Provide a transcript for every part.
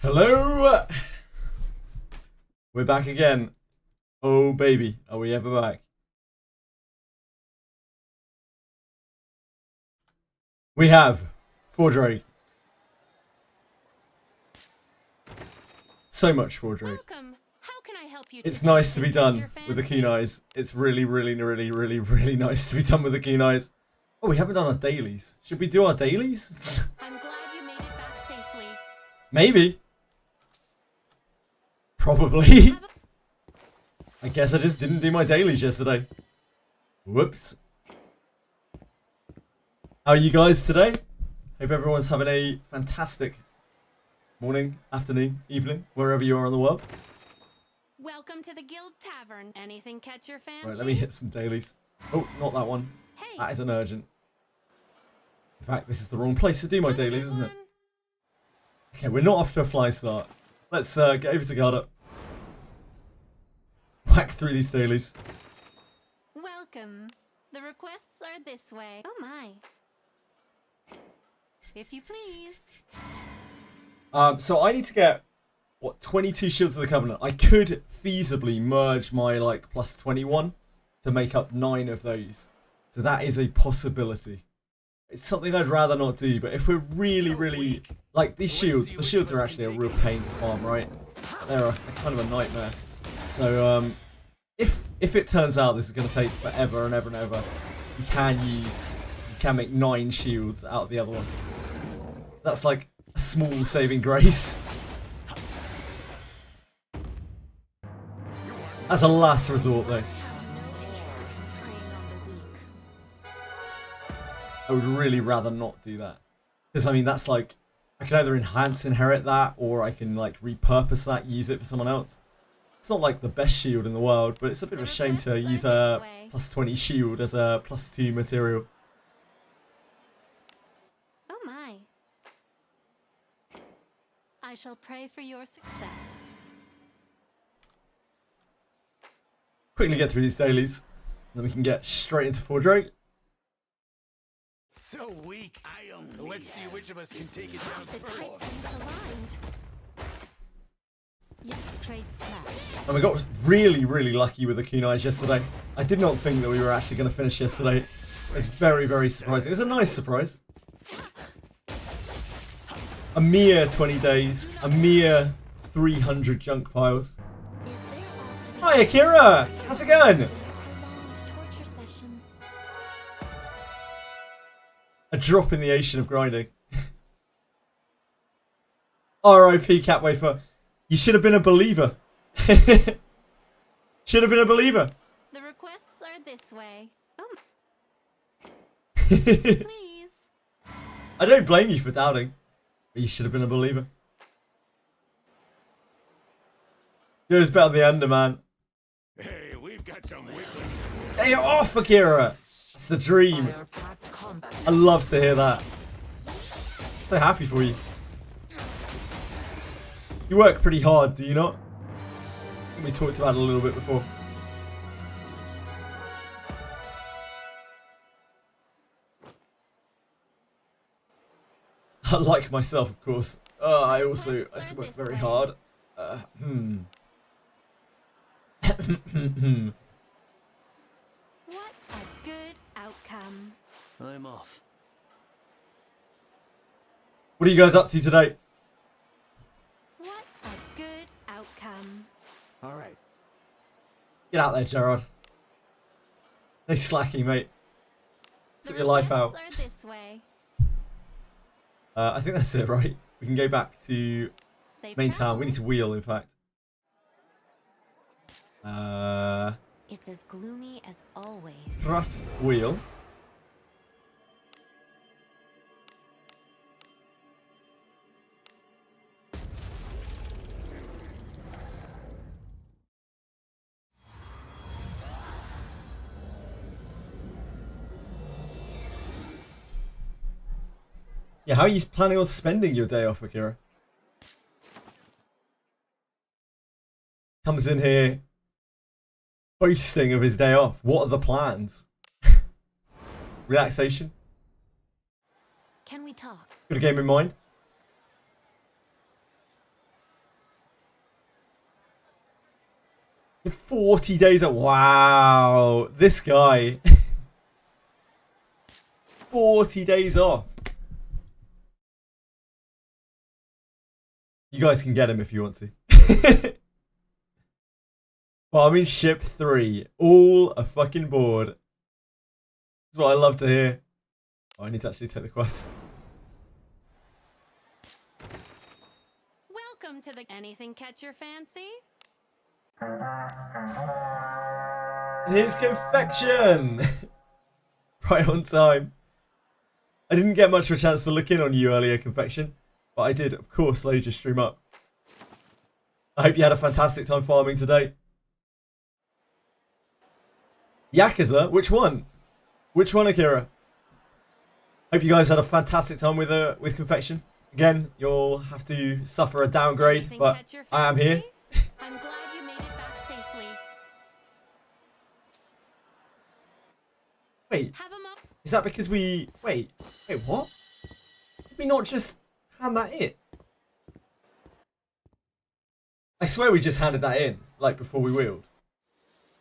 Hello! We're back again. Oh baby, are we ever back? We have Fordraig. So much Fordraig. Welcome. How can I help you? It's nice to be done with the keen eyes. It's really nice to be done with the keen eyes. Oh, we haven't done our dailies. Should we do our dailies? I'm glad you made it back safely. Maybe. Probably. I guess I just didn't do my dailies yesterday. Whoops. How are you guys today? Hope everyone's having a fantastic morning, afternoon, evening, wherever you are in the world. Welcome to the Guild Tavern. Anything catch your fancy? Right, let me hit some dailies. Oh, not that one. Hey, That isn't urgent. In fact, this is the wrong place to do my have a dailies, good isn't it? one. Okay, we're not off to a fly start. Let's get over to Garda. Whack through these dailies. Welcome. The requests are this way. Oh my. If you please. So I need to get, what, 22 Shields of the Covenant. I could feasibly merge my, like, plus 21 to make up 9 of those. So that is a possibility. It's something I'd rather not do, but if we're really, like, these shields, the shields are actually a real pain to farm, right? They're kind of a nightmare. So, if it turns out this is going to take forever and ever and ever, you can make 9 shields out of the other one. That's like a small saving grace. As a last resort, though. I would really rather not do that. Because, I mean, that's like, I can either inherit that, or I can, like, repurpose that, use it for someone else. It's not, like, the best shield in the world, but it's a bit of a shame to use a plus 20 shield as a plus 2 material. Oh my. I shall pray for your success. Quickly get through these dailies, then we can get straight into Fordraig. So weak. Let's see which of us can take it down The type first. seems aligned. Yeah, trade smash. And we got really lucky with the keen eyes yesterday. I did not think that we were actually going to finish yesterday. It was very surprising. It was a nice surprise. A mere 20 days. A mere 300 junk piles. Is there all to be Hi Akira! How's it going? prolonged torture session? A drop in the ocean of grinding. R.I.P. Cat Wafer. You should have been a believer. Should have been a believer. The requests are this way. Oh, please. I don't blame you for doubting. But you should have been a believer. It was better than the Ender, man. Hey, we've got some wiggling. Hey, you're off, Akira! It's the dream. I love to hear that. So happy for you. You work pretty hard, do you not? We talked about it a little bit before. Like myself, of course. I also work very hard. What a good outcome. I'm off. What are you guys up to today? What a good outcome. All right. Get out there, Gerard. No slacking, mate. Sort your life out. Requests are this way. I think that's it, right? We can go back to Safe main town. We need to travels. wheel, in fact. It's as gloomy as always. Thrust wheel. Yeah, how are you planning on spending your day off, Akira? Comes in here boasting of his day off. What are the plans? Relaxation? Can we talk? Got a game in mind? 40 days of wow, this guy. 40 days off. You guys can get him if you want to. Farming ship 3. All a fucking board. That's what I love to hear. Oh, I need to actually take the quest. Welcome to the anything catch your fancy? Here's confection. Right on time. I didn't get much of a chance to look in on you earlier, confection, but I did, of course, load your stream up. I hope you had a fantastic time farming today. Yakuza? Which one? Which one, Akira? Hope you guys had a fantastic time with confection. Again, you'll have to suffer a downgrade, Anything but catch your I am here. fancy? I'm glad you made it back safely. Wait, Have a mo- is that because we... Wait, what? Did we not just hand that in? I swear we just handed that in, like before we wheeled.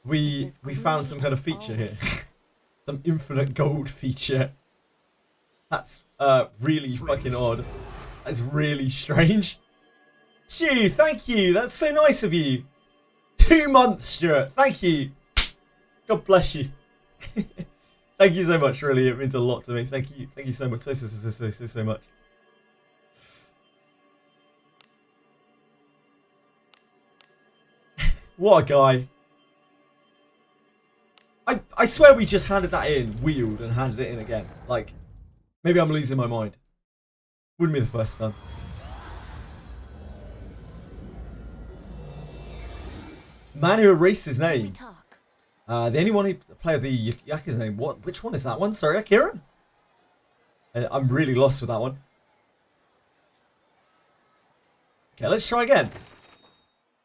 We found some kind of feature here. Some infinite gold feature. That's really fucking odd. That's really strange. Stu, thank you. That's so nice of you. 2 months, Stuart. Thank you. God bless you. Thank you so much. Really, it means a lot to me. Thank you. Thank you so much. So much. What a guy. I swear we just handed that in, wheeled, and handed it in again. Like, maybe I'm losing my mind. Wouldn't be the first time. Man who erased his name. The only one who played the Yakuza's name. What? Which one is that one? Sorry, Akira? I'm really lost with that one. Okay, let's try again.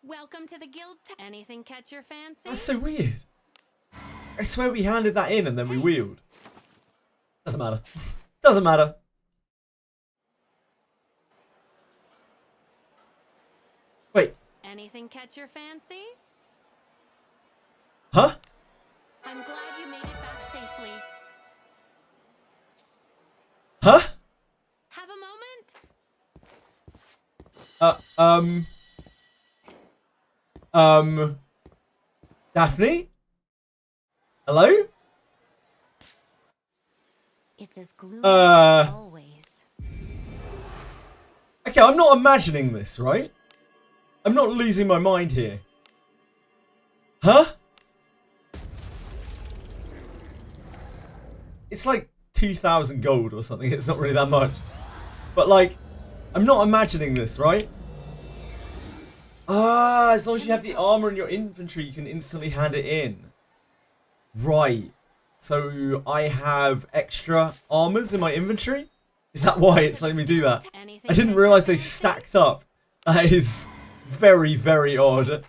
Welcome to the guild. Anything catch your fancy? That's so weird. I swear we handed that in and then we wheeled. Doesn't matter. Doesn't matter. Wait. Anything catch your fancy? Huh? I'm glad you made it back safely. Huh? Have a moment? Daphne? Hello? It's as gloomy as always. Okay, I'm not imagining this, right? I'm not losing my mind here. Huh? It's like 2,000 gold or something. It's not really that much. But like, I'm not imagining this, right? Ah, as long as you have the armor in your inventory, you can instantly hand it in. Right. So I have extra armors in my inventory? Is that why it's letting me do that? I didn't realize they stacked up. That is very, very odd.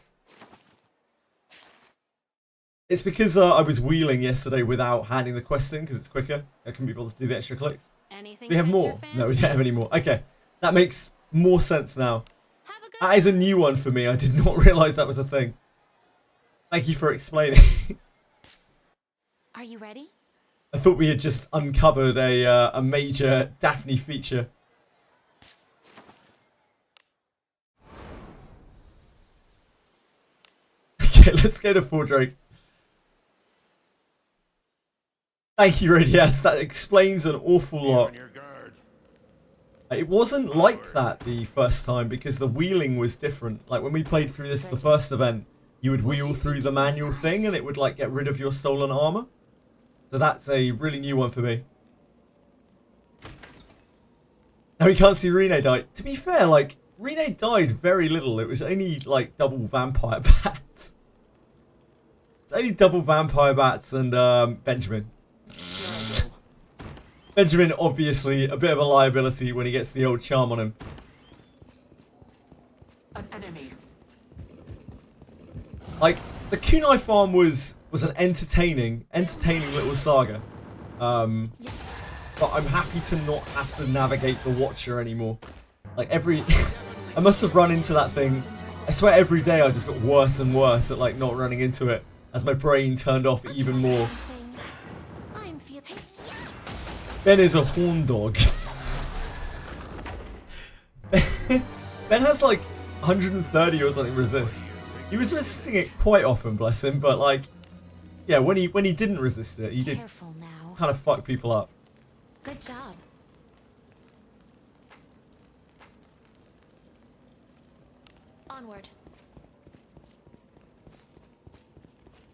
It's because I was wheeling yesterday without handing the quest in because it's quicker. I can be able to do the extra clicks. Do we have more? No, we don't have any more. Okay. That makes more sense now. That is a new one for me. I did not realize that was a thing. Thank you for explaining. Are you ready? I thought we had just uncovered a major Daphne feature. Okay, let's go to Fordraig. Thank you, Radias. That explains an awful lot. It wasn't like that the first time because the wheeling was different. Like when we played through this the first event, you would wheel through the manual thing and it would like get rid of your stolen armor. So that's a really new one for me. Now we can't see Rene die. To be fair, like Rene died very little. It was only like double vampire bats. It's only double vampire bats and Benjamin. Benjamin, obviously, a bit of a liability when he gets the old charm on him. An enemy. Like, the kunai farm was an entertaining little saga. But I'm happy to not have to navigate the Watcher anymore. Like, I must have run into that thing I swear every day I just got worse and worse at like not running into it as my brain turned off even more. I'm feeling. Ben is a horn dog. Ben has like 130 or something resist. He was resisting it quite often, bless him, but like, yeah, when he didn't resist it, he did Careful now. kind of fuck people up. Good job. Onward.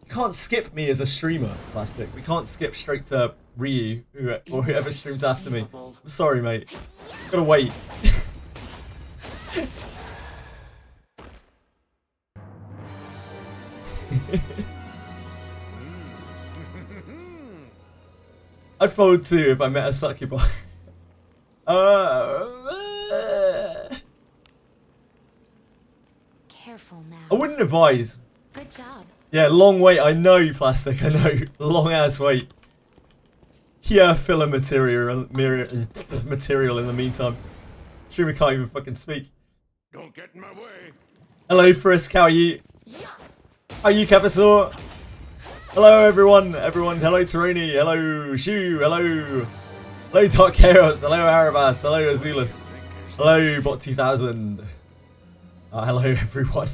You can't skip me as a streamer, Plastic. We can't skip straight to Ryu or whoever streams after me. I'm sorry, mate. Gotta wait. I'd fold too if I met a succubi. Careful now. I wouldn't advise. Good job. Yeah, long wait. I know, Plastic. I know. Long ass wait. Yeah, filler material in the meantime. Sure, we can't even fucking speak. Don't get in my way. Hello, Frisk. How are you? How are you, Capasaur? Hello, everyone. Hello, Terani. Hello, Shu. Hello. Hello, Dark Chaos. Hello, Arabas. Hello, Azulus. Hello, Bot 2000. Hello, everyone.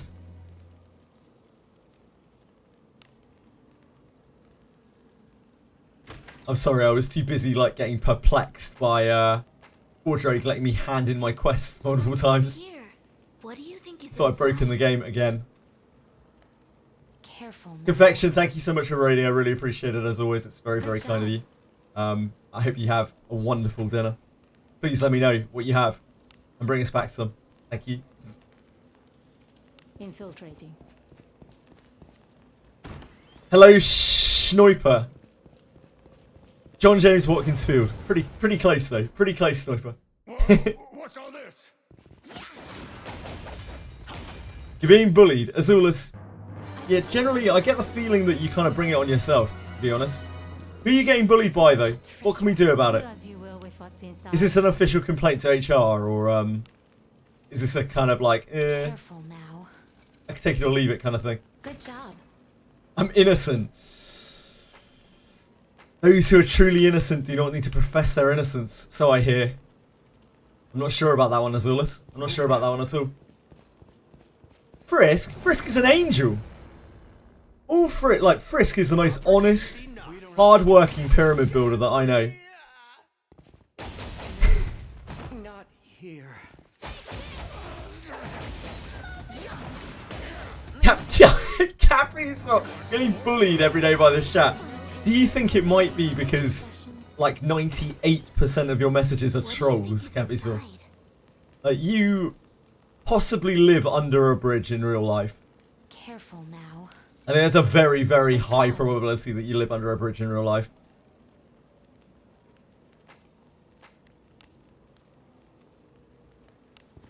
I'm sorry, I was too busy like getting perplexed by Fordraig letting me hand in my quest multiple times. Here. What do you think is Thought I'd broken the inside? game again. Careful now. Confection, thank you so much for raiding. I really appreciate it as always. It's very, very kind of you. I hope you have a wonderful dinner. Please let me know what you have and bring us back some. Thank you. Infiltrating. Hello, Sniper. John James Watkins Field. Pretty close though. Pretty close, Sniper. What's all this? You're being bullied, Azulus. Yeah, generally, I get the feeling that you kind of bring it on yourself, to be honest. Who are you getting bullied by, though? What can we do about it? Do as you will with what's inside. Is this an official complaint to HR, or, is this a kind of like, Careful now. I can take it or leave it kind of thing? Good job. I'm innocent. Those who are truly innocent do not need to profess their innocence, so I hear. I'm not sure about that one, Azulus. I'm not sure about that one at all. Frisk? Frisk is an angel! All Frisk is the most honest, hard-working pyramid builder that I know. Not here. Cappy's getting bullied every day by this chat. Do you think it might be because, like, 98% of your messages are trolls, Cappy's? Like, you possibly live under a bridge in real life. Careful now. I think there's a very, very high probability that you live under a bridge in real life.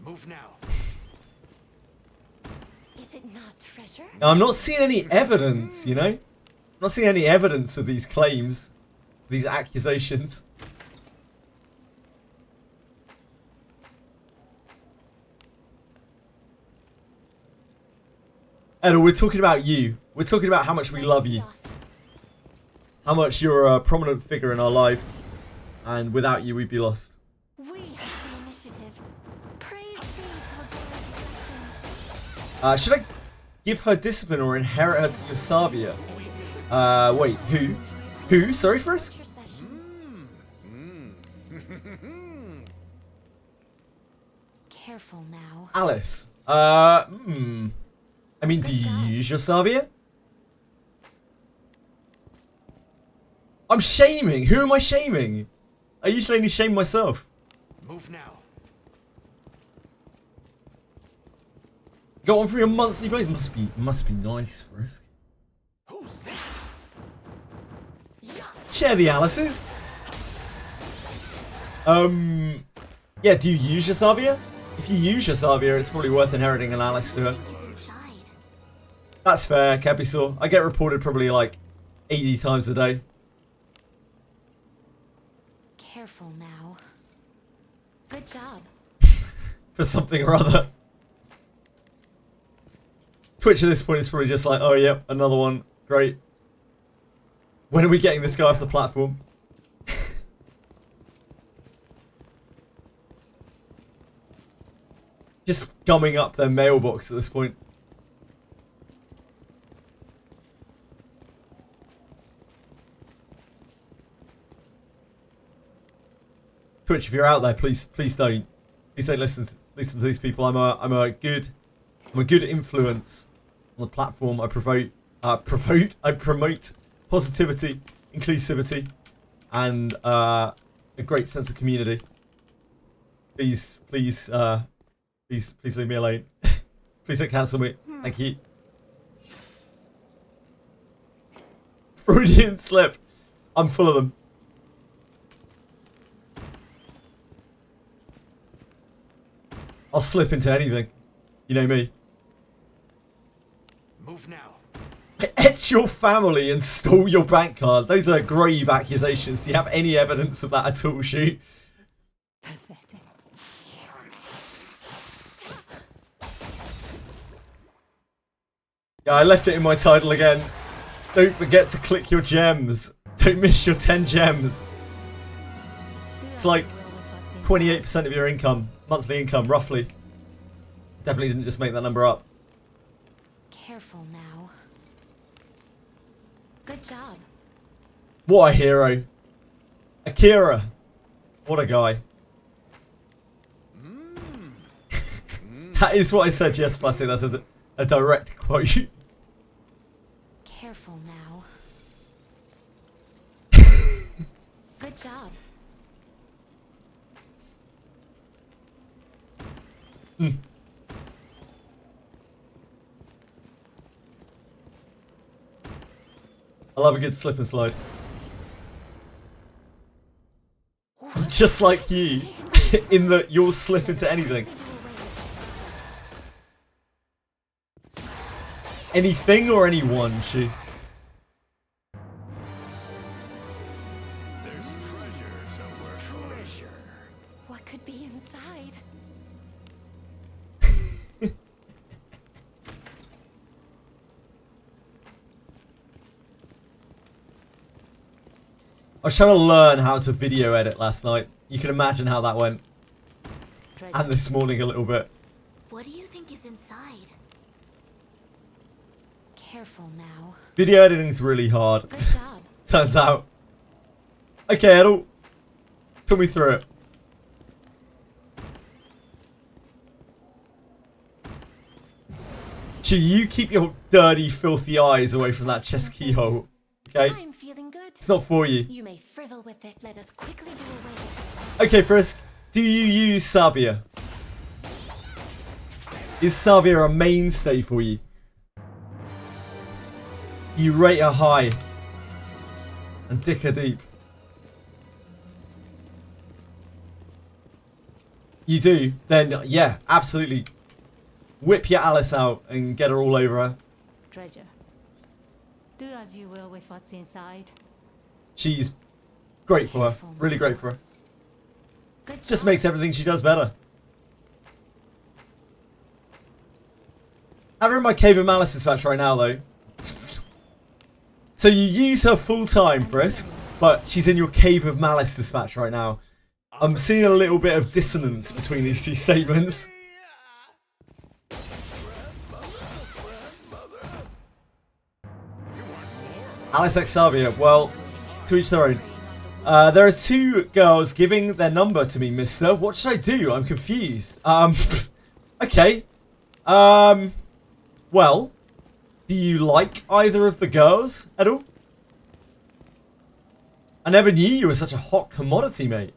Move now. Is it not treasure? Now, I'm not seeing any evidence, you know? I'm not seeing any evidence of these claims, these accusations. Edel, we're talking about you. We're talking about how much we love you. How much you're a prominent figure in our lives. And without you, we'd be lost. We have the initiative. Praise be to a blessing. Should I give her discipline or inherit her to Yosavia? Wait, who? Who? Sorry, Frisk? Careful now. Alice. I mean, do you use Yosavia? I'm shaming. Who am I shaming? I usually only shame myself. Move now. Got one for your monthly blaze. Must be nice, Frisk. Who's this? Share the Alice's. Yeah, do you use Yosavia? If you use Yosavia, it's probably worth inheriting an Alice to her. Inside. That's fair, Capisaur. I get reported probably like 80 times a day. Careful now. Good job. For something or other. Twitch at this point is probably just like, oh yep, another one. Great. When are we getting this guy off the platform? Just gumming up their mailbox at this point. Twitch, if you're out there, please don't listen to these people. I'm a good influence on the platform. I promote positivity, inclusivity, and a great sense of community. Please leave me alone. Please don't cancel me. Thank you. Freudian slip. I'm full of them. I'll slip into anything. You know me. Move now. I ate your family and stole your bank card. Those are grave accusations. Do you have any evidence of that at all, Shoot? Pathetic. Yeah, I left it in my title again. Don't forget to click your gems. Don't miss your 10 gems. It's like 28% of your income, monthly income, roughly. Definitely didn't just make that number up. Careful now. Good job. What a hero. Akira. What a guy. That is what I said, yes, Plastic. That's a direct quote. Careful now. Good job. I love a good slip and slide. Just like you, in that you'll slip into anything. Anything or anyone, Shu? There's treasure somewhere. Treasure. What could be inside? I was trying to learn how to video edit last night. You can imagine how that went. And this morning a little bit. What do you think is inside? Careful now. Video editing's really hard. Good job. Turns out. Okay, Edel. Talk me through it. Shu, you keep your dirty, filthy eyes away from that chest keyhole. Okay? I'm feeling good. It's not for you. You may frivol with it. Let us quickly do away with it. Okay, Frisk. Do you use Savia? Is Savia a mainstay for you? You rate her high. And dick her deep. You do? Then, yeah, absolutely. Whip your Alice out and get her all over her. Treasure. Do as you will with what's inside. She's great for her. Really great for her. Good Just job. makes everything she does better. Have her in my Cave of Malice dispatch right now, though. So you use her full time, Frisk, but she's in your Cave of Malice dispatch right now. I'm seeing a little bit of dissonance between these two statements. Alice X Savia, well, to each their own. There are two girls giving their number to me, mister. What should I do? I'm confused. Okay. Well, do you like either of the girls at all? I never knew you were such a hot commodity, mate.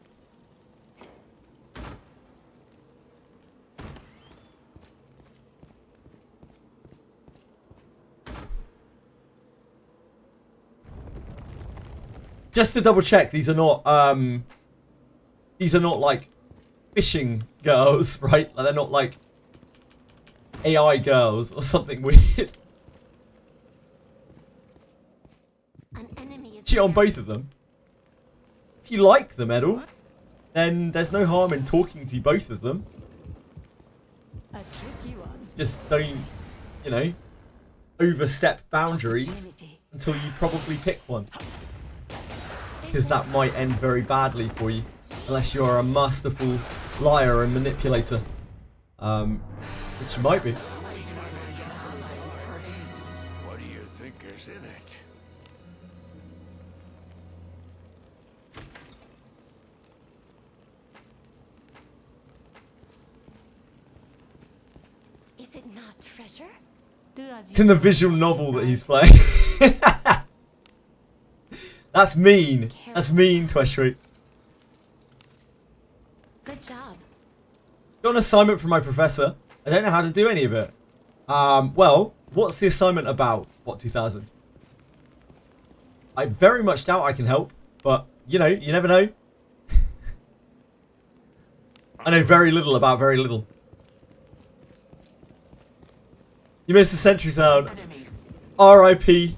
Just to double check, these are not like fishing girls, right? Like, they're not like AI girls or something weird. An enemy is Cheat on there. both of them. If you like them, Edel, then there's no harm in talking to both of them. A tricky one. Just don't, you know, overstep boundaries Opportunity. until you probably pick one. Because that might end very badly for you. Unless you're a masterful liar and manipulator. Which you might be. What do you think is in it? Is it not treasure? Do as It's in the visual novel that he's playing. That's mean. That's mean, Tweshry. Good job. Got an assignment from my professor. I don't know how to do any of it. Well, what's the assignment about? What, 2000? I very much doubt I can help, but, you know, you never know. I know very little about very little. You missed the sentry sound. R.I.P.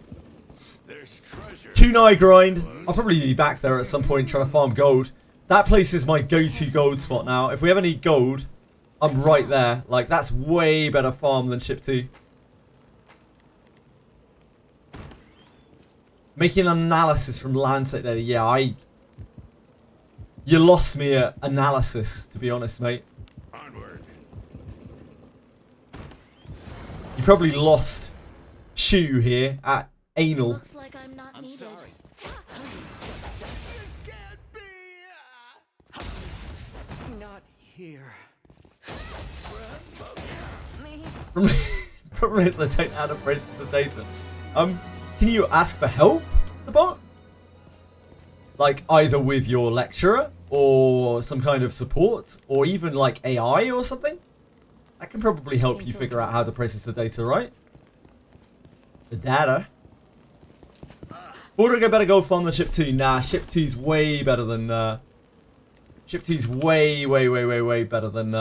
There's treasure. Kunai grind. I'll probably be back there at some point trying to farm gold. That place is my go-to gold spot now. If we ever need gold, I'm right there. Like, that's way better farm than Ship 2. Making an analysis from Landsat data. Yeah, you lost me at analysis, to be honest, mate. Onward. You probably lost Shu here at anal. Looks like I'm not needed. Not here. Problem is I don't know how to process the data. Can you ask for help, the bot? Like either with your lecturer or some kind of support or even like AI or something? That can probably help you figure out how to process the data, right? The data. Fordraig, I better go farm the Ship 2. Nah, Ship 2's way better than Ship 2's way better than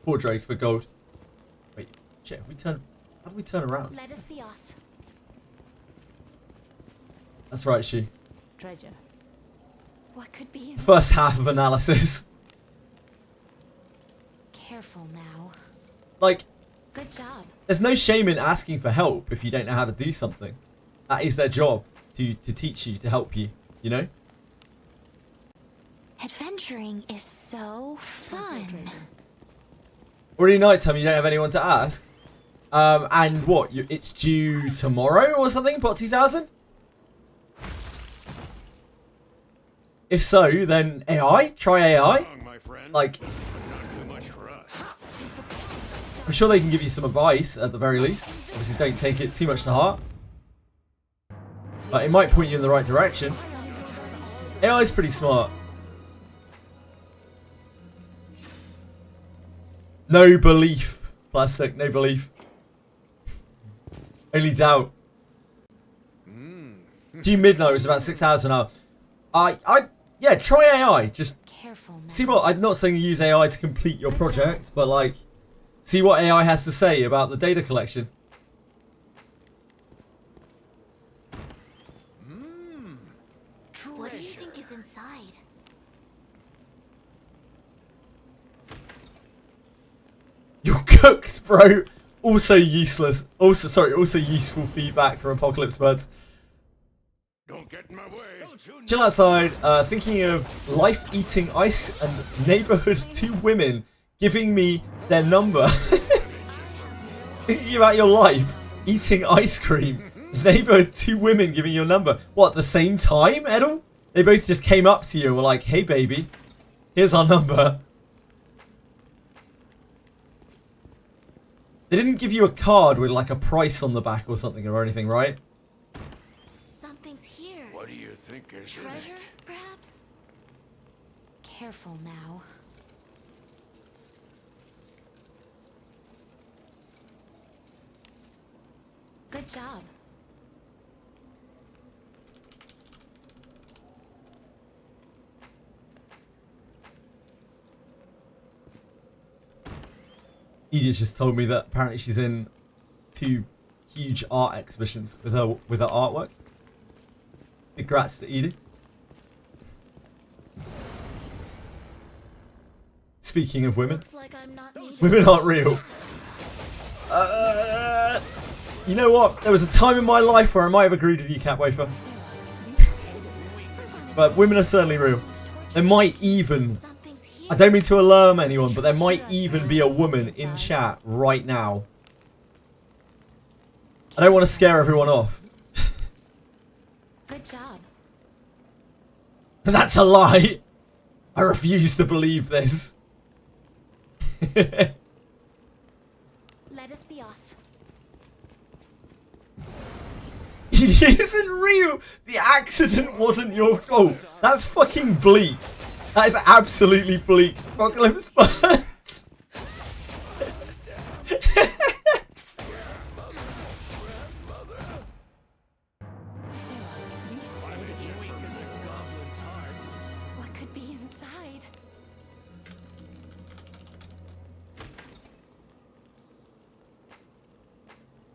Fordraig for gold. Wait, shit, if we turn, how do we turn around? Let us be off. That's right, Shu. treasure. What could be in First half of analysis. Careful now. Like, Good job. there's no shame in asking for help if you don't know how to do something. That is their job, to teach you, to help you, you know? Adventuring is so fun. Already nighttime, you don't have anyone to ask? And what, it's due tomorrow or something, Bot 2000? If so, then AI? Try AI? Wrong, my friend. Like, Not too much for us. I'm sure they can give you some advice, at the very least. Obviously, don't take it too much to heart. But it might point you in the right direction. AI is pretty smart. No belief. Plastic, no belief. Only doubt. Due midnight was about 6 hours an hour. Yeah, try AI. Just Careful now. see what, I'm not saying use AI to complete your project, but like, see what AI has to say about the data collection. What do you think is inside? You're cooked, bro. Also useless. Also useful feedback from Apocalypse Birds. Don't get in my way. Chill outside, thinking of life eating ice and neighborhood 2 women giving me their number. Thinking about your life, eating ice cream. Neighborhood 2 women giving your number. What, at the same time, Edel? They both just came up to you and were like, hey baby, here's our number. They didn't give you a card with like a price on the back or something or anything, right? Something's here. What do you think is in Treasure, it? perhaps? Careful now. Good job. Edith just told me that apparently she's in 2 huge art exhibitions with her artwork. Congrats to Edith. Speaking of women, Looks like I'm not needed. women aren't real. You know what? There was a time in my life where I might have agreed with you, Cat Wafer. But women are certainly real. There might even, Something's here. I don't mean to alarm anyone, but there might even be a woman in chat right now. I don't want to scare everyone off. Good job. That's a lie. I refuse to believe this. Let us be off. It isn't real. The accident wasn't your fault. That's fucking bleak. That is absolutely bleak. Apocalypse Birds. What could be inside?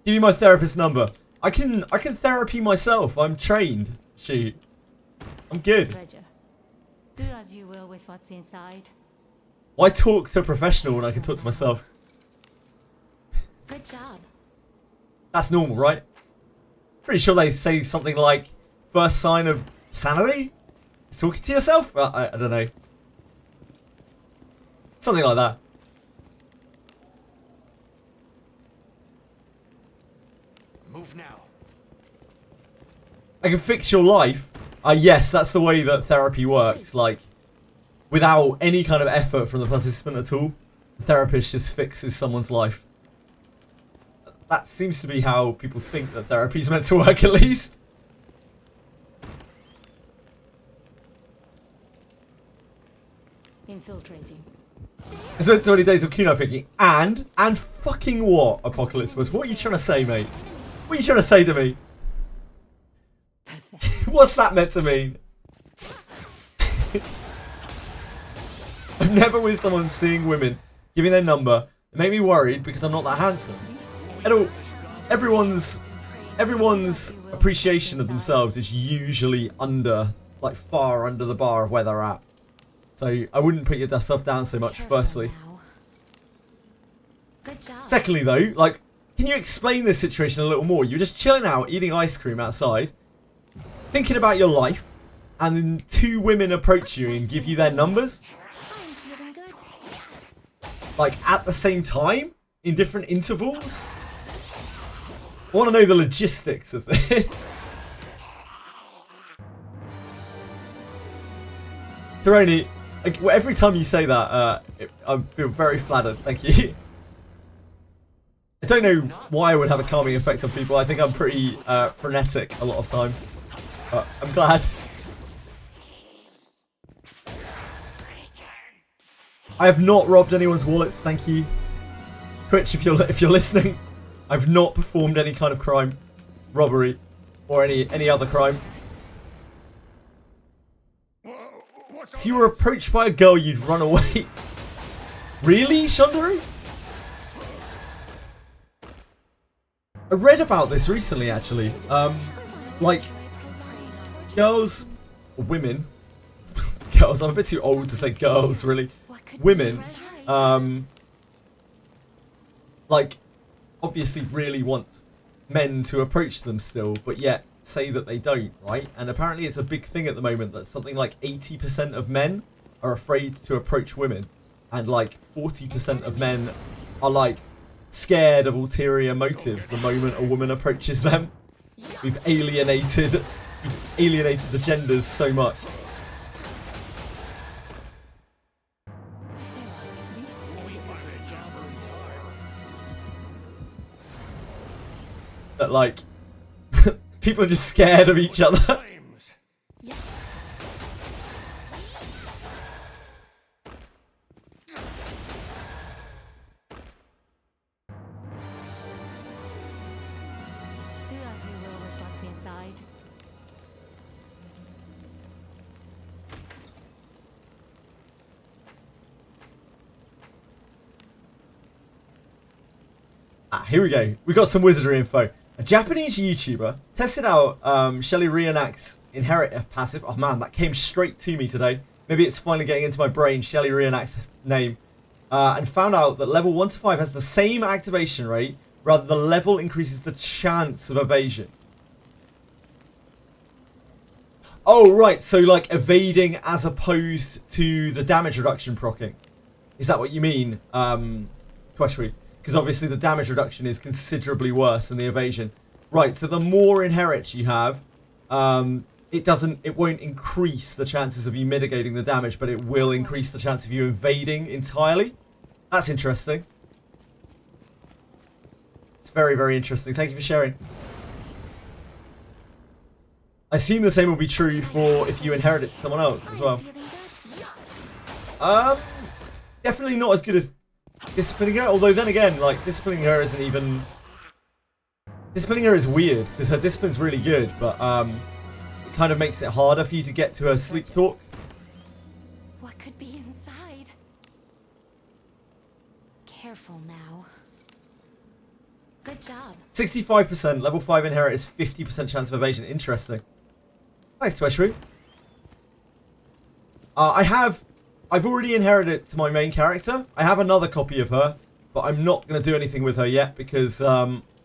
Give me my therapist number. I can therapy myself. I'm trained. Shoot. I'm good. Treasure. Do as you will with what's inside. Why talk to a professional when I can talk to myself? Good job. That's normal, right? Pretty sure they say something like, first sign of sanity? Talking to yourself? I don't know. Something like that. Move now. I can fix your life. Yes, that's the way that therapy works. Like, without any kind of effort from the participant at all, the therapist just fixes someone's life. That seems to be how people think that therapy is meant to work, at least. Infiltrating. I spent 20 days of kunai picking, and fucking what, Apocalypse was? What are you trying to say, mate? What are you trying to say to me? What's that meant to mean? I'm never with someone seeing women, giving their number. It made me worried because I'm not that handsome. Everyone's appreciation of themselves is usually under, like far under the bar of where they're at. So I wouldn't put yourself down so much, Careful firstly. now. Good job. Secondly though, like, can you explain this situation a little more? You're just chilling out, eating ice cream outside, thinking about your life, and then two women approach you and give you their numbers? I'm feeling good. Like, at the same time? In different intervals? I want to know the logistics of this. Taroni, like, every time you say that, I feel very flattered. Thank you. I don't know why I would have a calming effect on people. I think I'm pretty frenetic a lot of time. But I'm glad. I have not robbed anyone's wallets, thank you. Twitch, if you're listening, I've not performed any kind of crime, robbery, or any other crime. If you were approached by a girl, you'd run away. Really, Shundari? I read about this recently, actually. Like, girls, or women, girls, I'm a bit too old to say girls, really. Women, like, obviously really want men to approach them still, but yet say that they don't, right? And apparently it's a big thing at the moment that something like 80% of men are afraid to approach women, and like 40% of men are like scared of ulterior motives the moment a woman approaches them. We've alienated the genders so much. That like people are just scared of each other. Flames. Do as you will with what's inside. Here we go. We got some wizardry info. A Japanese YouTuber tested out Shelly Reenact's Inherit passive. Oh man, that came straight to me today. Maybe it's finally getting into my brain, Shelly Reenact's name. And found out that level 1 to 5 has the same activation rate Rather, the level increases the chance of evasion. Oh, right. So, like, evading as opposed to the damage reduction proccing. Is that what you mean, Queshry? Because obviously the damage reduction is considerably worse than the evasion. Right, so the more inherits you have, it won't increase the chances of you mitigating the damage, but it will increase the chance of you evading entirely. That's interesting. It's very, very interesting. Thank you for sharing. I assume the same will be true for if you inherit it to someone else as well. Definitely not as good as disciplining her, although then again, like, disciplining her isn't even... Disciplining her is weird, because her discipline's really good, but it kind of makes it harder for you to get to her sleep talk. What could be inside? Careful now. Good job. 65%, level 5 inherit is 50% chance of evasion. Interesting. Thanks, Tweshru. I've already inherited it to my main character. I have another copy of her, but I'm not going to do anything with her yet because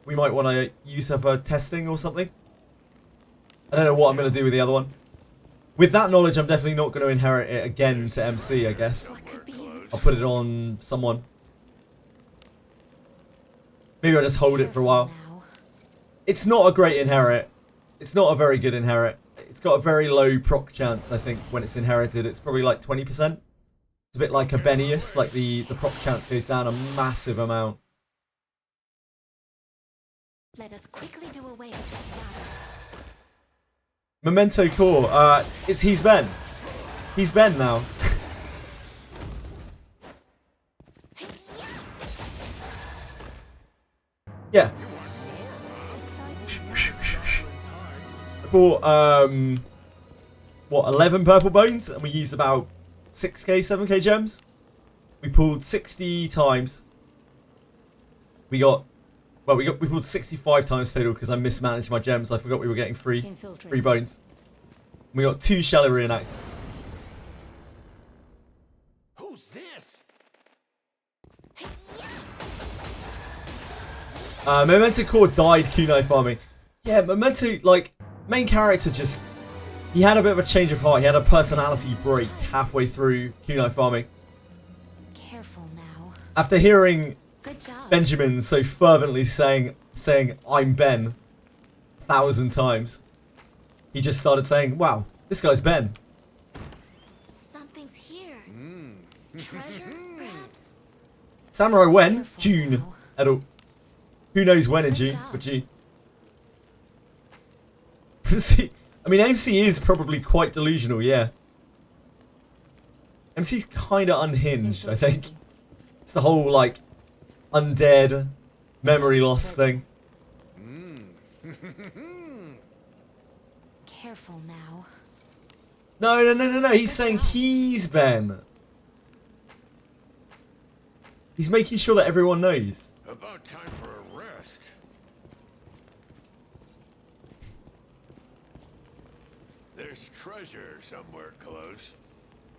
we might want to use her for testing or something. I don't know what I'm going to do with the other one. With that knowledge, I'm definitely not going to inherit it again to MC, I guess. I'll put it on someone. Maybe I'll just hold it for a while. It's not a great inherit. It's not a very good inherit. It's got a very low proc chance, I think, when it's inherited. It's probably like 20%. It's a bit like a Benius, like the proc chance goes down a massive amount. Let us quickly do away with this battle. Memento Core, he's Ben. He's Ben now. Yeah. I bought, what, 11 purple bones, and we used about 6k, 7k gems. We pulled 60 times. We pulled 65 times total because I mismanaged my gems. I forgot we were getting free bones. We got 2 Shellary and Axe. Who's this? Memento Core died kunai farming. Yeah, Memento, like, main character just... He had a bit of a change of heart. He had a personality break halfway through kunai farming. Careful now. After hearing Good job. Benjamin so fervently saying I'm Ben 1,000 times, he just started saying, wow, this guy's Ben. Something's here. Treasure, perhaps? Samurai when? Careful June. now. Adult. Who knows when in Good June? job. But June. See, I mean, MC is probably quite delusional, yeah. MC's kind of unhinged, I think. It's the whole, like, undead, memory loss thing. Careful now. No. He's saying he's Ben. He's making sure that everyone knows. About time for a rest. There's treasure somewhere close.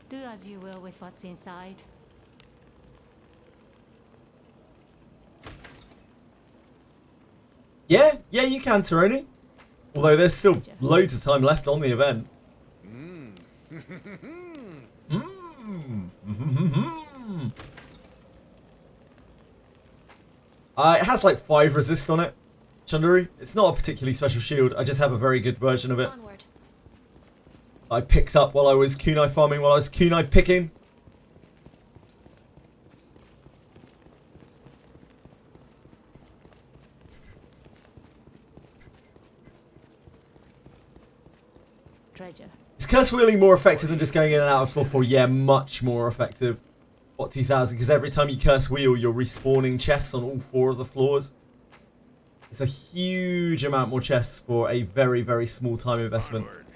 Do as you will with what's inside. Yeah, you can, Taroni. Although there's still loads of time left on the event. It has like 5 resist on it, Chundari. It's not a particularly special shield. I just have a very good version of it. Onward. I picked up while I was kunai farming, while I was kunai picking. Treasure. Is curse wheeling more effective than just going in and out of floor 4? Yeah, much more effective. What, 2000? Because every time you curse wheel, you're respawning chests on all 4 of the floors. It's a huge amount more chests for a very, very small time investment. Onward.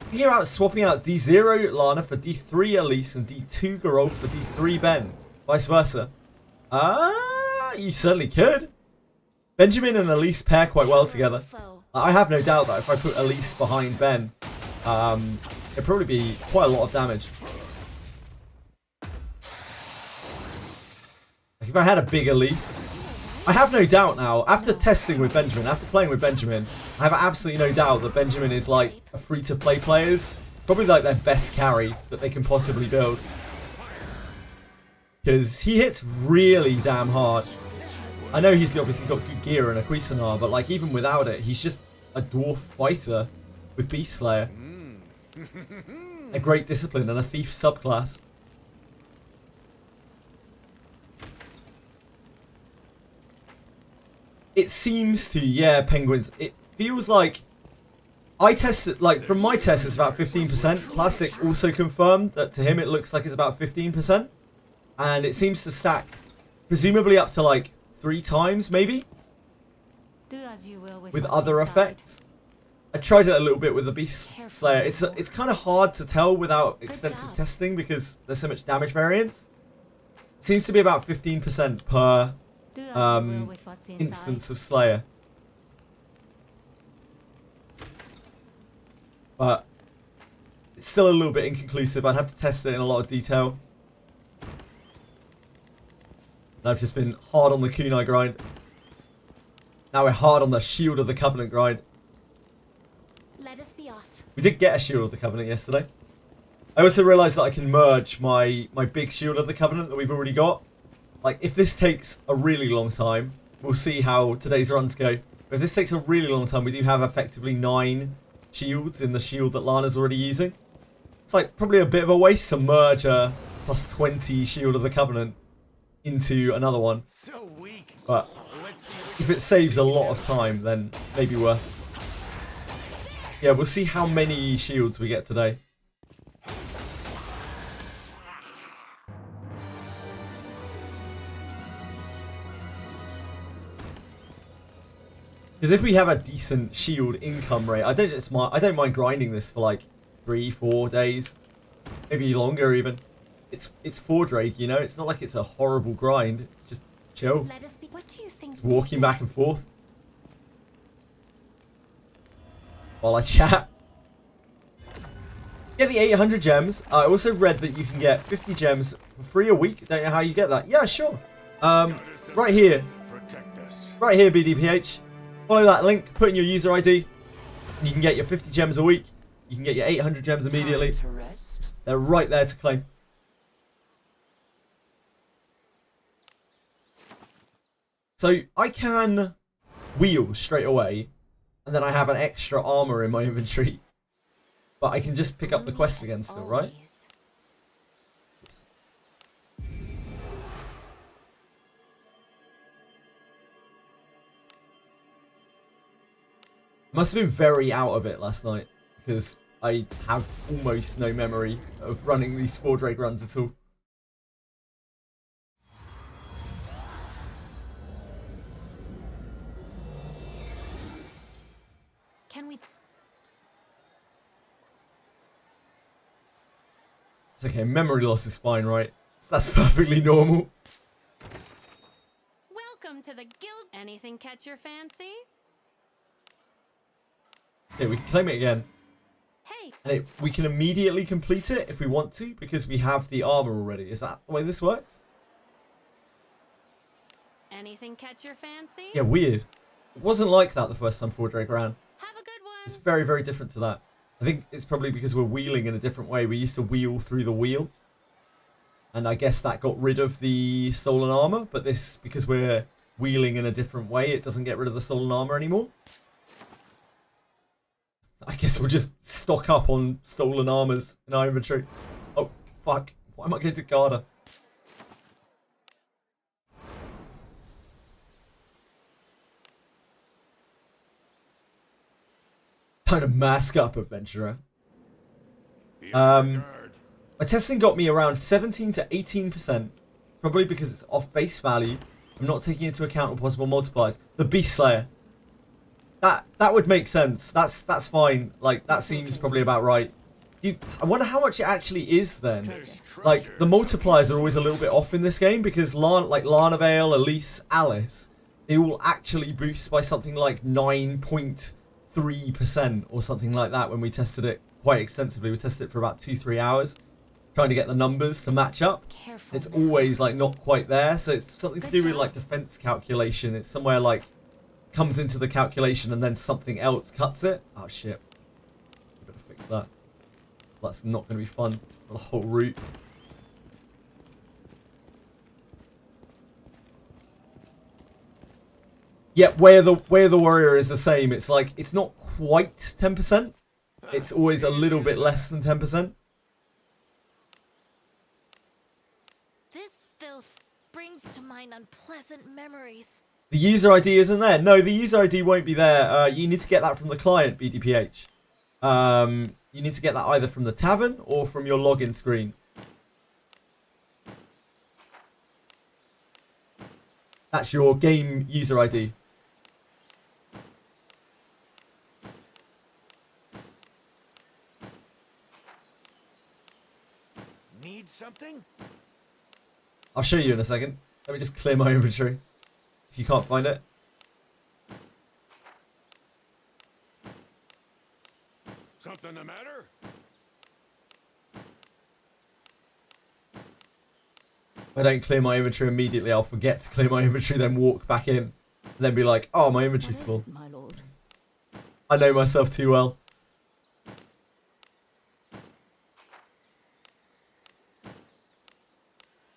Thinking about swapping out D0 Lana for D3 Elise and D2 Geralt for D3 Ben. Vice versa. You certainly could. Benjamin and Elise pair quite well together. Foe. I have no doubt that if I put Elise behind Ben, it'd probably be quite a lot of damage. if I had a bigger lease, I have no doubt now, after testing with Benjamin, after playing with Benjamin, I have absolutely no doubt that Benjamin is like a free-to-play player's, probably like their best carry that they can possibly build. Because he hits really damn hard. I know he's obviously got good gear and a Cuisinart, but like even without it, he's just a dwarf fighter with Beast Slayer. A great discipline and a thief subclass. It seems to, yeah, Penguins. It feels like I tested, like from my test, it's about 15%. Plastic also confirmed that to him it looks like it's about 15%, and it seems to stack, presumably up to like 3 times maybe, Do as you will with with what's other inside. effects. I tried it a little bit with the Beast Slayer. It's kind of hard to tell without extensive testing because there's so much damage variance. It seems to be about 15% per Do as you will with what's inside. instance of Slayer. But it's still a little bit inconclusive. I'd have to test it in a lot of detail. And I've just been hard on the kunai grind. Now we're hard on the Shield of the Covenant grind. Let us be off. We did get a Shield of the Covenant yesterday. I also realised that I can merge my big Shield of the Covenant that we've already got. Like, if this takes a really long time, we'll see how today's runs go. But if this takes a really long time, we do have effectively 9 shields in the shield that Lana's already using. It's like probably a bit of a waste to merge a plus 20 Shield of the Covenant into another one. So weak. But Let's see. if it saves a lot of time, then maybe worth. Yeah, we'll see how many shields we get today. Because if we have a decent shield income rate, I don't mind grinding this for like 3-4 days, maybe longer even. It's Fordraig, you know. It's not like it's a horrible grind. It's just chill. Let us be. What do you think? It's walking this back and is? forth while I chat. Get the 800 gems. I also read that you can get 50 gems for free a week. Don't know how you get that. Yeah, sure. Right here. Protect us. Right here, BDPH. Follow that link, put in your user ID. You can get your 50 gems a week. You can get your 800 gems immediately. Time to rest. They're right there to claim. So I can wheel straight away, and then I have an extra armor in my inventory. But I can just pick up the quest again still, right? Always. Must have been very out of it last night, because I have almost no memory of running these Fordraig runs at all. Can we? It's okay, memory loss is fine, right? So that's perfectly normal. Welcome to the guild. Anything catch your fancy? Okay, we can claim it again. Hey, And we can immediately complete it if we want to, because we have the armor already. Is that the way this works? anything catch your fancy? Yeah, weird. It wasn't like that the first time Fordraig ran. Have a good It's one. very, very different to that. I think it's probably because we're wheeling in a different way. We used to wheel through the wheel. And I guess that got rid of the stolen armor. But this, because we're wheeling in a different way, it doesn't get rid of the stolen armor anymore. I guess we'll just stock up on stolen armors in our inventory. Oh, fuck. Why am I going to Garda? Time to mask up, adventurer. Be on Um, guard. My testing got me around 17 to 18%. Probably because it's off base value. I'm not taking into account possible multipliers. The Beast Slayer. That would make sense. That's fine. Like, that seems probably about right. I wonder how much it actually is then. There's Like, the treasure multipliers are always a little bit off in this game because Lana Vale, Elise, Alice, they all actually boost by something like 9.3% or something like that when we tested it quite extensively. We tested it for about 2-3 hours. trying to get the numbers to match up. Careful It's now. always like not quite there. So it's something to do with like defense calculation. It's somewhere like comes into the calculation and then something else cuts it. Oh shit. Better fix that. That's not going to be fun for the whole route. Yeah, Way of the Warrior is the same. It's like it's not quite 10%. It's always a little bit less than 10%. This filth brings to mind unpleasant memories. The user ID isn't there. No, the user ID won't be there. You need to get that from the client, BDPH. You need to get that either from the tavern or from your login screen. That's your game user ID. Need something? I'll show you in a second. Let me just clear my inventory. If you can't find it. Something the matter? If I don't clear my inventory immediately, I'll forget to clear my inventory, then walk back in. And then be like, oh, my What inventory's is full. it, my lord? I know myself too well.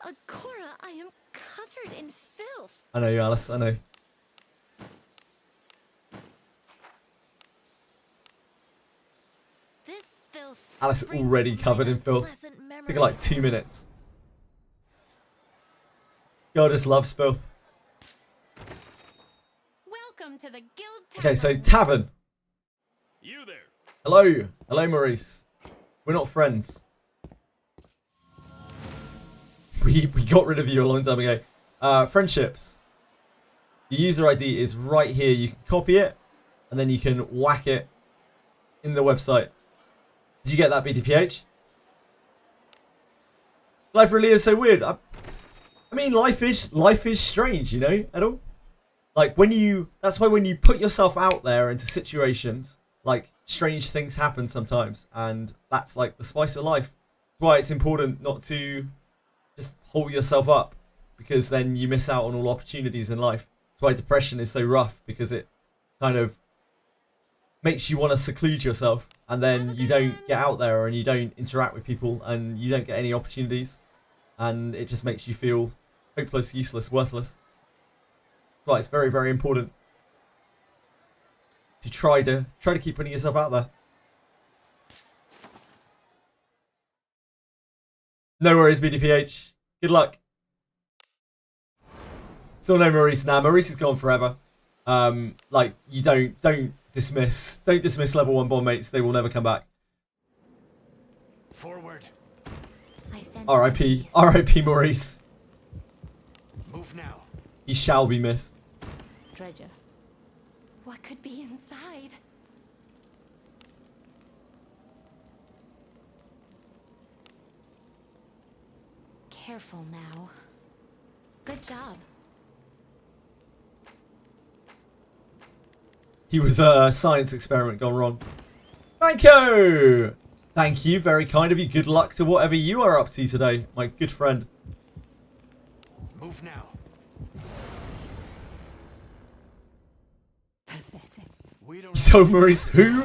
Agora, I am covered in filth. I know you, Alice. I know. This filth Alice brings already to mind covered in filth. unpleasant Took it like memories. 2 minutes. God just loves filth. Welcome to the Guild Tavern. Okay, so tavern. You there? Hello. Hello, Maurice. We're not friends. We got rid of you a long time ago. Friendships. The user ID is right here. You can copy it, and then you can whack it in the website. Did you get that, BDPH? Life really is so weird. I mean, life is strange, you know, at all. Like that's why when you put yourself out there into situations, like strange things happen sometimes, and that's like the spice of life. That's why it's important not to just hold yourself up, because then you miss out on all opportunities in life. That's why depression is so rough, because it kind of makes you want to seclude yourself, and then you don't get out there and you don't interact with people and you don't get any opportunities, and it just makes you feel hopeless, useless, worthless. That's why it's very, very important to try to keep putting yourself out there. No worries, BDPH. Good luck. Still no Maurice now. Maurice is gone forever. Like you don't dismiss level 1 bond mates. They will never come back. Forward. I sense R.I.P. peace. R.I.P. Maurice. Move now. He shall be missed. Treasure. What could be inside? Careful now. Good job. He was a science experiment gone wrong. Thank you. Thank you. Very kind of you. Good luck to whatever you are up to today, my good friend. Move now. Pathetic. We don't You told Maurice who?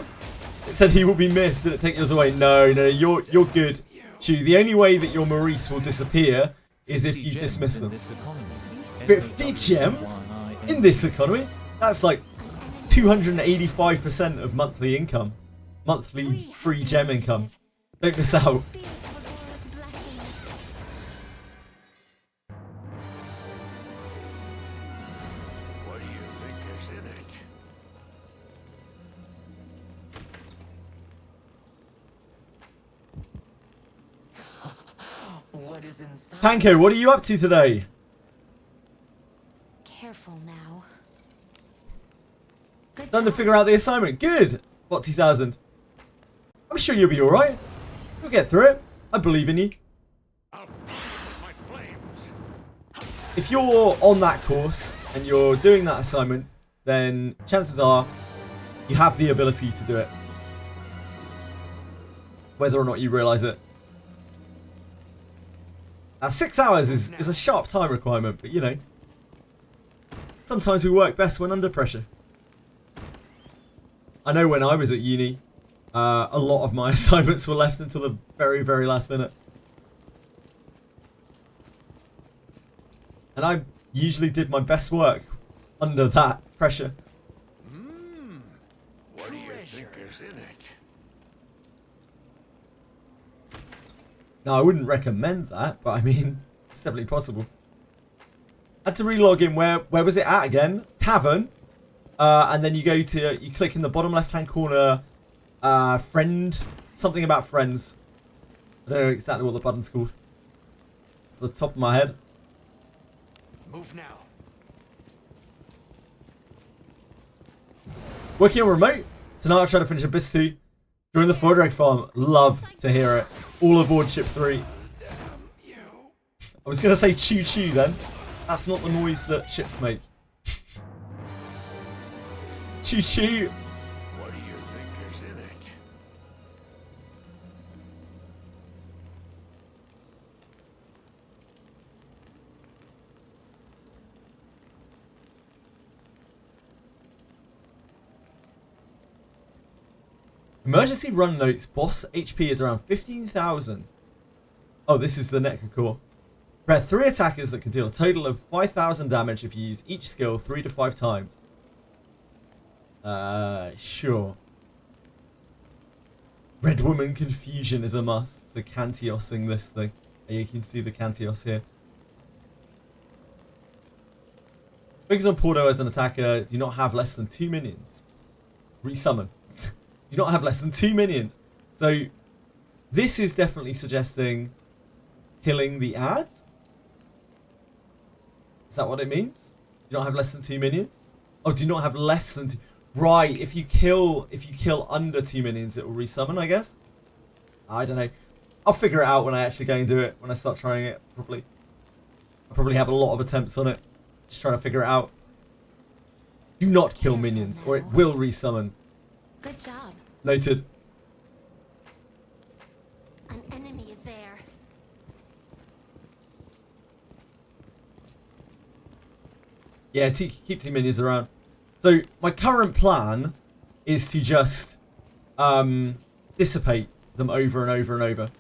It said he will be missed. Did it take yours away? No, you're good. Chew, the only way that your Maurice will disappear is if you dismiss them. 50 gems in this economy? That's like 285% of monthly income. Monthly free gem income. Don't miss out. Spirit of Agora's blessing. What do you think is in it? What is inside? Panko, what are you up to today? Careful now. Good Done to job. figure out the assignment. Good. What 2000? I'm sure you'll be alright. You'll get through it. I believe in you. I'll my flames. If you're on that course and you're doing that assignment, then chances are you have the ability to do it. Whether or not you realise it. 6 hours is a sharp time requirement, but you know, sometimes we work best when under pressure. I know when I was at uni, a lot of my assignments were left until the very, very last minute. And I usually did my best work under that pressure. What do you think is in it? Now, I wouldn't recommend that, but I mean, it's definitely possible. I had to re-log in. Where was it at again? Tavern. And then you go to, you click in the bottom left-hand corner, friend, something about friends. I don't know exactly what the button's called. Off the top of my head. Move now. Working on remote. Tonight I'll try to finish Abyss 2. Join the Fordraig farm. Love to hear it. All aboard ship 3. Damn you. I was going to say choo choo then. That's not the noise that ships make. Choo choo. What do you think is in it? Emergency run notes. Boss HP is around 15,000. Oh, this is the Necro core. Prepare 3 attackers that can deal a total of 5,000 damage if you use each skill 3 to 5 times. Sure. Red Woman Confusion is a must. So Cantiosing this thing. You can see the Cantios here. Focus on Porto as an attacker. Do not have less than 2 minions. Resummon. Do not have less than 2 minions. So this is definitely suggesting killing the ads. Is that what it means? Do not have less than 2 minions? Oh, do not have less than 2. Right, if you kill under 2 minions, it will resummon, I guess. I don't know. I'll figure it out when I actually go and do it. When I start trying it, probably. I'll probably have a lot of attempts on it. Just trying to figure it out. Do not kill minions, or it will resummon. Good job. Noted. An enemy is there. Yeah, keep 2 minions around. So my current plan is to just dissipate them over and over and over.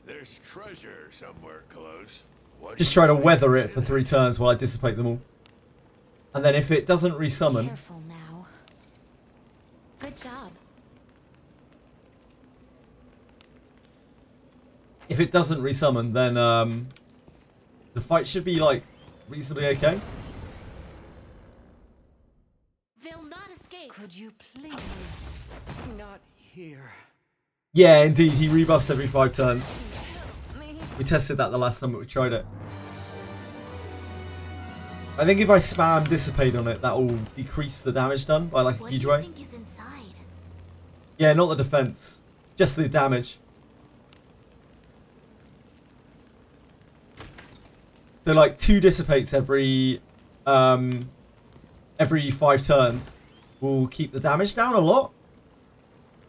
There's treasure somewhere close. What Just do you try to think weather is it for in 3 turns while I dissipate them all. And then if it doesn't resummon, Careful now. Good job. if it doesn't resummon, then the fight should be like reasonably okay. They'll not escape. Could you please? Not here. Yeah, indeed, he rebuffs every 5 turns. We tested that the last time that we tried it. I think if I spam dissipate on it, that will decrease the damage done by like a What do huge you way. think is inside? Yeah, not the defense, just the damage. So like 2 dissipates every 5 turns will keep the damage down a lot.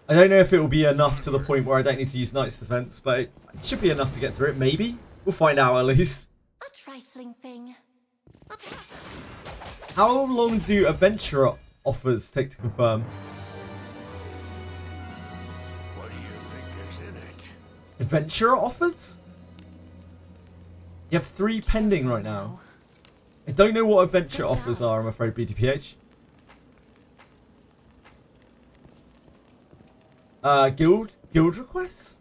I don't know if it will be enough to the point where I don't need to use Knight's Defense, but it should be enough to get through it, maybe. We'll find out at least. A trifling thing. How long do adventure offers take to confirm? What do you think is in it? Adventurer offers? You have 3 pending right now. I don't know what adventure offers are, I'm afraid, BDPH. Guild requests?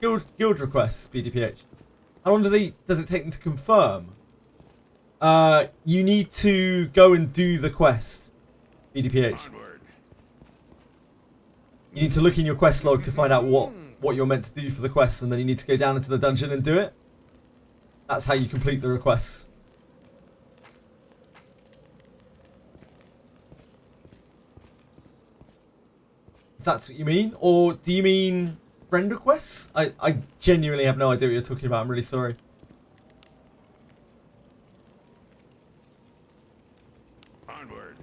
Guild requests, BDPH. How long does it take them to confirm? You need to go and do the quest, BDPH. Onward. You need to look in your quest log to find out what you're meant to do for the quest, and then you need to go down into the dungeon and do it. That's how you complete the requests. If that's what you mean, or do you mean friend requests? I genuinely have no idea what you're talking about. I'm really sorry. Onward.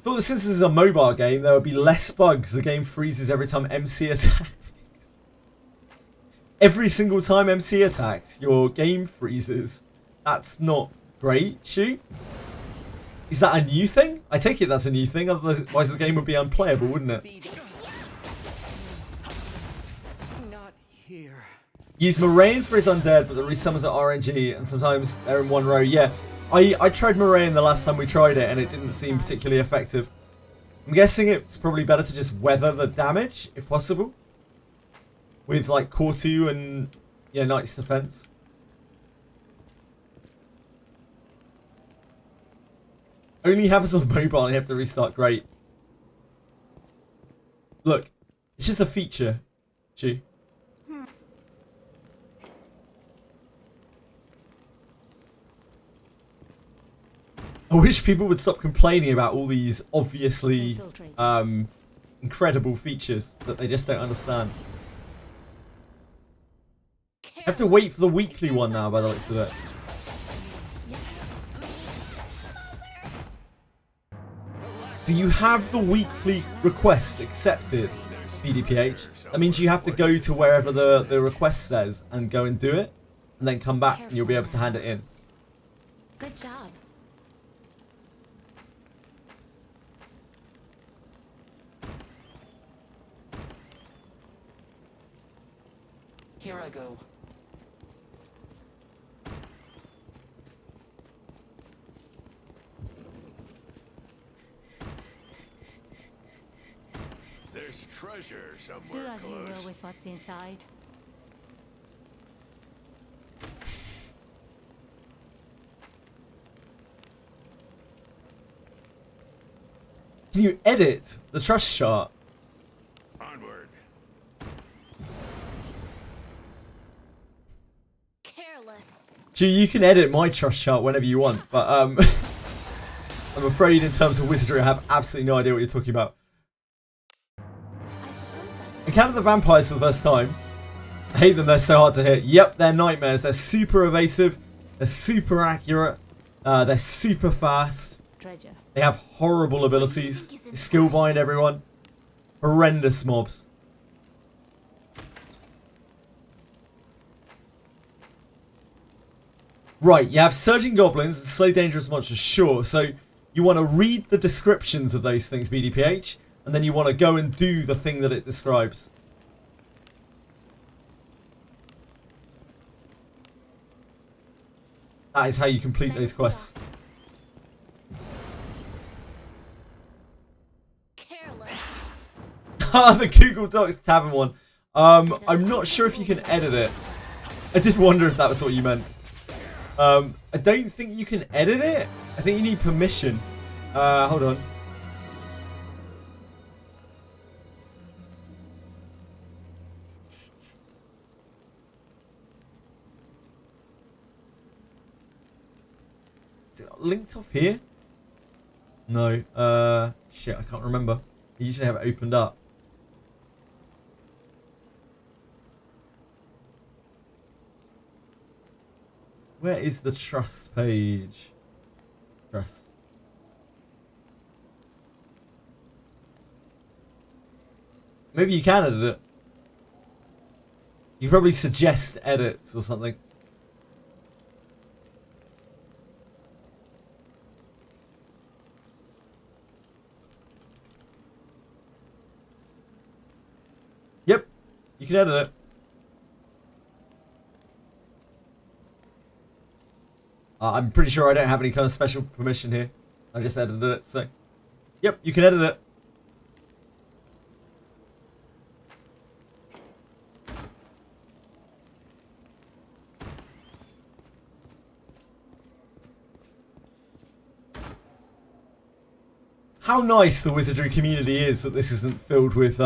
Thought that since this is a mobile game, there would be less bugs. The game freezes every time MC attacks. Every single time MC attacks, your game freezes. That's not great. Shoot. Is that a new thing? I take it that's a new thing. Otherwise, the game would be unplayable, wouldn't it? Not here. Use Moraine for his undead, but the resummons are RNG, and sometimes they're in one row. Yeah, I tried Moraine the last time we tried it, and it didn't seem particularly effective. I'm guessing it's probably better to just weather the damage, if possible. With, like, Core 2 and, yeah, Knight's Defense. Only happens on mobile and you have to restart. Great. Look, it's just a feature. Gee. I wish people would stop complaining about all these obviously incredible features that they just don't understand. I have to wait for the weekly one now by the looks of it. Do you have the weekly request accepted, BDPH? That means you have to go to wherever the request says and go and do it, and then come back and you'll be able to hand it in. Good job. Here I go. There's treasure Do somewhere as you will close. with what's inside. Can you edit the trust chart? Onward. Careless. Gee, you can edit my trust chart whenever you want, but I'm afraid in terms of Wizardry I have absolutely no idea what you're talking about. I suppose that's Encounter the vampires for the first time. I hate them, they're so hard to hit. Yep, they're nightmares. They're super evasive. They're super accurate. They're super fast. Treasure. They have horrible abilities. They skill bind everyone. Horrendous mobs. Right, you have surging goblins and slay dangerous monsters, sure. So you want to read the descriptions of those things, BDPH, and then you want to go and do the thing that it describes. That is how you complete those quests. careless. Ah, the Google Docs Tavern one. I'm not sure if you can edit it. I did wonder if that was what you meant. I don't think you can edit it. I think you need permission. Hold on. Is it linked off here? No. Shit, I can't remember. I usually have it opened up. Where is the trust page? Trust. Maybe you can edit it. You probably suggest edits or something. Yep, you can edit it. I'm pretty sure I don't have any kind of special permission here. I just edited it, so... Yep, you can edit it. How nice the Wizardry community is that this isn't filled with,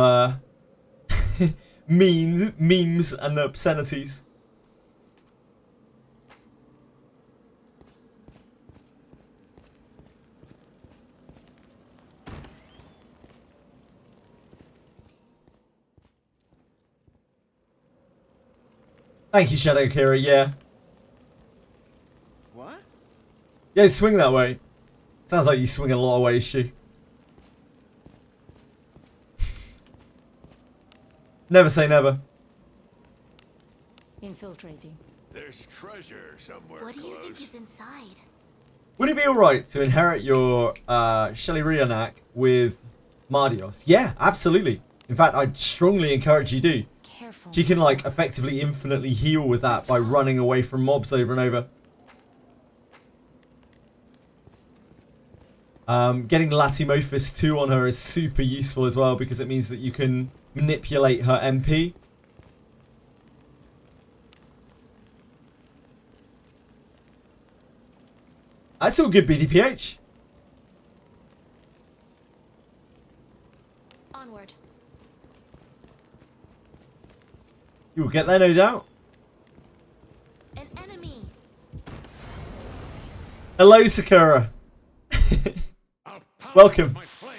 memes and obscenities. Thank you, Shadow Kira, yeah. What? Yeah, swing that way. Sounds like you swing a lot of ways, Shu. Never say never. Infiltrating. There's treasure somewhere What do you close. think is inside? Would it be alright to inherit your Shelly Rianak with Mardios? Yeah, absolutely. In fact, I'd strongly encourage you do. Careful. She can like effectively infinitely heal with that by running away from mobs over and over. Getting Latimophis 2 on her is super useful as well because it means that you can manipulate her MP. That's all good, BDPH. Onward. You will get there, no doubt. An enemy. Hello, Sakura. I'll pound Welcome. my flames.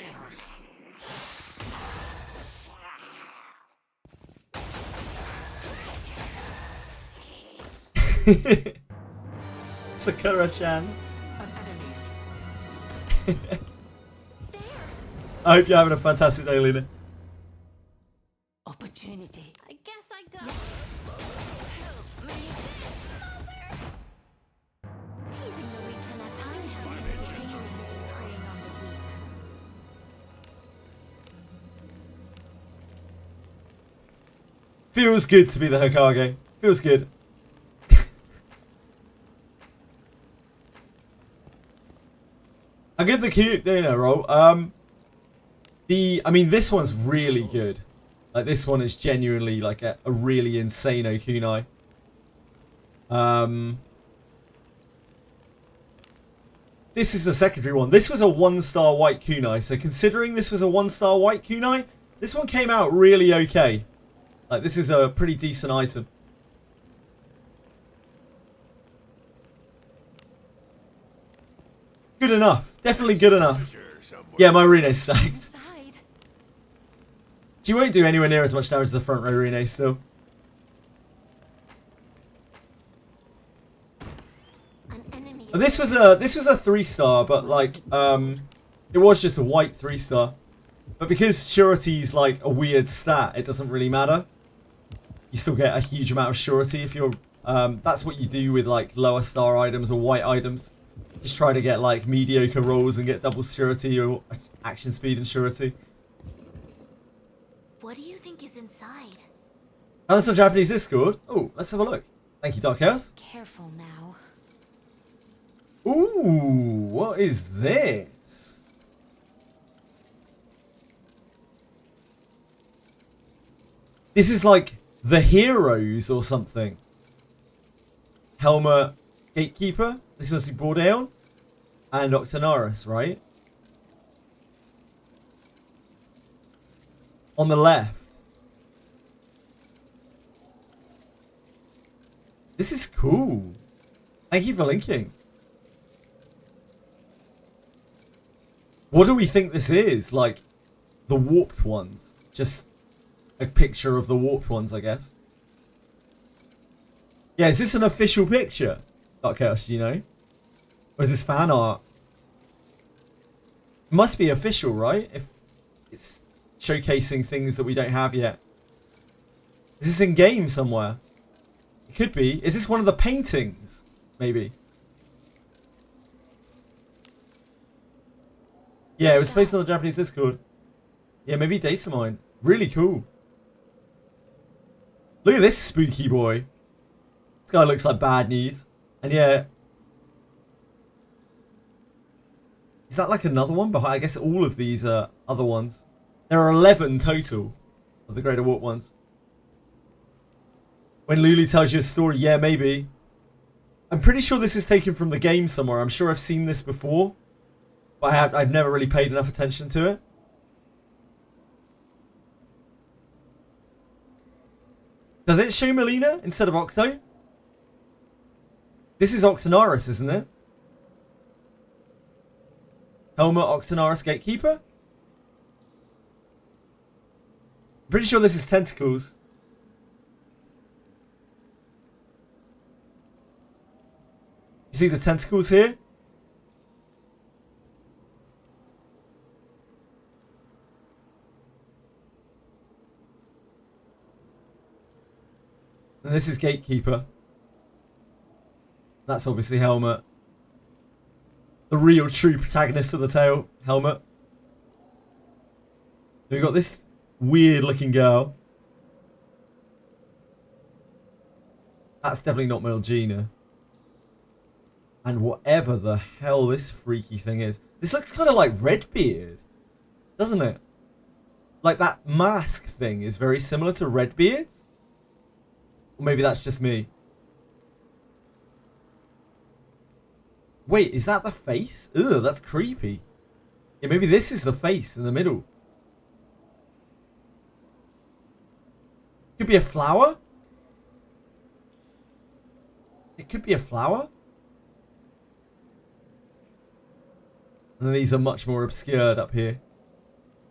Sakura-chan. An enemy. There. I hope you're having a fantastic day, Lena. Opportunity. I guess I go. Teasing the weak can at times be a little dangerous. Preying on the weak. Feels good to be the Hokage. Feels good. I get the cute, roll. I mean, this one's really good. Like, this one is genuinely like a really insane kunai. This is the secondary one. This was a 1-star white kunai. So considering this was a 1-star white kunai, this one came out really okay. Like, this is a pretty decent item. Good enough. Definitely good enough. Treasure somewhere. Yeah, my Rene stacked. Inside. She won't do anywhere near as much damage as the front row Rene still. An enemy. This was a 3-star, but like it was just a white 3-star. But because surety's like a weird stat, it doesn't really matter. You still get a huge amount of surety if you're that's what you do with like lower star items or white items. Just try to get like mediocre rolls and get double surety or action speed and surety. What do you think is inside? Oh, that's on Japanese Discord. Oh, let's have a look. Thank you, Dark Chaos. Careful now. Ooh, what is this? This is like the heroes or something. Helmet Gatekeeper. This must be Broadaeon. And Octonaris, right? On the left. This is cool. Thank you for linking. What do we think this is? Like, the warped ones. Just a picture of the warped ones, I guess. Yeah, is this an official picture? Dark Chaos, do you know? Or is this fan art? It must be official, right? If it's showcasing things that we don't have yet. Is this in game somewhere? It could be. Is this one of the paintings? Maybe. Yeah, it was based on the Japanese Discord. Yeah, maybe Data Mine. Really cool. Look at this spooky boy. This guy looks like bad news. And yeah. Is that like another one behind? I guess all of these are other ones. There are 11 total of the Greater Warp ones. When Lulu tells you a story, yeah, maybe. I'm pretty sure this is taken from the game somewhere. I'm sure I've seen this before. But I've never really paid enough attention to it. Does it show Melina instead of Octo? This is Octonaris, isn't it? Helmet Octonaris Gatekeeper? Pretty sure this is Tentacles. You see the tentacles here? And this is Gatekeeper. That's obviously Helmet. The real true protagonist of the tale, Helmet. We've got this weird looking girl. That's definitely not Melgina. And whatever the hell this freaky thing is. This looks kind of like Redbeard, doesn't it? Like that mask thing is very similar to Redbeard's. Or maybe that's just me. Wait, is that the face? Ugh, that's creepy. Yeah, maybe this is the face in the middle. Could be a flower? It could be a flower? And then these are much more obscured up here.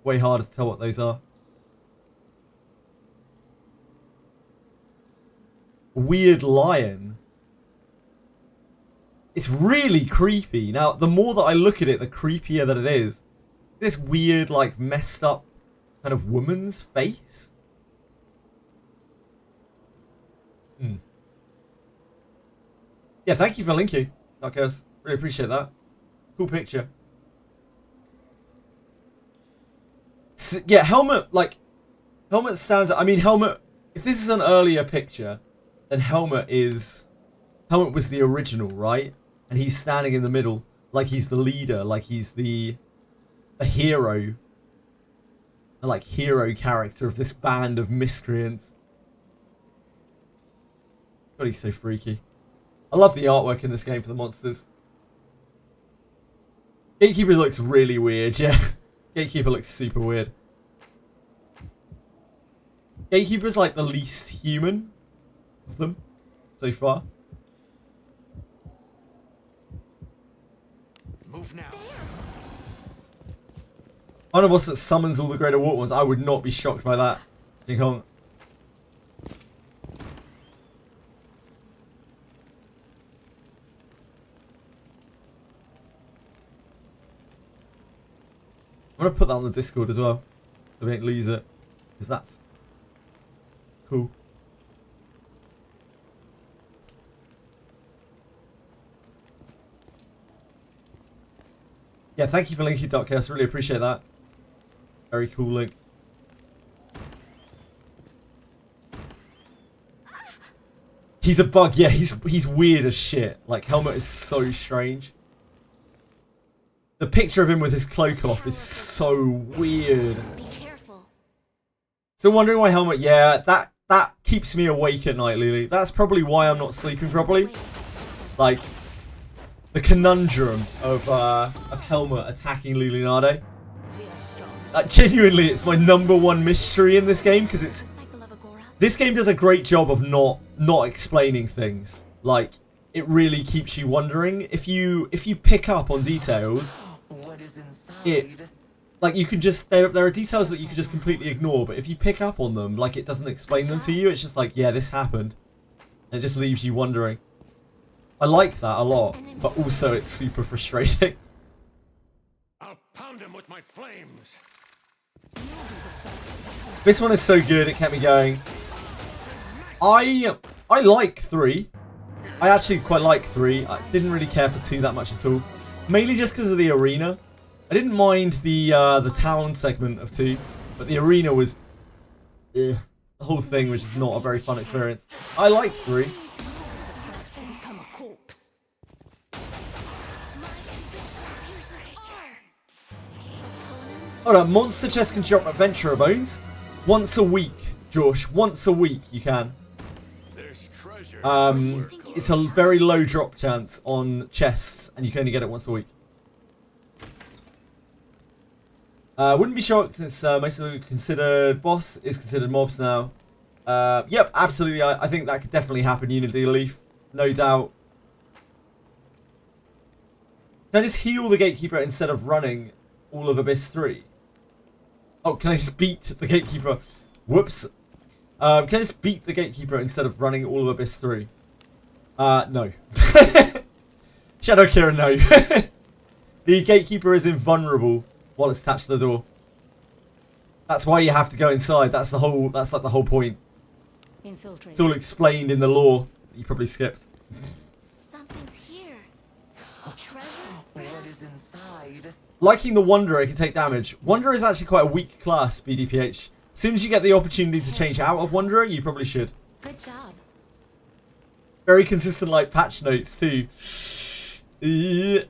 Way harder to tell what those are. Weird lion. It's really creepy. Now, the more that I look at it, the creepier that it is. This weird, like, messed up kind of woman's face. Yeah, thank you for linking, Darkos. Really appreciate that. Cool picture. So, yeah, Helmet, like, Helmet stands out. I mean, Helmet, if this is an earlier picture, then Helmet was the original, right? And he's standing in the middle, like he's the leader, like he's the hero. The, like, hero character of this band of miscreants. God, he's so freaky. I love the artwork in this game for the monsters. Gatekeeper looks really weird, yeah. Gatekeeper looks super weird. Gatekeeper's like the least human of them so far. Move now. Final boss that summons all the greater water ones. I would not be shocked by that. King Kong. I'm going to put that on the Discord as well, so we don't lose it, because that's cool. Yeah, thank you for linking, Dark Chaos. Really appreciate that. Very cool link. He's a bug. Yeah, he's weird as shit. Like, Helmet is so strange. The picture of him with his cloak off is so weird. Be careful. So wondering why Helmet, yeah, that keeps me awake at night, Lily. That's probably why I'm not sleeping properly. Like, the conundrum of Helmet attacking Lulinade. Genuinely, it's my #1 mystery in this game, because it's... This game does a great job of not explaining things. Like, it really keeps you wondering. If you pick up on details... What is inside? Like, you can just... There are details that you can just completely ignore, but if you pick up on them, like, it doesn't explain them to you. It's just like, yeah, this happened. And it just leaves you wondering. I like that a lot, but also it's super frustrating. I'll pound him with my flames. This one is so good, it kept me going. I like 3. I actually quite like 3. I didn't really care for 2 that much at all. Mainly just because of the arena. I didn't mind the town segment of 2, but the arena was... The whole thing was just not a very fun experience. I like 3. Hold on, monster chest can drop adventurer bones. Once a week, Josh. Once a week you can. There's treasure. It's a very low drop chance on chests, and you can only get it once a week. Wouldn't be shocked since most of the considered boss is considered mobs now. Yep, absolutely. I think that could definitely happen. Unity Leaf, no doubt. Can I just heal the Gatekeeper instead of running all of Abyss 3? Oh, can I just beat the Gatekeeper? Whoops. Can I just beat the Gatekeeper instead of running all of Abyss 3? No. Shadow Kira, no. The Gatekeeper is invulnerable while it's attached to the door. That's why you have to go inside. That's like the whole point. Infiltrate. It's all explained in the lore. You probably skipped. Something's here. Treasure? What perhaps? is inside? Liking the Wanderer can take damage. Wanderer is actually quite a weak class, BDPH. As soon as you get the opportunity to change out of Wanderer, you probably should. Good job. Very consistent, like, patch notes, too. Yeah.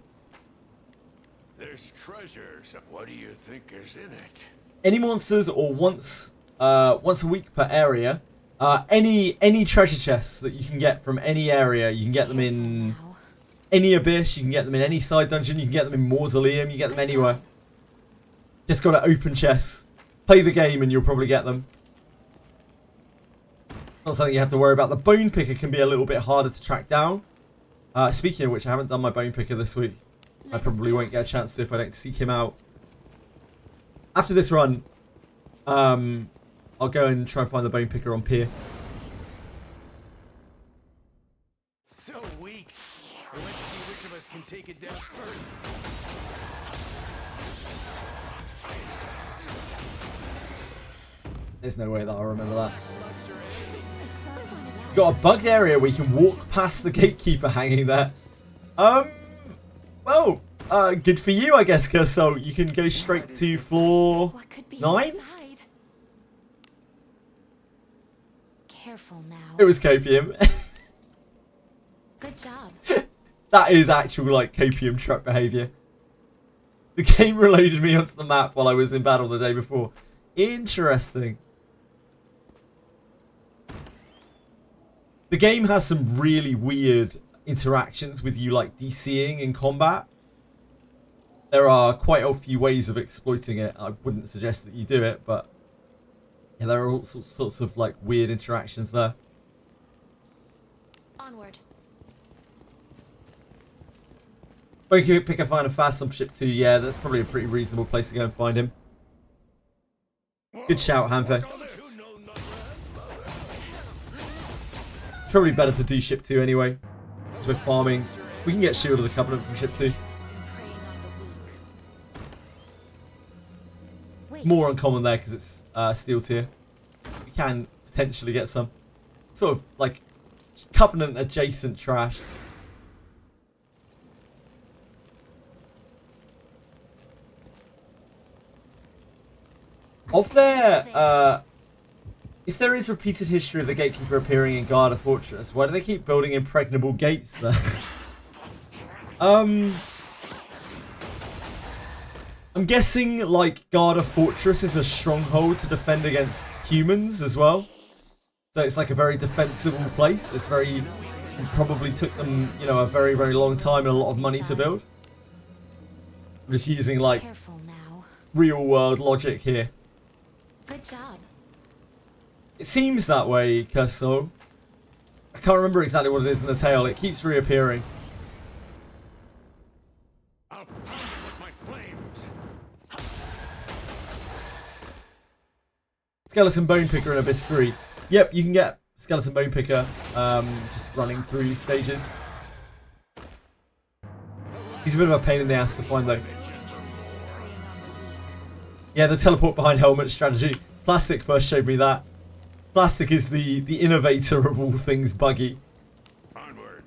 There's treasure. What do you think is in it? Any monsters or once a week per area. Any treasure chests that you can get from any area, you can get them in Now. any abyss, you can get them in any side dungeon, you can get them in mausoleum, you get them anywhere. Just gotta open chests. Play the game and you'll probably get them. Not something you have to worry about. The bone picker can be a little bit harder to track down. Speaking of which, I haven't done my bone picker this week. I probably won't get a chance to if I don't seek him out. After this run, I'll go and try and find the bone picker on pier. So weak. Let's see which of us can take it down first. There's no way that I'll remember that. Got a bugged area where you can walk past the gatekeeper hanging there. Well, good for you, I guess, so you can go straight to floor What could be 9? inside? Careful now. It was copium. Good job. That is actual, like, copium truck behaviour. The game reloaded me onto the map while I was in battle the day before. Interesting. The game has some really weird interactions with you, like, DCing in combat. There are quite a few ways of exploiting it. I wouldn't suggest that you do it, but yeah, there are all sorts of, like, weird interactions there. Onward. Bone picker find a fast on ship 2. Yeah, that's probably a pretty reasonable place to go and find him. Good shout, Hanfe. It's probably better to do ship 2 anyway. Because we're farming. We can get Shield of the Covenant from ship 2. Trust in preying on the weak. Wait. More uncommon there because it's steel tier. We can potentially get some sort of like Covenant adjacent trash. Of their, if there is repeated history of the Gatekeeper appearing in Garda Fortress, why do they keep building impregnable gates there? I'm guessing, like, Garda Fortress is a stronghold to defend against humans as well. So it's like a very defensible place. It's very, it probably took them, you know, a very, very long time and a lot of money to build. I'm just using, like, Careful now. real world logic here. Good job. It seems that way, Curso. I can't remember exactly what it is in the tale. It keeps reappearing. I'll pound it with my flames. Skeleton Bone Picker in Abyss 3. Yep, you can get Skeleton Bone Picker just running through stages. He's a bit of a pain in the ass to find though. Yeah, the teleport behind helmet strategy. Plastic first showed me that. Plastic is the innovator of all things buggy. Onward.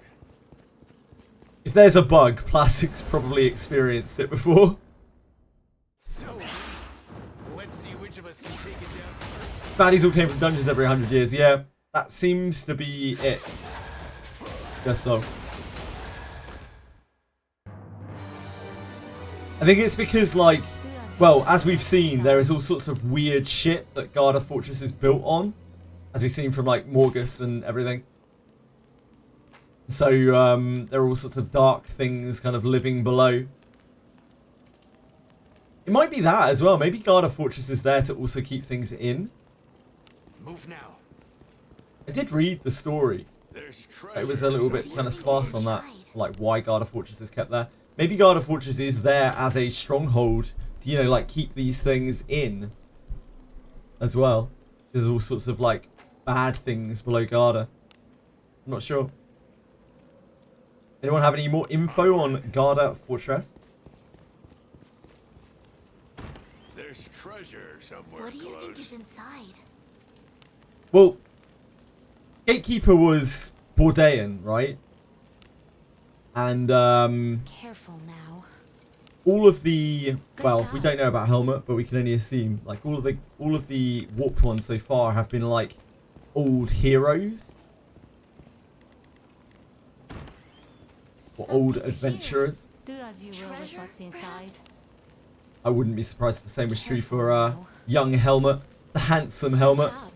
If there's a bug, Plastic's probably experienced it before. So weak. Let's see which of us can take it down first. Baddies all came from dungeons every 100 years. Yeah, that seems to be it. Guess so. I think it's because, like, well, as we've seen, there is all sorts of weird shit that Garda Fortress is built on. As we've seen from, like, Morgus and everything. So, there are all sorts of dark things kind of living below. It might be that as well. Maybe Garda Fortress is there to also keep things in. Move now. I did read the story. There's treasure. It was a little bit kind of sparse on that. Like, why Garda Fortress is kept there. Maybe Garda Fortress is there as a stronghold to, you know, like, keep these things in as well. There's all sorts of, like, bad things below Garda. I'm not sure. Anyone have any more info on Garda Fortress? There's treasure somewhere What do you think close. is inside? Well, Gatekeeper was Bordean, right? And Careful now. all of the, well, we job. don't know about Helmet, but we can only assume like all of the warped ones so far have been like old heroes or old Something's adventurers. Do as you will with Treasure, what's inside. perhaps? I wouldn't be surprised if the same was true for Careful now. young Helmet, the handsome Helmet. Good job.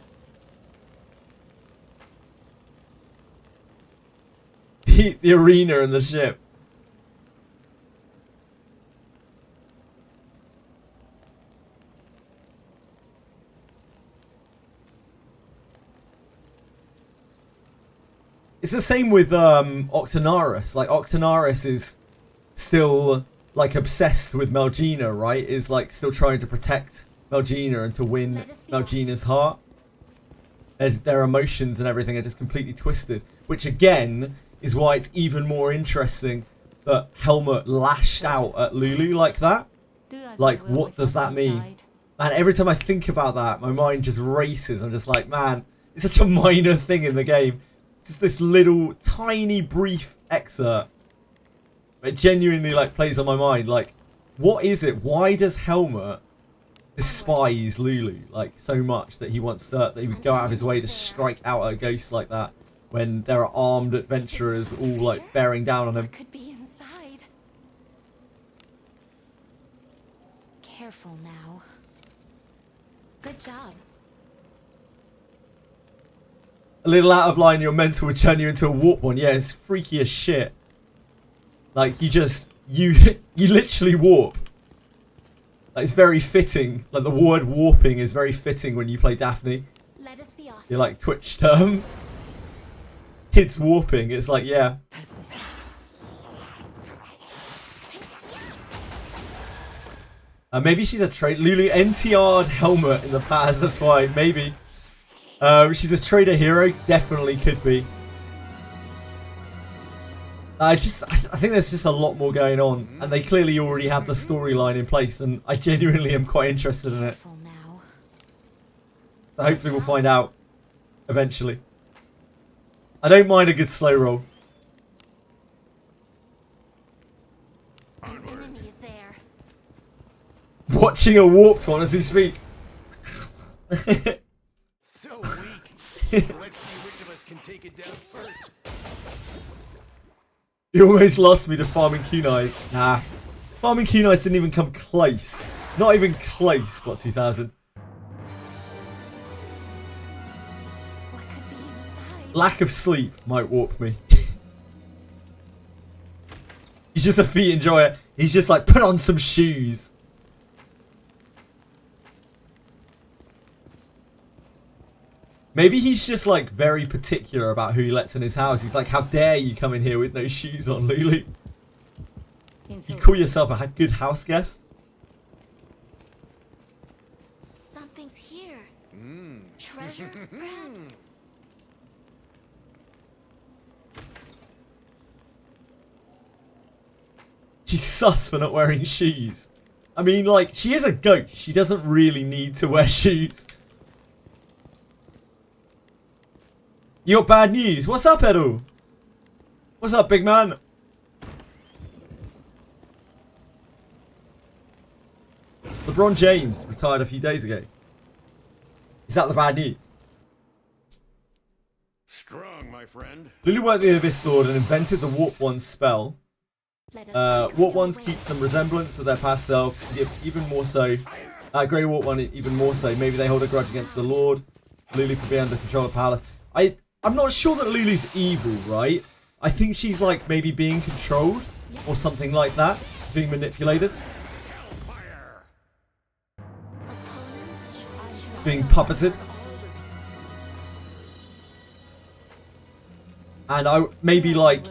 The arena and the ship. It's the same with Octonaris. Like Octonaris is still like obsessed with Melgina, right? Is like still trying to protect Melgina and to win Let us be Melgina's heart. Their emotions and everything are just completely twisted, which again is why it's even more interesting that Helmut lashed out at Lulu like that. Do as Like, you will what with does what's that mean? inside. And every time I think about that, my mind just races. I'm just like, man, it's such a minor thing in the game. It's just this little, tiny, brief excerpt. It genuinely, like, plays on my mind. Like, what is it? Why does Helmut despise Lulu, like, so much that he wants to, that he would go out of his way to strike out at a ghost like that when there are armed adventurers all, like, bearing down on him? What could be inside? Careful now. Good job. A little out of line, your mental would turn you into a warp one. Yeah, it's freaky as shit. Like, you literally warp. Like, it's very fitting. Like, the word warping is very fitting when you play Daphne. Let us be off. You're like, Twitch term. Kids warping. It's like, yeah. Maybe she's a trade. Lulu NTR'd Helmet in the past. That's why. Maybe. She's a trader hero. Definitely could be. I think there's just a lot more going on, and they clearly already have the storyline in place, and I genuinely am quite interested in it. Careful now. So hopefully we'll find out eventually. I don't mind a good slow roll. An enemy is there. Watching a warped one as we speak. So weak. Let's see which of us can take it down first. You almost lost me to farming kunais. Nah. Farming kunais didn't even come close. Not even close, Spot 2000. What could be inside? Lack of sleep might warp me. He's just a feet enjoyer. He's just like, put on some shoes. Maybe he's just like very particular about who he lets in his house. He's like, how dare you come in here with no shoes on, Lulu? You call yourself a good house guest? Something's here. Treasure, perhaps? She's sus for not wearing shoes. I mean, like, she is a ghost. She doesn't really need to wear shoes. You got bad news. What's up, Edu? What's up, big man? LeBron James retired a few days ago. Is that the bad news? Strong, my friend. Lulu worked the Abyss Lord and invented the Warp One spell. Let us quickly Warp do Ones away. keep some resemblance of their past self, even more so. Grey Warp One even more so. Maybe they hold a grudge against the Lord. Lulu could be under control of Palace. I'm not sure that Lulu's evil, right? I think she's like maybe being controlled or something like that. She's being manipulated. Opponents Being puppeted. And maybe like,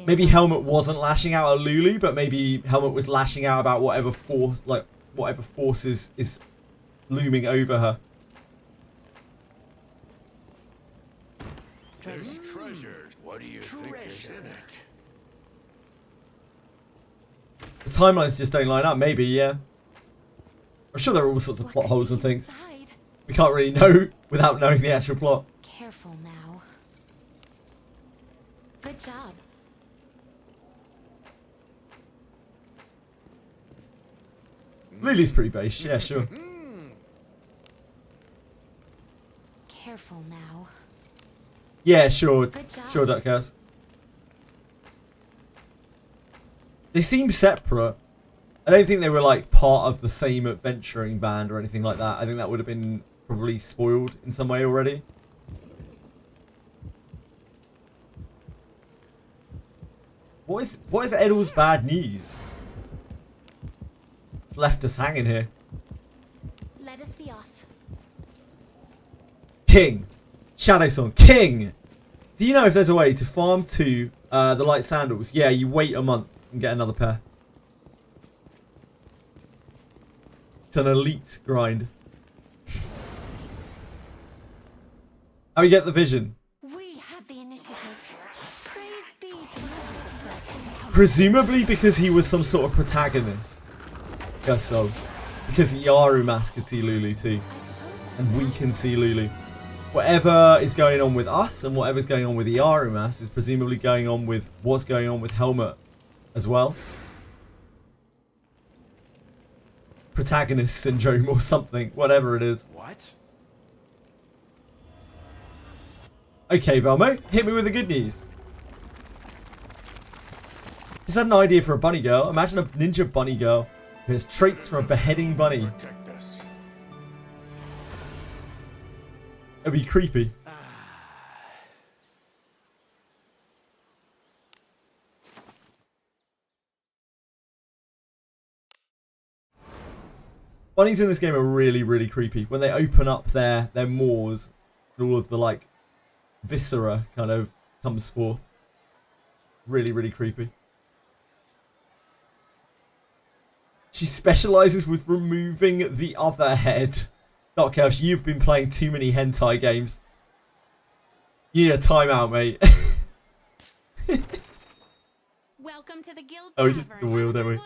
maybe Helmut wasn't lashing out at Lulu, but maybe Helmut was lashing out about whatever force is looming over her. There's treasures. What do you think is in it? The timelines just don't line up, maybe, yeah. I'm sure there are all sorts of What plot could holes be and things. inside? We can't really know without knowing the actual plot. Careful now. Good job. Lily's pretty base, yeah, sure. Careful now. Yeah, sure. Good job. Sure, Duckhouse. They seem separate. I don't think they were like part of the same adventuring band or anything like that. I think that would have been probably spoiled in some way already. What is Edel's bad news? It's left us hanging here. Let us be off. King. Shadow Song. King! Do you know if there's a way to farm to the light sandals? Yeah, you wait a month and get another pair. It's an elite grind. How you get the vision? We have the initiative. Praise be to our Presumably because he was some sort of protagonist. Guess so. Because Yaru Mask can see Lulu too. I suppose that's And we can see Lulu. Whatever is going on with us and whatever's going on with Yaru Mask is presumably going on with what's going on with Helmet as well. Protagonist syndrome or something. Whatever it is. What? Okay, Velmo, hit me with the good news. Just had an idea for a bunny girl. Imagine a ninja bunny girl who has traits from a beheading bunny. Protect us. It'd be creepy. Bunnies in this game are really, really creepy. When they open up their maws, and all of the like viscera kind of comes forth. Really, really creepy. She specializes with removing the other head. Dark Elsh, you've been playing too many hentai games. You need a timeout, mate. Welcome to the guild Oh, just tavern. the wheel, Have a don't we? good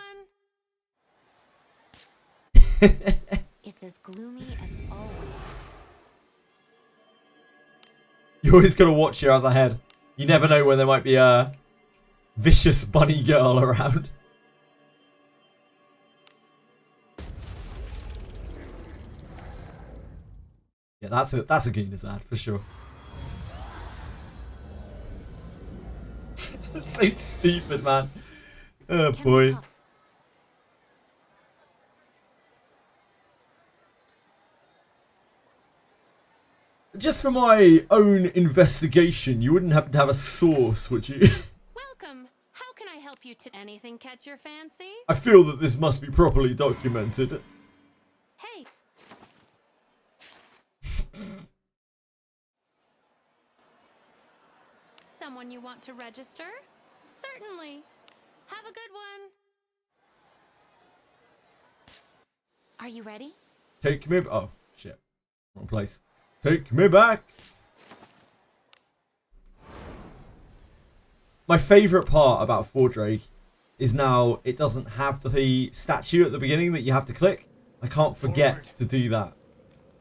one. It's as gloomy as always. You always gotta watch your other head. You never know when there might be a vicious bunny girl around. Yeah, that's a Guinness ad for sure. That's so stupid, man. Oh Can we boy. talk? Just for my own investigation, you wouldn't happen to have a source, would you? Welcome. How can I help you to anything catch your fancy? I feel that this must be properly documented. Hey, someone you want to register? Certainly. Have a good one. Are you ready? Take me. Oh shit, wrong place. Take me back. My favourite part about Fordraig is now it doesn't have the statue at the beginning that you have to click. I can't forget to do that.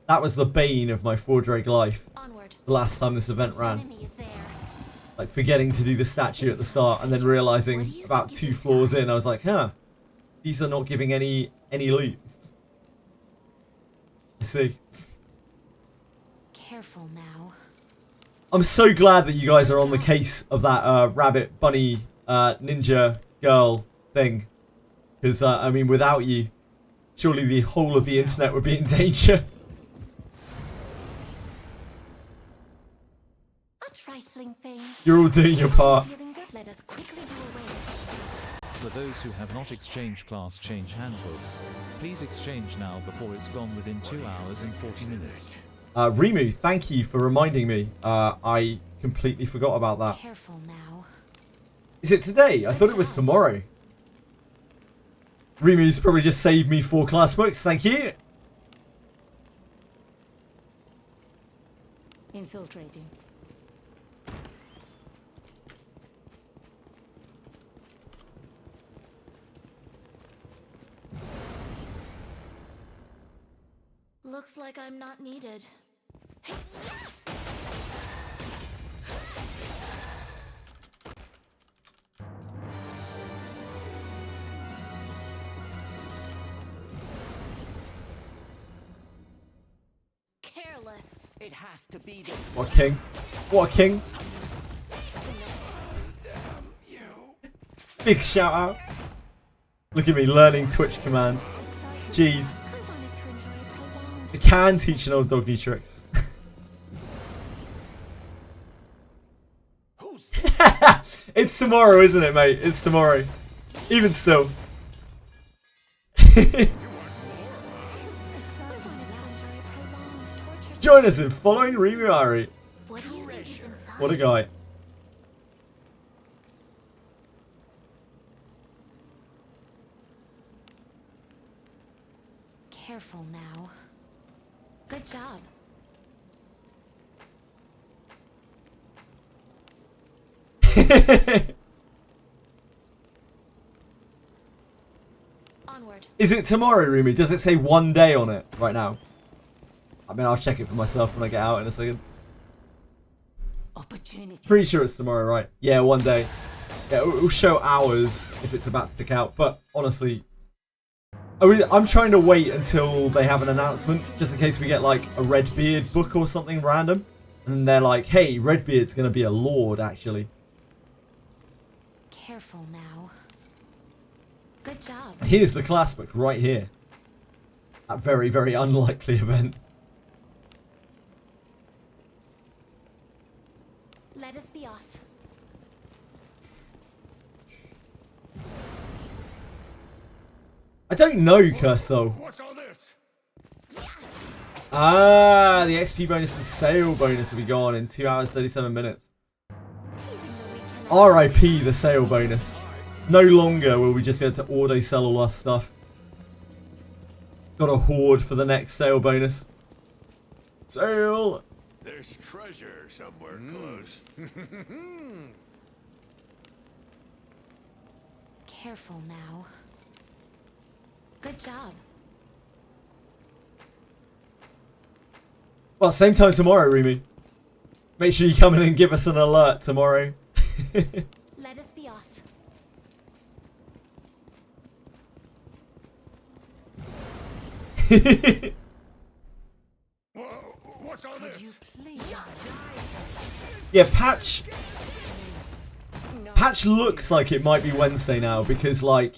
That was the bane of my Fordraig life. Onward. The last time this event ran. Enemy is there. Like forgetting to do the statue at the start and then realising about 2 floors in, I was like, huh, these are not giving any loot. I see. Careful now. I'm so glad that you guys are on the case of that rabbit bunny ninja girl thing. Because, I mean, without you, surely the whole of the internet would be in danger. A trifling thing. You're all doing your part. Feeling good? Let us quickly do away. For those who have not exchanged class change handbook, please exchange now before it's gone within 2 hours and 40 minutes. Rimu, thank you for reminding me. I completely forgot about that. Careful now. Is it today? I thought it was tomorrow. Rimu's probably just saved me 4 class books. Thank you. Infiltrating. Looks like I'm not needed. us. It has to be this. What a king. What a king. Big shout out. Look at me learning Twitch commands. Jeez. I wanted to enjoy a prolonged I can teach an old dog new tricks. Who's It's tomorrow, isn't it, mate? It's tomorrow. Even still. Join us in following Rimiari. What do you think is inside? What a guy. Careful now. Good job. Onward. Is it tomorrow, Rumi? Does it say 1 day on it right now? I mean, I'll check it for myself when I get out in a second. Opportunity. Pretty sure it's tomorrow, right? Yeah, 1 day. Yeah, it'll show hours if it's about to tick out. But honestly, I'm trying to wait until they have an announcement, just in case we get like a Redbeard book or something random. And they're like, hey, Redbeard's going to be a lord, actually. Careful now. Good job. And here's the class book right here. That very, very unlikely event. Let us be off. I don't know, Curso. What's all this? Ah, the XP bonus and sale bonus will be gone in 2 hours 37 minutes. Teasing the weekend. RIP the sale bonus. No longer will we just be able to auto sell all our stuff. Got a hoard for the next sale bonus. Sale! There's treasure somewhere close. Careful now. Good job. Well, same time tomorrow, Rumi. Make sure you come in and give us an alert tomorrow. Let us be off. What's all this? Yeah, Patch looks like it might be Wednesday now because, like,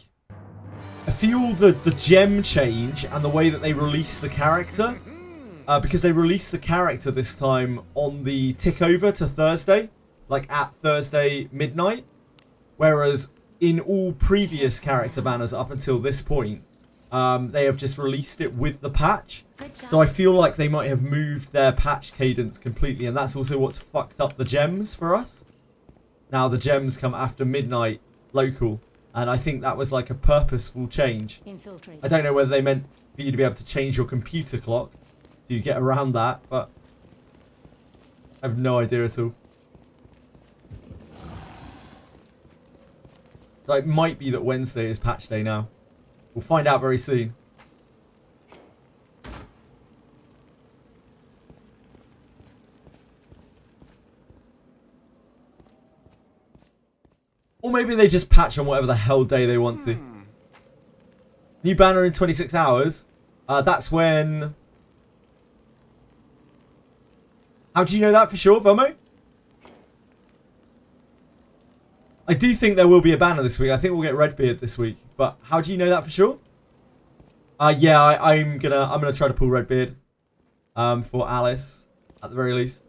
I feel the gem change and the way that they release the character, because they released the character this time on the tick over to Thursday, like at Thursday midnight, whereas in all previous character banners up until this point, they have just released it with the patch. Good job. So I feel like they might have moved their patch cadence completely, and that's also what's fucked up the gems for us. Now the gems come after midnight local, and I think that was like a purposeful change. Infiltrate. I don't know whether they meant for you to be able to change your computer clock to get around that, but I have no idea at all. So it might be that Wednesday is patch day now. We'll find out very soon. Or maybe they just patch on whatever the hell day they want to. New banner in 26 hours. That's when... How do you know that for sure, Vomo? I do think there will be a banner this week. I think we'll get Redbeard this week. But how do you know that for sure? Yeah, I'm gonna try to pull Redbeard. For Alice, at the very least.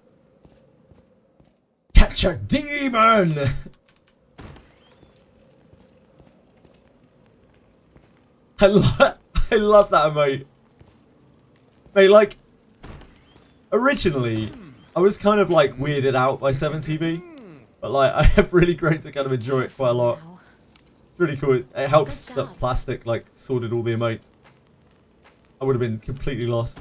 Catch a demon! I love that emote. Mate, like, originally, I was kind of like weirded out by 7TB, but like I have really grown to kind of enjoy it quite a lot. Now. It's really cool. It helps Good that job. plastic like sorted all the emotes. I would have been completely lost.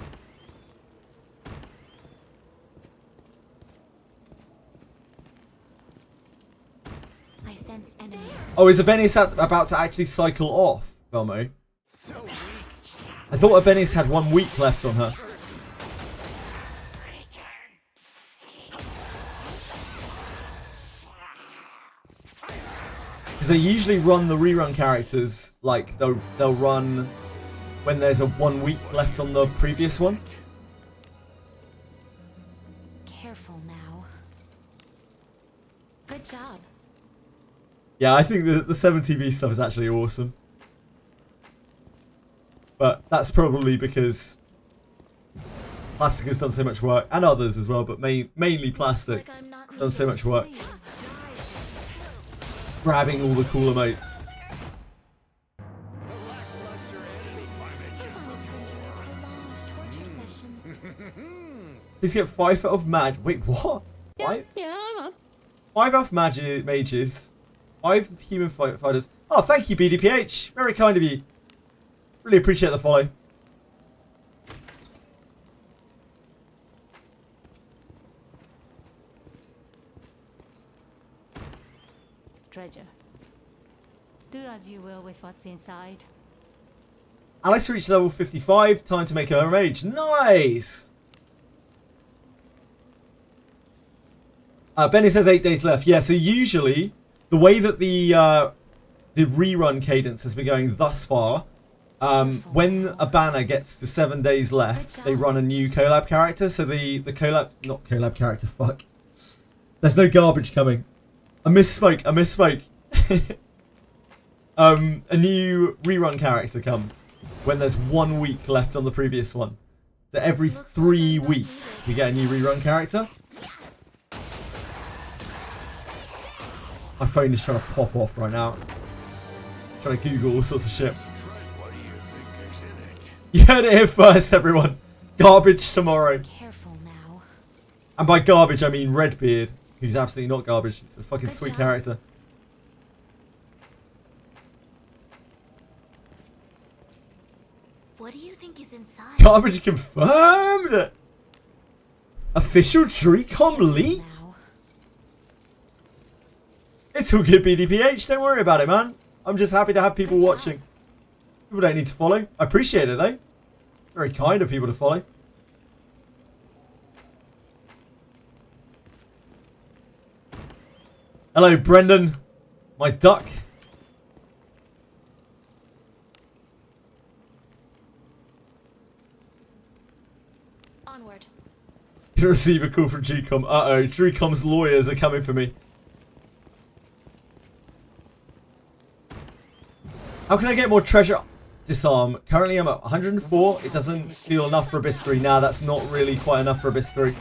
I sense enemies. Oh, is Abenis about to actually cycle off, Velmo? So weak. I thought Abenis had 1 week left on her. Because they usually run the rerun characters, like, they'll run when there's a 1 week left on the previous one. Good job. Yeah, I think the 7TV stuff is actually awesome. But that's probably because Plastic has done so much work, and others as well, but mainly Plastic Like I'm not done so needed. much work. Please. Grabbing all the cool emotes. Lackluster enemy Finally to enjoy a prolonged torture session. Please get 5 out of mag. Wait, what? 5? Yeah. 5 elf mages. 5 human fighters. Oh, thank you, BDPH. Very kind of you. Really appreciate the follow. Treasure. Do as you will with what's inside. Alice reached level 55. Time to make her a mage. Nice! Benny says 8 days left. Yeah, so usually the way that the rerun cadence has been going thus far, when a banner gets to 7 days left, they run a new collab character. So the collab, not collab character, fuck. There's no garbage coming. I misspoke. A new rerun character comes when there's 1 week left on the previous one. So every 3 weeks we get a new rerun character. My phone is trying to pop off right now. Trying to Google all sorts of shit. What do you think is in it? You heard it here first, everyone. Garbage tomorrow. Careful now. And by garbage, I mean Redbeard, who's absolutely not garbage. He's a fucking Good sweet job. character. What do you think is inside? Garbage confirmed! Official DreamCom leak? Now. It's all good, BDPH. Don't worry about it, man. I'm just happy to have people watching. People don't need to follow. I appreciate it, though. Very kind of people to follow. Hello, Brendan. My duck. Onward. Gonna receive a call from DreamCom. Uh-oh. DreamCom's lawyers are coming for me. How can I get more treasure? Disarm. Currently I'm at 104. It doesn't feel enough for Abyss 3. Nah, that's not really quite enough for Abyss 3.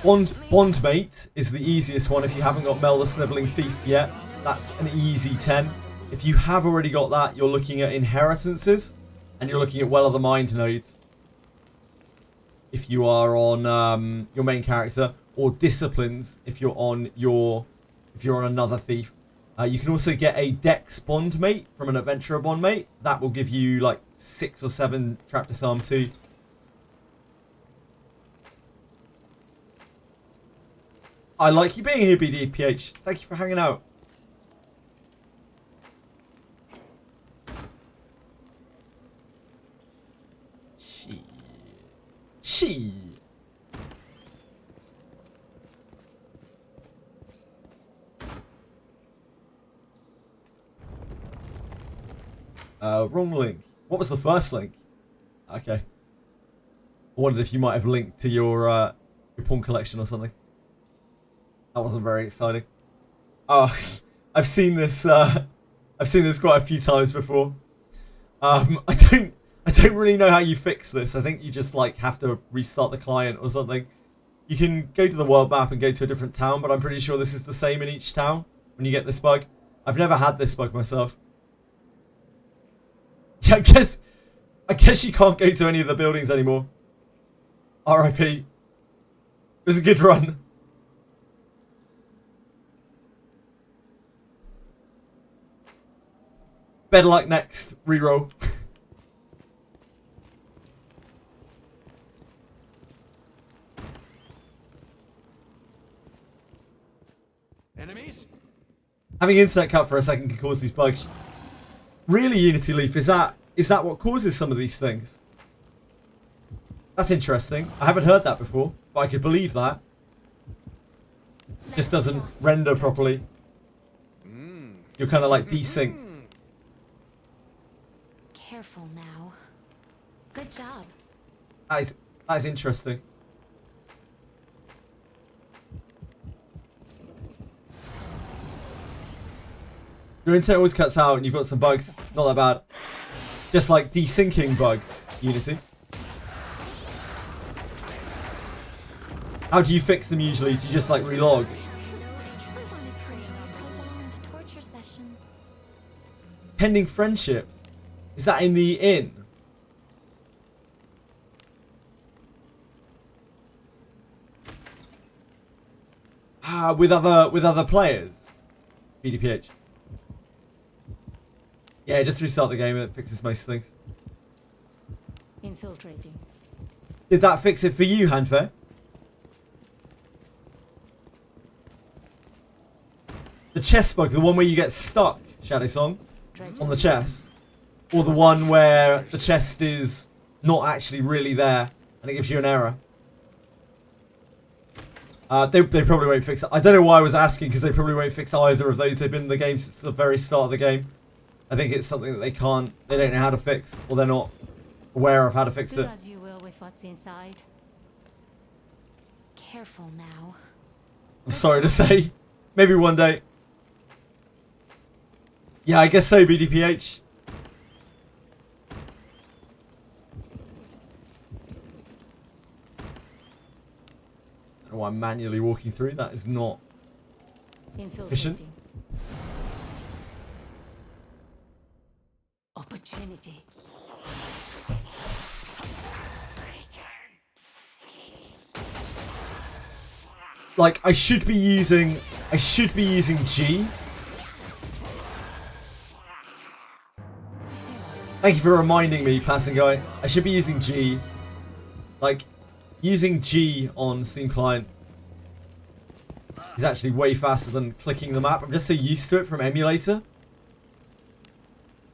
Bondmate is the easiest one if you haven't got Mel the Sniveling Thief yet. That's an easy 10. If you have already got that, you're looking at Inheritances. And you're looking at Well of the Mind nodes. If you are on your main character. Or Disciplines if you're on another thief. You can also get a Dex Bondmate from an Adventurer Bondmate. That will give you like 6 or 7 Trap Disarm too. I like you being here, BDPH. Thank you for hanging out. She. Wrong link. What was the first link? Okay. I wondered if you might have linked to your porn collection or something. That wasn't very exciting. Oh, I've seen this. I've seen this quite a few times before. I don't really know how you fix this. I think you just like have to restart the client or something. You can go to the world map and go to a different town, but I'm pretty sure this is the same in each town when you get this bug. I've never had this bug myself. Yeah, I guess you can't go to any of the buildings anymore. RIP. It was a good run. Better luck next. Reroll. Enemies? Having internet cut for a second can cause these bugs. Really, Unity Leaf, is that what causes some of these things? That's interesting. I haven't heard that before, but I could believe that. Just doesn't render properly. You're kind of like desynced. Careful now. Good job. That is interesting. Your internet always cuts out and you've got some bugs. Not that bad. Just like desyncing bugs, Unity. How do you fix them usually? Do you just like relog? Torture session. Pending friendships. Is that in the inn? Ah, with other players. BDPH. Yeah, just restart the game. It fixes most things. Infiltrating. Did that fix it for you, Handfair? The chest bug, the one where you get stuck, Shadow Song, Dredger. on the chest, or the one where the chest is not actually really there and it gives you an error. They probably won't fix it. I don't know why I was asking, because they probably won't fix either of those. They've been in the game since the very start of the game. I think it's something that they don't know how to fix, or they're not aware of how to fix Do it. as you will with what's inside. Careful now. I'm sorry to say. Maybe one day. Yeah, I guess so, BDPH. I don't know why I'm manually walking through. That is not efficient. Infiltrating. Opportunity. Like, I should be using G. Thank you for reminding me, passing guy. I should be using G. Like, using G on Steam Client is actually way faster than clicking the map. I'm just so used to it from emulator.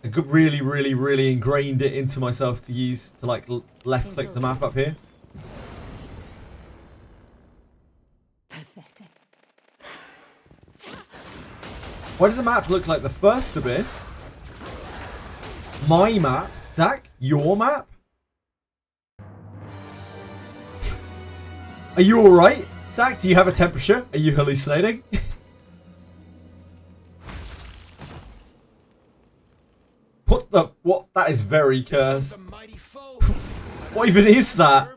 I got really ingrained it into myself to use to like left click the map up here. Pathetic. Why did the map look like the first Abyss? My map? Zach? Your map? Are you alright? Zach, do you have a temperature? Are you hallucinating? What? That is very cursed. What even is that?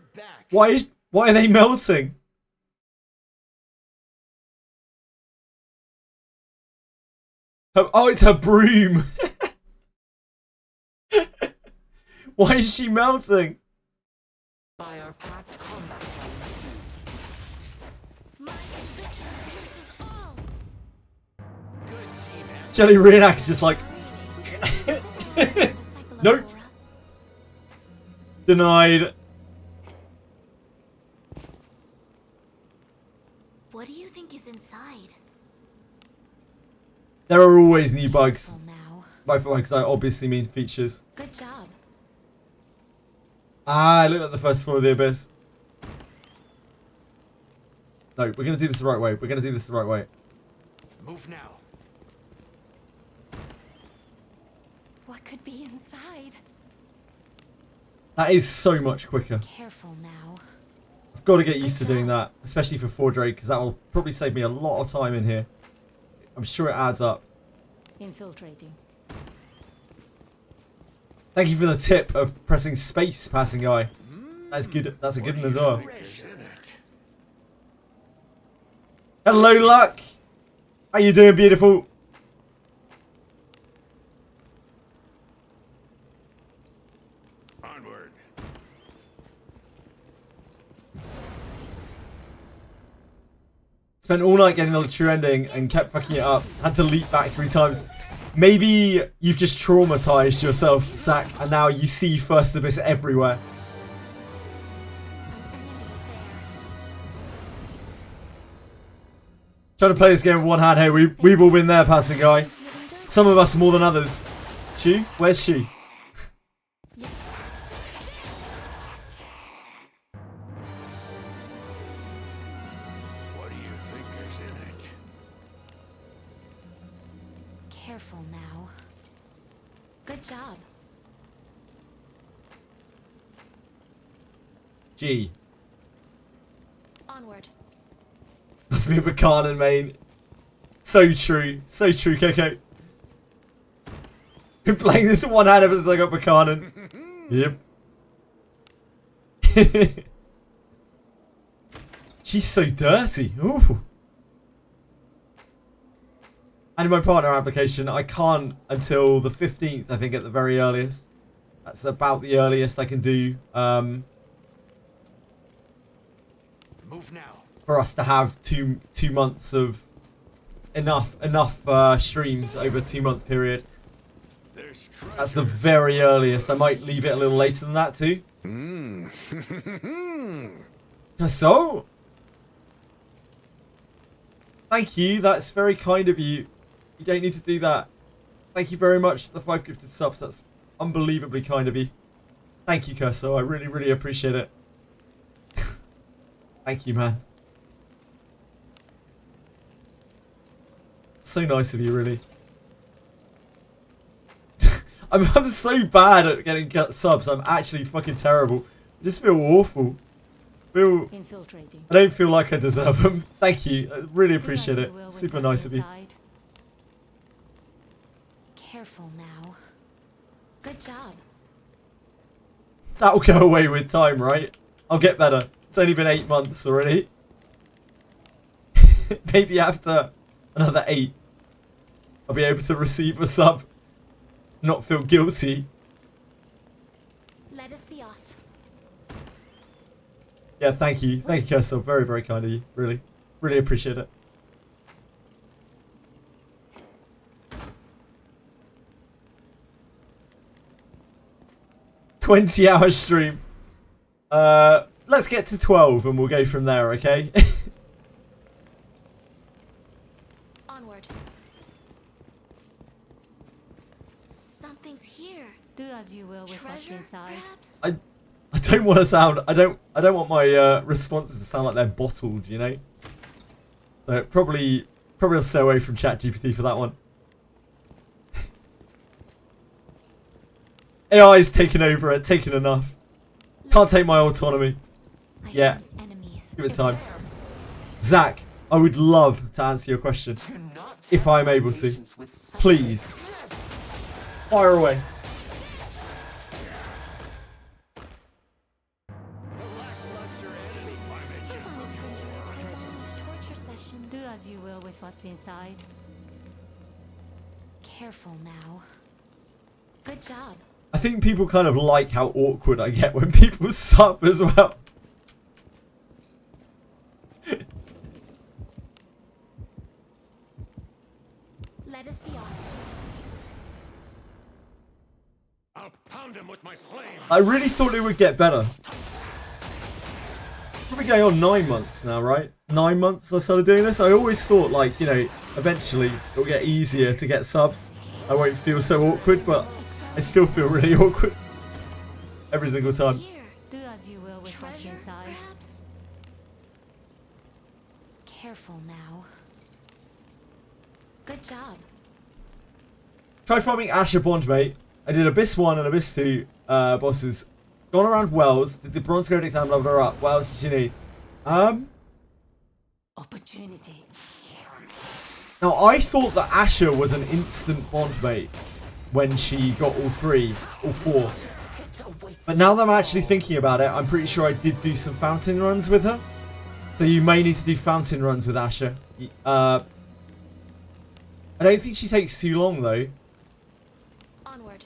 Why are they melting? Oh, it's her broom. Why is she melting? By our packed combat. My conviction pierces all. Good team effort. Jelly Reenact is just like, nope. Denied. What do you think is inside? There are always new bugs. Careful now. By bugs, I obviously mean features. Good job. Ah, I look at the first floor of the Abyss. No, we're gonna do this the right way. We're gonna do this the right way. Move now. What could be inside? That is so much quicker. Careful now. I've got to get used to doing that, especially for Fordraig, because that will probably save me a lot of time in here. I'm sure it adds up. Infiltrating. Thank you for the tip of pressing space, passing guy. That's good. That's a good one as well. Hello, Luck. How you doing, beautiful? Onward. Spent all night getting the true ending and kept fucking it up. Had to leap back 3 times. Maybe you've just traumatized yourself, Zach, and now you see First Abyss everywhere. Trying to play this game with one hand. Hey, we've all been there, passing guy. Some of us more than others. She? Where's she? What do you think is in it? Careful now. Good job. G. Onward. Must be a Buchanan main. So true, Coco. Been playing this one hand ever since I got Buchanan. Yep. She's so dirty. Ooh. And in my partner application, I can't until the 15th, I think, at the very earliest. That's about the earliest I can do Move now. for us to have two months of enough streams over a 2-month period. There's That's the very earliest. I might leave it a little later than that too. So, thank you. That's very kind of you. You don't need to do that. Thank you very much for the 5 gifted subs. That's unbelievably kind of you. Thank you, Curso. I really, really appreciate it. Thank you, man. So nice of you, really. I'm so bad at getting subs. I'm actually fucking terrible. I just feel awful. Infiltrating. I don't feel like I deserve them. Thank you. I really appreciate Do as it. you will with Super what's nice of you. inside. Careful now. Good job. That'll go away with time, right? I'll get better. It's only been 8 months already. Maybe after another 8, I'll be able to receive a sub. Not feel guilty. Let us be off. Yeah, thank you. Thank you, Kersel. Very, very kind of you. Really. Really appreciate it. $20-hour stream. Let's get to 12 and we'll go from there, okay? Onward. Something's here. Do as you will with what's Treasure, inside. perhaps? I don't want to sound. I don't want my responses to sound like they're bottled, you know. So probably I'll stay away from ChatGPT for that one. AI's taken over it, taken enough. Can't take my autonomy. I Yeah. sense enemies. Give it time. Zach, I would love to answer your question if I'm able to. Please, fire away. Lackluster enemy. Finally to enjoy a quick torture session. Do as you will with what's inside. Careful now. Good job. I think people kind of like how awkward I get when people sub as well. Let us be off. I'll pound him with my flame. I really thought it would get better. Probably going on 9 months now, right? 9 months I started doing this. I always thought, like, you know, eventually it'll get easier to get subs. I won't feel so awkward, but I still feel really awkward every single time. Here. Do as you will with what's Treasure, inside. perhaps? Careful now. Good job. Try farming Asher Bond, mate. I did Abyss 1 and Abyss 2 bosses. Gone around Wells. Did the Bronze Code exam, leveled her up. What else did you need? Opportunity. Now, I thought that Asher was an instant Bond mate when she got all 4. But now that I'm actually thinking about it, I'm pretty sure I did do some fountain runs with her. So you may need to do fountain runs with Asher. I don't think she takes too long, though. Onward.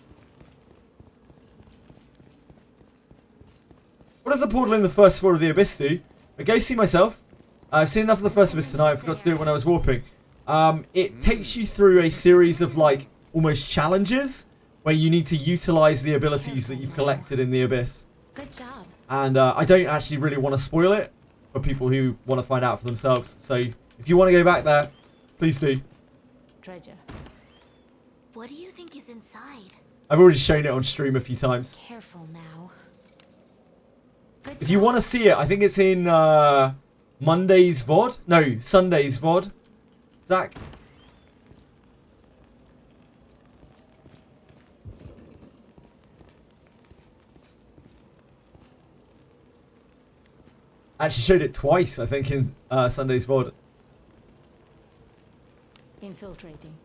What does the portal in the first floor of the Abyss do? I go see myself. I've seen enough of the first Abyss tonight. I forgot to do it when I was warping. It takes you through a series of, like, almost challenges where you need to utilize the abilities that you've collected in the Abyss. Good job. And I don't actually really want to spoil it for people who want to find out for themselves. So if you want to go back there, please do. Treasure. What do you think is inside? I've already shown it on stream a few times. Careful now. Good If you want to see it, I think it's in Monday's VOD. No, Sunday's VOD. Zach? Actually showed it twice, I think, in Sunday's VOD. Infiltrating.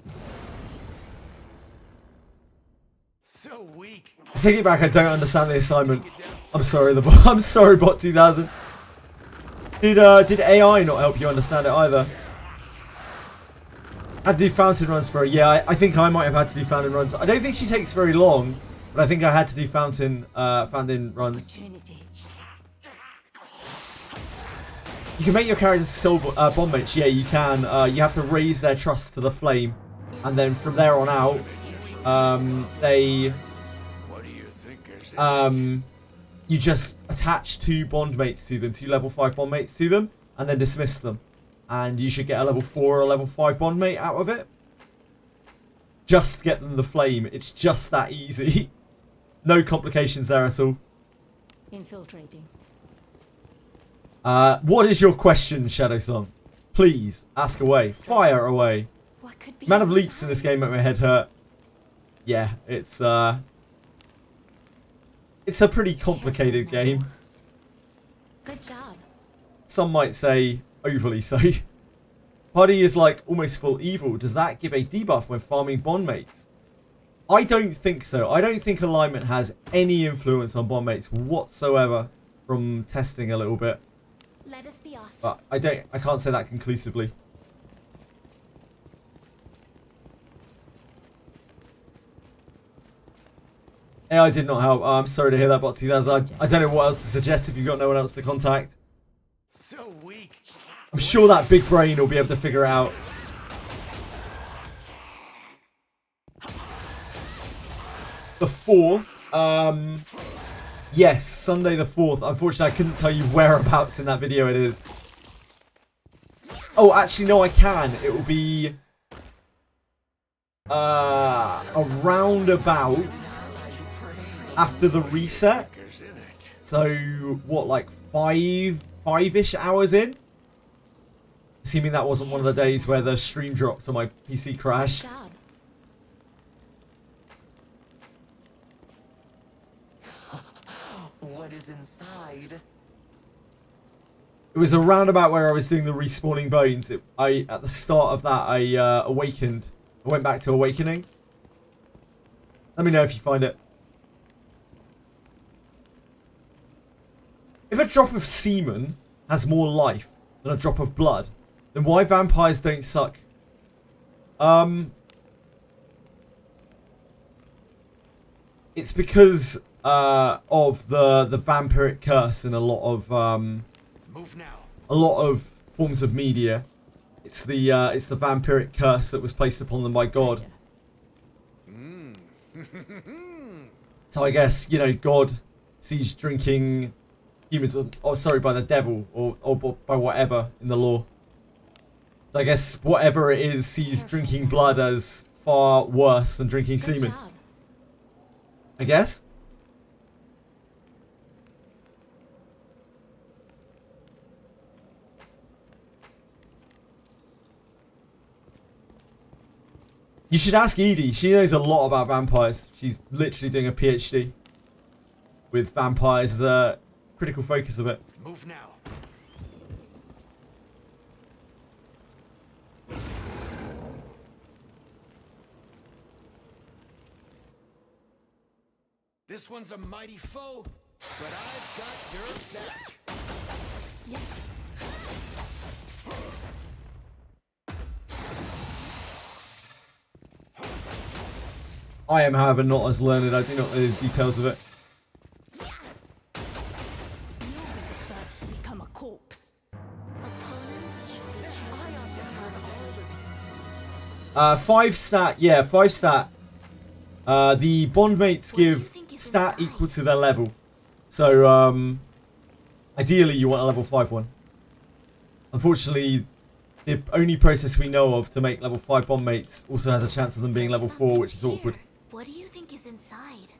So weak. I take it back. I don't understand the assignment. I'm sorry, I'm sorry, bot 2000. Did AI not help you understand it either? I had to do fountain runs for her. Yeah, I think I might have had to do fountain runs. I don't think she takes very long, but I think I had to do fountain runs. You can make your characters soul bond mates. Yeah, you can. You have to raise their trust to the flame, and then from there on out, you just attach 2 bond mates to them, 2 level 5 bond mates to them, and then dismiss them. And you should get a level 4 or a level 5 bond mate out of it. Just get them the flame. It's just that easy. No complications there at all. Infiltrating. What is your question, Shadow Song? Please, ask away. Fire away. What could be Man of leaps in this game make my head hurt. Yeah, it's a pretty complicated game. Good job. Some might say overly so. Party is like almost full evil. Does that give a debuff when farming bond mates? I don't think so. I don't think alignment has any influence on bond mates whatsoever from testing a little bit. Let us be off. But I can't say that conclusively. AI did not help. I'm sorry to hear that, bot 2000. I don't know what else to suggest if you've got no one else to contact. So weak. I'm sure that big brain will be able to figure it out. The 4th. Yes, Sunday the 4th. Unfortunately, I couldn't tell you whereabouts in that video it is. Oh, actually, no, I can. It will be around about after the reset. So, what, like 5-ish hours in? Assuming that wasn't one of the days where the stream dropped or my PC crashed. Good job. What is inside? It was around about where I was doing the respawning bones. At the start of that, I awakened. I went back to awakening. Let me know if you find it. If a drop of semen has more life than a drop of blood, then why vampires don't suck? It's because of the vampiric curse in a lot of Move now. a lot of forms of media. It's the vampiric curse that was placed upon them by God. So I guess, you know, God sees drinking humans, or sorry, by the devil, or by whatever in the law. So I guess whatever it is sees drinking blood as far worse than drinking Good semen. job. I guess. You should ask Edie. She knows a lot about vampires. She's literally doing a PhD with vampires as a critical focus of it. Move now. This one's a mighty foe, but I've got your back. Yes. I am, however, not as learned. I do not know the details of it. You'll be the first to become a corpse. Opponents should be chosen. 5 stat. Yeah, 5 stat. The bond mates give stat equal to their level. So, ideally you want a level 5 one. Unfortunately, the only process we know of to make level 5 bond mates also has a chance of them being level 4, which is awkward. What do you think is inside?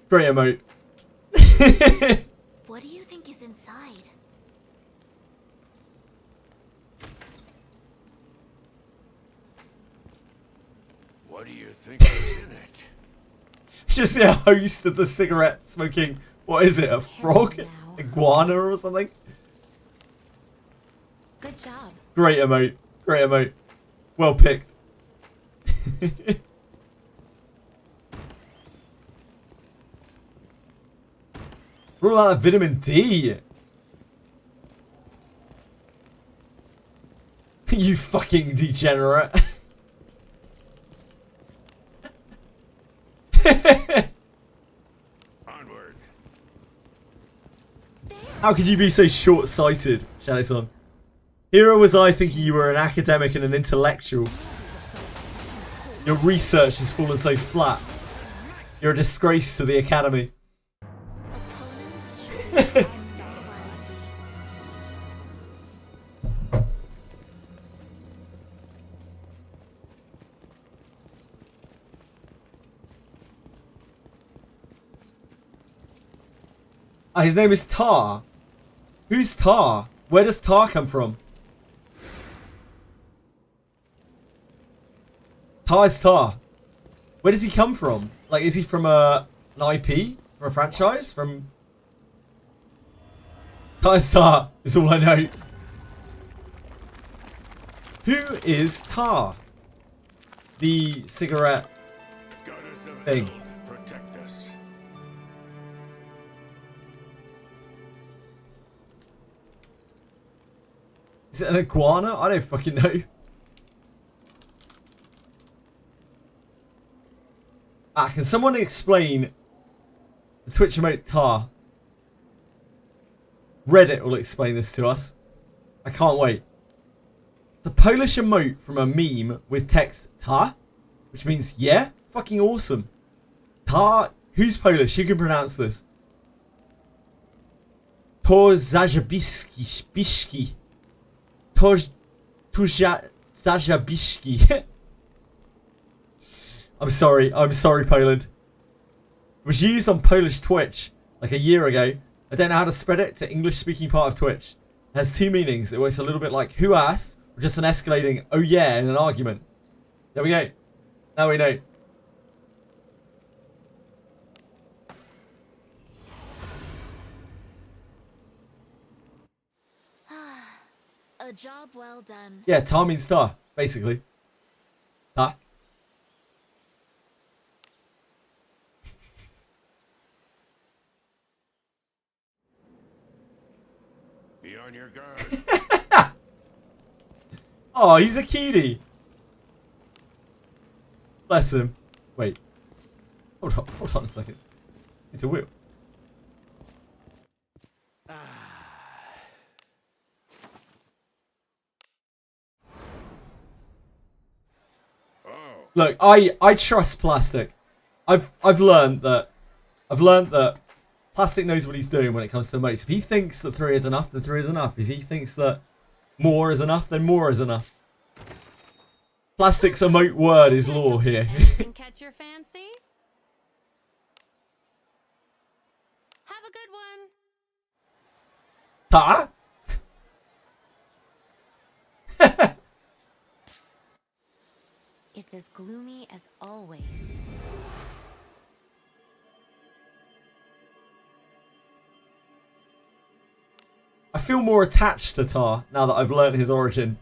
Great emote. What do you think is inside? What do you think is in it? Just a host of the cigarette smoking. What is it? A frog? now. Iguana or something? Good job. Great emote. Great emote. Well picked. Rule out that vitamin D. You fucking degenerate. Onward. How could you be so short-sighted, Shadowson? Hero was I thinking you were an academic and an intellectual. Your research has fallen so flat. You're a disgrace to the academy. Opponents should be wisely. Ah, his name is Tar. Who's Tar? Where does Tar come from? Tar is Tar. Where does he come from? Like, is he from an IP? From a franchise? From... Tar is Tar, is all I know. Who is Tar? The cigarette Goddess of thing. hell, protect us. Is it an iguana? I don't fucking know. Ah, can someone explain the Twitch emote Tar? Reddit will explain this to us. I can't wait. It's a Polish emote from a meme with text Tar, which means yeah, fucking awesome. Tar, who's Polish? Who can pronounce this? Tor Zajabiski. Tor Zajabiski. I'm sorry, Poland. It was used on Polish Twitch like a year ago. I don't know how to spread it to English-speaking part of Twitch. It has two meanings. It works a little bit like who asked, or just an escalating oh yeah in an argument. There we go. Now we know. A job well done. Yeah, Tar means star, basically. Tar. Be on your guard. Oh, he's a cutie. Bless him. Wait. Hold on a second. It's a wheel. Oh, Look, I trust plastic. I've learned that plastic knows what he's doing when it comes to emotes. If he thinks that 3 is enough, then 3 is enough. If he thinks that more is enough, then more is enough. Plastic's emote word is law here. Anything catch your fancy? Have a good one. Ta? It's as gloomy as always. I feel more attached to Tar now that I've learned his origin.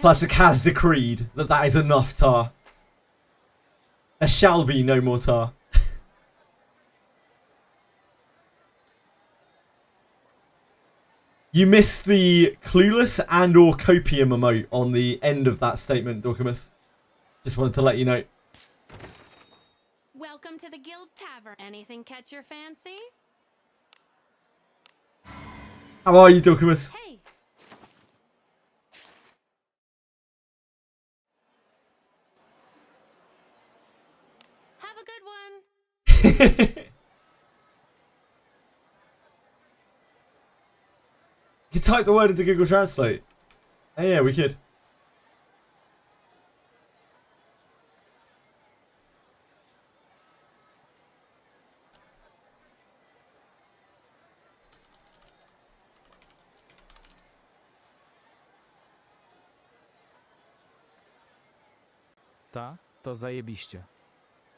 Plastic has decreed that that is enough Tar. There shall be no more Tar. You missed the clueless and or copium emote on the end of that statement, Dorcamus. Just wanted to let you know. Welcome to the Guild Tavern. Anything catch your fancy? How are you, Dorcamus? Hey, have a good one. You could type the word into Google Translate. Oh yeah, we could. Ta, to zajebiście.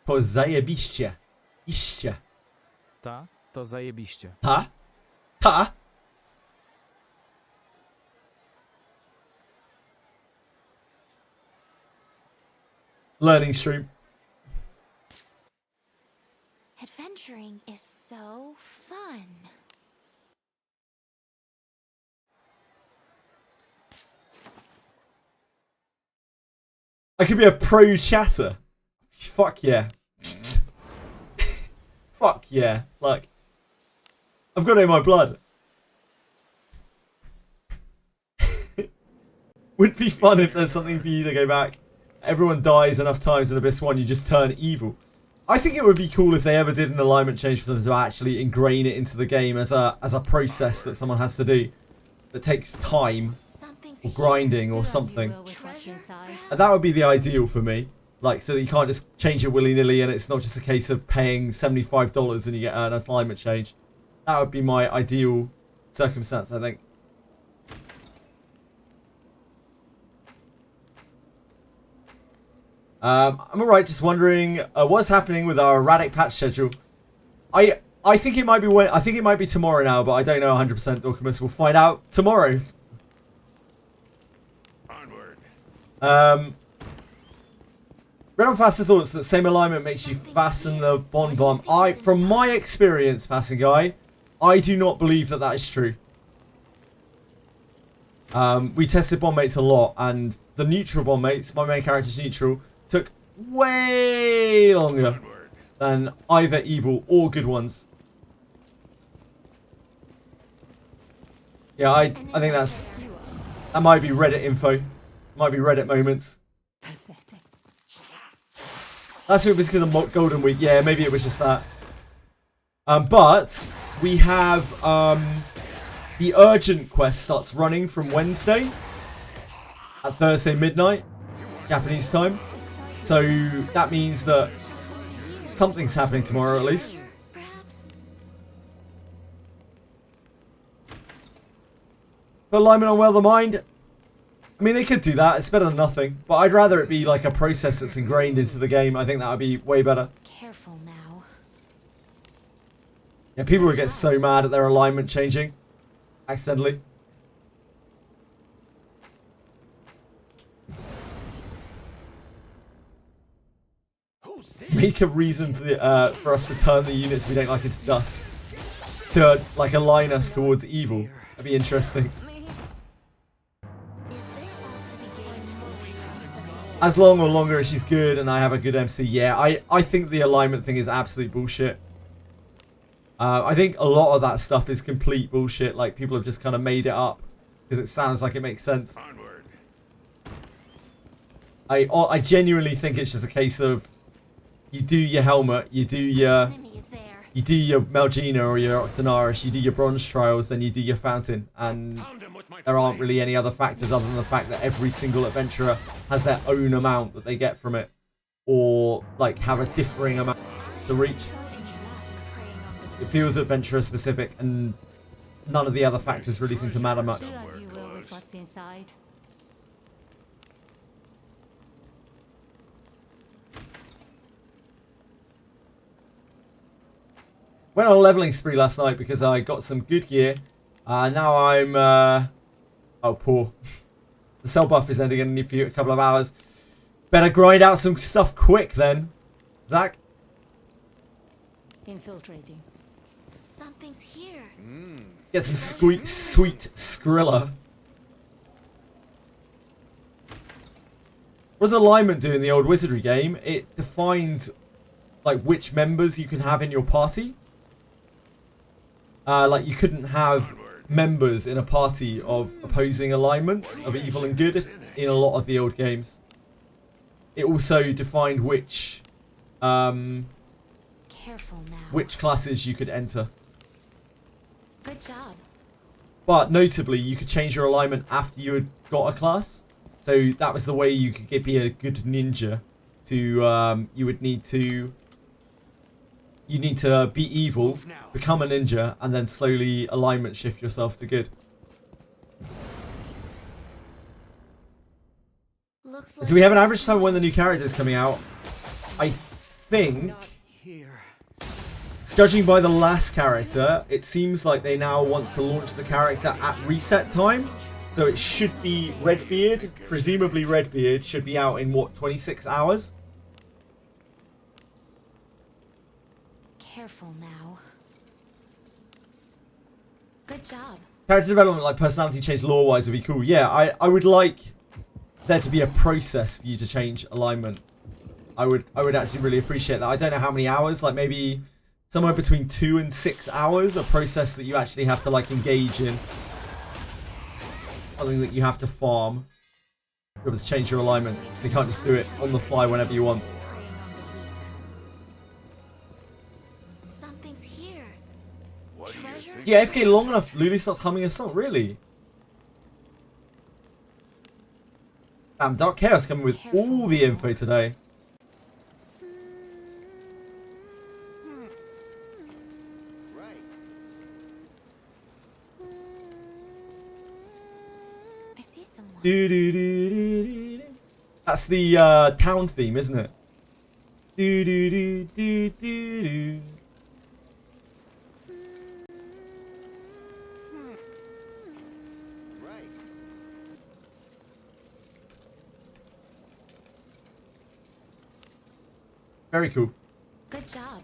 To zajebiście. Iście. Ta, to zajebiście. Ta? Ta? Learning stream. Adventuring is so fun. I could be a pro chatter. Fuck yeah. Fuck yeah. Like, I've got it in my blood. Would be fun if there's something for you to go back. Everyone dies enough times in Abyss 1, you just turn evil. I think it would be cool if they ever did an alignment change for them to actually ingrain it into the game as a process that someone has to do. That takes time, or grinding, or something. And that would be the ideal for me. Like, so that you can't just change it willy-nilly and it's not just a case of paying $75 and you get an alignment change. That would be my ideal circumstance, I think. I'm alright, just wondering what's happening with our erratic patch schedule. I think it might be tomorrow now, but I don't know 100%. Dorkamus, we'll find out tomorrow. Onward. Red on Faster thoughts that same alignment makes you fasten the bond bomb. From my experience, passing guy, I do not believe that that is true. We tested bond mates a lot, and the neutral bond mates, my main character's neutral, took way longer than either evil or good ones. Yeah, I think that might be Reddit info. Might be Reddit moments. That's it was because of Golden Week. Yeah, maybe it was just that. But we have the urgent quest starts running from Wednesday at Thursday midnight, Japanese time. So that means that something's happening tomorrow at least. But alignment on Well the Mind, I mean, they could do that. It's better than nothing. But I'd rather it be like a process that's ingrained into the game. I think that would be way better. Careful now. Yeah, people would get so mad at their alignment changing accidentally. Make a reason for us to turn the units we don't like into dust. To like align us towards evil. That'd be interesting. As long or longer as she's good and I have a good MC, yeah, I think the alignment thing is absolute bullshit. I think a lot of that stuff is complete bullshit. Like, people have just kind of made it up because it sounds like it makes sense. I genuinely think it's just a case of you do your helmet, you do your Melgina or your Octonaris, you do your bronze trials, then you do your fountain, and there aren't really any other factors other than the fact that every single adventurer has their own amount that they get from it, or like have a differing amount to reach. It feels adventurer specific, and none of the other factors really seem to matter much. Do as you will with what's inside. Went on a leveling spree last night because I got some good gear. Now I'm oh, poor. The cell buff is ending in a couple of hours. Better grind out some stuff quick then, Zach. Infiltrating. Something's here. Get some sweet Skrilla. What does alignment do in the old Wizardry game? It defines like which members you can have in your party. Like, you couldn't have members in a party of opposing alignments of evil and good in a lot of the old games. It also defined which Careful now. which classes you could enter. Good job. But notably, you could change your alignment after you had got a class. So that was the way you could be a good ninja. To you need to be evil, become a ninja, and then slowly alignment shift yourself to good. Looks like Do we have an average time when the new character is coming out? I think, Here. judging by the last character, it seems like they now want to launch the character at reset time. So it should be Redbeard, presumably Redbeard, should be out in what, 26 hours? careful now. Good job. Character development, like personality change lore-wise, would be cool. Yeah, I would like there to be a process for you to change alignment. I would actually really appreciate that. I don't know how many hours, like maybe somewhere between 2 and 6 hours, a process that you actually have to like engage in. Something that you have to farm to be able to change your alignment. So you can't just do it on the fly whenever you want. Preying on the weak. Something's here. Treasure? Yeah, AFK long enough, Lulu starts humming a song. Really? Damn, Dark Chaos coming with all the info today. Right. I see someone. Do, do, do, do, do, do. That's the town theme, isn't it? Do, do, do, do, do, do. Right. Very cool. Good job.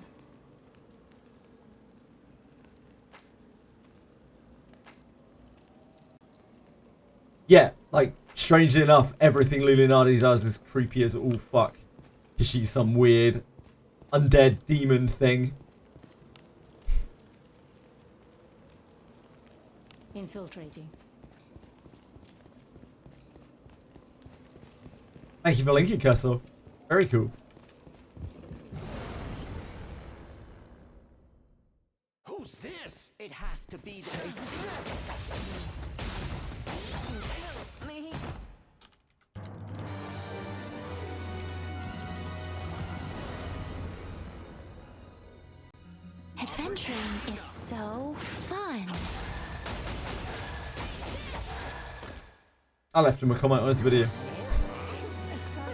Yeah, like, strangely enough, everything Lulinardi does is creepy as all fuck. Because she's some weird undead demon thing. Infiltrating. Thank you for linking, Castle. Very cool. Who's this? It has to be the Me. Adventuring is so fun. I left him a comment on this video. I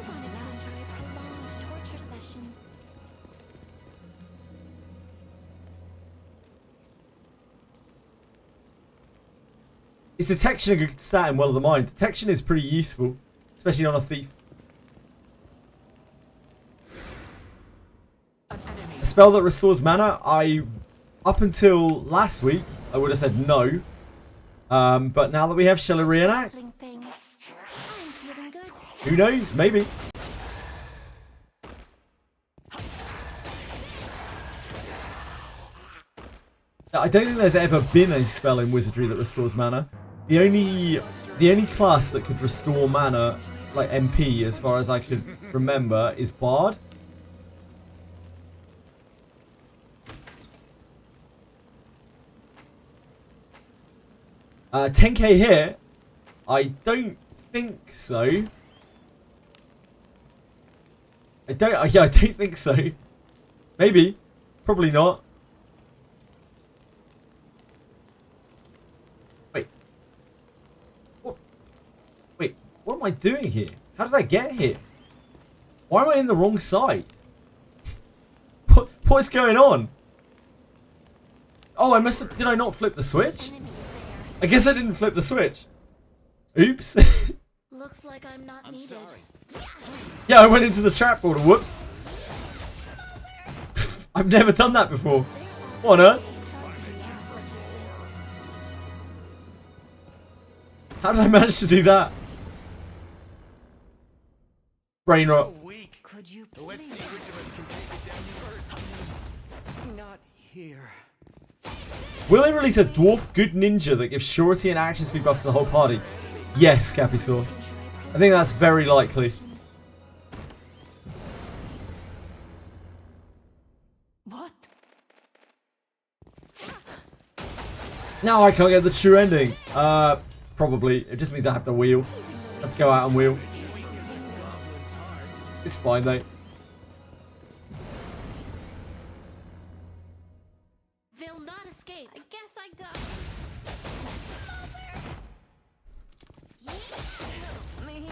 wanted to enjoy a prolonged torture session. Is detection a good stat in Well of the Mind? Detection is pretty useful, especially on a thief. an enemy. A spell that restores mana, up until last week, I would have said no. But now that we have Shella Reenact, Fling thing. I'm feeling good. who knows? Maybe. I don't think there's ever been a spell in Wizardry that restores mana. The only class that could restore mana, like MP, as far as I could remember, is Bard. Uh, 10k here? I don't think so. I don't think so. Maybe. Probably not. Wait. What? Wait, what am I doing here? How did I get here? Why am I in the wrong side? What's going on? Oh, I must have... Did I not flip the switch? Enemy is I guess I didn't flip the switch. Oops. there. Looks like I'm not needed. Sorry. Yeah, I went into the trap border. Whoops. I've never done that before. What on earth? Such as this. How did I manage to do that? Brain rot. So weak. Could you Let's please? see which of us can take it down first. Not here. Will they release a dwarf good ninja that gives surety and action speed buff to the whole party? Yes, Capisaur. I think that's very likely. What? Now I can't get the true ending. Probably. It just means I have to wheel. I have to go out and wheel. It's fine, mate. They'll not escape. I guess I go. Me.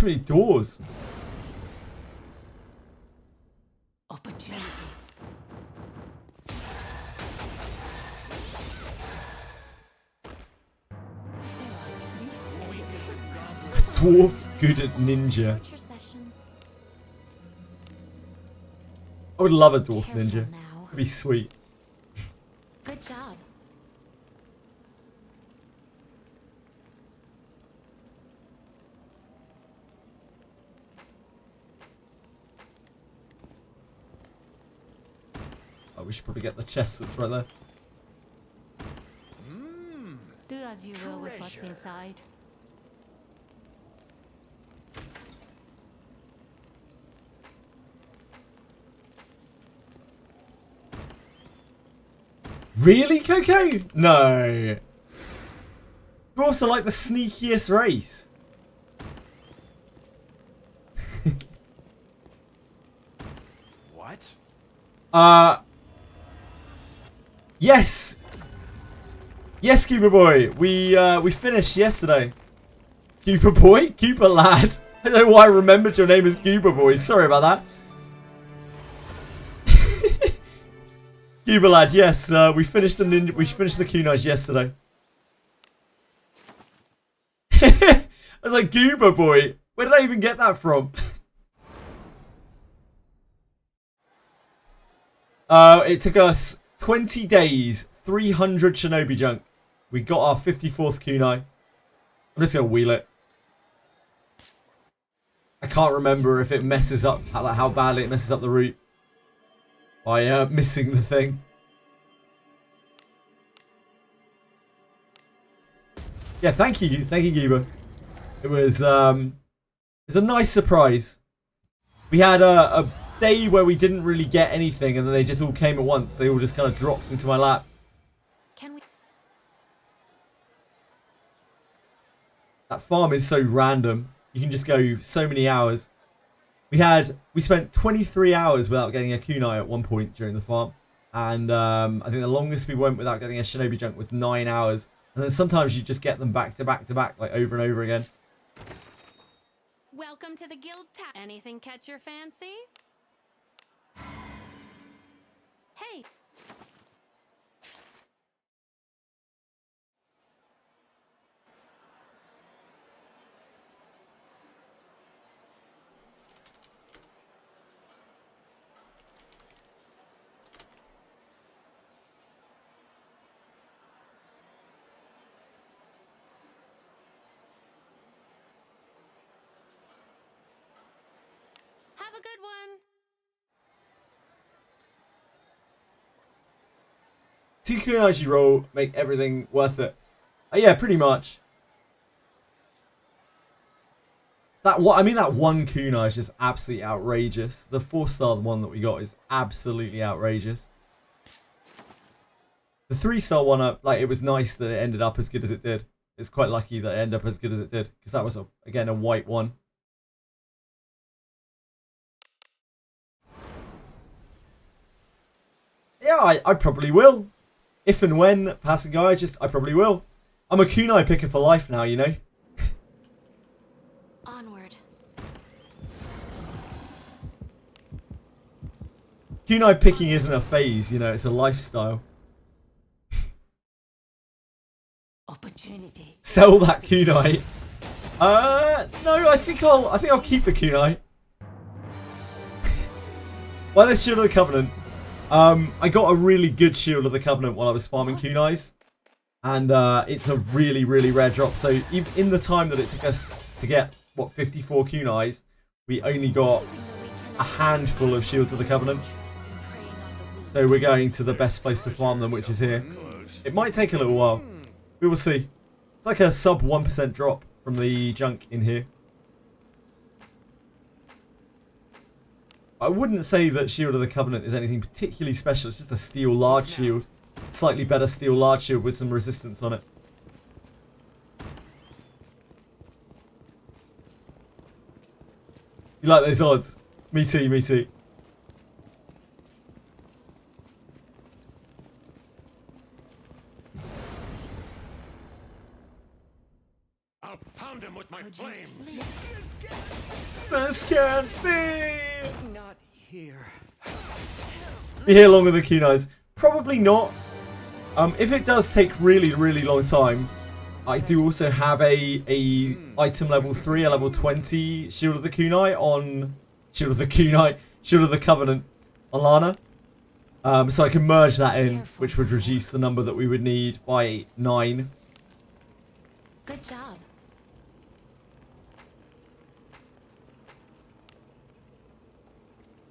So many doors. Opportunity. Dwarf good at ninja. Torture session. I would love a dwarf Careful ninja. now. It'd be sweet. Good job. Oh, we should probably get the chest that's right there. Do as you will with what's Treasure. inside. Really, Coco? No. Dwarfs are like the sneakiest race. What? Yes. Yes, Cooper boy. We finished yesterday. Cooper boy? Cooper lad. I don't know why I remembered your name as Cooper boy. Sorry about that. Cooper lad, yes. We finished the ninja. We finished the kunais yesterday. I was like, Goober boy. Where did I even get that from? It took us 20 days, 300 shinobi junk. We got our 54th kunai. I'm just gonna wheel it. I can't remember if it messes up, how badly it messes up the route by missing the thing. Yeah, thank you, Goober. It was a nice surprise. We had a day where we didn't really get anything, and then they just all came at once. They all just kind of dropped into my lap. Can we? That farm is so random. You can just go so many hours. We spent 23 hours without getting a kunai at one point during the farm, and I think the longest we went without getting a shinobi junk was 9 hours. And then sometimes you just get them back to back to back, like over and over again. Welcome to the guild tap. Anything catch your fancy? Hey. Have a good one. 2 kunais you roll make everything worth it. Yeah, pretty much. That one kunai is just absolutely outrageous. The 4-star one that we got is absolutely outrageous. The 3-star one, like, it was nice that it ended up as good as it did. It's quite lucky that it ended up as good as it did, because that was again a white one. Yeah, I probably will. If and when passing guy, I probably will. I'm a kunai picker for life now, you know. Onward. Kunai picking isn't a phase, you know, it's a lifestyle. Opportunity. Sell that kunai. No, I think I'll keep the kunai. Why the Shield of the Covenant? I got a really good Shield of the Covenant while I was farming kunais, and it's a really, really rare drop. So in the time that it took us to get, what, 54 kunais, we only got a handful of Shields of the Covenant. So we're going to the best place to farm them, which is here. It might take a little while. We will see. It's like a sub 1% drop from the junk in here. I wouldn't say that Shield of the Covenant is anything particularly special. It's just a steel large shield. Slightly better steel large shield with some resistance on it. You like those odds? Me too, me too. A Found him with my flame. This can't be! Not here. Be here longer than kunais. Probably not. If it does take really, really long time, I do also have a item level 3, a level 20 Shield of the Kunai on Shield of the Covenant on Lana. So I can merge that in, which would reduce the number that we would need by 9. Good job.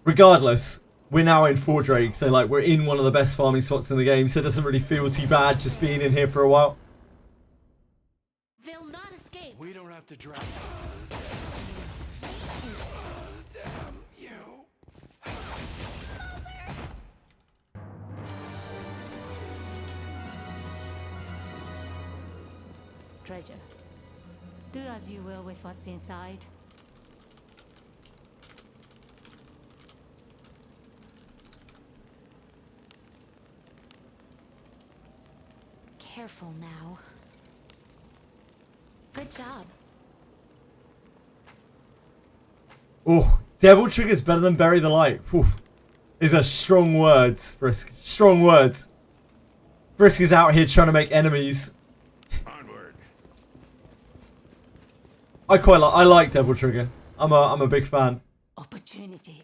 Regardless, we're now in Fordraig, so like we're in one of the best farming spots in the game, so it doesn't really feel too bad just being in here for a while. They'll not escape. We don't have to drag. Damn you. Treasure. Do as you will with what's inside. Careful now. Good job. Oh, Devil Trigger's better than Bury the Light. Whew. These are strong words, Brisk. Strong words. Brisk is out here trying to make enemies. Onward. I like Devil Trigger. I'm a big fan. Opportunity.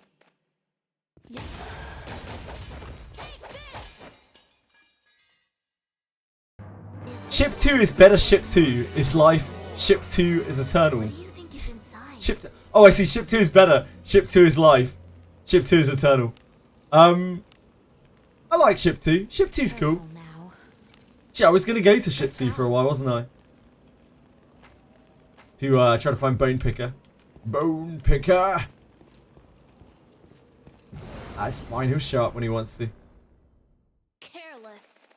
Ship 2 is better. Ship 2 is life. Ship 2 is eternal. What do you think is inside? Oh, I see. Ship 2 is better. Ship 2 is life. Ship 2 is eternal. I like Ship 2. Ship 2's cool. Careful now. Shit, I was going to go to Ship 2 for a while, wasn't I? To try to find Bone Picker. Bone Picker! That's fine, he'll show up when he wants to. Careless.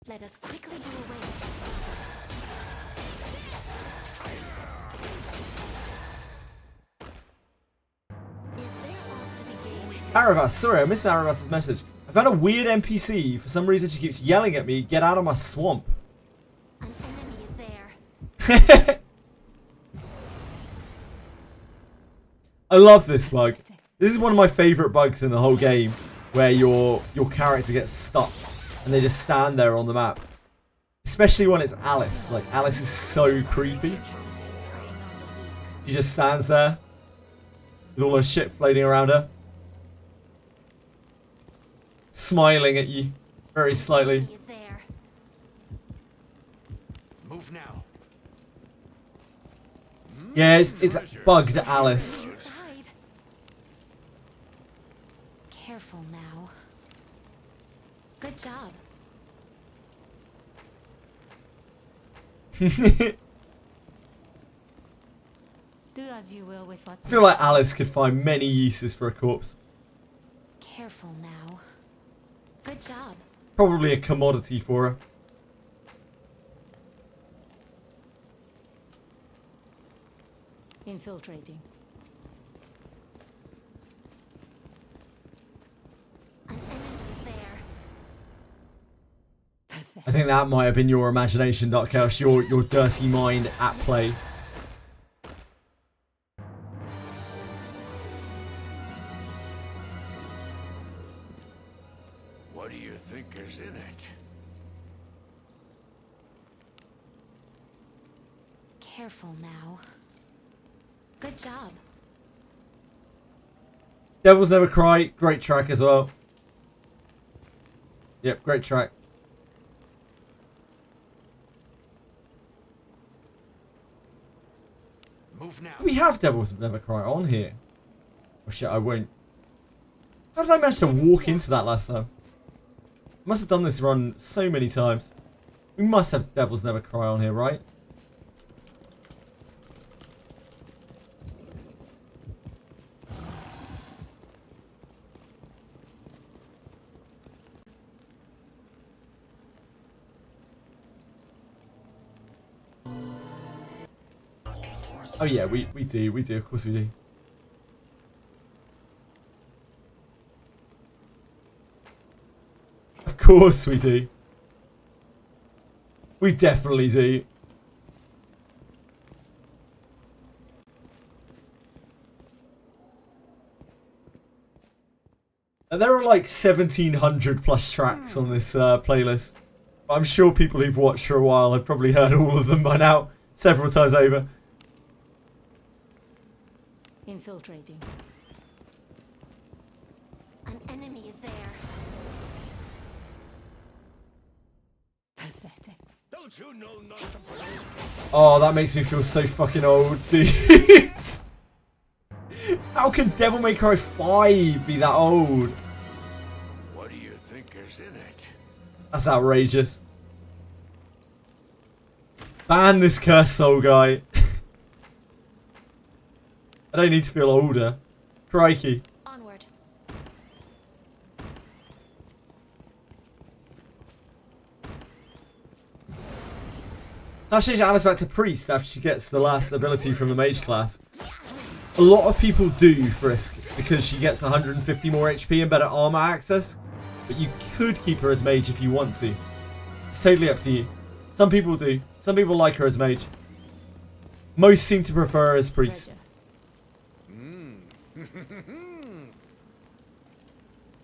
Let us quickly do away with this. Is there ought to be gained? Aravas, sorry, I missed Aravas' message. I found a weird NPC. For some reason she keeps yelling at me, get out of my swamp. An enemy is there. I love this bug. This is one of my favourite bugs in the whole game, where your character gets stuck and they just stand there on the map. Especially when it's Alice. Like, Alice is so creepy. She just stands there with all her shit floating around her, smiling at you very slightly. Enemy is there. Move now. Yeah, it's bugged Alice. Inside. Careful now. Good job. Do as you will with what's I feel like Alice could find many uses for a corpse. Careful now. Good job. Probably a commodity for her. infiltrating. An enemy is there. I think that might have been your imagination, Dark Chaos, your dirty mind at play. What do you think is in it? Careful now. Good job. Devils Never Cry, great track as well. Yep, great track. Move now. We have Devils Never Cry on here. Oh shit, I won't. How did I manage to walk into that last time? I must have done this run so many times. We must have Devils Never Cry on here, right? Oh yeah, we do, of course we do. Of course we do. We definitely do. There are like 1,700 plus tracks on this playlist. I'm sure people who've watched for a while have probably heard all of them by now, several times over. Infiltrating. An enemy is there. Pathetic. Don't you know not to play? Oh, that makes me feel so fucking old, dude. How can Devil May Cry 5 be that old? What do you think is in it? That's outrageous. Ban this cursed soul guy. I don't need to feel older. Crikey. Onward. Now change Alice back to Priest after she gets the last ability from the Mage class. A lot of people do Frisk because she gets 150 more HP and better armor access. But you could keep her as Mage if you want to. It's totally up to you. Some people do. Some people like her as Mage. Most seem to prefer her as Priest.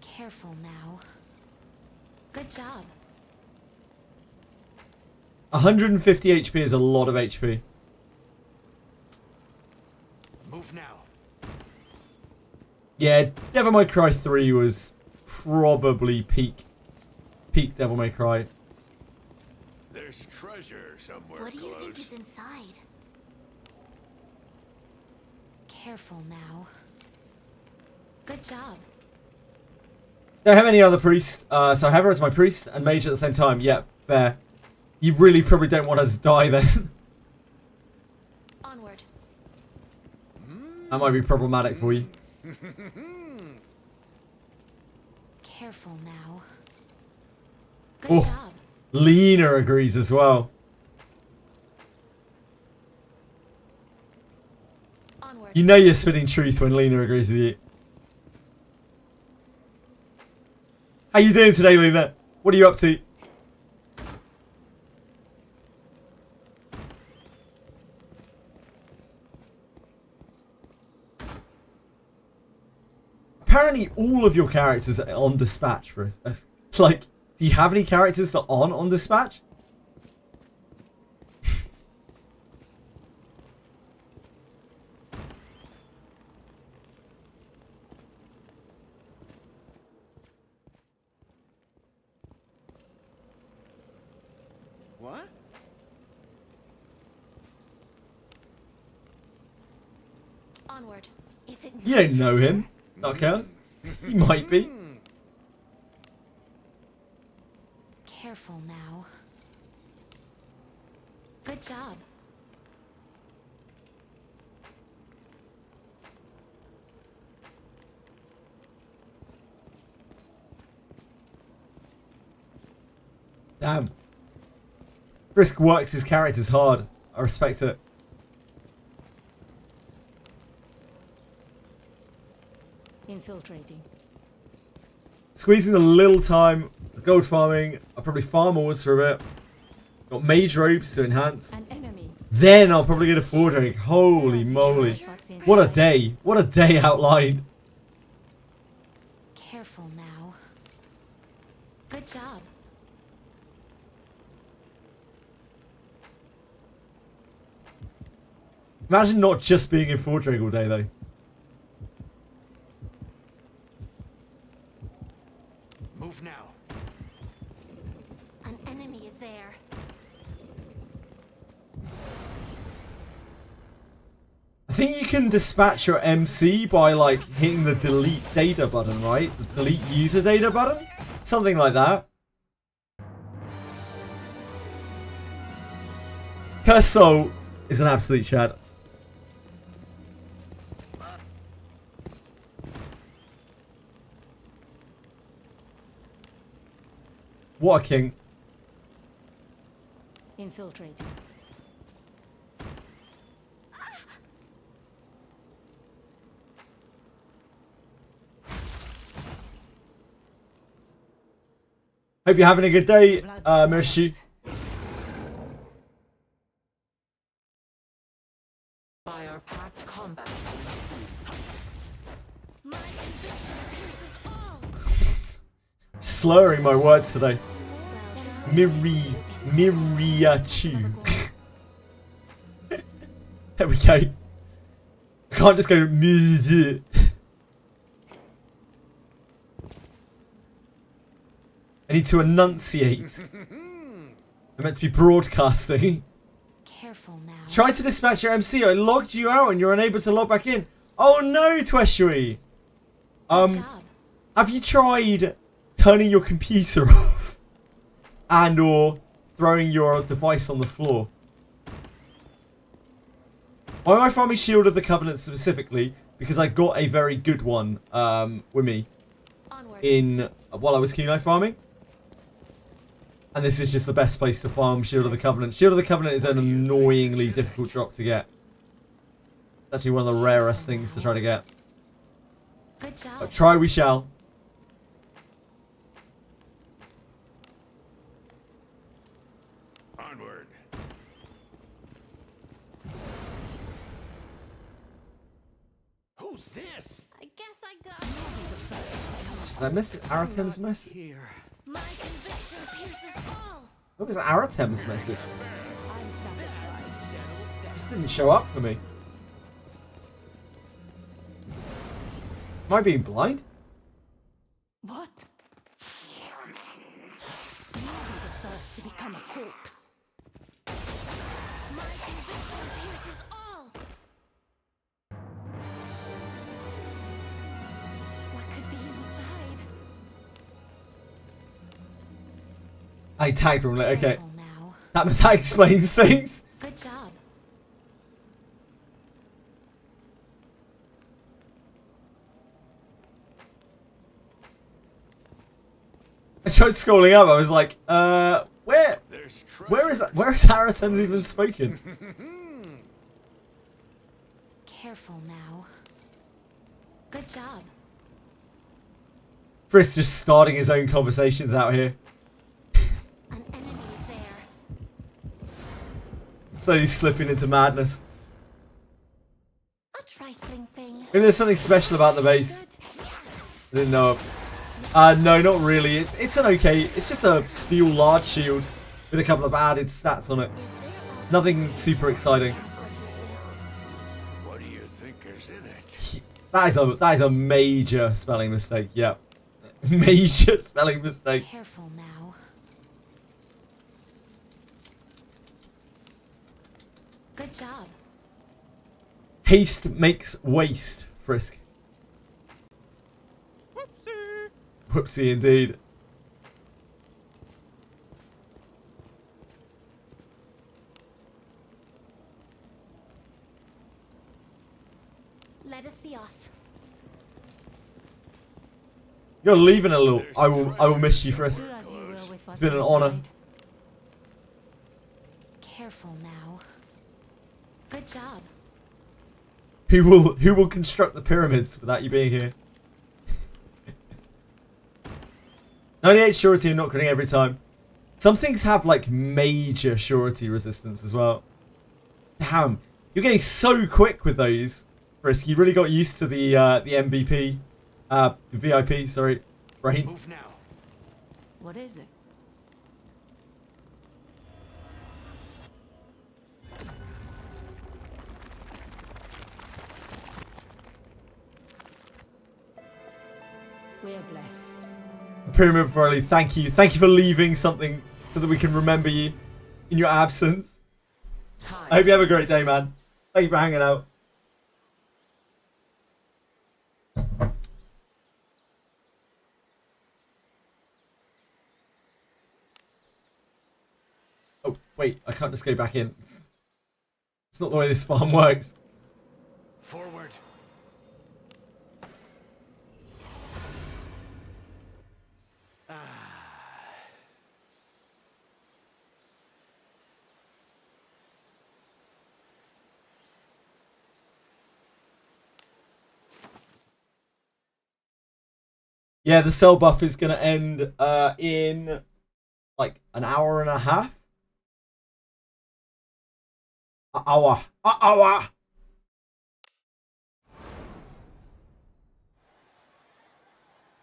Careful now. Good job. 150 HP is a lot of HP. Move now. Yeah, Devil May Cry 3 was probably peak Devil May Cry. There's treasure somewhere What do you think close. is inside? Careful now. Good job. Don't have any other priest, so I have her as my priest and mage at the same time. Yeah, fair. You really probably don't want her to die then. Onward. That might be problematic for you. Careful now. Good Oh, job. Lena agrees as well. Onward. You know you're spitting truth when Lena agrees with you. How you doing today, Lena? What are you up to? Apparently all of your characters are on dispatch for us. Like, do you have any characters that aren't on dispatch? What? Onward. Is it You don't know him, Dark Chaos. He might be. Careful now. Good job. Damn. Frisk works his characters hard. I respect it. Infiltrating. Squeezing a little time. Gold farming. I'll probably farm ores for a bit. Got mage robes to enhance. An enemy. Then I'll probably get a Fordraig. Holy moly. What a day. What a day outlined. Careful now. Good job. Imagine not just being in Fordraig all day though. Move now. An enemy is there. I think you can dispatch your MC by like hitting the delete data button, right? The delete user data button? Something like that. Cursed Soul is an absolute chad. What a king. Infiltrating. Hope you're having a good day, Mirshu. By our pact combat. My conviction pierces all. slurring my words today. Miriachu. There we go. I can't just go music. I need to enunciate. I'm meant to be broadcasting. Careful now. Try to dispatch your MC. I logged you out and you're unable to log back in. Oh no, Tweshery. Good job. Have you tried turning your computer off and or throwing your device on the floor? Why am I farming Shield of the Covenant specifically? Because I got a very good one with me Onward. while I was Key Knife farming. And this is just the best place to farm Shield of the Covenant. Shield of the Covenant is an annoyingly difficult drop to get. It's actually one of the rarest things to try to get. Good job. But try we shall. Onward. Who's this? I guess I got Did I miss Aratem's message? Here. my conviction pierces all. What was Aratem's message? I'm satisfied. Just didn't show up for me. Am I being blind? What? You'll be the first to become a corpse. My conviction pierces all. What could be inside? I tagged him. Okay, Careful now. that explains things. Good job. I tried scrolling up. I was like, where There's is Aratem's even spoken? Careful now. Good job. Frisk just starting his own conversations out here. An enemy is there. Slowly slipping into madness. A trifling thing. Maybe there's something special about the base. Good. I didn't know. No, not really. It's an okay. It's just a steel large shield with a couple of added stats on it. Is there a Nothing super exciting. such as this? What do you think is in it? That is a major spelling mistake. Yeah, major spelling mistake. Careful now. Good job. Haste makes waste. Frisk. Whoopsie indeed. Let us be off. You're leaving a little. I will miss you, Frisk. Do as you will with what's been an honor. inside. Careful now. Good job. Who will construct the pyramids without you being here? 98 surety and not critting every time. Some things have like major surety resistance as well. Damn, you're getting so quick with those, Frisk. You really got used to the MVP, VIP. Sorry, brain. Move now. What is it? We're blessed. Pyramid Farley, thank you. Thank you for leaving something so that we can remember you in your absence. I hope you have a great day, man. Thank you for hanging out. Oh, wait. I can't just go back in. It's not the way this farm works. Forward. Yeah, the cell buff is going to end in like an hour and a half. An hour. An hour.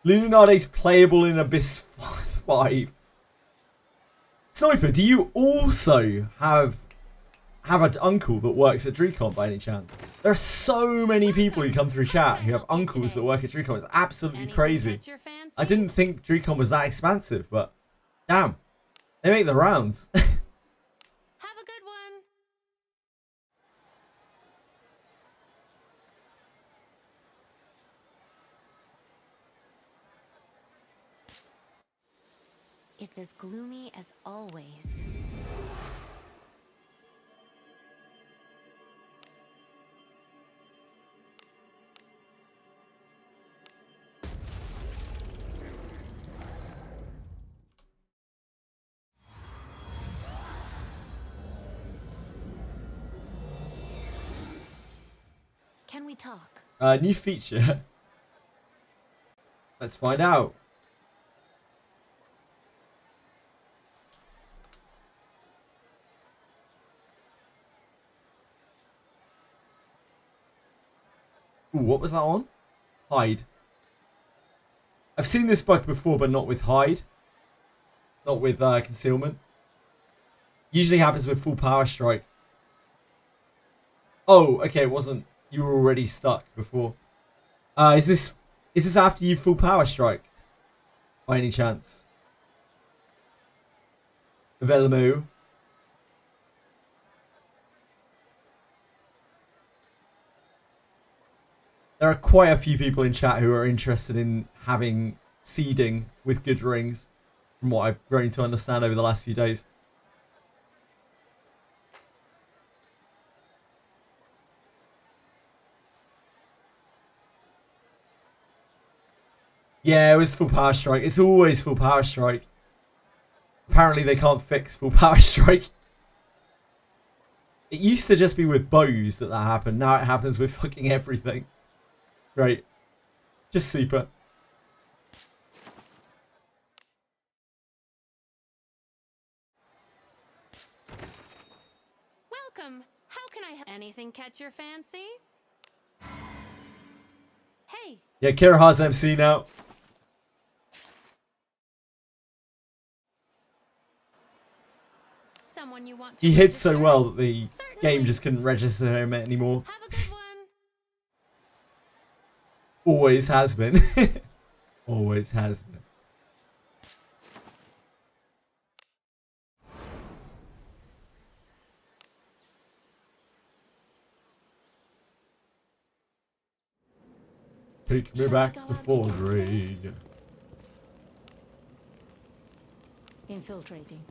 Lunarde's playable in Abyss 5. 5. Sniper, do you also have an uncle that works at DreamCon by any chance? There are so many people who come through chat who have uncles that work at DreamCon. It's absolutely crazy. I didn't think DreamCon was that expansive, but damn, they make the rounds. Have a good one. It's as gloomy as always. Can we talk? New feature. Let's find out. Ooh, what was that on? Hide. I've seen this bug before, but not with hide. Not with concealment. Usually happens with full power strike. Oh, okay, it wasn't. You were already stuck before. Is this after you full power strike? By any chance? Velamo. There are quite a few people in chat who are interested in having seeding with good rings, from what I've grown to understand over the last few days. Yeah, it was full power strike. It's always full power strike. Apparently they can't fix full power strike. It used to just be with bows that happened. Now it happens with fucking everything. Great. Just super. Welcome. How can I help? Anything catch your fancy? Hey. Yeah, Kiraha's MC now. Someone you want to He hid so register? well that the Certainly. game just couldn't register him anymore. Have a good one. Always has been. Always has been. Take me Shall we back go to out together? Fordraig. Infiltrating.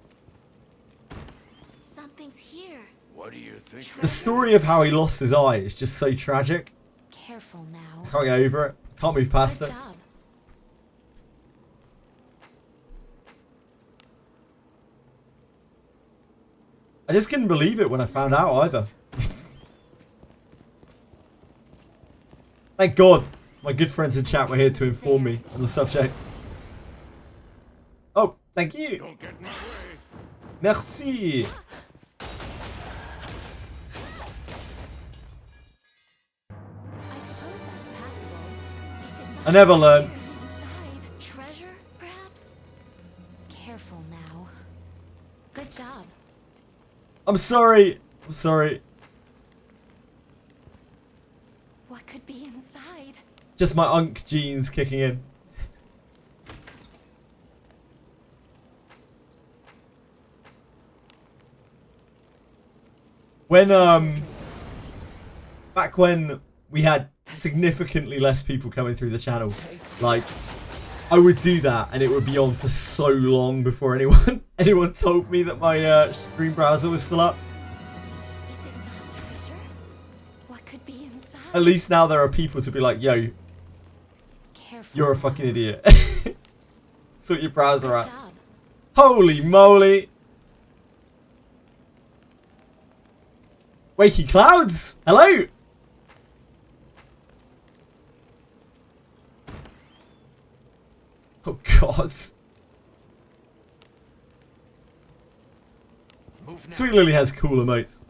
Something's here. What do you think? The story of how he lost his eye is just so tragic. Careful now. Can't get over it. Can't move past Good it. job. I just couldn't believe it when I found out either. Thank God my good friends in chat were here to inform me on the subject. Oh, thank you. Don't get in my way. Merci. I suppose that's passable. I never learn. Inside. Treasure, perhaps? Careful now. Good job. I'm sorry. I'm sorry. What could be inside? Just my unk genes kicking in. When back when we had significantly less people coming through the channel, like I would do that and it would be on for so long before anyone told me that my stream browser was still up. Is it not treasure? What could be inside? At least now there are people to be like, yo, Careful. you're a fucking idiot. Sort your browser Good out. job. Holy moly! Wakey clouds! Hello! Oh god. Move now. Sweet Lily has cool emotes.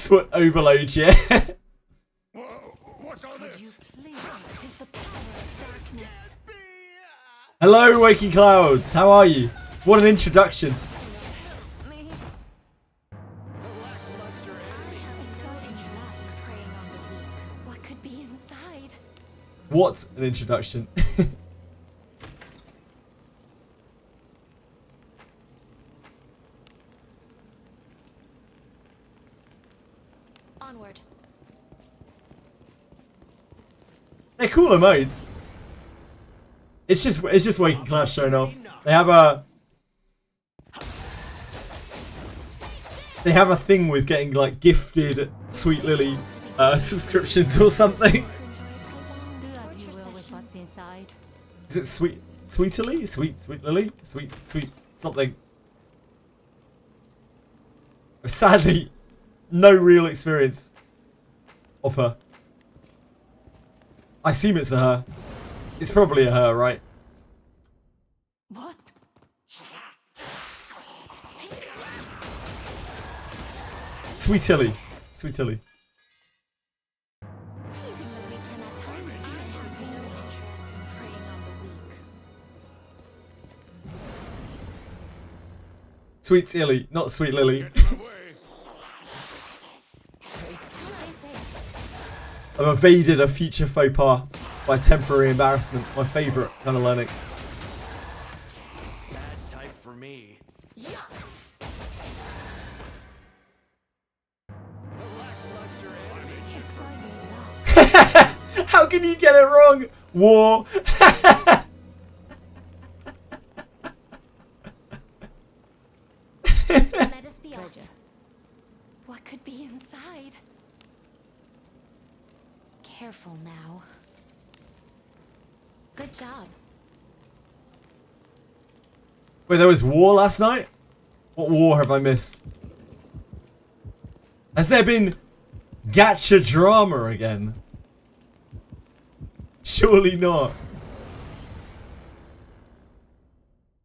SWAT overload, yeah. What's all this? You please. It is the power of darkness. Hello, Waking Clouds. How are you? What an introduction. Me. Lackluster I have exciting tasks preying on the weak. What could be inside? What an introduction. Onward. They're cooler modes. It's just Waking Clouds showing off. They have a thing with getting like gifted Sweet Lily subscriptions or something. Do as you will with what's inside. Is it Sweet Lily? Sweet Lily? Sweet something. Sadly, no real experience of her. I assume it's a her. It's probably a her, right? What? Sweet Tilly. Teasing the weak can at times be entertaining. Interest in preying on the weak. Sweet Tilly, not Sweet Lily. Get in my way. Stay safe. I've evaded a future faux pas by temporary embarrassment. My favourite kind of learning. Bad type for me. Lackluster image. Exciting. How can you get it wrong? War. Let us be off. Treasure. What could be inside? Careful now. Good job. Wait, there was war last night? What war have I missed? Has there been gacha drama again? Surely not.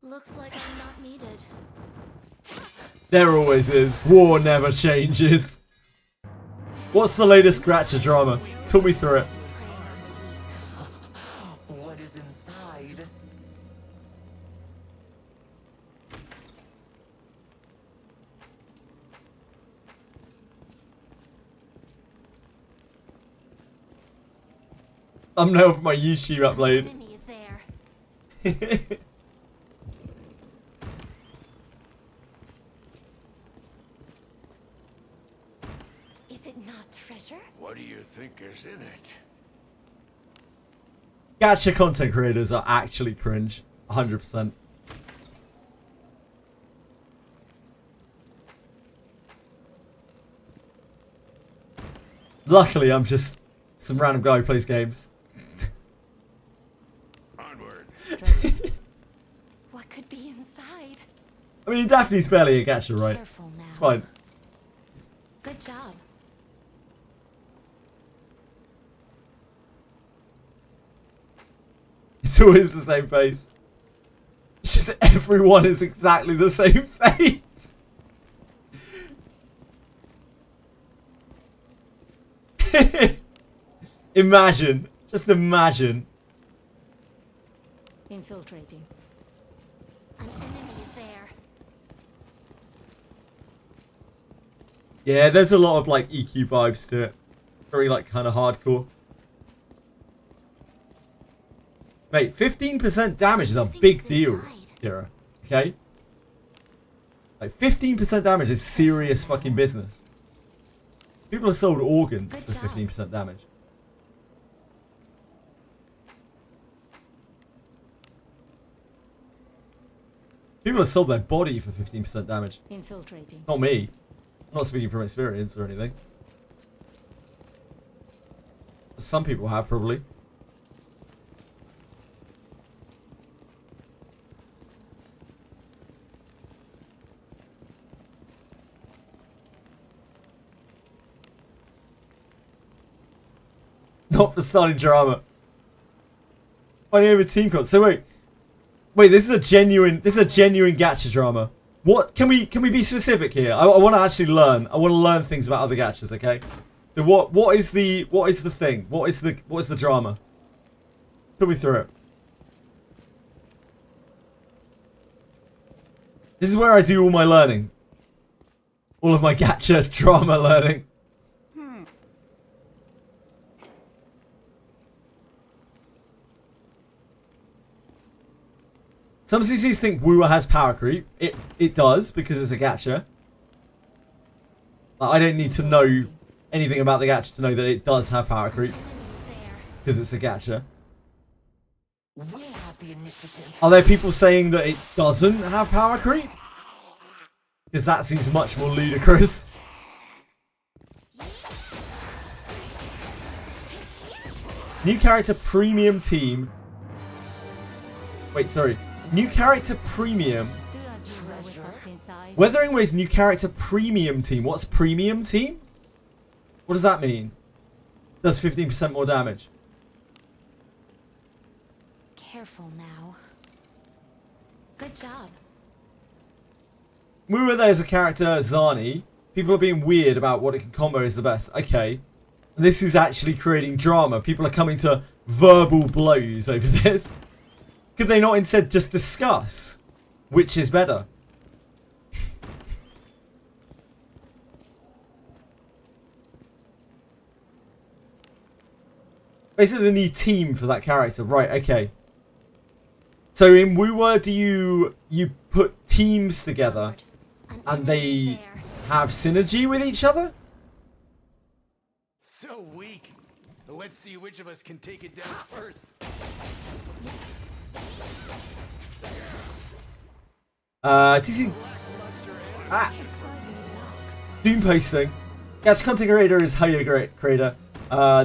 Looks like I'm not needed. There always is. War never changes. What's the latest gacha drama? Talk me through it. What is inside? Thumbnail for my YouTube upload. Enemy is there. Is it not treasure? What do you think is in it? Gacha content creators are actually cringe. 100%. Luckily, I'm just some random guy who plays games. Onward. What could be inside? I mean, Daphne's barely a gacha, right? Careful now. It's fine. Good job. It's always the same face. It's just everyone is exactly the same face. Imagine. Just imagine. Infiltrating. An enemy is there. Yeah, there's a lot of like EQ vibes to it. Very like kind of hardcore. Mate, 15% damage is a big deal, Kira. Okay? Like 15% damage is serious fucking business. People have sold organs Good for job. 15% damage. People have sold their body for 15% damage. Infiltrating. Not me. I'm not speaking from experience or anything. Some people have, probably. Not for starting drama. Fighting over team comp. So wait, this is a genuine gacha drama. What can we be specific here? I want to actually learn. I want to learn things about other gachas. Okay. So what is the thing? What is the drama? Put me through it. This is where I do all my learning. All of my gacha drama learning. Some CCs think Woowa has power creep. It does, because it's a gacha. I don't need to know anything about the gacha to know that it does have power creep. Because it's a gacha. We have the initiative. Are there people saying that it doesn't have power creep? Because that seems much more ludicrous. New character premium team. Wait, sorry. New character premium. Do as you will with what's inside. Weathering Wave's new character premium team. What's premium team? What does that mean? Does 15% more damage. Careful now. Good job. We were there as a character, Zani. People are being weird about what it can combo is the best. Okay. This is actually creating drama. People are coming to verbal blows over this. Could they not instead just discuss which is better? Basically, they need team for that character. Right, okay. So in Woowa, do you put teams together and they have synergy with each other? So weak. Let's see which of us can take it down first. TC... Ah! Doom posting. Gacha content creator is Hayo creator.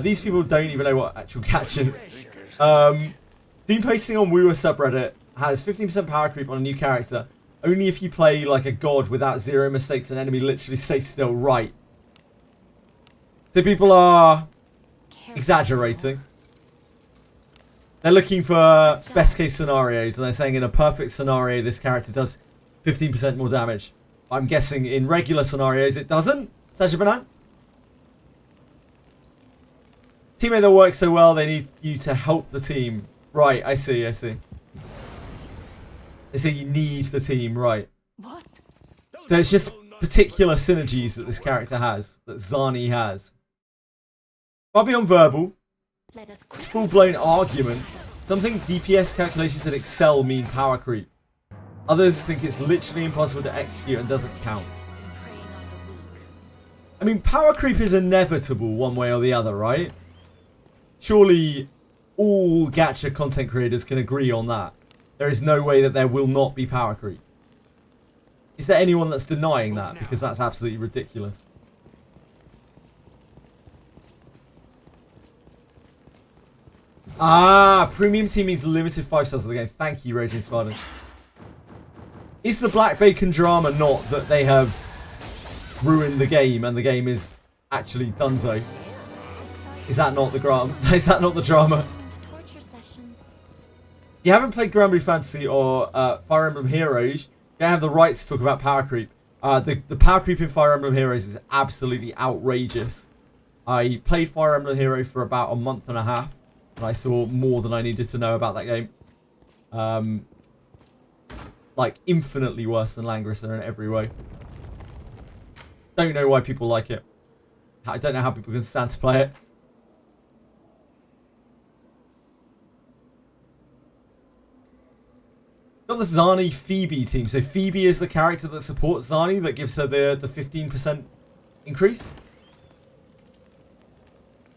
These people don't even know what actual catch is. Doom posting on Woowa subreddit has 15% power creep on a new character. Only if you play like a god without 0 mistakes and enemy literally stays still. Right. So people are exaggerating. They're looking for best case scenarios and they're saying in a perfect scenario this character does 15% more damage. I'm guessing in regular scenarios it doesn't. Saja Banan? Teammate that works so well they need you to help the team. Right, I see. They say you need the team, right. What? So it's just particular synergies that this character has, that Zani has. Far beyond verbal, Let us it's full-blown argument. Some think DPS calculations in Excel mean power creep. Others think it's literally impossible to execute and doesn't count. I mean, power creep is inevitable one way or the other, right? Surely all gacha content creators can agree on that. There is no way that there will not be power creep. Is there anyone that's denying that? Because that's absolutely ridiculous. Ah, premium team means limited 5 stars of the game. Thank you, Raging Spartan. Is the Black Bacon drama not that they have ruined the game and the game is actually donezo? Is that not the drama? Is that not the drama? torture session. If you haven't played Granblue Fantasy or Fire Emblem Heroes, you don't have the rights to talk about power creep. The power creep in Fire Emblem Heroes is absolutely outrageous. I played Fire Emblem Hero for about a month and a half, and I saw more than I needed to know about that game. Like, infinitely worse than Langrisser in every way. Don't know why people like it. I don't know how people can stand to play it. Got the Zani Phoebe team. So Phoebe is the character that supports Zani that gives her the 15% increase.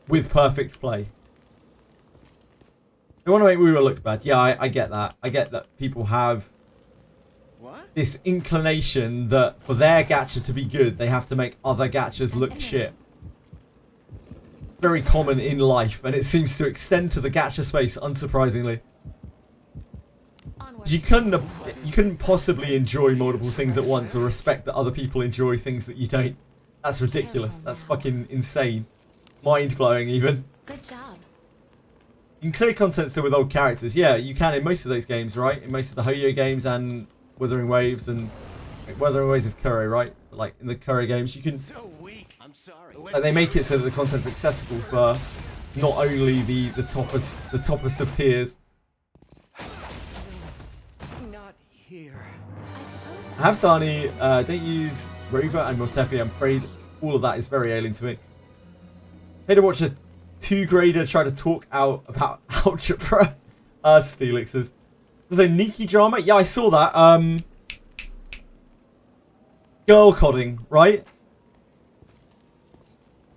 With perfect play. They want to make Woowa look bad. Yeah, I get that. I get that people have this inclination that for their gacha to be good, they have to make other gachas look shit. Very common in life, and it seems to extend to the gacha space, unsurprisingly. You couldn't possibly enjoy multiple things at once or respect that other people enjoy things that you don't. That's ridiculous. That's fucking insane. Mind-blowing, even. Good job. You can clear content still with old characters. Yeah, you can in most of those games, right? In most of the Hoyo games and Withering Waves and Like, Weather Always is Curry, right? But, like in the Curry games, you can. So weak. I'm sorry. Like, they make it so that the content's accessible for not only the toppest of tiers. Not here. Havsani, don't use Rover and Mortefi. I'm afraid all of that is very alien to me. Hey to watch a 2-grader try to talk out about algebra. Steelixes. There's a Nikki drama. Yeah, I saw that. Girl codding, right?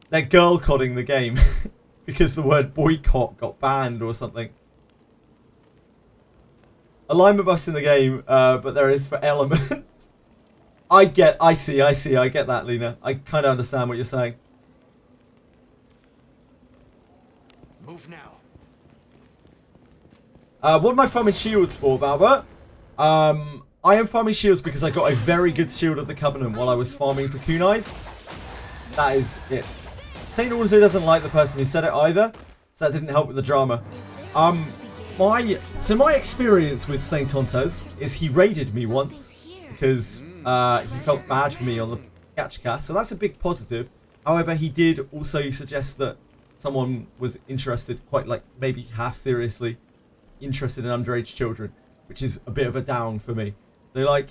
They're girl codding the game because the word boycott got banned or something. Alignment buffs in the game, but there is for elements. I get that, Lena. I kind of understand what you're saying. Move now. What am I farming shields for, Valbert? I am farming shields because I got a very good shield of the Covenant while I was farming for kunais. That is it. Saint also doesn't like the person who said it either, so that didn't help with the drama. My experience with Saint Tontos is he raided me once because he felt bad for me on the Gacha, so that's a big positive. However, he did also suggest that someone was interested, quite like maybe half seriously interested in underage children, which is a bit of a down for me. So like,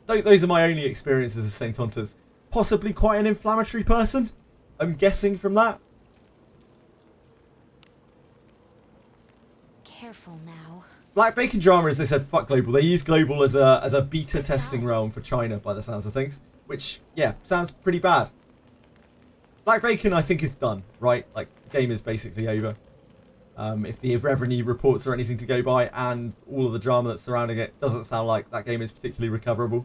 those are my only experiences of Saint Tontos. Possibly quite an inflammatory person, I'm guessing from that. Careful now. Black Bacon drama, as they said, fuck global. They use global as a beta testing realm for China, by the sounds of things. Which, yeah, sounds pretty bad. Black Bacon, I think, is done, right? Like, the game is basically over. If the revenue reports are anything to go by, and all of the drama that's surrounding it, doesn't sound like that game is particularly recoverable.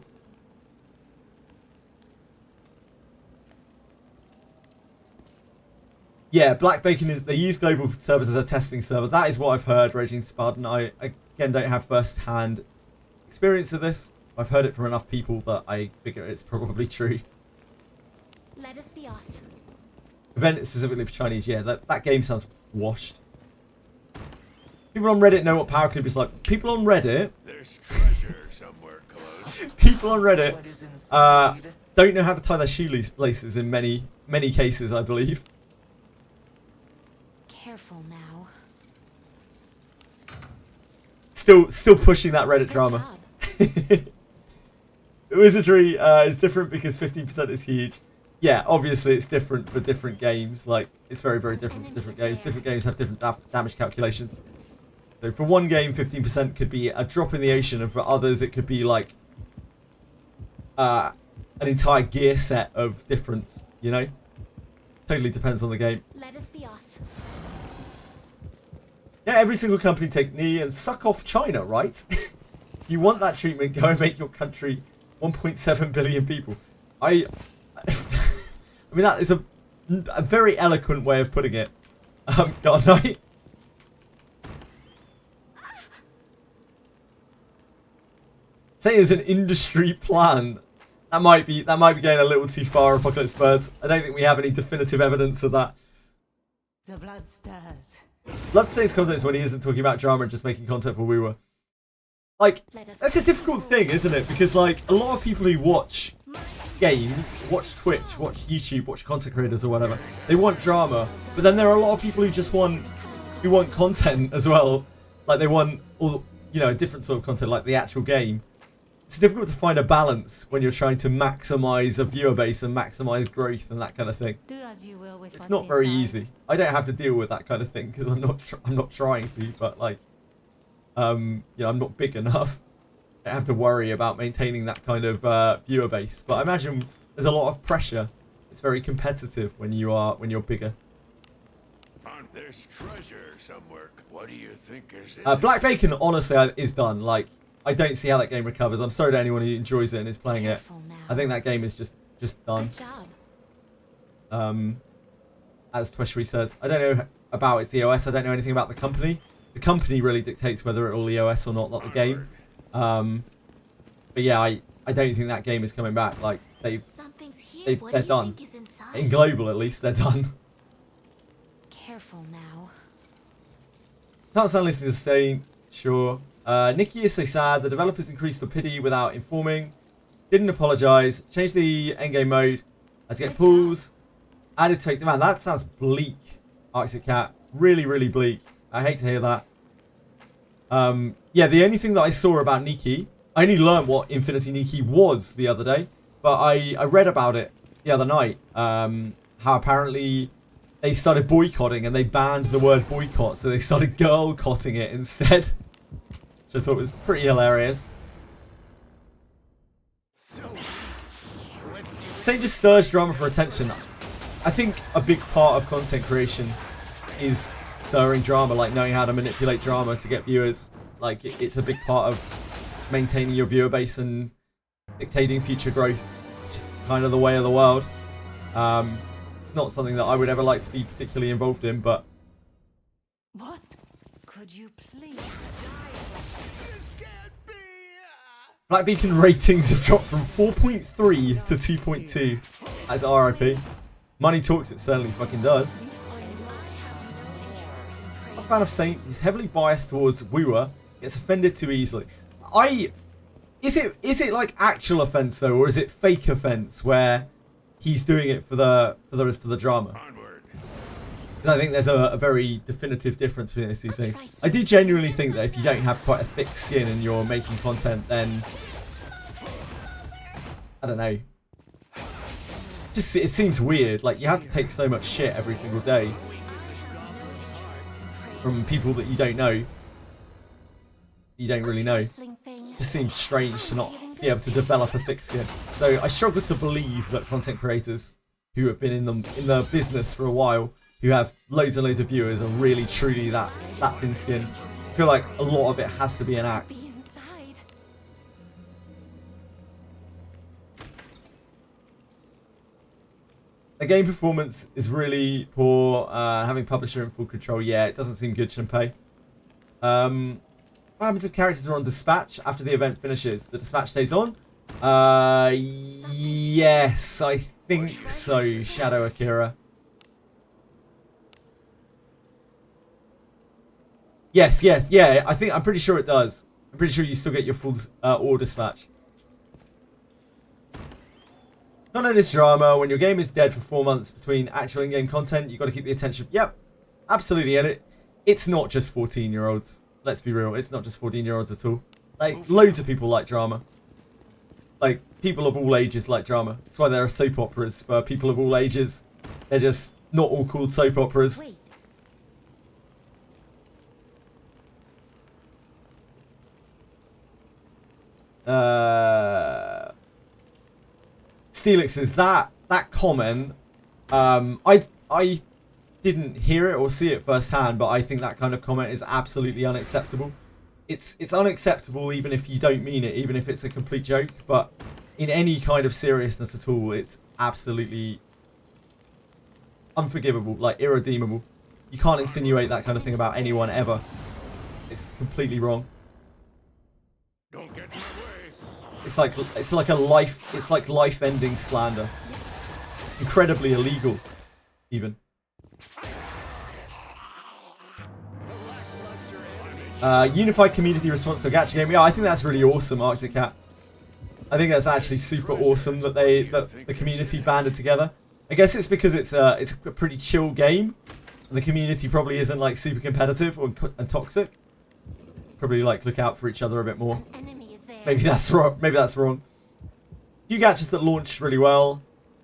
Yeah, Black Bacon is, they use global servers as a testing server. That is what I've heard, Raging Spartan. I again don't have first-hand experience of this. I've heard it from enough people that I figure it's probably true. Let us be off. Event specifically for Chinese, yeah, that game sounds washed. People on Reddit know what Power Clip is like. People on Reddit... There's treasure somewhere close. People on Reddit What is inside? don't know how to tie their shoelaces in many cases, I believe. Careful now. Still pushing that Reddit Good drama. job. Wizardry is different because 15% is huge. Yeah, obviously it's different for different games. Like, it's very, very different for different games. Different games have different damage calculations. So for one game, 15% could be a drop in the ocean, and for others it could be like an entire gear set of difference, you know? Totally depends on the game. Let us be off. Yeah, every single company take knee and suck off China, right? If you want that treatment, go and make your country 1.7 billion people. I mean, that is a very eloquent way of putting it. God, I... Say it's an industry plan. That might be going a little too far, Apocalypse Birds. I don't think we have any definitive evidence of that. The blood stirs. Blood stays content when he isn't talking about drama and just making content for we were. Like, that's a difficult thing, isn't it? Because, like, a lot of people who watch games, watch Twitch, watch YouTube, watch content creators or whatever, they want drama. But then there are a lot of people who just want content as well. Like, they want, all, you know, a different sort of content, like the actual game. It's difficult to find a balance when you're trying to maximize a viewer base and maximize growth and that kind of thing. Do as you will with It's what's not very inside. easy. I don't have to deal with that kind of thing because I'm not trying to, but like, you know, I'm not big enough. I don't have to worry about maintaining that kind of viewer base. But I imagine there's a lot of pressure. It's very competitive when you're bigger. There's treasure somewhere. What do you think is in Black Bacon, honestly, is done. Like, I don't see how that game recovers. I'm sorry to anyone who enjoys it and is playing it. Careful now. I think that game is just done. Good job. As Twishry says, I don't know about its EOS. I don't know anything about the company. The company really dictates whether it will EOS or not the game. But yeah, I don't think that game is coming back. Like, Something's here. What they're do you done. think is inside? In global, at least, they're done. Careful now. Can't stand listening to Stain. Sure. Nikki is so sad. The developers increased the pity without informing. Didn't apologise. Changed the endgame mode. Had to get pools. Added take the man. That sounds bleak. Arctic Cat. Really, really bleak. I hate to hear that. Yeah, the only thing that I saw about Nikki, I only learned what Infinity Nikki was the other day, but I read about it the other night. How apparently they started boycotting and they banned the word boycott, so they started girl-cotting it instead. Which I thought was pretty hilarious. So let's see. Same just stirs drama for attention. I think a big part of content creation is stirring drama, like knowing how to manipulate drama to get viewers. Like it's a big part of maintaining your viewer base and dictating future growth. Just kind of the way of the world. It's not something that I would ever like to be particularly involved in, but What? Could you please? This can't be. Black Beacon ratings have dropped from 4.3 to 2.2 as RIP. Money talks, it certainly fucking does. I'm a fan of Saint. He's heavily biased towards wooer. Gets offended too easily. Is it like actual offense though, or is it fake offense where he's doing it for the drama? Onward. Because I think there's a very definitive difference between those two things. I do genuinely think that if you don't have quite a thick skin and you're making content, then I don't know. Just it seems weird. Like you have to take so much shit every single day from people that you don't know. You don't really know. Just seems strange to not be able to develop a thick skin. So I struggle to believe that content creators who have been in the business for a while, who have loads and loads of viewers, are really truly that thin skin. I feel like a lot of it has to be an act. Be inside. The game performance is really poor. Having publisher in full control, yeah, it doesn't seem good, Shinpei. What happens if characters are on dispatch after the event finishes? The dispatch stays on? Yes, I think so, Shadow Akira. Yes, yeah, I'm pretty sure it does. I'm pretty sure you still get your full ore dispatch. Don't notice drama. When your game is dead for 4 months between actual in-game content, you've got to keep the attention. Yep, absolutely. And it's not just 14-year-olds. Let's be real. It's not just 14-year-olds at all. Like, loads of people like drama. Like, people of all ages like drama. That's why there are soap operas for people of all ages. They're just not all called soap operas. Wait. Steelix is that comment. I didn't hear it or see it firsthand, but I think that kind of comment is absolutely unacceptable. It's unacceptable even if you don't mean it, even if it's a complete joke. But in any kind of seriousness at all, it's absolutely unforgivable, like irredeemable. You can't insinuate that kind of thing about anyone ever. It's completely wrong. Don't get in my way. It's like life-ending slander. Incredibly illegal, even. Unified community response to a gacha game. Yeah, I think that's really awesome, Arctic Cat. I think that's actually super awesome that the community banded together. I guess it's because it's a pretty chill game, and the community probably isn't like super competitive and toxic. Probably like look out for each other a bit more. Enemy is there. Maybe that's wrong. Maybe that's wrong. Few gachas that launched really well.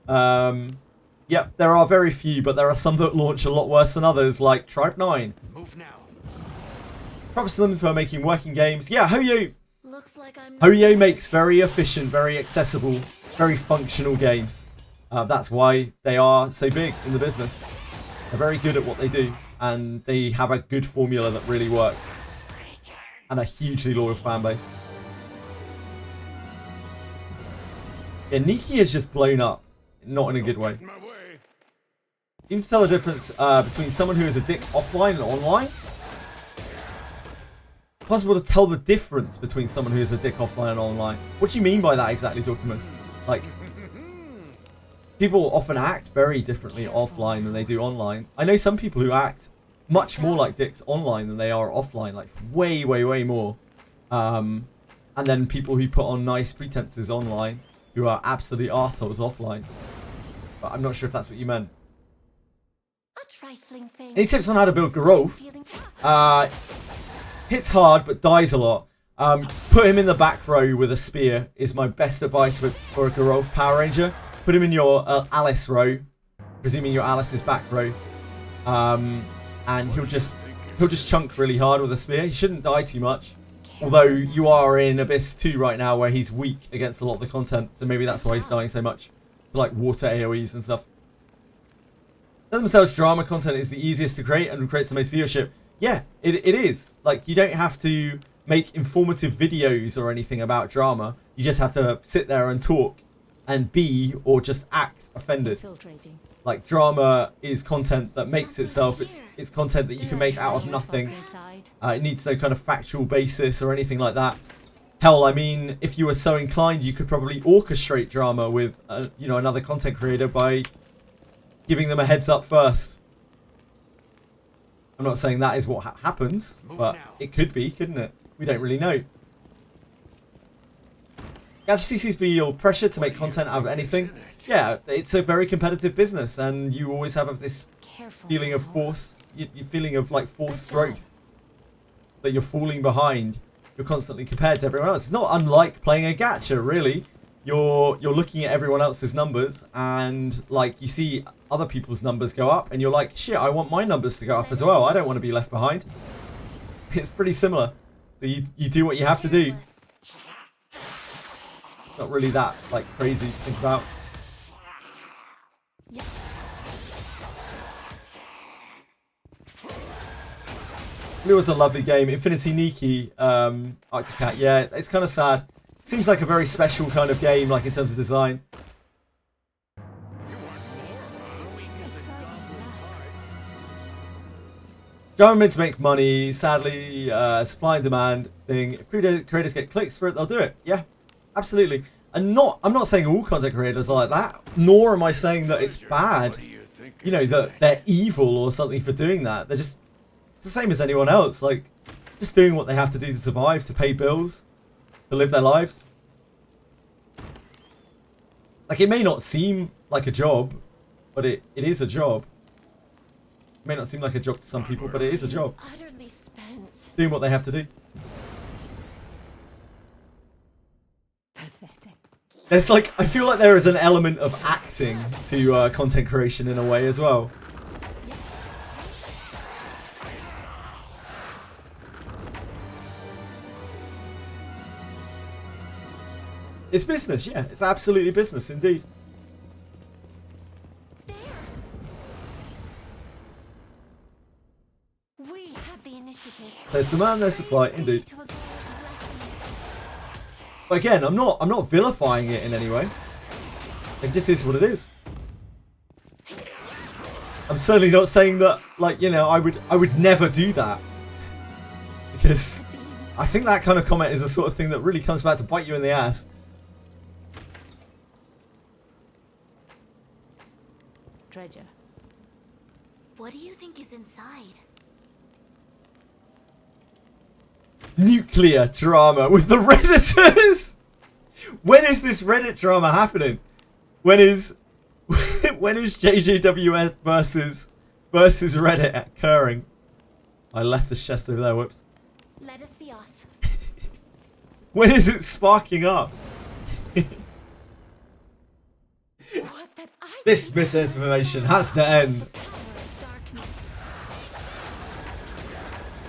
Yep, there are very few, but there are some that launch a lot worse than others, like Tribe 9. Move now. Props to them for making working games. Yeah, Hoyo Looks like I'm Hoyo makes very efficient, very accessible, very functional games. That's why they are so big in the business. They're very good at what they do, and they have a good formula that really works. And a hugely loyal fan base. Yeah, Nikki has just blown up. Not in a good way. My way. You can tell the difference between someone who is a dick offline and online. Possible to tell the difference between someone who is a dick offline and online. What do you mean by that exactly, Documus? Like, people often act very differently offline than they do online. I know some people who act much more like dicks online than they are offline, like way, way, way more. And then people who put on nice pretenses online who are absolute arseholes offline. But I'm not sure if that's what you meant. A trifling thing. Any tips on how to build Geralf? Feeling Hits hard but dies a lot. Put him in the back row with a spear is my best advice for a Geralf Power Ranger. Put him in your Alice row, presuming your Alice is back row, and he'll just chunk really hard with a spear. He shouldn't die too much. Although you are in Abyss 2 right now where he's weak against a lot of the content, so maybe that's why he's dying so much. Like water AoEs and stuff. Themselves drama content is the easiest to create and creates the most viewership. Yeah, it is. Like, you don't have to make informative videos or anything about drama. You just have to sit there and talk and be or just act offended. Infiltrating. Like, drama is content that makes itself. It's content that you can make out of nothing. It needs no kind of factual basis or anything like that. Hell, I mean, if you were so inclined, you could probably orchestrate drama with, you know, another content creator by giving them a heads up first. I'm not saying that is what happens, but it could be, couldn't it? We don't really know. Gadget CCs feel pressure to make content out of anything. Yeah, it's a very competitive business, and you always have this feeling of force, your feeling of like forced growth, that you're falling behind. You're constantly compared to everyone else. It's not unlike playing a gacha, really. You're looking at everyone else's numbers, and like you see other people's numbers go up, and you're like, shit, I want my numbers to go up as well. I don't want to be left behind. It's pretty similar. So you do what you have to do. It's not really that like crazy to think about. It was a lovely game. Infinity Nikki, Arctic Cat. Yeah, it's kind of sad. Seems like a very special kind of game, like in terms of design. Governments make money. Sadly, supply and demand thing. If creators get clicks for it, they'll do it. Yeah, absolutely. And I'm not saying all content creators are like that. Nor am I saying that it's bad. You know, that they're evil or something for doing that. They're just, it's the same as anyone else. Like, just doing what they have to do to survive, to pay bills, to live their lives. Like, it may not seem like a job, but it is a job. It may not seem like a job to some people, but it is a job. utterly spent. Doing what they have to do. Pathetic. It's like, I feel like there is an element of acting to content creation in a way as well. It's business, yeah. It's absolutely business indeed. We have the initiative. There's demand, there's supply, indeed. It was always a blessing. But again, I'm not vilifying it in any way. It just is what it is. I'm certainly not saying that, like, you know, I would never do that. Because I think that kind of comment is the sort of thing that really comes back to bite you in the ass. Treasure. What do you think is inside? Nuclear drama with the Redditors! When is this Reddit drama happening? When is JJWF versus Reddit occurring? I left the chest over there, whoops. Let us be off. When is it sparking up? What that I This misinformation has to end.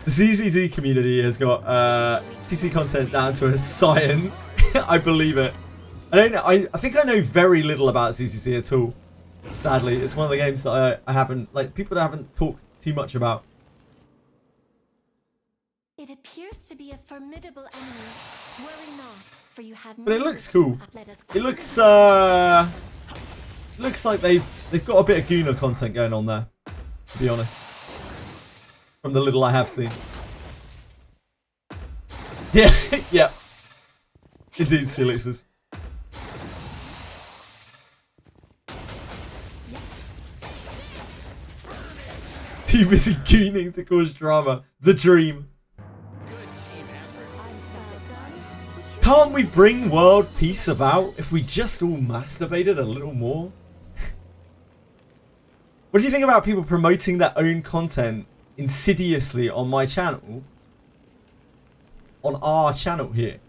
The CCZ community has got CC content down to a science. I believe it. I think I know very little about CCC at all. Sadly, it's one of the games that I haven't, like, people that haven't talked too much about. It appears to be a formidable enemy. Worry not, for you have. But it looks cool. Let us It looks like they've got a bit of Guna content going on there, to be honest. From the little I have seen. Yeah, yeah. Indeed, Celixes. Too busy gooning to cause drama. The dream. Good team effort. Can't we bring world peace about if we just all masturbated a little more? What do you think about people promoting their own content insidiously on my channel? On our channel here.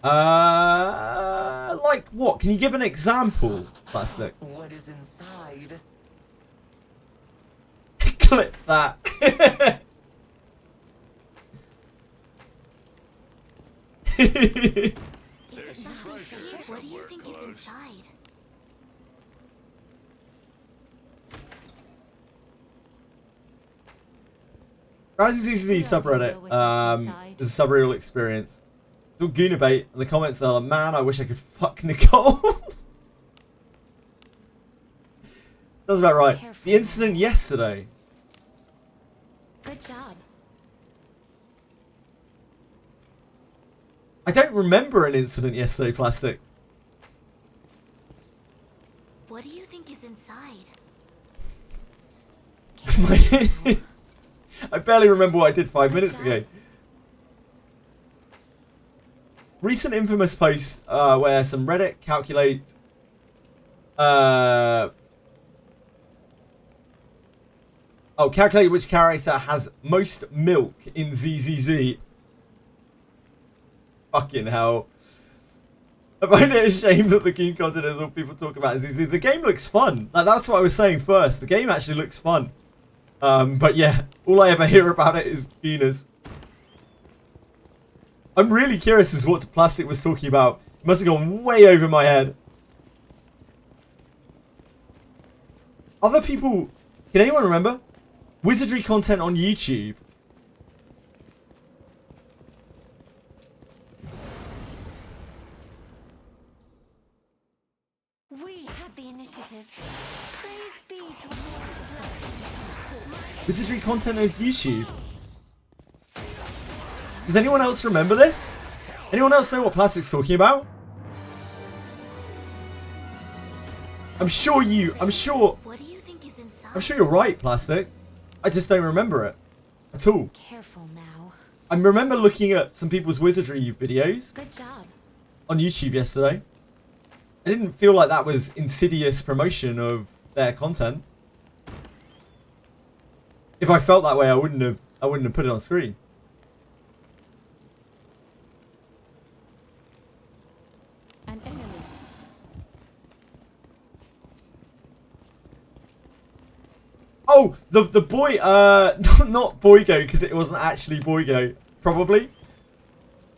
Like what? Can you give an example, Plastic? What is inside? Clip that. What do you think is inside? Rising CCC subreddit is a subreal experience. It's all Goonabait, and the comments are like, man, I wish I could fuck Nicole. That's about right. The incident yesterday. Good job. I don't remember an incident yesterday, Plastic. What do you think is inside? I barely remember what I did 5 minutes ago. Recent infamous post where some Reddit calculate calculate which character has most milk in ZZZ. Fucking hell. I find it a shame that the game content is all people talk about in ZZZ. The game looks fun. Like, that's what I was saying first. The game actually looks fun. But yeah, all I ever hear about it is Goonas. I'm really curious as to what Plastic was talking about. It must have gone way over my head. Other people... Can anyone remember? Wizardry content on YouTube. We have the initiative. Praise be to Lord. Wizardry content on YouTube. Does anyone else remember this? Anyone else know what Plastic's talking about? I'm sure What do you think is inside? I'm sure you're right, Plastic. I just don't remember it at all. Careful now. I remember looking at some people's Wizardry videos Good job. on YouTube yesterday. I didn't feel like that was insidious promotion of their content. If I felt that way, I wouldn't have put it on screen. An enemy. Oh, the boy, not Boygo, because it wasn't actually Boygo, probably.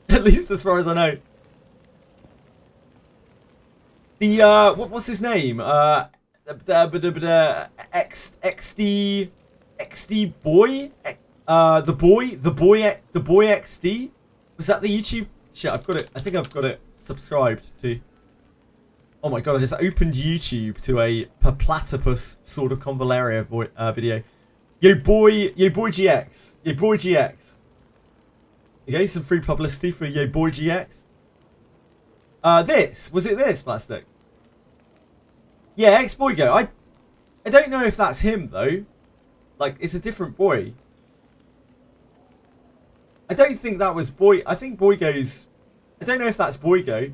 At least as far as I know. The what's his name? XD boy, the boy XD. Was that the YouTube? Shit, I've got it. I think I've got it subscribed to. Oh my god, I just opened YouTube to a platypus sort of convolaria video. Yo boy GX. Yo boy GX. Okay, some free publicity for Yo boy GX. Was it this, Plastic? Yeah, ex-Boygo. I don't know if that's him though. Like, it's a different boy. I don't think that was Boy. I think Boygo's. I don't know if that's Boygo.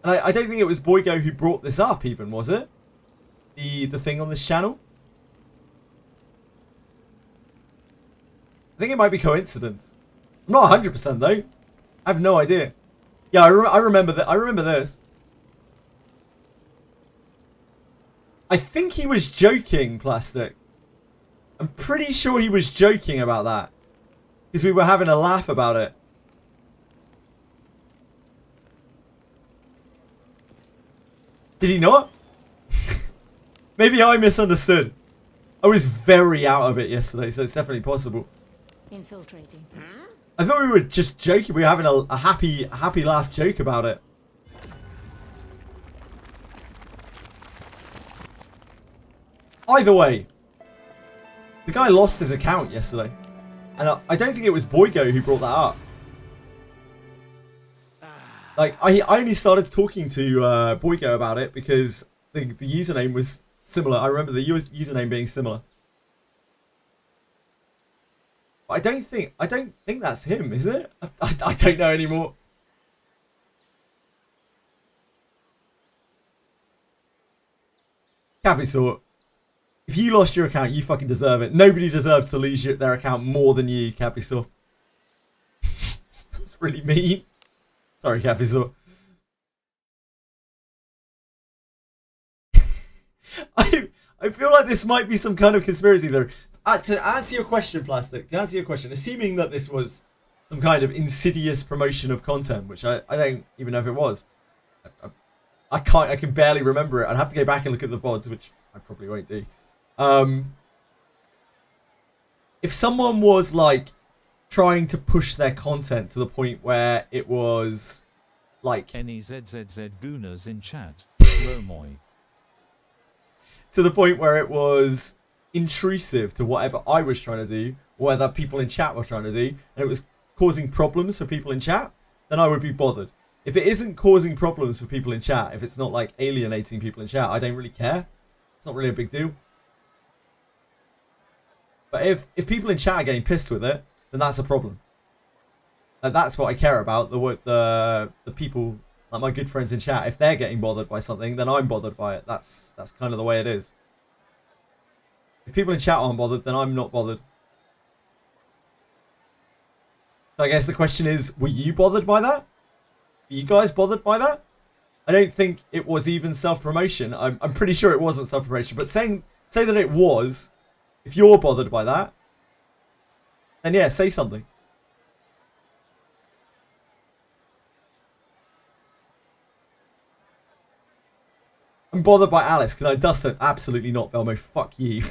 And I don't think it was Boygo who brought this up, even, was it? The thing on this channel? I think it might be coincidence. I'm not 100% though. I have no idea. Yeah, I remember that. I remember this. I think he was joking, Plastic. I'm pretty sure he was joking about that. Because we were having a laugh about it. Did he not? Maybe I misunderstood. I was very out of it yesterday, so it's definitely possible. Infiltrating. I thought we were just joking. We were having a happy laugh joke about it. Either way, the guy lost his account yesterday. And I don't think it was Boygo who brought that up. Like, I only started talking to Boygo about it because the username was similar. I remember the username being similar. But I don't think that's him, is it? I don't know anymore. Capisort, if you lost your account, you fucking deserve it. Nobody deserves to lose their account more than you, Capisort. That's really mean. Sorry, Capisort. I feel like this might be some kind of conspiracy theory. To answer your question, Plastic, to answer your question, assuming that this was some kind of insidious promotion of content, which I don't even know if it was. I can barely remember it. I'd have to go back and look at the VODs, which I probably won't do. If someone was like trying to push their content to the point where it was like NEZZZ Gooners in chat. Romoy. to the point where it was intrusive to whatever I was trying to do, or whether people in chat were trying to do, and it was causing problems for people in chat, then I would be bothered. If it isn't causing problems for people in chat, if it's not like alienating people in chat, I don't really care. It's not really a big deal. But if people in chat are getting pissed with it, then that's a problem. And that's what I care about. The people, like my good friends in chat, if they're getting bothered by something, then I'm bothered by it. That's kind of the way it is. If people in chat aren't bothered, then I'm not bothered. So I guess the question is, were you bothered by that? Were you guys bothered by that? I don't think it was even self-promotion. I'm pretty sure it wasn't self-promotion. But say that it was, if you're bothered by that, then yeah, say something. I'm bothered by Alice. Can I dust her? Absolutely not, Velmo. Fuck you.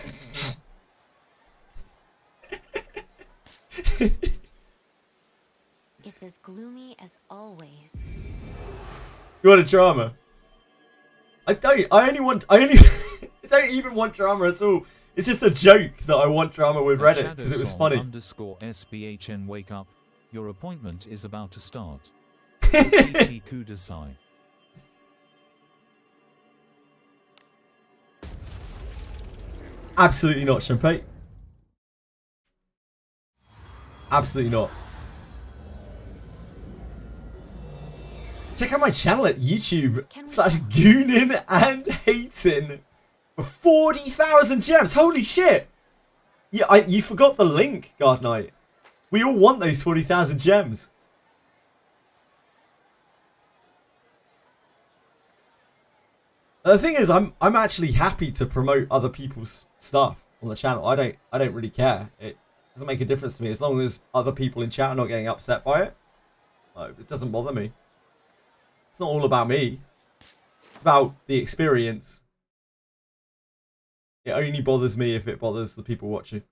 It's as gloomy as always. You want a drama? I don't. I only. I don't even want drama at all. It's just a joke that I want drama with Reddit because it was funny. _SBHN wake up. Your appointment is about to start. PT Kudasai. Absolutely not, Champagne. Absolutely not. Check out my channel at YouTube/goonin and hating for 40,000 gems. Holy shit! Yeah, you forgot the link, Guard Knight. We all want those 40,000 gems. The thing is, I'm actually happy to promote other people's stuff on the channel. I don't really care. It doesn't make a difference to me as long as other people in chat are not getting upset by it. It doesn't bother me. It's not all about me. It's about the experience. It only bothers me if it bothers the people watching.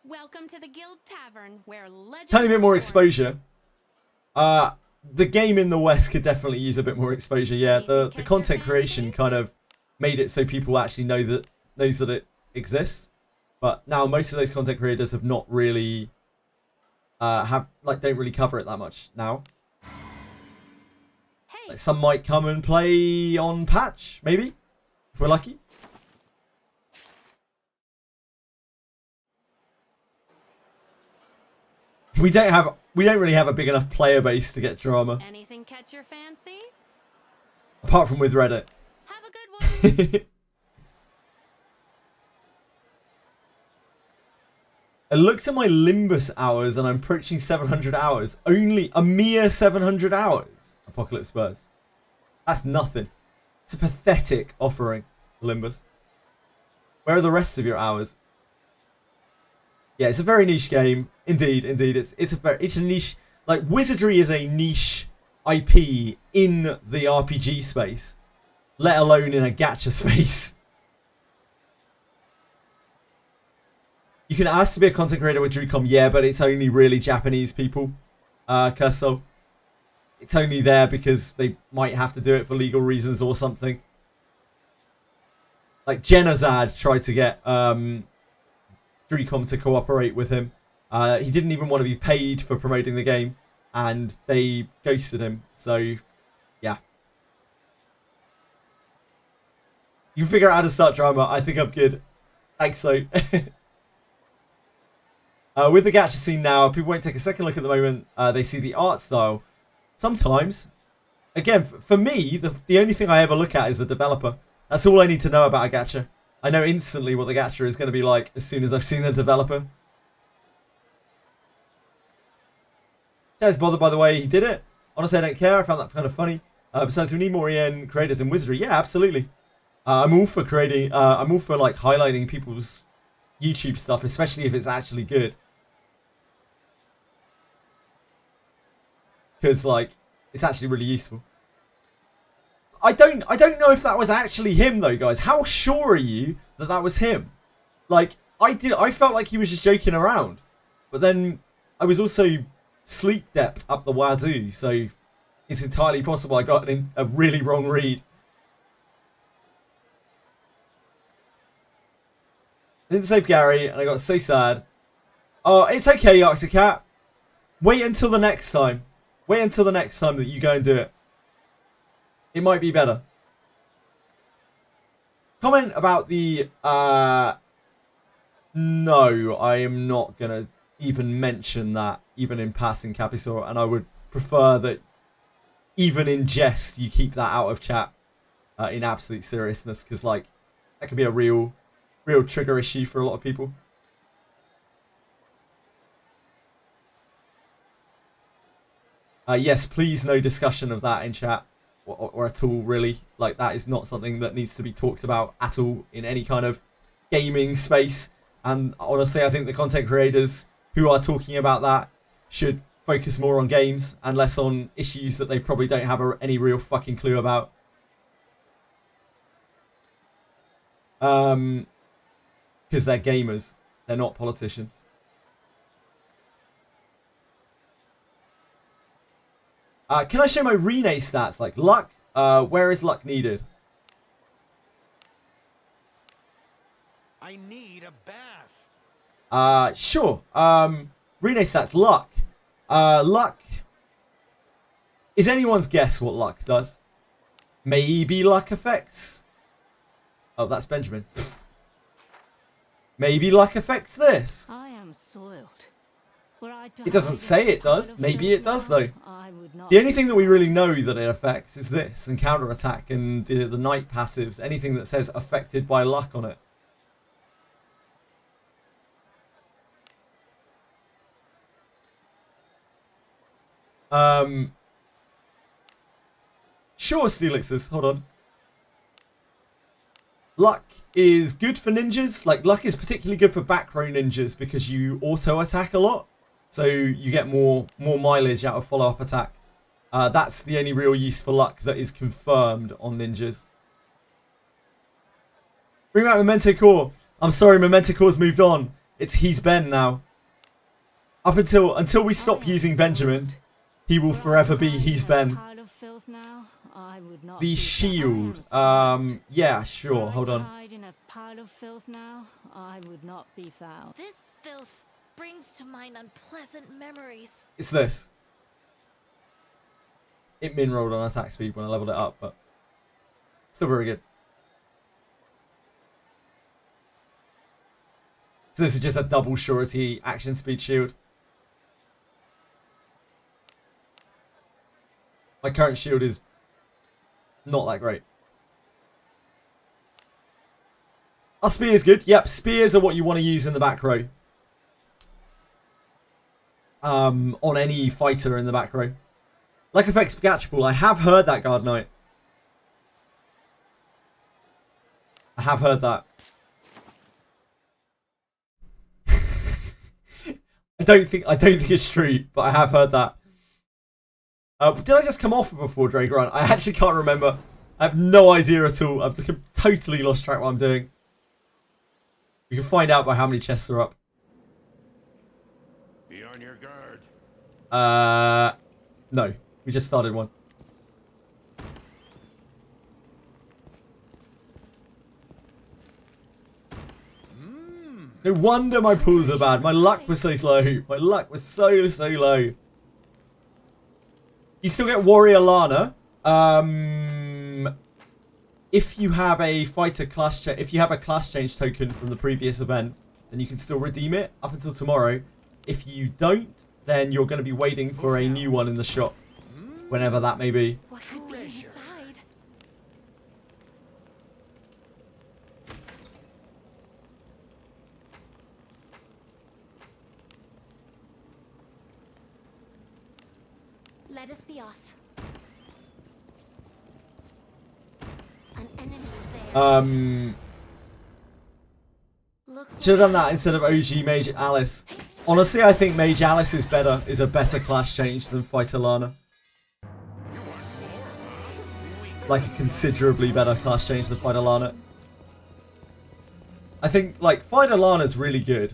Welcome to the Guild Tavern, where legends. Tiny bit more exposure. The game in the West could definitely use a bit more exposure. Yeah, the content creation kind of made it so people actually knows that it exists. But now most of those content creators have not really don't really cover it that much now. Hey. Like some might come and play on patch, maybe, if we're lucky. We don't really have a big enough player base to get drama. Anything catch your fancy? Apart from with Reddit. Have a good one. I looked at my Limbus hours and I'm approaching 700 hours. Only a mere 700 hours. Apocalypse Spurs. That's nothing. It's a pathetic offering, Limbus. Where are the rest of your hours? Yeah, it's a very niche game. Indeed. It's a niche. Like, Wizardry is a niche IP in the RPG space, let alone in a gacha space. You can ask to be a content creator with DrewCom, yeah, but it's only really Japanese people, Curso. It's only there because they might have to do it for legal reasons or something. Like, Genazad tried to get DrewCom to cooperate with him. He didn't even want to be paid for promoting the game, and they ghosted him, so, yeah. You can figure out how to start drama. I think I'm good. Thanks, so. With the gacha scene now, people won't take a second look at the moment. They see the art style. Sometimes, again, for me, the only thing I ever look at is the developer. That's all I need to know about a gacha. I know instantly what the gacha is going to be like as soon as I've seen the developer. Jazz bothered by the way he did it. Honestly, I don't care. I found that kind of funny. Besides, we need more EN creators in Wizardry. Yeah, absolutely. I'm all for creating. I'm all for like highlighting people's YouTube stuff, especially if it's actually good. Because like, it's actually really useful. I don't know if that was actually him though, guys. How sure are you that that was him? Like, I felt like he was just joking around, but then I was also sleep dept up the wazoo, so it's entirely possible I got a really wrong read. I didn't save Gary, and I got so sad. Oh, it's okay, Arctic Cat. Wait until the next time. Wait until the next time that you go and do it. It might be better. Comment about the... No, I am not going to even mention that, even in passing, Capisaur, and I would prefer that even in jest you keep that out of chat in absolute seriousness, because like that could be a real trigger issue for a lot of people. Yes, please no discussion of that in chat or at all, really. Like, that is not something that needs to be talked about at all in any kind of gaming space. And honestly, I think the content creators who are talking about that should focus more on games and less on issues that they probably don't have any real fucking clue about. Because they're gamers. They're not politicians. Can I show my Rene stats? Like luck? Where is luck needed? I need a bath. Sure. Rene stats. Luck. Luck. Is anyone's guess what luck does? Maybe luck affects... Oh, that's Benjamin. Maybe luck affects this. I am soiled. Were I It doesn't say it does. Maybe it does, though. I would not The only thing that we really know that it affects is this, and counterattack, and the night passives, anything that says affected by luck on it. Sure, Steelixers, hold on. Luck is good for ninjas. Like, luck is particularly good for back row ninjas because you auto attack a lot. So you get more mileage out of follow-up attack. That's the only real use for luck that is confirmed on ninjas. Bring back Memento Core. I'm sorry, Memento Core's moved on. He's Ben now. Up until we stop using Benjamin, he will forever be He's Ben. The shield. Yeah, sure. Hold on. In a pile of filth now, I would not be found. This filth brings to mind unpleasant memories. It's this. It min rolled on attack speed when I leveled it up, but still very good. So this is just a double surety action speed shield. My current shield is not that great. Our spear's good. Yep, spears are what you want to use in the back row. On any fighter in the back row. Like effects catchable. I have heard that, Guard Knight. I have heard that. I don't think it's true, but I have heard that. Did I just come off of a Fordraig run? I actually can't remember. I have no idea at all. I've totally lost track what I'm doing. You can find out by how many chests are up. Be on your guard. No. We just started one. No wonder my pools are bad. My luck was so low. My luck was so low. You still get Warrior Lana. If you have a fighter class if you have a class change token from the previous event, then you can still redeem it up until tomorrow. If you don't, then you're going to be waiting for a new one in the shop, whenever that may be. What could be inside? Let us be off. An enemy is there. Looks Should have done that instead of OG Mage Alice. Honestly, I think Mage Alice is a better class change than Fighter Lana. Like a considerably better class change than Fighter Lana. I think like Fighter Lana's really good,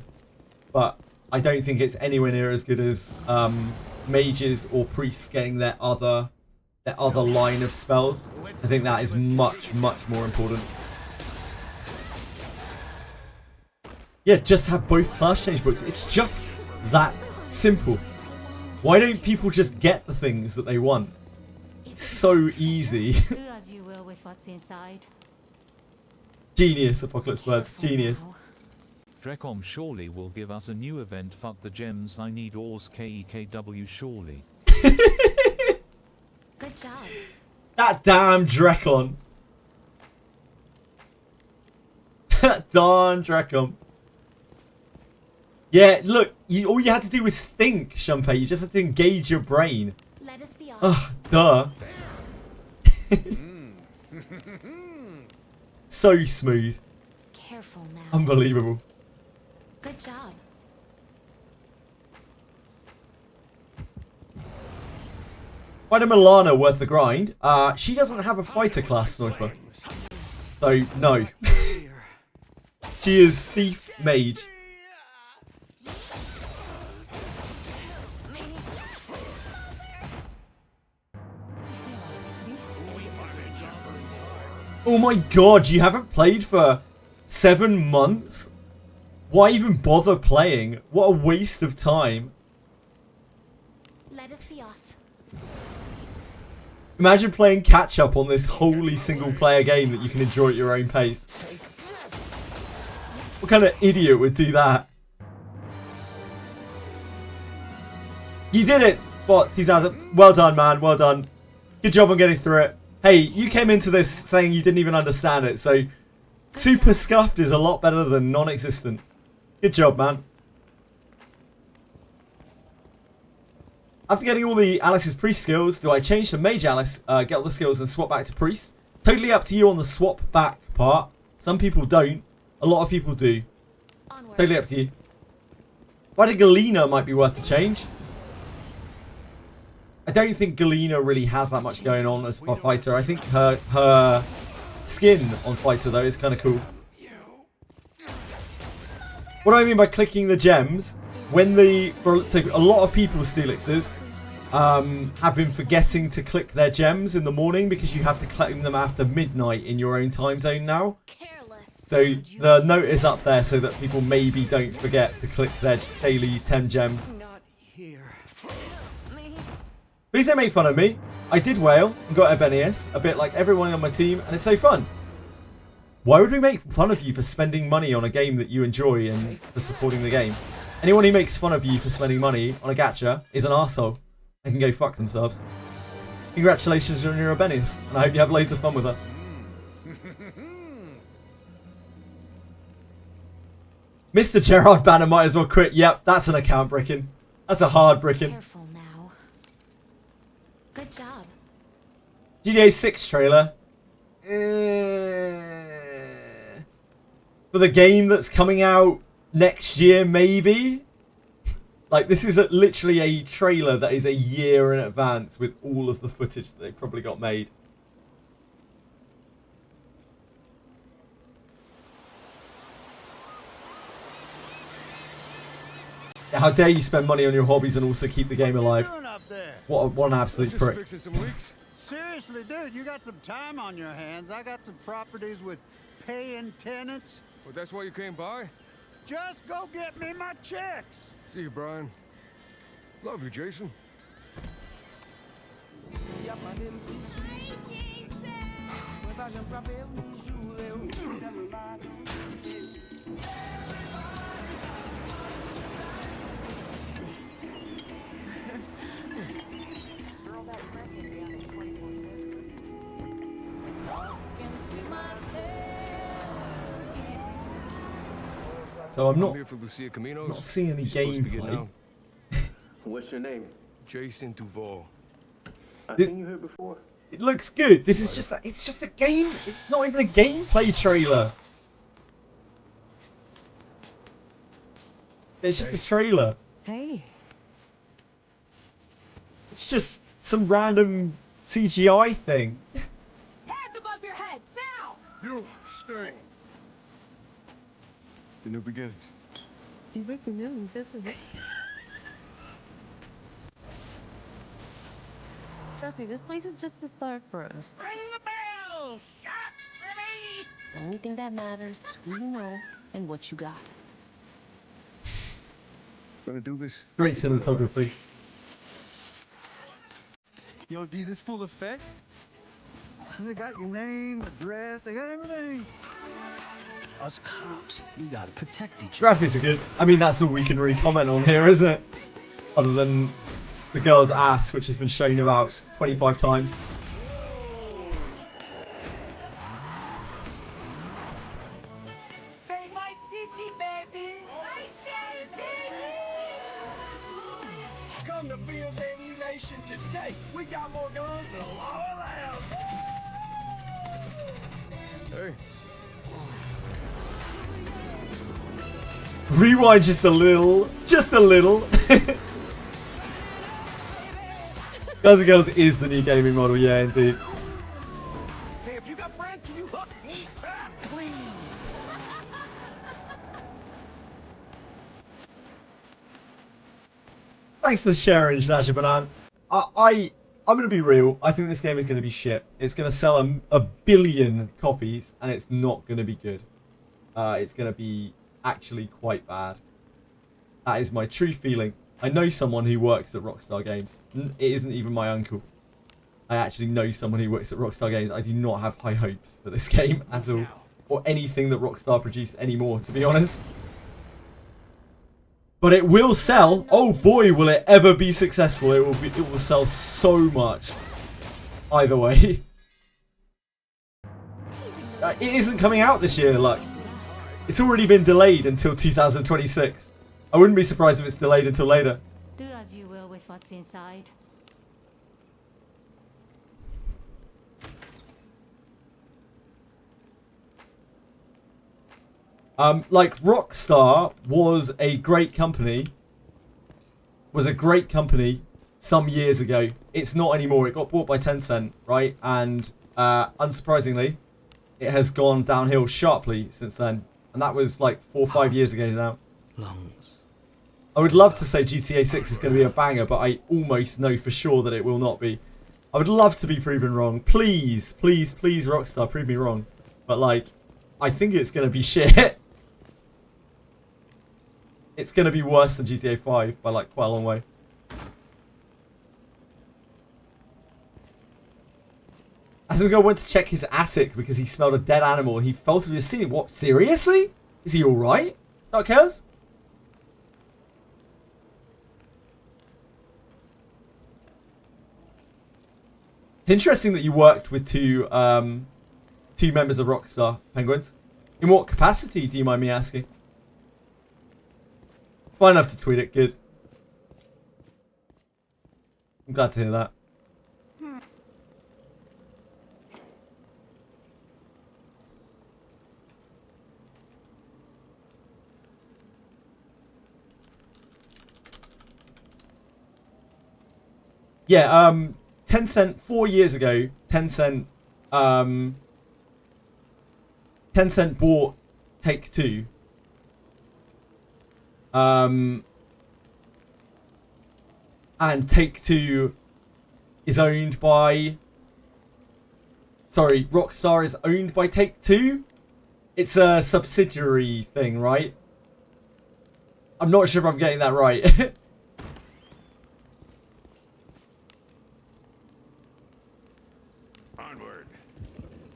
but I don't think it's anywhere near as good as mages or priests getting their other line of spells. I think that is much more important. Yeah, just have both class change books. It's just that simple. Why don't people just get the things that they want? It's so easy. Do as you will with what's inside. Genius, Apocalypse Birds. Genius. Drecom surely will give us a new event. Fuck the gems, I need ores. KEKW surely. good job. That damn Drecon. Darn Drecon. Yeah, look, all you had to do was think, Shumpei. You just had to engage your brain. Let us be off. Ugh, duh. So smooth. Careful now. Unbelievable. Good job. Fighter Milana worth the grind. She doesn't have a fighter class sniper. So, no. She is Thief Mage. Oh my god, you haven't played for 7 months? Why even bother playing? What a waste of time. Let us be off. Imagine playing catch up on this wholly single player game that you can enjoy at your own pace. What kind of idiot would do that? You did it! What, 2000? Well done, man, well done. Good job on getting through it. Hey, you came into this saying you didn't even understand it, so super scuffed is a lot better than non-existent. Good job, man. After getting all the Alice's priest skills, do I change to Mage Alice, get all the skills and swap back to priest? Totally up to you on the swap back part. Some people don't. A lot of people do. Onward. Totally up to you. Fighter Galena might be worth a change. I don't think Galena really has that much going on as a fighter. I think her skin on fighter though is kind of cool. What do I mean by clicking the gems? When so a lot of people's Steelixes have been forgetting to click their gems in the morning because you have to claim them after midnight in your own time zone now. Careless. So the note is up there so that people maybe don't forget to click their daily 10 gems. Not here. Please don't make fun of me. I did whale and got Ebenius, a bit like everyone on my team, and it's so fun. Why would we make fun of you for spending money on a game that you enjoy and for supporting the game? Anyone who makes fun of you for spending money on a gacha is an arsehole and can go fuck themselves. Congratulations on your Ebenius, and I hope you have loads of fun with her. Mr. Gerard Banner might as well crit. Yep, that's an account bricking. That's a hard bricking. Careful now. Good job. GTA 6 trailer. For the game that's coming out next year, maybe? Like, this is literally a trailer that is a year in advance with all of the footage that they probably got made. How dare you spend money on your hobbies and also keep the game alive? What an absolute Just prick. fixing some leaks. Seriously, dude, you got some time on your hands. I got some properties with paying tenants. Well, that's why you came by? Just go get me my checks. See you, Brian. Love you, Jason. So I'm I'm not here for Lucia Caminos. not seeing any She's supposed to be getting gameplay. out. What's your name? Jason Duval. I've This- seen you here before. It looks good. This is just it's just a game. It's not even a gameplay trailer. It's just a trailer. Hey. It's just some random CGI thing. Hands above your head, now! You stay. The new beginnings. You break the news, isn't it? Trust me, this place is just the start for us. Ring the bell! Shot for me! The only thing that matters is who you know and what you got. Gonna do this? Great cinematography. Yo, D, this full effect? They got your name, address, they got everything. Us cops, we gotta protect each other. Graphics are good. I mean, that's all we can really comment on here, isn't it? Other than the girl's ass, which has been shown about 25 times. Save my city, baby! Come to Bill's Ammunition today. We got more guns than a law allows. Hey. Rewind just a little. Just a little. Guys and Girls is the new gaming model, yeah, indeed. Hey, if you got friends, can you hook me up, please? Thanks for sharing, Zasha Banan. I'm gonna be real. I think this game is gonna be shit. It's gonna sell a billion copies, and it's not gonna be good. It's gonna be actually quite bad. That is my true feeling. I know someone who works at Rockstar Games. It isn't even my uncle. I actually know someone who works at Rockstar Games. I do not have high hopes for this game at all, or anything that Rockstar produce anymore, to be honest. But it will sell. Oh boy, will it ever be successful. It will sell so much. Either way. It isn't coming out this year, like. It's already been delayed until 2026. I wouldn't be surprised if it's delayed until later. Do as you will with what's inside. Like Rockstar was a great company. Some years ago. It's not anymore. It got bought by Tencent, right? And unsurprisingly, it has gone downhill sharply since then. And that was like 4 or 5 years ago now. Lungs. I would love to say GTA 6 is going to be a banger, but I almost know for sure that it will not be. I would love to be proven wrong. Please, please, please, Rockstar, prove me wrong. But like, I think it's going to be shit. It's going to be worse than GTA 5 by like quite a long way. Asmongold went to check his attic because he smelled a dead animal and he fell through the ceiling. What? Seriously? Is he alright? Dark Chaos? It's interesting that you worked with two members of Rockstar, Penguins. In what capacity, do you mind me asking? Fine enough to tweet it, good. I'm glad to hear that. Yeah, Tencent 4 years ago, Tencent bought Take-Two. And Take-Two is owned by... Sorry, Rockstar is owned by Take-Two? It's a subsidiary thing, right? I'm not sure if I'm getting that right.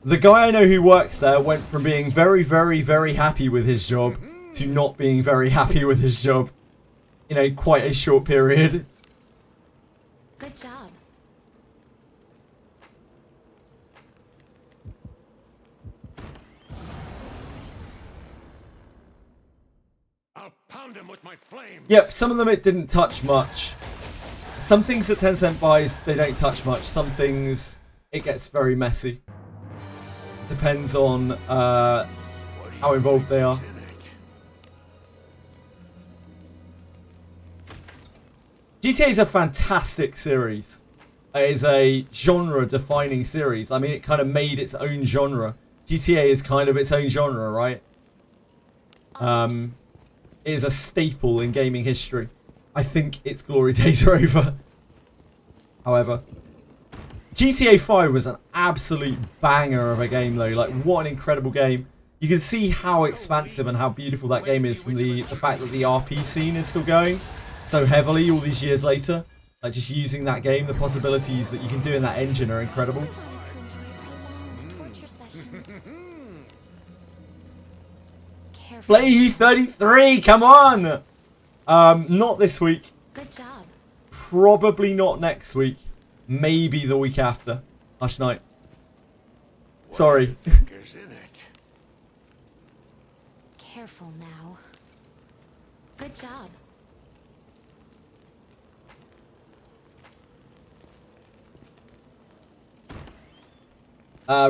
The guy I know who works there went from being very, very, very happy with his job to not being very happy with his job in a quite a short period. Good job. flame. Yep, some of them it didn't touch much. Some things that Tencent buys, they don't touch much. Some things, it gets very messy. Depends on how involved they are. GTA is a fantastic series. It is a genre-defining series. I mean, it kind of made its own genre. GTA is kind of its own genre, right? It is a staple in gaming history. I think its glory days are over. However, GTA 5 was an absolute banger of a game, though. Like, what an incredible game. You can see how expansive and how beautiful that game is from the fact that the RP scene is still going so heavily all these years later. Like, just using that game, the possibilities that you can do in that engine are incredible. Play 33, come on! Not this week. Good job. Probably not next week. Maybe the week after. Hush night. Sorry. Careful now. Good job.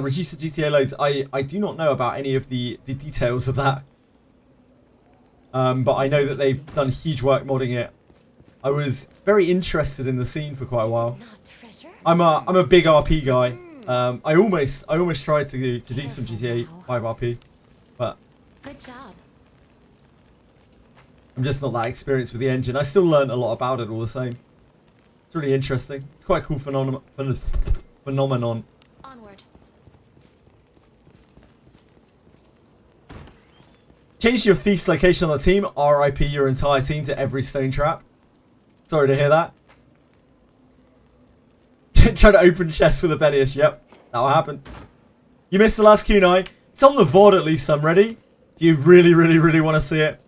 Reduce the GTA loads. I do not know about any of the details of that. But I know that they've done huge work modding it. I was very interested in the scene for quite a while. I'm a big RP guy. I almost tried to do some GTA 5 RP, but good job. I'm just not that experienced with the engine. I still learned a lot about it all the same. It's really interesting. It's quite a cool phenomenon. Onward. Change your thief's location on the team. RIP your entire team to every stone trap. Sorry to hear that. Try to open chests with a Benius. Yep, that'll happen. You missed the last kunai. It's on the VOD at least, I'm ready. If you really want to see it.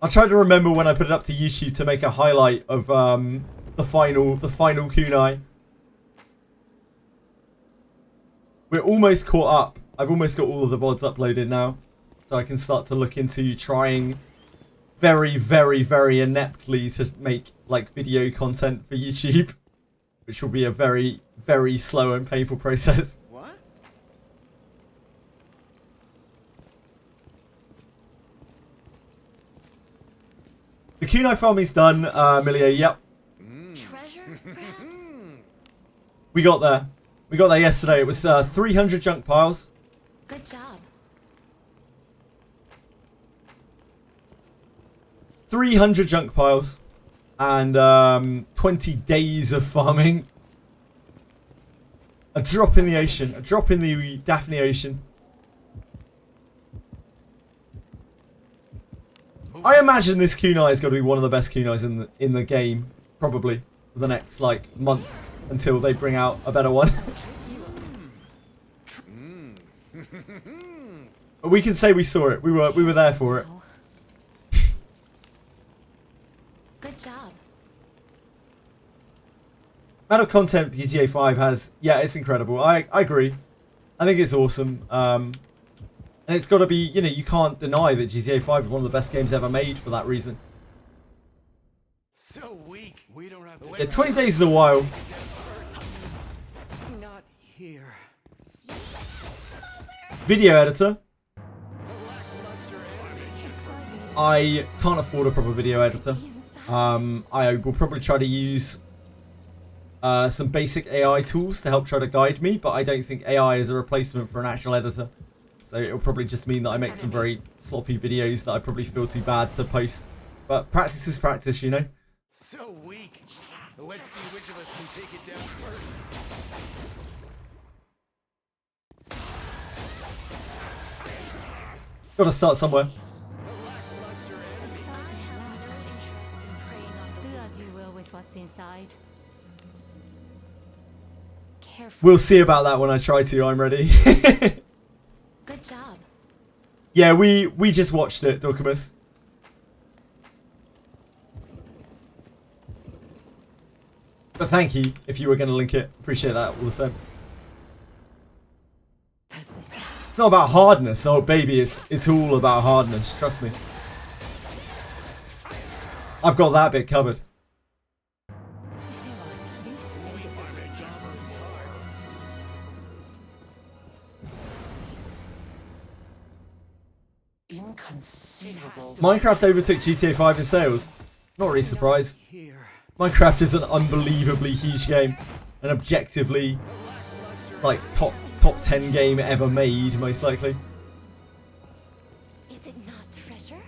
I'll try to remember when I put it up to YouTube to make a highlight of the final kunai. We're almost caught up. I've almost got all of the VODs uploaded now. So I can start to look into trying very ineptly to make like video content for YouTube. Which will be a very slow and painful process. What? The kunai farming's done, Milia, yep. Treasure, perhaps? We got there. We got there yesterday. It was 300 junk piles. Good job. 300 junk piles. And 20 days of farming. A drop in the ocean. A drop in the Daphne ocean. I imagine this kunai is going to be one of the best kunais in the game. Probably. For the next, like, month. Until they bring out a better one. But we can say we saw it. We were there for it. Good job. Amount of content GTA 5 has, yeah, it's incredible. I agree. I think it's awesome. And it's got to be, you know, you can't deny that GTA 5 is one of the best games ever made for that reason. So weak. We don't have to. Yeah, 20 days is a while. Not here. Video editor. I can't afford a proper video editor. I will probably try to use some basic AI tools to help try to guide me, but I don't think AI is a replacement for an actual editor. So it'll probably just mean that I make some very sloppy videos that I probably feel too bad to post. But practice is practice, you know? So weak. Let's see which of us can take it down first. Gotta start somewhere. Do as you will with what's inside. Careful. We'll see about that when I try to. I'm ready. Good job. Yeah, we just watched it, Dorkamus. But thank you if you were going to link it. Appreciate that all the same. It's not about hardness. Oh, baby, it's all about hardness. Trust me. I've got that bit covered. Inconceivable. Minecraft overtook GTA 5 in sales. Not really surprised. Minecraft is an unbelievably huge game. An objectively, like, top 10 game ever made, most likely. Is it not treasure?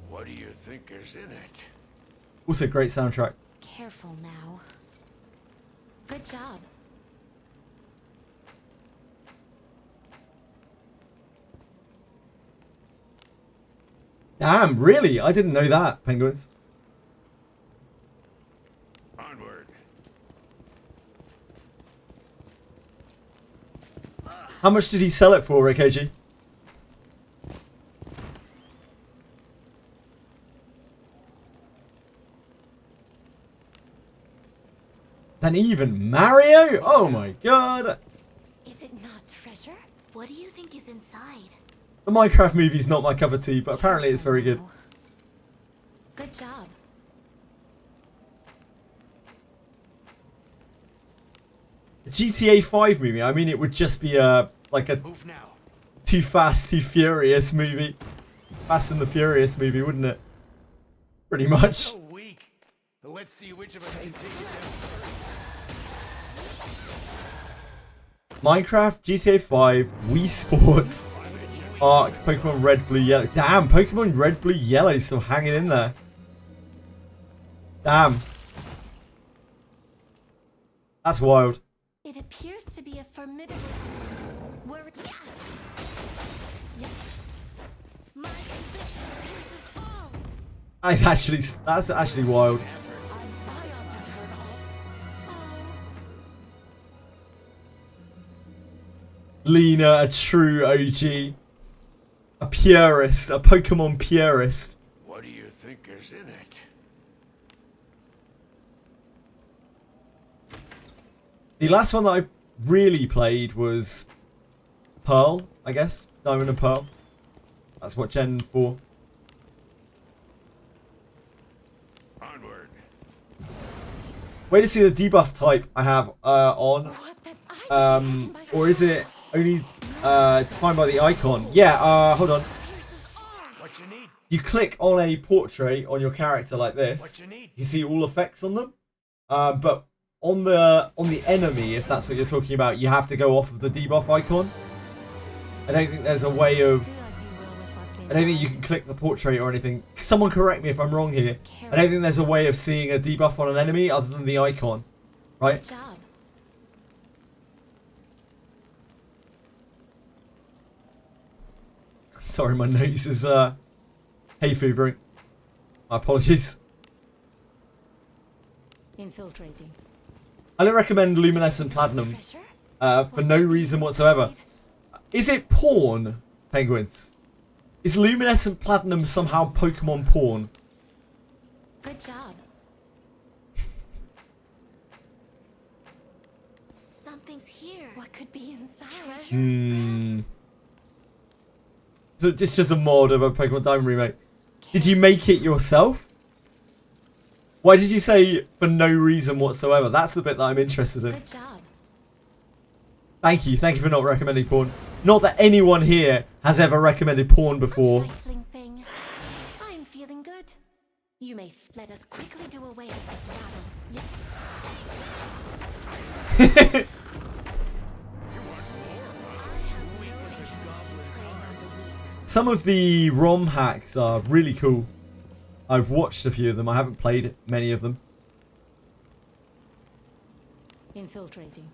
What do you think is in it? Also, great soundtrack. Careful now. Good job. Damn, really? I didn't know that, Penguins. Onward. How much did he sell it for, AKG? Then even Mario? Oh my god. Is it not treasure? What do you think is inside? The Minecraft movie's not my cup of tea, but apparently it's very good. Good job. A GTA 5 movie, I mean, it would just be like a Move now. Too Fast, Too Furious movie. Fast and the Furious movie, wouldn't it? Pretty much. So weak. Let's see which of us can take it down first. Minecraft, GTA 5, Wii Sports, Ark, Pokemon Red, Blue, Yellow. Damn, Pokemon Red, Blue, Yellow still hanging in there. Damn. That's wild. It appears to be a formidable word. Yeah. My conviction pierces all. That's actually wild. Lena, a true OG. A purist, a Pokemon purist. What do you think is in it? The last one that I really played was Pearl, I guess. Diamond and Pearl. That's what Gen 4. Onward. Way to see the debuff type I have on. Or is it only defined by the icon? Yeah, hold on. What you need? You click on a portrait on your character like this. What you need? You see all effects on them. But on the enemy, if that's what you're talking about, you have to go off of the debuff icon. I don't think there's a way of... I don't think you can click the portrait or anything. Someone correct me if I'm wrong here. I don't think there's a way of seeing a debuff on an enemy other than the icon. Right? Good job. Sorry, my nose is hay fevering. My apologies. Infiltrating. I don't recommend Luminescent Platinum for no reason whatsoever. Is it porn, Penguins? Is Luminescent Platinum somehow Pokemon porn? Good job. Something's here. What could be inside? Treasure? So it's just a mod of a Pokemon Diamond remake. Did you make it yourself? Why did you say for no reason whatsoever? That's the bit that I'm interested in. Good job. Thank you for not recommending porn. Not that anyone here has ever recommended porn before. Trifling thing. I'm feeling good. You may let us quickly do away with this rabble. Yes. Some of the ROM hacks are really cool. I've watched a few of them. I haven't played many of them. Infiltrating.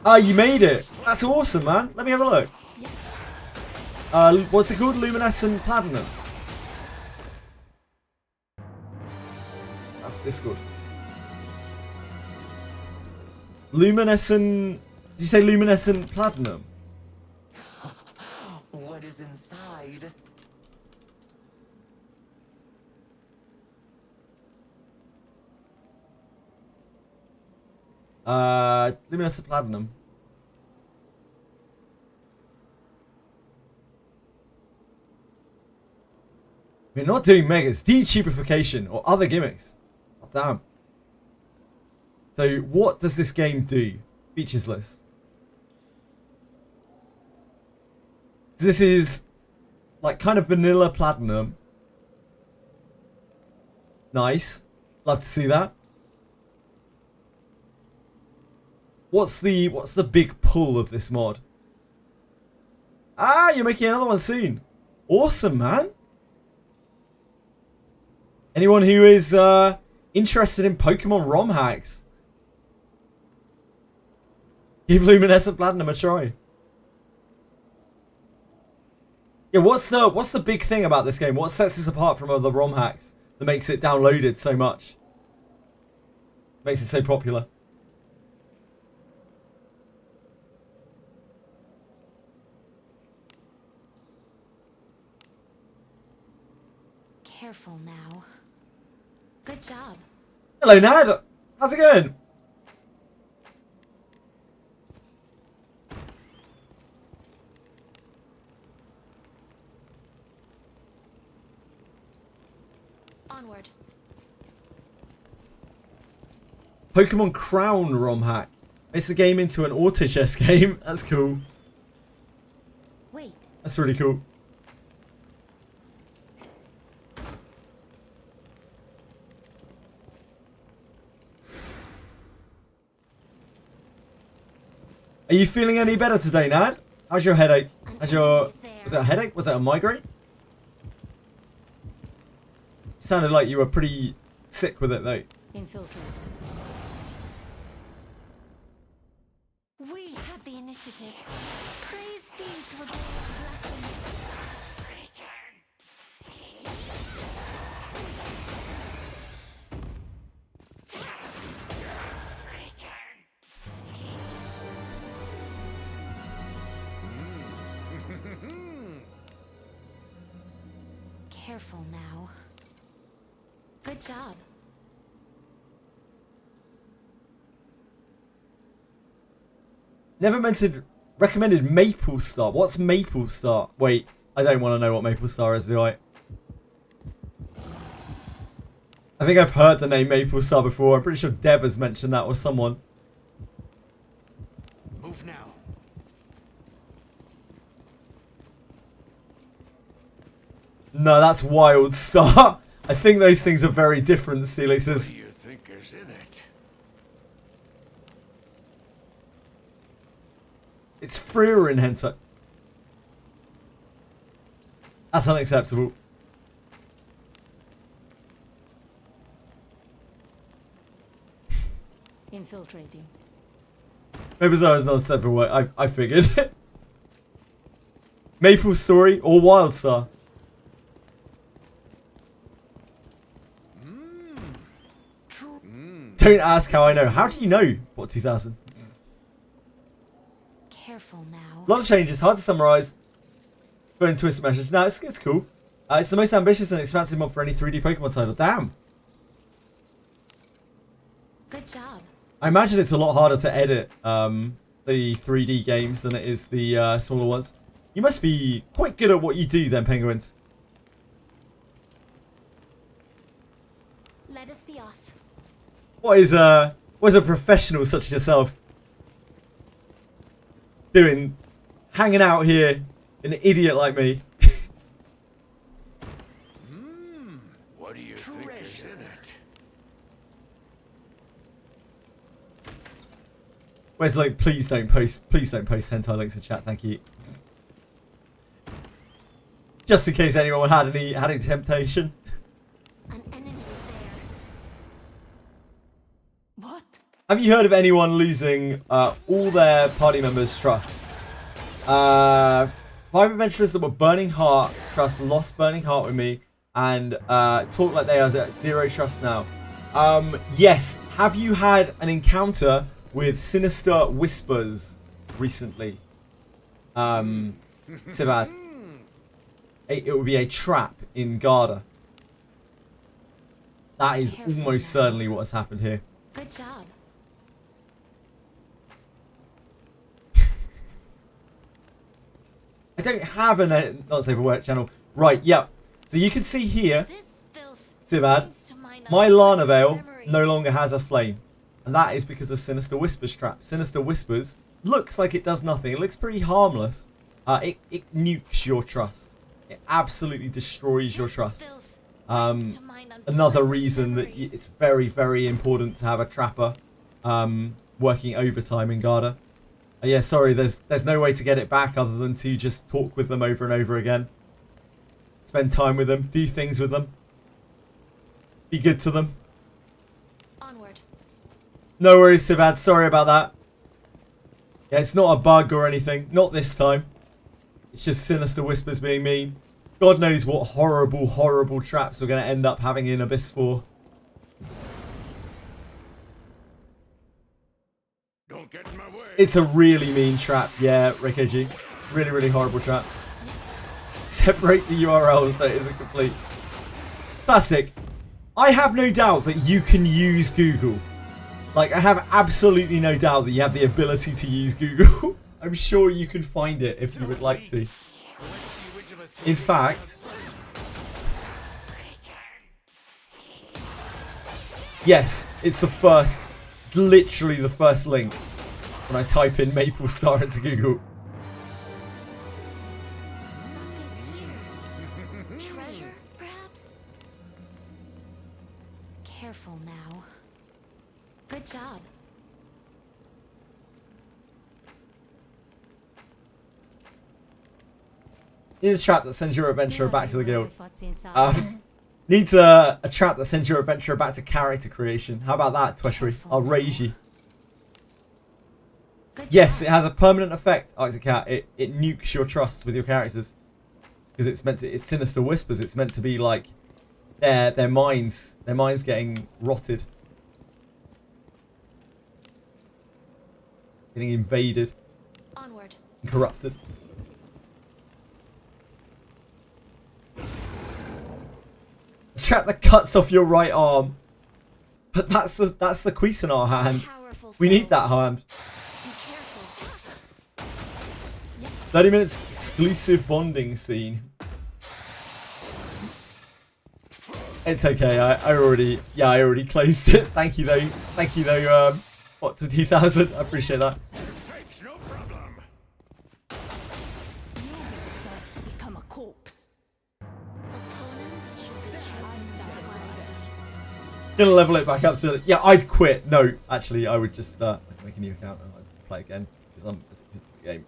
Ah, you made it. That's awesome, man. Let me have a look. What's it called? Luminescent Platinum. That's Discord. Luminescent... Did you say Luminescent Platinum? What is inside? Luminescent Platinum. We're not doing megas. De-cheapification or other gimmicks. Oh, damn. So what does this game do? Features list. This is like kind of vanilla platinum. Nice. Love to see that. What's the big pull of this mod? Ah, you're making another one soon. Awesome, man. Anyone who is interested in Pokemon ROM hacks, give Luminescent Platinum a try. Yeah, what's the big thing about this game? What sets this apart from other ROM hacks that makes it downloaded so much? Makes it so popular? Careful now. Good job. Hello, Nad. How's it going? Onward. Pokemon Crown ROM hack. Makes the game into an auto chess game. That's cool. Wait. That's really cool. Are you feeling any better today, Nad? How's your headache? Was it a headache? Was it a migraine? Sounded like you were pretty sick with it, though. Infiltrate. We have the initiative. Praise be to the blessing. Careful now. Good job. Never mentioned recommended Maple Star. What's Maple Star? Wait, I don't want to know what Maple Star is, do I? I think I've heard the name Maple Star before. I'm pretty sure Dev has mentioned that or someone. Move now. No, that's Wild Star. I think those things are very different, What Steelixes. do you think is in it? It's freer in Hentai. That's unacceptable. Infiltrating. Maybe that was not said for what I figured. Maple Story or Wild Star? Don't ask how I know. How do you know what 2000? Careful now. A lot of changes, hard to summarise. But in Twisted message. No, it's cool. It's the most ambitious and expansive mod for any 3D Pokemon title. Damn. Good job. I imagine it's a lot harder to edit the 3D games than it is the smaller ones. You must be quite good at what you do then, Penguins. Let us be off. What is a professional such as yourself doing? Hanging out here, an idiot like me. What do you think is in it? Where's like, please don't post hentai links in chat, thank you. Just in case anyone had any temptation. An enemy is there. What? Have you heard of anyone losing all their party members' trust? 5 adventurers that were Burning Heart trust lost Burning Heart with me and talk like they are at 0 trust now. Yes. Have you had an encounter with Sinister Whispers recently? Tibad. It would be a trap in Garda. That is almost certainly what has happened here. Good job. I don't have a not safe for work channel. Right, yeah. So you can see here, This filth Zibad, brings to mind my Lana unpleasant Veil memories. no longer has a flame. And that is because of Sinister Whisper's trap. Sinister Whispers looks like it does nothing. It looks pretty harmless. It nukes your trust. It absolutely destroys your trust. Another reason that it's very, very important to have a trapper working overtime in Garda. Yeah, sorry, there's no way to get it back other than to just talk with them over and over again. Spend time with them, do things with them. Be good to them. Onward. No worries, Sivad, sorry about that. Yeah, it's not a bug or anything. Not this time. It's just Sinister Whispers being mean. God knows what horrible, horrible traps we're going to end up having in Abyss 4. Don't get in my way. It's a really mean trap. Yeah, Rikeji. Really, really horrible trap. Separate the URL so it isn't complete. Plastic. I have no doubt that you can use Google. Like, I have absolutely no doubt that you have the ability to use Google. I'm sure you can find it if you would like to. In fact, yes, it's the first, it's literally the first link when I type in Maple Star into Google. Something's here. Treasure, perhaps? Careful now. Good job. Need a trap that sends your adventurer Do back as to the you will guild. with what's inside. Needs a trap that sends your adventurer back to character creation. How about that, Tweshry? I'll raise you. Good Yes, job. it has a permanent effect, Arctic Cat. It nukes your trust with your characters. Because it's meant to, it's Sinister Whispers. It's meant to be like their minds getting rotted. Getting invaded Onward. and corrupted. A trap that cuts off your right arm. But that's the Cuisinart hand. Powerful We need foe. that hand. Be careful. 30 minutes exclusive bonding scene. It's okay. I already closed it. Thank you though. What to 2000? I appreciate that. Escape's no problem. You will first become a corpse. Opponents should be chosen wisely. Gonna level it back up to, yeah, I'd quit. No, actually, I would just make a new account and I'd play again because I'm addicted to the game.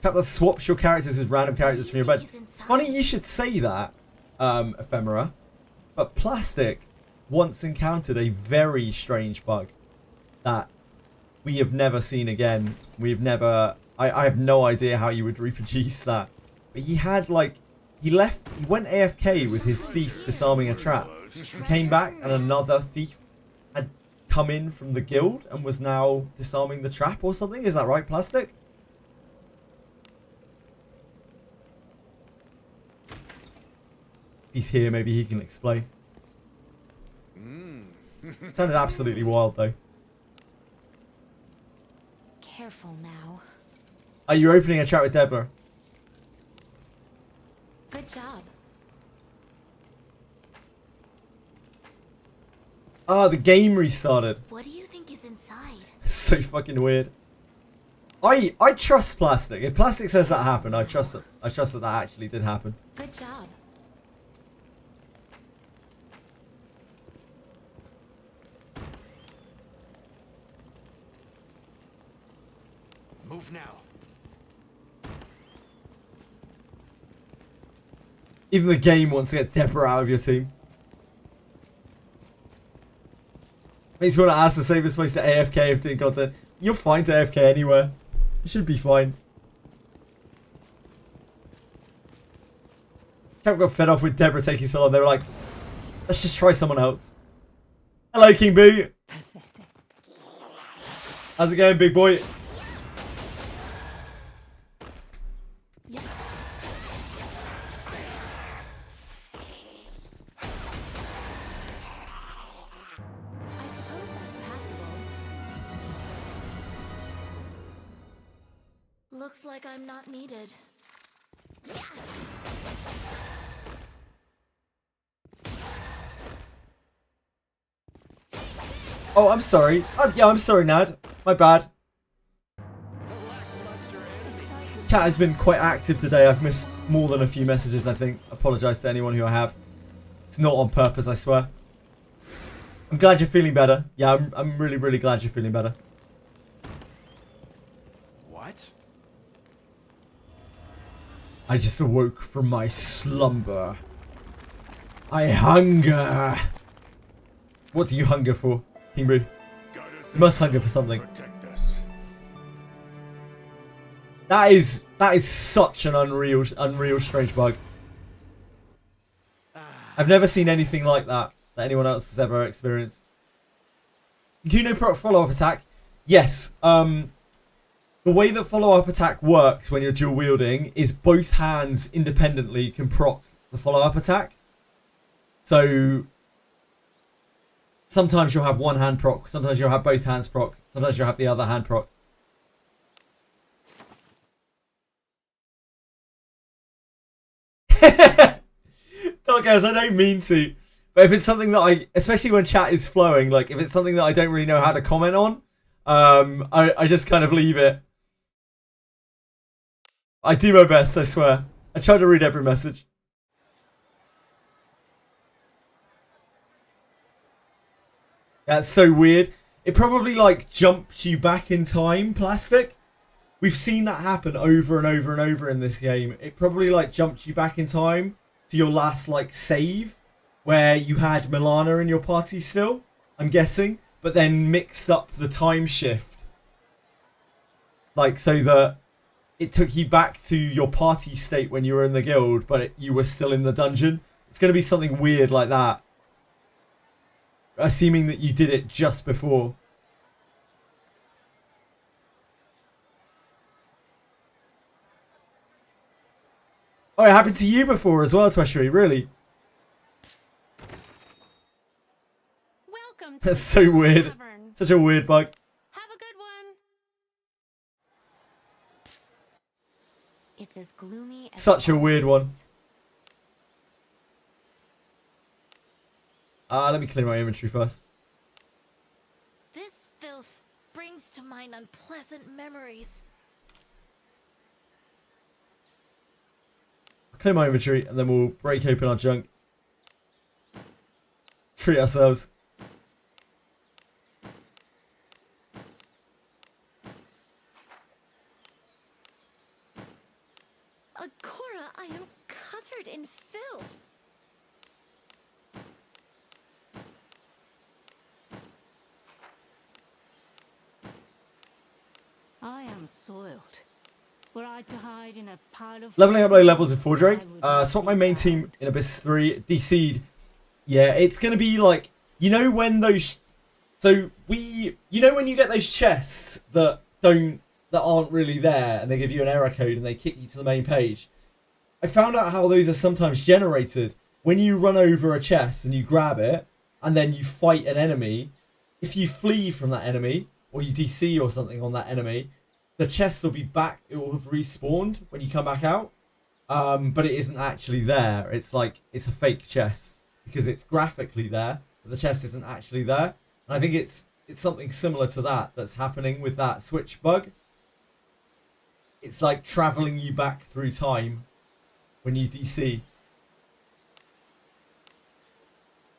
Trap that swaps your characters with random characters from your bench. It's funny you should say that, Ephemera, but Plastic once encountered a very strange bug that we have never seen again. We've never, I have no idea how you would reproduce that, but he had like, he went AFK with his thief disarming a trap. He came back and another thief had come in from the guild and was now disarming the trap or something. Is that right, Plastic? He's here, maybe he can explain. It sounded absolutely wild though. Careful now. Are you opening a chat with Deborah? Good job. Ah, the game restarted. What do you think is inside? It's so fucking weird. I trust Plastic. If Plastic says that happened, I trust that actually did happen. Good job. Move now. Even the game wants to get Deborah out of your team. Makes you want to ask the safest place to AFK if doing content. You're fine to AFK anywhere. You should be fine. Camp got fed off with Deborah taking so long. They were like, let's just try someone else. Hello, King Boo. How's it going, big boy? I suppose that's passable. Looks like I'm not needed. Oh, I'm sorry. Yeah, I'm sorry, Nad. My bad. Chat has been quite active today. I've missed more than a few messages, I think. Apologise to anyone who I have. It's not on purpose, I swear. I'm glad you're feeling better. Yeah, I'm really, really glad you're feeling better. What? I just awoke from my slumber. I hunger. What do you hunger for, King Brew? You must hunger for something. That is such an unreal strange bug. I've never seen anything like that anyone else has ever experienced. Do you know proc follow-up attack? Yes. The way that follow-up attack works when you're dual wielding is both hands independently can proc the follow-up attack. So sometimes you'll have one hand proc, sometimes you'll have both hands proc, sometimes you'll have the other hand proc. Guys, I don't mean to, but if it's something that especially when chat is flowing, like if it's something that I don't really know how to comment on, I just kind of leave it. I do my best, I swear. I try to read every message. That's so weird. It probably like jumped you back in time, Plastic. We've seen that happen over and over and over in this game. It probably like jumped you back in time to your last like save where you had Milana in your party still, I'm guessing, but then mixed up the time shift. Like so that it took you back to your party state when you were in the guild, but you were still in the dungeon. It's going to be something weird like that. Assuming that you did it just before. Oh, it happened to you before as well, Tweshery, really? Welcome to That's so weird. Tavern. Such a weird bug. Have a good one. It's as gloomy as Such a weird one. Let me clear my inventory first. This filth brings to mind unpleasant memories. Clear my inventory and then we'll break open our junk. Treat ourselves. Agora, I am covered in filth. I am soiled. Were I to hide in a pile of Leveling up low levels of Fordraig. Swap my main team in Abyss 3. DC'd. Yeah, it's going to be like... You know when those... So, you know when you get those chests that aren't really there and they give you an error code and they kick you to the main page? I found out how those are sometimes generated. When you run over a chest and you grab it and then you fight an enemy, if you flee from that enemy or you DC or something on that enemy, the chest will be back. It will have respawned when you come back out, but it isn't actually there. It's like it's a fake chest because it's graphically there, but the chest isn't actually there. And I think it's something similar to that that's happening with that switch bug. It's like traveling you back through time when you DC.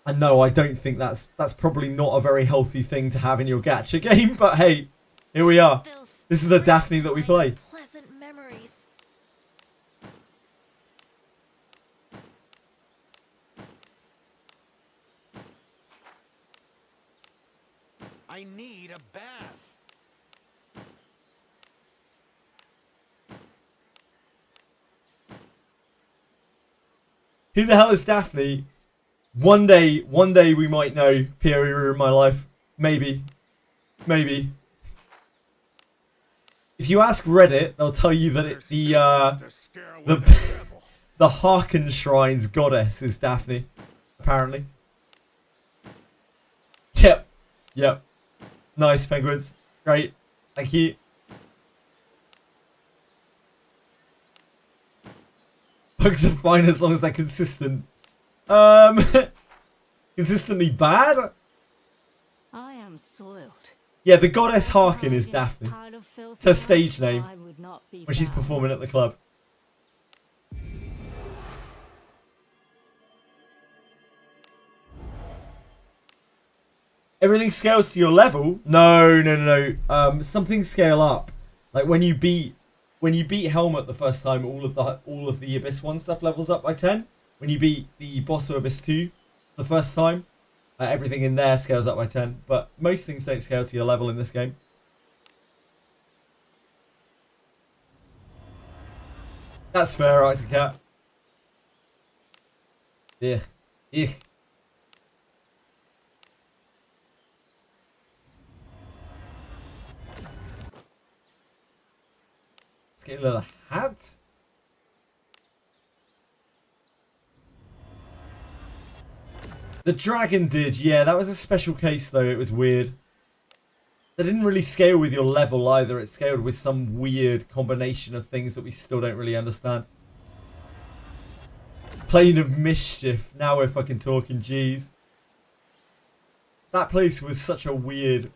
And no, I don't think that's probably not a very healthy thing to have in your gacha game. But hey, here we are. This is the Daphne that we play. Pleasant memories. I need a bath. Who the hell is Daphne? One day we might know Pierre in my life. Maybe. If you ask Reddit, they'll tell you that it's the Harken Shrine's goddess is Daphne, apparently. Yep. Nice, penguins. Great. Thank you. Bugs are fine as long as they're consistent. Consistently bad? I am soiled. Yeah, the goddess Harkin is Daphne. It's her stage name I would not be when she's found. performing at the club. Everything scales to your level? No. Something scale up. Like when you beat Helmet the first time, all of the Abyss 1 stuff levels up by 10. When you beat the boss of Abyss 2 the first time, everything in there scales up by 10. But most things don't scale to your level in this game. That's fair, Isaac Cat. Ugh. Scale of the hat? The dragon did, yeah, that was a special case though, it was weird. That didn't really scale with your level either, it scaled with some weird combination of things that we still don't really understand. Plane of Mischief, now we're fucking talking, jeez. That place was such a weird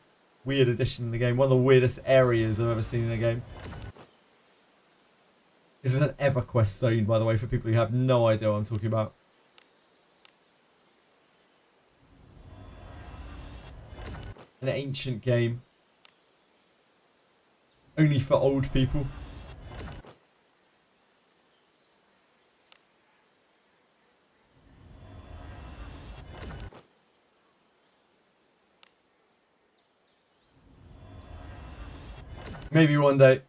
addition in the game, one of the weirdest areas I've ever seen in a game. This is an EverQuest zone, by the way, for people who have no idea what I'm talking about. An ancient game. Only for old people. Maybe one day.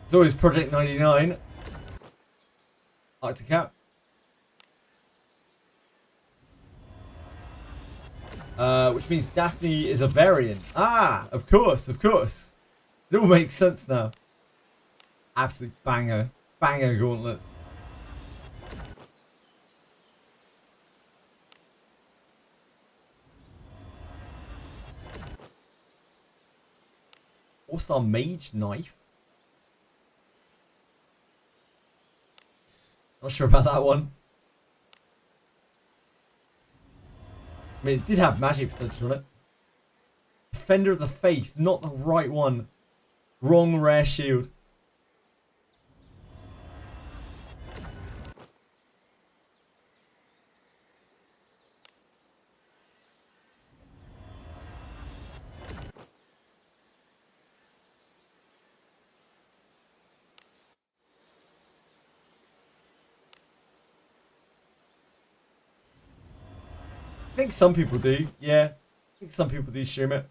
There's always Project 99. Arctic Cat. Which means Daphne is a variant. Ah, of course. It all makes sense now. Absolute banger. Banger gauntlets. What's our mage knife? Not sure about that one. I mean, it did have magic potential on it. Defender of the Faith, not the right one. Wrong rare shield. I think some people do, yeah. I think some people do stream it.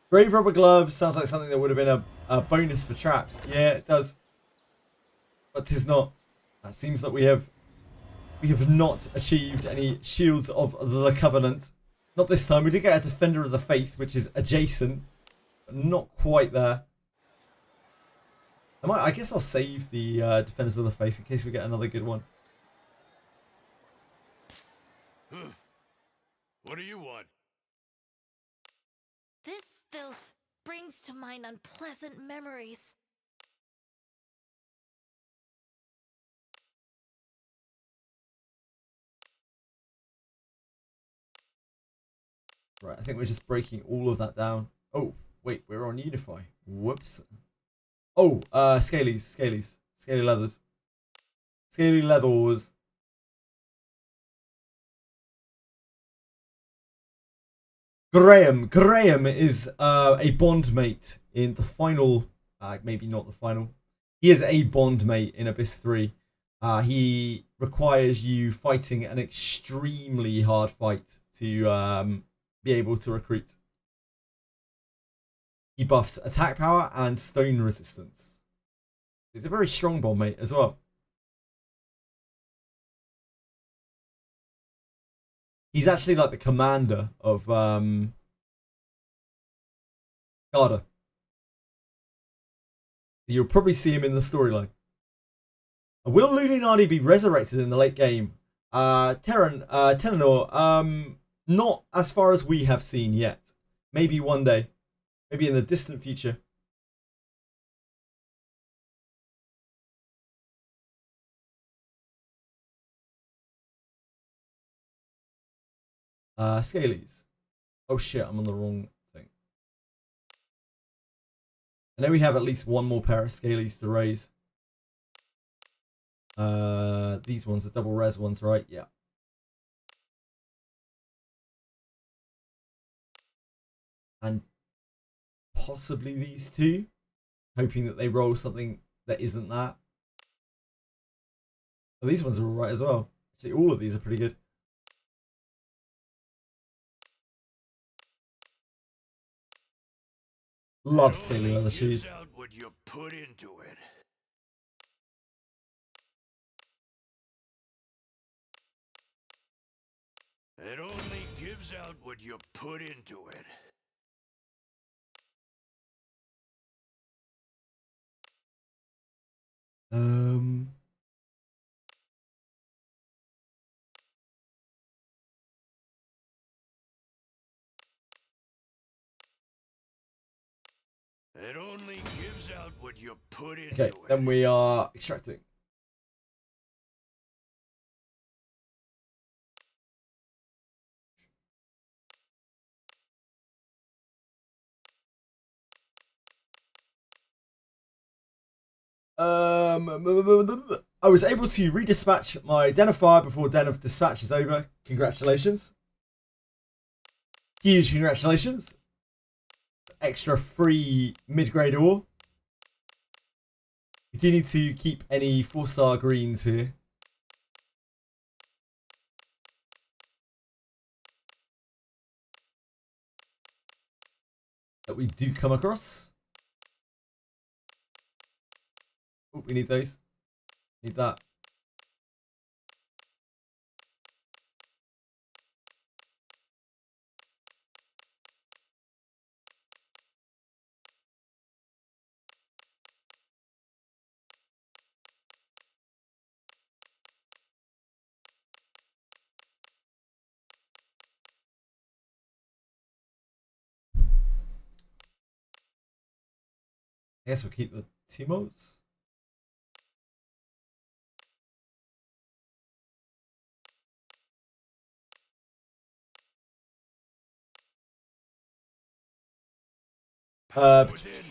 Grave rubber gloves sounds like something that would have been a bonus for traps. Yeah, it does. But 'tis not. It seems that we have not achieved any shields of the Covenant. Not this time. We did get a Defender of the Faith, which is adjacent, but not quite there. I guess I'll save the Defenders of the Faith in case we get another good one. What do you want? This filth brings to mind unpleasant memories. Right, I think we're just breaking all of that down. Oh, wait, we're on Unify. Whoops. Oh, Scaly leathers. Scaly leathers. Graham is a bondmate in the final, maybe not the final. He is a bondmate in Abyss 3. He requires you fighting an extremely hard fight to be able to recruit. He buffs attack power and stone resistance. He's a very strong bondmate as well. He's actually like the commander of Garda. You'll probably see him in the storyline. Will Luninardi be resurrected in the late game? Tenor, Not as far as we have seen yet. Maybe one day. Maybe in the distant future. Scalies. Oh shit, I'm on the wrong thing. I know we have at least one more pair of Scalies to raise. These ones are double res ones, right? Yeah. And possibly these two. Hoping that they roll something that isn't that. Oh, these ones are alright as well. Actually, all of these are pretty good. Love scaly leather shoes. Out what you put into it. It only gives out what you put into it. It only gives out what you put into Okay, then we are extracting. I was able to redispatch my Den of Fire before Den of Dispatch is over. Congratulations. Huge congratulations. Extra free mid-grade ore. We do need to keep any 4-star greens here. That we do come across. Oh, we need those. Need that. I guess we'll keep the Timos. Within,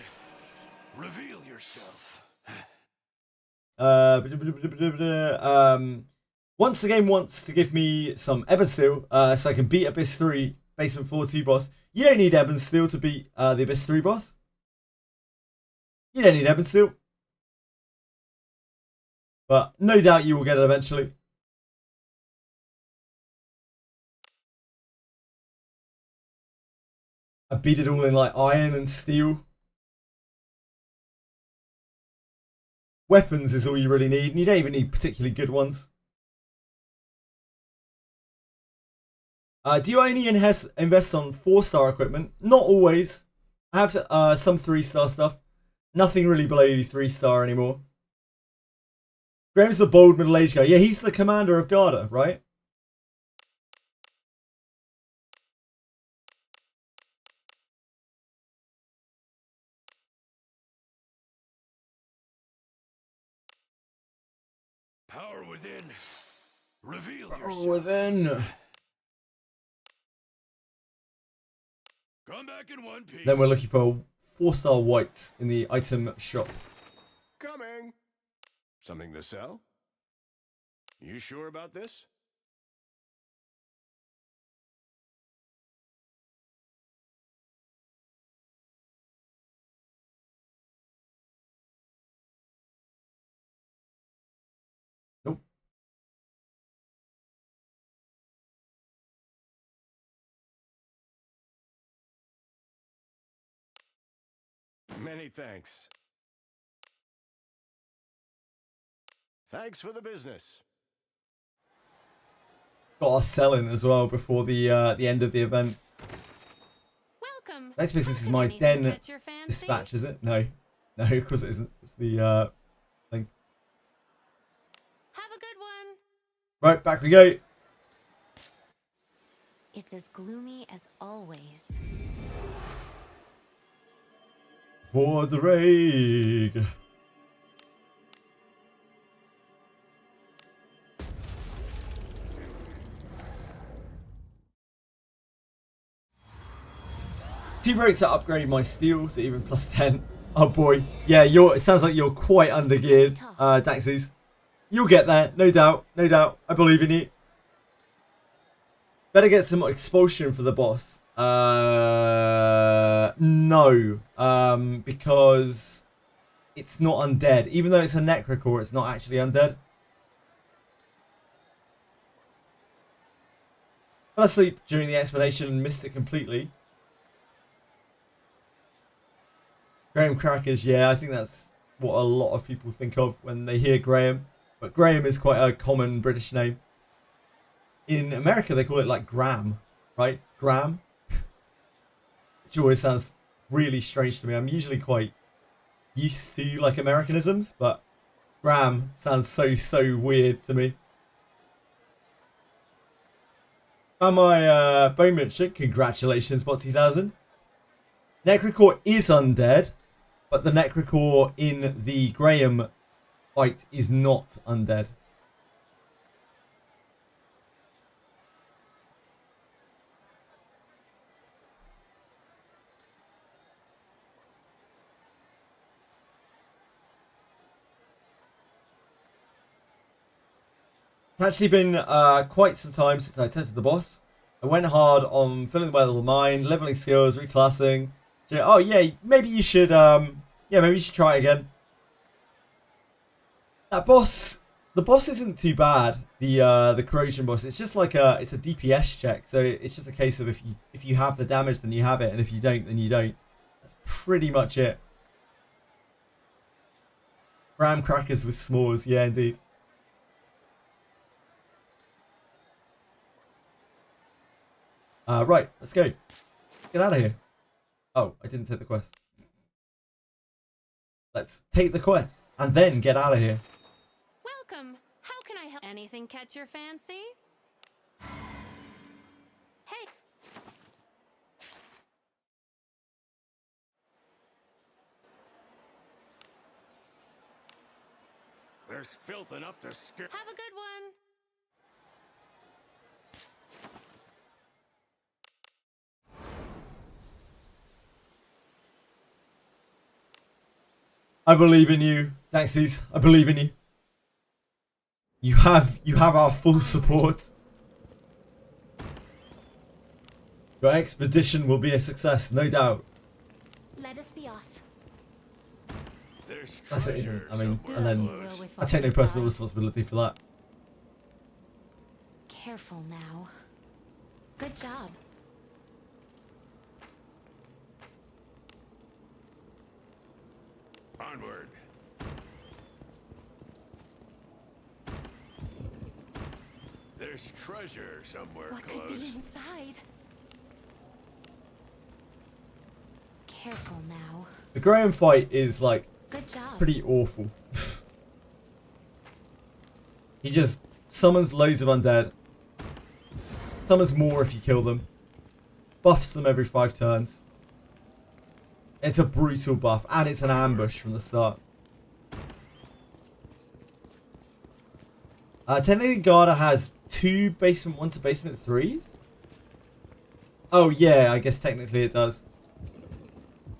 reveal yourself. Once the game wants to give me some Ebon Steel, so I can beat Abyss 3 Basement 4-2 boss. You don't need Ebon Steel to beat the Abyss 3 boss. You don't need Ebon Steel. But no doubt you will get it eventually. I beat it all in like iron and steel. Weapons is all you really need, and you don't even need particularly good ones. Do you only invest on 4-star equipment? Not always. I have some 3-star stuff. Nothing really below 3-star anymore. Graham's the bold middle-aged guy. Yeah, he's the commander of Garda, right? Power within. Reveal Power yourself. within. Come back in one piece. Then we're looking for 4-star whites in the item shop. Coming. Something to sell? You sure about this? Nope. Many thanks. Thanks for the business. Got our selling as well before the end of the event. Welcome. Next business is Can my anything Den catch your fancy? Dispatch, is it? No. No, of course it isn't. It's the thing. Have a good one. Right, back we go. It's as gloomy as always. Fordraig. Two breaks to upgrade my steel to even +10. Oh boy. Yeah, it sounds like you're quite undergeared, Daxies. You'll get there, no doubt, no doubt. I believe in you. Better get some expulsion for the boss. No. Because it's not undead. Even though it's a necrocore, it's not actually undead. Fell asleep during the explanation and missed it completely. Graham crackers, yeah, I think that's what a lot of people think of when they hear Graham. But Graham is quite a common British name. In America, they call it like Graham, right? Graham. Which always sounds really strange to me. I'm usually quite used to like Americanisms, but Graham sounds so weird to me. Found my bone mention. Congratulations, Bot2000. Necrocore is undead, but the Necrocore in the Graham fight is not undead. It's actually been quite some time since I attempted the boss. I went hard on filling the weather of the mind, leveling skills, reclassing. Oh yeah, maybe you should maybe you should try it again. That boss, the boss isn't too bad. The corrosion boss, it's just like it's a DPS check. So it's just a case of if you have the damage, then you have it, and if you don't, then you don't. That's pretty much it. Graham crackers with s'mores, yeah indeed. Right, let's go. Get out of here. Oh, I didn't take the quest. Let's take the quest and then get out of here. Welcome. How can I help? Anything catch your fancy? Hey. There's filth enough to scare. Have a good one. I believe in you, Daxies. I believe in you. You have our full support. Your expedition will be a success, no doubt. Let us be off. There's That's it, isn't it? treasure I mean, somewhere and then close. I take no personal responsibility for that. Careful now. Good job. Onward. There's treasure somewhere What could close. be inside? Careful now. The Graham fight is like Good job. pretty awful. He just summons loads of undead. Summons more if you kill them. Buffs them every 5 turns. It's a brutal buff, and it's an ambush from the start. Technically, Garda has 2 basement 1 to basement 3s. Oh yeah, I guess technically it does.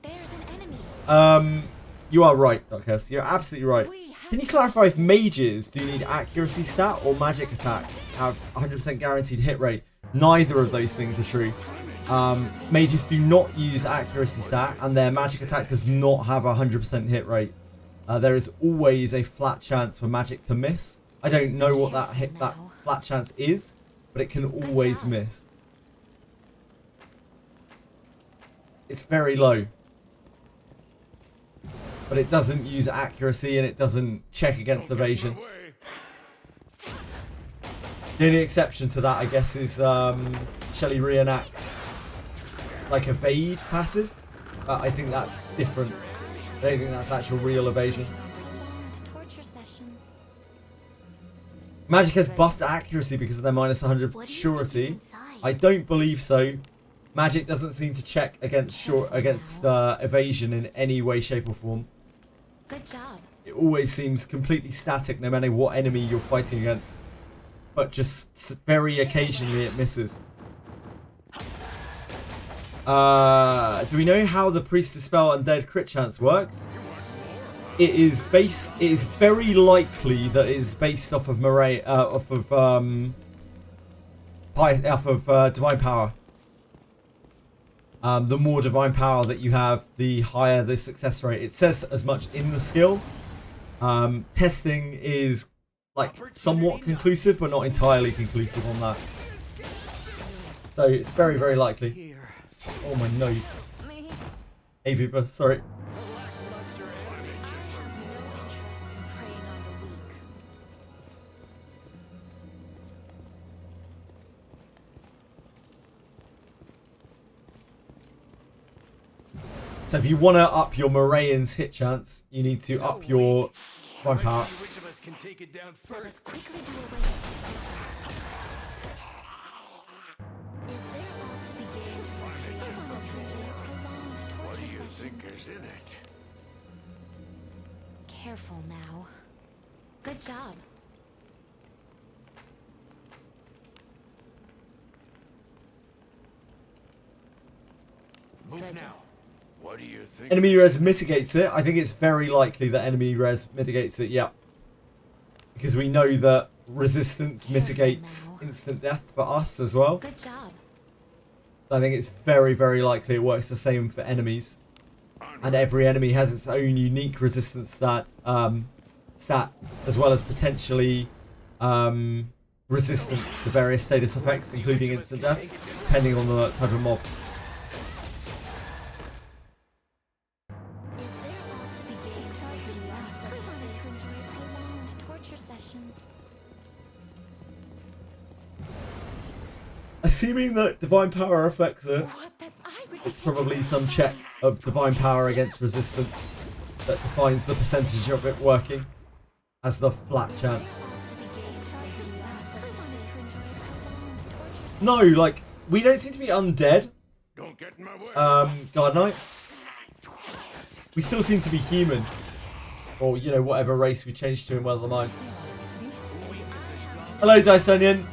There's an enemy. You are right, Darkhurst. You're absolutely right. Can you clarify if mages do need accuracy stat or magic attack have 100% guaranteed hit rate? Neither of those things are true. Mages do not use accuracy stat, and their magic attack does not have a 100% hit rate. There is always a flat chance for magic to miss. I don't know what that flat chance is, but it can always miss. It's very low. But it doesn't use accuracy, and it doesn't check against evasion. The only exception to that, I guess, is Shelly reenacts like evade passive. I think that's different. I don't think that's actual real evasion. Torture session. Magic has buffed accuracy because of their -100 surety. I don't believe so. Magic doesn't seem to check against evasion in any way, shape, or form. Good job. It always seems completely static no matter what enemy you're fighting against. But just very occasionally it misses. Do we know how the Priest Dispel Undead crit chance works? It is very likely that it is based off of Divine Power. The more Divine Power that you have, the higher the success rate. It says as much in the skill. Testing is like somewhat conclusive, but not entirely conclusive on that. So it's very, very likely. Oh, my nose. Hey, Viva, sorry. So if you want to up your Morayan's hit chance, you need to up your Divine Power. Which of us can take it down first? Quickly do away with Is there all to be gained from creating such as this prolonged torture session? Think is in it? Careful now. Good job. Move now. What do you think? Enemy res mitigates it. I think it's very likely that enemy res mitigates it, yeah. Because we know that resistance mitigates instant death for us as well. Good job. I think it's very, very likely it works the same for enemies. And every enemy has its own unique resistance stat, as well as potentially resistance to various status effects, including instant death, depending on the type of mob. Is there all to be gained from creating such as this? To enjoy a prolonged torture session. Assuming that Divine Power affects it, it's probably some check of Divine Power against resistance that defines the percentage of it working as the flat chance. No, like, we don't seem to be undead. Don't get in my way. God Knight. We still seem to be human. Or, you know, whatever race we changed to in Well of the Mind. Hello, Dice Onion.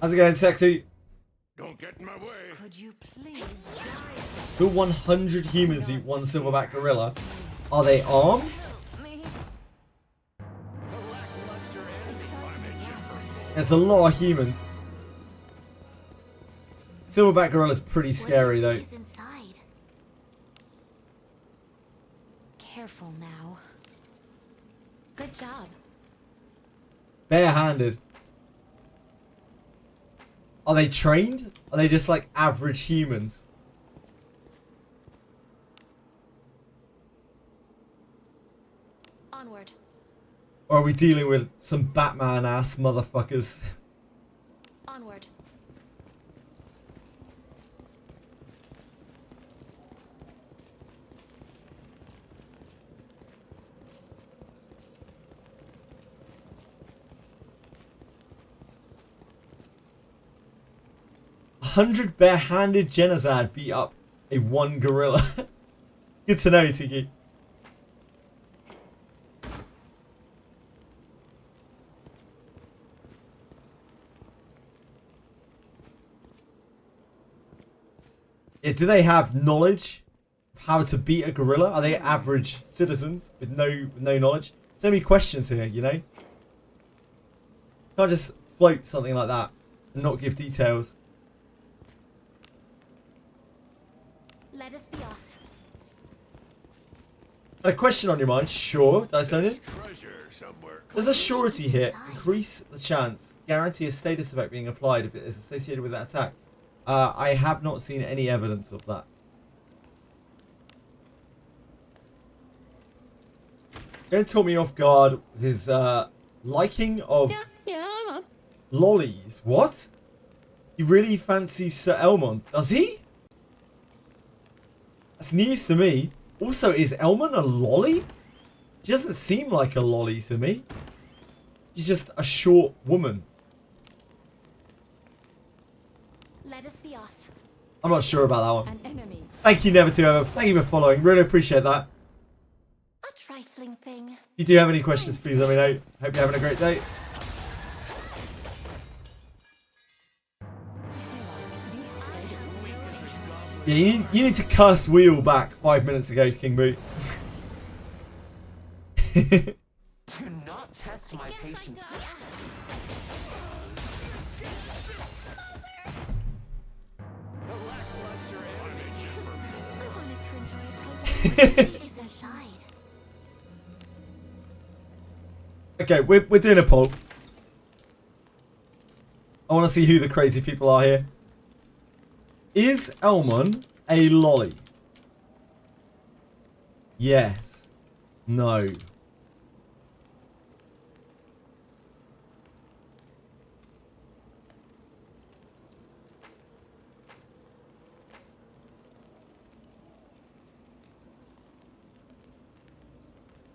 How's it going, sexy? Don't get in my way. Could you please? Will 100 humans beat one silverback gorilla? Are they armed? There's a lot of humans. Silverback gorilla's pretty scary though. Careful now. Good job. Barehanded. Are they trained? Are they just like average humans? Onward. Or are we dealing with some Batman ass motherfuckers? Onward. A 100 barehanded Genazad beat up a 1 gorilla. Good to know, Tiki. Yeah, do they have knowledge of how to beat a gorilla? Are they average citizens with no knowledge? So many questions here, you know? Can't just float something like that and not give details. Let us be off. A question on your mind? Sure, Dice Onion. Does a surety hit increase the chance, guarantee a status effect being applied if it is associated with that attack? I have not seen any evidence of that. Going to talk me off guard with his liking of lollies. What? He really fancies Sir Elmon, does he? That's news to me. Also, is Elmon a lolly? She doesn't seem like a lolly to me. She's just a short woman. I'm not sure about that one. An enemy. Thank you, Never to Ever. Thank you for following. Really appreciate that. A trifling thing. If you do have any questions, please let me know. Hope you're having a great day. Yeah, you need to curse Wheel back 5 minutes ago, King Boot. Do not test my patience. The lackluster image. I wanted to enjoy a prolonged is aside. Okay, we're doing a poll. I want to see who the crazy people are here. Is Elmon a lolly? Yes. No.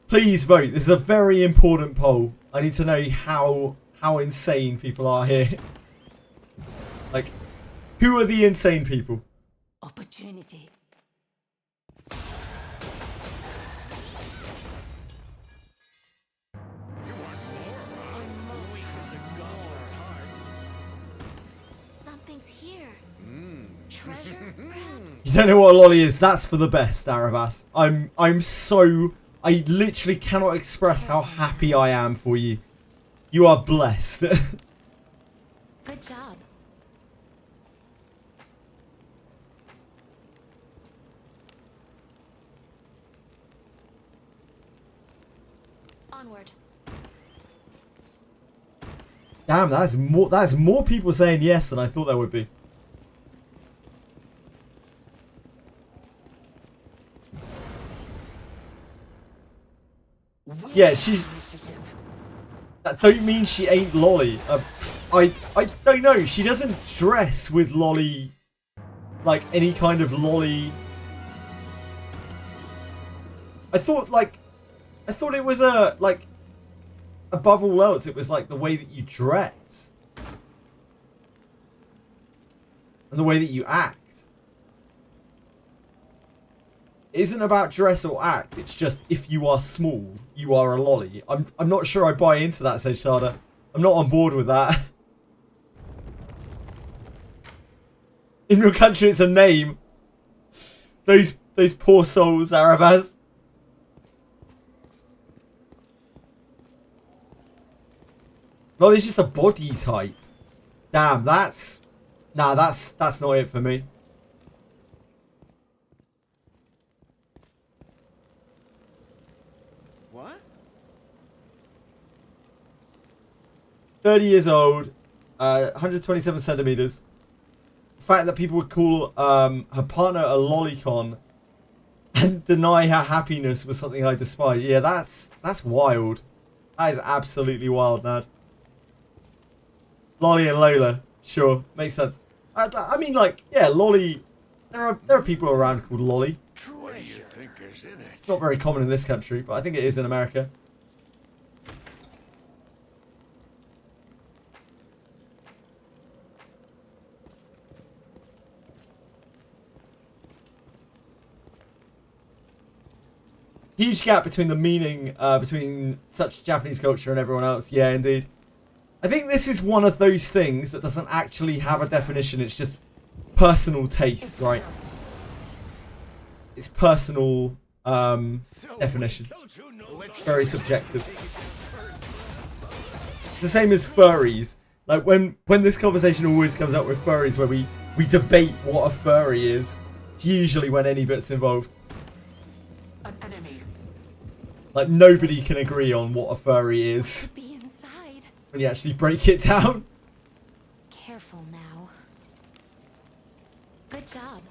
Please vote. This is a very important poll. I need to know how insane people are here. Like, who are the insane people? Opportunity. Something's here. Treasure, perhaps? You don't know what a lolly is? That's for the best, Aravas. I literally cannot express how happy I am for you. You are blessed. Good job. Onward. Damn, that's more people saying yes than I thought there would be. Yeah, she's... That don't mean she ain't lolly. I don't know. She doesn't dress with lolly... Like, any kind of lolly... I thought it was a... Like... Above all else, it was like the way that you dress. And the way that you act. It isn't about dress or act, it's just if you are small, you are a lolly. I'm not sure I buy into that, said Shada. I'm not on board with that. In your country it's a name. Those poor souls, Aravaz. Lolly's just a body type. Damn, that's... Nah, that's not it for me. What? 30 years old, 127 centimeters. The fact that people would call her partner a lolicon and deny her happiness was something I despise. Yeah, that's wild. That is absolutely wild, Nad. Lolly and Lola, sure, makes sense. I mean, like, yeah, Lolly. There are people around called Lolly. What do you think is in it? It's not very common in this country, but I think it is in America. Huge gap between the meaning between such Japanese culture and everyone else. Yeah, indeed. I think this is one of those things that doesn't actually have a definition. It's just personal taste, right? It's personal definition. It's very subjective. It's the same as furries. Like when this conversation always comes up with furries, where we debate what a furry is. It's usually when any bit's involved. An enemy. Like nobody can agree on what a furry is. Be inside. When you actually break it down. Careful now. Good job.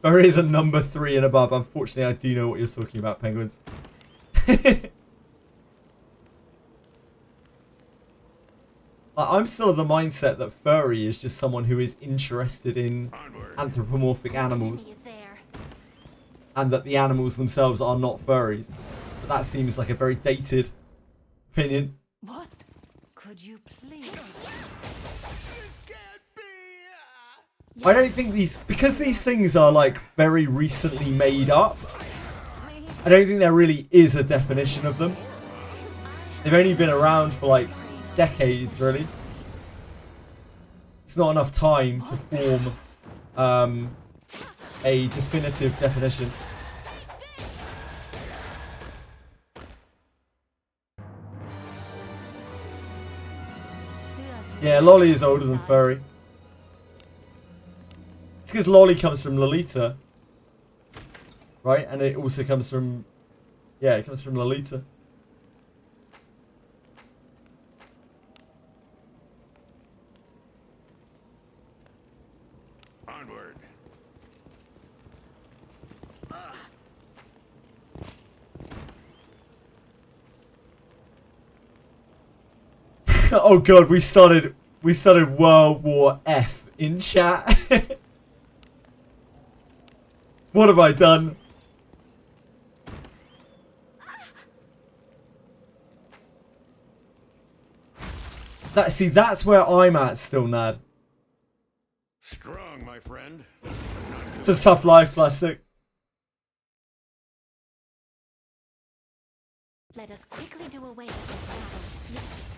Furries are number 3 and above. Unfortunately, I do know what you're talking about, penguins. I'm still of the mindset that furry is just someone who is interested in anthropomorphic animals. And that the animals themselves are not furries. But that seems like a very dated opinion. What? Could you please? This can't be! I don't think because these things are like very recently made up, I don't think there really is a definition of them. They've only been around for like decades, really. It's not enough time to form a definitive definition. Yeah, Lolly is older than Furry. It's because Lolly comes from Lolita. Right? And it also comes from... Yeah, it comes from Lolita. Onward. Oh god, we started World War F in chat. What have I done? That's where I'm at still, Nad. Strong, my friend. It's a tough life, Plastic. Let us quickly do away with this battle. Yes.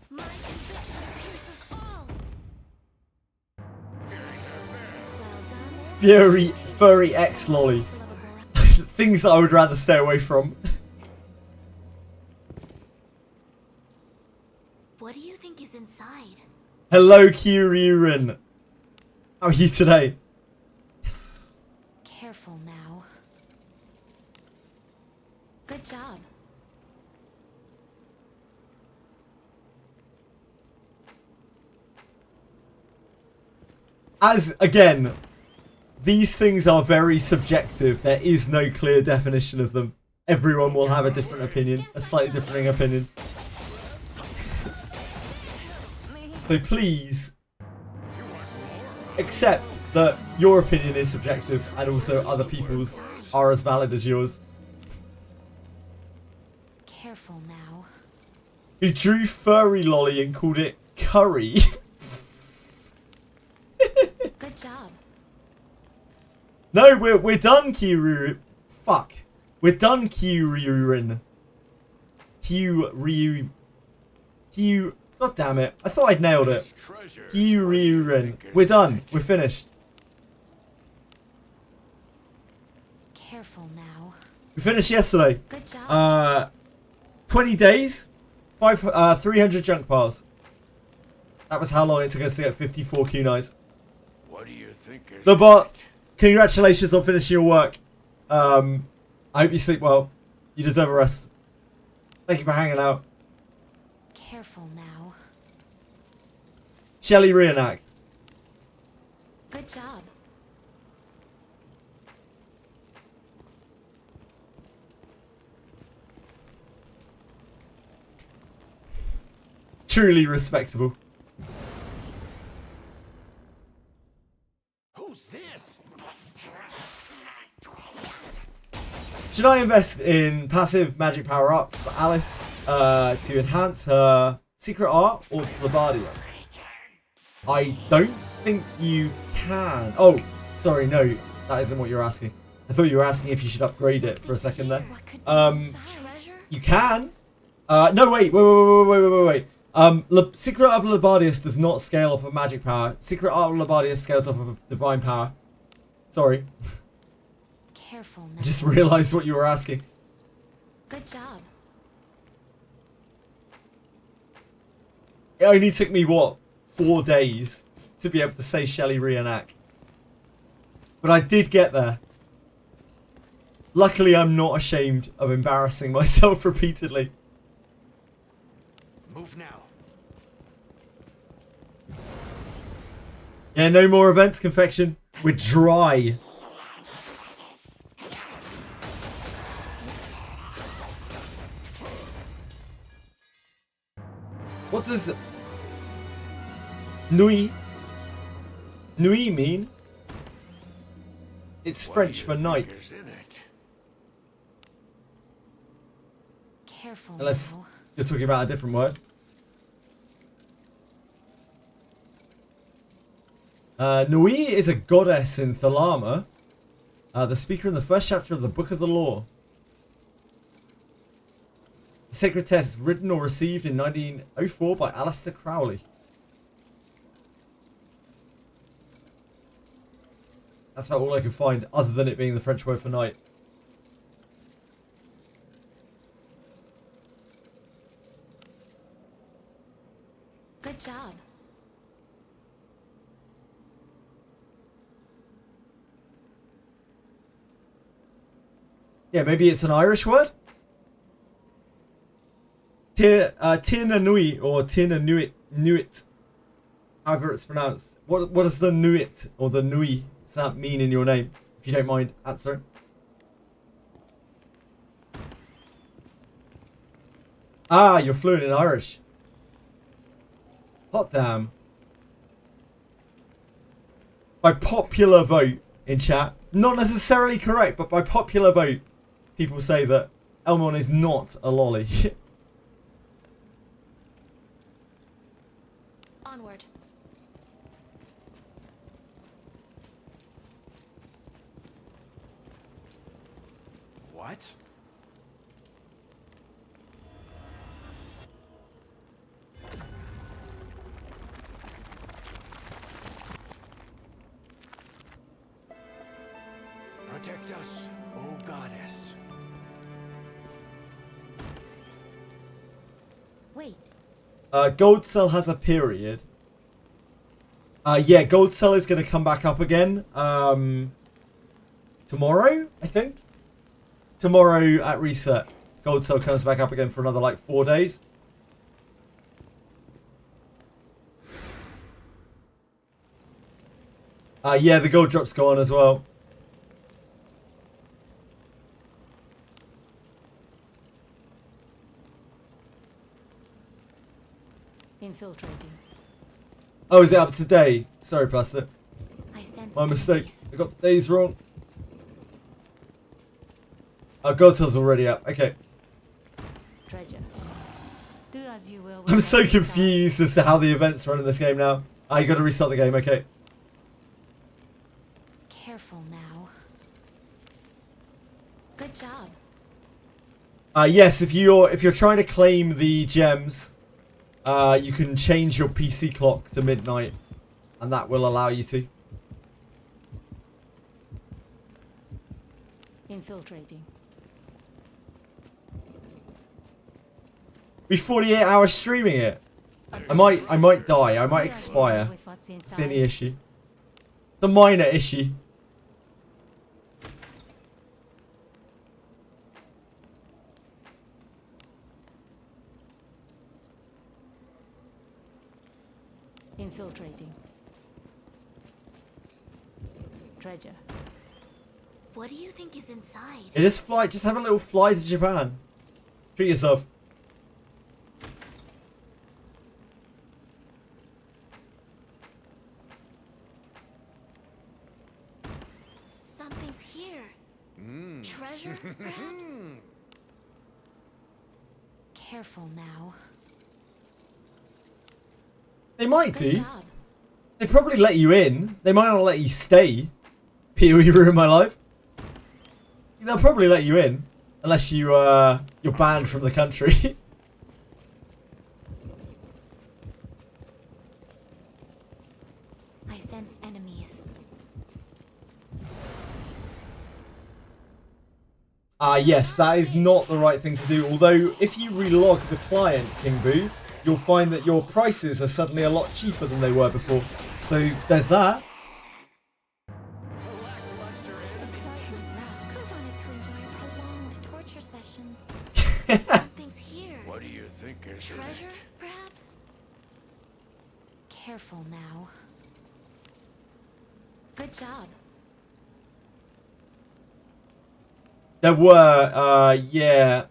My conviction pierces all. Well done. Fury, Furry X Lolly. Things that I would rather stay away from. What do you think is inside? Hello, Kyuryn. How are you today? Yes. Careful now. Good job. As, again, these things are very subjective. There is no clear definition of them. Everyone will have a different opinion, a slightly differing opinion. So please, accept that your opinion is subjective and also other people's are as valid as yours. Careful now. Who drew Furry Lolly and called it Curry. Good job. No, we're done, Kyuryn. Fuck. We're done, Kyuryn. God damn it. I thought I'd nailed it. Kyuryn. We're done. We're finished. Careful now. We finished yesterday. Good job. 20 days. 300 junk piles. That was how long it took us to get 54 kunais. What do you think is The bot. Congratulations on finishing your work. I hope you sleep well. You deserve a rest. Thank you for hanging out. Careful now. Shelly Reenack. Good job. Truly respectable. Who's this? Should I invest in passive magic power ups for Alice to enhance her secret art or Labardia? I don't think you can. Oh, sorry, no, that isn't what you're asking. I thought you were asking if you should upgrade it for a second there. You can. No, wait. Secret Art of Labardius does not scale off of magic power. Secret Art of Labardius scales off of divine power. Sorry. Careful now. I just realised what you were asking. Good job. It only took me, what, 4 days to be able to say Shelly Reenack. But I did get there. Luckily, I'm not ashamed of embarrassing myself repeatedly. Move now. Yeah, no more events, Confection. We're dry. What does nuit mean? It's French for night. Careful Unless now. you're talking about a different word. Nui is a goddess in Thalama. The speaker in the first chapter of the Book of the Law. The sacred text written or received in 1904 by Alistair Crowley. That's about all I can find, other than it being the French word for night. Good job. Yeah, maybe it's an Irish word? Tina Nui or Tina Nuit. However it's pronounced. What does the Nuit or the Nui does that mean in your name? If you don't mind answering. Ah, you're fluent in Irish. Hot damn. By popular vote in chat. Not necessarily correct, but by popular vote, people say that Elmon is not a lolly. Onward. What? Protect us, O goddess. Wait. Gold Cell has a period. Yeah, Gold Cell is going to come back up again. Tomorrow, I think. Tomorrow at reset. Gold Cell comes back up again for another like 4 days. Yeah, the gold drop's gone as well. Infiltrating. Oh, is it up today? Sorry, Plastic. I sense My mistake. enemies. I got the days wrong. Oh, Gold Cell's already up. Okay. Treasure. Do as you will with I'm what's so inside. confused as to how the events run in this game now. Ah, you got to restart the game. Okay. Careful now. Good job. Yes, if you're trying to claim the gems, you can change your PC clock to midnight, and that will allow you to. Infiltrating. Be 48 hours streaming it. I might die. I might expire. With what's It's any inside. issue. It's a minor issue. Infiltrating. Treasure. What do you think is inside? Yeah, just have a little fly to Japan. Treat yourself. Something's here. Treasure, perhaps? Careful now. They might Good do. job. They probably let you in. They might not let you stay. PoE ruined my life. They'll probably let you in, unless you're banned from the country. I sense enemies. Yes, that is not the right thing to do. Although, if you relog the client, King Boo, you'll find that your prices are suddenly a lot cheaper than they were before. So there's that. Just wanted to enjoy a prolonged torture session. Something's here. What do you think is in Treasure, it? perhaps? Careful now. Good job. There were, yeah.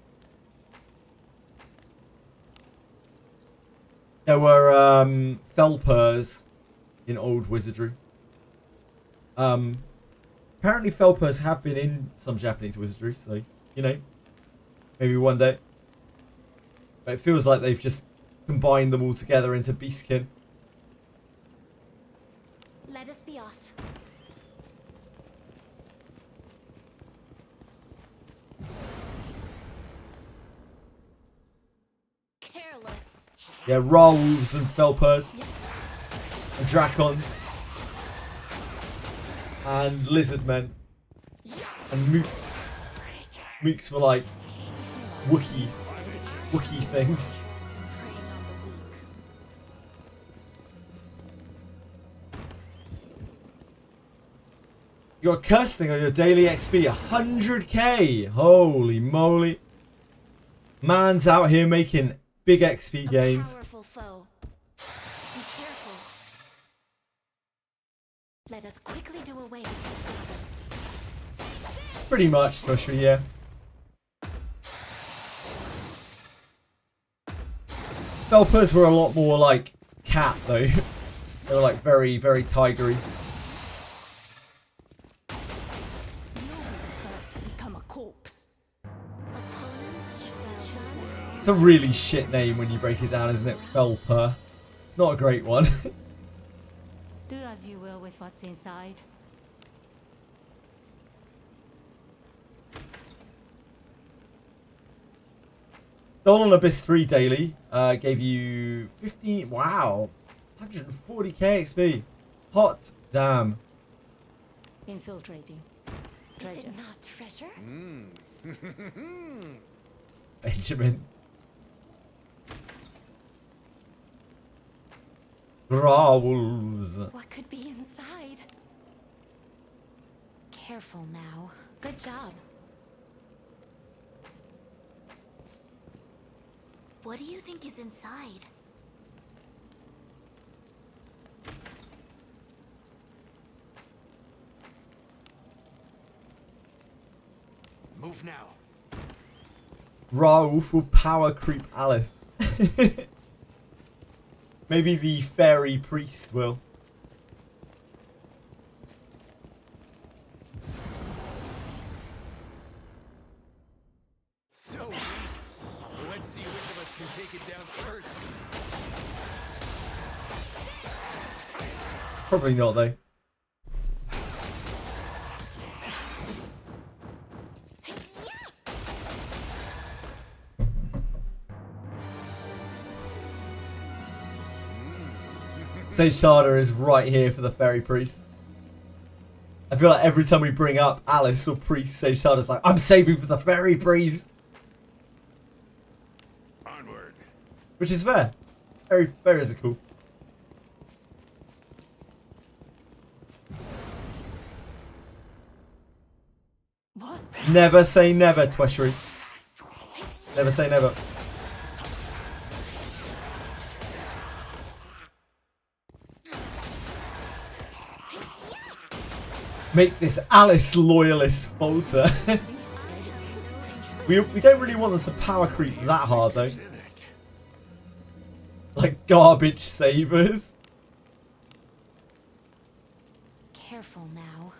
There were, Felpers in old Wizardry. Apparently Felpers have been in some Japanese Wizardry, so, you know, maybe one day. But it feels like they've just combined them all together into Beastkin. Let us be off. Careless. Yeah, raw wolves and felpers. And dracons. And lizard men. And mooks. Mooks were like Wookiee things. You got a curse thing on your daily XP, 100k! Holy moly. Man's out here making big XP gains. Powerful foe. Be careful. Let us quickly do away with this. Pretty much, Bushra, yeah. Felpers were a lot more like cat though. They were like very, very tigery. It's a really shit name when you break it down, isn't it? Felper. It's not a great one. Do as you will with what's inside. Stolen Abyss 3 daily gave you 15. Wow. 140k XP. Hot damn. Infiltrating. Is it not treasure? Benjamin. Growls. What could be inside? Careful now. Good job. What do you think is inside? Move now. Raouf will power creep Alice. Maybe the fairy priest will. So weak. Let's see which of us can take it down first. Probably not though. Sage Sada is right here for the fairy priest. I feel like every time we bring up Alice or priest, Sage Sada's like, I'm saving for the fairy priest. Onward. Which is fair. Fairies are cool. What? Never say never, Tweshery. Never say never. Make this Alice loyalist falter. we don't really want them to power creep that hard though. Like garbage savers. Careful now.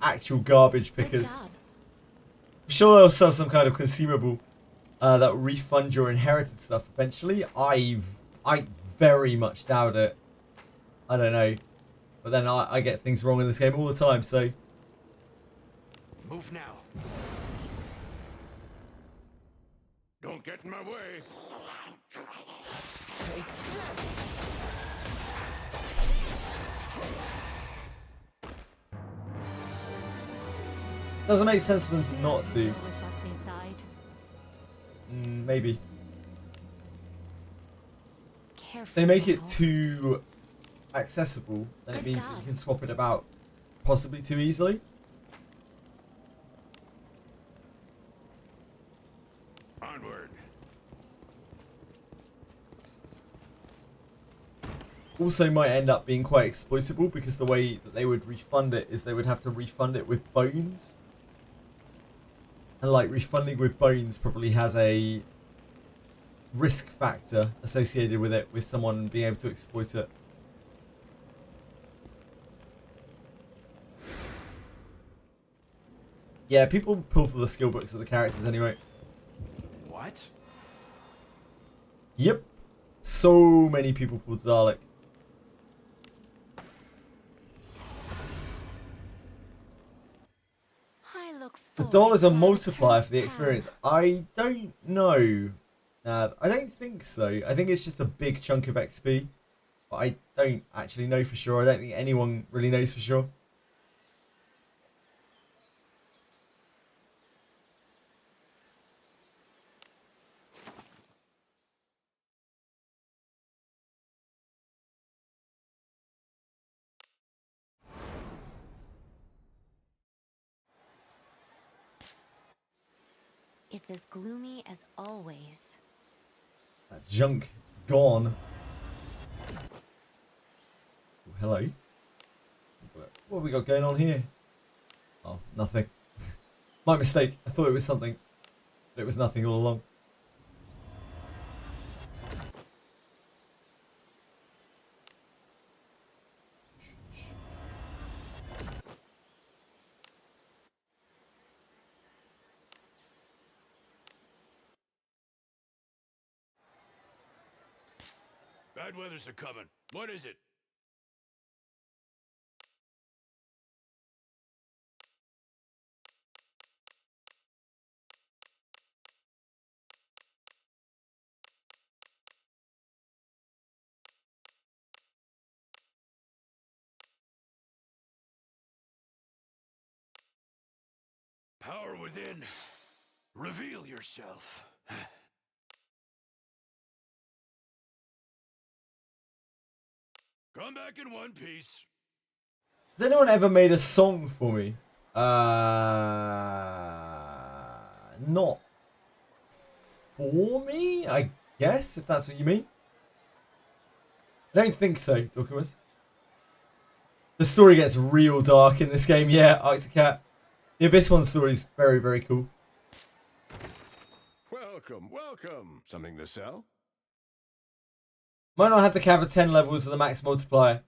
Actual garbage Good pickers. job. I'm sure they'll sell some kind of consumable that will refund your inherited stuff eventually. I very much doubt it. I don't know. But then I get things wrong in this game all the time, so... Move now. Don't get in my way. Doesn't make sense for them to not to. With what's inside. Maybe. Careful. If they make now. it too accessible, then it Good means that job. you can swap it about possibly too easily. Onward. Also might end up being quite exploitable because the way that they would refund it is they would have to refund it with bones. And like refunding with bones probably has a risk factor associated with it, with someone being able to exploit it. Yeah, people pull for the skill books of the characters anyway. What? Yep. So many people pulled Zarlik. $1 a multiplier for the experience. I don't know. I don't think so. I think it's just a big chunk of XP. But I don't actually know for sure. I don't think anyone really knows for sure. It's as gloomy as always. That junk gone. Oh, hello. What have we got going on here? Oh, nothing. My mistake. I thought it was something. But it was nothing all along. Bad weathers are coming. What is it? Power within. Reveal yourself. Come back in one piece. Has anyone ever made a song for me? Not for me, I guess, if that's what you mean. I don't think so, Dorcas. The story gets real dark in this game, yeah, Arctic Cat. The Abyss One story is very, very cool. Welcome, welcome. Something to sell? Might not have the cap of 10 levels of the max multiplier.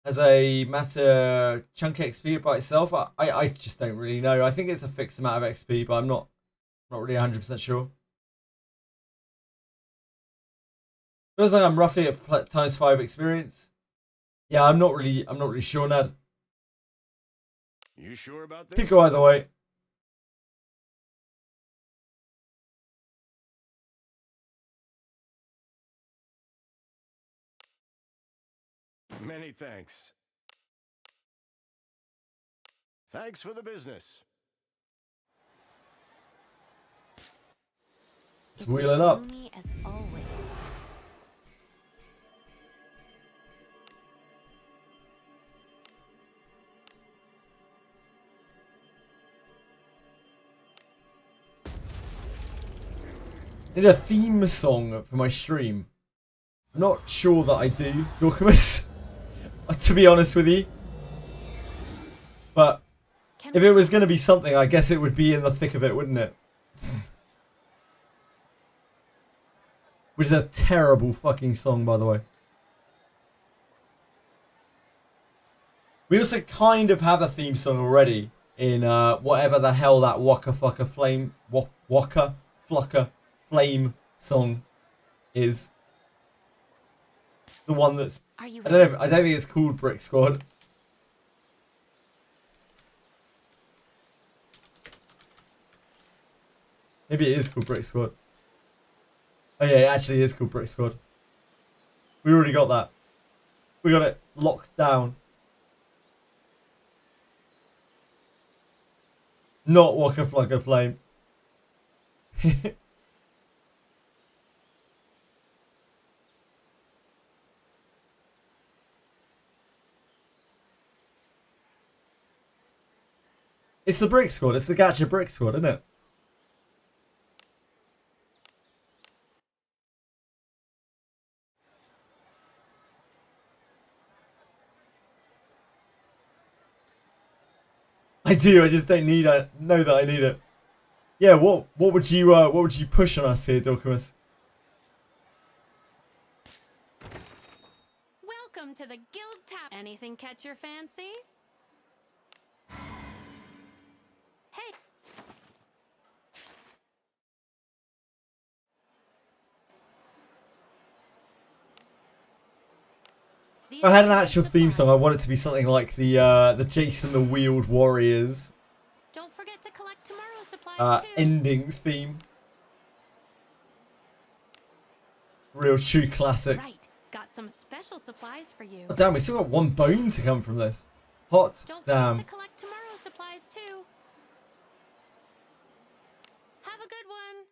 As a matter chunk XP by itself, I just don't really know. I think it's a fixed amount of XP, but I'm not really 100% sure. Feels like I'm roughly at ×5 experience. Yeah, I'm not really sure, Nad. You sure about this? Could go either way. Many thanks. Thanks for the business. Let's wheel it up. Gloomy as always. I need a theme song for my stream. I'm not sure that I do, Dorcas. To be honest with you. But if it was going to be something, I guess it would be in the thick of it, wouldn't it? Which is a terrible fucking song, by the way. We also kind of have a theme song already in whatever the hell that Waka Flocka Flame Waka Flocka Flame song is. The one that's I don't think it's called Brick Squad. Maybe it is called Brick Squad. Oh yeah, it actually is called Brick Squad. We already got that. We got it locked down. Not Waka Flocka Flame. It's the Brick Squad. It's the Gacha Brick Squad, isn't it? I do. I just don't need it. Know that I need it. Yeah. What would you push on us here, Dorcas? Welcome to the Guild Tap. Anything catch your fancy? Hey. If I had an actual theme song, I want it to be something like the Jason the Wheeled Warriors. Don't forget to collect tomorrow's supplies too. ending theme. Real true classic. Right. Got some special supplies for you. Oh, damn, we still got one bone to come from this. Hot Don't damn. forget to collect tomorrow's supplies too. Have a good one.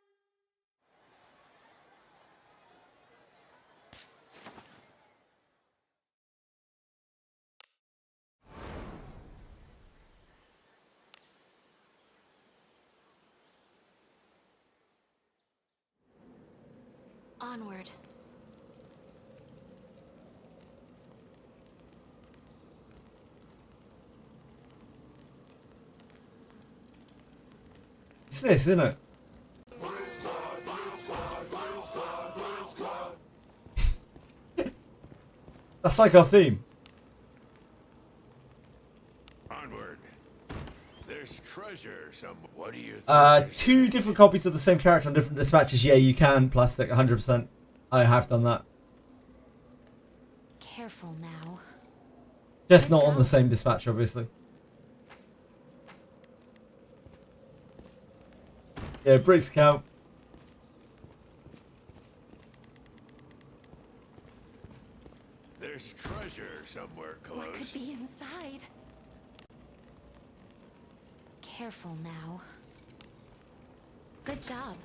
Onward. It's this, isn't it? That's like our theme. Onward. There's treasure somewhere. What do you think? Two different copies of the same character on different dispatches. Yeah, you can. Plastic, 100%. I have done that. Careful now. Just Good not on job. the same dispatch, obviously. Yeah, bricks count. There's treasure somewhere close. What could be inside? Careful now. Good job.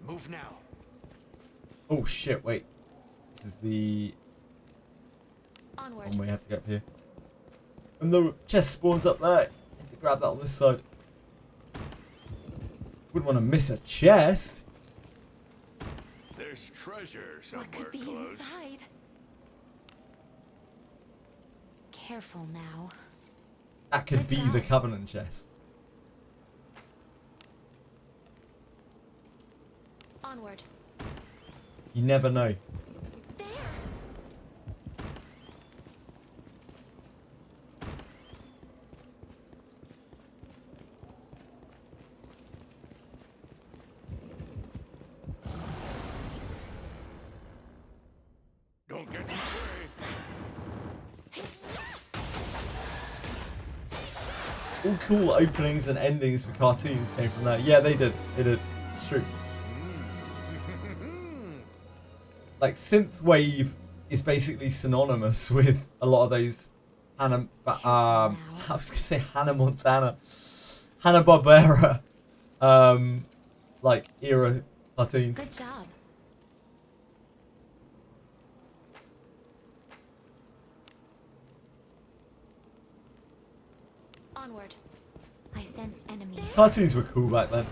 Move now. Oh shit, wait. This is the Onward. one we have to get up here. And the chest spawns up there. I have to grab that on this side. Wouldn't want to miss a chest. There's treasure What somewhere could be close. inside? Careful now. That could Good be job. the Covenant chest. Onward. You never know. There. Don't get in the way. All cool openings and endings for cartoons came from that. Yeah, they did. They did. It's true. Like, synthwave is basically synonymous with a lot of those I was gonna say Hannah Montana, Hanna-Barbera, like era cartoons. Good job. Onward. I sense enemies. Cartoons were cool back then.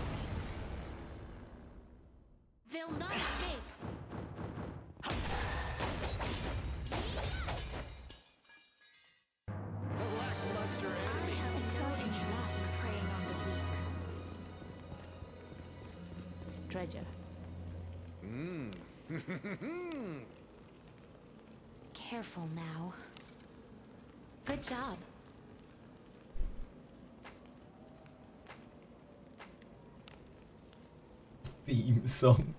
They'll not escape. The lackluster enemy. I have no interest in preying on the weak. Treasure. Careful now. Good job. Theme song.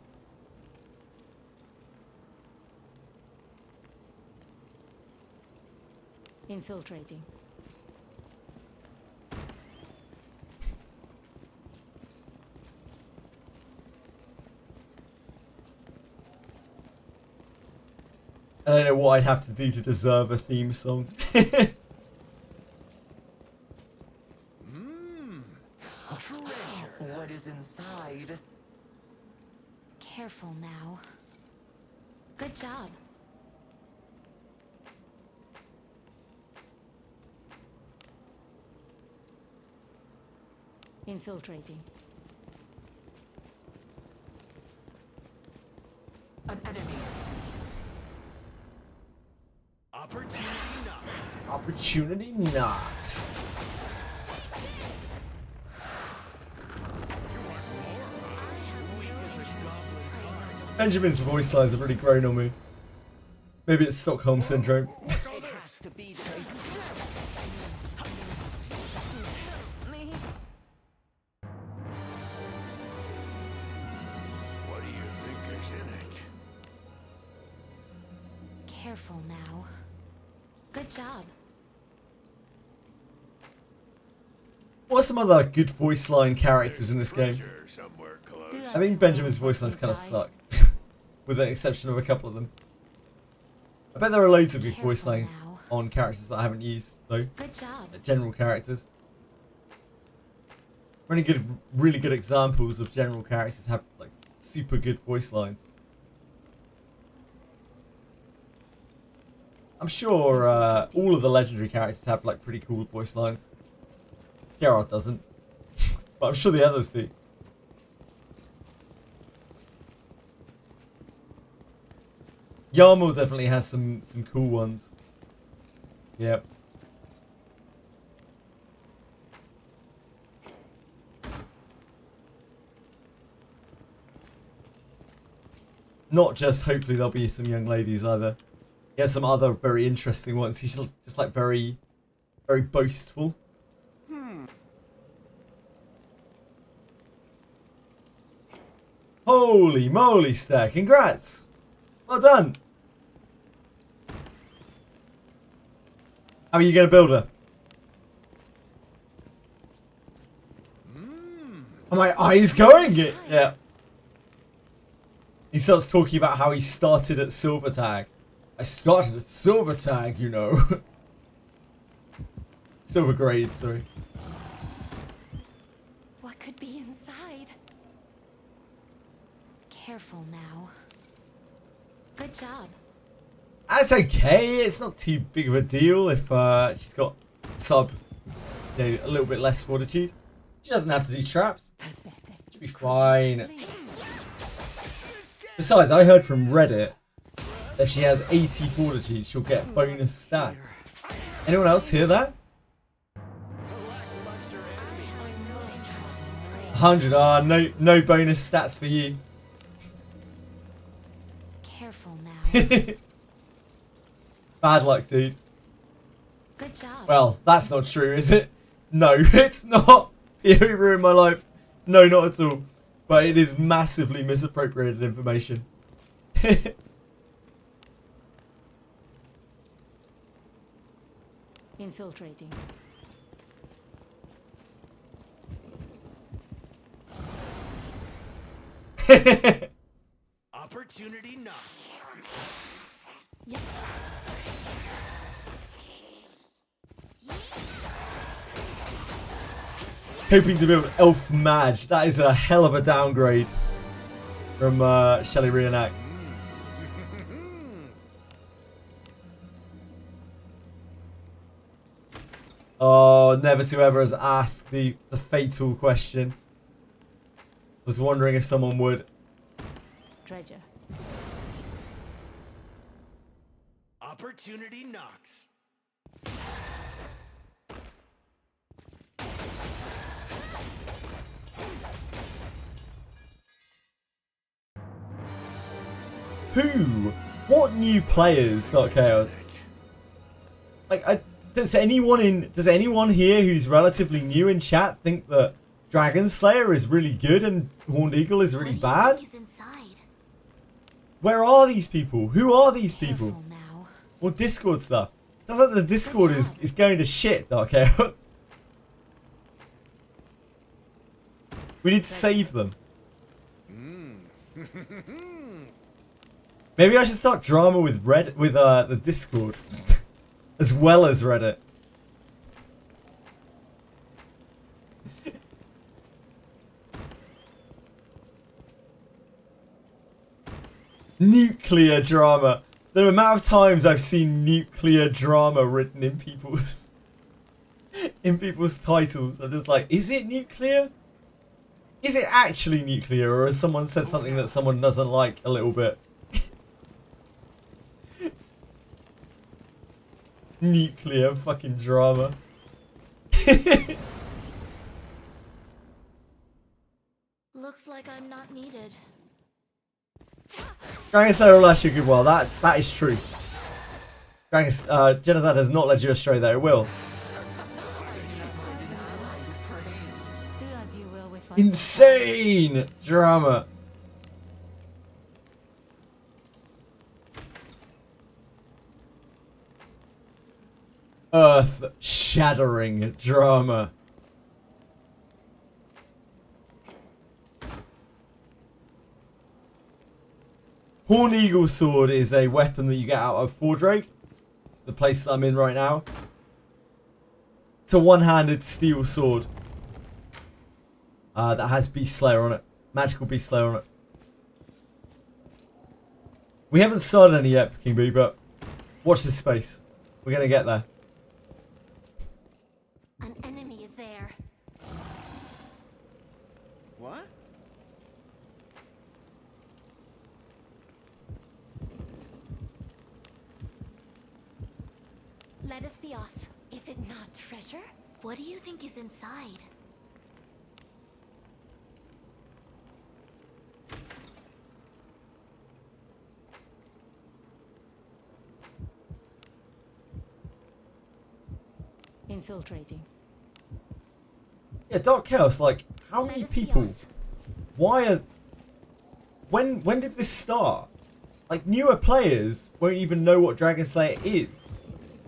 Infiltrating. I don't know what I'd have to do to deserve a theme song. Treasure. What is inside? Careful now. Good job. Infiltrating. An enemy. Opportunity knocks. Opportunity knocks. You want more, huh? Weak as a goblin's heart. Benjamin's voice lines have really grown on me. Maybe it's Stockholm syndrome. Look all It this. has to be. Me. What do you think is in it? Careful now. Good job. What are some other good voice line characters in this game? Somewhere close. Do as I think you Benjamin's will with voice lines what's kind of inside. suck. With the exception of a couple of them. I bet there are loads of good voice Careful lines now. on characters that I haven't used, though. Good job. General characters. Really good examples of general characters have like super good voice lines. I'm sure all of the legendary characters have like pretty cool voice lines. Geralt doesn't, but I'm sure the others do. Yarmul definitely has some cool ones. Yep. Not just, hopefully there'll be some young ladies either. He has some other very interesting ones. He's just like very boastful. Holy moly, Stair. Congrats. Well done. How are you going to build her? Are my eyes going? Yeah. He starts talking about how he started at Silver Tag. I started at Silver Tag, you know. Silver grade, sorry. What could be inside? Careful now. Good job. That's okay. It's not too big of a deal if she's got a little bit less fortitude. She doesn't have to do traps. She'll be fine. Besides, I heard from Reddit that if she has 80 fortitude, she'll get bonus stats. Anyone else hear that? 100. Ah, no bonus stats for you. Careful now. Bad luck, dude. Good job. Well, that's not true, is it? No, it's not. You ruined my life. No, not at all. But it is massively misappropriated information. Infiltrating. Opportunity knocks. Hoping to build Elf Mage. That is a hell of a downgrade from Shelley Reenact. Oh, never to ever has asked the fatal question. I was wondering if someone would. Treasure. Opportunity knocks. Who? What new players? Dark Chaos. Like, does anyone here who's relatively new in chat think that Dragon Slayer is really good and Horned Eagle is really bad? Where are these people? Who are these people? Or Discord stuff? Sounds like the Discord is going to shit, Dark Chaos. We need to save them. Maybe I should start drama with the Discord as well as Reddit. Nuclear drama. The amount of times I've seen nuclear drama written in people's titles, I'm just like, is it nuclear? Is it actually nuclear, or has someone said something that someone doesn't like a little bit? Nuclear fucking drama. Looks like I'm not needed. Dragon Slayer will last you a good while. That is true. Genocide has not led you astray there. It will. Do as you will with what's Insane drama. earth-shattering drama. Horn Eagle Sword is a weapon that you get out of Fordraig, the place that I'm in right now. It's a one-handed steel sword that has Beast Slayer on it. Magical Beast Slayer on it. We haven't started any yet, King Bee, but watch this space. We're going to get there. An enemy is there. What? Let us be off. Is it not treasure? What do you think is inside? Infiltrating. Yeah, Dark Chaos, like, how many people? Why are... When did this start? Like, newer players won't even know what Dragon Slayer is.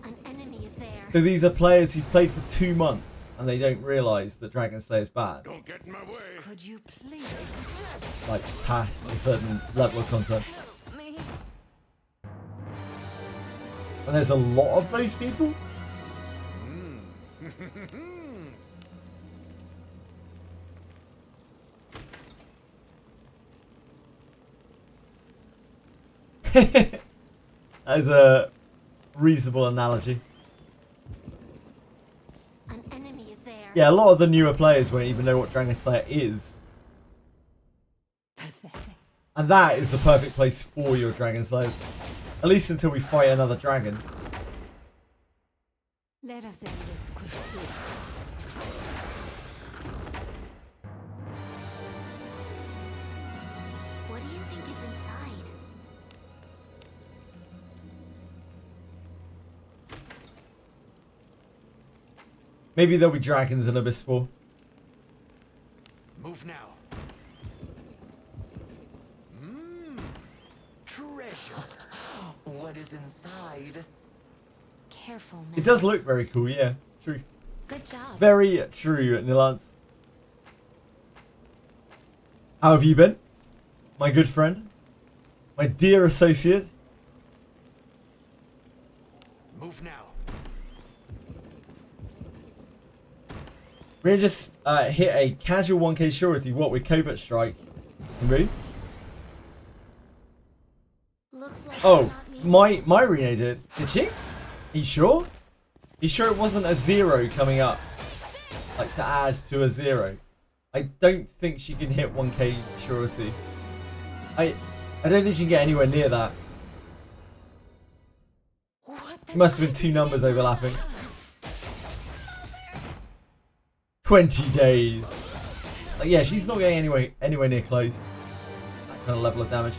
An enemy is there. So these are players who've played for 2 months and they don't realise that Dragon Slayer is bad. Don't get in my way. Could you please Like, past a certain level of content. help me? And there's a lot of those people? That is a reasonable analogy. An enemy is there. Yeah, a lot of the newer players won't even know what Dragon Slayer is. And that is the perfect place for your Dragon Slayer. At least until we fight another dragon. Let us end this quickly. What do you think is inside? Maybe there'll be dragons in Abyss 4. Move now. Treasure. What is inside? Careful now. It does look very cool, yeah. True. Good job. Very true, Nilance. How have you been? My good friend? My dear associate? Move now. We're gonna just hit a casual 1k surety, what, with Covert Strike. Move. Looks like Oh, not me. my Rene did. Did she? Are you sure? Are you sure it wasn't a 0 coming up? Like to add to a 0? I don't think she can hit 1k surety. I don't think she can get anywhere near that. It must have been 2 numbers overlapping. 20 days. Like, yeah, she's not getting anywhere near close. That kind of level of damage.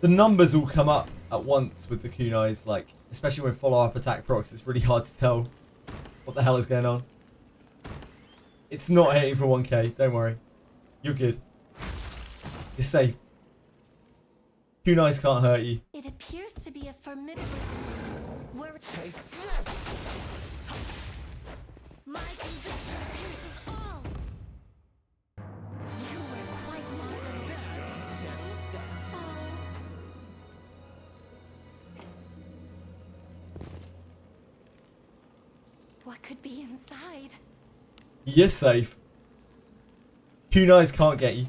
The numbers all come up at once with the kunais, like, especially when follow-up attack procs, it's really hard to tell what the hell is going on. It's not hitting for 1k, don't worry. You're good. You're safe. Kunais can't hurt you. It appears to be a formidable. Where Take my conviction pierces all. You were quite marvelous. What could be inside? You're safe. Kunais can't get you.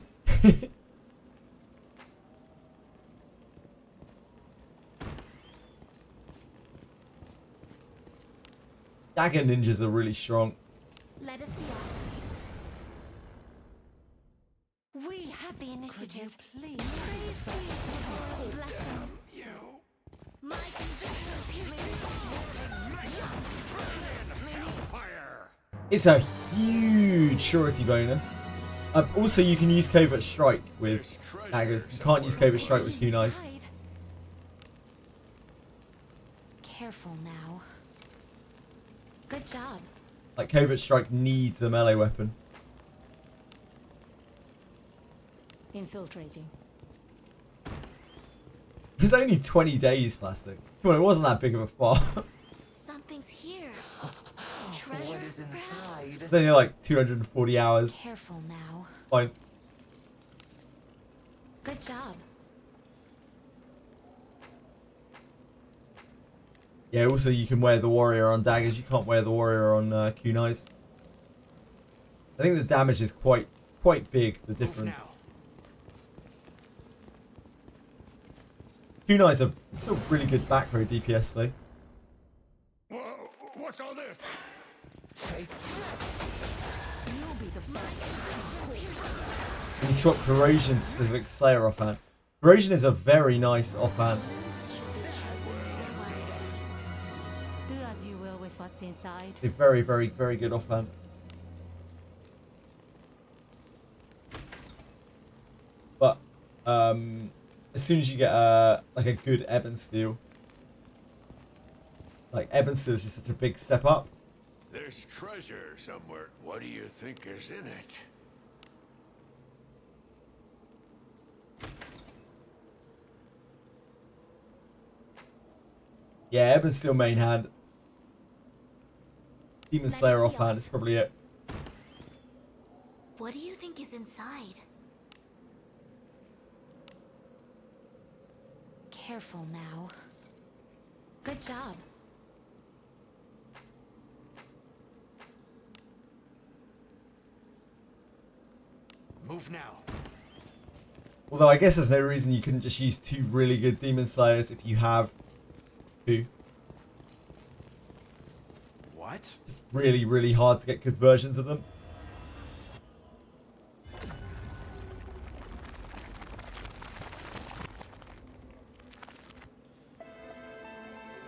Dagger ninjas are really strong. Let us be off. We have the initiative. Please. Praise be to Lord's blessing. My conviction pierces It's a huge surety bonus. Also, you can use Covert Strike with daggers. You can't use Covert Strike with kunais. Careful now. Good job. Like, Covert Strike needs a melee weapon. Infiltrating. was only 20 days, Plastic. Come on, it wasn't that big of a farm. Something's here. Treasure, What is perhaps? inside? It's only like 240 hours. Careful now. Fine. Good job. Yeah, also you can wear the warrior on daggers. You can't wear the warrior on kunais. I think the damage is quite big, the difference. Kunais are still really good back row DPS though. Whoa, what's all this? Take You'll be the first. And you swap corrosion specific slayer offhand. Corrosion is a very nice offhand. Do as you will with what's inside. A very, very, very good offhand. But as soon as you get like a good Ebon Steel, like Ebon Steel is just such a big step up. There's treasure somewhere. What do you think is in it? Yeah, Ebon Steel main hand. Demon Slayer offhand is probably it. What do you think is inside? Careful now. Good job. Move now. Although I guess there's no reason you couldn't just use 2 really good Demon Slayers if you have 2. What? It's really, really hard to get good versions of them.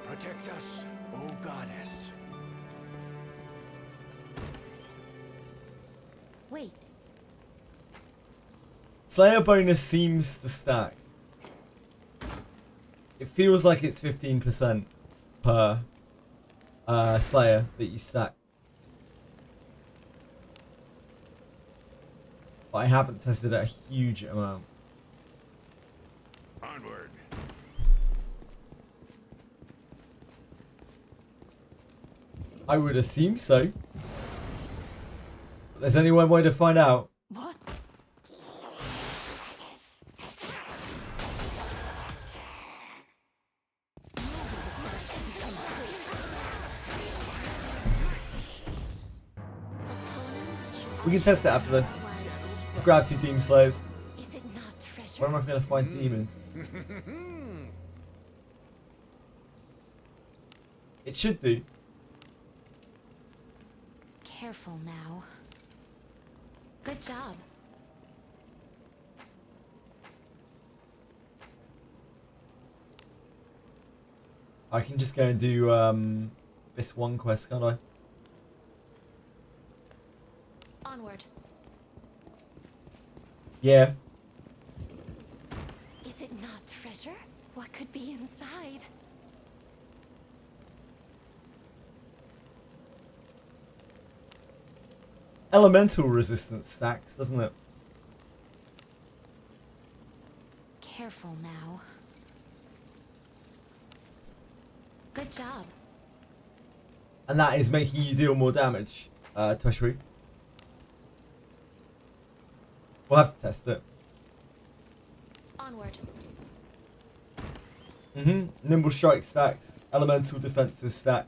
Protect us, oh goddess. Wait. Slayer bonus seems to stack. It feels like it's 15% per Slayer that you stack. But I haven't tested it a huge amount. Onward. I would assume so. But there's only one way to find out. What? We can test it after this. I'll grab 2 Demon Slayers. Is it not treasure? Where am I going to find demons? It should do. Careful now. Good job. I can just go and do this one quest, can't I? Onward. Yeah. Is it not treasure? What could be inside? Elemental resistance stacks, doesn't it? Careful now. Good job. And that is making you deal more damage, Tweshru. We'll have to test it. Onward. Nimble strike stacks. Elemental defenses stack.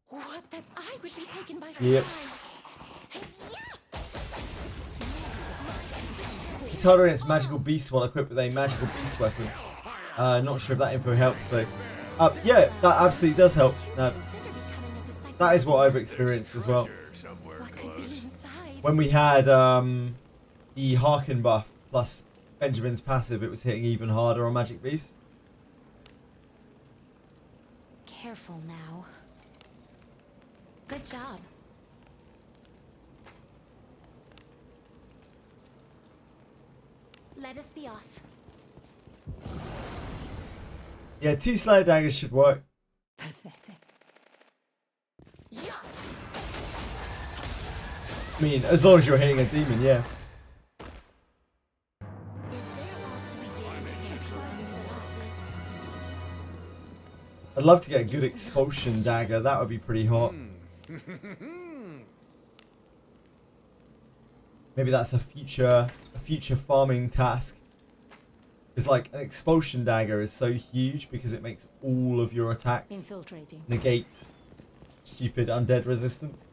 What, that I would be taken by Yep. surprise. It's harder against magical beasts while equipped with a magical beast weapon. Not sure if that info helps though. Yeah, that absolutely does help. That is what I've experienced as well. When we had the Harken buff plus Benjamin's passive, it was hitting even harder on magic beasts. Careful now. Good job. Let us be off. Yeah, 2 Slayer daggers should work. Pathetic. I mean, as long as you're hitting a demon, yeah. I'd love to get a good expulsion dagger. That would be pretty hot. Maybe that's a future farming task. It's like an expulsion dagger is so huge because it makes all of your attacks negate stupid undead resistance.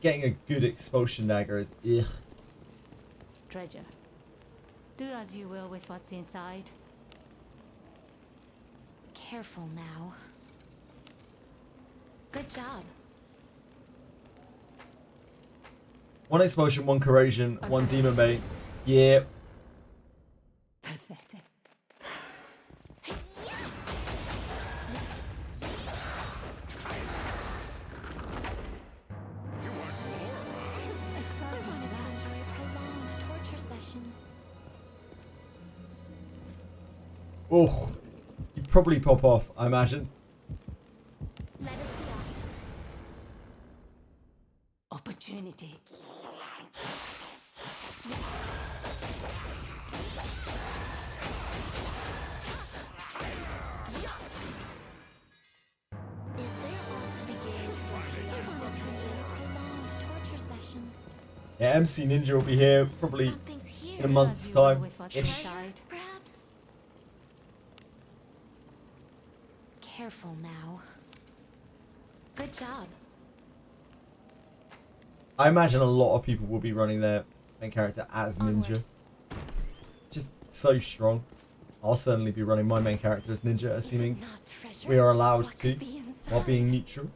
Getting a good expulsion dagger is ugh. Treasure. Do as you will with what's inside. Careful now. Good job. One expulsion, one corrosion, one demon bait. Yeah. Pathetic. I wanted to enjoy a prolonged torture session. Oh, you'd probably pop off, I imagine. Let us be off. Opportunity. Is there ought to be gained from I wanted to enjoy a prolonged torture session. Yeah, MC Ninja will be here probably Something's here. in a month's time. Ish. Perhaps. Careful now. Good job. I imagine a lot of people will be running their main character as Ninja. Just so strong. I'll certainly be running my main character as Ninja, assuming we are allowed to, while being neutral.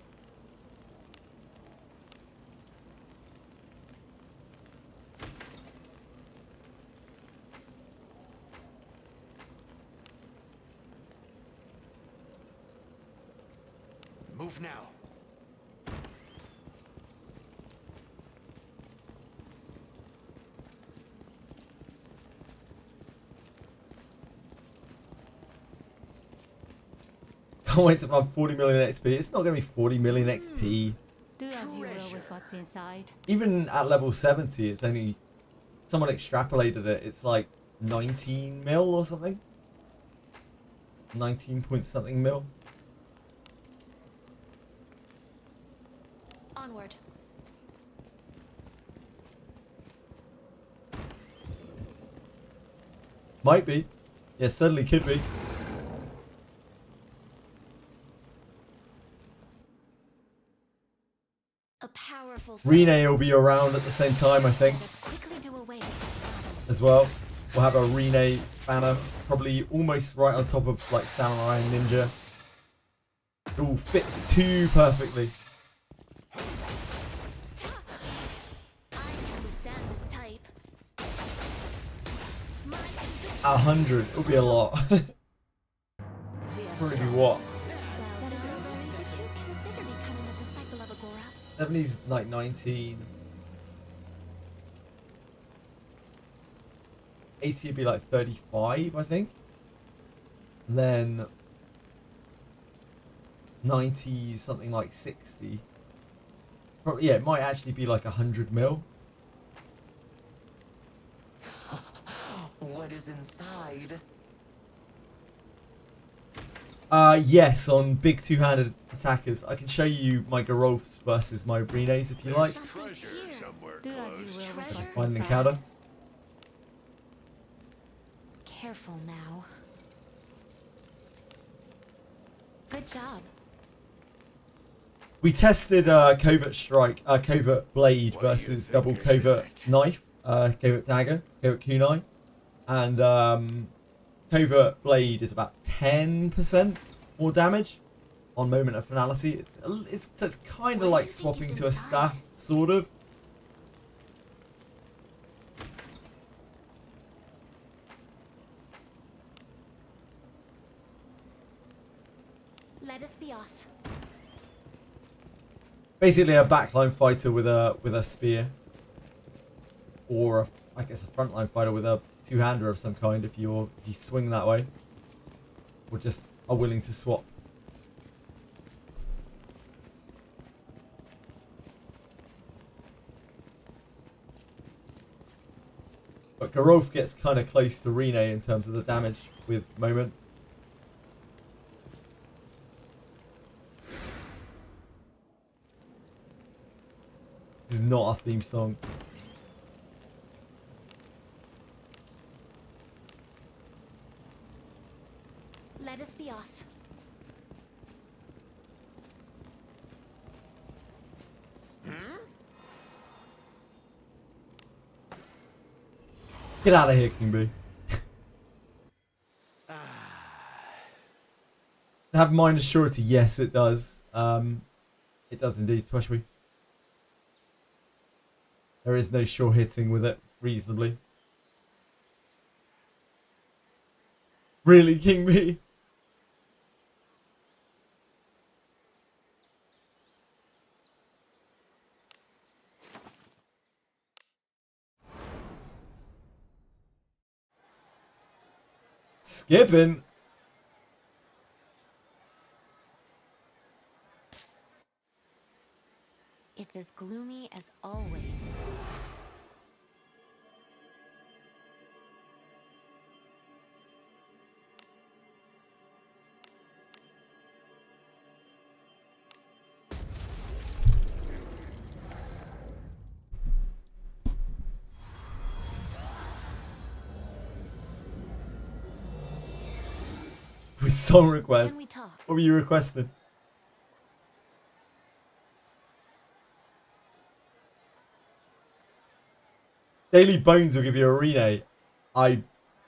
Move now. Can't wait to find 40 million XP. It's not going to be 40 million XP. Do as you will with what's inside. Even at level 70, it's only... Someone extrapolated it. It's like 19 mil or something. 19 point something mil. Onward. Might be. Yeah, certainly could be. A powerful Rene will be around at the same time, I think, Let's quickly do away with this. as well. We'll have a Rene banner, probably almost right on top of like Samurai and Ninja. It all fits too perfectly. I can withstand this type. 100. It'll be a lot. Probably be what? That is no worry. Would you consider becoming a disciple of Agora? 70's like 19. 80 would be like 35, I think. And then 90 something like 60. Probably, yeah, it might actually be like 100 mil. What is inside? Yes, on big two-handed attackers. I can show you my Garolfs versus my Renes if you like. Treasure somewhere Do as you will with Treasure? what's Find an inside. encounter. Careful now. Good job. We tested Covert Strike, Covert Blade versus double Covert Knife, Covert Dagger, Covert Kunai. And Covert Blade is about 10% more damage on Moment of Finality. It's kind of like swapping to a staff, sort of. Let us be off. Basically a backline fighter with a spear, or I guess a frontline fighter with a two-hander of some kind if you swing that way, or just are willing to swap. But Garolf gets kind of close to Rene in terms of the damage with Moment. This is not our theme song. Let us be off. Get out of here, King Boo. Have minus surety? Yes, it does. It does indeed, Twashwi. There is no sure hitting with it, reasonably. Really, King Bee? Skipping. It's as gloomy as always. With song request. Can we talk? What were you requesting? Daily Bones will give you a rename. I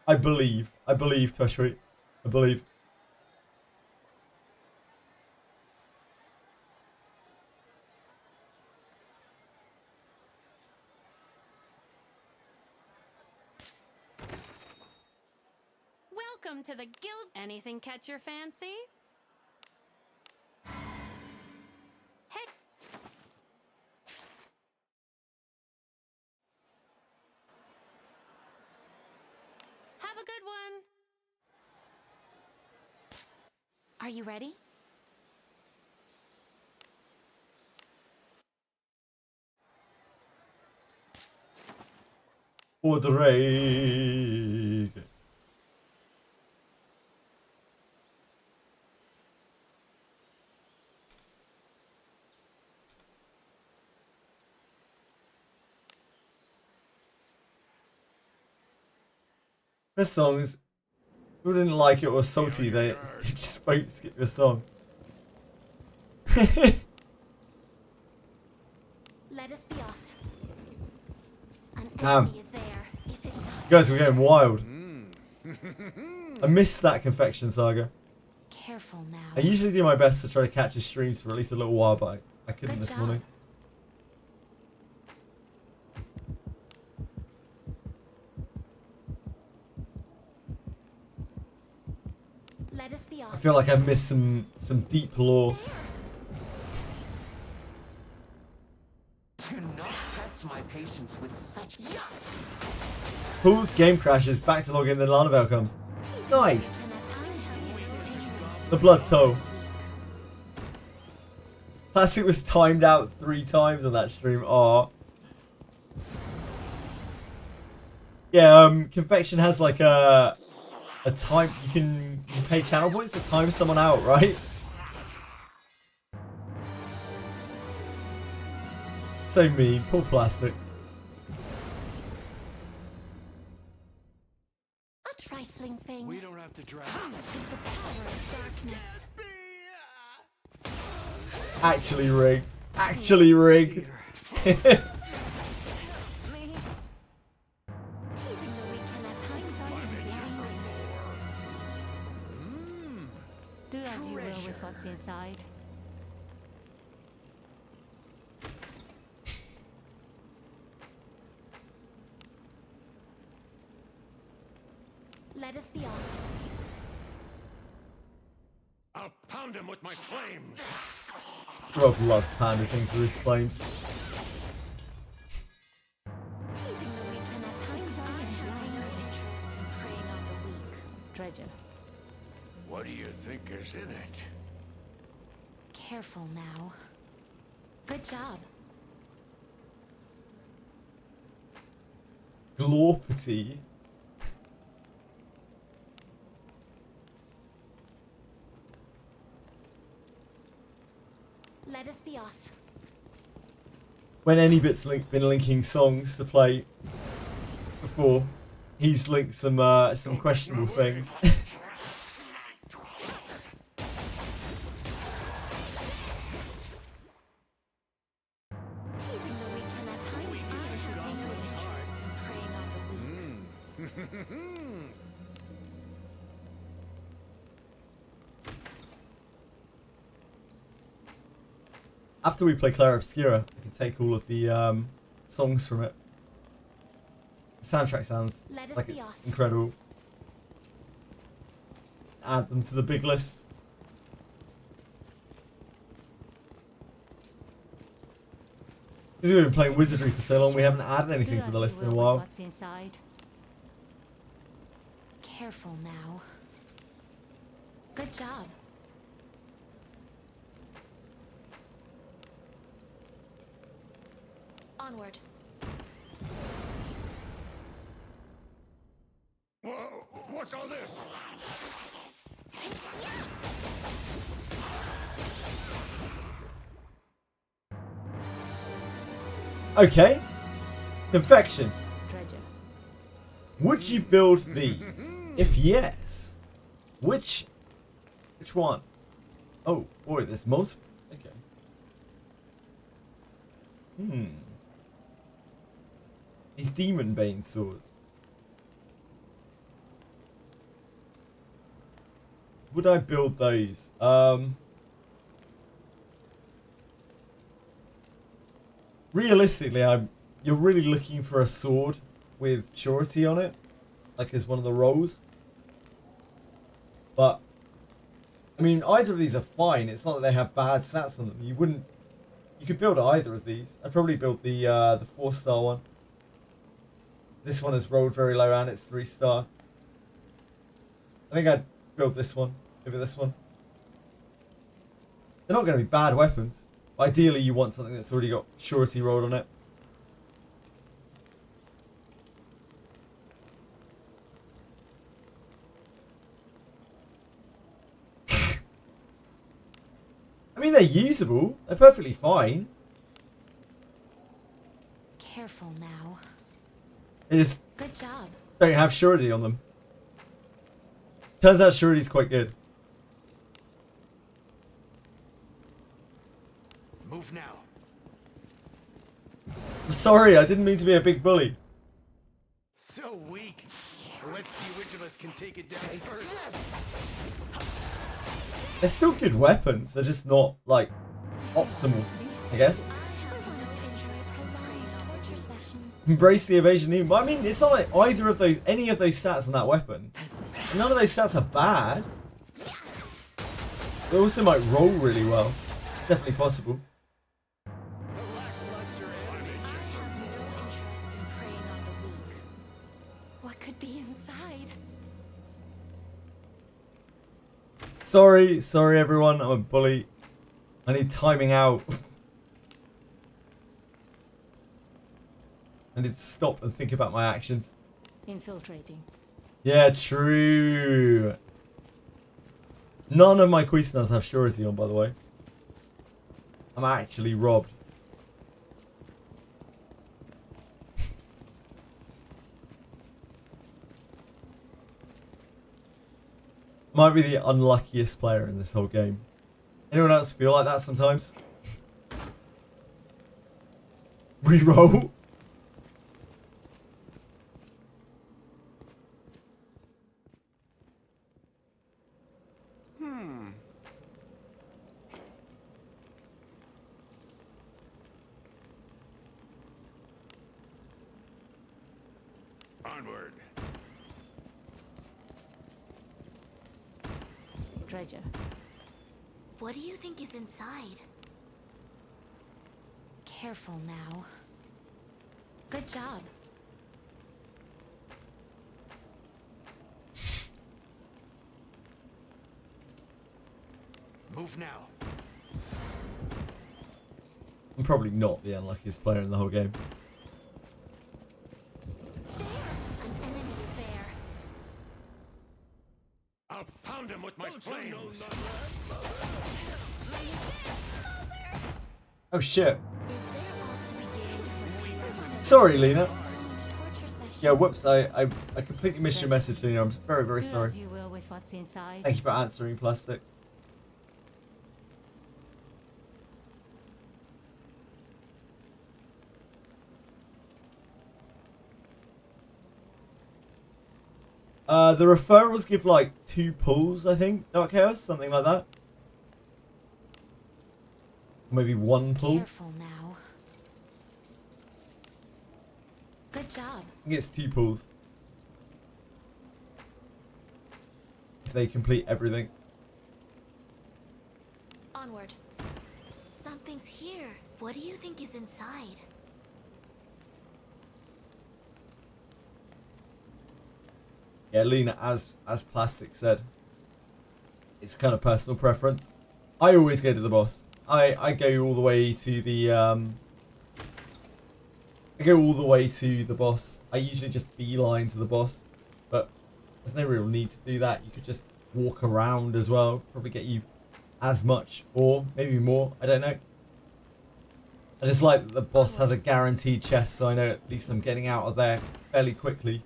believe. I believe, Twashwi. I believe. Welcome to the guild. Anything catch your fancy? Heck. Have a good one. Are you ready? Fordraig. The songs, who didn't like it or salty, they just won't skip your song. Let us be off. An Damn. enemy is there, is it not? You guys were getting wild. I missed that confection saga. Careful now. I usually do my best to try to catch his streams for at least a little while, but I couldn't Good this job. morning. Let us be I off. feel like I've missed some deep lore. Do not test my patience with such yuck. Pools game crashes, back to log in, then Lanavel comes. Nice! And at times the irritation is The blood toll. Classic was timed out 3 times on that stream. Aw. Yeah, confection has like a time, you can pay channel points to time someone out, right? So mean, poor plastic. a trifling thing. We don't have to drag. How much is the power of darkness? Actually rigged. Actually rigged. Teasing the weak can at times be dangerous. Do as you will with what's inside. Let us be off. I'll pound him with my flames. Rob loves pounding things with his flames. Teasing the weak can at times be dangerous. Interest in preying on the weak. Treasure. What do you think is in it? Careful now. Good job. Glorpity. Let us be off. when any bit's been linking songs to play before, he's linked some questionable things. Teasing the weak can at times be entertaining. Interest in preying on the weak. After we play Claire Obscura, we can take all of the songs from it. The soundtrack sounds like it's incredible. Add them to the big list. Because we've been playing Wizardry for so long, we haven't added anything to the list in a while. What's inside? Careful now. Good job. Onward. Whoa, what's all this? Okay. Confection. Treasure. Would you build these? If yes, which one? Oh, boy, there's multiple. Okay. These Demon Bane swords. Would I build those? Realistically, you're really looking for a sword with surety on it, like as one of the roles. But I mean, either of these are fine. It's not that they have bad stats on them. You could build either of these. I'd probably build the 4-star one. This one has rolled very low and it's 3-star. I think I'd build this one over this one. They're not going to be bad weapons. But ideally, you want something that's already got surety rolled on it. I mean, they're usable. They're perfectly fine. Careful now. They just Good job. don't have surety on them. Turns out surety's quite good. Move now. I'm sorry, I didn't mean to be a big bully. So weak. Let's see which of us can take it down first. They're still good weapons. They're just not, like, optimal, I guess. Embrace the evasion even. But I mean, it's not like any of those stats on that weapon. None of those stats are bad. They also might roll really well. It's definitely possible. What could be inside? Sorry everyone, I'm a bully. I need timing out. I need to stop and think about my actions. Infiltrating. Yeah, true. None of my Cuisinards have surety on, by the way. I'm actually robbed. Might be the unluckiest player in this whole game. Anyone else feel like that sometimes? Reroll. Onward. Treasure. What do you think is inside? Careful now. Good job. Move now. I'm probably not the unluckiest player in the whole game. An enemy is there. I'll pound him with my flames. Oh shit. Is there ought to be Sorry, Lena. Torture session. Yeah, whoops, I completely missed your message, Lena. I'm very, very Do sorry. as you will with what's inside. Thank you for answering, Plastic. The referrals give like 2 pulls, I think. Dark Chaos, something like that. Maybe 1 pull. Careful now. Good job. I think it's 2 pulls. If they complete everything. Onward. Something's here. What do you think is inside? Yeah, Lena, as Plastic said, it's kind of personal preference. I always go to the boss. I go all the way to the boss. I usually just beeline to the boss, but there's no real need to do that. You could just walk around as well. Probably get you as much or maybe more. I don't know. I just like that the boss has a guaranteed chest, so I know at least I'm getting out of there fairly quickly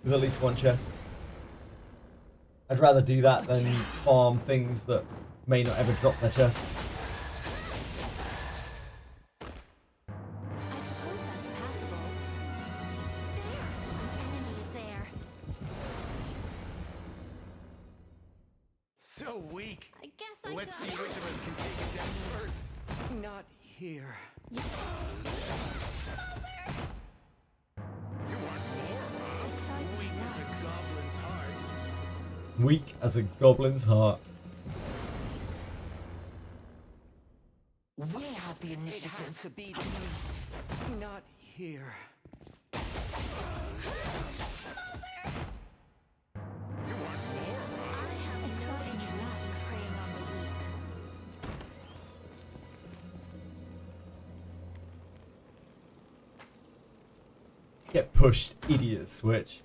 with at least 1 chest. I'd rather do that than farm things that may not ever drop their chest. I suppose that's passable. There! An enemy is there. So weak. I guess I Let's got see which of us can take it down first. Not here. You want more, huh? Weak as a goblin's heart. Weak as a goblin's heart. We have the initiative. to be not here. You want more, huh? I have no interest in preying on the weak. Get pushed, idiot switch.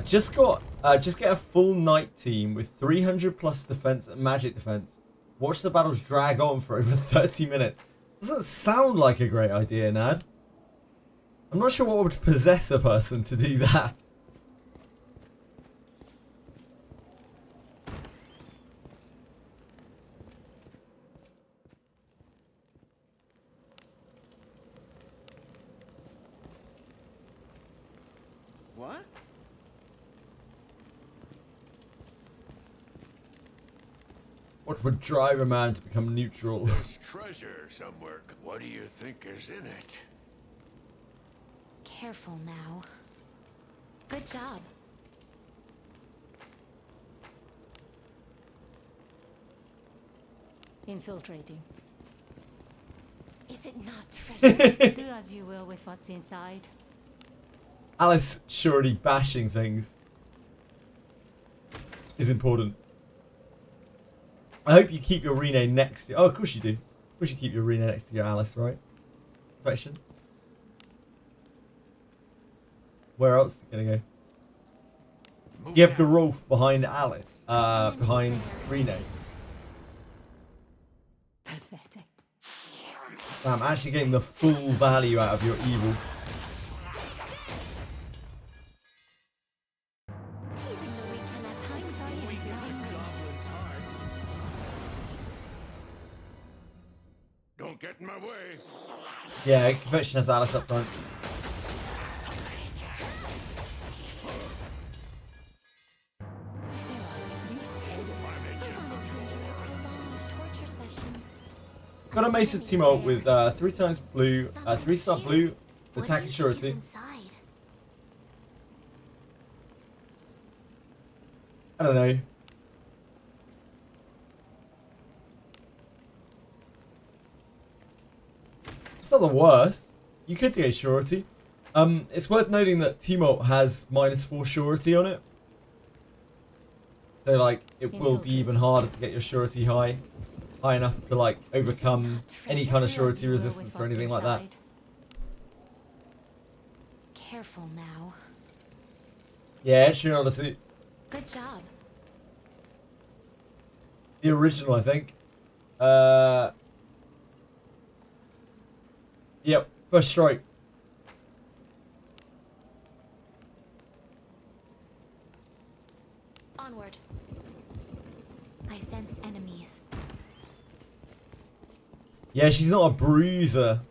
Just get a full knight team with 300 plus defense and magic defense. Watch the battles drag on for over 30 minutes. Doesn't sound like a great idea, Nad. I'm not sure what would possess a person to do that. What? What would drive a man to become neutral? There's treasure somewhere. What do you think is in it? Careful now. Good job. Infiltrating. Is it not treasure? Do as you will with what's inside. Alice surely bashing things is important. I hope you keep your Rene next to... Oh, of course you do. Of course you keep your Rene next to your Alice, right? Perfection. Where else is it going to go? You have Gerulf behind Alice. Behind Rene. Pathetic. I'm actually getting the full value out of your evil. Teasing the weak can at times be Weak as a entertaining. goblin's heart. Don't get in my way. Yeah, Confection has Alice up front. Got a Mesa team up with 3 times blue, 3-star blue, attack and surety. I don't know. It's not the worst. You could go surety. It's worth noting that Teamult has -4 surety on it. So like, it will be even harder to get your surety high enough to like overcome any kind of surety resistance or anything like that. Careful now. Yeah, sure, honestly. Good job. The original, I think. Yep, first strike. Onward. I sense enemies. Yeah, she's not a bruiser.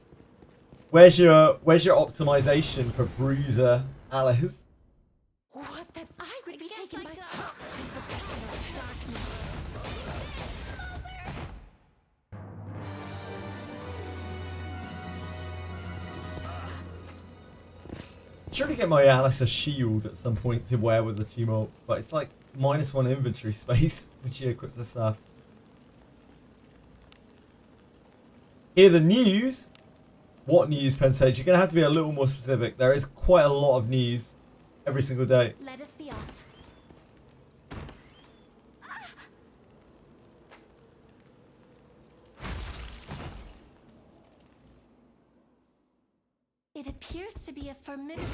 Where's your optimization for bruiser, Alice? What that I would be taken by surprise. Is the power of darkness. Trying to get my Alice a shield at some point to wear with the team ult, but it's like -1 inventory space when she equips her stuff. Hear the news? What news, Pensage? You're going to have to be a little more specific. There is quite a lot of news every single day. Let us be off. It appears to be a formidable.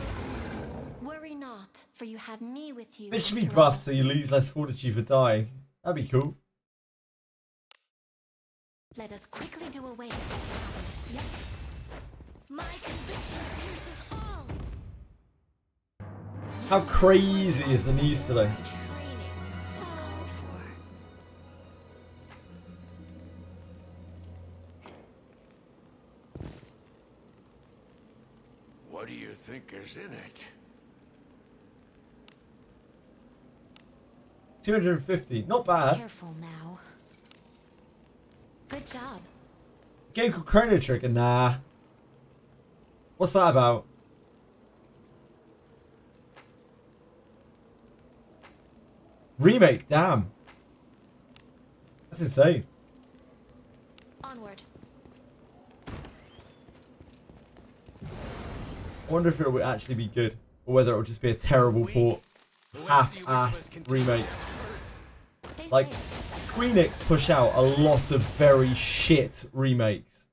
Worry not, for you have me with you. It should be after buffed all. so you lose less fortitude for dying. That'd be cool. Let us quickly do away with this problem. Yep. My conviction pierces all. How crazy is the news today? Training is called for. What do you think is in it? 250, not bad. Careful now. Good job. Game called Chrono Trigger, nah. What's that about? Remake, damn. That's insane. Onward. I wonder if it would actually be good, or whether it would just be a terrible port, half-ass remake. Stay Like, safe. Squeenix push out a lot of very shit remakes.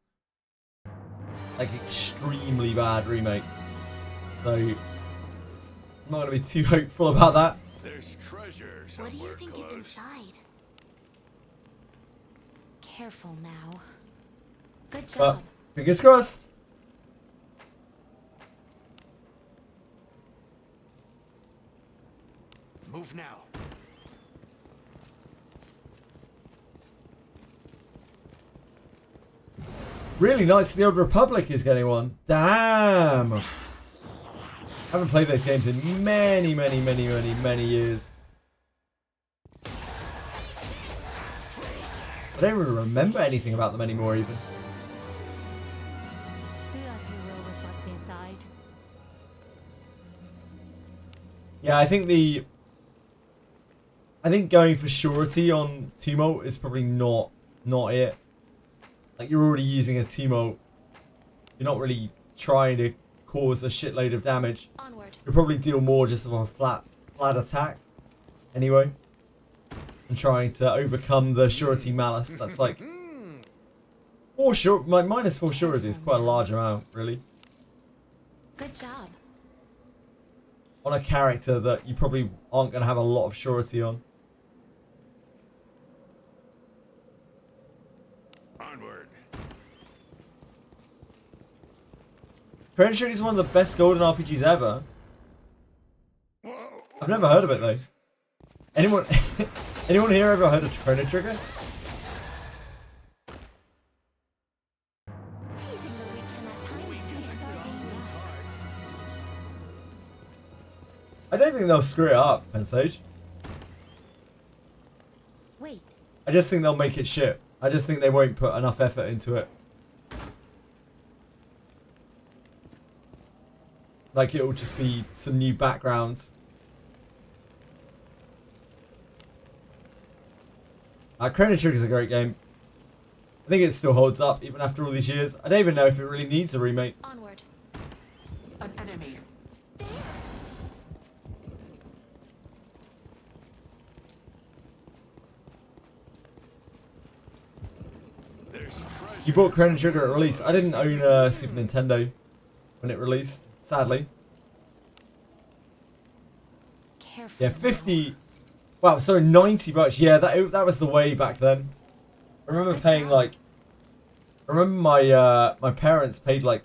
Like, extremely bad remakes. So, I'm not going to be too hopeful about that. There's treasure What do you somewhere think close. is inside? Careful now. Good But, job. fingers crossed. Move now. Really nice the Old Republic is getting one. Damn. I haven't played those games in many years. I don't even remember anything about them anymore even. Do as you will with what's inside. Yeah, I think going for surety on Teemo is probably not it. Like, you're already using a Teemo. You're not really trying to cause a shitload of damage. Onward. You'll probably deal more just of a flat attack anyway. And trying to overcome the surety malice. That's like -4 surety is quite a large amount, really. Good job. On a character that you probably aren't going to have a lot of surety on. Onward. Chrono Trigger is one of the best golden RPGs ever. I've never heard of it though. Anyone here ever heard of Chrono Trigger? Teasing the weak can at times be exciting. I don't think they'll screw it up, Pensage. Wait. I just think they'll make it shit. I just think they won't put enough effort into it. Like, it'll just be some new backgrounds. Chrono Trigger is a great game. I think it still holds up even after all these years. I don't even know if it really needs a remake. Onward. An enemy. There's treasure. You bought Chrono Trigger at release. I didn't own a Super Nintendo when it released, sadly. Careful. Yeah, 50 Wow, so 90 bucks. Yeah, that was the way back then. I remember paying like. I remember my parents paid like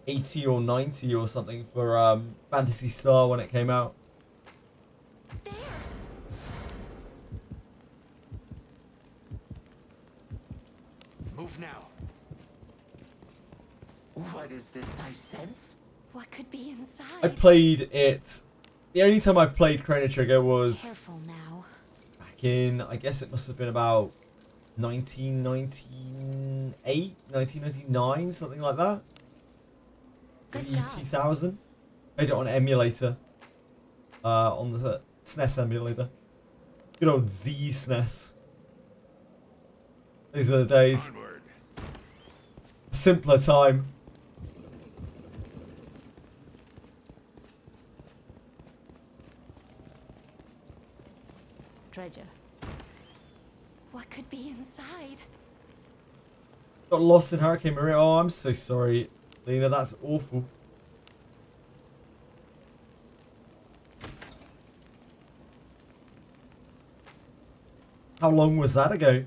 80 or 90 or something for Phantasy Star when it came out. Move now. What is this I sense? What could be inside? I played it. The only time I've played Chrono Trigger was Careful now. back in, I guess it must have been about 1998, 1999, something like that. Good Maybe job. 2000. Played it on emulator. On the SNES emulator. Good old Z SNES. These are the days. Onward. A simpler time. Treasure. What could be inside? Got lost in Hurricane Maria. Oh, I'm so sorry, Lena. That's awful. How long was that ago?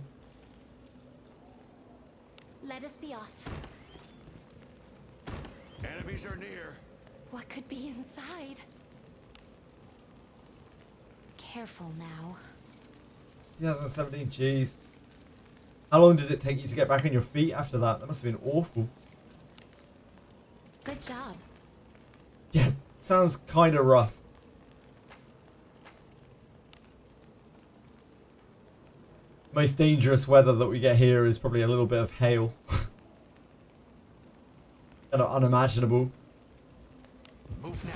Let us be off. Enemies are near. What could be inside? Careful now. 2017, jeez. How long did it take you to get back on your feet after that? That must have been awful. Good job. Yeah, sounds kind of rough. Most dangerous weather that we get here is probably a little bit of hail. Kind of unimaginable. Move now.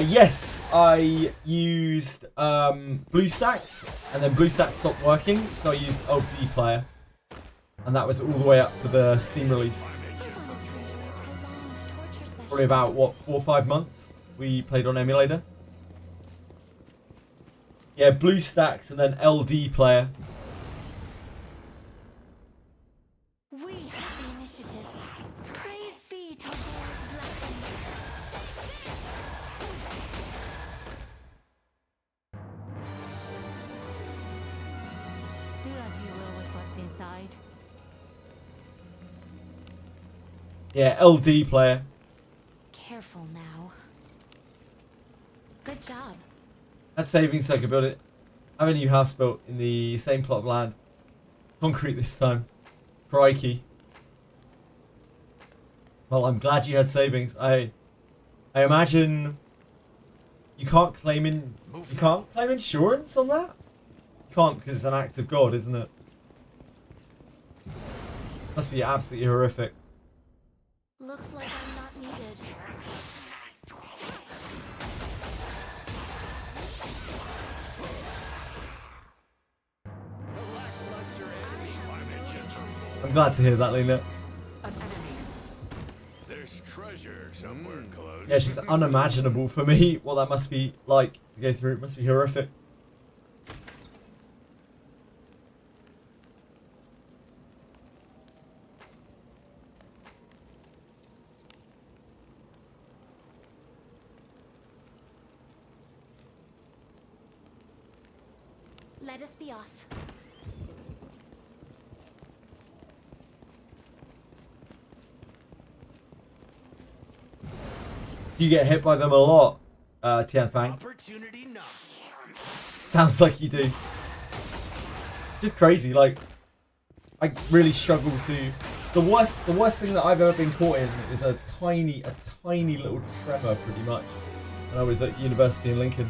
Yes, I used BlueStacks, and then BlueStacks stopped working, so I used LD Player, and that was all the way up to the Steam release. Probably about what, 4 or 5 months we played on emulator. Yeah, BlueStacks and then LD Player. We have the initiative. Praise be to God's blessing. Do as you will with what's inside. Yeah, LD Player. Careful now. Good job. Had savings so I could build it. I have a new house built in the same plot of land. Concrete this time. Crikey. Well, I'm glad you had savings. I imagine you can't claim insurance on that? You can't, because it's an act of God, isn't it? Must be absolutely horrific. Looks like I'm not needed. I'm glad to hear that, Lena. An enemy. There's treasure somewhere close. Yeah, it's just unimaginable for me what that must be like to go through. It must be horrific. Let us be off. Do you get hit by them a lot, Tian Fang? Opportunity knocks. Sounds like you do. Just crazy, like I really struggle to. The worst thing that I've ever been caught in is a tiny little tremor, pretty much. When I was at university in Lincoln,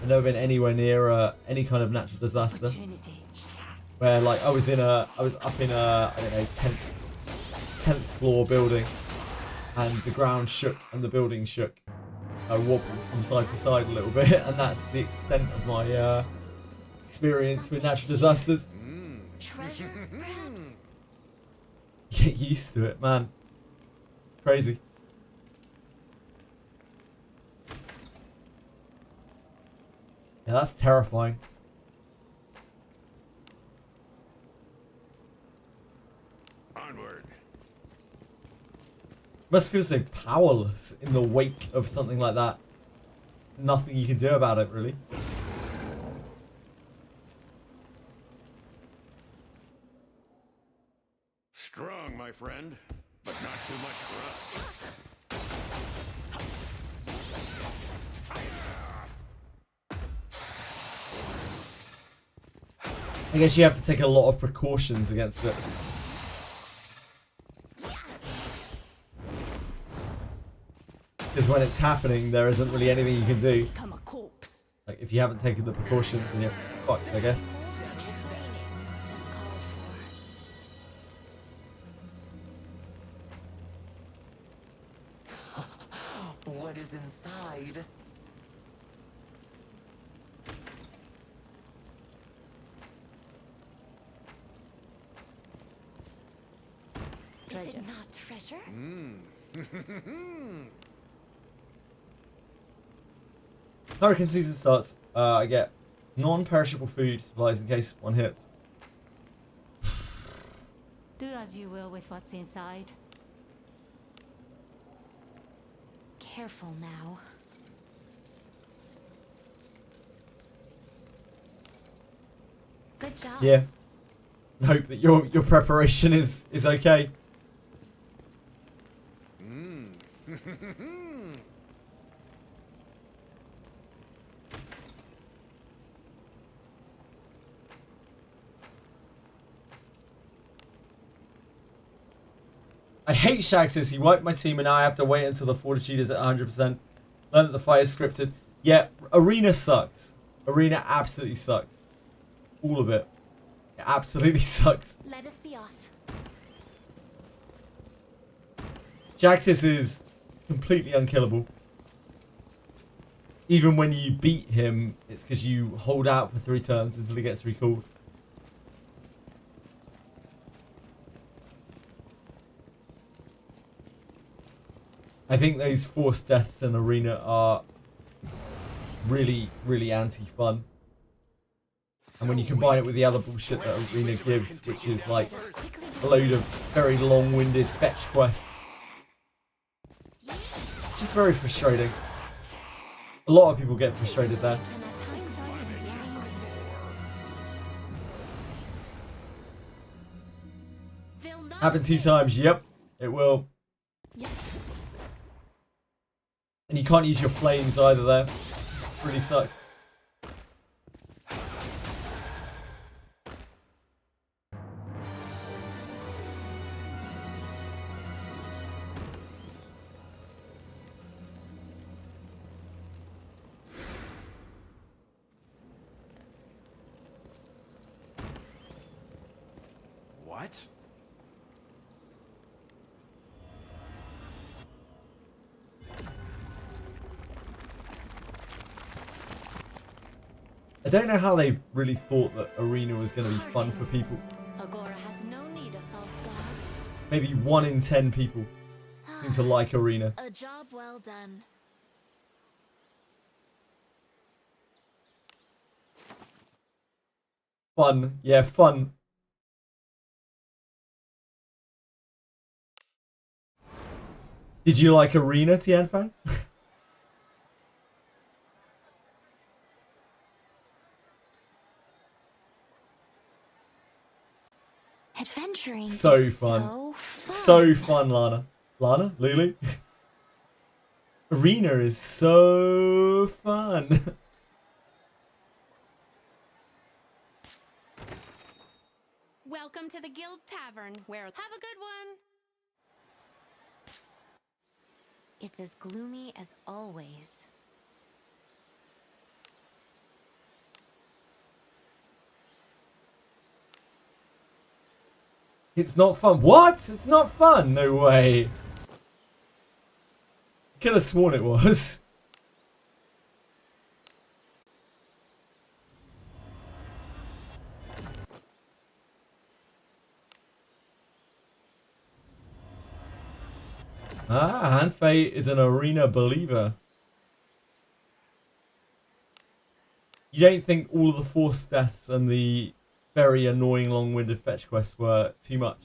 I've never been anywhere near any kind of natural disaster. Where like I was up in a I don't know 10th floor building, and the ground shook and the building shook. I wobbled from side to side a little bit, and that's the extent of my experience with natural disasters. Treasure, perhaps? Get used to it, man. Crazy. Yeah, that's terrifying. Onward. Must feel so powerless in the wake of something like that. Nothing you can do about it, really. Strong, my friend, but not too much for us. I guess you have to take a lot of precautions against it. Because when it's happening, there isn't really anything you can do. Become a corpse. Like, if you haven't taken the precautions, then you're fucked, I guess. What is inside? Is it not treasure? Hurricane season starts. I get non-perishable food supplies in case one hits. Do as you will with what's inside. Careful now. Good job. Yeah. Hope that your preparation is okay. I hate Shagsis. He wiped my team and now I have to wait until the fortitude is at 100%. Learn that the fight is scripted. Yeah, Arena sucks. Arena absolutely sucks. All of it. It absolutely sucks. Let us be off. Jactis is completely unkillable. Even when you beat him, it's because you hold out for 3 turns until he gets recalled. I think those forced deaths in Arena are really, really anti-fun. And when you combine it with the other bullshit that Arena gives, which is like a load of very long-winded fetch quests. It's just very frustrating. A lot of people get frustrated there. Happened 2 times, yep, it will. And you can't use your flames either there. Just really sucks. What? I don't know how they really thought that Arena was going to be fun for people. Agora has no need of false gods. Maybe 1 in 10 people seem to like Arena. A job well done. Fun. Yeah, fun. Did you like Arena, Tianfang? Adventuring So is fun. so fun. So fun, Lana. Lana? Lulu? Arena is so fun. Welcome to the Guild Tavern, where have a good one. It's as gloomy as always. It's not fun. What? It's not fun? No way. Could have sworn it was. Ah, Hanfei is an Arena believer. You don't think all of the forced deaths and the very annoying long-winded fetch quests were too much?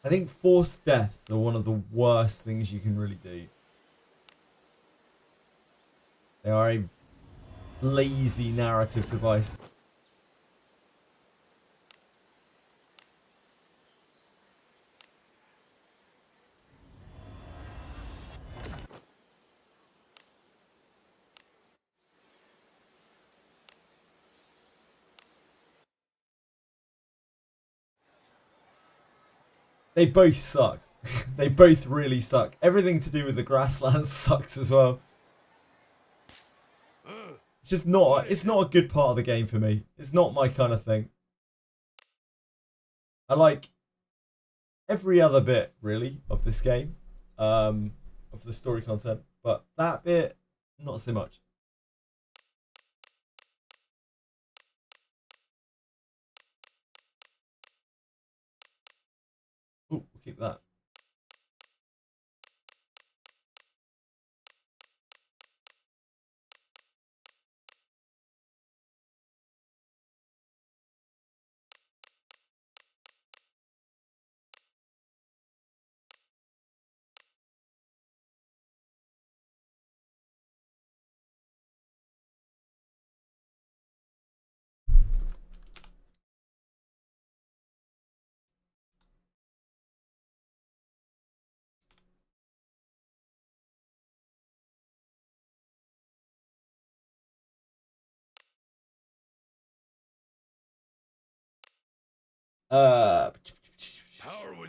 I think forced deaths are one of the worst things you can really do. They are a lazy narrative device. They both suck. They both really suck. Everything to do with the grasslands sucks as well. It's just not. It's not a good part of the game for me. It's not my kind of thing. I like every other bit really of this game, of the story content, but that bit not so much. Ooh, we'll keep that.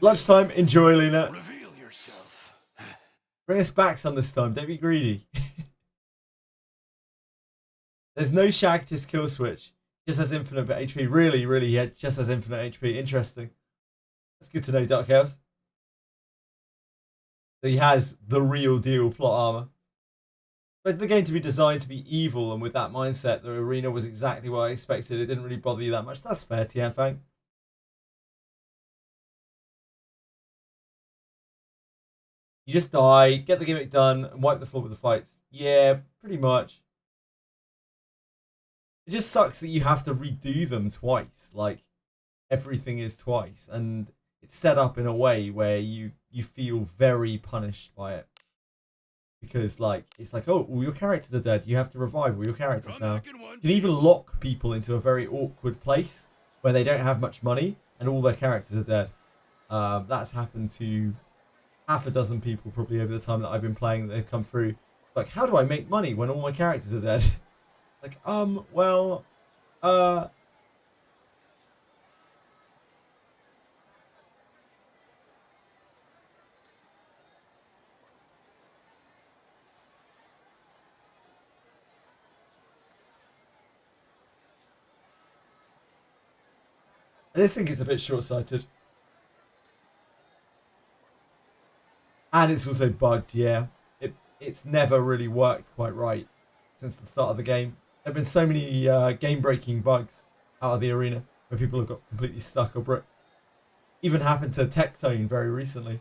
Lunchtime, enjoy, Lena. Reveal yourself. Bring us back some this time. Don't be greedy. There's no Shagtis kill switch. Just has infinite HP. Really, really, yeah, just has infinite HP. Interesting. That's good to know, Dark Chaos. So he has the real deal plot armor. But the game to be designed to be evil, and with that mindset, the arena was exactly what I expected. It didn't really bother you that much. That's fair, Tianfang. You just die, get the gimmick done, and wipe the floor with the fights. Yeah, pretty much. It just sucks that you have to redo them twice. Like, everything is twice. And it's set up in a way where you feel very punished by it. Because, like, it's like, oh, all your characters are dead. You have to revive all your characters now. You can even lock people into a very awkward place where they don't have much money and all their characters are dead. That's happened to half a dozen people probably over the time that I've been playing that have come through. Like, how do I make money when all my characters are dead? Like, well, I just think it's a bit short-sighted. And it's also bugged, yeah. It's never really worked quite right since the start of the game. There have been so many game-breaking bugs out of the arena where people have got completely stuck or bricked. Even happened to Tectone very recently.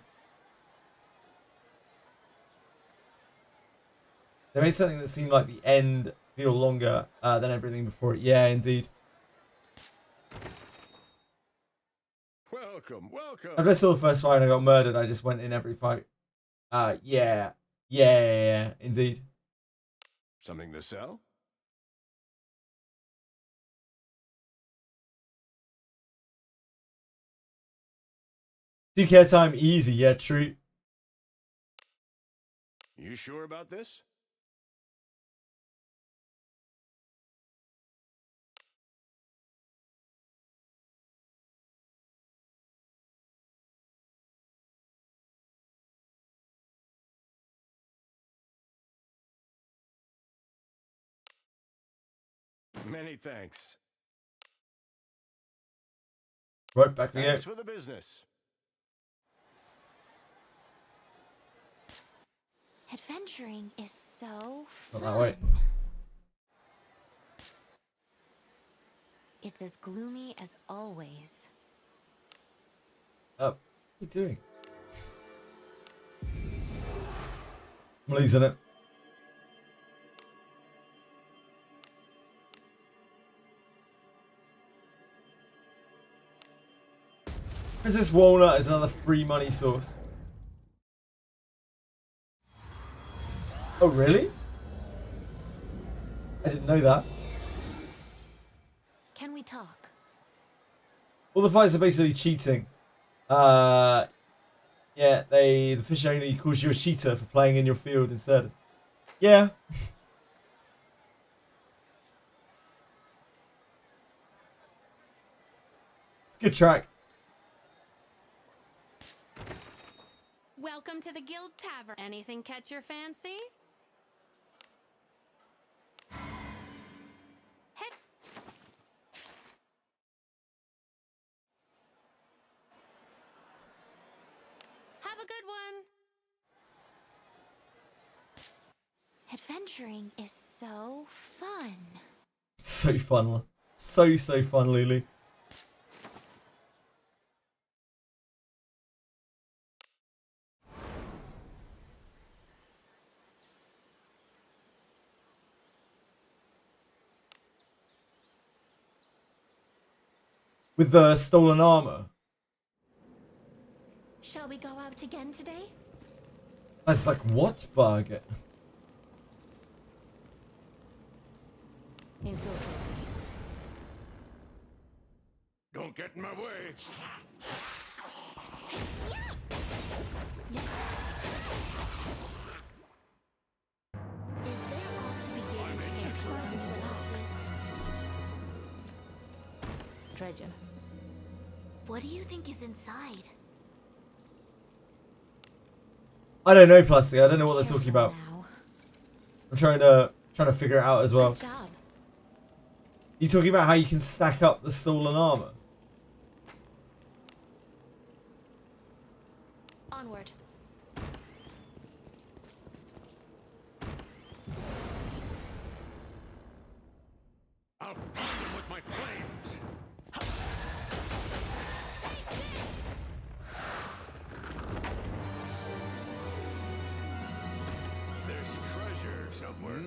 They made something that seemed like the end feel longer than everything before it. Yeah, indeed. Welcome, welcome. After I saw the first fight and I got murdered, I just went in every fight. Yeah, indeed. Something to sell? DK time, easy, yeah, true. You sure about this? Many thanks. Right, back again. Thanks for the business. Adventuring is so Not fun. that way. It's as gloomy as always. Oh, what are you doing? I'm losing it. Princess Walnut is another free money source. Oh, really? I didn't know that. Can we talk? All the fights are basically cheating. Yeah, the fish only calls you a cheater for playing in your field instead. Yeah. It's a good track. Welcome to the Guild Tavern. Anything catch your fancy? Hit. Have a good one. Adventuring is so fun. So fun. So fun, Lulu. With the stolen armor. Shall we go out again today? I was like, what bug? Infiltrate. Don't get in my way. Is there ought to be gained for plans such as this? Treasure. What do you think is inside? I don't know, Plastic. I don't know what they're talking about. Now. I'm trying to figure it out as well. Good job. You talking about how you can stack up the stolen armor? Onward. I'll beat them with my flames. There's treasure somewhere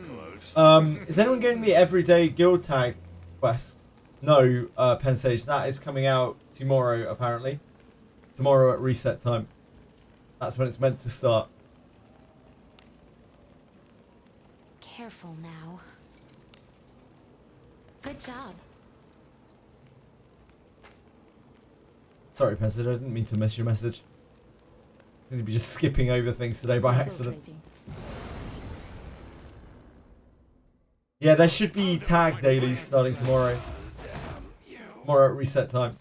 close. Is anyone getting the everyday guild tag quest? No, Pensage. That is coming out tomorrow, apparently. Tomorrow at reset time. That's when it's meant to start. Careful now. Good job. Sorry, Pensage. I didn't mean to miss your message. You'd be just skipping over things today by accident. Infiltrating. Yeah, there should be tag dailies starting tomorrow. Tomorrow at reset time.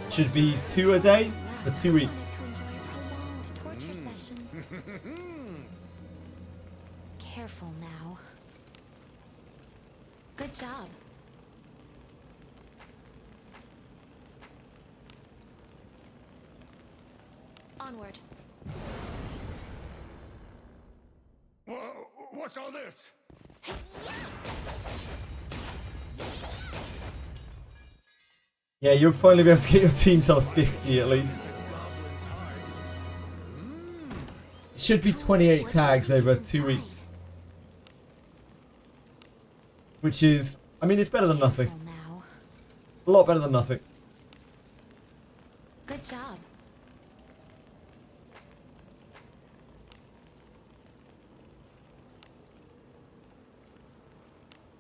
Should be 2 a day for 2 weeks. To enjoy a prolonged torture session. Careful now. Good job. Onward. Whoa, what's all this? Yeah, you'll finally be able to get your team to 50 at least. It should be 28 tags over 2 weeks. Which is, I mean, it's better than nothing. Careful now. A lot better than nothing. Good job.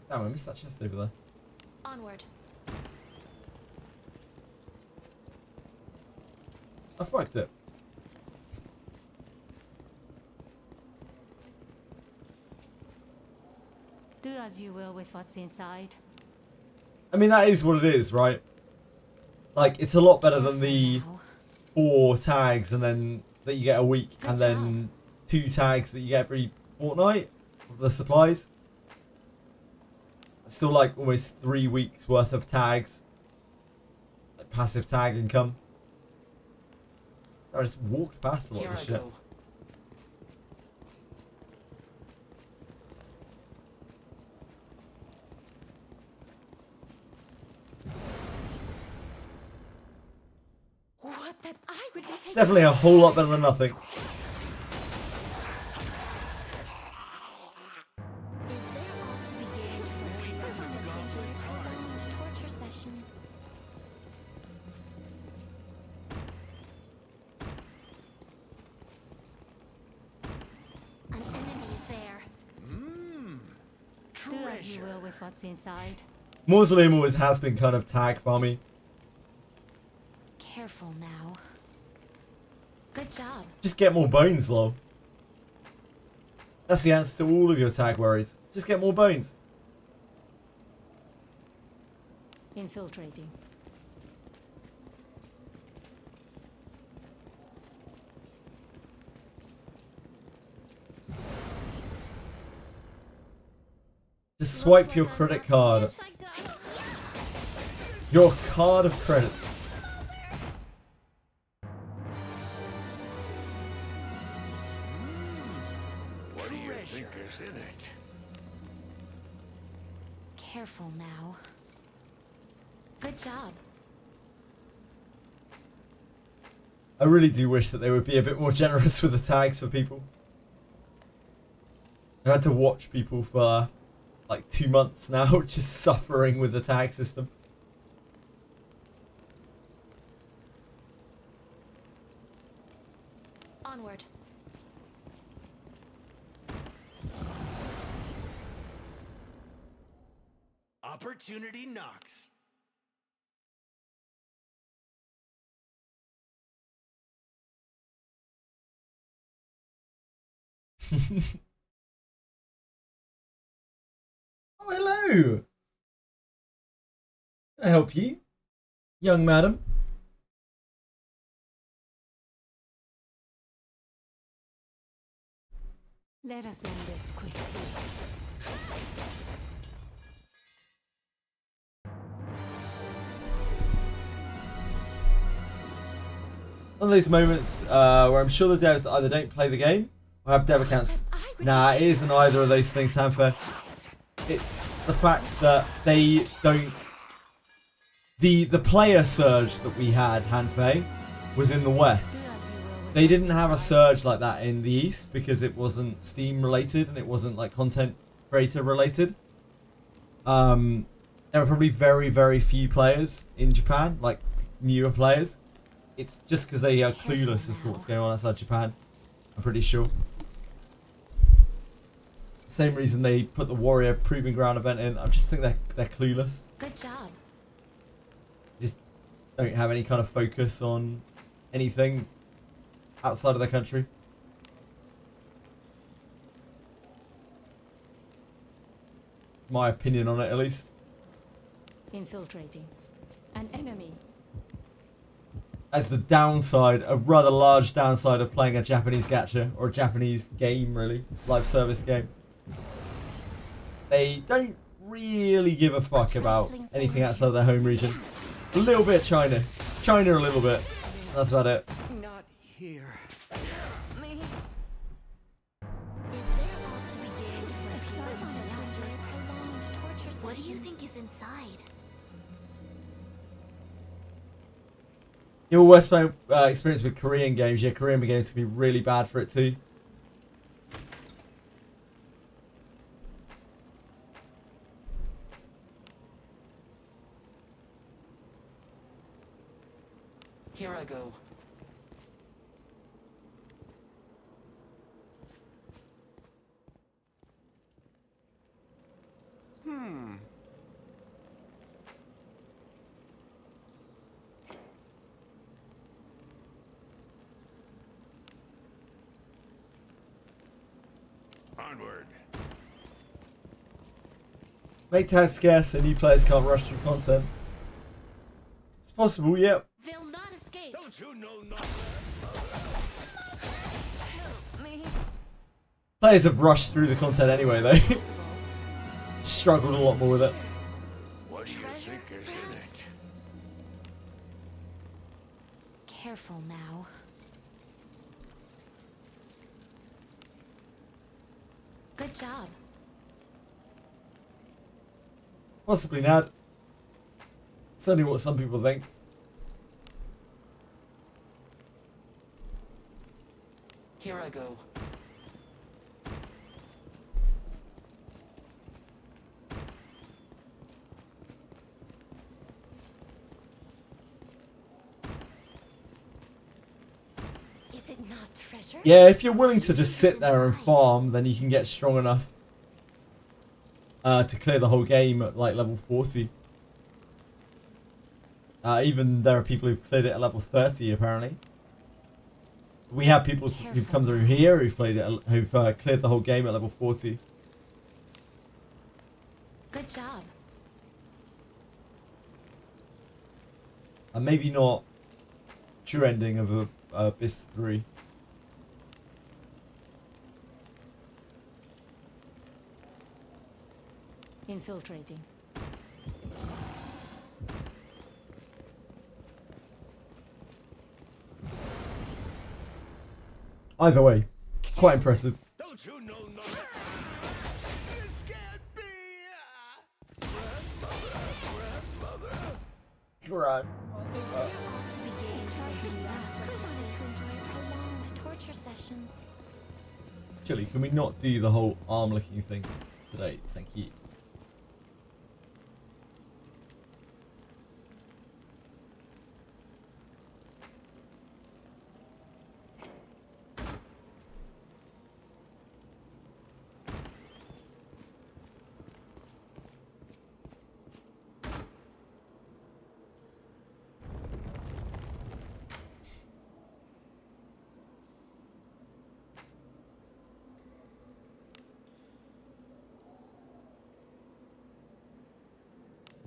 Damn, I missed that chest over there. Onward. I fucked it. Do as you will with what's inside. I mean, that is what it is, right? Like, it's a lot better than the Now. 4 tags and then that you get a week, Good and then 2 tags that you get every fortnight of the supplies. It's still like almost 3 weeks worth of tags. Like passive tag income. I just walked past a lot Here of I this shit. go. What that I would be taking. Definitely a whole lot better than nothing. Is there ought to be gained for as you will with what's inside. Mausoleum always has been kind of tag farmy. Careful now. Good job. Just get more bones, lol. That's the answer to all of your tag worries. Just get more bones. Infiltrating. Just swipe your credit card. Your card of credit. What do you think is in it? Careful now. Good job. I really do wish that they would be a bit more generous with the tags for people. I had to watch people for like 2 months now just suffering with the tag system. Onward. Opportunity knocks. Oh, hello. Can I help you, young madam? Let us end this quickly. One of those moments where I'm sure the devs either don't play the game or have dev accounts. Nah, it isn't either of those things, Hanfer. It's the fact that they don't... The player surge that we had, Hanfei, was in the West. They didn't have a surge like that in the East because it wasn't Steam related and it wasn't like content creator related. There are probably very, very few players in Japan, like newer players. It's just because they are clueless as to what's going on outside Japan, I'm pretty sure. Same reason they put the Warrior Proving Ground event in. I just think they're clueless. Good job. Just don't have any kind of focus on anything outside of their country. My opinion on it, at least. Infiltrating. An enemy. As the downside, a rather large downside of playing a Japanese gacha, or a Japanese game, really. Live service game. They don't really give a fuck about anything outside of their home region. A little bit China. China a little bit. That's about it. Not here. Me. Is there ought to be gained from prolonged torture session? What do you think is inside? Your worst experience with Korean games. Yeah, Korean games can be really bad for it too. Here I go. Onward. Make tags scarce so new players can't rush through content. It's possible, yep. They'll not escape. Don't you know not? Help me. Players have rushed through the content anyway, though. Struggled a lot more with it. What do you think is in it? Careful now. Good job. Possibly not. It's only what some people think. Here I go. Is it not treasure? Yeah, if you're willing to just sit there and farm, then you can get strong enough to clear the whole game at like level 40. Even there are people who've cleared it at level 30 apparently. We have people who've come through here who've played it, who've cleared the whole game at level 40. Good job. And maybe not true ending of Abyss 3. Infiltrating. Either way, quite impressive. Don't you know nothing? This can't be! Right. Is there ought to be games for pretty masters to enjoy a prolonged torture session? Chili, can we not do the whole arm licking thing today? Thank you.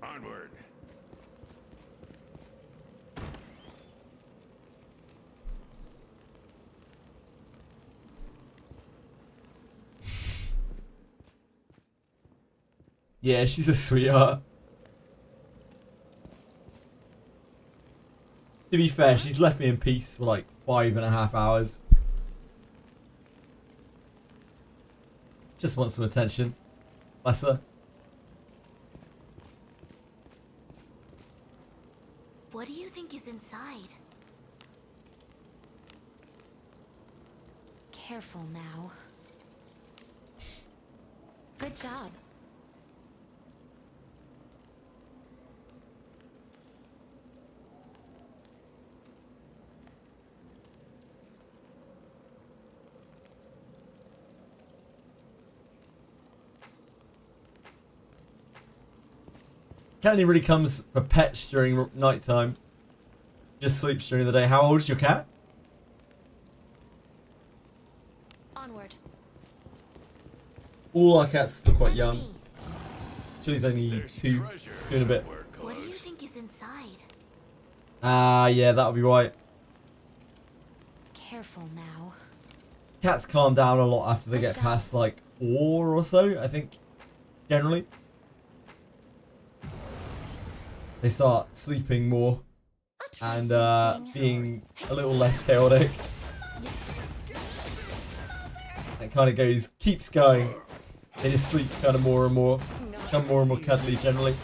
Onward. Yeah, she's a sweetheart. To be fair, she's left me in peace for like 5.5 hours. Just wants some attention. Bless her. What do you think is inside? Careful now. Good job. Cat only really comes for pets during night time. Just sleeps during the day. How old is your cat? Onward. All our cats look quite young. Chili's only 2, doing a bit. What do you think is inside? Yeah, that'll be right. Careful now. Cats calm down a lot after they get past like 4 or so, I think, generally. They start sleeping more and being a little less chaotic. It kind of keeps going. They just sleep kind of more and more, become more and more cuddly generally.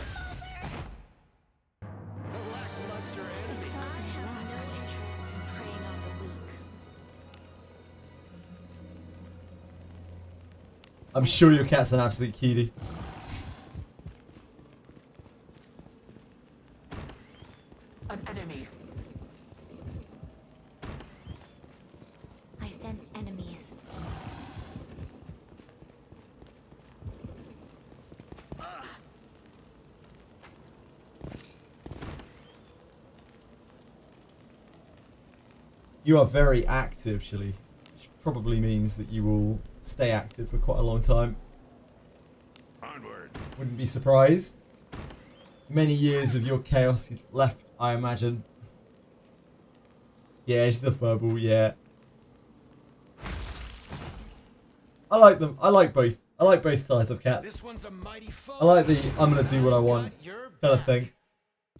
I'm sure your cat's an absolute cutie. An enemy. I sense enemies. You are very active, Chili, which probably means that you will stay active for quite a long time. Onward. Wouldn't be surprised. Many years of your chaos left, I imagine. Yeah, she's a furball, yeah. I like them. I like both. I like both sides of cats. This one's a mighty foe. I like the I'm gonna do what I want kind of thing.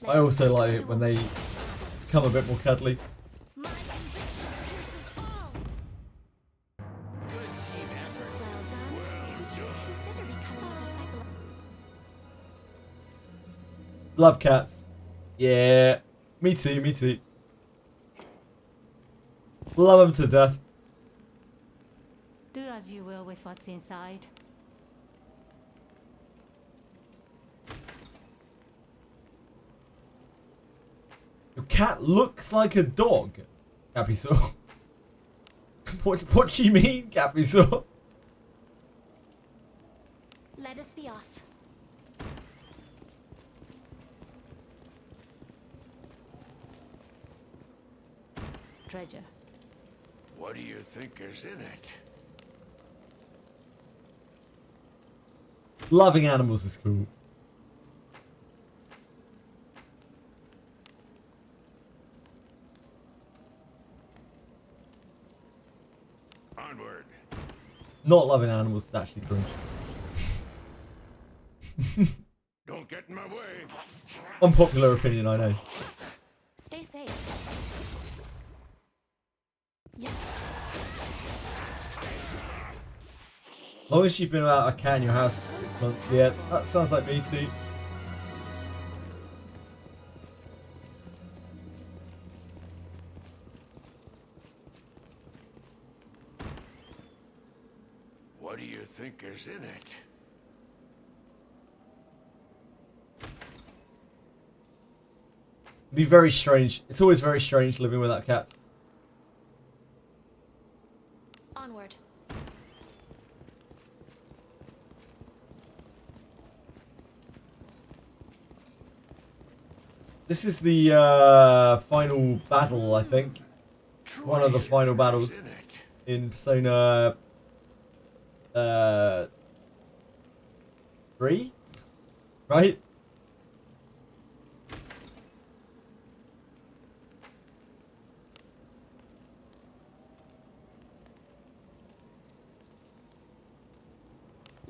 I also like it when they become a bit more cuddly. My conviction pierces all. Good team effort. Well done. Would you consider becoming a disciple? Love cats. Yeah. Me too, me too. Love them to death. Do as you will with what's inside. Your cat looks like a dog, Capisaur. what do you mean, Capisaur? Let us be off. treasure. What do you think is in it? Loving animals is cool. Onward. Not loving animals is actually cringe. Don't get in my way. Unpopular opinion, I know. Stay safe. Yeah. As long as you've been without a cat in your house for 6 months, yeah, that sounds like me too. What do you think is in it? It'd be very strange. It's always very strange living without cats. Onward. This is the final battle, I think. One of the final battles in Persona 3, right?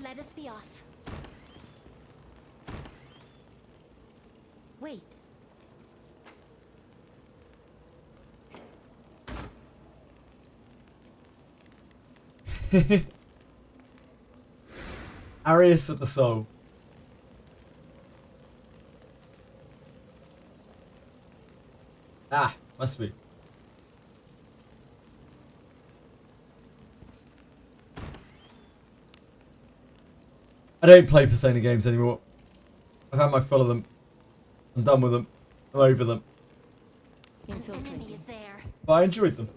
Let us be off. Wait. Arius of the Soul. Ah, must be. I don't play Persona games anymore. I've had my fill of them. I'm done with them. I'm over them. Enemy is there. But I enjoyed them.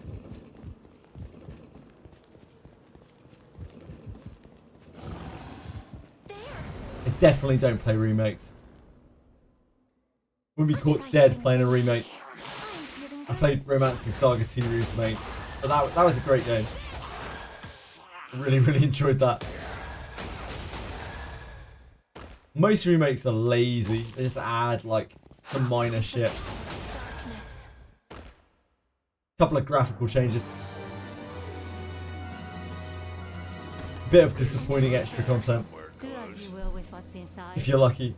I definitely don't play remakes. Wouldn't be caught dead playing a remake. I played Romancing Saga 2 Remake, but that was a great game. I really enjoyed that. Most remakes are lazy. They just add like some minor shit. Couple of graphical changes. Bit of disappointing extra content. Do as you will with what's inside. If you're lucky.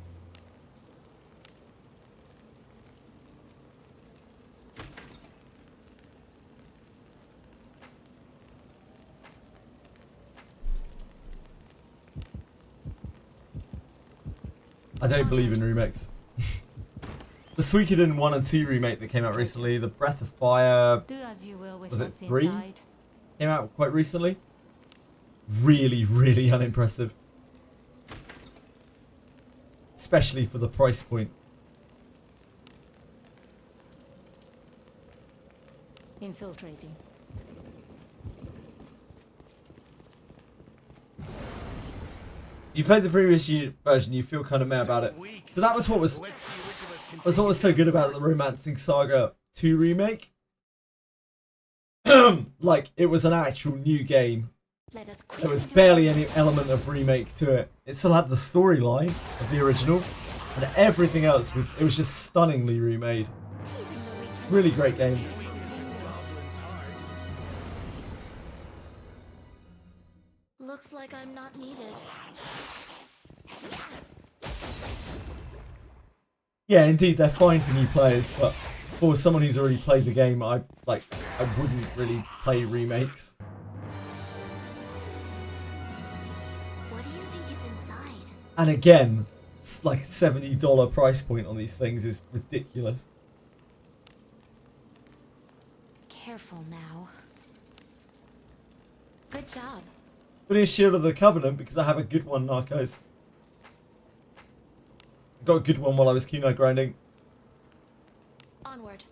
I don't believe in remakes. The Suikoden 1 and 2 remake that came out recently, the Breath of Fire, Do as you will with was it what's 3? inside. Came out quite recently. Really unimpressive. Especially for the price point. Infiltrating. You played the previous version, you feel kind of meh about it. So that was what was so good about the Romancing Saga 2 remake. Like, it was an actual new game. There was barely any element of remake to it. It still had the storyline of the original, and everything else it was just stunningly remade. Really great game. Looks like I'm not needed. Yeah, indeed, they're fine for new players, but for someone who's already played the game, I wouldn't really play remakes. What do you think is inside? And again, it's like $70 price point on these things is ridiculous. Careful now. Good job. Putting a Shield of the Covenant because I have a good one, Narcos. I got a good one while I was kunai grinding. Onward.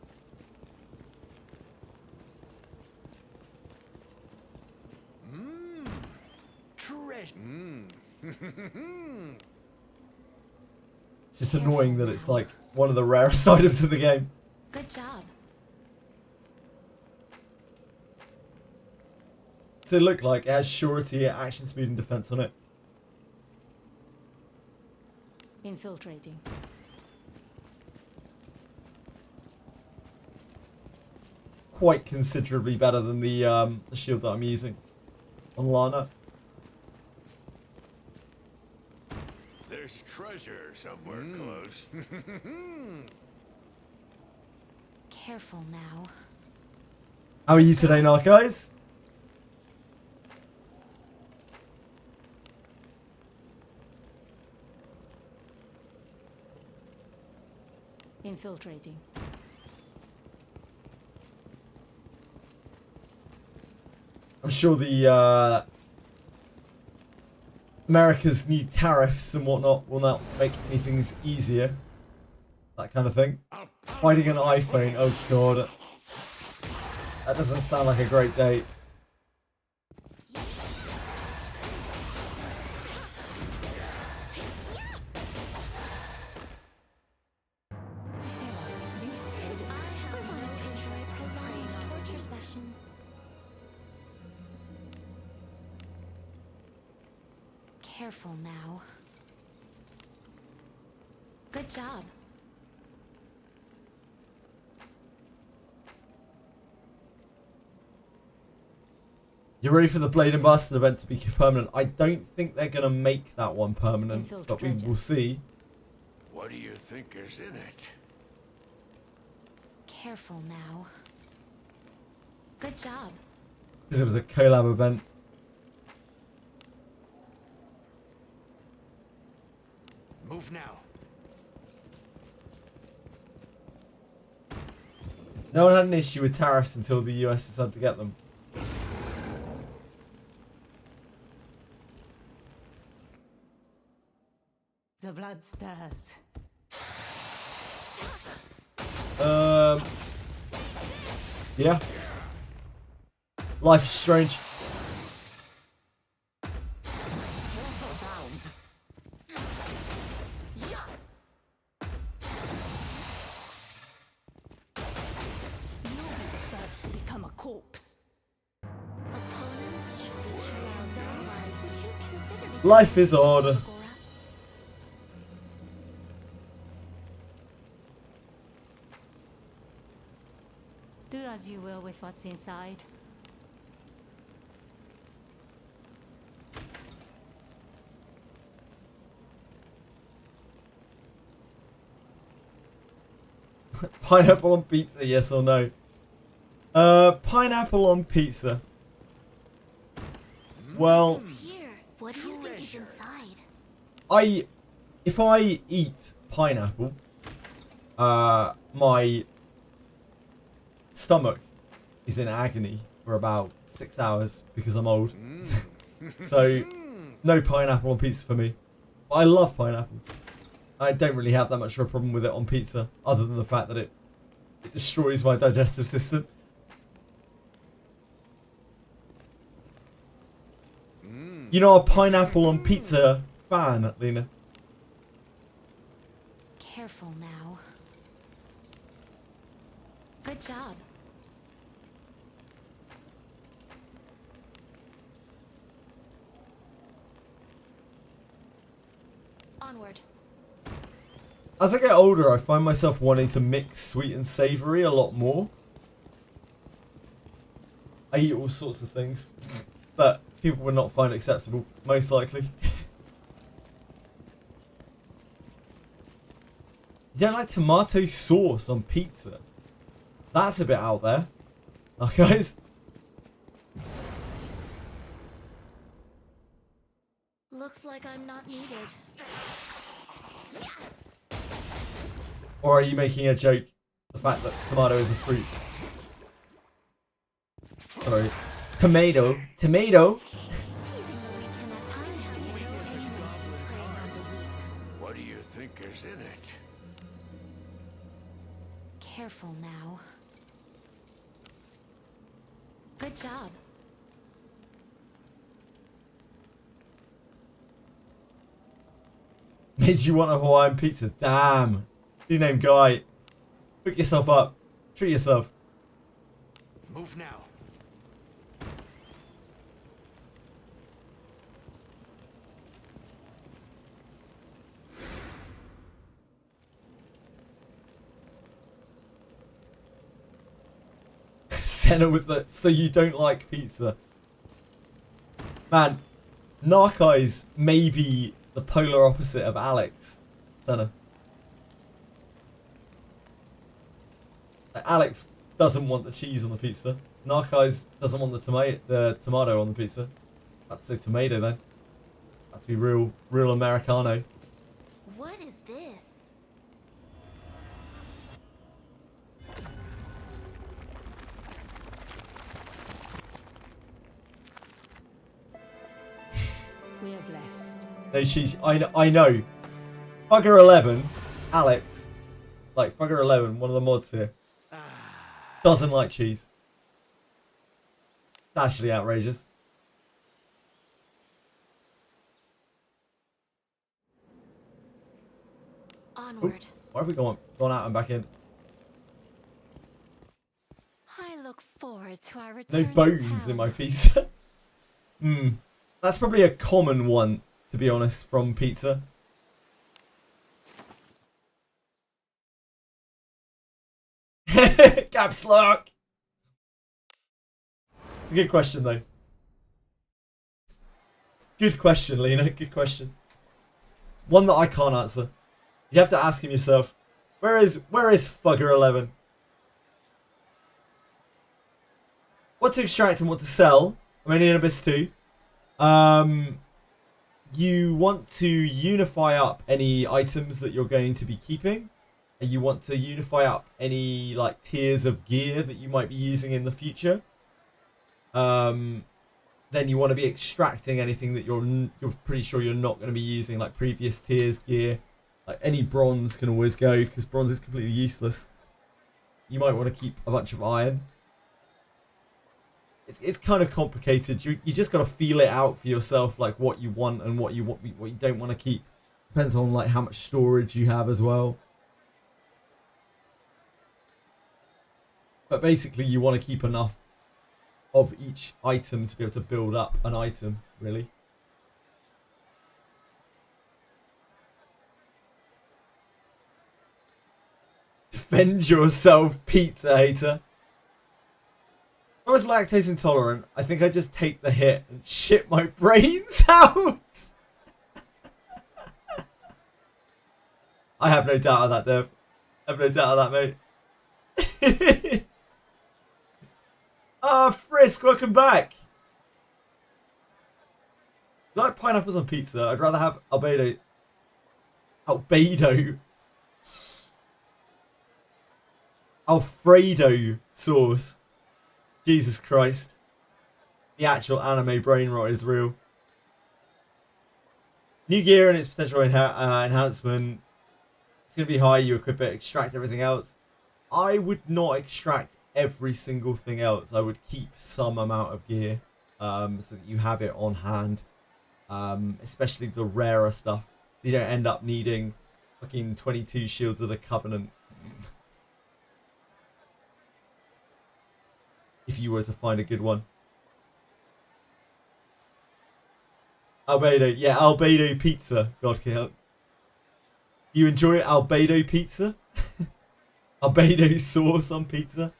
Treasure. It's just annoying that it's like one of the rarest items in the game. Good job. What's it look like? It has surety, action speed, and defense on it. Infiltrating. Quite considerably better than the shield that I'm using on Lana. There's treasure somewhere close. Careful now. How are you today, Narcos? Infiltrating. I'm sure the America's new tariffs and whatnot will not make anything easier. That kind of thing. Fighting an iPhone, oh god. That doesn't sound like a great date. Careful now. Good job. You're ready for the Blade and Bastard event to be permanent? I don't think they're going to make that one permanent, but we will see. What do you think is in it? Careful now. Good job. Because it was a collab event. Move now. No one had an issue with tariffs until the US decided to get them. The blood stirs. Yeah. Life is strange. Life is odd. Do as you will with what's inside. Pineapple on pizza, yes or no? Pineapple on pizza. Well, What do you think is inside? if I eat pineapple, my stomach is in agony for about 6 hours because I'm old. So, no pineapple on pizza for me. But I love pineapple. I don't really have that much of a problem with it on pizza, other than the fact that it destroys my digestive system. You know, a pineapple on pizza fan, Lena. Careful now. Good job. Onward. As I get older, I find myself wanting to mix sweet and savoury a lot more. I eat all sorts of things that people would not find acceptable, most likely. You don't like tomato sauce on pizza? That's a bit out there. Oh, guys. Looks like I'm not needed. Or are you making a joke? The fact that tomato is a fruit. Sorry. Tomato. Tomato. What do you think is in it? Careful now. Good job. Made you want a Hawaiian pizza. Damn. New name guy. Pick yourself up. Treat yourself. Move now. Jenna with the so you don't like pizza. Man, Narcey's may be the polar opposite of Alex. Jenna. Like, Alex doesn't want the cheese on the pizza. Narcey's doesn't want the tomato on the pizza. I'd say tomato then. That's be real Americano. What is this? We are blessed. No cheese. I know. Fugger 11, Alex, like Fugger 11, one of the mods here, doesn't like cheese. It's actually outrageous. Onward. Ooh, why have we gone out and back in? I look forward to our No return to bones in town. my pizza. That's probably a common one, to be honest, from pizza. Caps lock. It's a good question though. Good question, Lena. Good question. One that I can't answer. You have to ask him yourself. Where is Fugger 11? What to extract and what to sell. I'm only in Abyss 2. You want to unify up any items that you're going to be keeping. And you want to unify up any like tiers of gear that you might be using in the future. Then you want to be extracting anything that you're pretty sure you're not going to be using, like previous tiers gear. Like any bronze can always go because bronze is completely useless. You might want to keep a bunch of iron. It's kind of complicated. You just got to feel it out for yourself, like what you want and what you don't want to keep. Depends on like how much storage you have as well. But basically, you want to keep enough of each item to be able to build up an item, really. Defend yourself, pizza hater. If I was lactose intolerant, I think I'd just take the hit and shit my brains out. I have no doubt of that, Dev. I have no doubt of that, mate. Frisk, welcome back. I like pineapples on pizza. I'd rather have Alfredo sauce. Jesus Christ. The actual anime brain rot is real. New gear and its potential enhancement. It's going to be high. You equip it, extract everything else. I would not extract every single thing else. I would keep some amount of gear so that you have it on hand. Especially the rarer stuff. So you don't end up needing fucking 22 Shields of the Covenant. If you were to find a good one. Albedo. Yeah, Albedo pizza. God can help. You enjoy Albedo pizza? Albedo sauce on pizza?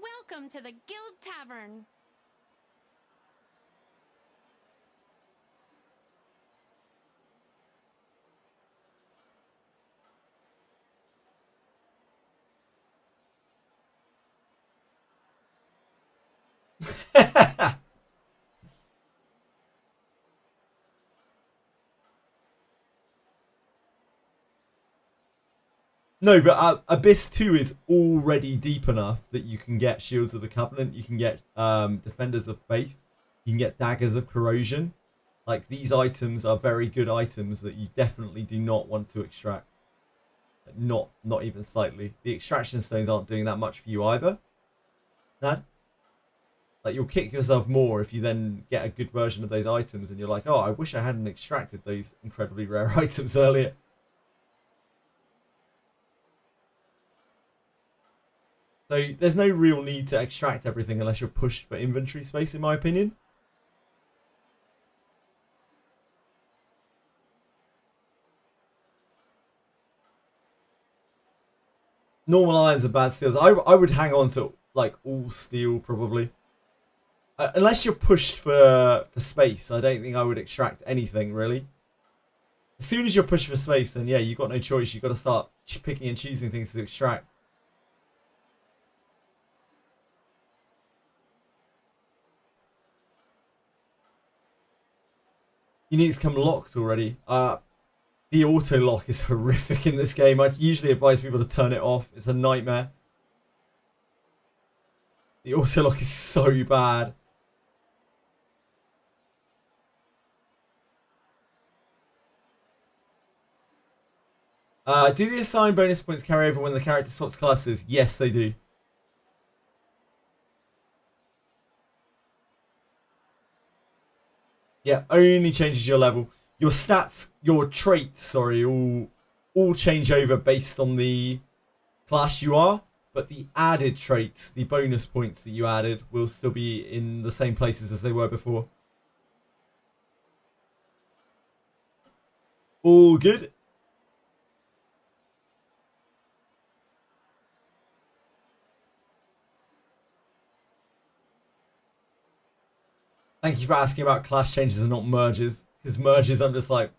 Welcome to the Guild Tavern. No, but Abyss 2 is already deep enough that you can get Shields of the Covenant, you can get Defenders of Faith, you can get Daggers of Corrosion. Like, these items are very good items that you definitely do not want to extract. Not even slightly. The extraction stones aren't doing that much for you either. Nad? Like, you'll kick yourself more if you then get a good version of those items and you're like, oh, I wish I hadn't extracted those incredibly rare items earlier. So there's no real need to extract everything unless you're pushed for inventory space, in my opinion. normal irons are bad steals. I would hang on to like all steel probably. Unless you're pushed for space, I don't think I would extract anything really. As soon as you're pushed for space, then yeah, you've got no choice. You've got to start picking and choosing things to extract. You need to come locked already. The auto lock is horrific in this game. I usually advise people to turn it off. It's a nightmare. The auto lock is so bad. Do the assigned bonus points carry over when the character swaps classes? Yes, they do. Yeah, only changes your level. Your stats, your traits, sorry, all change over based on the class you are, but the added traits, the bonus points that you added, will still be in the same places as they were before. All good. Thank you for asking about class changes and not merges. Because merges, I'm just like,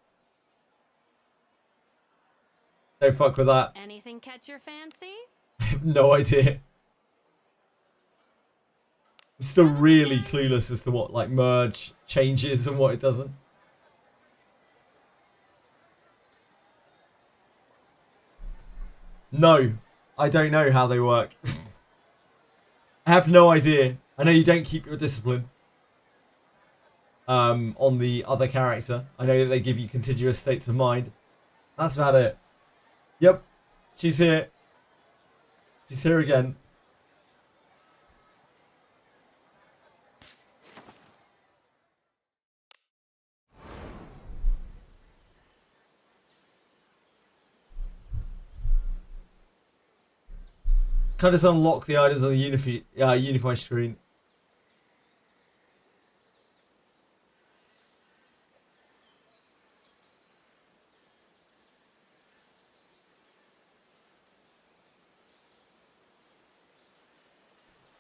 don't fuck with that. Anything catch your fancy? I have no idea. I'm still really clueless as to what like merge changes and what it doesn't. No, I don't know how they work. I have no idea. I know you don't keep your discipline. On the other character. I know that they give you contiguous states of mind. That's about it. Yep. She's here. She's here again. Can't just unlock the items on the Unify screen.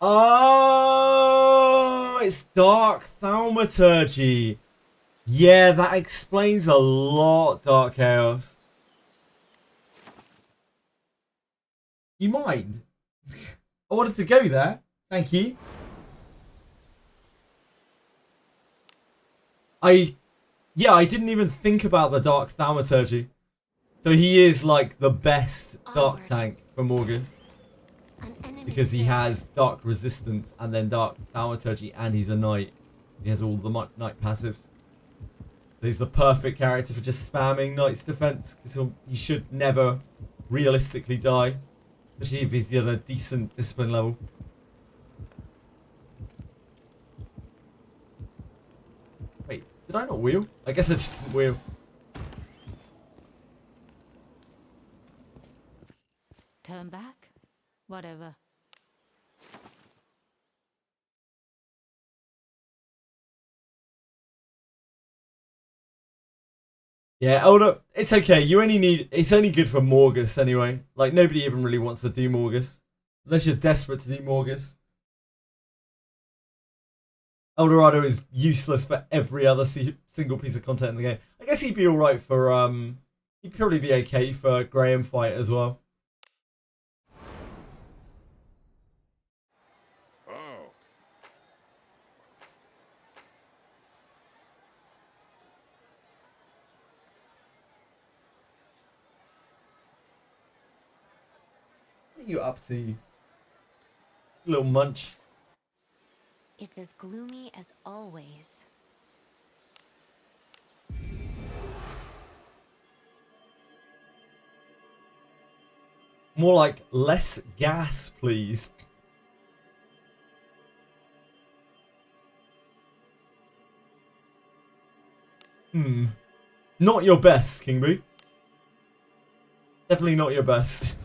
Oh, it's Dark Thaumaturgy. Yeah, that explains a lot, Dark Chaos. You mind? I wanted to go there. Thank you. I didn't even think about the Dark Thaumaturgy. So he is like the best Dark tank for Morgus. Because he has Dark Resistance and then Dark Thaumaturgy and he's a Knight. He has all the Knight passives. So he's the perfect character for just spamming Knight's defense. Because he should never realistically die. Especially if he's at a decent discipline level. Wait, did I not wheel? I guess I just didn't wheel. Turn back? Whatever. Yeah, hold up. It's okay. It's only good for Morgus anyway. Like, nobody even really wants to do Morgus. Unless you're desperate to do Morgus. Eldorado is useless for every other single piece of content in the game. I guess he'd be alright for, he'd probably be okay for Graham fight as well. What are you up to? Little munch. It's as gloomy as always. More like less gas, please. Not your best, King Boo. Definitely not your best.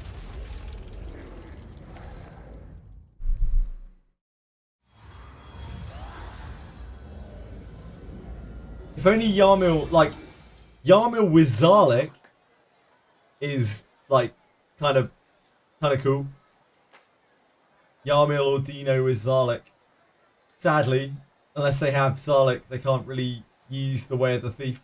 If only Yarmil, like, Yarmil with Zarlik is, like, kind of Kind of cool. Yarmil or Dino with Zarlik. Sadly, unless they have Zarlik, they can't really use the Way of the Thief.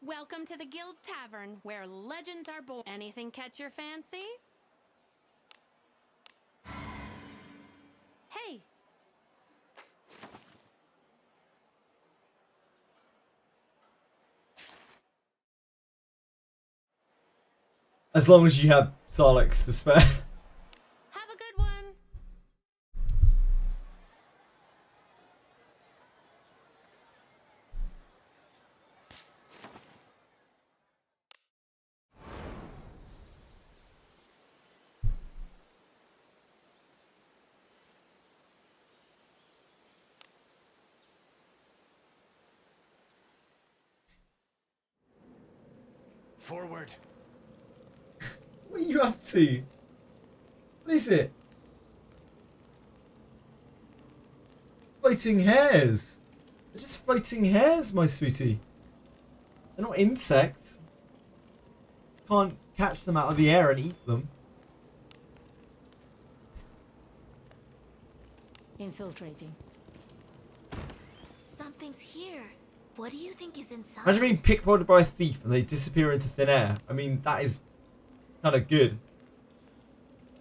Welcome to the Guild Tavern, where legends are born. Anything catch your fancy? Hey! As long as you have Zarliks to spare. Have a good one! Forward. What are you up to? What is it? Floating hairs. They're just floating hairs, my sweetie. They're not insects. Can't catch them out of the air and eat them. Infiltrating. Something's here. What do you think is inside? Imagine being pickpocketed by a thief and they disappear into thin air. I mean, that is kind of good.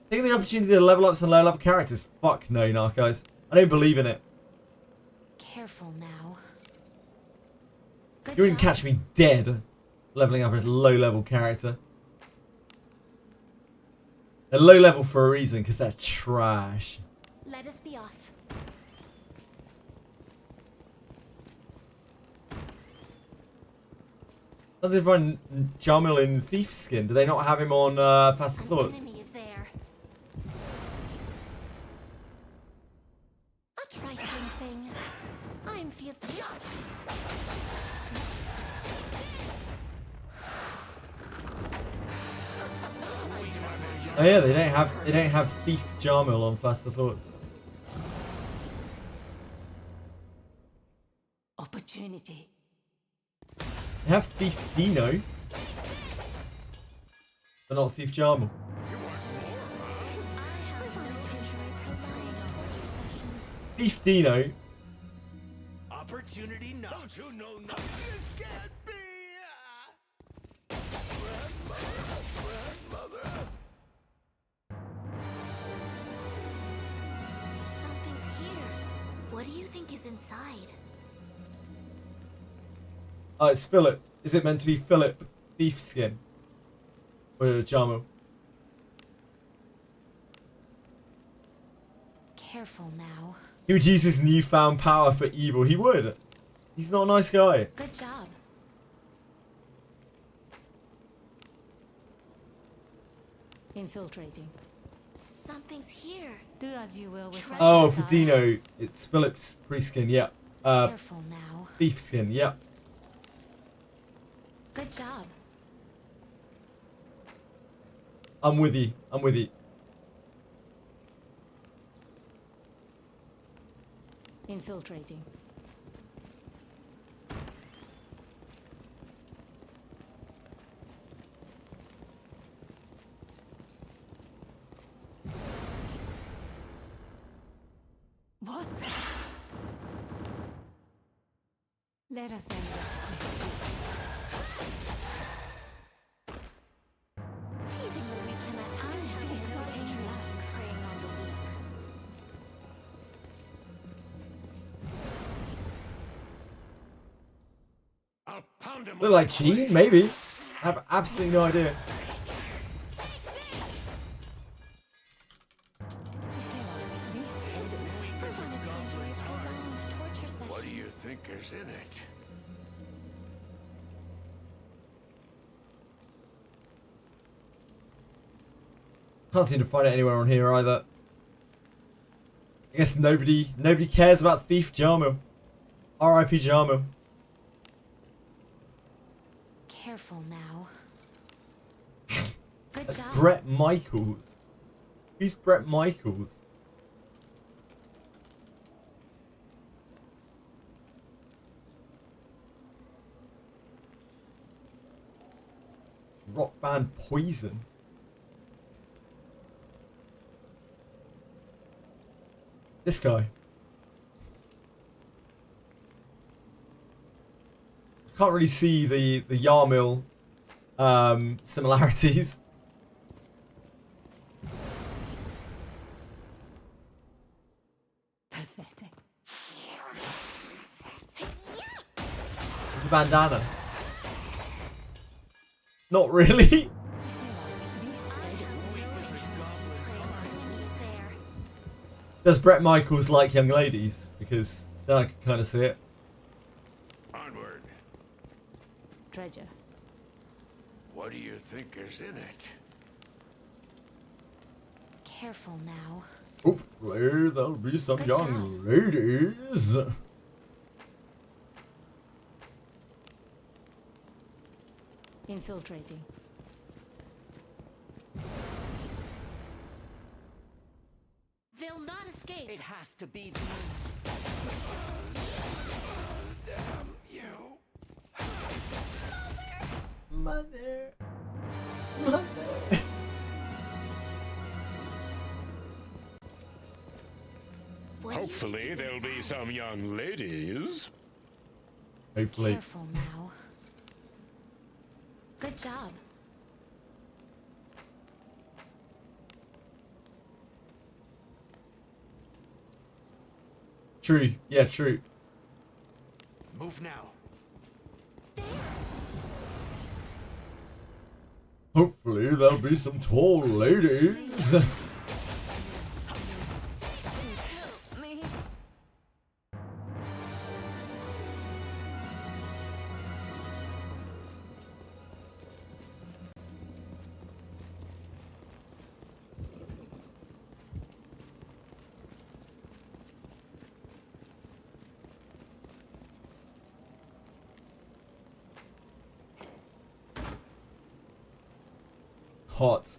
Taking the opportunity to level up some low level characters. Fuck no, Narcos. I don't believe in it. Careful now. Good You wouldn't job. catch me dead leveling up a low level character. They're low level for a reason, because they're trash. Let us be off. How's everyone Jamil in Thief skin? Do they not have him on Faster An Thoughts? enemy is there. A trifling thing. I'm feel. Oh yeah, they don't have Thief Jamil on Faster Thoughts. Opportunity. They have Thief Dino, but not Thief Jamil. Thief Dino. Opportunity knocks. Don't you know nothing? This can't be. Something's here. What do you think is inside? Oh, it's Philip. Is it meant to be Philip Thief skin? Or Jamil? Careful now. He would use his newfound power for evil. He would. He's not a nice guy. Good job. Infiltrating. Something's here. Do as you will with. Oh, for Dino, it's Philip's pre-skin. Yeah. Careful now. Thief skin. Yeah. Good job. I'm with you. I'm with you. Infiltrating. What? Let us end this quickly. Teasing the weak and at times being so dangerous. Preying on the weak. I'll pound him. Look like she, maybe. I have absolutely no idea. What do you think is in it? Can't seem to find it anywhere on here either. I guess nobody cares about Thief Jamil. R.I.P. Jamil. Careful now. Good That's job. Brett Michaels. Who's Brett Michaels? rock band Poison. This guy. I can't really see the Yarmil similarities. Pathetic. The bandana. Not really. Does Bret Michaels like young ladies? Because then I can kind of see it. Onward. Treasure. What do you think is in it? Careful now. Hopefully there'll be some young ladies. Infiltrating. They'll not escape. It has to be. Damn you. Mother. Mother. Hopefully there'll be some young ladies. Hopefully. Careful now. Good job. True. Yeah, true. Move now. Hopefully there'll be some tall ladies. Help me. Hot.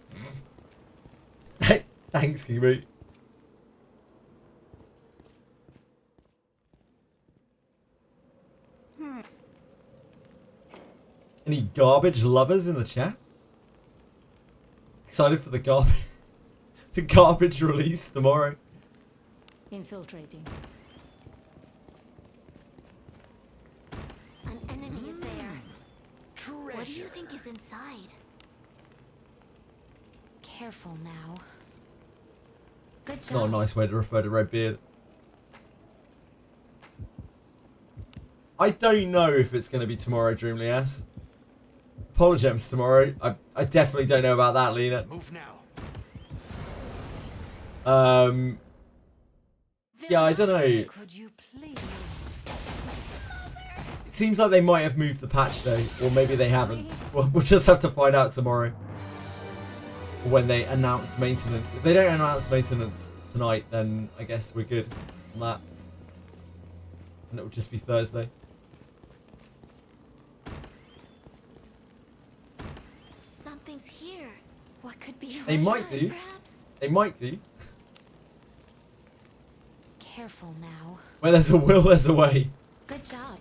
Thanks, Kiwi. Any garbage lovers in the chat? Excited for the garbage release tomorrow. Infiltrating. An enemy is there. What do you think is inside? Careful now. Good job. Not a nice way to refer to Redbeard. I don't know if it's going to be tomorrow, Dreamly-ass. Apologems tomorrow. I definitely don't know about that, Lena. Move now. Yeah, I don't know. Could you please? It seems like they might have moved the patch though, or maybe they haven't. We'll just have to find out tomorrow. When they announce maintenance. If they don't announce maintenance tonight, then I guess we're good on that. And it will just be Thursday. Something's here. What could be? They might do. Perhaps. They might do. Careful now. Where there's a will, there's a way. Good job.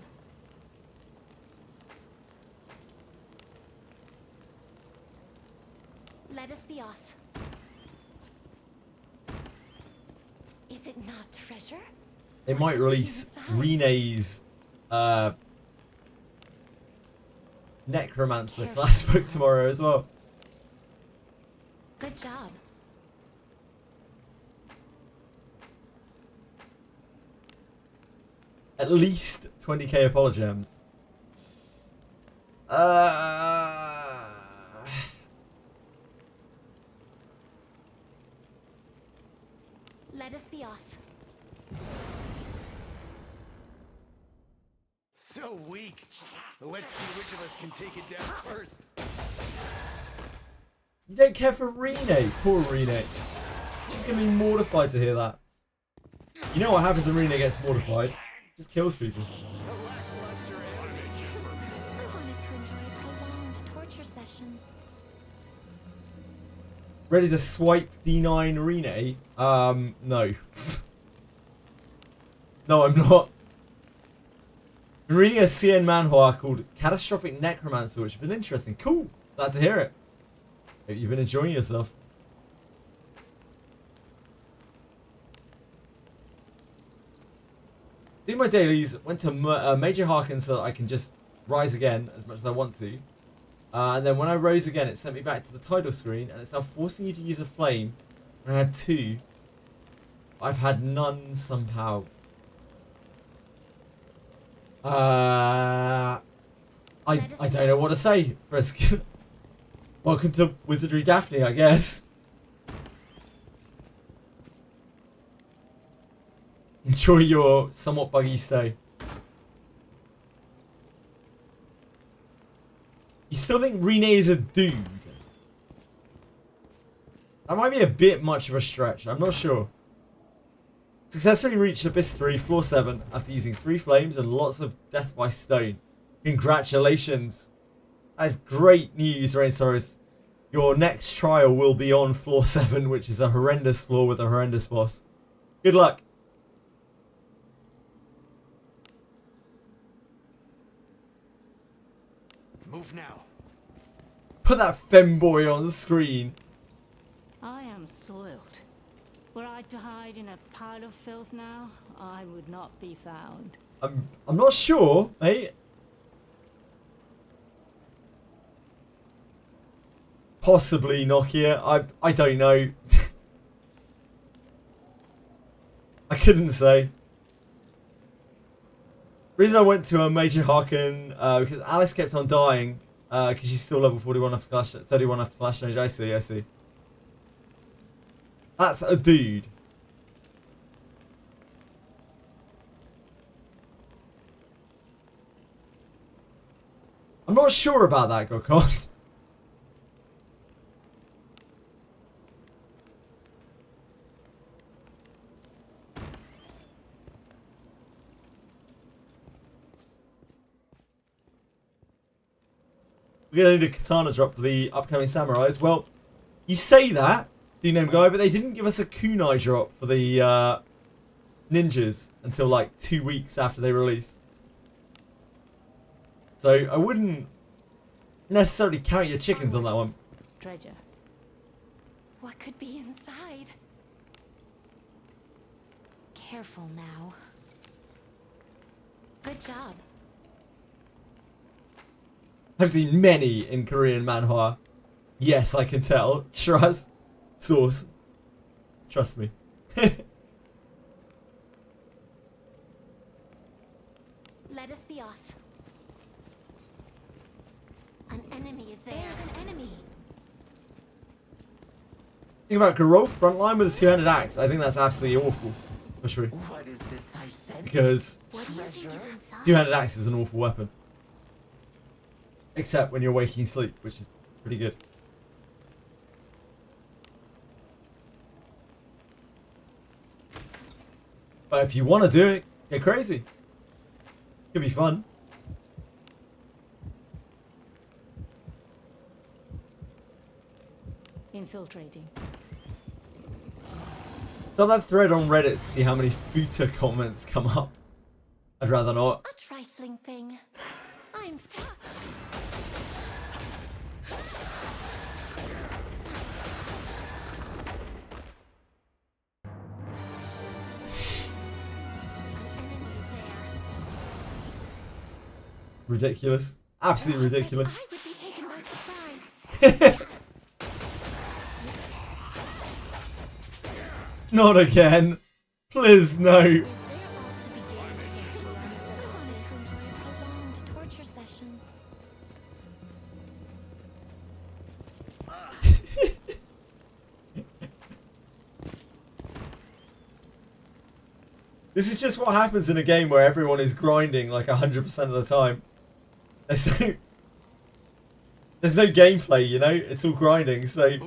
Let us be off. Is it not treasure? They might release Rene's Necromancer class book tomorrow as well. Good job. At least 20k Apologems. Let us be off. So weak. Let's see which of us can take it down first. You don't care for Rene? Poor Rene. She's gonna be mortified to hear that. You know what happens when Rene gets mortified? Just kills people. I wanted to enjoy a prolonged torture session. Ready to swipe D9 Rene? No. No, I'm not. I'm reading a CN manhwa called Catastrophic Necromancer, which has been interesting. Cool. Glad to hear it. Hope you've been enjoying yourself. Do my dailies, went to Major Harkin so that I can just rise again as much as I want to. And then when I rose again, it sent me back to the title screen, and it's now forcing you to use a flame. And I had 2. I've had none somehow. I don't know what to say, Frisk. Welcome to Wizardry Daphne, I guess. Enjoy your somewhat buggy stay. You still think Rene is a dude? That might be a bit much of a stretch. I'm not sure. Successfully reached Abyss 3, Floor 7, after using 3 flames and lots of death by stone. Congratulations. That's great news, Rainsaurus. Your next trial will be on Floor 7, which is a horrendous floor with a horrendous boss. Good luck. Move now. Put that femboy on the screen. I am soiled. Were I to hide in a pile of filth now, I would not be found. I'm not sure, mate. Possibly Nokia. I don't know. I couldn't say. The reason I went to a Major Harkin because Alice kept on dying because she's still level 41 after Clash, 31 after Clash Change. I see. That's a dude. I'm not sure about that, Gokon. We're going to need a katana drop for the upcoming samurais. Well, you say that, D-Name Guy, but they didn't give us a kunai drop for the ninjas until like 2 weeks after they released. So I wouldn't necessarily count your chickens on that one. Treasure. What could be inside? Careful now. Good job. I've seen many in Korean manhwa. Yes, I can tell. Trust. Source. Trust me. Let us be off. An enemy is there. There's an enemy. Think about Garou frontline with a 2-handed axe. I think that's absolutely awful. For sure. What is this I sense? Because What do you think is inside? 2-handed axe is an awful weapon. Except when you're waking sleep, which is pretty good. But if you want to do it, get crazy. Could be fun. Infiltrating. So that thread on Reddit to see how many Futa comments come up. I'd rather not. A trifling thing. I'm Ridiculous. Absolutely ridiculous. I would be taken by surprise. Not again. Please, no. Is there ought to begin on such as this? To enjoy a prolonged torture session. This is just what happens in a game where everyone is grinding like 100% of the time. There's no gameplay, you know? It's all grinding, so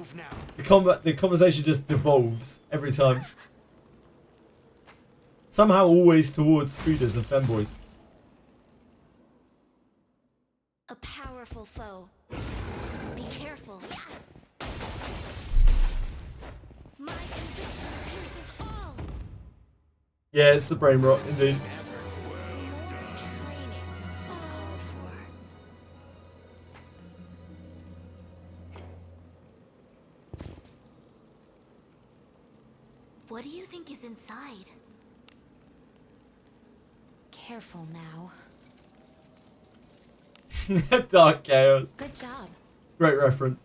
the conversation just devolves every time. Somehow always towards fooders and femboys. A powerful foe. Be careful. My conviction pierces all. Yeah, it's the brain rot, indeed. More training is called for. What do you think is inside? Careful now. Dark Chaos. Good job. Great reference.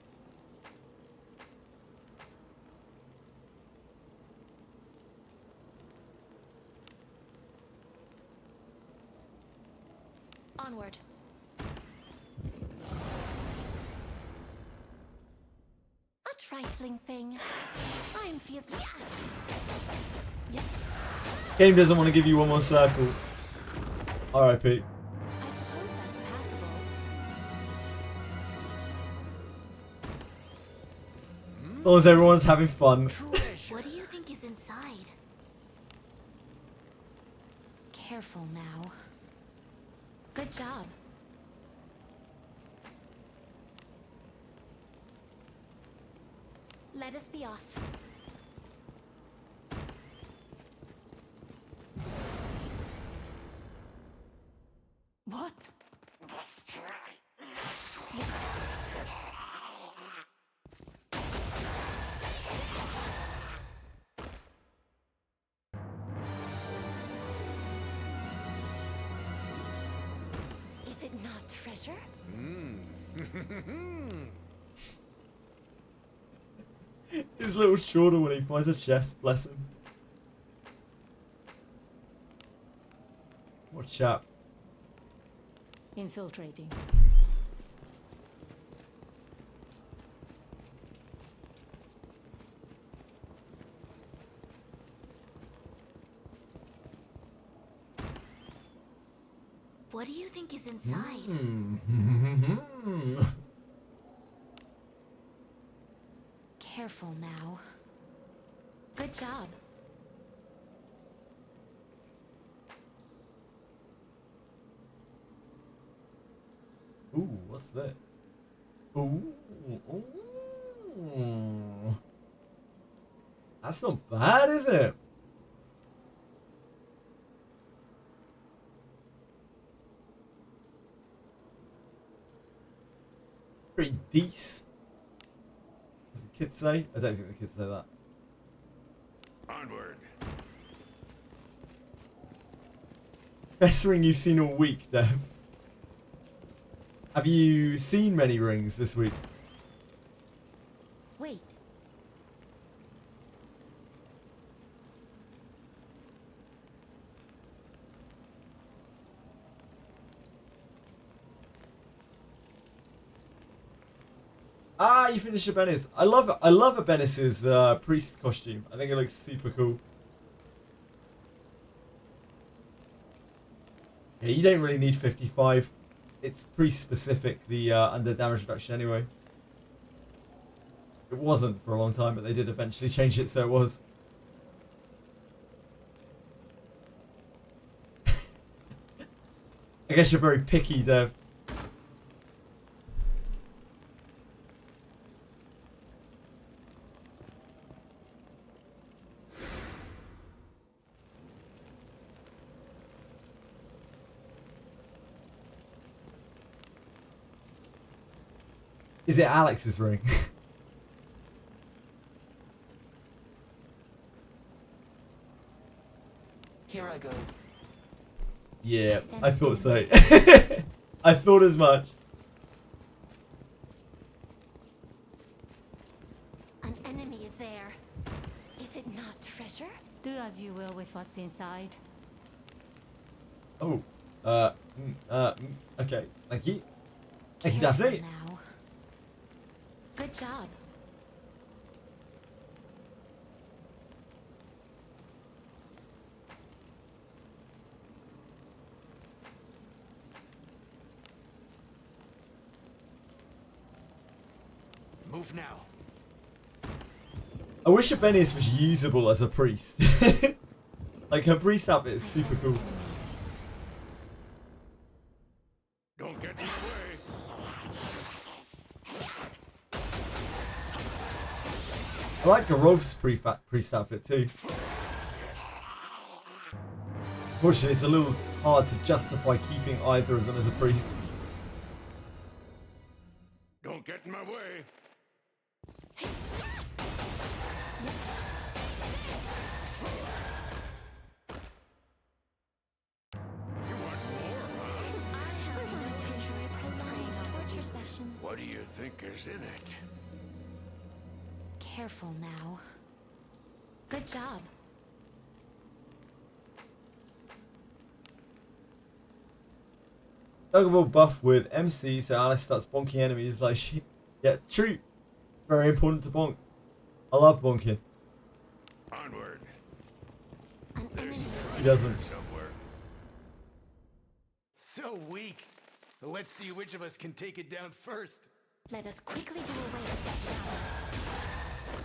Onward. A trifling thing. I'm feel. Yeah. Game doesn't want to give you one more circle. R.I.P. I suppose that's passable. As long as everyone's having fun. What do you think is inside? Careful now. Good job. Let us be off. What? Is it not treasure? He's a little shorter when he finds a chest, bless him. What a chap. Infiltrating. What do you think is inside? Careful now. Good job. Ooh, what's this? Ooh, ooh. That's not bad, is it? Pretty decent. Does the kids say? I don't think the kids say that. Onward. Best ring you've seen all week, Dev. Have you seen many rings this week? Wait. Ah, you finished your Bennis. I love a Bennis's priest costume. I think it looks super cool. Yeah, you don't really need 55. It's priest specific, the under damage reduction anyway. It wasn't for a long time, but they did eventually change it so it was. I guess you're very picky, Dev. Is it Alex's ring? Here I go. Yeah, I thought so. I thought as much. An enemy is there. Is it not treasure? Do as you will with what's inside. Oh, okay. Thank you. Thank you, Careful Daphne. now. Good job. Move now. I wish Bennis was usable as a priest. Like her priest outfit is super cool. Don't get in my way. I like Garov's priest outfit too. Unfortunately, it's a little hard to justify keeping either of them as a priest. Don't get in my way. What do you think is in it? Careful now. Good job. Double buff with MC, so Alice starts bonking enemies like she. Yeah, true. Very important to bonk. I love bonking. Onward. He doesn't. Somewhere. So weak. Let's see which of us can take it down first. Let us quickly do away with this battle.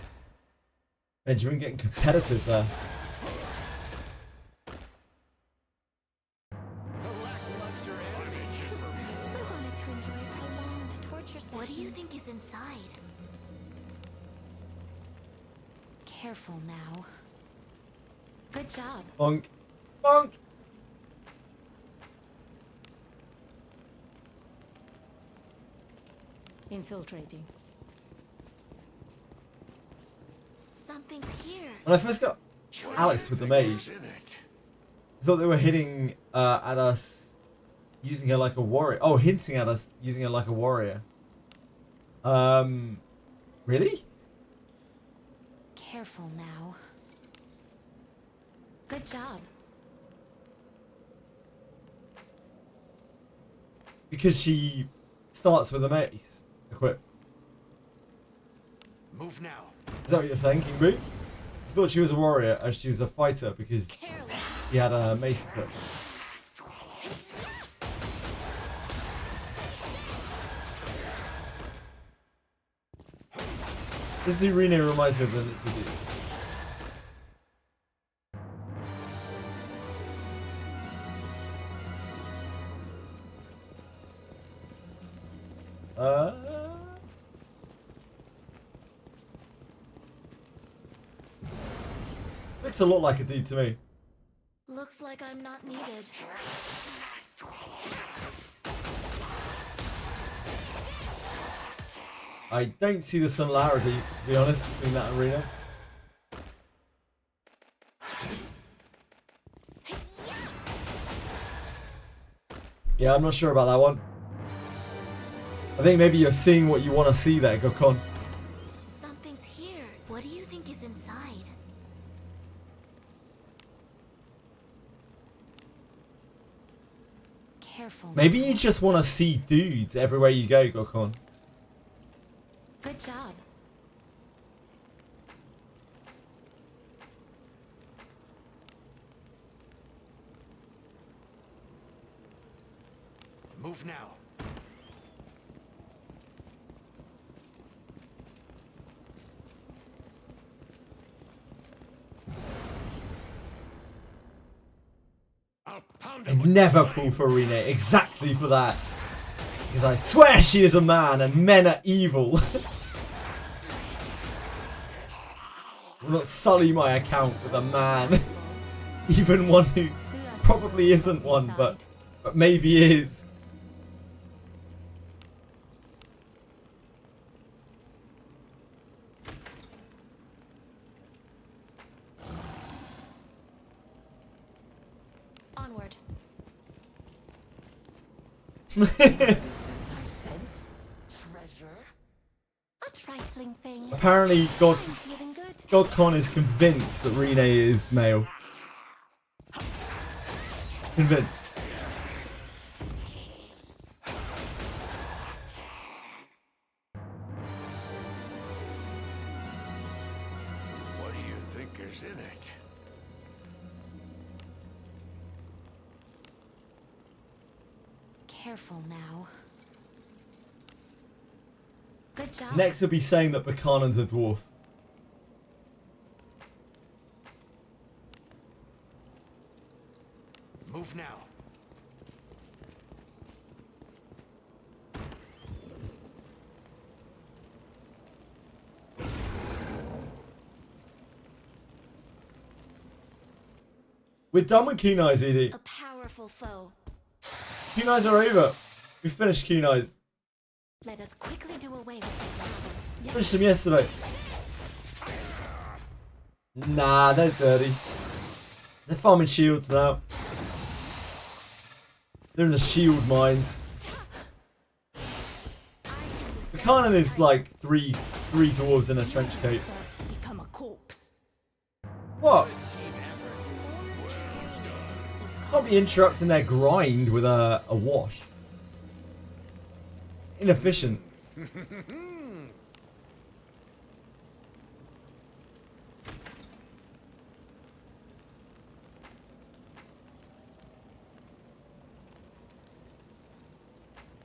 Benjamin getting competitive there. I wanted to enjoy a prolonged torture session. What do you think is inside? Careful now. Good job. Bonk. Bonk. Infiltrating. Something's here. When I first got Alex with the mage, I thought they were hitting at us using her like a warrior. Oh, hinting at us using her like a warrior. Really? Careful now. Good job. Because she starts with a mace equipped. Move now. Is that what you're saying, King Boo? I thought she was a warrior and she was a fighter because she had a mace equipped. This arena reminds me of the Nitsudu. Looks a lot like a dude to me. Looks like I'm not needed. I don't see the similarity, to be honest, between that arena. Yeah, I'm not sure about that one. I think maybe you're seeing what you want to see there, Gokon. Something's here. What do you think is inside? Careful. Maybe you just want to see dudes everywhere you go, Gokon. Good job. Move now. I'd never pull for Rene exactly for that. Because I swear she is a man and men are evil. Will not sully my account with a man. Even one who probably isn't one, but maybe is. Onward. A trifling thing. Apparently, GodCon is convinced that Rene is male. Convinced. What do you think is in it? Careful now. Good job. Next, he'll be saying that Buchanan's a dwarf. Move now. We're done with Kunai's, ED. A powerful foe. Kunai's are over. We finished Kunai's. Let us quickly do away with this battle. Finished them yesterday. Nah, they're dirty. They're farming shields now. They're in the shield mines. I do the The cannon is like three dwarves in a trench coat. First to become a corpse. What? Can't be interrupting their grind with a wash. Inefficient.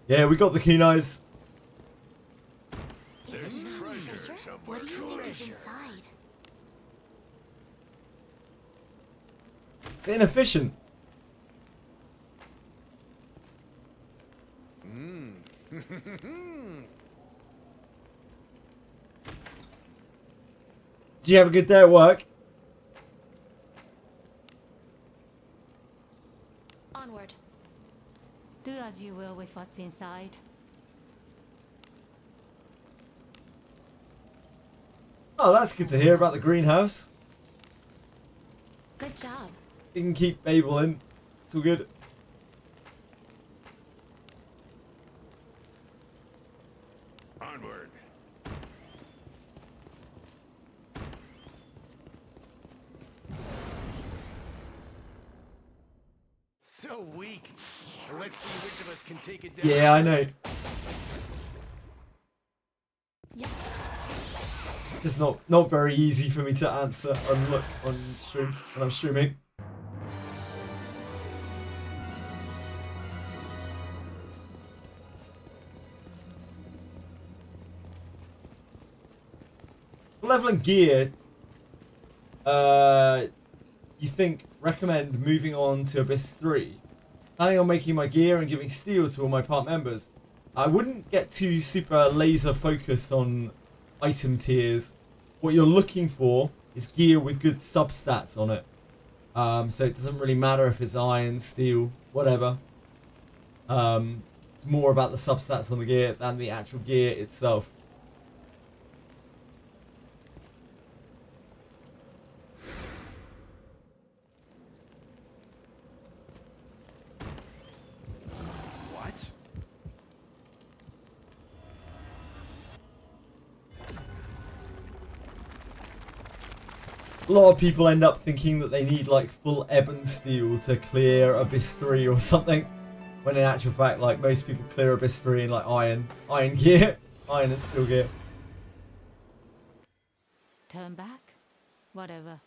Yeah, we got the kunais. There's treasure somewhere. What do you think is inside? It's inefficient. Did you have a good day at work? Onward. Do as you will with what's inside. Oh, that's good to hear about the greenhouse. Good job. You can keep Babel in. It's all good. Onward. So weak. Let's see which of us can take it down. Yeah, I know. It's not very easy for me to answer and look on stream when I'm streaming. Leveling gear, you think recommend moving on to Abyss 3? Planning on making my gear and giving steel to all my part members. I wouldn't get too super laser focused on item tiers. What you're looking for is gear with good substats on it. So it doesn't really matter if it's iron, steel, whatever. It's more about the substats on the gear than the actual gear itself. What? A lot of people end up thinking that they need like full ebon steel to clear Abyss 3 or something. When in actual fact, like most people clear Abyss 3 in like iron gear, iron and steel gear. Turn back? Whatever.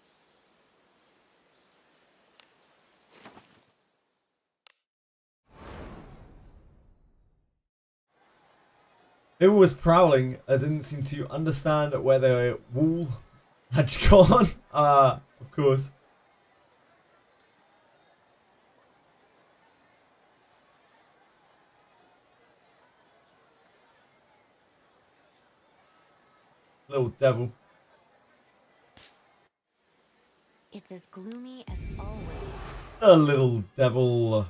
Whoever was prowling didn't seem to understand where the wall had gone. Of course. Little devil. It's as gloomy as always. A little devil.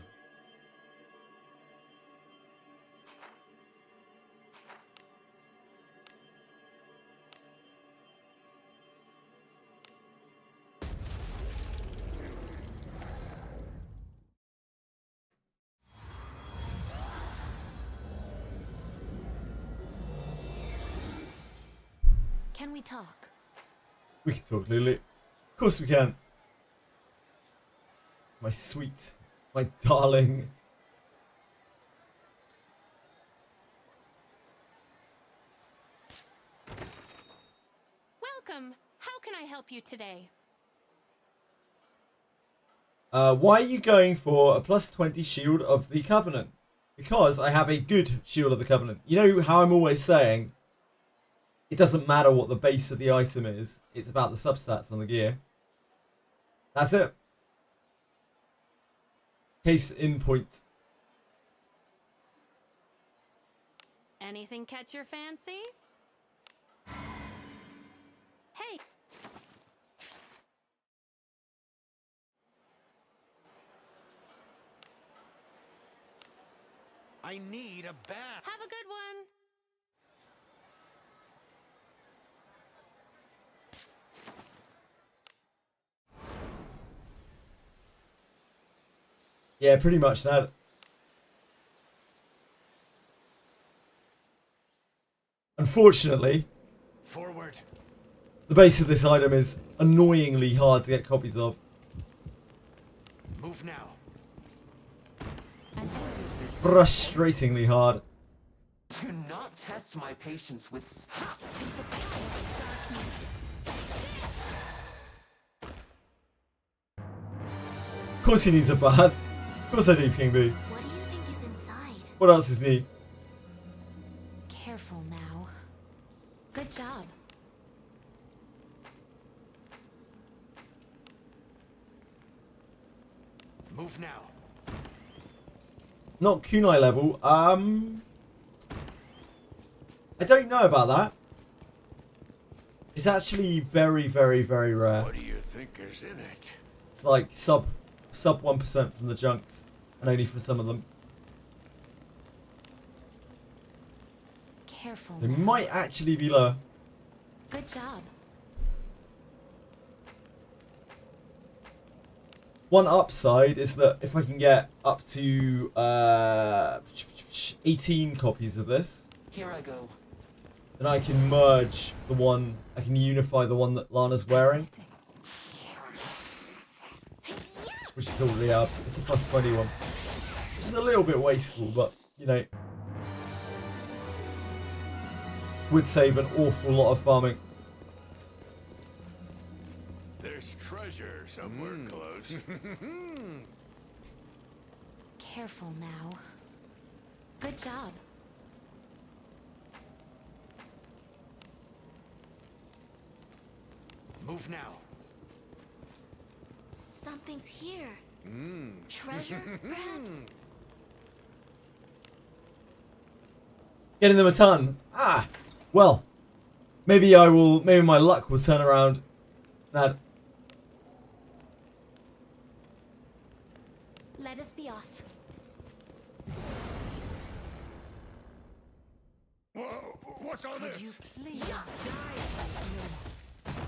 Can we talk? We can talk, Lily. Of course we can. My sweet, my darling. Welcome. How can I help you today? Why are you going for a +20 Shield of the Covenant? Because I have a good Shield of the Covenant. You know how I'm always saying, it doesn't matter what the base of the item is. It's about the substats on the gear. That's it. Case in point. Anything catch your fancy? Hey! I need a bath. Have a good one! Yeah, pretty much that. Unfortunately, Forward. the base of this item is annoyingly hard to get copies of. Move now. Frustratingly hard. Do not test my patience with. Of course he needs a bath. Of course I do, King Boo. What do you think is inside? What else is new? Careful now. Good job. Move now. Not kunai level. I don't know about that. It's actually very, very, very rare. What do you think is in it? It's like sub 1% from the junks, and only for some of them. Careful. They now. might actually be lower. Good job. One upside is that if I can get up to 18 copies of this, Here I go. then I can merge the one, I can unify the one that Lana's wearing. Which is already up. It's a plus 21. Which is a little bit wasteful, but, you know, would save an awful lot of farming. There's treasure somewhere close. Careful now. Good job. Move now. Something's here. Treasure, perhaps? Getting them a ton. Ah, well, maybe my luck will turn around. That Let us be off. Whoa, what's all this? You please die.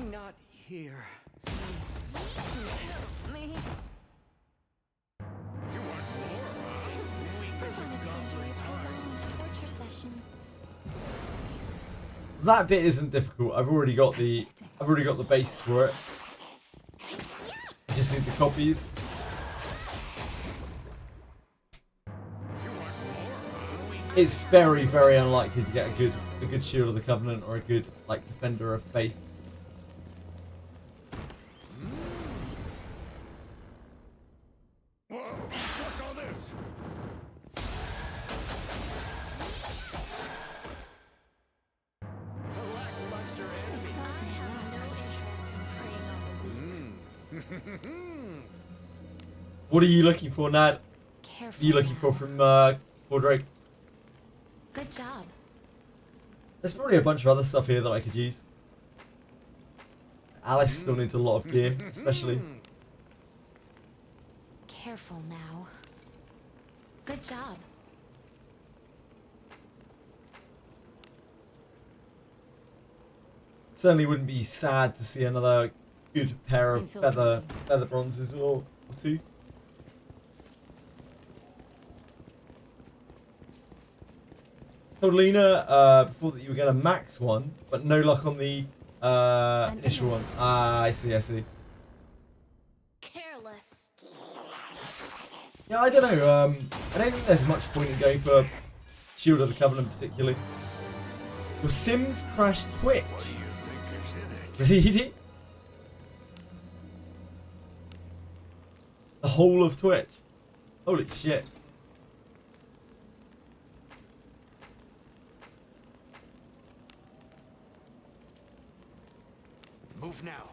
Not here. Me? You want more, huh? We I wanted to enjoy a prolonged torture session. that bit isn't difficult. I've already got the base for it. I just need the copies. It's very, very unlikely to get a good Shield of the Covenant or a good like Defender of Faith. Whoa, what's all this? A lackluster enemy. I have no interest in preying on the weak. What are you looking for, Nad? Careful. What are you looking for from Fordraig? Good job. There's probably a bunch of other stuff here that I could use. Alice still needs a lot of gear, especially. Careful now. Good job. Certainly wouldn't be sad to see another good pair of feather bronzes or two. Told Lena before that you were going to max one, but no luck on the initial one. Ah, I see. Careless. Yeah, I don't know. I don't think there's much point in going for Shield of the Covenant particularly. Your Sims crashed Twitch. What do you think is in it? Really? The whole of Twitch? Holy shit. Move now.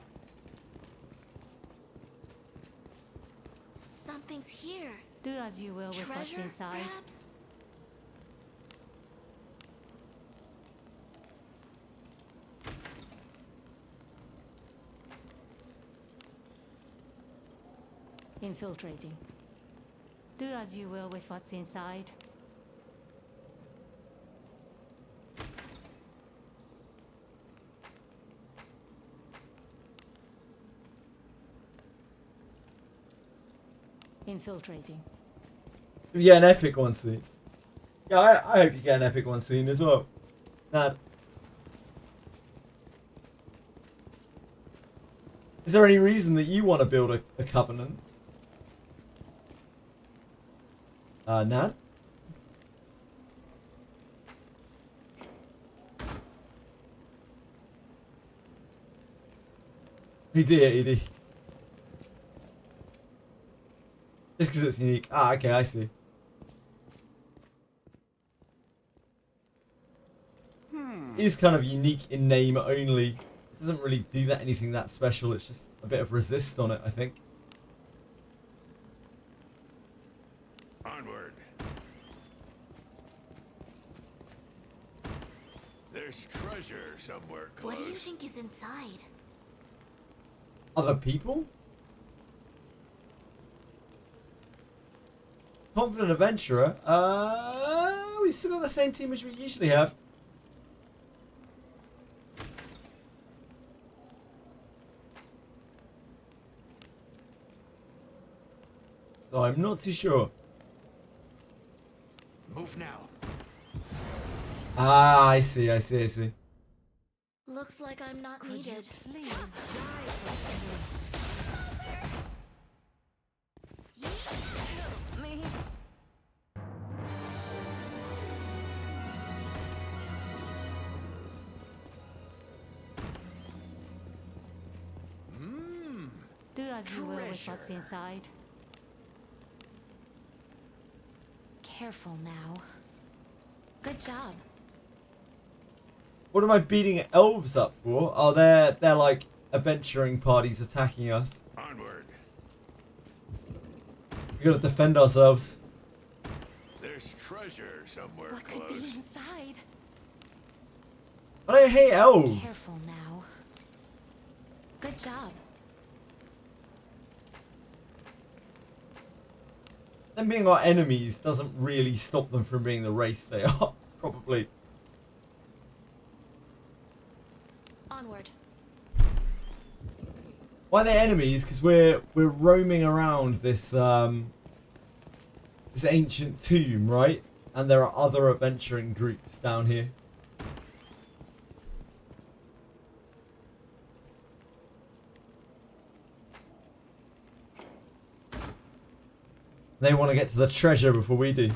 Something's here. Do as you will with what's Treasure, inside. perhaps? Infiltrating. Do as you will with what's inside. Infiltrating. Yeah, an epic one soon. Yeah, I hope you get an epic one soon as well. Nad. Is there any reason that you want to build a covenant? Nad? He did. Just because it's unique. Ah, okay, I see. It is kind of unique in name only. It doesn't really do that anything that special. It's just a bit of resist on it, I think. Onward. There's treasure somewhere close. What do you think is inside? Other people? Confident adventurer? We still got the same team as we usually have. So I'm not too sure. Move now. Ah, I see. Looks like I'm not needed. Please die for me. Do as you will with what's inside. Careful now. Good job. What am I beating elves up for? Oh, they're like adventuring parties attacking us. Onward. We gotta defend ourselves. There's treasure somewhere What close. could be inside? I don't hate elves. Careful now. Good job. Them being our enemies doesn't really stop them from being the race they are, probably. Onward. Why are they enemies? Because we're roaming around this this ancient tomb, right? And there are other adventuring groups down here. They want to get to the treasure before we do.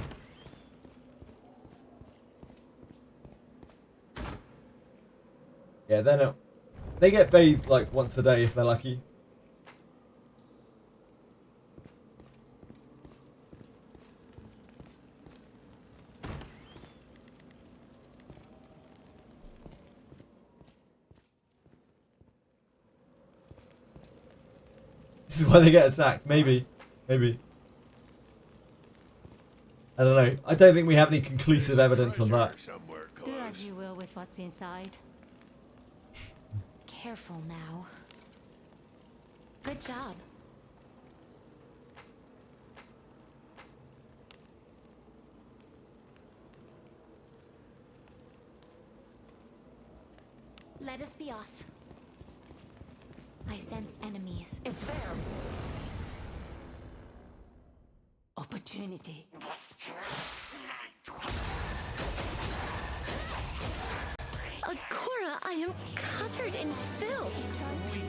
Yeah, they're not. They get bathed like once a day if they're lucky. This is why they get attacked. Maybe. I don't know. I don't think we have any conclusive evidence on that. Do as you will with what's inside. Careful now. Good job. Let us be off. I sense enemies. It's there. Opportunity. Agora, I am covered in filth.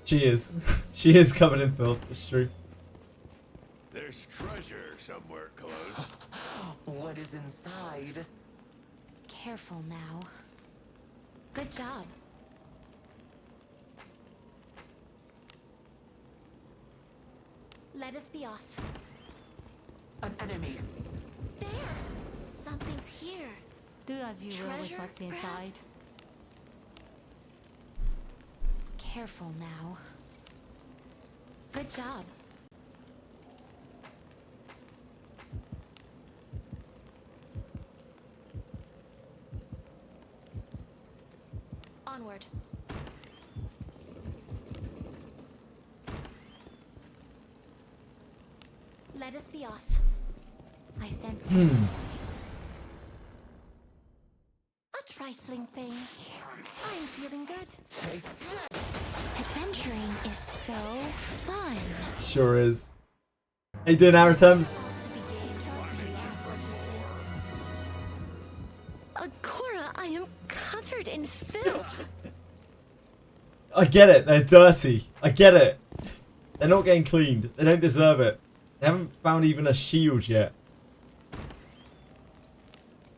She is. She is covered in filth. It's true. There's treasure somewhere close. What is inside? Careful now. Good job. Let us be off. An enemy. There! Something's here. Do as you will with Treasure, what's inside. perhaps? Careful now. Good job. Onward. Let us be off. I sense enemies. A trifling thing. I'm feeling good. Adventuring is so fun. Sure is. How you doing, Aritems? Agora, I am covered in filth. I get it. They're dirty. I get it. They're not getting cleaned. They don't deserve it. They haven't found even a shield yet.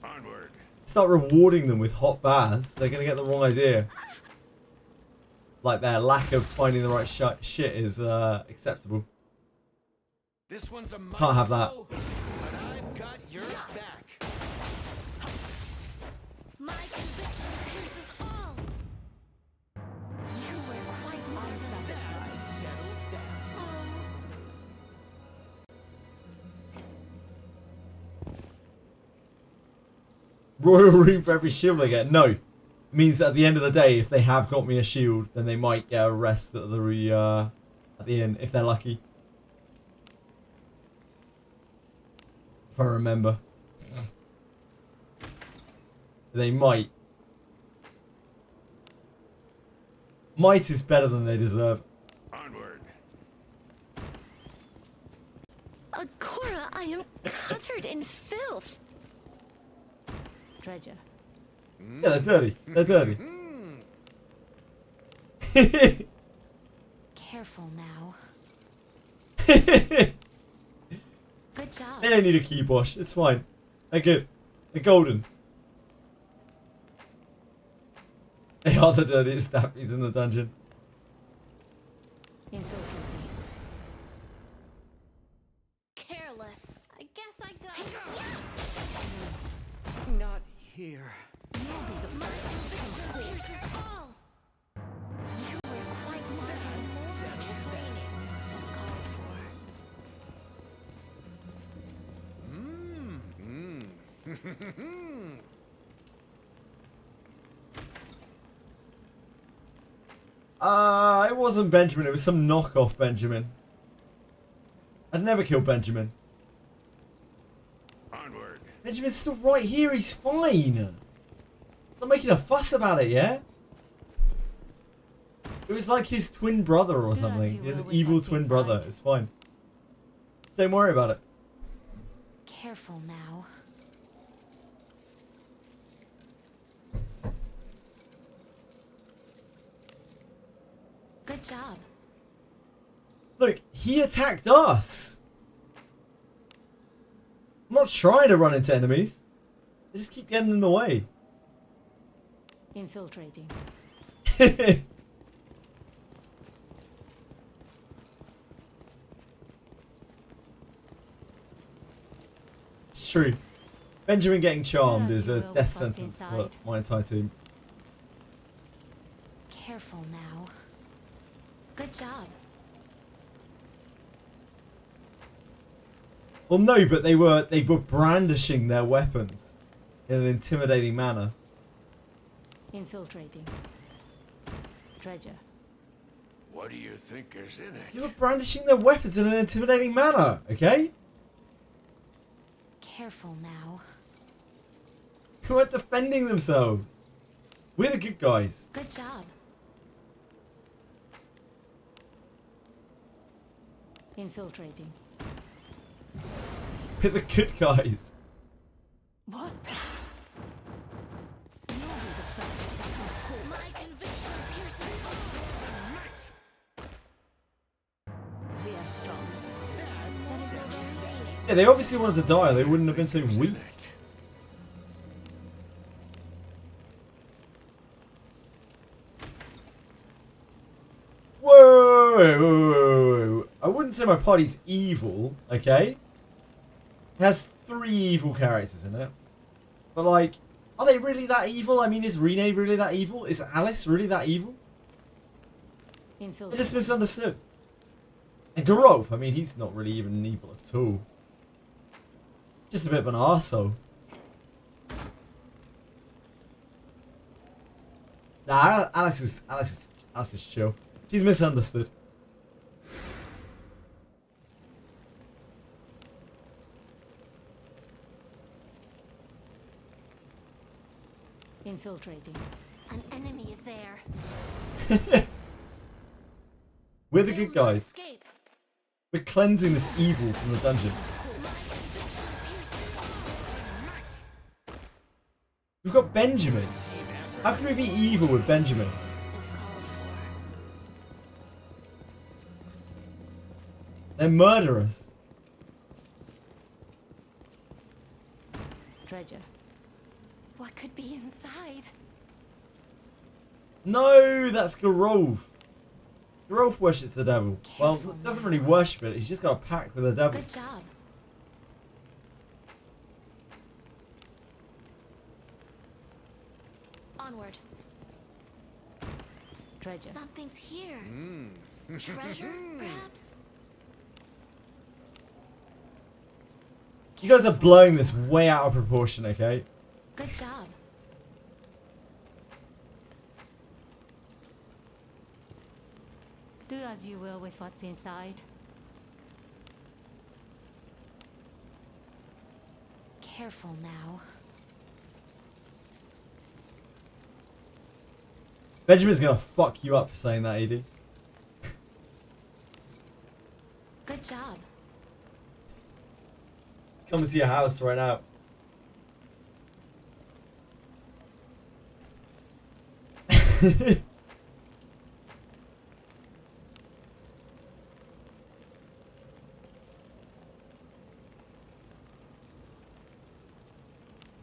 Onward. Start rewarding them with hot baths. They're going to get the wrong idea. Like their lack of finding the right shit is acceptable. This one's a Can't have that. mouthful, but I've got your back. My conviction pierces all. You were quite That settles down. Royal room for every shield they get. No. It means that at the end of the day, if they have got me a shield, then they might get a rest at the end, if they're lucky. If I remember. They might. Might is better than they deserve. Onward. Cora, I am covered in filth. Treasure. Yeah, they're dirty. They're dirty. Careful now. They Good job. don't need a keybosh. It's fine. They're good. They're golden. They are the dirtiest Daphnys in the dungeon. Infiltrating. Careless. I guess I got. Not here. My conviction pierces all. You were quite marvelous. Training is called for. It wasn't Benjamin. It was some knockoff Benjamin. I'd never kill Benjamin. Onward. Benjamin's still right here. He's fine. Stop making a fuss about it, yeah? It was like his twin brother or something. His evil twin brother. It's fine. Don't worry about it. Careful now. Good job. Look, he attacked us. I'm not trying to run into enemies. They just keep getting in the way. Infiltrating. It's true. Benjamin getting charmed Yes, is you a know death what's sentence for inside. my entire team. Careful now. Good job. Well, no, but they were brandishing their weapons in an intimidating manner. Infiltrating. Treasure. What do you think is in They it? were brandishing their weapons in an intimidating manner, okay? Careful now. Who weren't defending themselves? We're the good guys. Good job. Infiltrating. We're the good guys. What? My conviction pierces all. We are strong. That is no guarantee. Yeah, they obviously wanted to die or they wouldn't have been so weak. Whoa! I wouldn't say my party's evil, okay? It has 3 evil characters in it. But like, are they really that evil? I mean, is Rene really that evil? Is Alice really that evil? I just misunderstood. And Garov, I mean, he's not really even evil at all. Just a bit of an arsehole. Nah, Alice is chill. She's misunderstood. Infiltrating. An enemy is there. We're the good guys. Escape. We're cleansing this evil from the dungeon. We've got Benjamin. How can we be evil with Benjamin? Is called They're murderers. Treasure. What could be inside? No, that's Gerolf. Gerolf worships the devil. Well, Careful doesn't now. really worship it. He's just got a pact with the devil. Good job. Onward. Treasure. Something's here. Treasure, perhaps? You guys are blowing this way out of proportion, okay? Good job. Do as you will with what's inside. Careful now. Benjamin's gonna fuck you up for saying that, Edie. Good job. Coming to your house right now.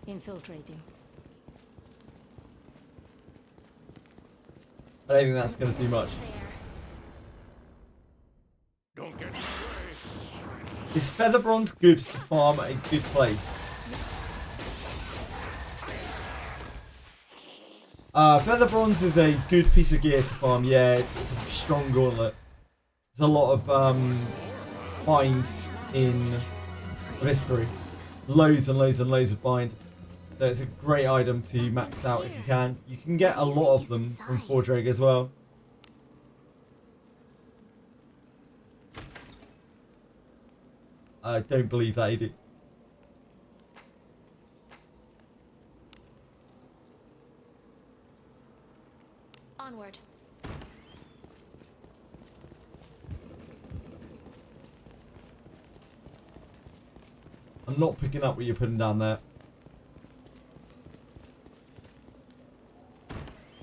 Infiltrating. I don't think that's gonna do much. Don't get in the way. Is feather bronze good to farm at a good place? Feather bronze is a good piece of gear to farm. Yeah, it's a strong gauntlet. There's a lot of bind in Wizardry. Loads and loads and loads of bind. So it's a great item to max out if you can. You can get a lot of them from Fordraig as well. I don't believe that, Edie. Onward. I'm not picking up what you're putting down there.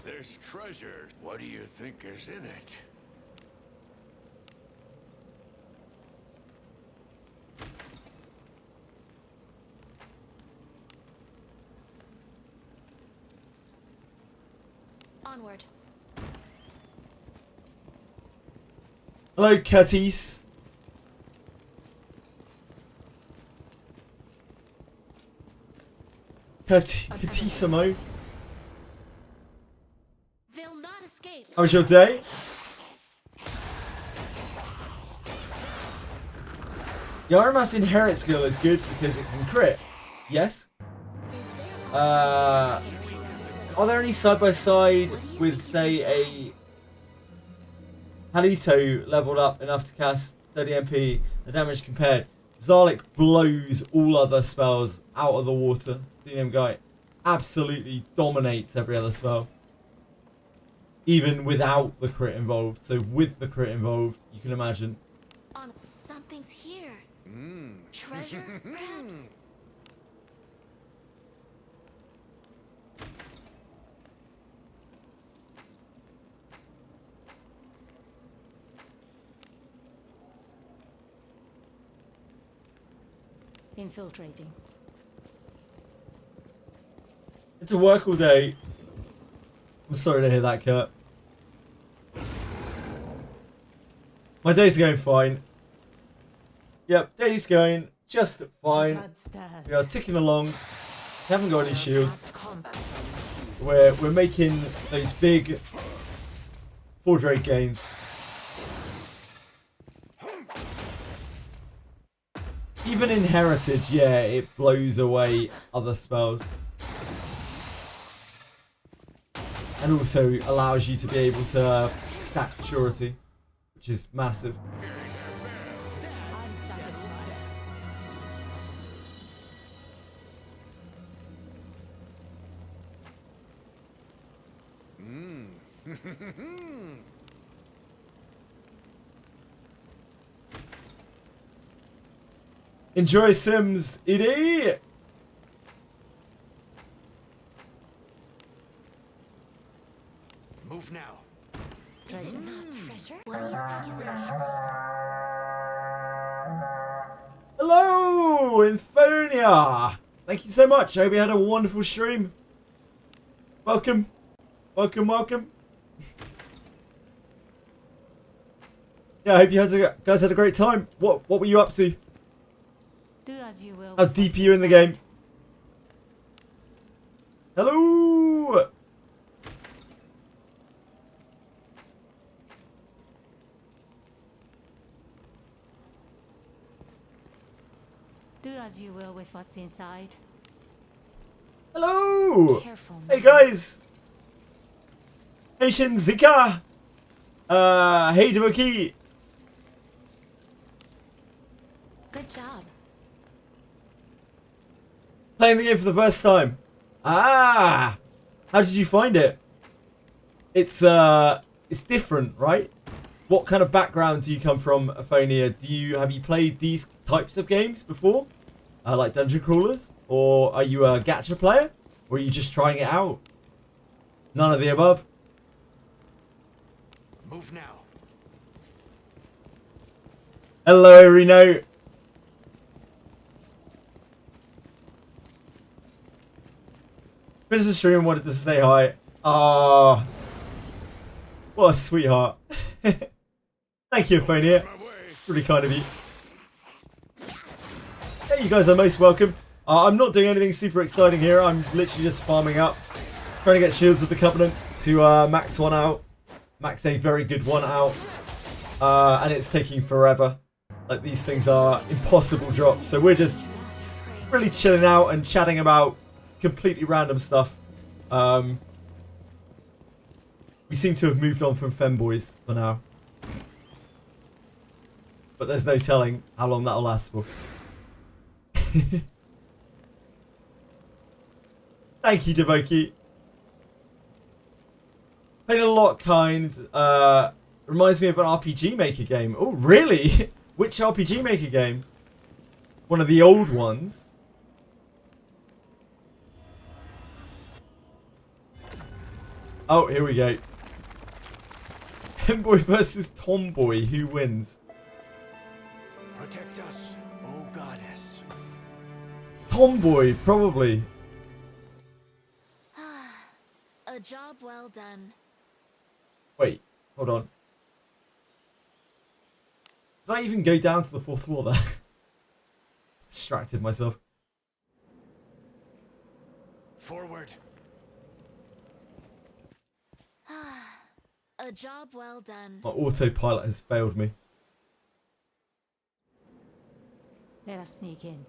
There's treasure. What do you think is in it? Onward. Hello, Curtis. Curtissimo. They'll not escape. How was your day? Yaramas inherit skill is good because it can crit. Yes. Are there any side by side with, say, a Halito leveled up enough to cast 30 MP, the damage compared? Zarlik blows all other spells out of the water. DNM guy absolutely dominates every other spell, even without the crit involved. So with the crit involved, you can imagine. Something's here. Treasure, perhaps? Infiltrating. Had to work all day. I'm sorry to hear that, Kurt. My day's going fine. Yep, day's going just fine. We are ticking along. We haven't got any shields. We're making those big Fordraig gains. Even in Heritage, yeah, it blows away other spells. And also allows you to be able to stack Surety, which is massive. Enjoy Sims, Edie! Move now. treasure. Not treasure. What do you think is inside? Hello, Infonia. Thank you so much. I hope you had a wonderful stream. Welcome. Welcome, welcome. Yeah, I hope you guys had a great time. What were you up to? Do as you will. How deep are you in the game? Hello! Do as you will with what's inside. Hello! Careful, Hey man. guys! Haitian Zika! Hey Devoki! Good job. Playing the game for the first time. Ah! How did you find it? It's different, right? What kind of background do you come from, Aphonia? Have you played these types of games before? Like dungeon crawlers? Or are you a gacha player? Or are you just trying it out? None of the above? Move now. Hello, Reno. Finished the stream and wanted to say hi. Ah, what a sweetheart. Thank you, Aphonia. It's really kind of you. Yeah, you guys are most welcome. I'm not doing anything super exciting here. I'm literally just farming up. Trying to get Shields of the Covenant to max one out. Max a very good one out. And it's taking forever. Like, these things are impossible drops. So we're just really chilling out and chatting about completely random stuff. We seem to have moved on from femboys for now. But there's no telling how long that'll last for. Thank you, Devoki. Played a lot, kind. Reminds me of an RPG Maker game. Oh, really? Which RPG Maker game? One of the old ones. Oh, here we go. Femboy versus Tomboy. Who wins? Protect us, oh goddess. Tomboy, probably. A job well done. Wait, hold on. Did I even go down to the 4th floor there? Distracted myself. Forward. A job well done. My autopilot has failed me. Let us sneak in.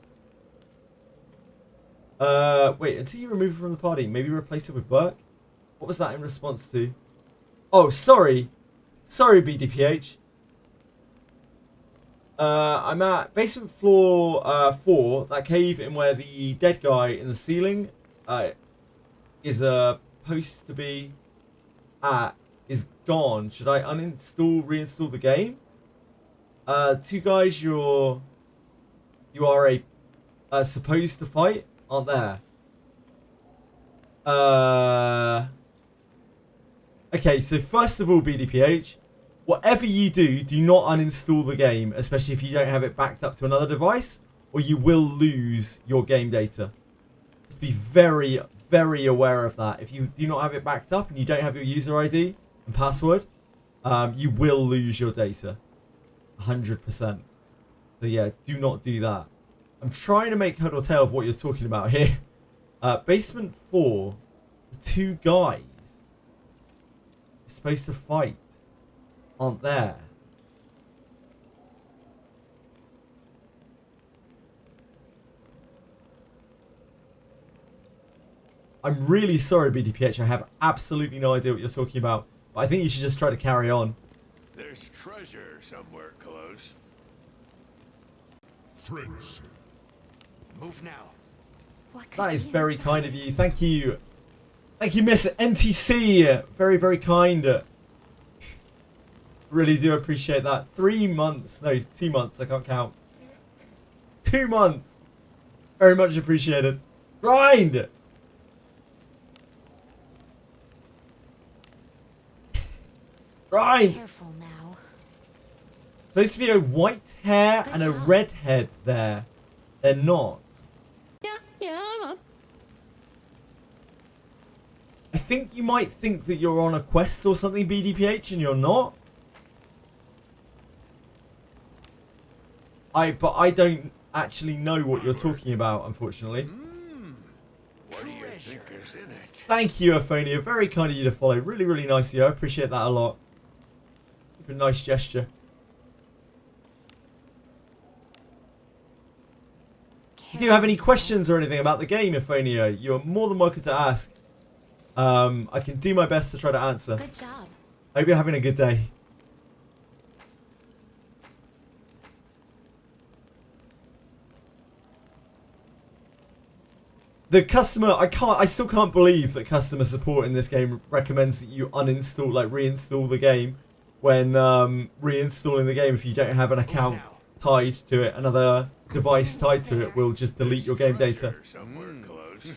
Wait, until you remove it from the party, maybe replace it with work? What was that in response to? Oh, sorry. Sorry, BDPH. I'm at basement floor 4, that cave in where the dead guy in the ceiling is supposed to be at is gone. Should I uninstall, reinstall the game? Two guys you are supposed to fight aren't there. Okay, so first of all, BDPH, whatever you do, do not uninstall the game, especially if you don't have it backed up to another device, or you will lose your game data. Just be very, very aware of that. If you do not have it backed up and you don't have your user ID and password, you will lose your data. 100%. So yeah, do not do that. I'm trying to make head or tail of what you're talking about here. Basement 4, the two guys you're supposed to fight aren't there. I'm really sorry, BDPH. I have absolutely no idea what you're talking about. But I think you should just try to carry on. There's treasure somewhere close. Friends. Move now. That is very kind of you. Thank you. Thank you, Miss NTC. Very, very kind. Really do appreciate that. 3 months. No, 2 months. I can't count. 2 months. Very much appreciated. Grind! Right. Careful now. Supposed to be a white hair and a red head there. They're not. Yeah, I'm up. I think you might think that you're on a quest or something, BDPH, and you're not. But I don't actually know what you're talking about, unfortunately. What do you think is in it? Thank you, Aphonia. Very kind of you to follow. Really, really nice of you. I appreciate that a lot. A nice gesture. If you do have any questions or anything about the game, Aphonia, you're more than welcome to ask. I can do my best to try to answer. Good job. I hope you're having a good day. The customer, I still can't believe that customer support in this game recommends that you uninstall, like reinstall the game when reinstalling the game if you don't have an account tied to it. Another device tied to it will just delete your game data. Somewhere close.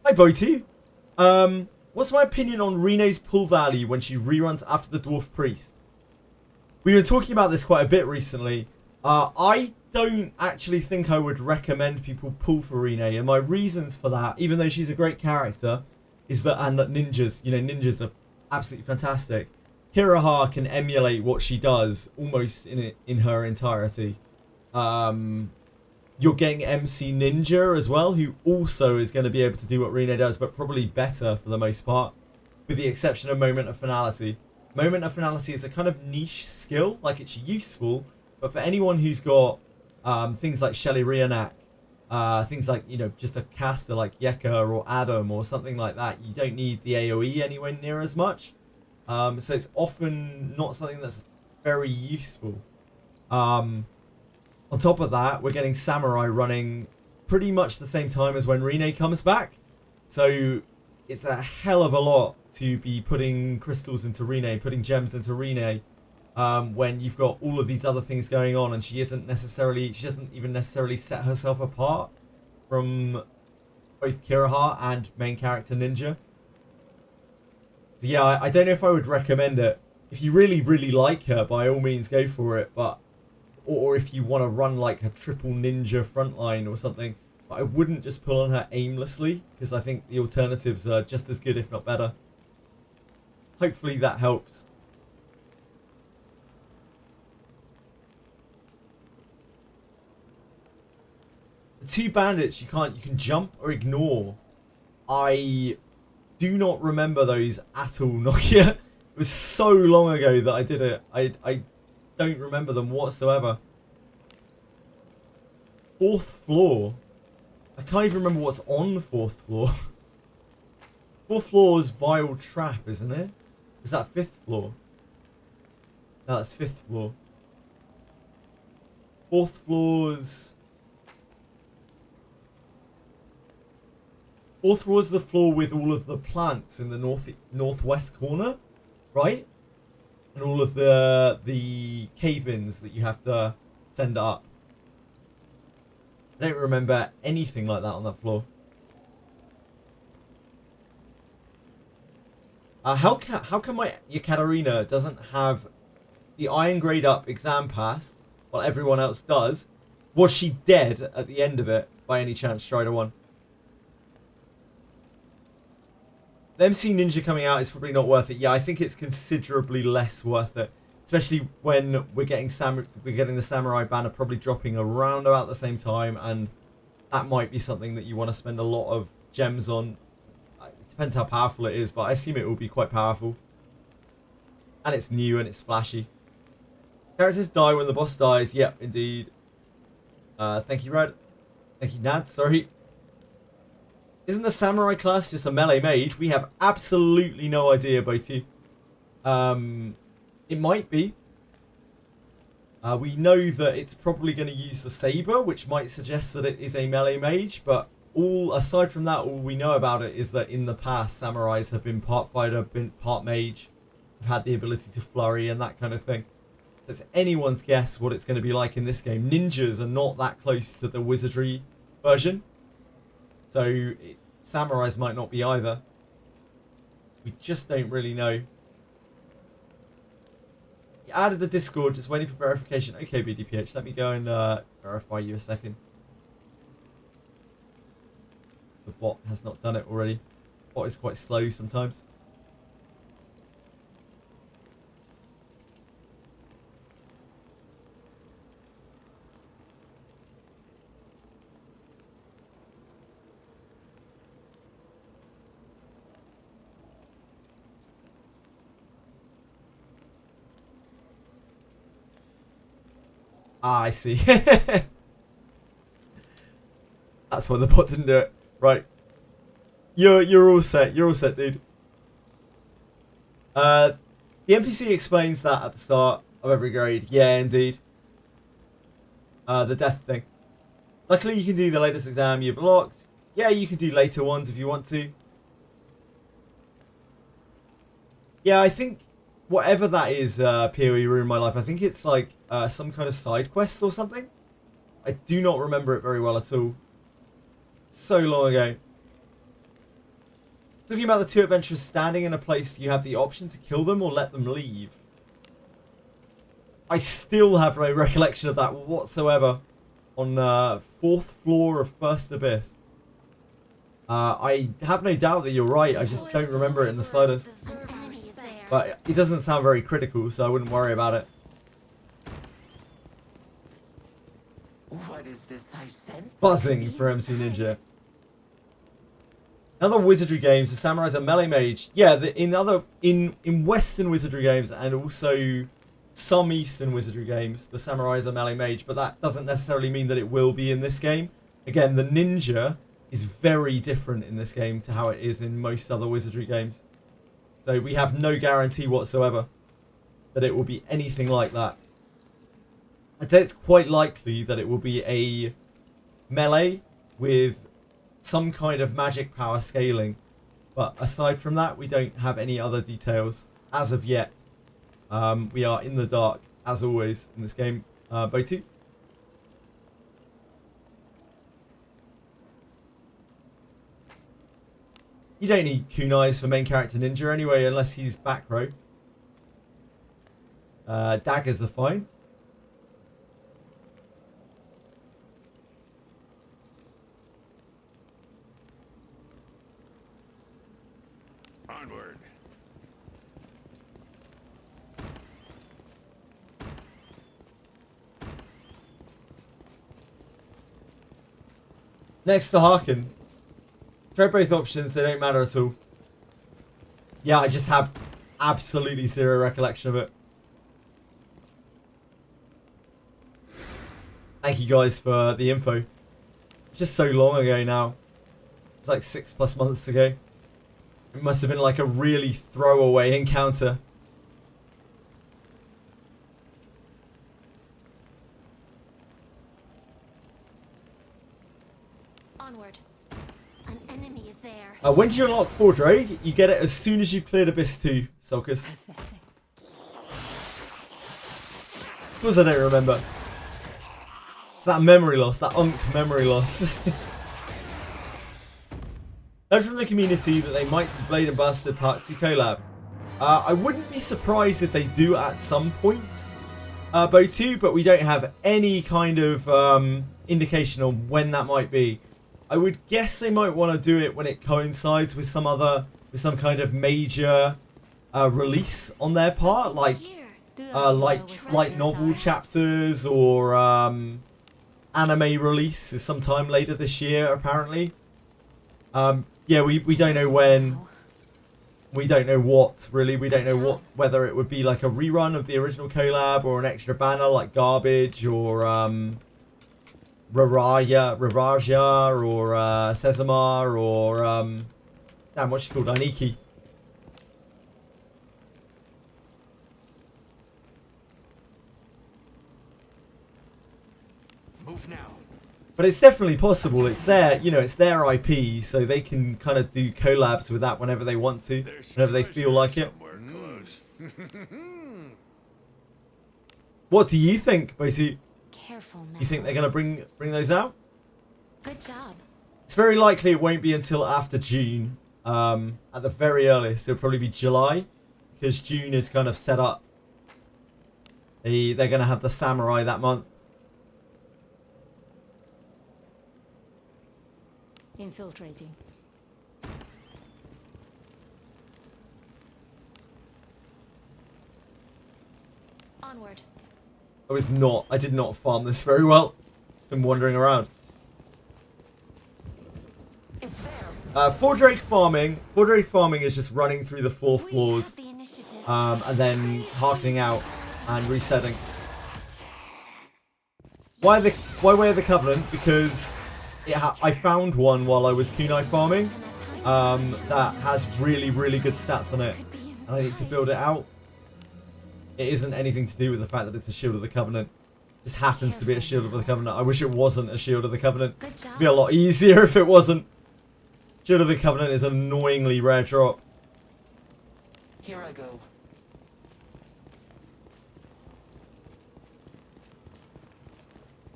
Hi, Boaty. What's my opinion on Rene's pull value when she reruns after the Dwarf Priest? We've been talking about this quite a bit recently. I don't actually think I would recommend people pull for Rene, and my reasons for that, even though she's a great character, is that ninjas, ninjas are absolutely fantastic. Kiraha can emulate what she does almost in her entirety. You're getting MC Ninja as well, who also is going to be able to do what Rene does, but probably better for the most part, with the exception of Moment of Finality. Moment of Finality is a kind of niche skill, like it's useful, but for anyone who's got things like Shelly Rionak, things like, just a caster like Yeka or Adam or something like that, you don't need the AoE anywhere near as much. So it's often not something that's very useful. On top of that, we're getting Samurai running pretty much the same time as when Rene comes back. So it's a hell of a lot to be putting crystals into Rene, putting gems into Rene, when you've got all of these other things going on, and she doesn't even necessarily set herself apart from both Kiraha and main character Ninja. So yeah, I don't know if I would recommend it. If you really, really like her, by all means go for it, or if you want to run like a triple ninja frontline or something, but I wouldn't just pull on her aimlessly, because I think the alternatives are just as good, if not better. Hopefully that helps. The two bandits you can jump or ignore. I do not remember those at all, Nokia. It was so long ago that I did it. I don't remember them whatsoever. 4th floor. I can't even remember what's on the 4th floor. 4th floor is Vile Trap, isn't it? Is that 5th floor? No, that's 5th floor. 4th floor's... 4th floor is the floor with all of the plants in the northwest corner, right? And all of the cave-ins that you have to send up. I don't remember anything like that on that floor. How come your Katarina doesn't have the iron grade up exam pass while everyone else does? Was she dead at the end of it by any chance, Strider 1? The MC Ninja coming out is probably not worth it. Yeah, I think it's considerably less worth it, especially when we're getting the Samurai banner probably dropping around about the same time, and that might be something that you want to spend a lot of gems on. Depends how powerful it is, but I assume it will be quite powerful. And it's new and it's flashy. Characters die when the boss dies. Yep, indeed. Thank you, Red. Thank you, Nad. Sorry. Isn't the Samurai class just a melee mage? We have absolutely no idea, Boaty. It might be. We know that it's probably going to use the saber, which might suggest that it is a melee mage, but aside from that, all we know about it is that in the past, samurais have been part fighter, been part mage, have had the ability to flurry and that kind of thing. So it's anyone's guess what it's going to be like in this game. Ninjas are not that close to the wizardry version. So samurais might not be either. We just don't really know. You added the Discord, just waiting for verification. Okay, BDPH, let me go and verify you a second. The bot has not done it already. Bot is quite slow sometimes. Ah, I see. That's why the bot didn't do it. Right. You're all set. You're all set, dude. The NPC explains that at the start of every grade. Yeah, indeed. The death thing. Luckily, you can do the latest exam you've locked. Yeah, you can do later ones if you want to. Yeah, I think whatever that is, PoE Ruin My Life, I think it's like some kind of side quest or something. I do not remember it very well at all. So long ago. Talking about the two adventurers standing in a place, you have the option to kill them or let them leave. I still have no recollection of that whatsoever. On the 4th floor of First Abyss. I have no doubt that you're right, I just don't remember it in the slightest. But it doesn't sound very critical, so I wouldn't worry about it. What is this I sense? Buzzing for MC Ninja. In other Wizardry games, the samurai's a melee mage. Yeah, in Western Wizardry games and also some Eastern Wizardry games, the samurai is a melee mage, but that doesn't necessarily mean that it will be in this game. Again, the ninja is very different in this game to how it is in most other Wizardry games. So we have no guarantee whatsoever that it will be anything like that. I'd say it's quite likely that it will be a melee with some kind of magic power scaling. But aside from that, we don't have any other details as of yet. We are in the dark, as always, in this game. Botu? You don't need kunais for main character ninja anyway, unless he's back row. Daggers are fine. Onward. Next to Harkin. Try both options, they don't matter at all. Yeah, I just have absolutely zero recollection of it. Thank you guys for the info. It's just so long ago now. It's like 6+ months ago. It must have been like a really throwaway encounter. Onward. An enemy is there. When do you unlock Fordraig? You get it as soon as you've cleared Abyss 2, Sulcus. Of course I don't remember. It's that memory loss, that memory loss. Heard from the community that they might do Blade and Bastard Part 2 collab. I wouldn't be surprised if they do at some point, Botu, but we don't have any kind of indication on when that might be. I would guess they might want to do it when it coincides with some kind of major release on their part, like light novel chapters or anime release is sometime later this year apparently. Yeah, we don't know when. We don't know what, really. We don't know whether it would be like a rerun of the original collab or an extra banner like Garbage or Raraja or Sesama or damn, what's she called? Aniki. Move now. But it's definitely possible. It's their, you know, it's their IP, so they can kind of do collabs with that whenever they want to, whenever they feel like it. What do you think, Botu? Careful now. You think they're gonna bring those out? Good job. It's very likely it won't be until after June. At the very earliest, it'll probably be July, because June is kind of set up. They're going to have the samurai that month. Infiltrating. Onward. I did not farm this very well. Just been wandering around. It's there. Fordraig farming is just running through the 4 floors, and then harkening out and resetting. Why Way of the Covenant? Because I found one while I was kunai farming that has really, really good stats on it, and I need to build it out. It isn't anything to do with the fact that it's a Shield of the Covenant. It just happens to be a Shield of the Covenant. I wish it wasn't a Shield of the Covenant. It'd be a lot easier if it wasn't. Shield of the Covenant is an annoyingly rare drop. Here I go.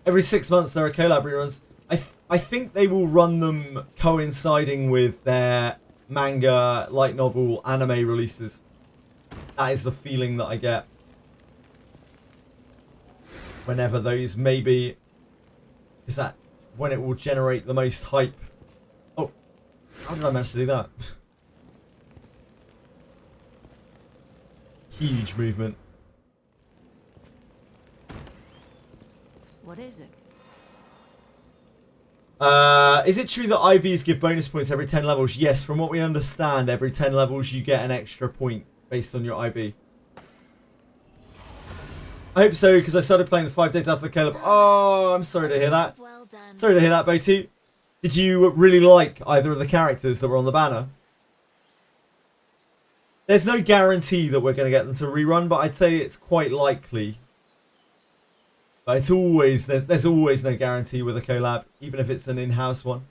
Every 6 months there are collab reruns. I think they will run them coinciding with their manga, light novel, anime releases. That is the feeling that I get. Whenever those may be. Is that when it will generate the most hype. Oh, how did I manage to do that? Huge movement. What is it? Is it true that IVs give bonus points every 10 levels? Yes, from what we understand, every 10 levels you get an extra point based on your IV. I hope so, because I started playing the 5 days after the Caleb. Oh, I'm sorry to hear that. Well done. Sorry to hear that, Botu. Did you really like either of the characters that were on the banner? There's no guarantee that we're going to get them to rerun, but I'd say it's quite likely. But it's always, there's always no guarantee with a collab, even if it's an in-house one.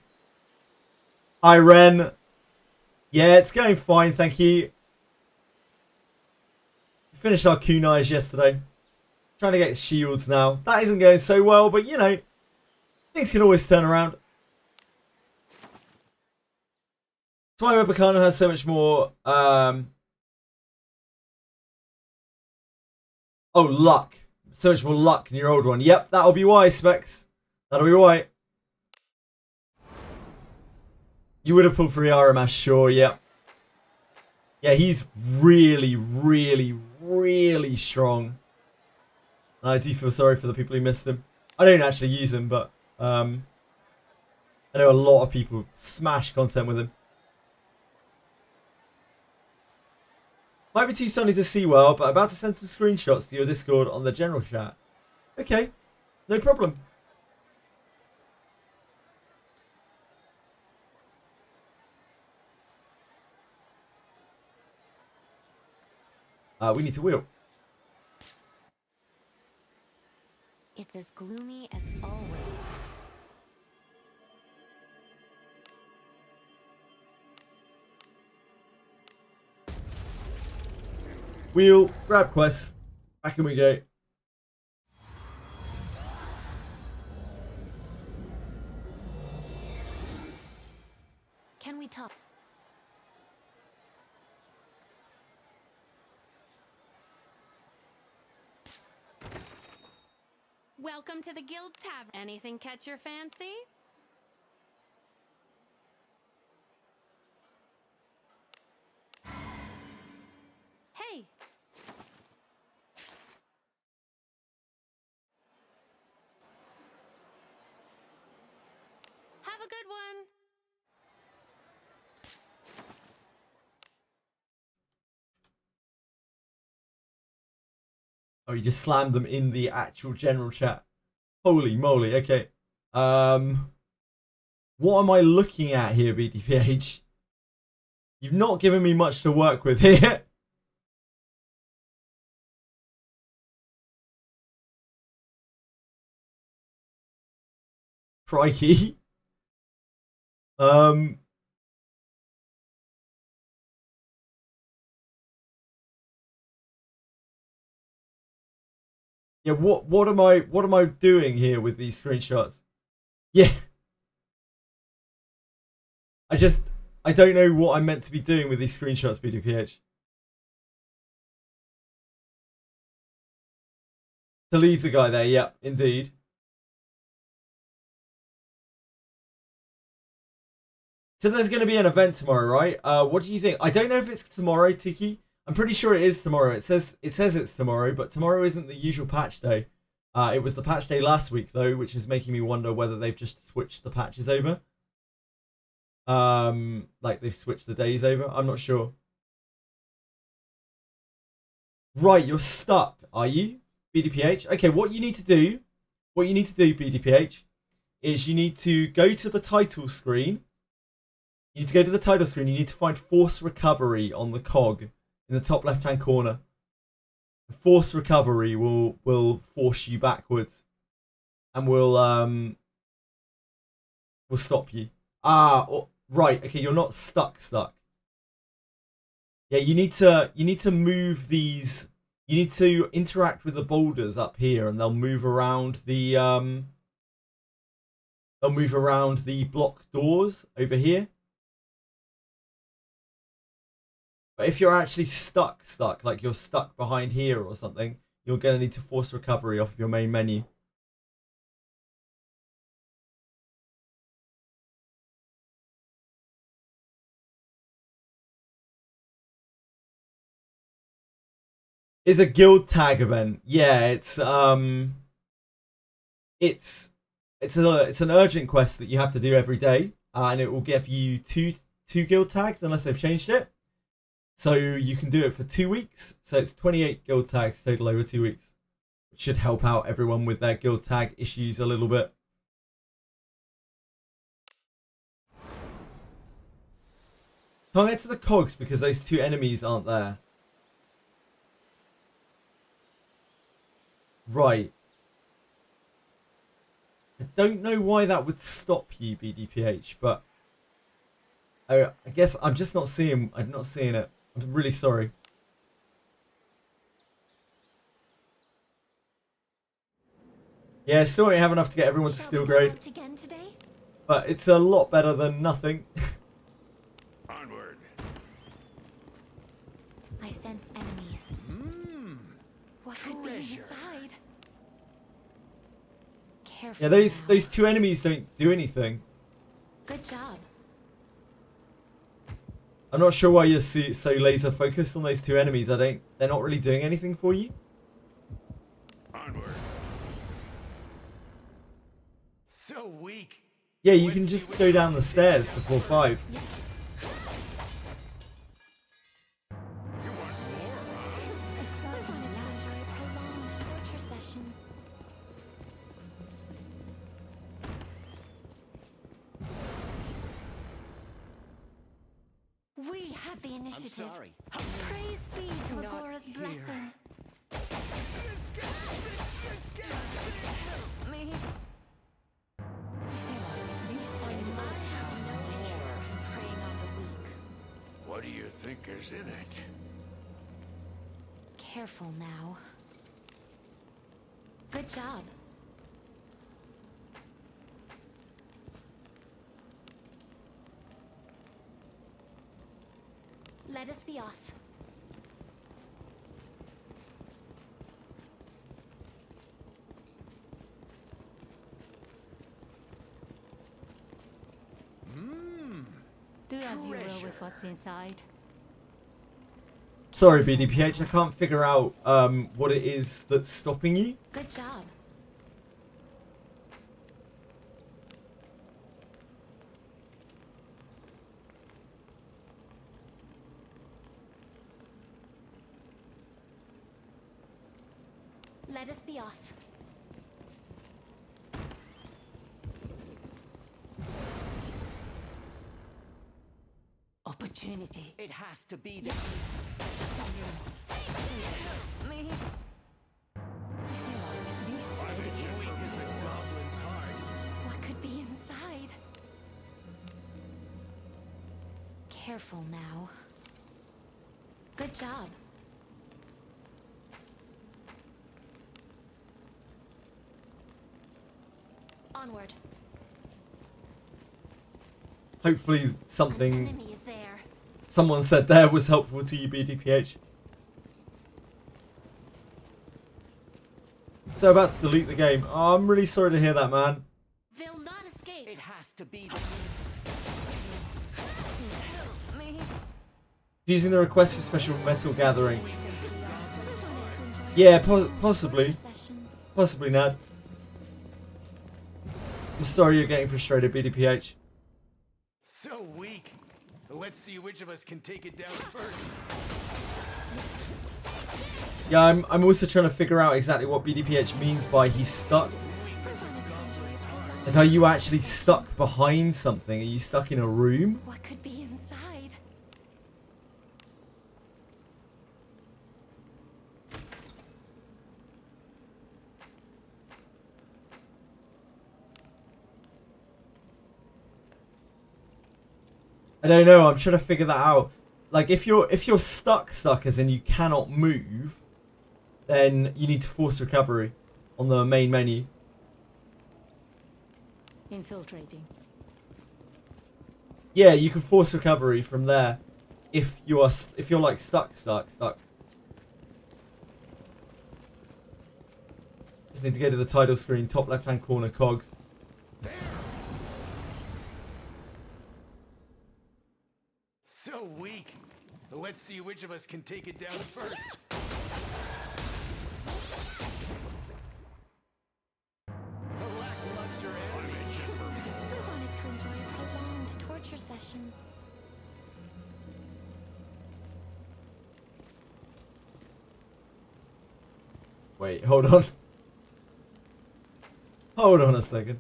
Hi, Ren. Yeah, it's going fine, thank you. We finished our kunais yesterday. Trying to get shields now. That isn't going so well, but you know, things can always turn around. That's why Webacana has so much more, oh, luck. So much more luck in your old one. Yep, that'll be why, Specs. That'll be why. You would have pulled for Yaramash, sure, yep. Yeah, he's really, really, really strong. And I do feel sorry for the people who missed him. I don't actually use him, but I know a lot of people smash content with him. Might be too sunny to see well, but about to send some screenshots to your Discord on the general chat. Okay, no problem. We need to wheel. It's as gloomy as always. Wheel, grab quest, back in we go. Can we talk? Welcome to the Guild Tavern. Anything catch your fancy? Hey! Have a good one! Oh, you just slammed them in the actual general chat. Holy moly, okay. What am I looking at here, BDPH? You've not given me much to work with here. Crikey. Yeah, what am I doing here with these screenshots? Yeah. I don't know what I'm meant to be doing with these screenshots, BDPH. To leave the guy there, yep, indeed. So there's going to be an event tomorrow, right? What do you think? I don't know if it's tomorrow, Tiki. I'm pretty sure it is tomorrow. It says it's tomorrow, but tomorrow isn't the usual patch day. It was the patch day last week though, which is making me wonder whether they've just switched the patches over. Like they've switched the days over. I'm not sure. Right, you're stuck, are you, BDPH? Okay, what you need to do, BDPH, is you need to go to the title screen. You need to go to the title screen. You need to find Force Recovery on the cog in the top left-hand corner. Force Recovery will force you backwards, and will stop you. Right. Okay, you're not stuck. Yeah, you need to move these. You need to interact with the boulders up here, and they'll move around the block doors over here. But if you're actually stuck, like you're stuck behind here or something, you're going to need to force recovery off of your main menu. It's a guild tag event. Yeah, it's an urgent quest that you have to do every day, and it will give you two guild tags unless they've changed it. So you can do it for 2 weeks. So it's 28 guild tags total over 2 weeks, which should help out everyone with their guild tag issues a little bit. Can't get to the cogs because those two enemies aren't there. Right. I don't know why that would stop you, BDPH, but I guess I'm not seeing it. I'm really sorry. Yeah, still don't have enough to get everyone to steel grade. But it's a lot better than nothing. Onward. I sense enemies. What could be inside? Careful. Yeah, those two enemies don't do anything. Good job. I'm not sure why you're so laser focused on those two enemies. They're not really doing anything for you. Onward. So weak. Yeah, you can just go down the stairs to 4-5. We have the initiative. Praise be to Agora's blessing. Me. What do you think is in it? Careful now. Good job. Let us be off. Do as you will with what's inside. Sorry, BDPH, I can't figure out what it is that's stopping you. Good job. Let us be off. Opportunity. It has to be the Me. What could be inside? Careful now. Good job. Onward. Hopefully something Enemy is there. someone said there was helpful to you, BDPH. So about to delete the game. Oh, I'm really sorry to hear that, man. They'll not escape. It has to be. Help me. Using the request for special metal gathering. Yeah, possibly. Possibly, Nad. I'm sorry you're getting frustrated, BDPH. So weak. Let's see which of us can take it down first. Yeah, I'm also trying to figure out exactly what BDPH means by he's stuck. Like, are you actually stuck behind something? Are you stuck in a room? What could be inside? I don't know. I'm trying to figure that out. Like, if you're stuck as in you cannot move, then you need to force recovery on the main menu. Infiltrating. Yeah, you can force recovery from there if you're like stuck. Just need to go to the title screen, top left hand corner, cogs. So weak. Let's see which of us can take it down first. A lackluster enemy. Who wanted to enjoy a prolonged torture session? Wait, hold on. Hold on a second.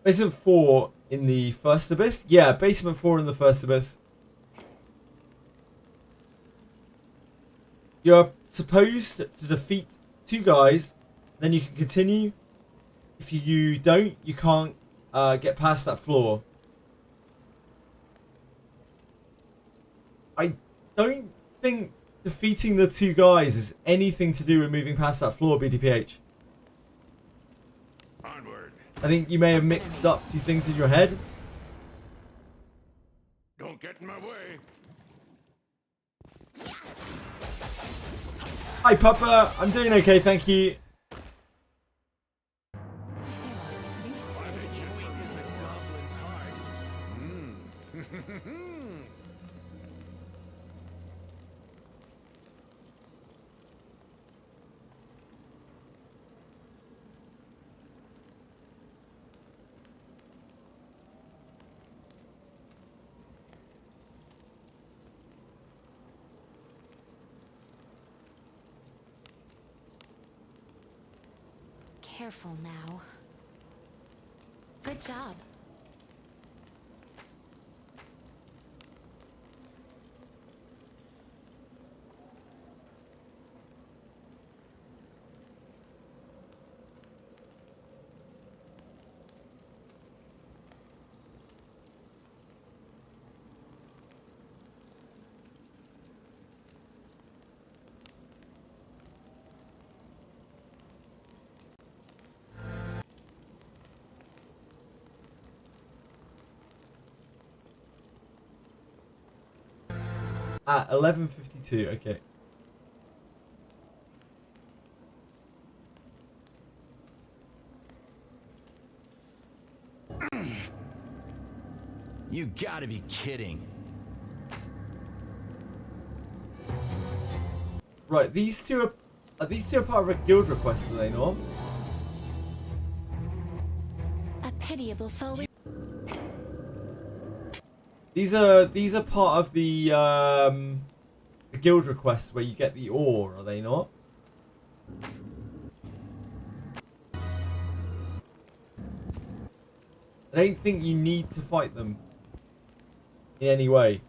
Basement 4 in the first abyss? Yeah, basement 4 in the first abyss. You're supposed to defeat 2 guys, then you can continue. If you don't, you can't get past that floor. I don't think defeating the 2 guys is anything to do with moving past that floor, BDPH. I think you may have mixed up 2 things in your head. Don't get in my way. Hi, Papa. I'm doing okay, thank you. Careful now. Good job. At 11:52, okay. You gotta be kidding. Right, these two are part of a guild request, are they not? A pitiable foe. These are part of the guild request where you get the ore, are they not? I don't think you need to fight them in any way.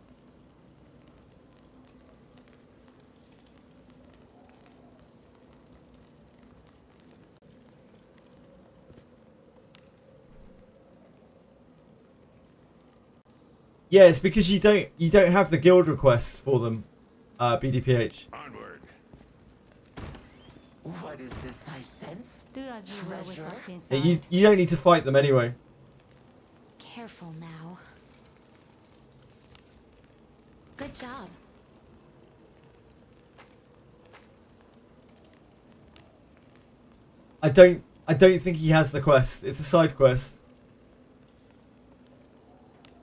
Yeah, it's because you don't have the guild requests for them. BDPH. Onward. What is this I sense? Do as you will with what's Yeah, inside. you don't need to fight them anyway. Careful now. Good job. I don't think he has the quest. It's a side quest.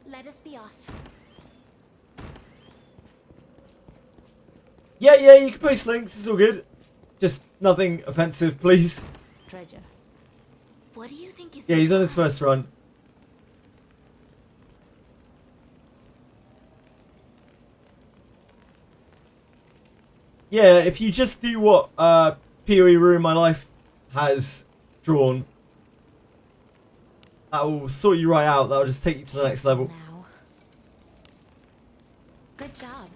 Let us be off. Yeah, you can post links. It's all good. Just nothing offensive, please. Treasure. What do you think is Yeah, he's on his inside? first run. Yeah, if you just do what PoE Ruin My Life has drawn, that will sort you right out. That will just take you to the next level. Now. Good job.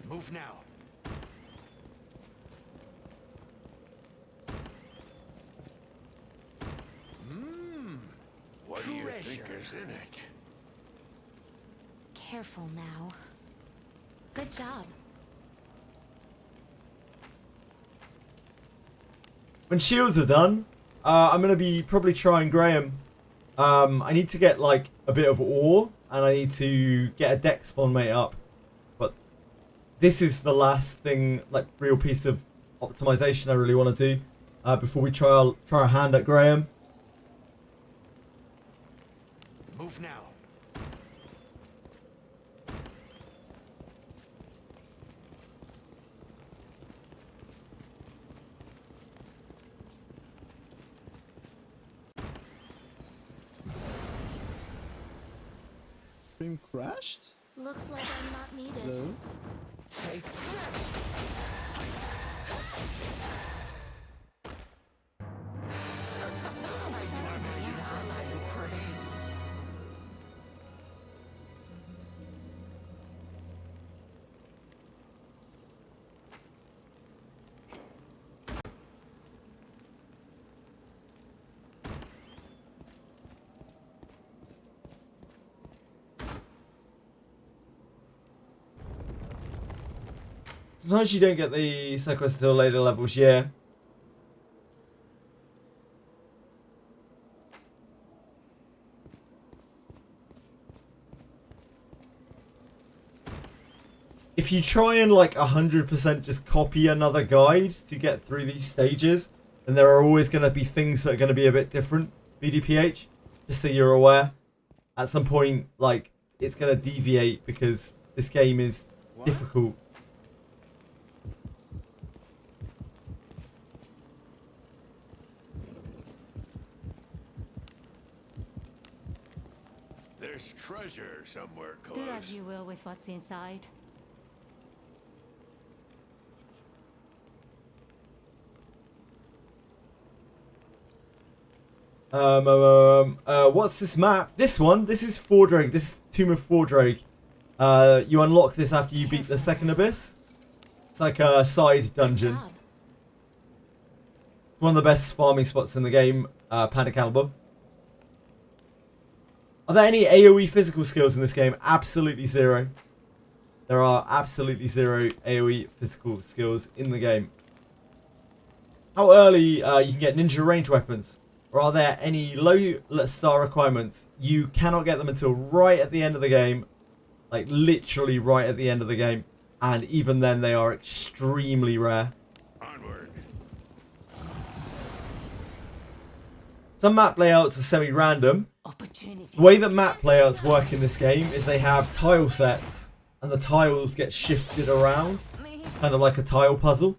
Move now. What do you think is in it? Careful now. Good job. When shields are done, I'm going to be probably trying Graham. I need to get like a bit of ore and I need to get a deck spawn mate up. But this is the last thing, like real piece of optimization I really want to do before we try our hand at Graham. Move now. Stream crashed? Looks like I'm not needed. Hello? Take this! Sometimes you don't get the side quest until later levels, yeah. If you try and like 100% just copy another guide to get through these stages, then there are always going to be things that are going to be a bit different, BDPH, just so you're aware. At some point, like, it's going to deviate because this game is difficult. There's treasure somewhere Do close. as you will with what's inside. What's this map? This one. This is Fordraig. This is Tomb of Fordraig. You unlock this after you beat the second abyss. It's like a side dungeon. One of the best farming spots in the game, Panda Caliber. Are there any AoE physical skills in this game? Absolutely zero. There are absolutely zero AoE physical skills in the game. How early you can get ninja range weapons? Or are there any low star requirements? You cannot get them until right at the end of the game. Like literally right at the end of the game. And even then they are extremely rare. Onward. Some map layouts are semi-random. Opportunity. The way that map layouts work in this game is they have tile sets. And the tiles get shifted around. Kind of like a tile puzzle.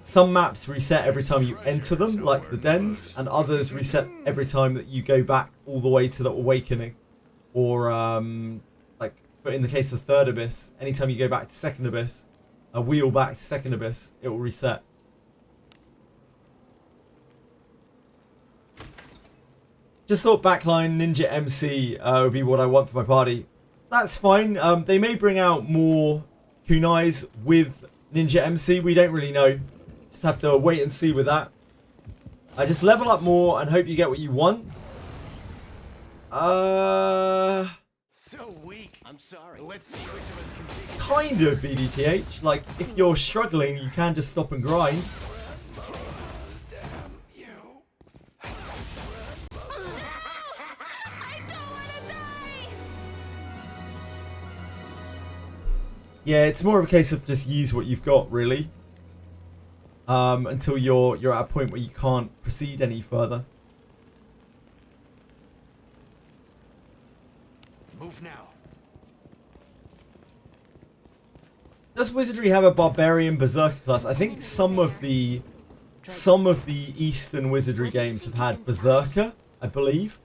Some maps reset every time you enter them, like the dens, and others reset every time that you go back all the way to the awakening. Or, like, but in the case of third abyss, anytime you go back to second abyss, a wheel back to second abyss, it will reset. Just thought backline Ninja MC would be what I want for my party. That's fine. They may bring out more kunais with Ninja MC. We don't really know. Just have to wait and see with that. I just level up more and hope you get what you want. So weak. I'm sorry. Let's see which of us can take it. Kind of VDPH. Like, if you're struggling, you can just stop and grind. Yeah, it's more of a case of just use what you've got, really. Until you're at a point where you can't proceed any further. Move now. Does Wizardry have a Barbarian Berserker class? I think some of the Eastern Wizardry games have had Berserker, I believe.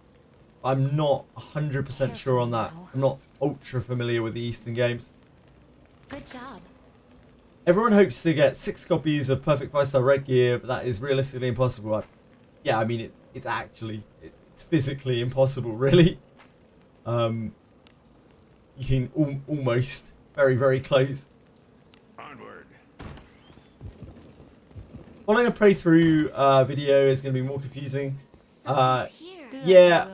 I'm not 100% sure on that. I'm not ultra familiar with the Eastern games. Good job. Everyone hopes to get 6 copies of Perfect 5-star Red Gear, but that is realistically impossible. Yeah, I mean, it's physically impossible, really. You can almost very, very close. Onward. Following a playthrough video is going to be more confusing. Yeah,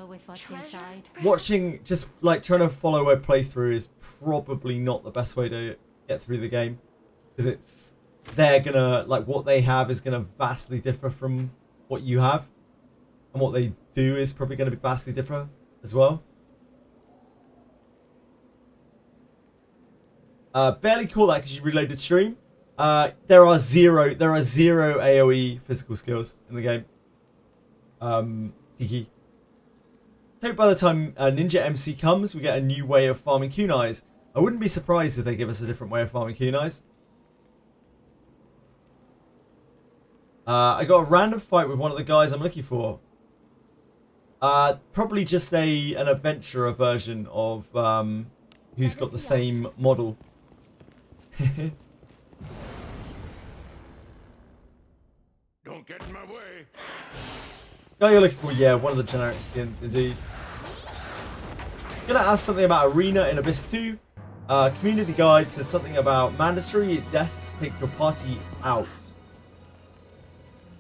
watching, just like trying to follow a playthrough is probably not the best way to get through the game. Because they're gonna, like, what they have is gonna vastly differ from what you have. And what they do is probably gonna be vastly different as well. Barely caught that because you reloaded stream. There are zero AoE physical skills in the game. Kiki. So by the time Ninja MC comes, we get a new way of farming kunais. I wouldn't be surprised if they give us a different way of farming kunais. I got a random fight with one of the guys I'm looking for. Probably just an adventurer version of who's got the same model. Don't get in my way. Guy you're looking for, yeah, one of the generic skins, indeed. Gonna ask something about Arena in Abyss 2. Community guide says something about mandatory deaths take your party out.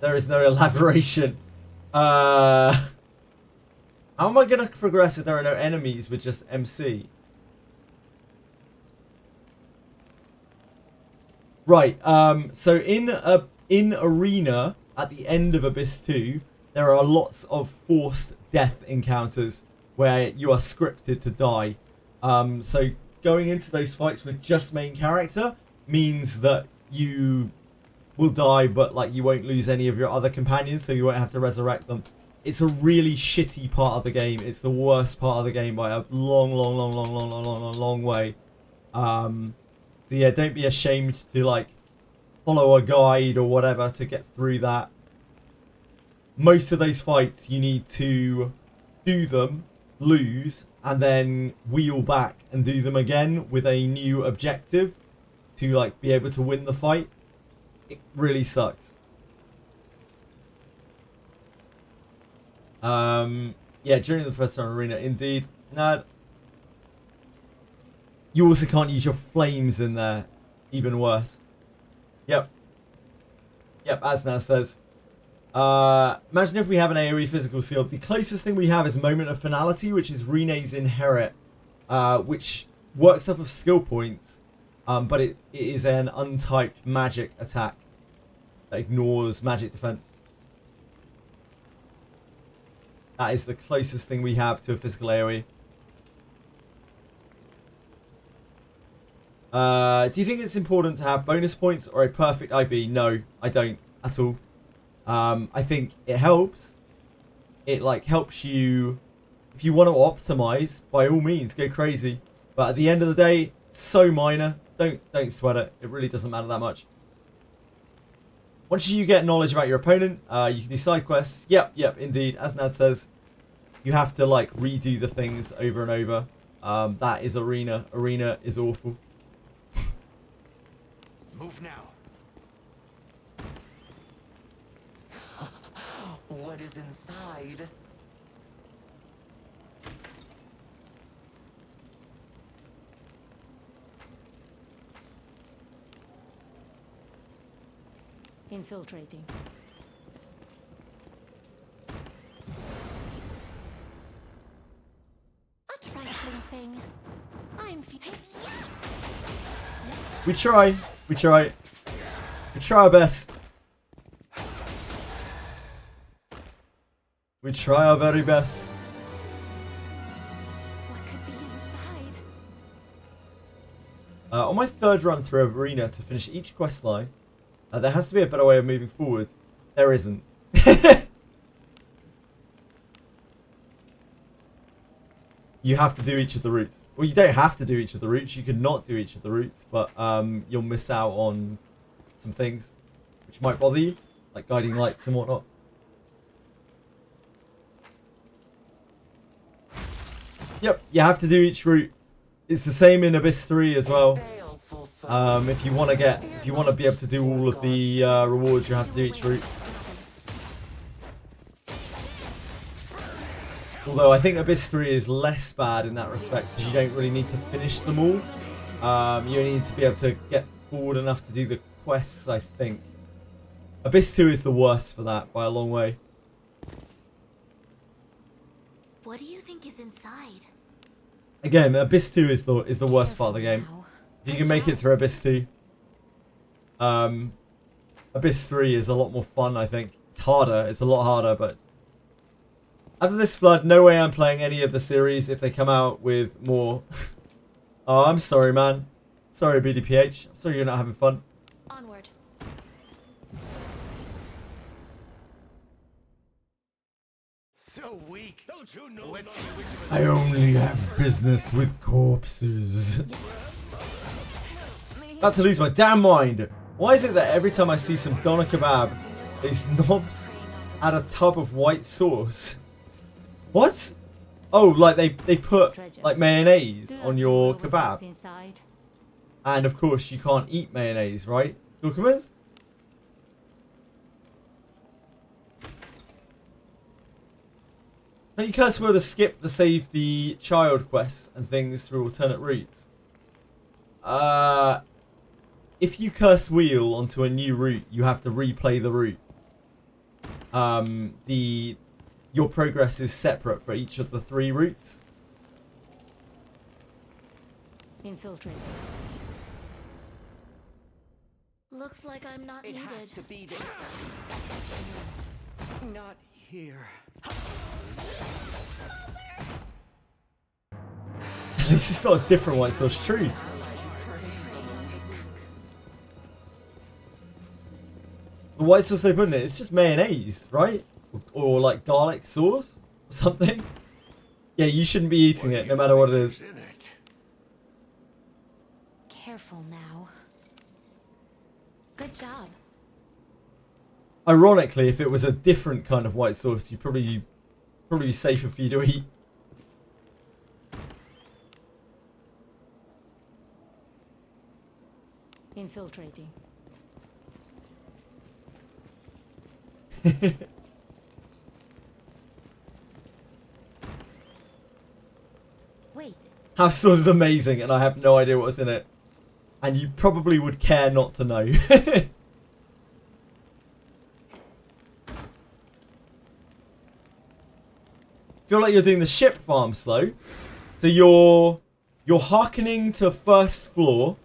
There is no elaboration. How am I gonna progress if there are no enemies with just MC? Right, so in Arena, at the end of Abyss 2, there are lots of forced death encounters where you are scripted to die. So going into those fights with just main character means that you will die, but like you won't lose any of your other companions, so you won't have to resurrect them. It's a really shitty part of the game. It's the worst part of the game by a long way. So yeah, don't be ashamed to like follow a guide or whatever to get through that. Most of those fights you need to do them, lose, and then wheel back and do them again with a new objective to like be able to win the fight. It really sucks. Yeah, during the first time Arena, indeed. No. You also can't use your flames in there. Even worse. Yep. Yep, Asna says. Imagine if we have an AoE physical skill. The closest thing we have is Moment of Finality, which is Rene's Inherit, which works off of skill points, but it is an untyped magic attack that ignores magic defense. That is the closest thing we have to a physical AoE. Do you think it's important to have bonus points or a perfect IV? No, I don't at all. I think it helps. It like helps you if you want to optimize. By all means, go crazy. But at the end of the day, so minor. Don't sweat it. It really doesn't matter that much. Once you get knowledge about your opponent, you can do side quests. Yep, indeed. As Nad says, you have to like redo the things over and over. That is Arena. Arena is awful. Move now. What is inside? Infiltrating. We try. We try. We try our best. We try our very best. What could be inside? On my third run through Arena to finish each quest line, there has to be a better way of moving forward. There isn't. You have to do each of the routes. Well, you don't have to do each of the routes. You can not do each of the routes, but you'll miss out on some things which might bother you, like guiding lights and whatnot. Yep, you have to do each route. It's the same in Abyss 3 as well. If you want to be able to do all of the rewards, you have to do each route. Although I think Abyss 3 is less bad in that respect because you don't really need to finish them all. You only need to be able to get forward enough to do the quests, I think. Abyss 2 is the worst for that by a long way. What do you think is inside? Again, Abyss 2 is the worst part of the game. If you can make it through Abyss 2. Abyss 3 is a lot more fun, I think. It's harder, it's a lot harder, but... After this flood, no way I'm playing any of the series if they come out with more. Oh, I'm sorry, man. Sorry, BDPH. I'm sorry you're not having fun. Onward. So weak. Don't you know? Let's see which of us I only have business with corpses. About to lose my damn mind. Why is it that every time I see some doner kebab, these knobs add a tub of white sauce? What? Oh, like they put like mayonnaise on your kebab. And of course you can't eat mayonnaise, right? Documents? Can you curse word to skip the save the child quests and things through alternate routes? If you curse wheel onto a new route, you have to replay the route. Your progress is separate for each of the 3 routes. Infiltrate. Looks like I'm not It needed. has to be there. Not here. At least it's not a different white sauce tree. The white sauce they put in it, it's just mayonnaise, right? Or like garlic sauce or something. Yeah, you shouldn't be eating it no matter what it is. Careful now. Good job. Ironically, if it was a different kind of white sauce, you'd probably be safer for you to eat. Infiltrating. Wait. House sauce is amazing and I have no idea what's in it. And you probably would care not to know. Feel like you're doing the ship farm slow. So you're hearkening to first floor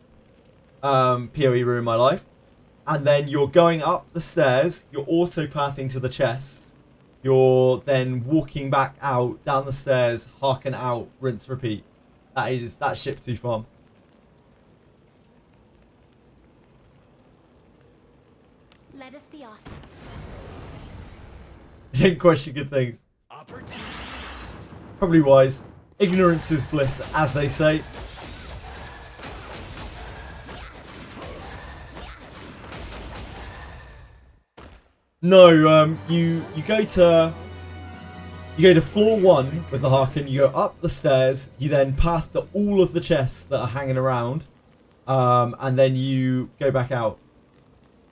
PoE room in my life. And then you're going up the stairs, you're auto-pathing to the chest. You're then walking back out, down the stairs, harken out, rinse, repeat. That's ship 2 farm. Let us be off. You don't question good things. Probably wise. Ignorance is bliss, as they say. No, you go to floor 1 with the Harken, you go up the stairs, you then path to all of the chests that are hanging around, and then you go back out.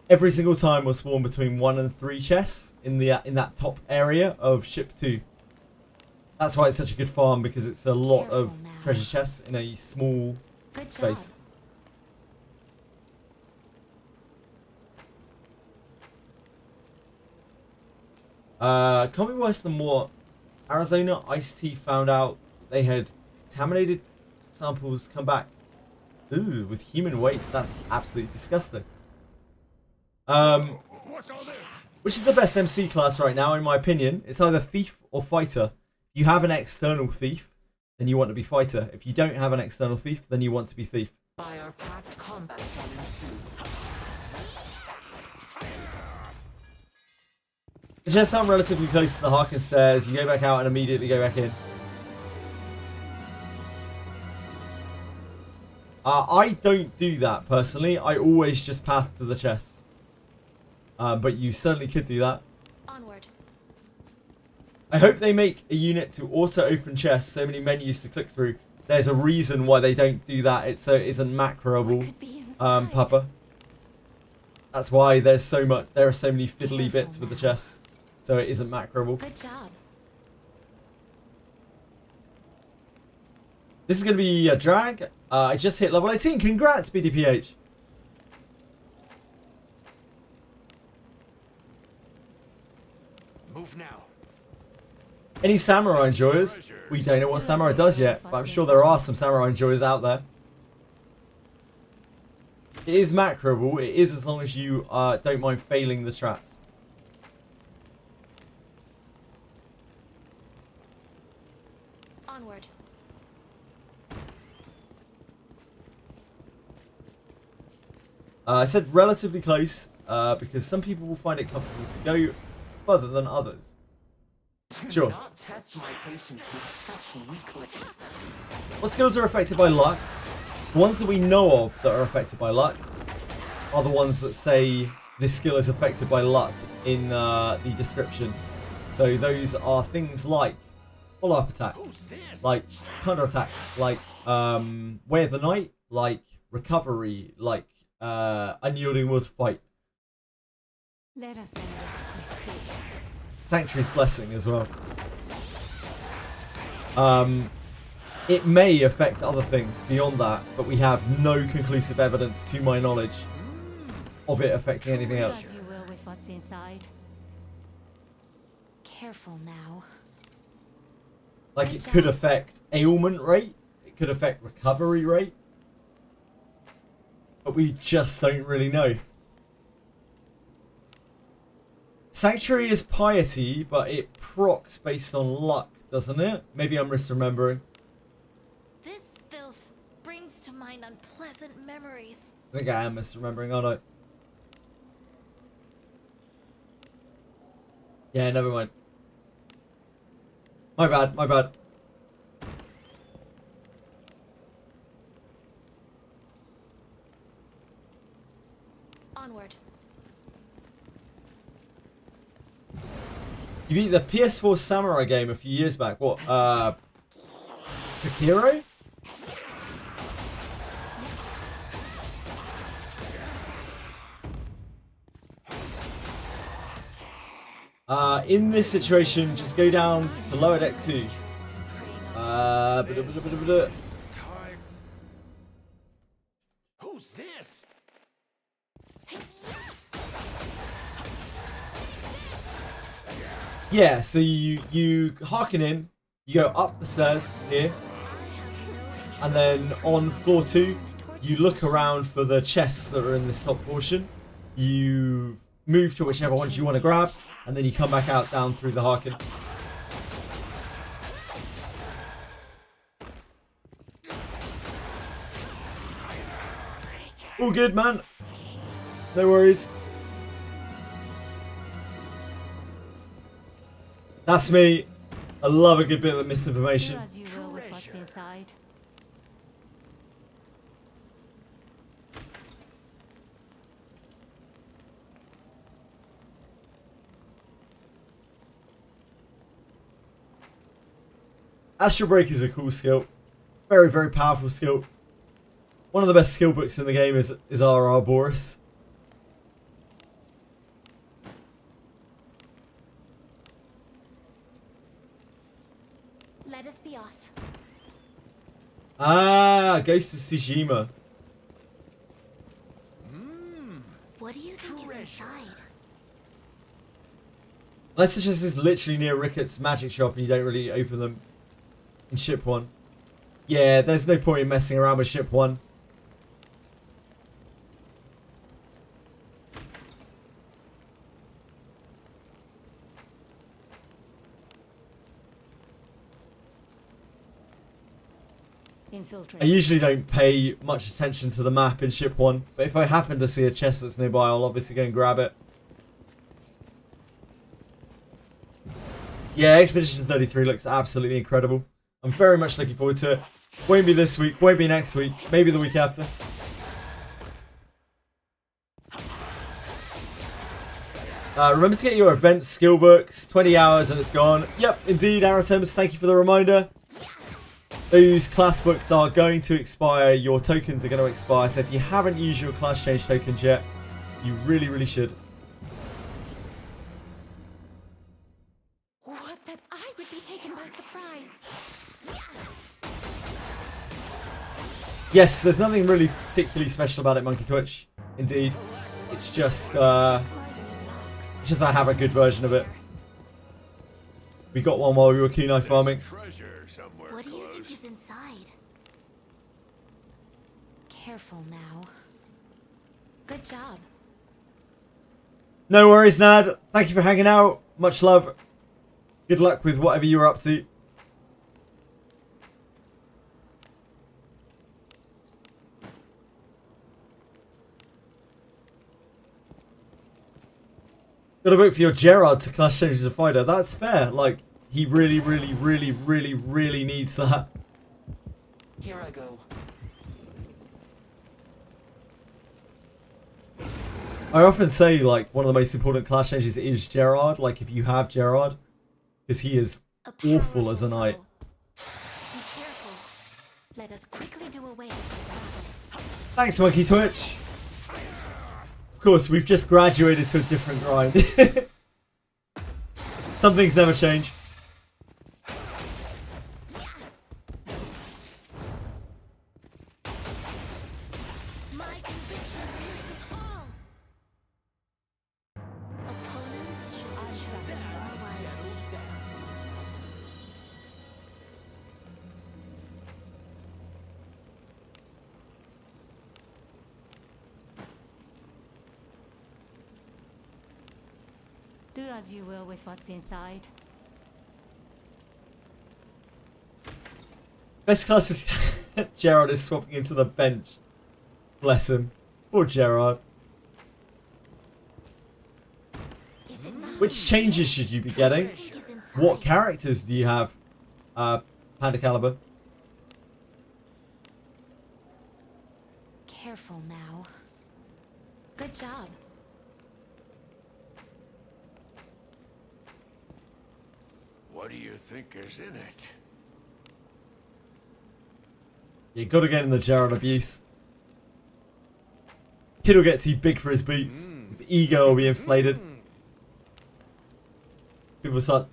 Every single time will spawn between 1 and 3 chests in that top area of ship 2. That's why it's such a good farm, because it's a lot of treasure chests in a small space. Can't be worse than what Arizona Ice Tea found out. They had contaminated samples come back Ooh, with human weights, that's absolutely disgusting. Which is the best MC class right now, in my opinion? It's either thief or fighter. If you have an external thief, then you want to be fighter. If you don't have an external thief, then you want to be thief. Fire-packed combat shall ensue. The chests are relatively close to the Harkin stairs. You go back out and immediately go back in. I don't do that personally. I always just path to the chests. But you certainly could do that. Onward. I hope they make a unit to auto-open chests. So many menus to click through. There's a reason why they don't do that. It's so it isn't macroable, Papa. That's why there are so many fiddly bits with the chests. So it isn't macroable. Good job. This is going to be a drag. I just hit level 18. Congrats, BDPH. Move now. Any samurai enjoyers? We don't know what samurai does yet, but I'm sure there are some samurai enjoyers out there. It is macroable. It is as long as you don't mind failing the traps. Onward. I said relatively close because some people will find it comfortable to go further than others. Sure. Not test my patience with such weakling. What skills are affected by luck? The ones that we know of that are affected by luck are the ones that say this skill is affected by luck in the description. So those are things like follow-up attack, like counter-attack, like Way of the Night, like recovery, like unyielding will to fight. Let us Sanctuary's Blessing as well. It may affect other things beyond that, but we have no conclusive evidence, to my knowledge, of it affecting anything else. as you will with what's inside. Careful now. Like, it could affect ailment rate, it could affect recovery rate, but we just don't really know. Sanctuary is piety, but it procs based on luck, doesn't it? Maybe I'm misremembering. This filth brings to mind unpleasant memories. I think I am misremembering, aren't I? Yeah, never mind. My bad, my bad. Onward. You beat the PS4 Samurai game a few years back. What? Sekiro? In this situation, just go down to lower deck 2. Who's this? Yeah, so you hearken in, you go up the stairs here, and then on floor 2, you look around for the chests that are in this top portion. You move to whichever ones you want to grab, and then you come back out down through the hearken. All good, man. No worries. That's me. I love a good bit of misinformation. Do as you will with what's inside. Astral Break is a cool skill. Very, very powerful skill. One of the best skill books in the game is R.R. Boris. Let us be off. Ah, Ghost of Tsushima. What do you think is inside? Unless the chest is literally near Ricketts' magic shop and you don't really open them in ship 1. Yeah, there's no point in messing around with ship 1. Infiltrate. I usually don't pay much attention to the map in Ship 1, but if I happen to see a chest that's nearby, I'll obviously go and grab it. Yeah, Expedition 33 looks absolutely incredible. I'm very much looking forward to it. Won't be this week, won't be next week, maybe the week after. Remember to get your event skill books. 20 hours and it's gone. Yep, indeed, Aratomus, thank you for the reminder. Those class books are going to expire. Your tokens are going to expire. So if you haven't used your class change tokens yet, you really, really should. What, that I would be taken by surprise? Yes, there's nothing really particularly special about it, Monkey Twitch. Indeed. It's just I have a good version of it. We got one while we were kunai farming. What do you think is inside? Careful now. Good job. No worries, Nad. Thank you for hanging out. Much love. Good luck with whatever you're up to. Gotta wait for your Gerard to class change as a fighter. That's fair. Like, he really, really, really, really, really needs that. Here I go. I often say, like, one of the most important class changes is Gerard. Like, if you have Gerard, because he is awful as a knight. Be careful. Let us quickly do away with this battle. Thanks, Monkey Twitch. Of course, we've just graduated to a different grind. Some things never change. My conviction pierces all. Opponents should be chosen more wisely. Do as you will with what's inside. Best class of Gerard is swapping into the bench. Bless him. Poor Gerard. Which changes should you be getting? What characters do you have? Panda Caliber. Careful now. Good job. What do you think is in it? You gotta get in the Gerard abuse. Kid will get too big for his boots. His ego will be inflated. People start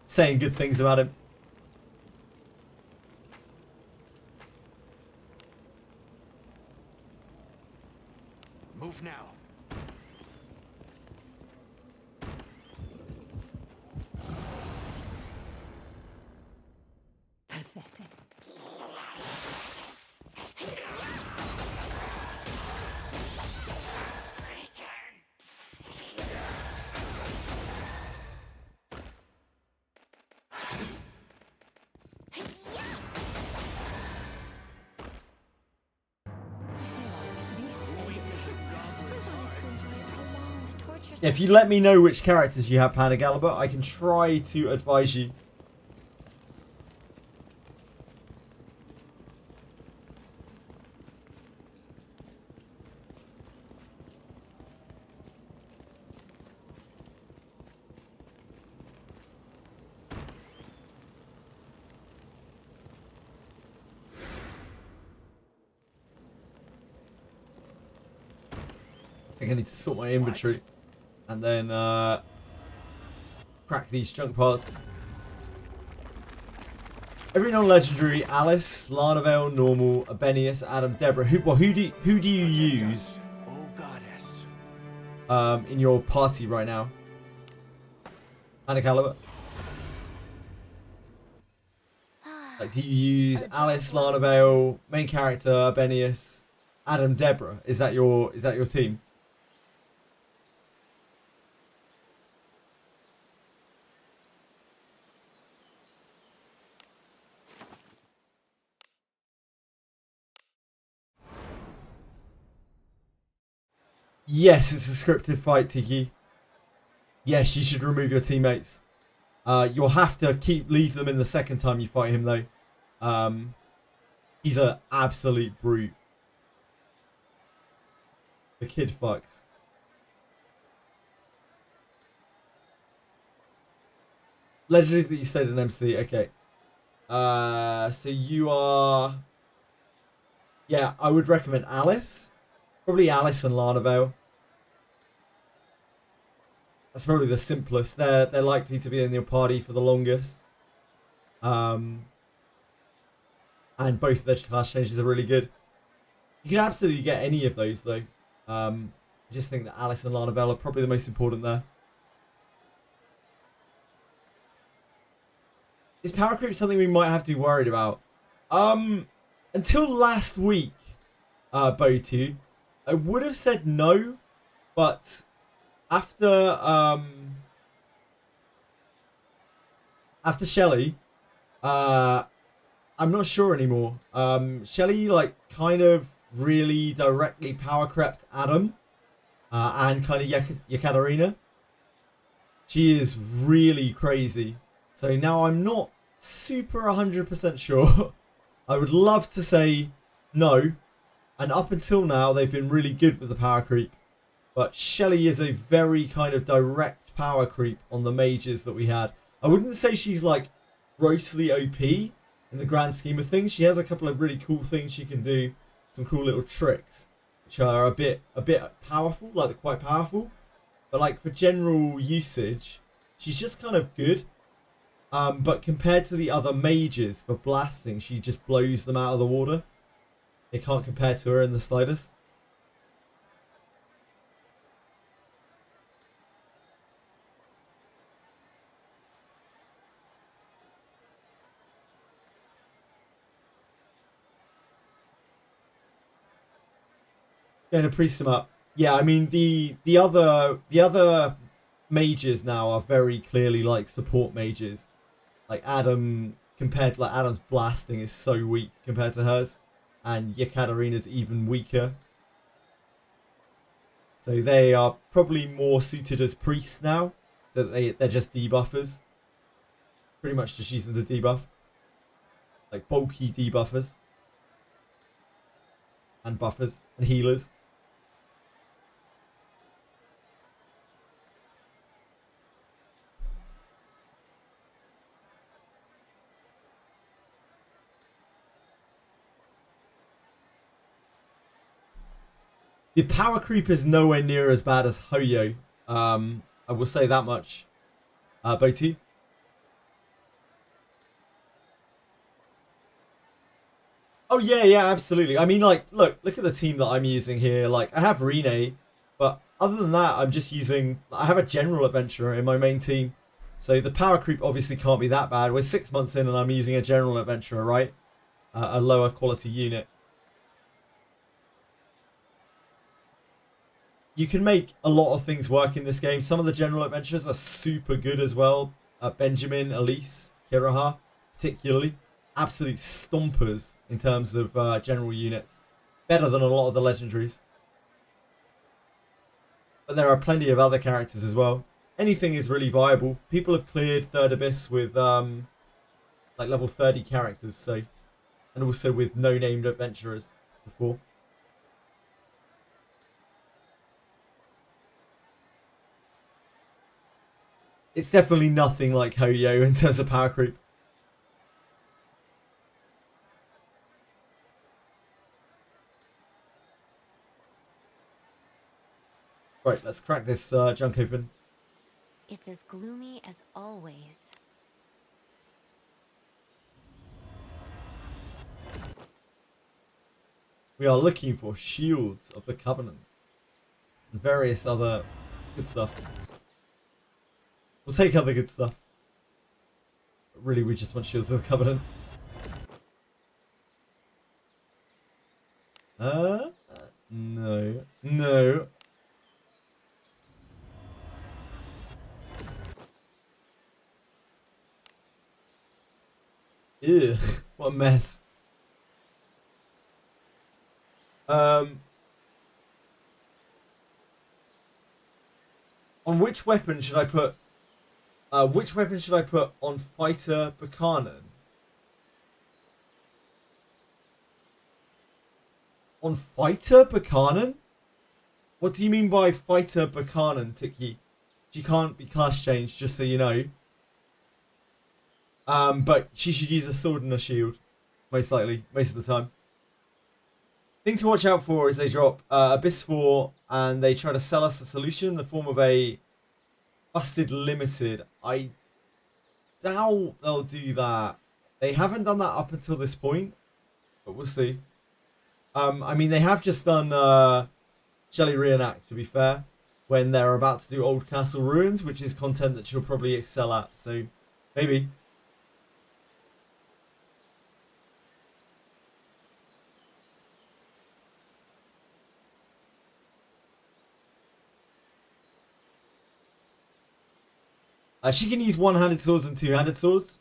saying good things about him. Move now. Pathetic. If you let me know which characters you have, Panda Caliber, I can try to advise you. I think I need to sort my inventory and then crack these junk parts. Every non-legendary: Alice, Lanavel, Normal, Abenius, Adam, Deborah. Who do you use in your party right now? Panda Caliber. Like, do you use Alice, Lanavel, main character, Abenius, Adam, Deborah? Is that your team? Yes, it's a scripted fight, Tiki. Yes, you should remove your teammates. You'll have to leave them in the second time you fight him, though. He's an absolute brute. The kid fucks. Legendaries that you stayed in MC. Okay. So you are... Yeah, I would recommend Alice. Probably Alice and Lana. That's probably the simplest. They're likely to be in your party for the longest. And both of their class changes are really good. You can absolutely get any of those though. I just think that Alice and Lana are probably the most important there. Is power creep something we might have to be worried about? Until last week, Botu, I would have said no, but after Shelly, I'm not sure anymore. Shelly like kind of really directly power crept Adam, and kind of Yekaterina. She is really crazy. So now I'm not super 100% sure. I would love to say no. And up until now, they've been really good with the power creep. But Shelly is a very kind of direct power creep on the mages that we had. I wouldn't say she's like grossly OP in the grand scheme of things. She has a couple of really cool things she can do. Some cool little tricks. Which are a bit powerful. Like they're quite powerful. But like for general usage, she's just kind of good. But compared to the other mages for blasting, she just blows them out of the water. They can't compare to her in the slightest. Going to priest them up. Yeah, I mean the other mages now are very clearly like support mages. Like Adam, compared to like Adam's blasting is so weak compared to hers, and Yekaterina's even weaker. So they are probably more suited as priests now. So they're just debuffers. Pretty much just using the debuff. Like bulky debuffers. And buffers and healers. The power creep is nowhere near as bad as Hoyo. I will say that much. Botu? Oh yeah, absolutely. I mean, like, look at the team that I'm using here. Like, I have Rene, but other than that, I'm just using... I have a general adventurer in my main team. So the power creep obviously can't be that bad. We're 6 months in and I'm using a general adventurer, right? A lower quality unit. You can make a lot of things work in this game. Some of the general adventurers are super good as well. Benjamin, Elise, Kiraha, particularly. Absolute stompers in terms of general units. Better than a lot of the legendaries. But there are plenty of other characters as well. Anything is really viable. People have cleared Third Abyss with like level 30 characters, so, and also with no named adventurers before. It's definitely nothing like Hoyo in terms of power creep. Right, let's crack this junk open. It's as gloomy as always. We are looking for shields of the Covenant and various other good stuff. We'll take other good stuff. But really, we just want shields of the Covenant. No. No. Ew, what a mess. On which weapon should I put? Which weapon should I put on Fighter Buchanan? On Fighter Buchanan? What do you mean by Fighter Buchanan, Tiki? She can't be class changed, just so you know. But she should use a sword and a shield, most likely, most of the time. Thing to watch out for is they drop Abyss 4 and they try to sell us a solution in the form of a busted limited. I doubt they'll do that. They haven't done that up until this point, but we'll see. I mean, they have just done Shelley Reenact, to be fair, when they're about to do Old Castle Ruins, which is content that she'll probably excel at, so maybe. She can use one-handed swords and two-handed swords.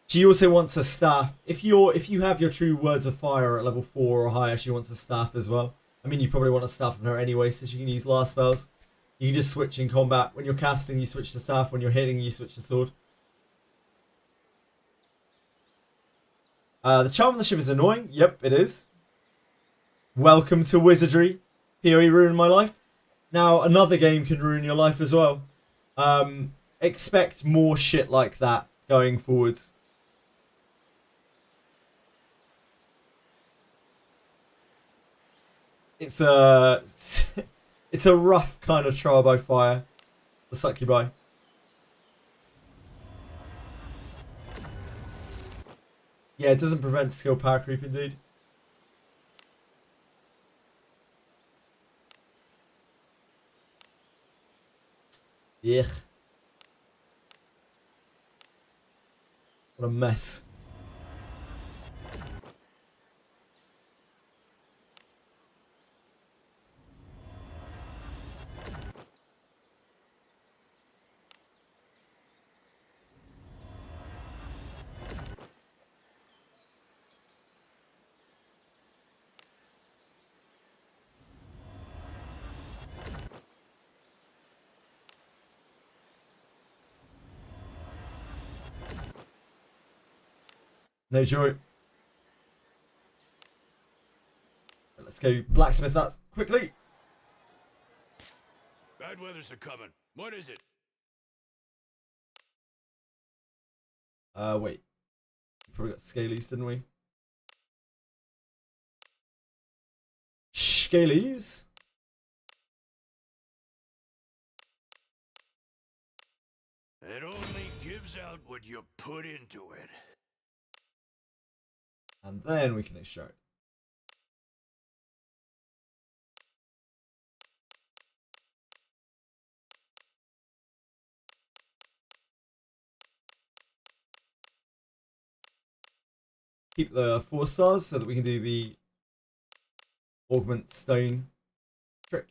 She also wants a staff. If you have your true words of fire at level 4 or higher, she wants a staff as well. I mean, you probably want a staff on her anyway, so she can use last spells. You can just switch in combat. When you're casting, you switch to staff. When you're hitting, you switch to sword. The charm on the ship is annoying. Yep, it is. Welcome to Wizardry. PoE ruined my life. Now, another game can ruin your life as well. Expect more shit like that going forwards. It's a it's a rough kind of trial by fire. The succubi. Yeah, it doesn't prevent skill power creep indeed. Yeah. What a mess. No joy. Let's go blacksmith that quickly. Bad weather's a coming. What is it? Wait. Probably got scalies, didn't we? Scalies. It only gives out what you put into it. And then we can extract. Keep the 4 stars so that we can do the augment stone trick.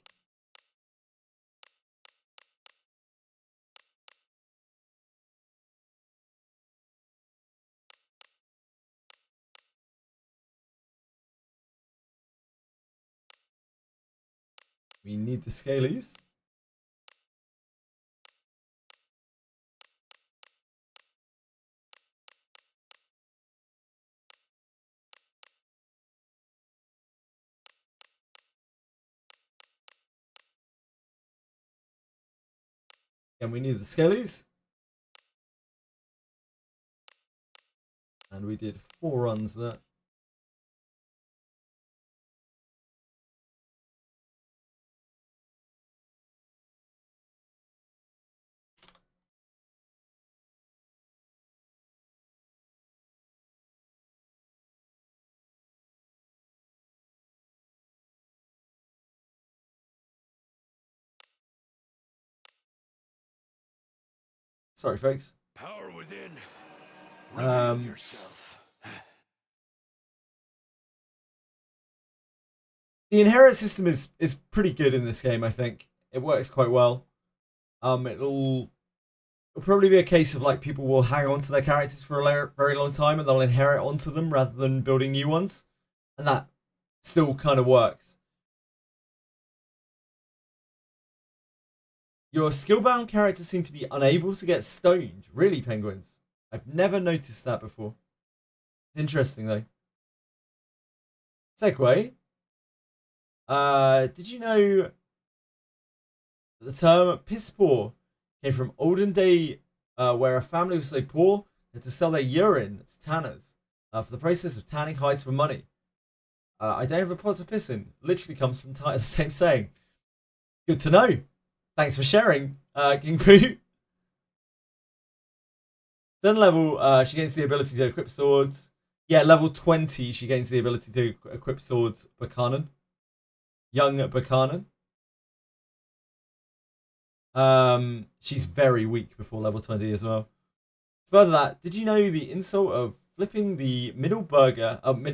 We need the scalies. And we need the scalies. And we did 4 runs there. Sorry, folks. Power within. Reveal yourself. The inherit system is pretty good in this game, I think. It works quite well. It'll probably be a case of like people will hang on to their characters for a very long time and they'll inherit onto them rather than building new ones. And that still kind of works. Your skill-bound characters seem to be unable to get stoned. Really, penguins? I've never noticed that before. It's interesting, though. Segue. Did you know the term piss poor came from olden day, where a family was so poor they had to sell their urine to tanners for the process of tanning hides for money. I don't have a pot of pissing. Literally comes from the same saying. Good to know. Thanks for sharing, King Poo. Certain level, she gains the ability to equip swords. Yeah, level 20, she gains the ability to equip swords. Buchanan. Young Buchanan. She's very weak before level 20 as well. Further that, did you know the insult of flipping the middle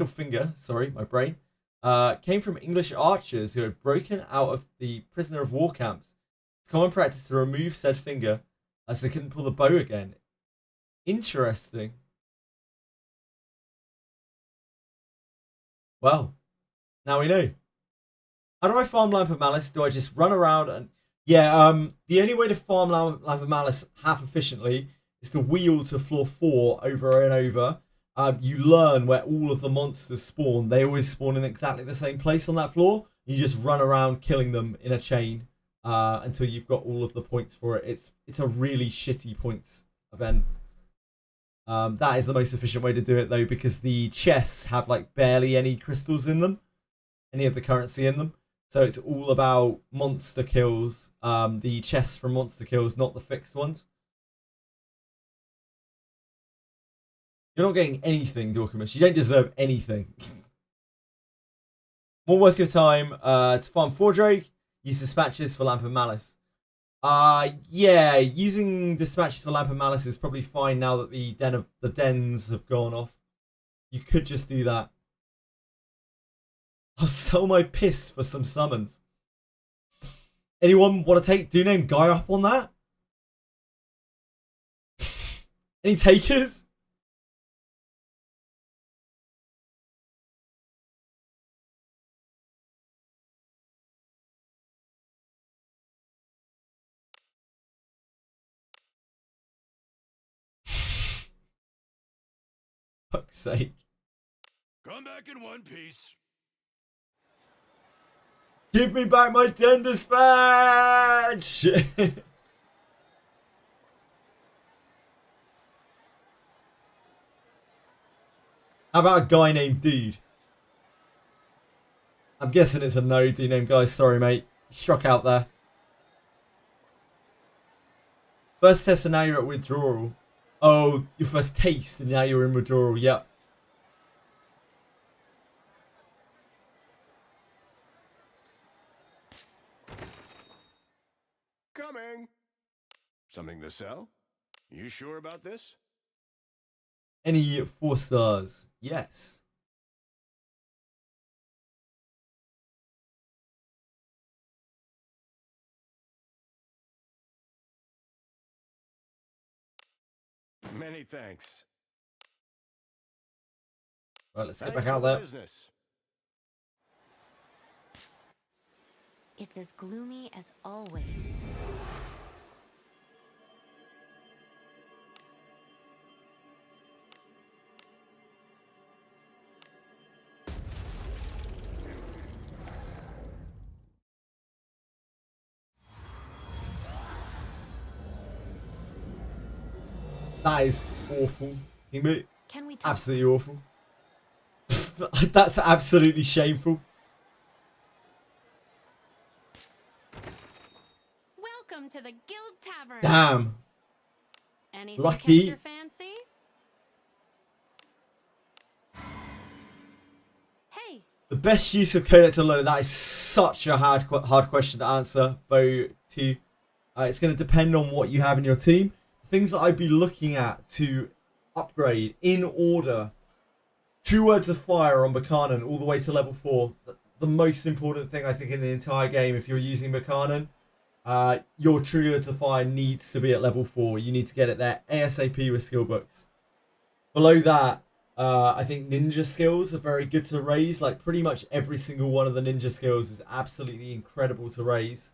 finger, sorry, my brain, came from English archers who had broken out of the prisoner of war camps. It's common practice to remove said finger as they couldn't pull the bow again. Interesting. Well, now we know. How do I farm Lamp of Malice? Do I just run around and... Yeah, the only way to farm Lamp of Malice half efficiently is to wheel to floor 4 over and over. You learn where all of the monsters spawn. They always spawn in exactly the same place on that floor. You just run around killing them in a chain until you've got all of the points for it. It's a really shitty points event. That is the most efficient way to do it though, because the chests have like barely any crystals in them, any of the currency in them. So it's all about monster kills, the chests from monster kills, not the fixed ones. You're not getting anything, Dorcamish. You don't deserve anything. More worth your time to farm Fordraig. Use dispatches for Lamp of Malice. Yeah, using dispatches for Lamp of Malice is probably fine now that the dens have gone off. You could just do that. I'll sell my piss for some summons. Anyone want to do name Guy up on that? Any takers? Fuck's sake. Come back in one piece. Give me back my den dispatch! How about a guy named Dude? I'm guessing it's a no, dude named Guy. Sorry, mate. Struck out there. First test and now you're at withdrawal. Oh, your first taste and now you're in withdrawal. Yep. Coming. Something to sell? You sure about this? Any 4 stars? Yes. Many thanks. Right, let's get back out there. Business. It's as gloomy as always. That is awful. Can we talk? Absolutely awful. That's absolutely shameful. Welcome to the Guild Tavern. Damn. Anything Lucky. catch your fancy? Hey. The best use of codec to load. That is such a hard question to answer, Bo. It's going to depend on what you have in your team. Things that I'd be looking at to upgrade in order. True Words of Fire on Buchanan all the way to level 4. The most important thing I think in the entire game if you're using Buchanan. Your True Words of Fire needs to be at level 4. You need to get it there ASAP with skill books. Below that, I think ninja skills are very good to raise. Like pretty much every single one of the ninja skills is absolutely incredible to raise.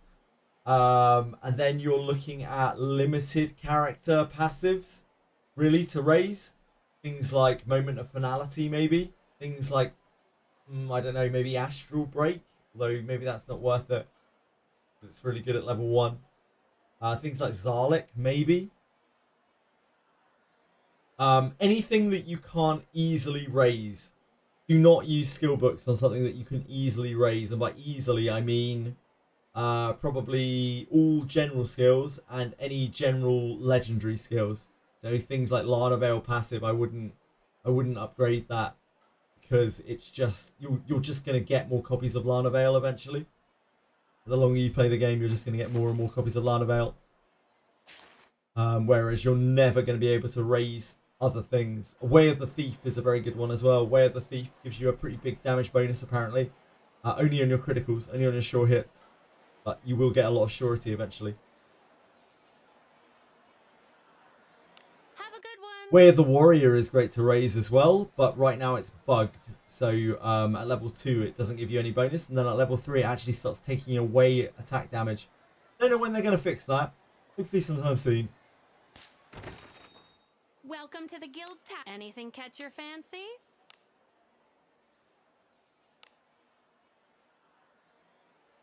And then you're looking at limited character passives, really, to raise. Things like Moment of Finality, maybe. Things like, I don't know, maybe Astral Break. Although maybe that's not worth it. It's really good at level 1. Things like Zarlik, maybe. Anything that you can't easily raise. Do not use skill books on something that you can easily raise. And by easily, I mean probably all general skills and any general legendary skills. So things like Lana Veil passive, I wouldn't upgrade that, because it's just you're just gonna get more copies of Lana Veil eventually. The longer you play the game, you're just gonna get more and more copies of Lana Veil. Whereas you're never gonna be able to raise other things. Way of the Thief is a very good one as well. Way of the Thief gives you a pretty big damage bonus apparently. Only on your criticals, only on your sure hits. But you will get a lot of surety eventually. Have a good one. Way of the Warrior is great to raise as well, but right now it's bugged. So at level 2 it doesn't give you any bonus, and then at level 3 it actually starts taking away attack damage. Don't know when they're going to fix that. Hopefully sometime soon. Welcome to the guild tap. Anything catch your fancy?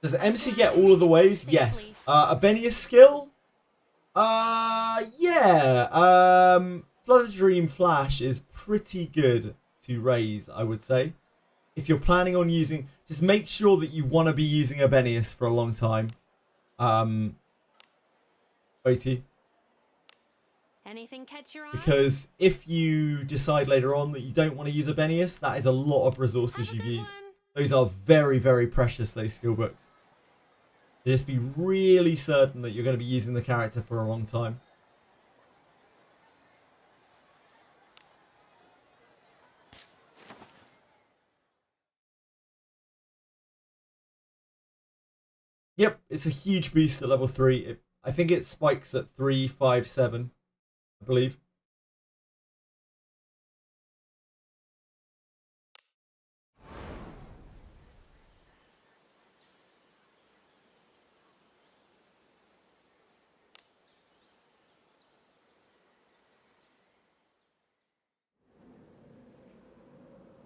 Does MC get all of the ways? Yes. Abenius skill? Yeah. Flood of Dream Flash is pretty good to raise, I would say. If you're planning on using, just make sure that you want to be using Abenius for a long time. OT. Anything catch your eye? Because if you decide later on that you don't want to use Abenius, that is a lot of resources you've used. Those are very, very precious, those skill books. Just be really certain that you're going to be using the character for a long time. Yep, it's a huge boost at level 3. I think it spikes at 3, 5, 7, I believe.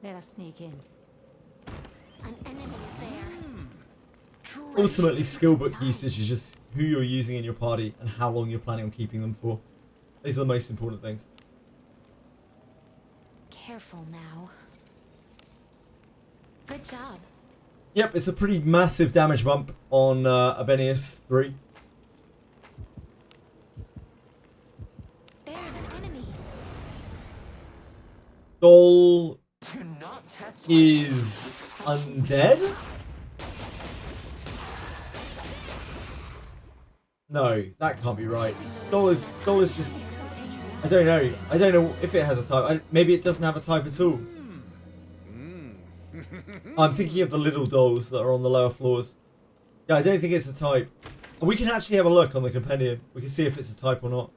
Let us sneak in. An enemy is there. Ultimately, skill book usage is just who you're using in your party and how long you're planning on keeping them for. These are the most important things. Careful now. Good job. Yep, it's a pretty massive damage bump on Abenius 3. There's an enemy. Doll is undead? No, that can't be right. Doll is just... I don't know. I don't know if it has a type. Maybe it doesn't have a type at all. I'm thinking of the little dolls that are on the lower floors. Yeah, I don't think it's a type. We can actually have a look on the compendium. We can see if it's a type or not.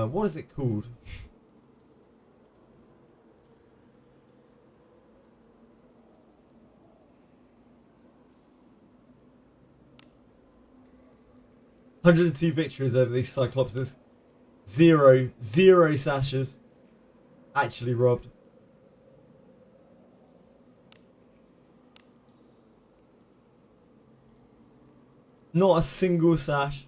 What is it called? "102 victories over these Cyclopses. Zero sashes. Actually robbed. Not a single sash.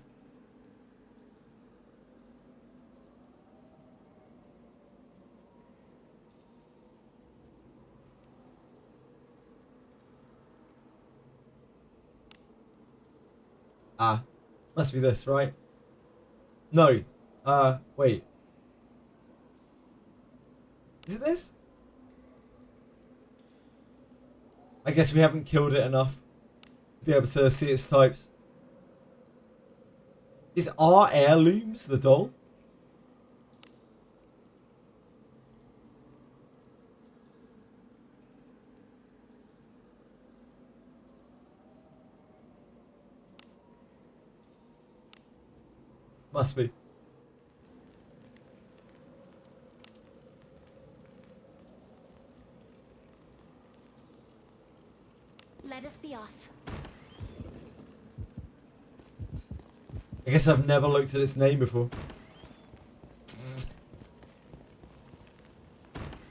Ah. Must be this, right? No. Wait. Is it this? I guess we haven't killed it enough to be able to see its types. Is our heirlooms the doll? Must be. Let us be off. I guess I've never looked at its name before.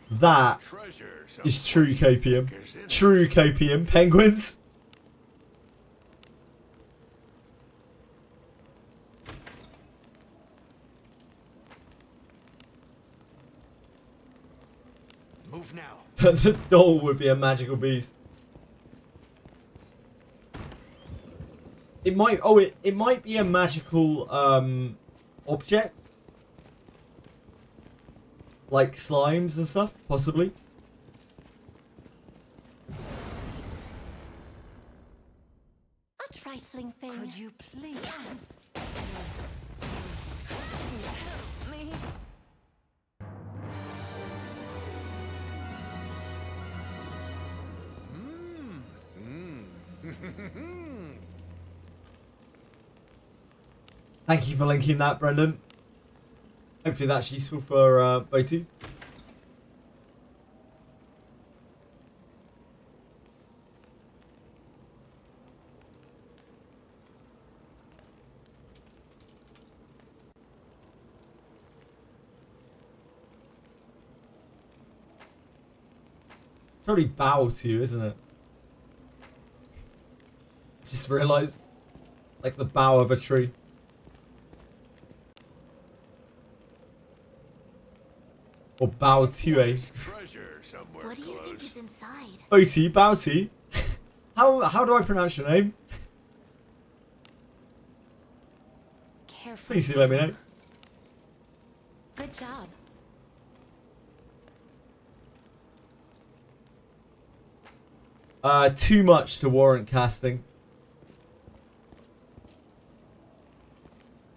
That is true copium. True copium. Penguins. Move now. The doll would be a magical beast. It might. Oh, it might be a magical object, like slimes and stuff, possibly. A trifling thing. Could you please help me? Thank you for linking that, Brendan. Hopefully that's useful for Botu. Probably bow to you, isn't it? Just realised, like the bough of a tree. Or bow to a. What do you think is inside? Botu, Bowty. How do I pronounce your name? Careful. Please do let me know. Good job. Too much to warrant casting.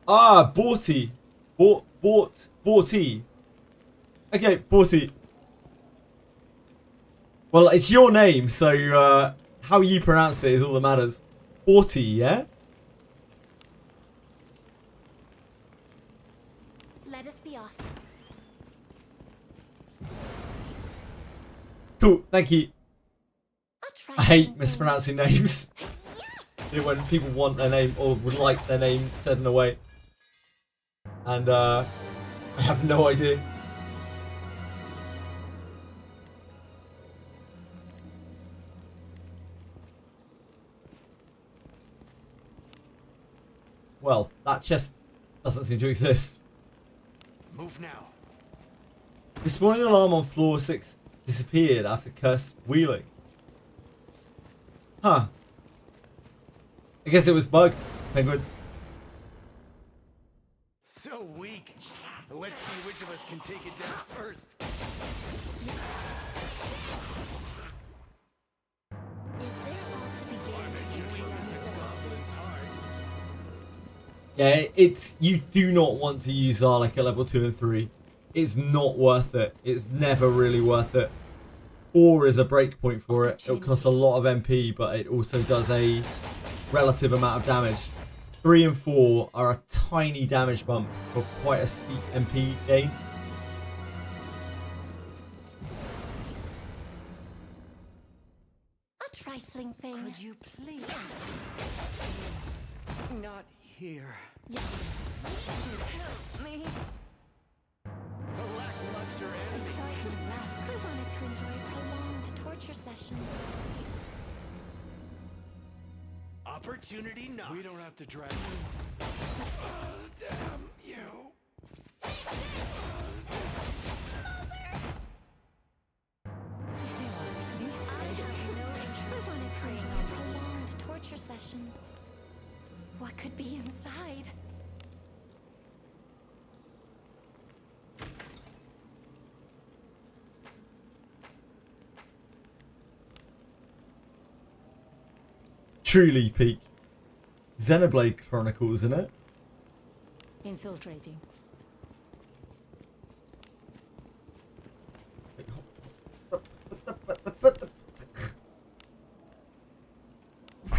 Ah, Borty. Borty. Okay, Borty. Well, it's your name, so how you pronounce it is all that matters. Borty, yeah? Let us be off. Cool, thank you. A I hate mispronouncing names. When people want their name or would like their name said in a way. And I have no idea. Well, that chest doesn't seem to exist. Move now. The spawning alarm on floor 6 disappeared after cursed wheeling. Huh. I guess it was bug. Penguins. So weak. Let's see which of us can take it down first. Is there ought to be gained from runs such as this? Yeah, it's you do not want to use Zarlik at level 2 and 3. It's not worth it. It's never really worth it. 4 is a break point for it. It'll cost a lot of MP, but it also does a relative amount of damage. 3 and 4 are a tiny damage bump for quite a steep MP gain. A trifling thing. Could you please? Not here. Help me. A lackluster enemy. Who wanted to enjoy a prolonged torture session? Opportunity knocks. We don't have to drag damn you. Who wanted to enjoy a prolonged torture session? What could be inside? Truly peak. Xenoblade Chronicles, isn't it? Infiltrating.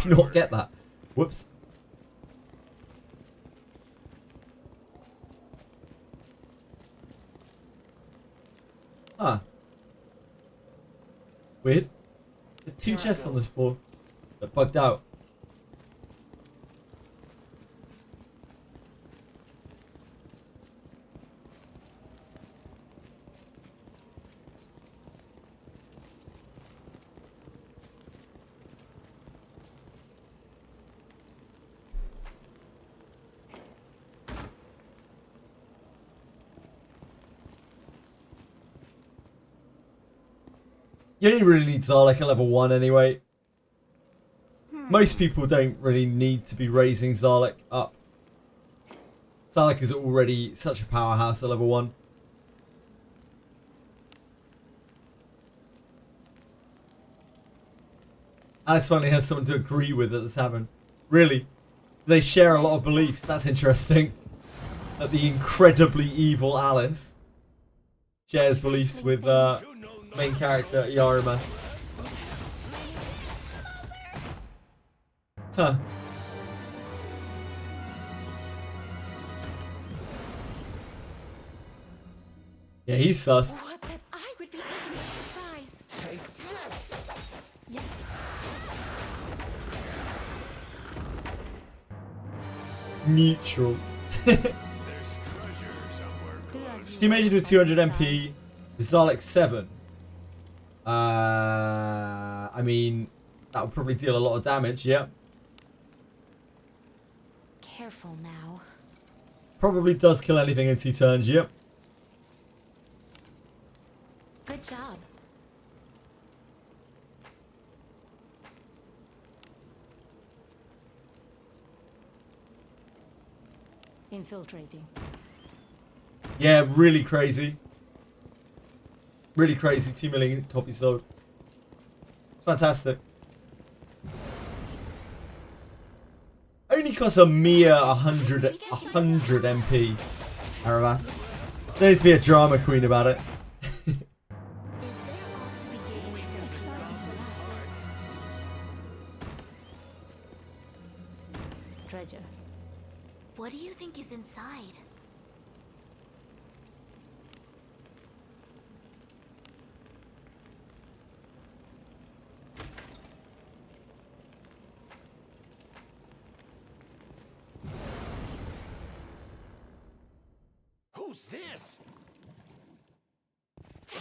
We not get that. Whoops. Huh. Weird. Two chests on this floor. that bugged out. You only really need Zarlek at level 1 anyway. Most people don't really need to be raising Zarlek up. Zarlek is already such a powerhouse at level 1. Alice finally has someone to agree with at the tavern. Really? They share a lot of beliefs. That's interesting. That the incredibly evil Alice shares beliefs with main character Yarima. Huh. Yeah, he's sus. What that I would be taken by surprise. Take this! Yeah. Neutral. There's treasure somewhere close. Two mages with 200 MP. Zarlek 7. I mean, that would probably deal a lot of damage, yeah. Careful now. Probably does kill anything in 2 turns, yep. Good job. Infiltrating. Yeah, really crazy. Really crazy. 2 million copies sold. Fantastic. Only costs a mere 100 MP. Aravas. There needs to be a drama queen about it. Is there ought to be gained from excitement as this? Treasure. What do you think is inside? Who's this? Do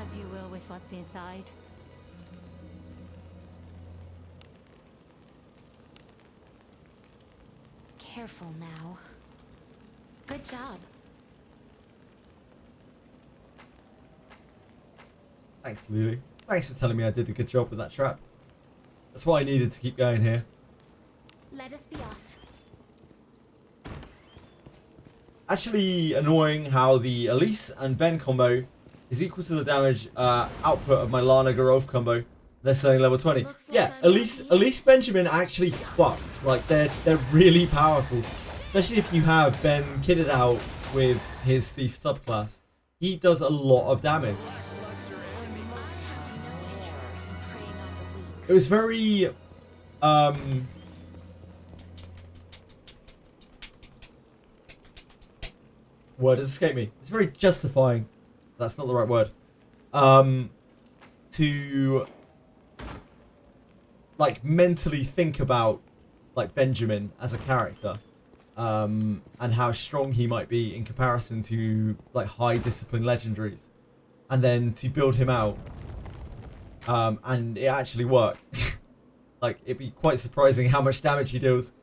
as you will with what's inside. Careful now. Good job. Thanks, Lulu. Thanks for telling me I did a good job with that trap. That's what I needed to keep going here. Let us be off. Actually annoying how the Elise and Ben combo is equal to the damage output of my Lana Garolf combo. They're selling level 20. Looks like Yeah, I'm Elise Benjamin actually fucks. Like they're really powerful. Especially if you have Ben kitted out with his thief subclass. He does a lot of damage. It was very word has escaped me. It's very justifying. That's not the right word. To like mentally think about like Benjamin as a character, and how strong he might be in comparison to like high discipline legendaries, and then to build him out, and it actually worked. Like it'd be quite surprising how much damage he deals.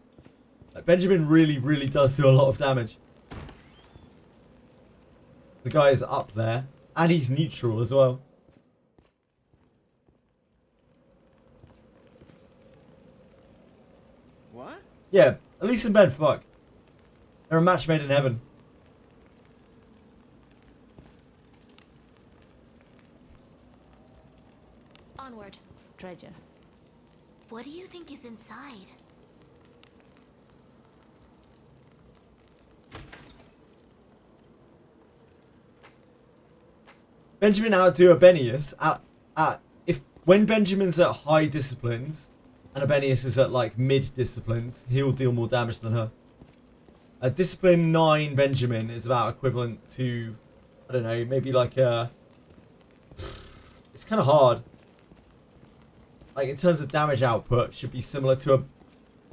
Like, Benjamin really does do a lot of damage. The guy is up there, and he's neutral as well. What? Yeah, Elise and Ben, fuck. They're a match made in heaven. Onward. Treasure. What do you think is inside? Benjamin outdo Abenius when Benjamin's at high disciplines and Abenius is at like mid disciplines, he'll deal more damage than her. A discipline 9 Benjamin is about equivalent to, I don't know, maybe like a... It's kind of hard. Like in terms of damage output, should be similar to a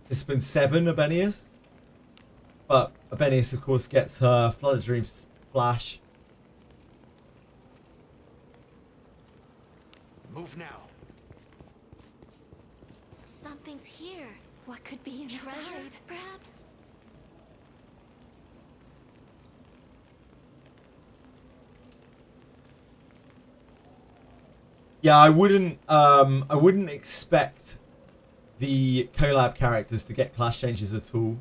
discipline 7 Abenius. But Abenius, of course, gets her Flood of Dreams Splash. Move now. Something's here. What could be inside? Treasure, perhaps? Yeah, I wouldn't expect the collab characters to get class changes at all.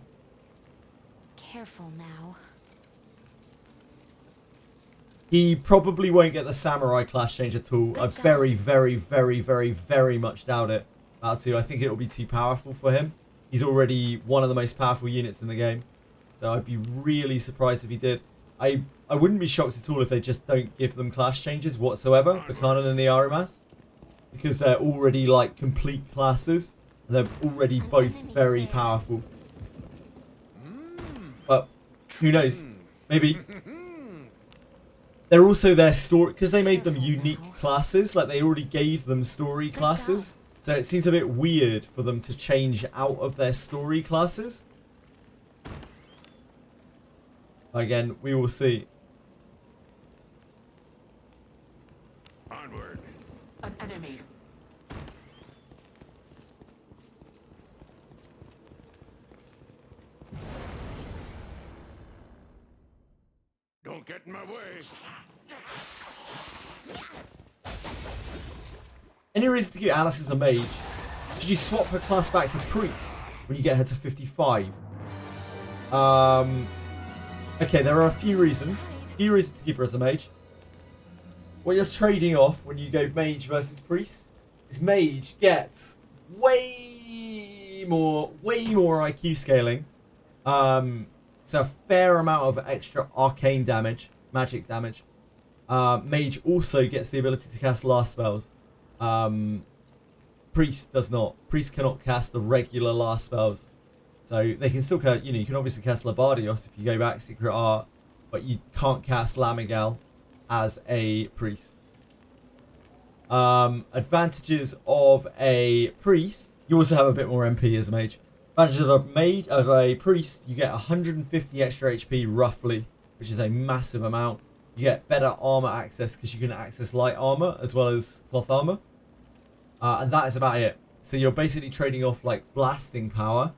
Careful now. He probably won't get the samurai class change at all. I very, very, very, very, very much doubt it. About to. I think it will be too powerful for him. He's already one of the most powerful units in the game. So I'd be really surprised if he did. I wouldn't be shocked at all if they just don't give them class changes whatsoever, the Kanan and the Arimas. Because they're already like complete classes. And they're already both very powerful. But who knows? Maybe. They're also their story, because they made them unique classes. Like they already gave them story classes. So it seems a bit weird for them to change out of their story classes. Again, we will see. Onward. An enemy. Don't get in my way. Any reason to keep Alice as a mage? Should you swap her class back to priest when you get her to 55? Okay, there are a few reasons. A few reasons to keep her as a mage. What you're trading off when you go mage versus priest is mage gets way more IQ scaling. So a fair amount of extra arcane damage, magic damage. Mage also gets the ability to cast last spells. Priest does not. Priest cannot cast the regular last spells. So they can still cast, you can obviously cast Labardios if you go back Secret Art, but you can't cast Lamigal as a priest. Advantages of a priest. You also have a bit more MP as a mage. Advantages of a priest, you get 150 extra HP roughly, which is a massive amount. You get better armor access because you can access light armor as well as cloth armor. And that is about it. So you're basically trading off like blasting power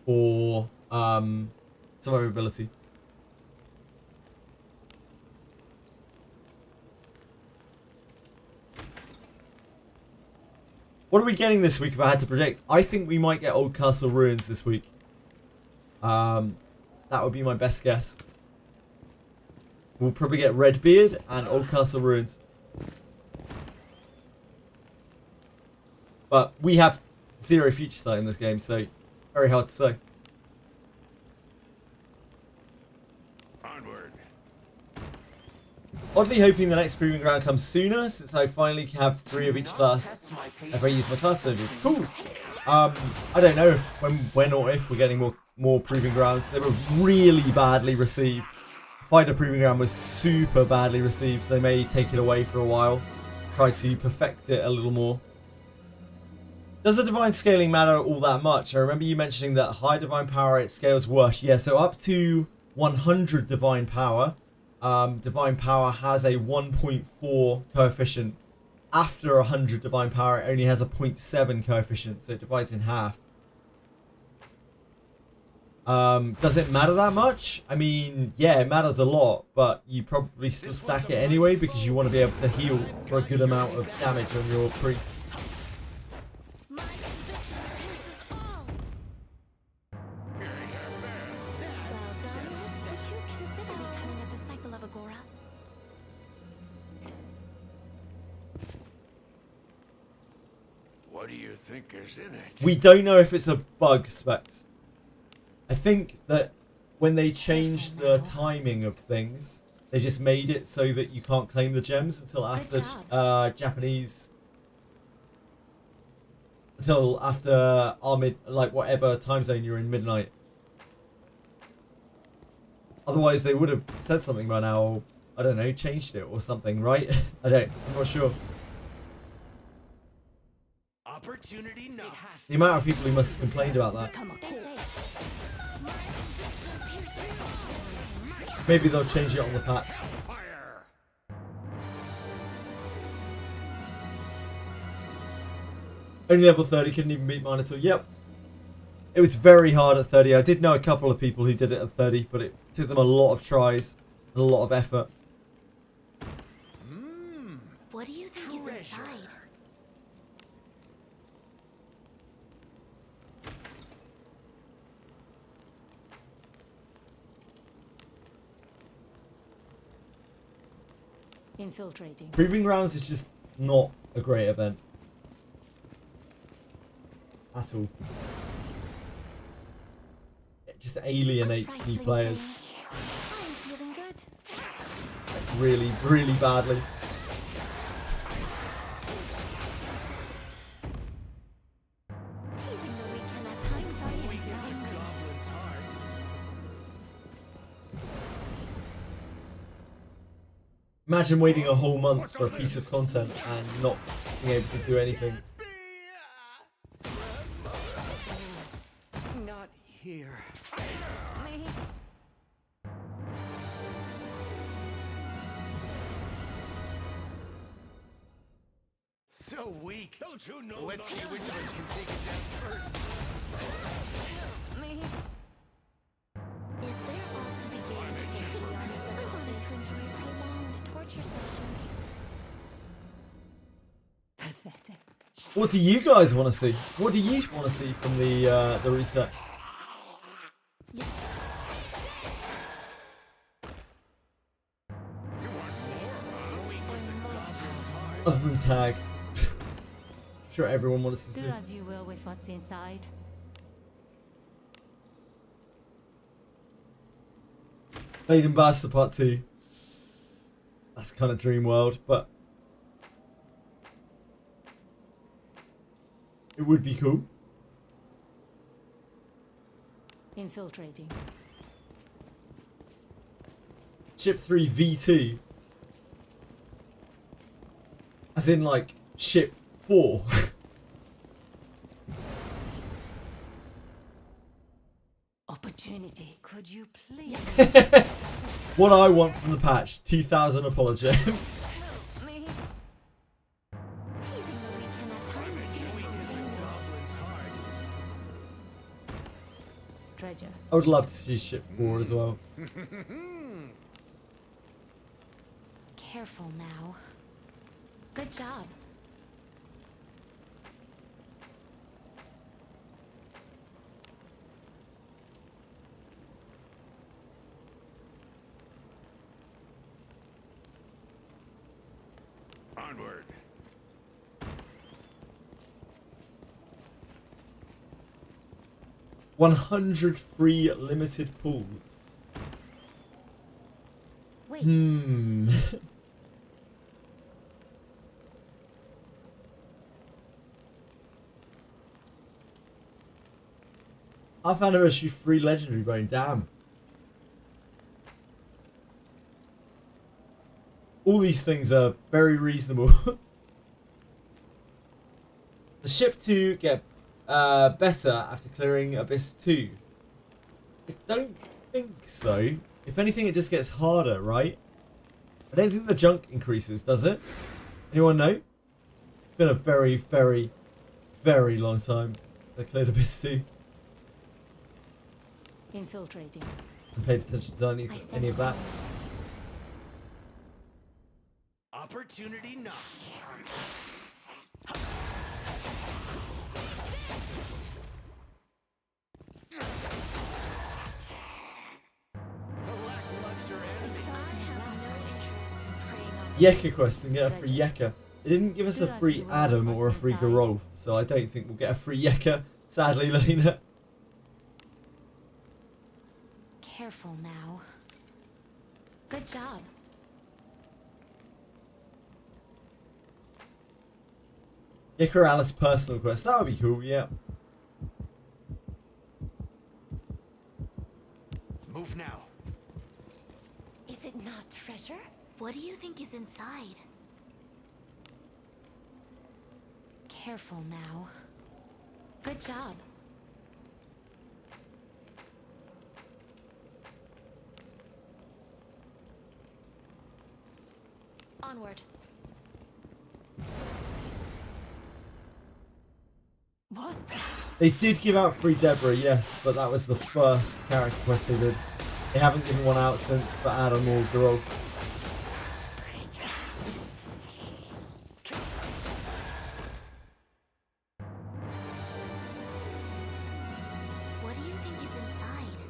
for survivability. What are we getting this week if I had to predict? I think we might get Old Castle Ruins this week. That would be my best guess. We'll probably get Redbeard and Old Castle Ruins. But we have zero future sight in this game, so very hard to say. Onward. Oddly hoping the next Proving Ground comes sooner, since I finally have 3 of each class if I use my class surgery. Cool! I don't know when or if we're getting more Proving Grounds. They were really badly received. Fighter Proving Ground was super badly received, so they may take it away for a while. Try to perfect it a little more. Does the divine scaling matter all that much? I remember you mentioning that high divine power, it scales worse. Yeah, so up to 100 divine power. Divine power has a 1.4 coefficient. After 100 divine power, it only has a 0.7 coefficient, so it divides in half. Does it matter that much? I mean, yeah, it matters a lot, but you probably still stack it anyway because you want to be able to heal for a good amount of damage on your priest. My conviction pierces all. Well done. Would you consider becoming a disciple of Agora? What do you think is in it? We don't know if it's a bug, Specs. I think that when they changed the timing of things, they just made it so that you can't claim the gems until after Japanese... Until after our like whatever time zone you're in midnight. Otherwise, they would have said something by now, or, I don't know, changed it or something, right? I'm not sure. Opportunity knocks. The amount of people who must have complained about that. Stay safe. Maybe they'll change it on the patch. Only level 30, couldn't even beat mine at all. Yep. It was very hard at 30. I did know a couple of people who did it at 30, but it took them a lot of tries and a lot of effort. What do you think is inside? Infiltrating. Proving Grounds is just not a great event. At all. It just alienates new players. I'm feeling good. Like really, really badly. Teasing the weekend at times are you Goblin's heart. Imagine waiting a whole month for a piece of content and not being able to do anything. Not here. Me. So weak. Don't you know? Let's see which of us can take it down first. Me. Is there ought to be gained beyond such as this? To enjoy a prolonged torture session. Pathetic. What do you guys want to see? What do you want to see from the reset? Other than tags. I'm sure everyone wants to Do see. as you will with what's inside. Blade and Bastard Part 2. That's kind of dream world, but it would be cool. Infiltrating. Ship 3 V2. As in, like, Ship 4. Opportunity. Could you please? What I want from the patch, 2,000 apologems. Me. Teasing the weekend at times can entertain me. Goblin's heart. Treasure. I would love to see Ship 4 as well. Careful now. Good job. Onward. $100 free limited pools. Wait. Half anniversary free legendary bone, damn. All these things are very reasonable. The ship 2 get better after clearing Abyss 2. I don't think so. If anything, it just gets harder, right? I don't think the junk increases, does it? Anyone know? It's been a very, very, very long time since I cleared Abyss 2. Infiltrating. And paid attention to any of that. Opportunity knocks. Yeka quest and get a free Yeka. They didn't give us a free Adam or a free Garolf, so I don't think we'll get a free Yeka. Sadly, Lena. Careful now. Good job. Yeka Alice personal quest. That would be cool, yeah. Move now. Is it not treasure? What do you think is inside? Careful now. Good job. Onward. What? They did give out free Deborah, yes, but that was the first character quest they did. They haven't given one out since for Adam or Geralt. What do you think is inside?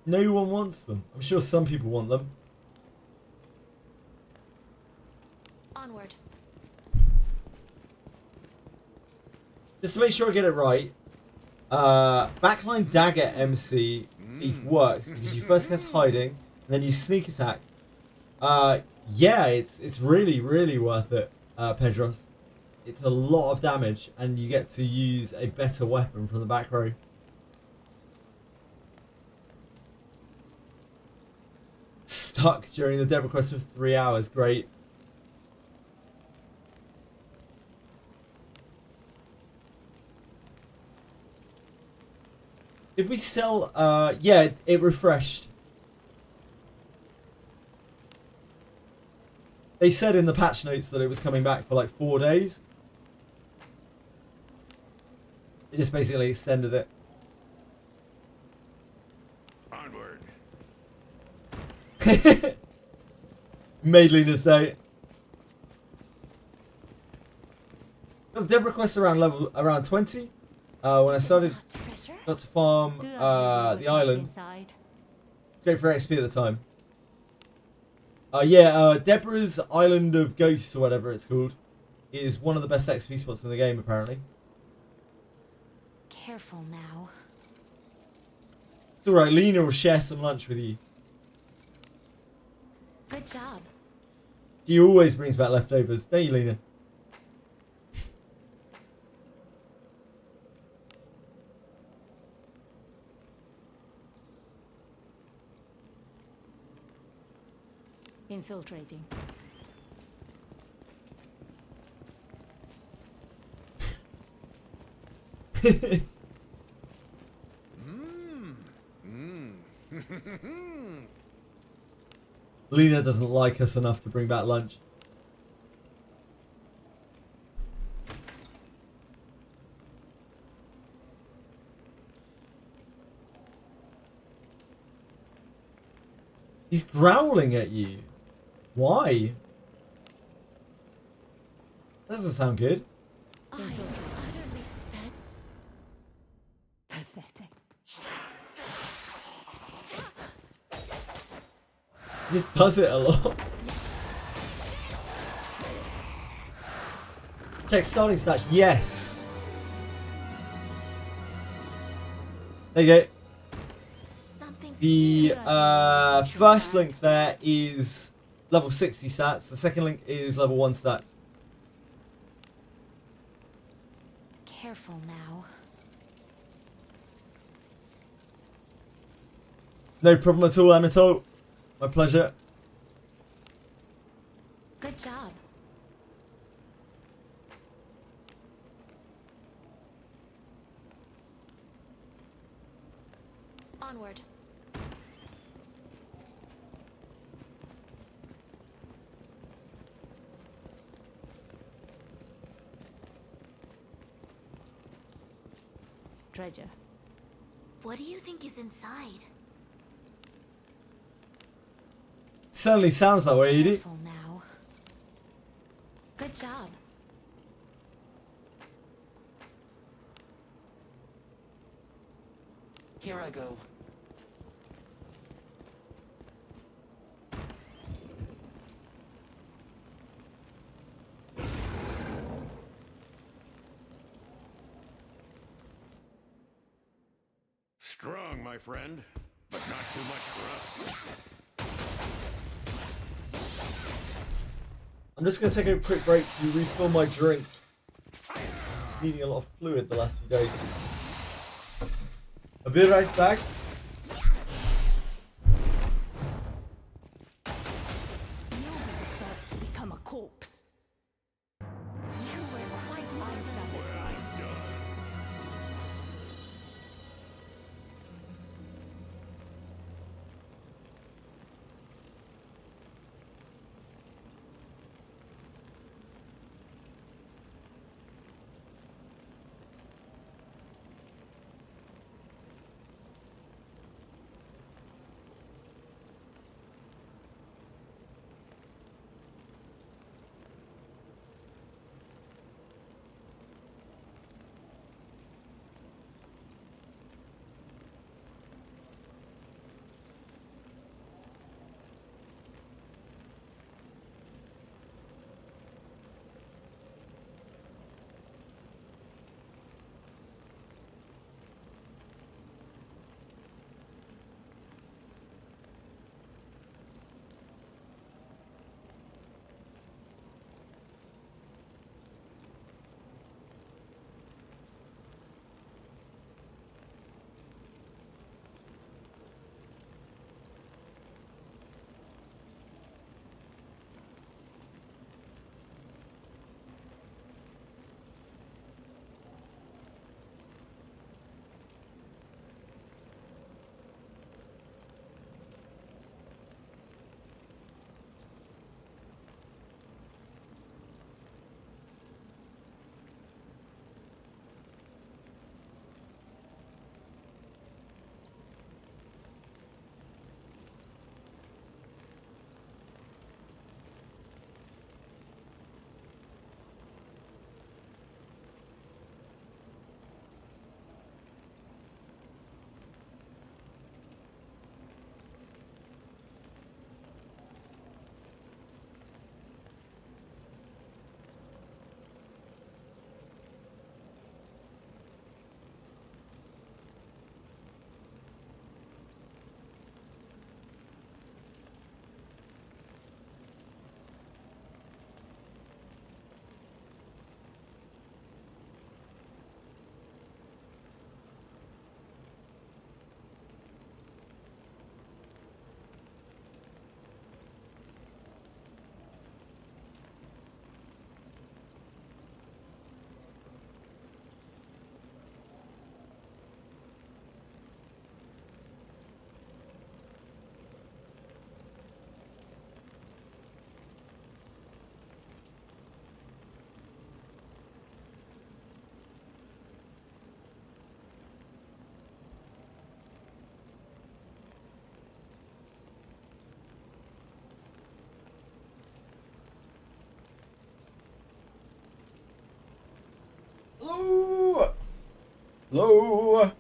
No one wants them. I'm sure some people want them. Onward. Just to make sure I get it right, backline dagger MC thief works because you first cast hiding and then you sneak attack. Yeah, it's really worth it, Pedros. It's a lot of damage and you get to use a better weapon from the back row. Stuck during the Deborah quest for 3 hours, great. Did we sell, yeah, it refreshed. They said in the patch notes that it was coming back for like 4 days. It just basically extended it. Onward. Made Lena's day. The Deborah quest around 20. When I started got to farm the island. Straight for XP at the time. Yeah, Deborah's Island of Ghosts or whatever it's called is one of the best XP spots in the game apparently. Careful now. It's alright, Lena will share some lunch with you. Good job. She always brings back leftovers, don't you, Lena? Infiltrating. Lena doesn't like us enough to bring back lunch. He's growling at you. Why? That doesn't sound good. I utterly spent. Pathetic. He just does it a lot. Check starting stats. Yes. There you go. The first link there is level 60 stats. The second link is level 1 stats. Careful now. No problem at all, Amato. My pleasure. Good job. Onward. Treasure. What do you think is inside? Certainly sounds that way, Edie. Careful now. Good job. Here I go. my friend, but not too much for us. I'm just gonna take a quick break to refill my drink. Needing a lot of fluid the last few days. I'll be right back. You'll be the first to become a corpse. You were quite unsatisfied. Hello? Hello? I'm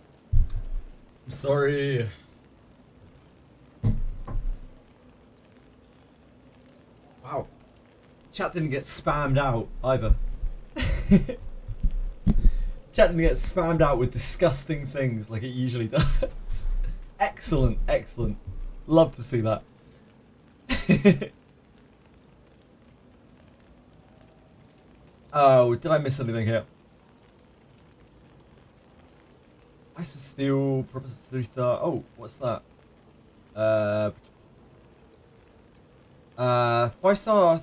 sorry. Wow. Chat didn't get spammed out either. Chat didn't get spammed out with disgusting things like it usually does. Excellent, excellent. Love to see that. Oh, did I miss anything here? Ice and Steel, Purpose 3-star. Oh, what's that? 5-star,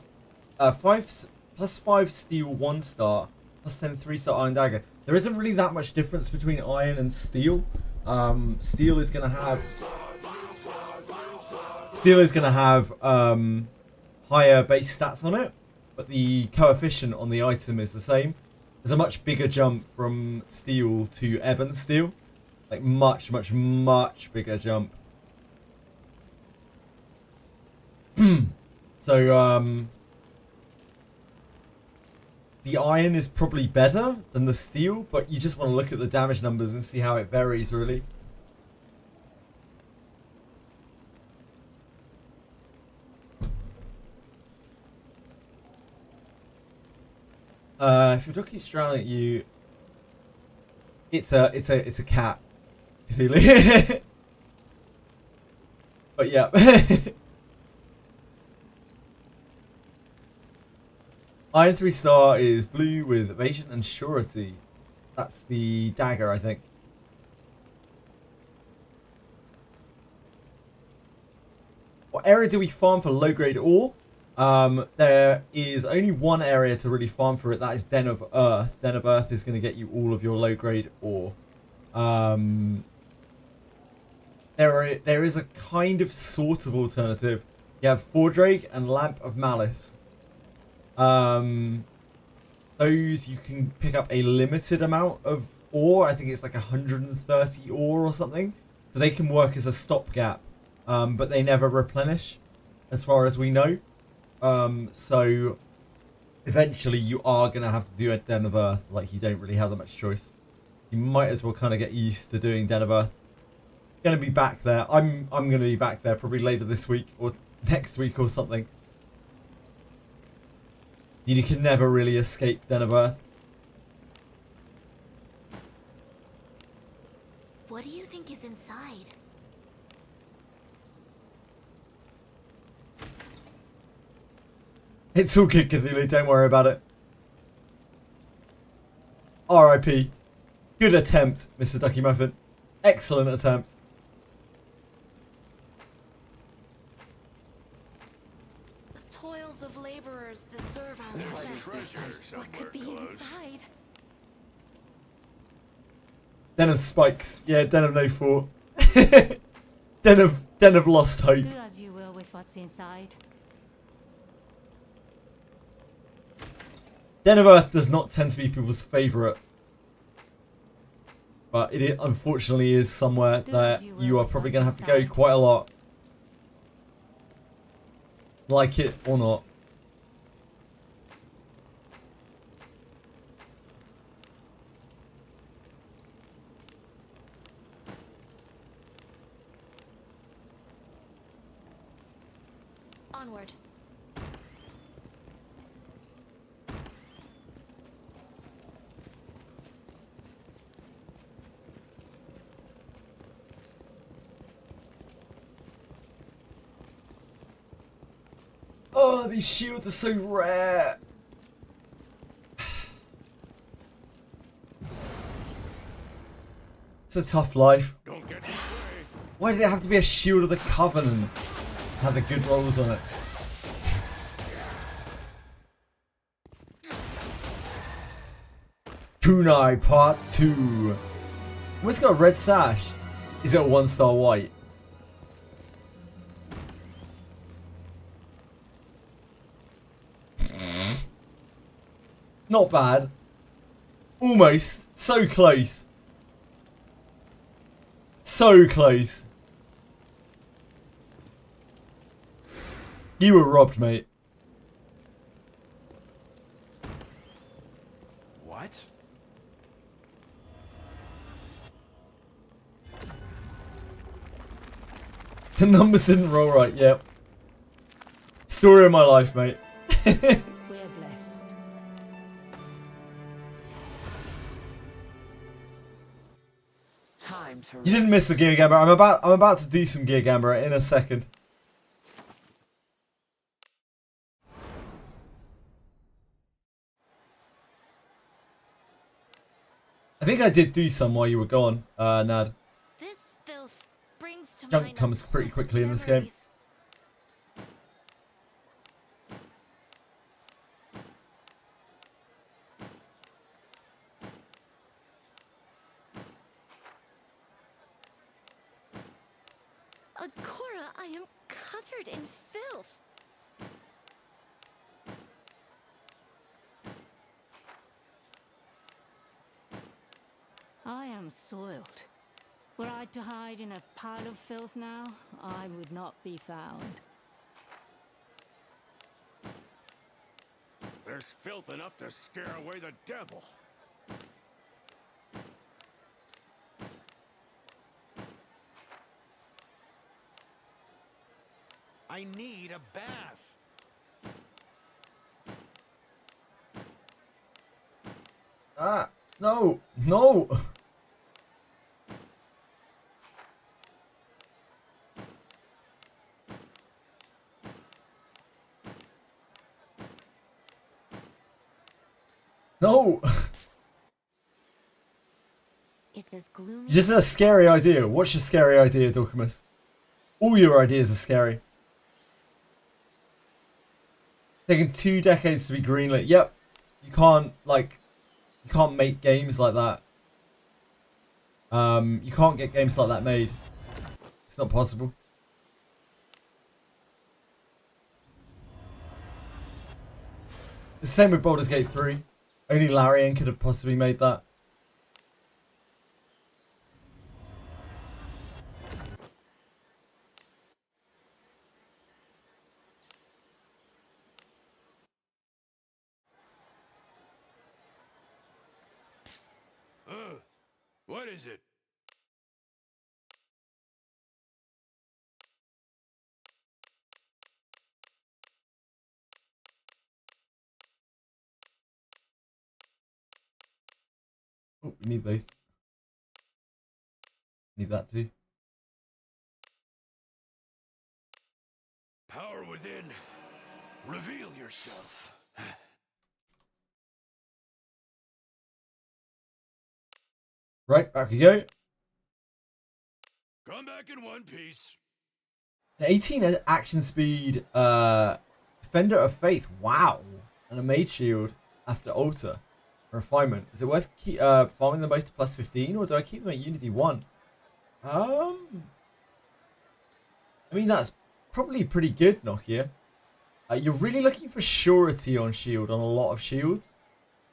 5 plus 5 steel 1-star, plus 10 3-star iron dagger. There isn't really that much difference between iron and steel. Steel is gonna have higher base stats on it, but the coefficient on the item is the same. There's a much bigger jump from steel to ebon steel. Like much bigger jump. So the iron is probably better than the steel, but you just want to look at the damage numbers and see how it varies, really. If your dog keeps drowning at you, it's a cat. But yeah. Iron 3-star is blue with evasion and surety. That's the dagger, I think. What area do we farm for low-grade ore? There is only one area to really farm for it. That is Den of Earth. Den of Earth is going to get you all of your low-grade ore. There is a kind of sort of alternative. You have Fordraig and Lamp of Malice. Those you can pick up a limited amount of ore. I think it's like 130 ore or something. So they can work as a stopgap, but they never replenish, as far as we know. So eventually you are going to have to do a Den of Earth. Like, you don't really have that much choice. You might as well kind of get used to doing Den of Earth. Going to be back there. I'm going to be back there probably later this week or next week or something. You can never really escape Den of Earth. What do you think is inside? It's all good, Cthulhu. Don't worry about it. R.I.P. Good attempt, Mr. Ducky Muffin. Excellent attempt. The toils of laborers deserve our respect. What could be inside? Den of Spikes. Yeah, Den of No Fort. Den of Lost Hope. Do as you will with what's inside. Den of Earth does not tend to be people's favourite. But it unfortunately is somewhere that you are probably going to have to go quite a lot. Like it or not. Onward. Oh, these shields are so rare. It's a tough life. Don't get in the way. Why did it have to be a Shield of the Covenant? Have the good rolls on it. Kunai Part 2. It's got a red sash. Is it a 1-star white? Not bad. Almost. So close. So close. You were robbed, mate. What? The numbers didn't roll right, yep. Story of my life, mate. We're blessed. Time to You didn't miss the Gear Gamma. I'm about to do some Gear Gamma in a second. I think I did do some while you were gone, Nad. This filth brings to Junk mind comes pretty unpleasant quickly in this game. memories. Agora, I am covered in filth. I am soiled. Were I to hide in a pile of filth now, I would not be found. There's filth enough to scare away the devil. I need a bath. Ah, no, no. No! It's as gloomy. Just a scary idea. What's your scary idea, Dorcamus? All your ideas are scary. Taking 2 decades to be greenlit. Yep. You can't make games like that. You can't get games like that made. It's not possible. The same with Baldur's Gate 3. Only Larian could have possibly made that. What is it? Oh, we need those. Need that too. Power within. Reveal yourself. Right, back we go. Come back in one piece. 18 action speed, Defender of Faith. Wow. And a Mage Shield after Altar. Refinement. Is it worth farming them both to plus 15, or do I keep them at Unity 1? I mean, that's probably pretty good, Nokia. You're really looking for surety on shield, on a lot of shields.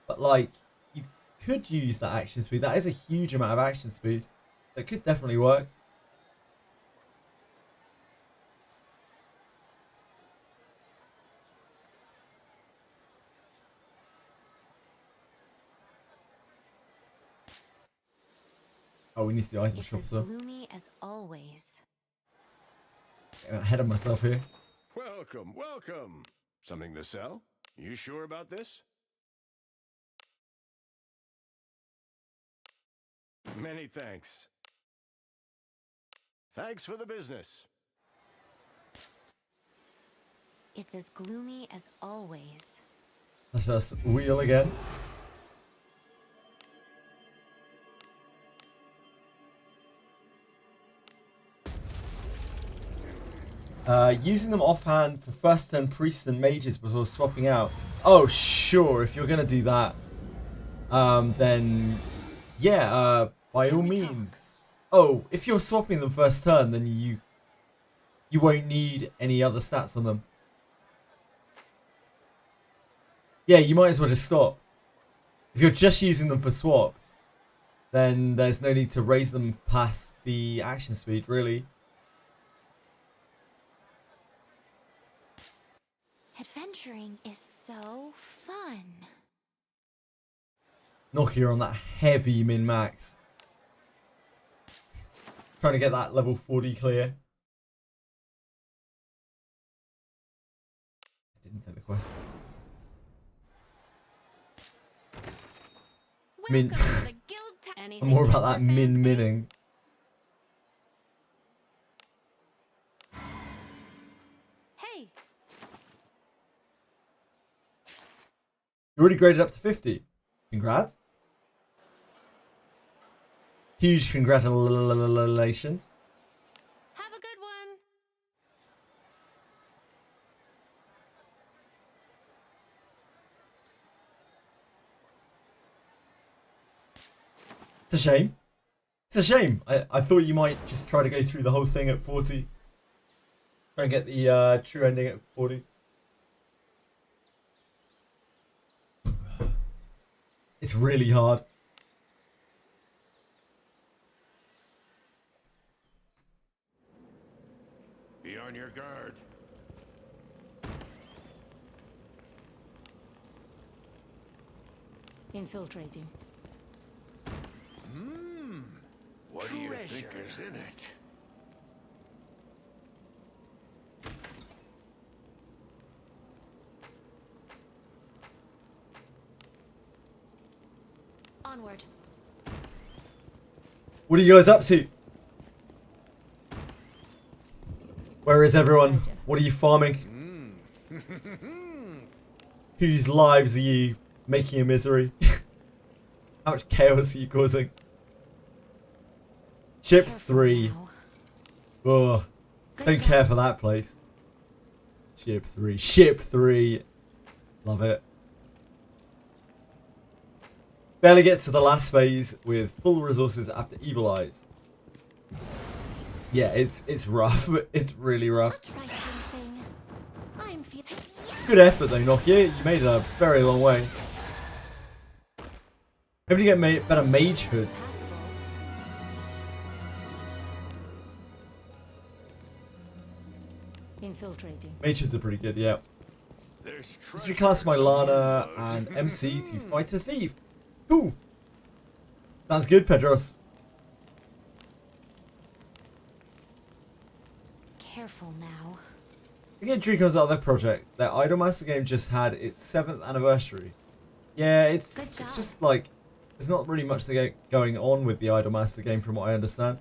But, like, you could use that action speed. That is a huge amount of action speed. That could definitely work. Oh, we need to do item shop, so. Gloomy as always. Ahead of myself here. Welcome, welcome. Something to sell? You sure about this? Many thanks. Thanks for the business. It's as gloomy as always. Let's just wheel again. Using them offhand for first turn priests and mages before swapping out. Oh, sure. If you're gonna do that, then yeah, by all means. Oh, if you're swapping them first turn, then you won't need any other stats on them. Yeah, you might as well just stop. If you're just using them for swaps, then there's no need to raise them past the action speed, really. Adventuring is so fun. Nokia on that heavy min-max. Trying to get that level 40 clear. Didn't take the quest. Min. I'm more about that min-minning. Hey. You already graded up to 50. Congrats. Huge congratulations. Have a good one. It's a shame. It's a shame. I thought you might just try to go through the whole thing at 40. Try and get the true ending at 40. It's really hard. Be on your guard. Infiltrating. What do you think is in it? Onward. What are you guys up to? Where is everyone? What are you farming? Whose lives are you making a misery. How much chaos are you causing? Ship 3. Oh, don't care for that place. Ship 3. Ship 3. Love it. Barely get to the last phase with full resources after Evil Eyes. Yeah, it's rough. It's really rough. Good effort though, Nokia. You made it a very long way. Maybe you get better mage hoods. Infiltrating. Mage hoods are pretty good, yeah. Let's reclass my Lana and MC to fight a thief. Cool. Sounds good, Pedros. Careful now. Again, Dreamcom's other project. Their Idolmaster game just had its 7th anniversary. Yeah, it's just like there's not really much going on with the Idolmaster game, from what I understand.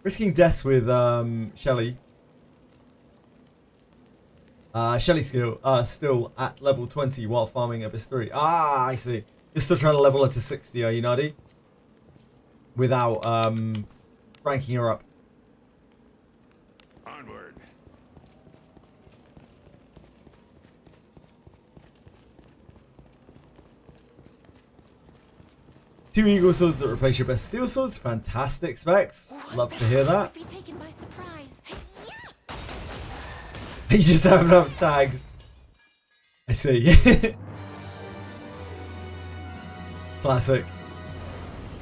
Risking deaths with Shelly. Shelly skill still at level 20 while farming Abyss 3. Ah, I see. You're still trying to level her to 60, are you, Nutty? Without ranking her up. Onward. Two Eagle Swords that replace your best Steel Swords. Fantastic specs. Love to hear that. Be taken by surprise. You just have enough tags. I see. Classic.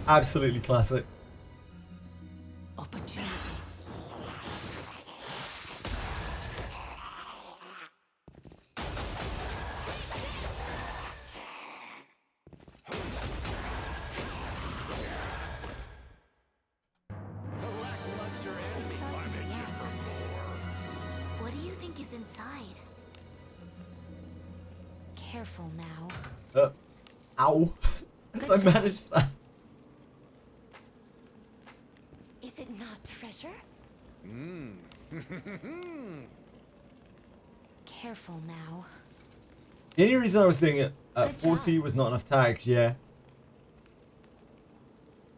Absolutely classic. Opportunity. What do you think is inside? Careful now. Ow. I managed that. Is it not treasure? Careful now. The only reason I was doing it at 40 was not enough tags, yeah.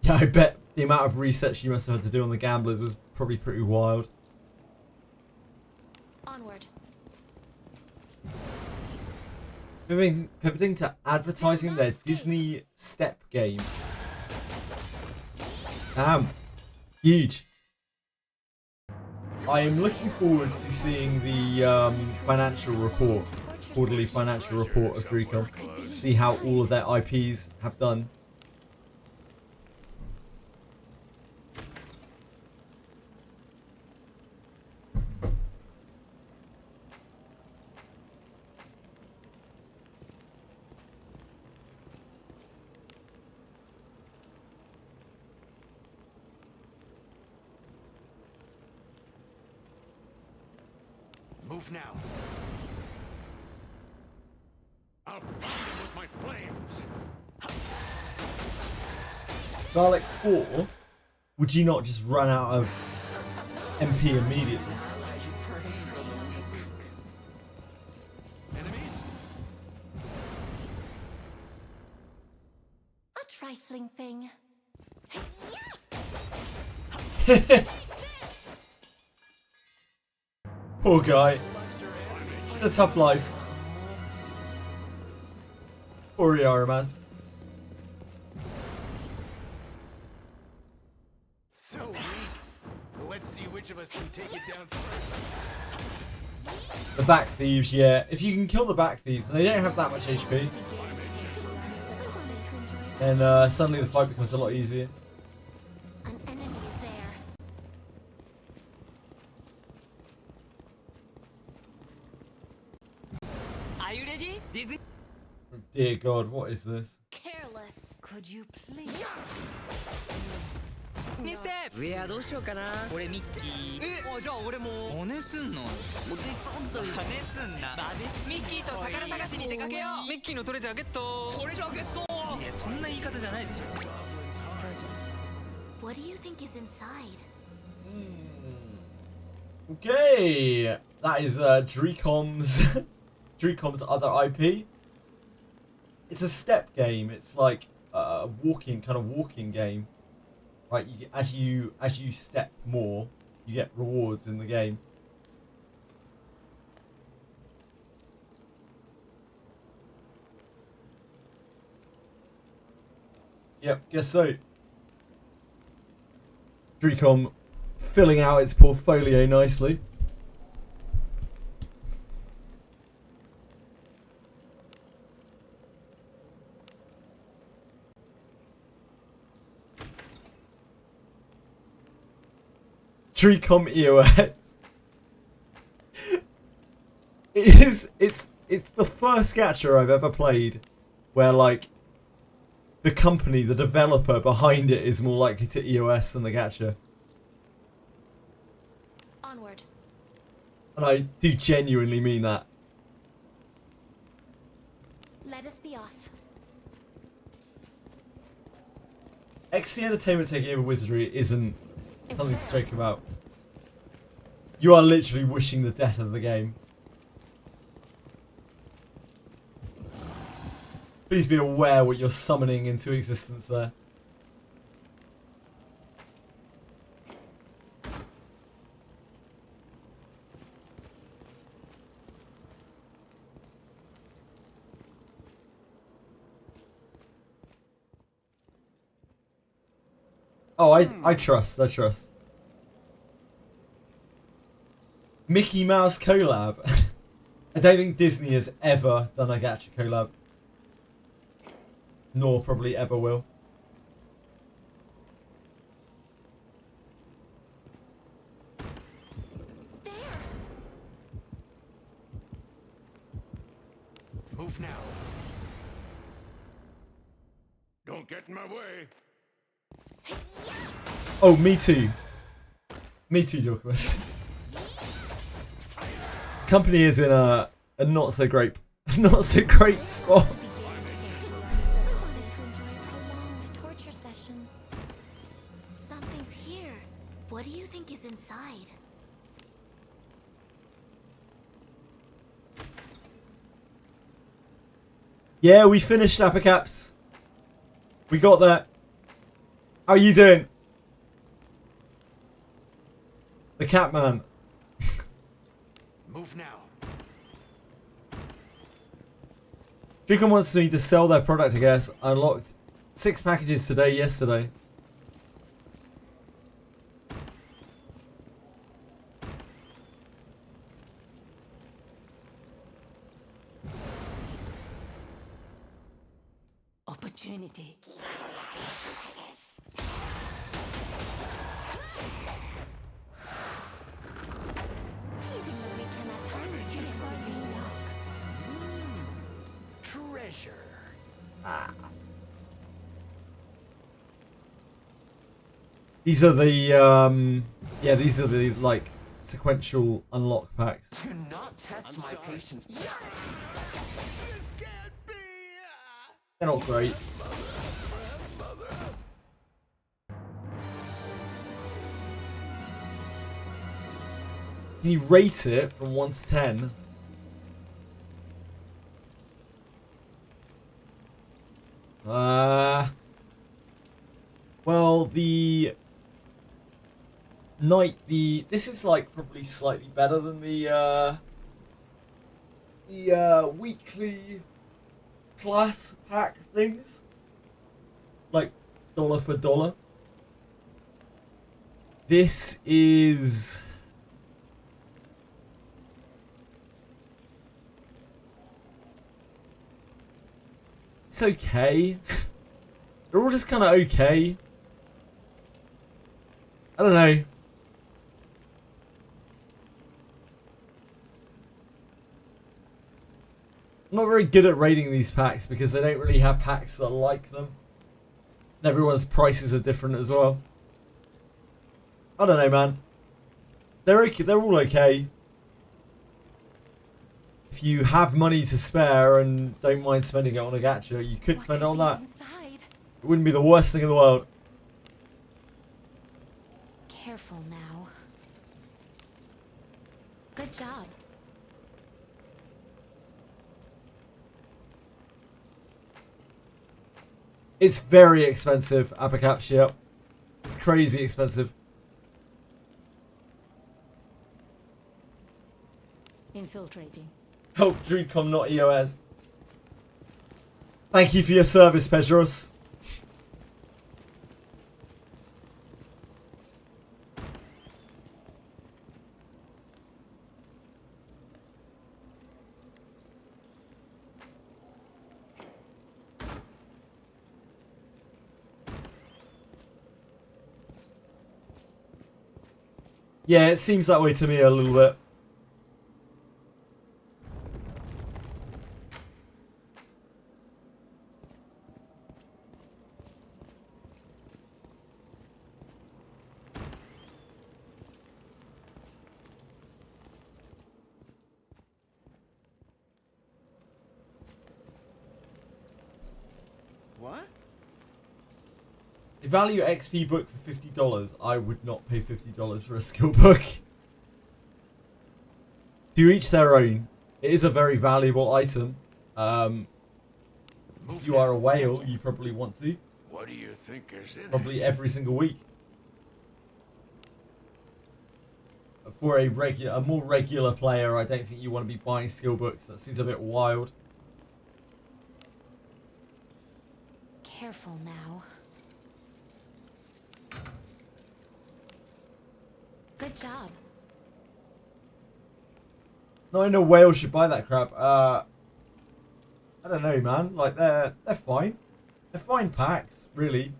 Yeah, I bet the amount of resets you must have had to do on the gamblers was probably pretty wild. Onward. Pivoting to advertising their Disney Step game. Damn. Huge. I am looking forward to seeing the financial report, quarterly financial report of Dreamcom. See how all of their IPs have done. Move now. I'll burn them with my flames. Dalek 4, would you not just run out of MP immediately? A trifling thing. Poor guy. It's a tough life. Poor Yaramaz. So weak. Let's see which of us can take it down first. The back thieves, yeah. If you can kill the back thieves, and they don't have that much HP, then suddenly the fight becomes a lot easier. An enemy is there. Are you ready? Disney. Dear God, what is this? Careless. Could you please? ミステウェアどうしようかな。俺ミッキー。じゃあ俺も。真似すんの。お手そんと真似すんな。ミッキーと宝探しに出かけよう。ミッキーのトレジャーゲット。トレジャーゲット。いやそんな言い方じゃないでしょ。What do you think is inside? Okay, that is Dreamcom's Dreamcom's other IP. It's a step game. It's like a walking game. Right, as you step more, you get rewards in the game. Yep, guess so. Dreamcom filling out its portfolio nicely. Dreamcom EOS. It's the first gacha I've ever played where like the company, the developer behind it is more likely to EOS than the gacha. Onward. And I do genuinely mean that. Let us be off. XC Entertainment taking over Wizardry isn't something to joke about. You are literally wishing the death of the game. Please be aware what you're summoning into existence there. Oh, I trust. Mickey Mouse collab. I don't think Disney has ever done a gacha collab. Nor probably ever will. There. Move now. Don't get in my way. Oh, me too. Me too, Dorcas. Company is in a not so great spot. Torture session. Something's here. What do you think is inside? Yeah, we finished Caps. We got that. How are you doing? The Catman. Move now. Dreamcom wants me to sell their product, I guess. I unlocked 6 packages today, yesterday. Opportunity. Teasing the weekend at times can excite knocks. Treasure. These are the these are the like sequential unlock packs. Do not test my patience. This can't be. They're not great. Can you rate it from 1 to 10? Well, this is like probably slightly better than the weekly class pack things, like dollar for dollar. This is it's okay. They're all just kind of okay. I don't know. I'm not very good at rating these packs because they don't really have packs that are like them. And everyone's prices are different as well. I don't know, man. They're okay. They're all okay. If you have money to spare and don't mind spending it on a gacha, you could spend it on that. It wouldn't be the worst thing in the world. Careful now. Good job. It's very expensive, Apocalypse. It's crazy expensive. Infiltrating. Help Dreamcom, not EOS. Thank you for your service, Pedros. Yeah, it seems that way to me a little bit. What? If value XP book for $50, I would not pay $50 for a skill book. To each their own. It is a very valuable item. If you are a whale, you probably want to. What do you think is in Probably every single week. For a more regular player, I don't think you want to be buying skill books. That seems a bit wild. Careful now. Good job. Not in a whale should buy that crap. I don't know, man. Like they're fine. They're fine packs, really.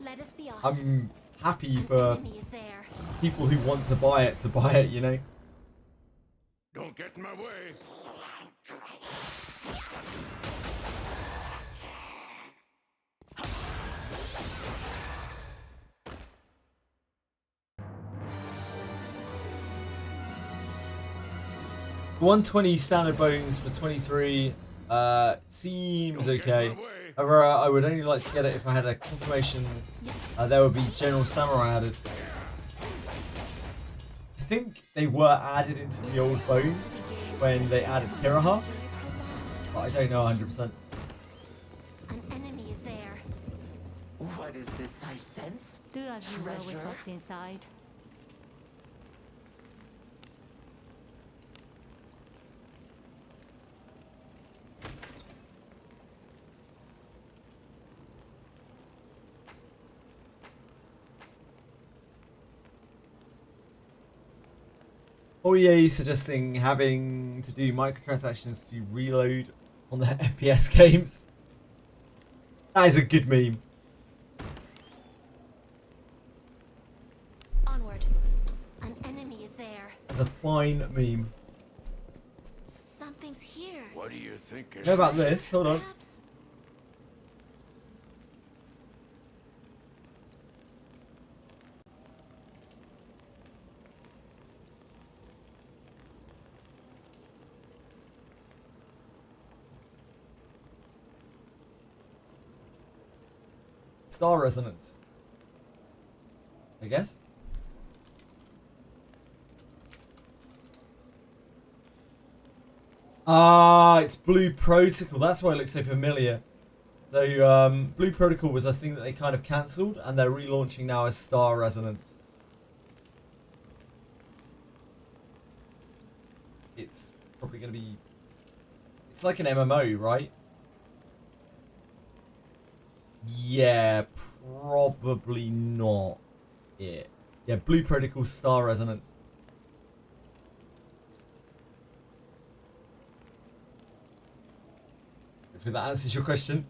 Let us be off. I'm happy for Enemy is there. people who want to buy it, you know. Don't get in my way. $120 standard bones for 23 seems okay. However, I would only like to get it if I had a confirmation there would be General Samurai added. I think they were added into the old bones when they added Kiraha, but I don't know 100%. An enemy is there. What is this I sense? Do as you will with Treasure? what's inside. Oh yeah, suggesting having to do microtransactions to reload on the FPS games. That is a good meme. Onward. An enemy is there. That's a fine meme. Something's here. What do you think is Know about this? Hold on. Perhaps. Star resonance, I guess. Ah, it's Blue Protocol. That's why it looks so familiar. So, Blue Protocol was a thing that they kind of cancelled, and they're relaunching now as Star Resonance. It's probably going to be... It's like an MMO, right? Yeah, probably not it. Yeah, Blue Protocol Star Resonance. Hopefully that answers your question.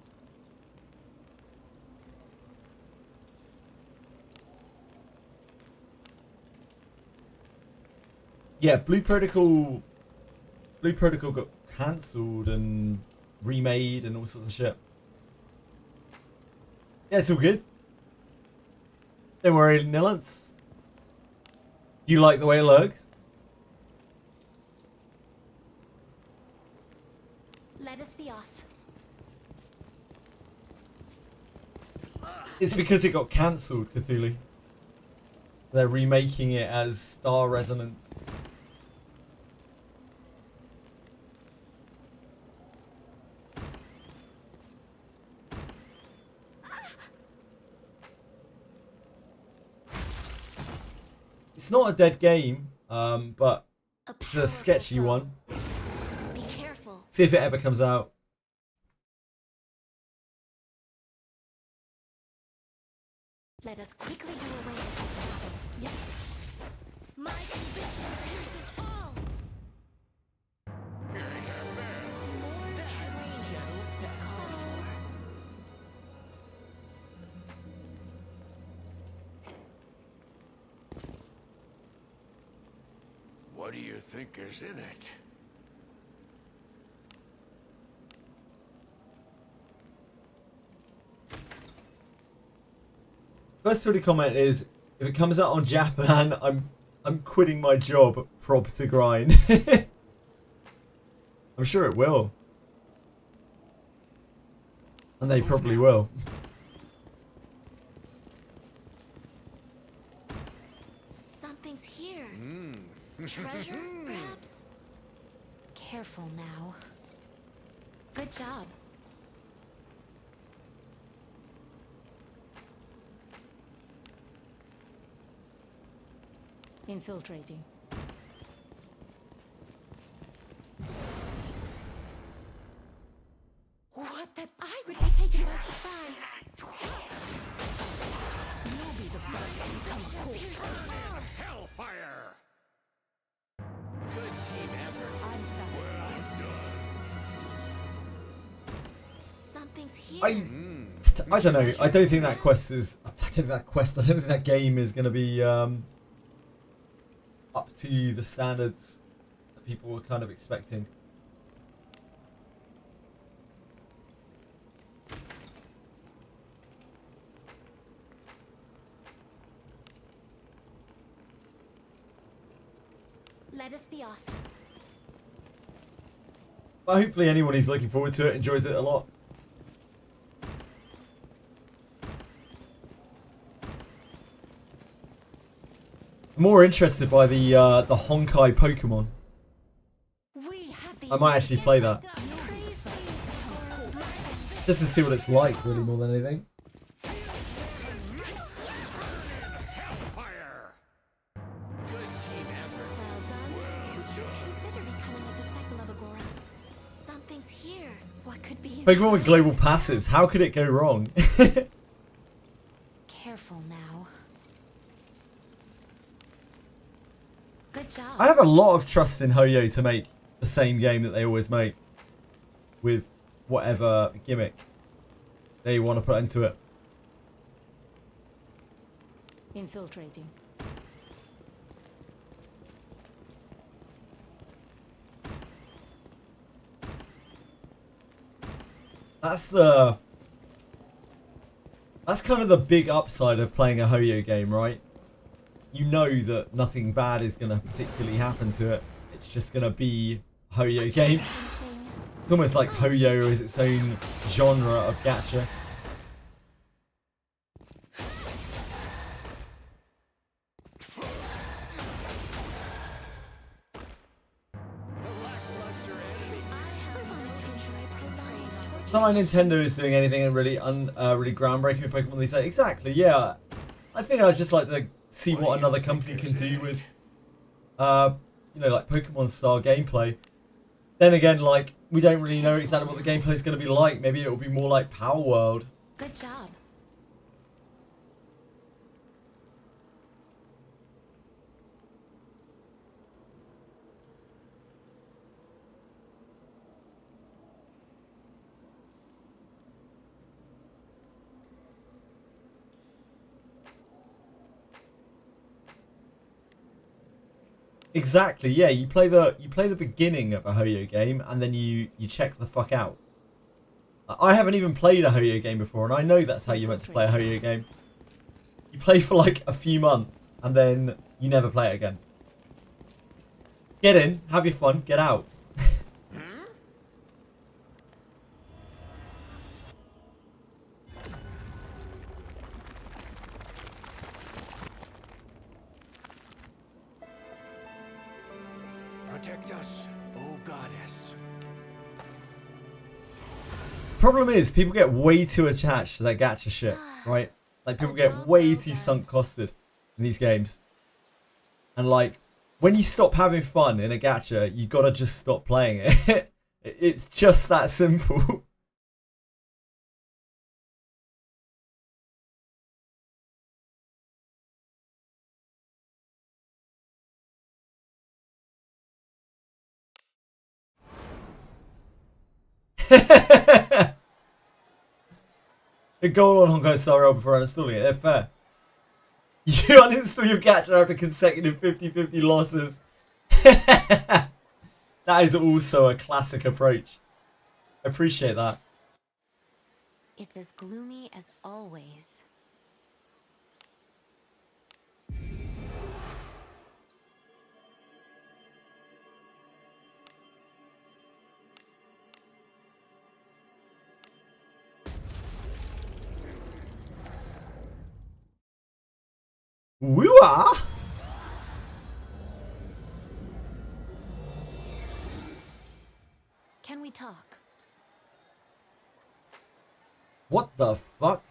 Yeah, Blue Protocol got cancelled and remade and all sorts of shit. Yeah, it's all good. Don't worry, Nillance. Do you like the way it looks? Let us be off. It's because it got cancelled, Cthulhu. They're remaking it as Star Resonance. It's not a dead game, but it's a sketchy one. Be careful. See if it ever comes out. Let us quickly do away with this problem. Yep. My conviction pierces all. More training is called for. What do you think is in it? First Twitter comment is, if it comes out on Japan, I'm quitting my job, prop to grind. I'm sure it will. And they probably will. Something's here. Treasure, perhaps? Careful now. Good job. Infiltrating. What that I would be taken by surprise. You'll be the first to become a corpse. Hellfire! Good team effort. I'm satisfied. Something's here. I don't know. I don't think that quest is. I don't think that game is going to be up to the standards that people were kind of expecting. Let us be off. But hopefully anyone who's looking forward to it enjoys it a lot. I'm more interested by the Honkai Pokemon. I might actually play that. Just to see what it's like, really, more than anything. Hellfire! Good team effort. Well done. Would you consider becoming a disciple of Agora? Something's here. What could be? Pokemon with global passives. How could it go wrong? Careful now. Good job. I have a lot of trust in Hoyo to make the same game that they always make, with whatever gimmick they want to put into it. Infiltrating. That's kind of the big upside of playing a Hoyo game, right? You know that nothing bad is going to particularly happen to it. It's just going to be a Hoyo game. It's almost like Hoyo is its own genre of gacha. It's not like Nintendo is doing anything really really groundbreaking with Pokemon these days. Exactly, yeah. I think I'd just like to see what another company can do with, you know, like Pokemon style gameplay. Then again, like, we don't really know exactly what the gameplay is going to be like. Maybe it will be more like Power World. Good job. Exactly, yeah. You play the beginning of a Hoyo game, and then you check the fuck out. I haven't even played a Hoyo game before, and I know that's how you're meant to play a Hoyo game. You play for like a few months, and then you never play it again. Get in, have your fun, get out. Protect us, oh goddess. Problem is, people get way too attached to that gacha shit, right? Like, people get way too sunk costed in these games. And, like, when you stop having fun in a gacha, you gotta just stop playing it. It's just that simple. The goal on Honkai Star Rail before uninstalling it. Yeah, fair. You uninstall your gacha after consecutive 50-50 losses. That is also a classic approach. Appreciate that. It's as gloomy as always. Woo-ah! Can we talk? What the fuck?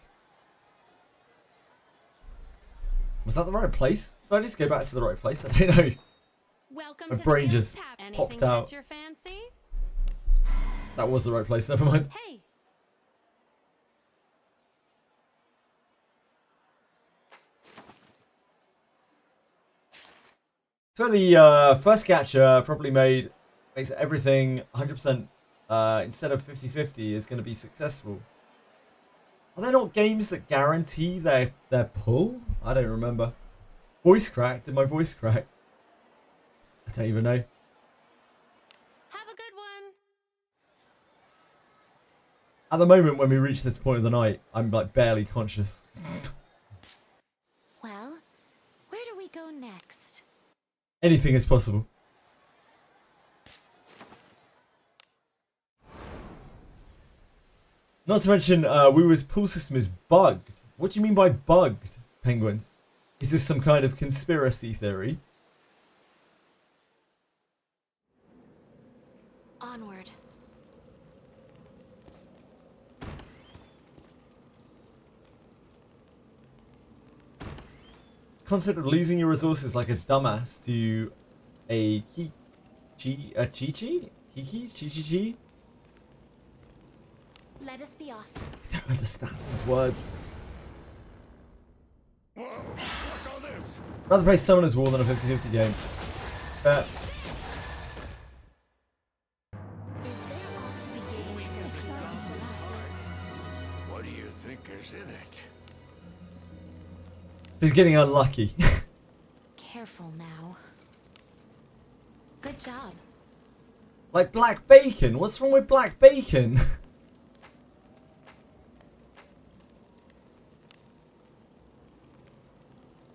Was that the right place? Did I just go back to the right place? I don't know. Welcome My to brain the just guest tab. popped Anything out. catch your fancy? That was the right place, never mind. Hey. So the first gacha probably makes everything 100% instead of 50-50 is going to be successful. Are there not games that guarantee their pull? I don't remember. Voice crack? Did my voice crack? I don't even know. Have a good one. At the moment when we reach this point of the night, I'm like barely conscious. Well, where do we go next? Anything is possible. Not to mention, Wuwa's pull system is bugged. What do you mean by bugged, Penguins? Is this some kind of conspiracy theory? Onward. Concept of losing your resources like a dumbass to a Chi-Chi? Let us be off. I don't understand these words. Whoa, fuck all this. Rather play Summoner's War than a 50-50 game. What do you think is in it? He's getting unlucky. Careful now. Good job. Like black bacon? What's wrong with black bacon?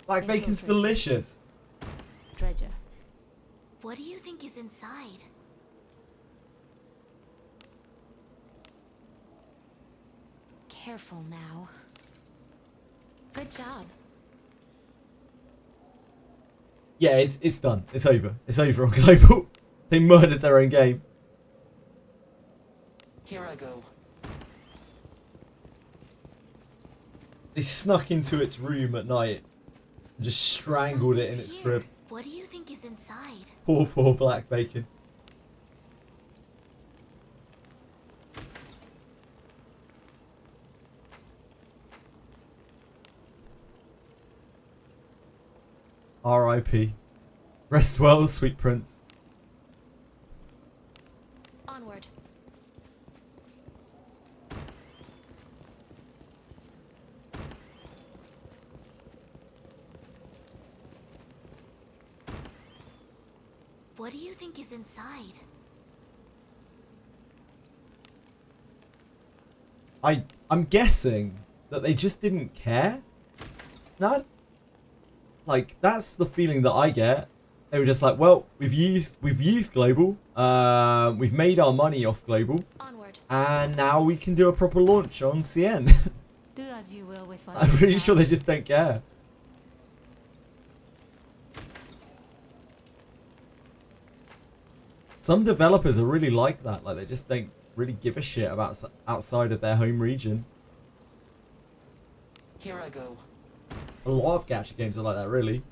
Black bacon's delicious. Treasure. What do you think is inside? Careful now. Good job. Yeah, it's done. It's over. It's over on Global. They murdered their own game. Here I go. They snuck into its room at night and just strangled it in its crib. What do you think is inside? Poor black bacon. R.I.P. Rest well, sweet prince. Onward. What do you think is inside? I'm guessing that they just didn't care. No? Like, that's the feeling that I get. They were just like, well, we've used Global, we've made our money off Global, Onward. and now we can do a proper launch on CN. Do as you will with what I'm you pretty have. sure they just don't care. Some developers are really like that. Like, they just don't really give a shit about outside of their home region. Here I go. A lot of gacha games are like that, really.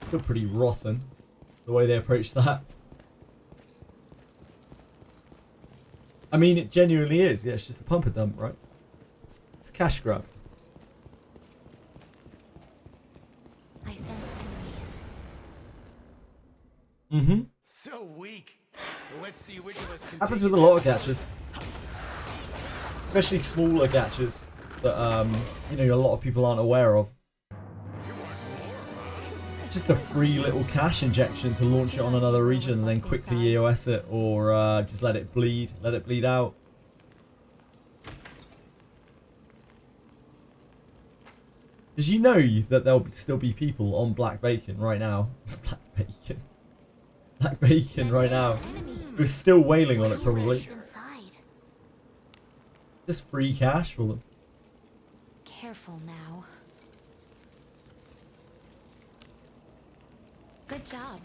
Still pretty rotten, the way they approach that. I mean, it genuinely is. Yeah, it's just a pump and dump, right? It's a cash grab. I sense enemies. Mm-hmm. So weak. Let's see which of us can Happens take with a it lot of down. gachas. Especially smaller gachas that, you know, a lot of people aren't aware of. Just a free little cash injection to launch it on another region and then quickly EOS it, or just let it bleed out. Did you know that there'll still be people on Black Bacon right now? Black Bacon right now. We're still wailing on it, probably. Just free cash for them. Careful now. Good job.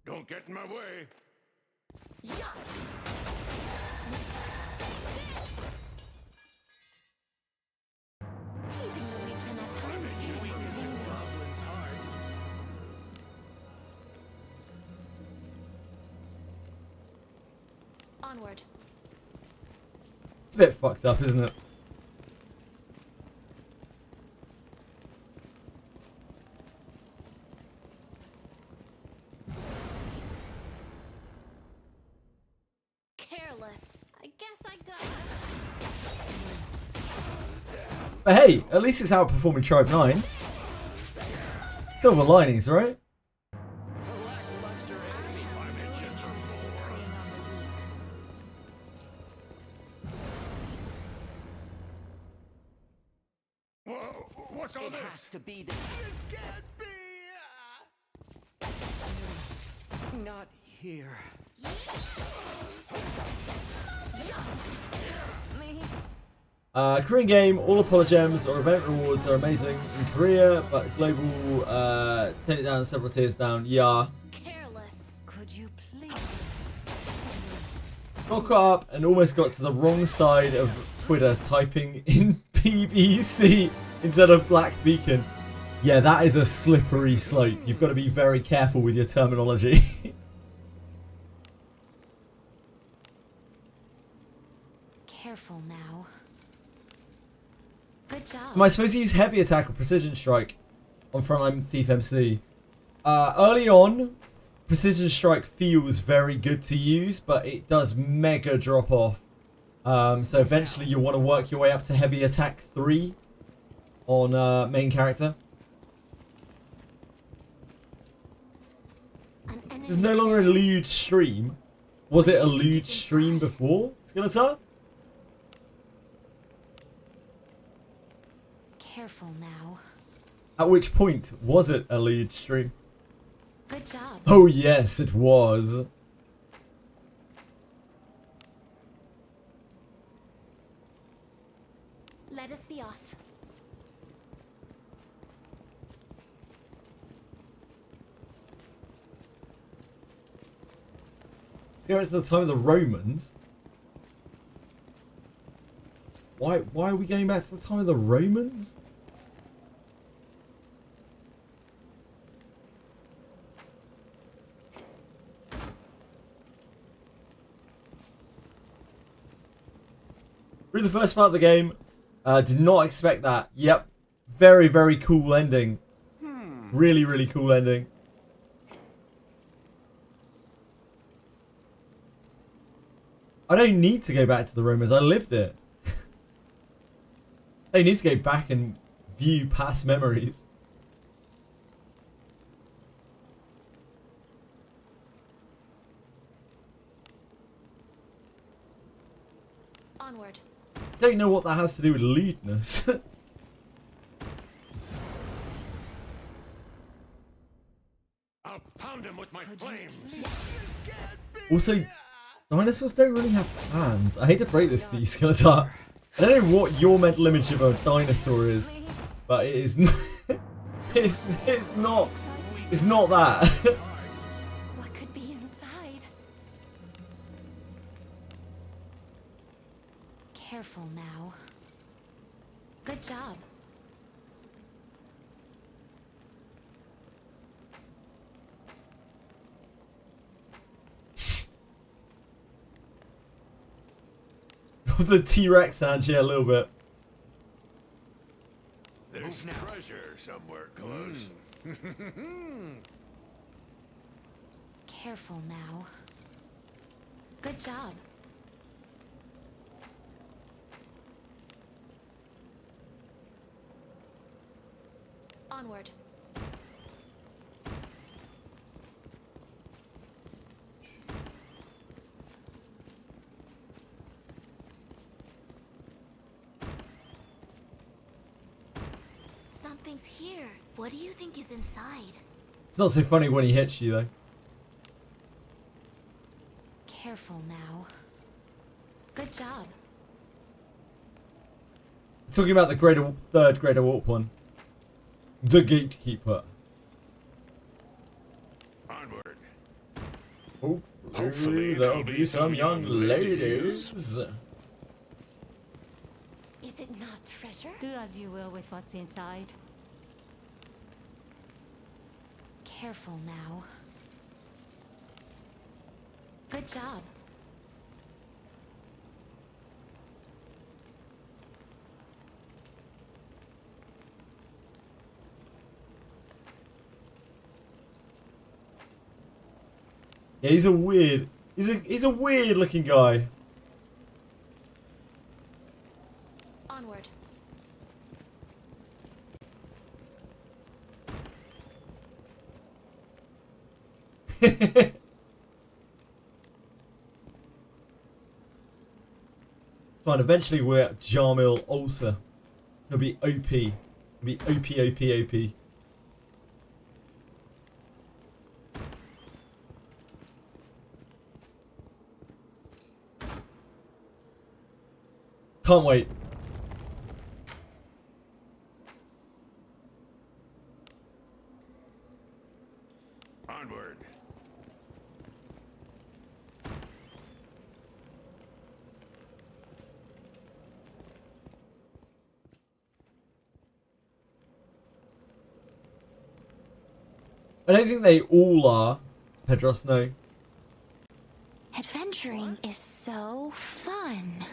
Don't get in my way. Teasing the weak can at times be entertaining. Goblin's heart. Onward. It's a bit fucked up, isn't it? Careless. I guess I got. But hey, at least it's outperforming Tribe 9. Silver linings, right? What's all It this? has to be the... This can't be. Not here. Korean game, all Apologems or event rewards are amazing in Korea, but global, turn it down several tiers down, yeah. Careless. Could you please? Got caught up and almost got to the wrong side of Twitter typing in PBC instead of Black Beacon. Yeah, that is a slippery slope. You've got to be very careful with your terminology. Careful now. Good job. Am I supposed to use heavy attack or precision strike on Frontline Thief MC? Early on, precision strike feels very good to use, but it does mega drop off. So eventually you'll want to work your way up to heavy attack 3 on main character. This is no longer a lewd stream. Was it a lewd stream before, Skeletor? Careful now. At which point was it a lewd stream? Good job. Oh yes, it was. Let us be off. Let's go back to the time of the Romans. Why are we going back to the time of the Romans? Through the first part of the game, did not expect that. Yep, very, very cool ending. Really, really cool ending. I don't need to go back to the Romans. I lived it. I need to go back and view past memories. Onward. Don't know what that has to do with lewdness. I'll pound him with my flames. Also, Dinosaurs don't really have hands. I hate to break this to you, Skeletor. I don't know what your mental image of a dinosaur is, but it is not, it's not that. What could be inside? Careful now. Good job. The T-Rex hand, yeah, a little bit. There's treasure somewhere close. Careful now. Good job. Onward. Something's here. What do you think is inside? It's not so funny when he hits you, though. Careful now. Good job. Talking about the third Greater Warp one. The Gatekeeper. Onward. Hopefully there'll be some young ladies. Is it not treasure? Do as you will with what's inside. Careful now. Good job. Yeah, he's a weird looking guy. Onward. Fine, eventually we're at Jarmil Altar. He'll be OP. He'll be OP. Can't wait. Onward. I don't think they all are. Pedros, no. Adventuring is so fun.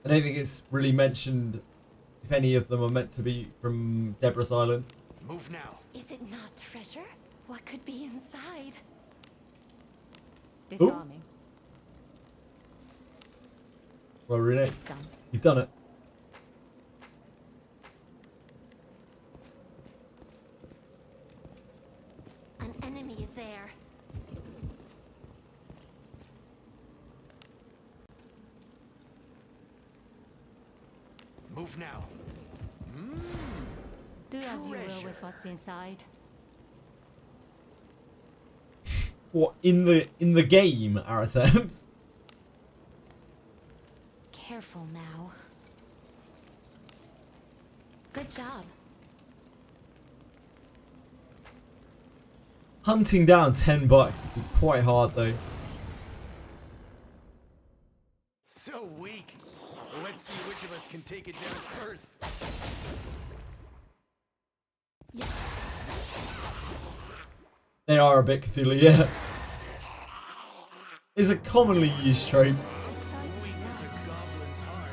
I don't think it's really mentioned if any of them are meant to be from Deborah's Island. Move now. Is it not treasure? What could be inside? Disarming. Well, Renee, It's done. you've done it. An enemy is there. Move now. Do as you will Treasure. with what's inside. What, in the game, Aratems? Careful now. Good job. Hunting down $10 would be quite hard though. So weak. Let's see which of us can take it down first. They are a bit Cthulhu, yeah. It's a commonly used trope. Weak as a goblin's heart.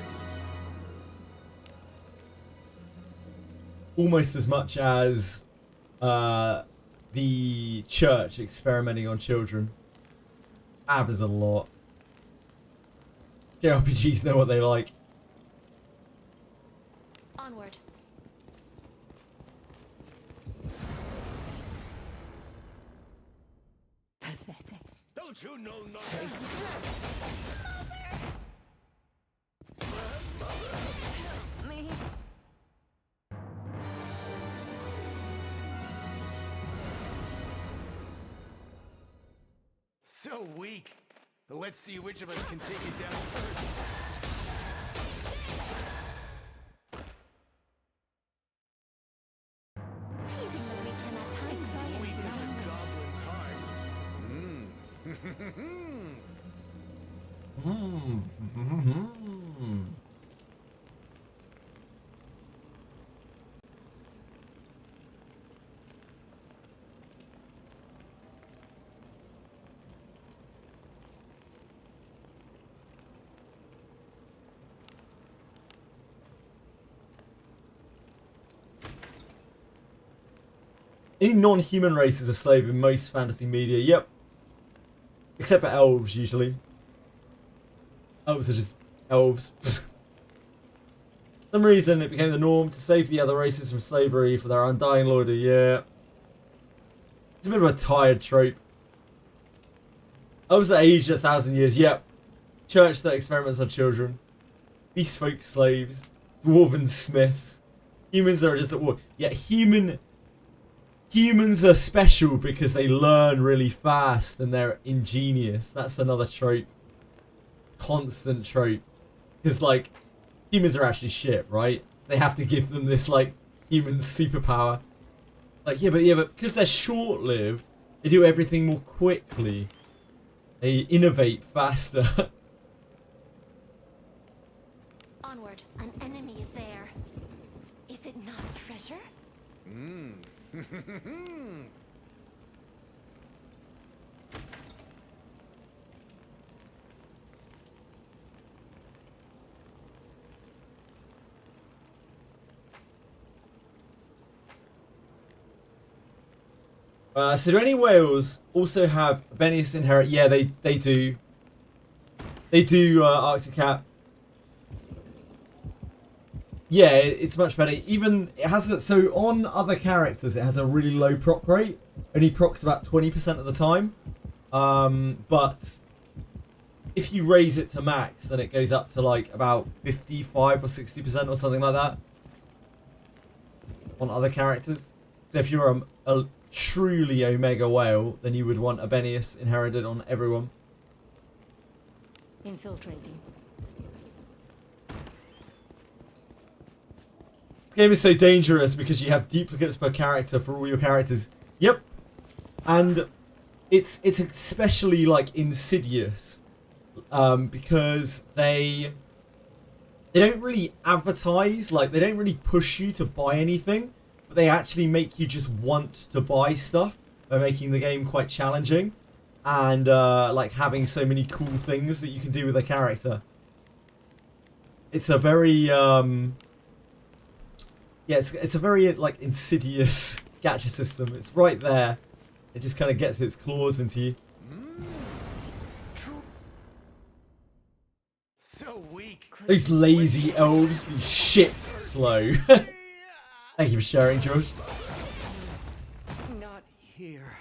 Almost as much as the church experimenting on children. Happens a lot. JRPGs know what they like. Onward. Pathetic. Don't you know nothing? Me. So weak. Let's see which of us can take it down first. Teasing the weak can at times be Weak as a entertaining. goblin's heart. Any non-human race is a slave in most fantasy media. Yep. Except for elves, usually. Elves are just elves. For some reason, it became the norm to save the other races from slavery for their undying loyalty. Yeah. It's a bit of a tired trope. Elves that aged 1,000 years. Yep. Church that experiments on children. Beast folk slaves. Dwarven smiths. Humans that are just at war. Yeah, humans are special because they learn really fast and they're ingenious. That's another trope. Constant trope. Because, like, humans are actually shit, right? So they have to give them this, like, human superpower. Like, yeah, but because they're short-lived, they do everything more quickly. They innovate faster. Onward, an enemy is there. Is it not treasure? So do any whales also have Benius inherit? Yeah, they do. They do, Arctic Cat. Yeah, it's much better. Even, it has a, so on other characters, it has a really low proc rate. Only procs about 20% of the time. But if you raise it to max, then it goes up to like about 55 or 60% or something like that. On other characters. So if you're a truly Omega whale, then you would want a Benius inherited on everyone. Infiltrating. This game is so dangerous because you have duplicates per character for all your characters. Yep. And it's especially like insidious because they don't really advertise, like they don't really push you to buy anything, but they actually make you just want to buy stuff by making the game quite challenging and like having so many cool things that you can do with a character. It's a very yeah, it's a very like insidious gacha system. It's right there. It just kind of gets its claws into you. So weak. Those lazy elves, you shit slow. Thank you for sharing, George. Not here.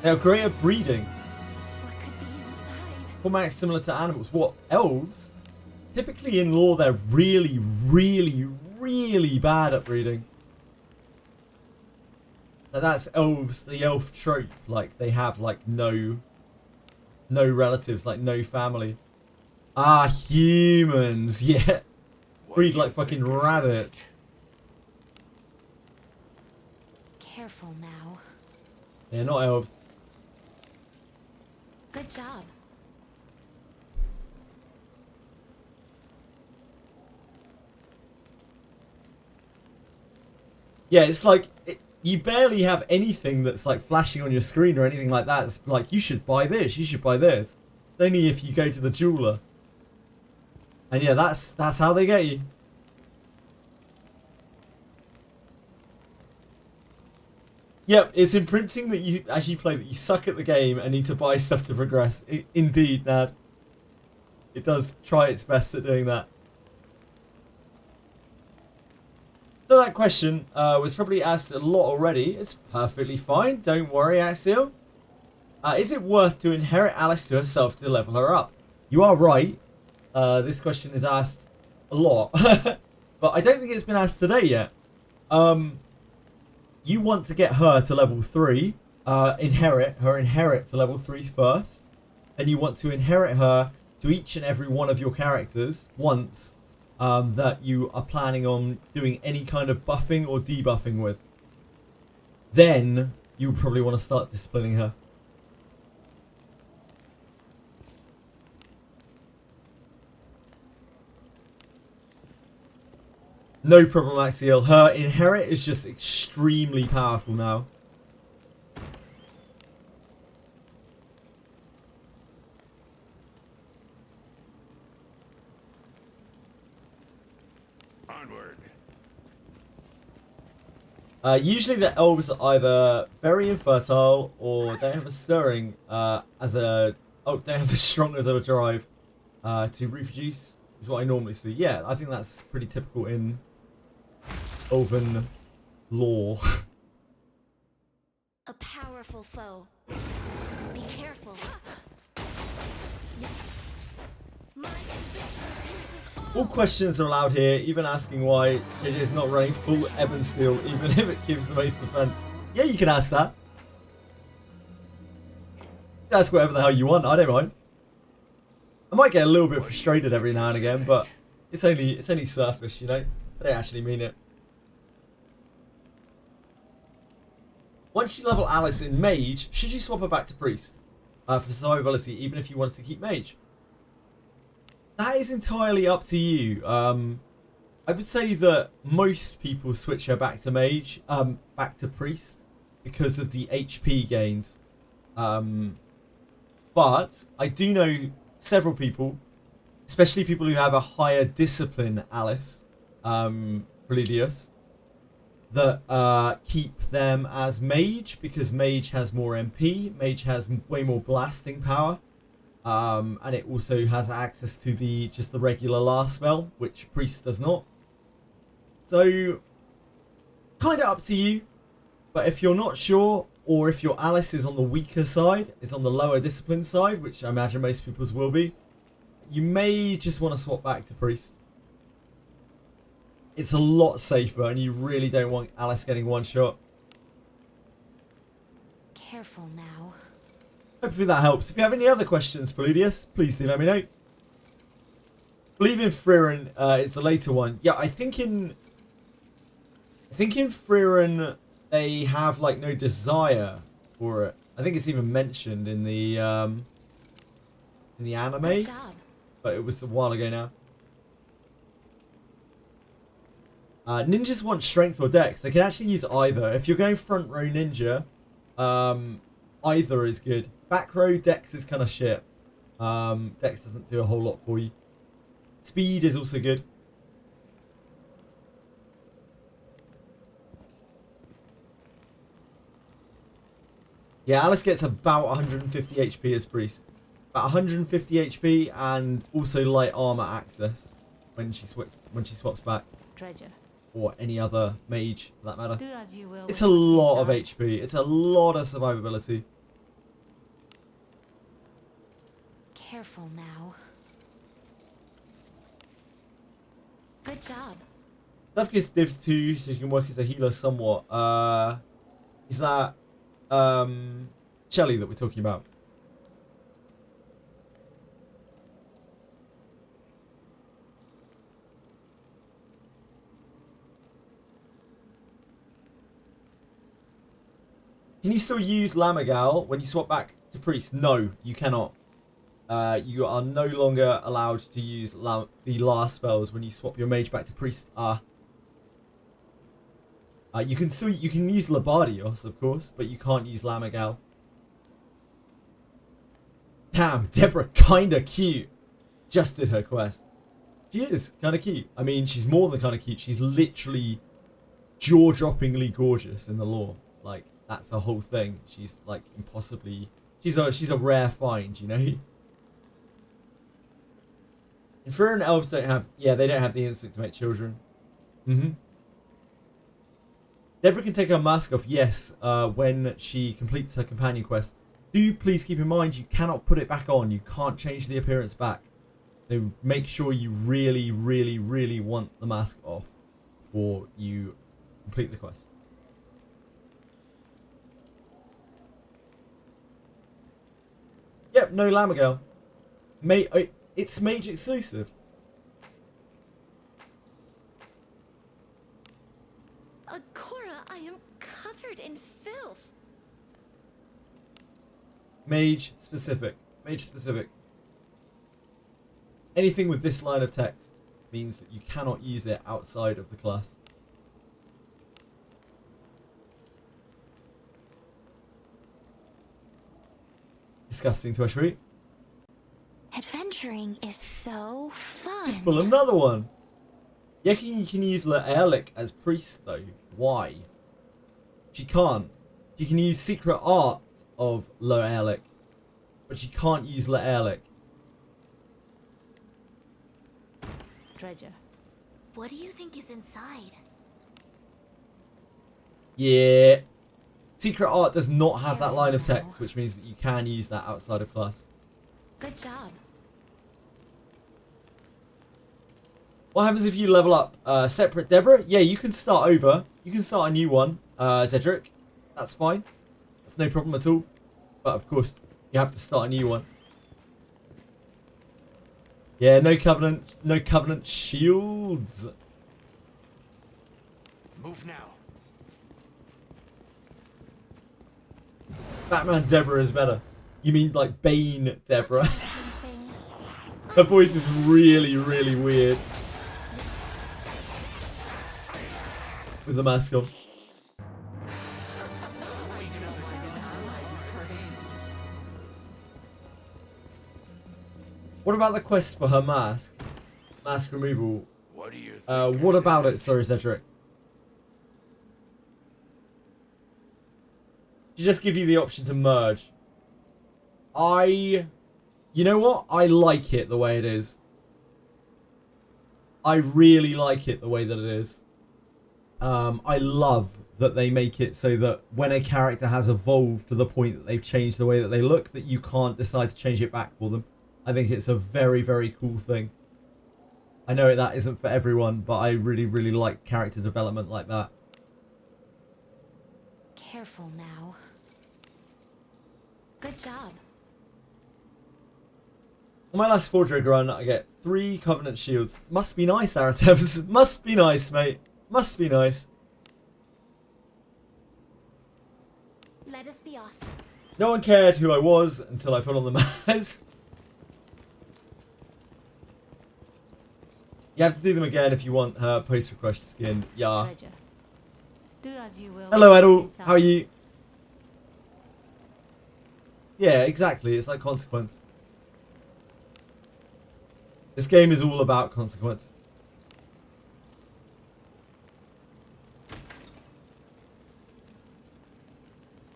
They are great at breeding. What could be inside? Format similar to animals. What, elves? Typically in lore, they're really, really, really bad at breeding. Now that's elves, the elf trope. Like they have like no relatives, like no family. Ah, humans, yeah. Breed like fucking rabbit. Careful now. Yeah, not elves. Good job. Yeah, it's like you barely have anything that's like flashing on your screen or anything like that. It's like you should buy this, you should buy this. It's only if you go to the jeweler. And yeah, that's how they get you. Yep, it's imprinting that you actually play that you suck at the game and need to buy stuff to progress. Indeed, Nad. It does try its best at doing that. So that question was probably asked a lot already. It's perfectly fine. Don't worry, Axiom. Is it worth to inherit Alice to herself to level her up? You are right. This question is asked a lot. But I don't think it's been asked today yet. you want to get her to level 3, inherit to level 3 first, and you want to inherit her to each and every one of your characters once that you are planning on doing any kind of buffing or debuffing with. Then you would probably want to start disciplining her. No problem, Axial. Her inherit is just extremely powerful now. Onward. Usually the elves are either very infertile or don't have a stirring don't have as strong as a drive to reproduce, is what I normally see. Yeah, I think that's pretty typical in elven lore. A powerful foe. Be careful. My conviction pierces All questions are allowed here, even asking why it is not running full Evan Steel, even if it gives the most defense. Yeah, you can ask that. Ask whatever the hell you want, I don't mind. I might get a little bit frustrated every now and again, but it's only surface, you know? I don't actually mean it. Once you level Alice in Mage, should you swap her back to Priest? For survivability, even if you wanted to keep Mage? That is entirely up to you. I would say that most people switch her back to Mage, back to Priest, because of the HP gains. But I do know several people, especially people who have a higher discipline Alice, Palladius, that keep them as Mage, because Mage has more MP, Mage has way more blasting power, and it also has access to just the regular last spell, which Priest does not. So, kind of up to you, but if you're not sure, or if your Alice is on the weaker side, is on the lower discipline side, which I imagine most people's will be, you may just want to swap back to Priest. It's a lot safer, and you really don't want Alice getting one shot. Careful now. Hopefully that helps. If you have any other questions, Palladius, please do let me know. I believe in Frieren is the later one. Yeah, I think in Frieren they have like no desire for it. I think it's even mentioned in the anime, Good job. but it was a while ago now. Ninjas want strength or dex. They can actually use either. If you're going front row ninja, either is good. Back row dex is kind of shit. Dex doesn't do a whole lot for you. Speed is also good. Yeah, Alice gets about 150 HP as Priest. About 150 HP and also light armor access when she swaps back. Treasure. Or any other mage, for that matter. Do as you will. It's a lot of HP. It's a lot of survivability. Careful now. Good job. Stuff gets divs too, so you can work as a healer somewhat. Is that Shelly that we're talking about? Can you still use Lamagal when you swap back to Priest? No, you cannot. You are no longer allowed to use the last spells when you swap your mage back to Priest. You can use Labardios, of course, but you can't use Lamagal. Damn, Deborah kinda cute. Just did her quest. She is kinda cute. I mean, she's more than kinda cute. She's literally jaw-droppingly gorgeous in the lore. Like, that's a whole thing. She's like impossibly. She's a rare find, you know. Inferior elves don't have. Yeah, they don't have the instinct to make children. Deborah can take her mask off, yes, when she completes her companion quest. Do please keep in mind you cannot put it back on. You can't change the appearance back. So make sure you really, really, really want the mask off before you complete the quest. Yep, no Lamagale. It's mage exclusive. Cora, I am covered in filth. Mage specific. Mage specific. Anything with this line of text means that you cannot use it outside of the class. Disgusting to Ashri. Adventuring is so fun. Just pull another one. Yeah, you can use Laerlik as priest though. Why? She can't. You can use secret art of Laerlik, but you can't use Laerlik. Treasure. What do you think is inside? Yeah. Secret art does not have that line of text, which means that you can use that outside of class. Good job. What happens if you level up separate Deborah? Yeah, you can start over. You can start a new one, Zedric. That's fine. That's no problem at all. But of course, you have to start a new one. Yeah, no covenant shields. Move now. Batman Deborah is better. You mean like Bane Deborah? Her voice is really, really weird. With the mask on. What about the quest for her mask? Mask removal. What do you think? What about it? Sorry, Cedric. She just give you the option to merge. You know what? I like it the way it is. I really like it the way that it is. I love that they make it so that when a character has evolved to the point that they've changed the way that they look, that you can't decide to change it back for them. I think it's a very, very cool thing. I know that isn't for everyone, but I really, really like character development like that. Careful now. Good job. On my last Fordraig run, I get 3 Covenant shields. Must be nice, Aratevs. Must be nice, mate. Must be nice. Let us be off. No one cared who I was until I put on the mask. You have to do them again if you want her post-request skin. Yeah. Treasure. Do as you will. Hello, Edel. How are you? Yeah, exactly. It's like consequence. This game is all about consequence.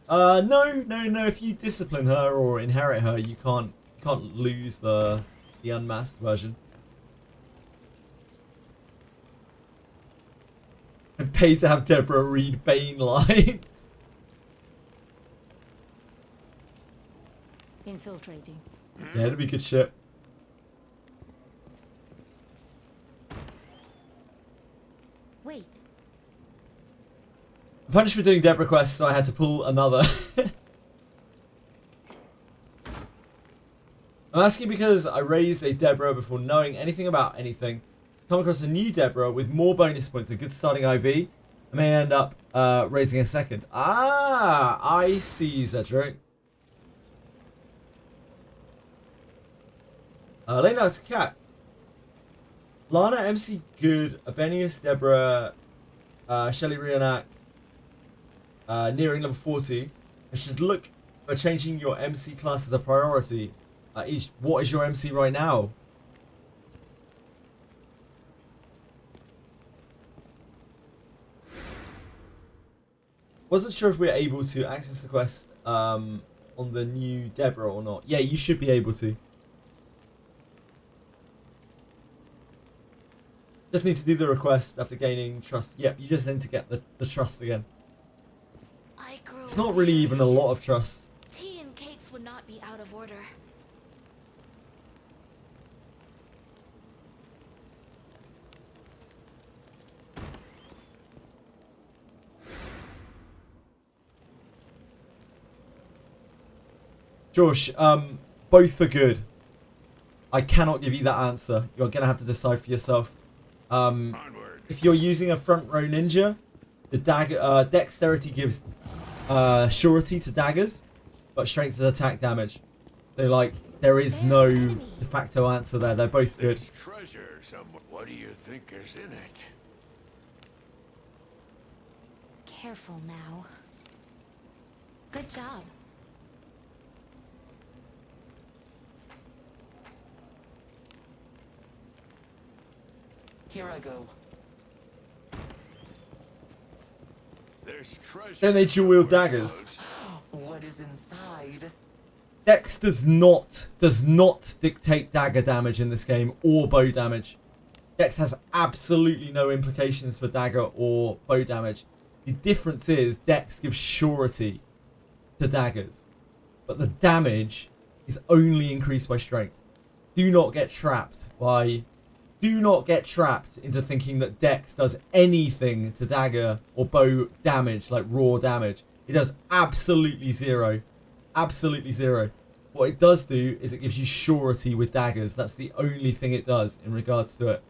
No. If you discipline her or inherit her, you can't lose the unmasked version. And pay to have Deborah read Bane lines. Infiltrating. Yeah, it'll be good shit. Wait. I'm punished for doing Deborah quests, so I had to pull another. I'm asking because I raised a Deborah before knowing anything about anything. Come across a new Deborah with more bonus points, a good starting IV. I may end up raising a second. Ah, I see, Zedric. Lane out to Cat. Lana, MC good, Abenius, Deborah, Shelly Rionak, nearing level 40. I should look for changing your MC class as a priority. What is your MC right now? Wasn't sure if we're able to access the quest on the new Deborah or not. Yeah, you should be able to. Just need to do the request after gaining trust. Yep, you just need to get the trust again. It's not really even a lot of trust. Tea and cakes would not be out of order. Josh, Both are good. I cannot give you that answer. You're going to have to decide for yourself. If you're using a front row ninja, the dagger dexterity gives surety to daggers, but strength is attack damage. So like there is no de facto answer there. They're both good. There's treasure somewhere. What do you think is in it? Careful now. Good job. Here I go. There's treasure. Then they dual wield daggers. What is inside? Dex does not dictate dagger damage in this game or bow damage. Dex has absolutely no implications for dagger or bow damage. The difference is Dex gives surety to daggers, but the damage is only increased by strength. Do not get trapped into thinking that Dex does anything to dagger or bow damage, like raw damage. It does absolutely zero. Absolutely zero. What it does do is it gives you surety with daggers. That's the only thing it does in regards to it.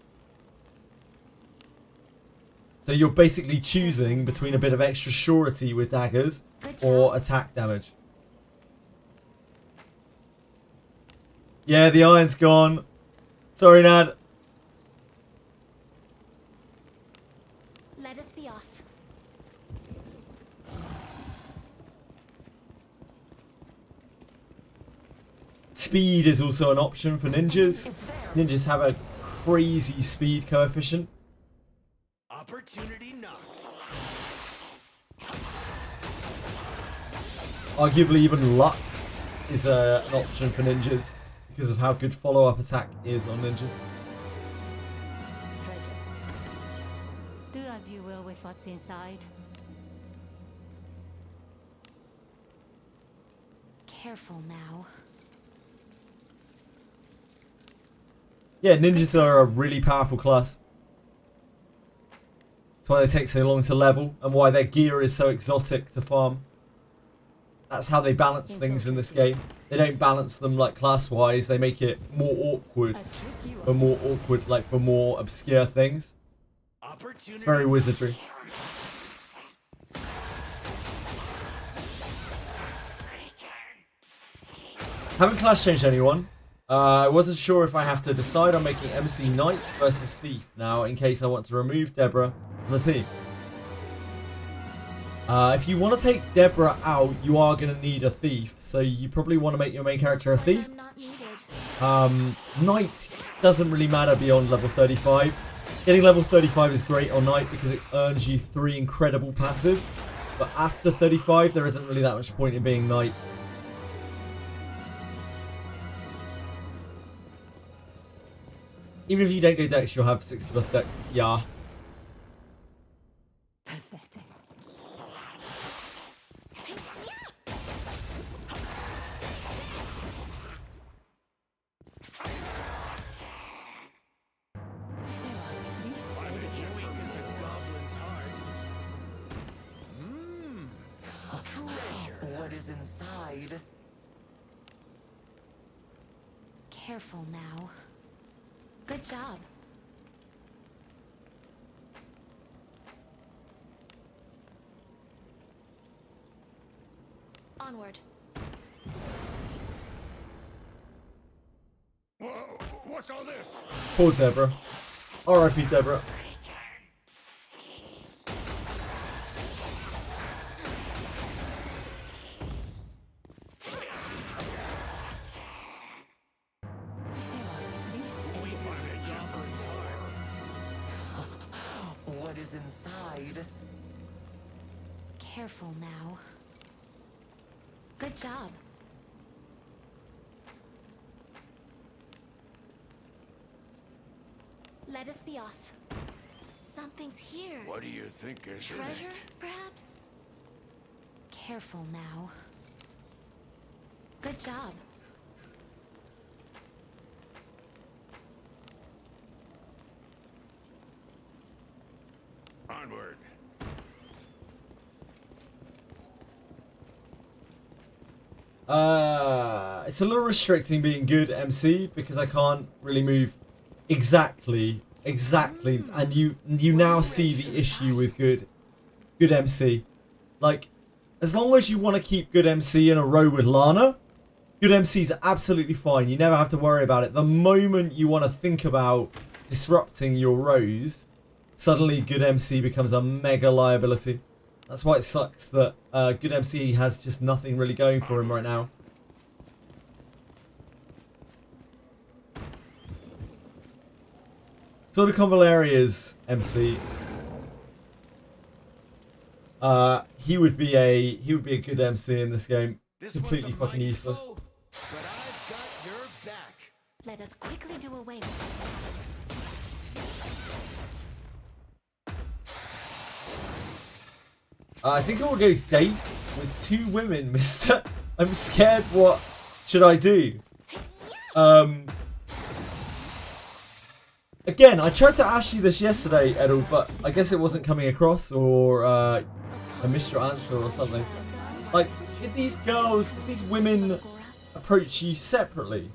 So you're basically choosing between a bit of extra surety with daggers or attack damage. Yeah, the iron's gone. Sorry, Nad. Let us be off. Speed is also an option for ninjas. Ninjas have a crazy speed coefficient. Opportunity knocks. Arguably even luck is an option for ninjas because of how good follow-up attack is on ninjas. Treasure. Do as you will with what's inside. Careful now. Yeah, ninjas are a really powerful class. That's why they take so long to level and why their gear is so exotic to farm. That's how they balance things in this game. They don't balance them like class-wise, they make it more awkward. Like for more obscure things. It's very wizardry. Haven't class changed anyone. I wasn't sure if I have to decide on making MC Knight versus Thief now in case I want to remove Deborah from the team. If you want to take Deborah out, you are going to need a Thief. So you probably want to make your main character a Thief. Knight doesn't really matter beyond level 35. Getting level 35 is great on Knight because it earns you 3 incredible passives. But after 35, there isn't really that much point in being Knight. Even if you don't go Dex, you'll have 60 plus Dex. Yeah. Pathetic. What is inside? Careful now. Good job. Onward. Whoa, what's all this? Poor Deborah. R.I.P. Deborah. What is inside? Careful now. Good job. Let us be off. Something's here. What do you think is in Treasure, it? perhaps? Careful now. Good job. Onward. it's a little restricting being good MC because I can't really move exactly, and you now see the issue with good MC. Like, as long as you want to keep good MC in a row with Lana, good MCs are absolutely fine. You never have to worry about it. The moment you want to think about disrupting your rows, suddenly good MC becomes a mega liability. That's why it sucks that good MC has just nothing really going for him right now. Sort of Convaleria's MC. He would be a good MC in this game. Completely fucking useless. But I've got your back. Let us quickly do away with this. I think I will go date with 2 women, mister. I'm scared. What should I do? Again, I tried to ask you this yesterday, Edel, but I guess it wasn't coming across, or I missed your answer or something. Like, did these women approach you separately?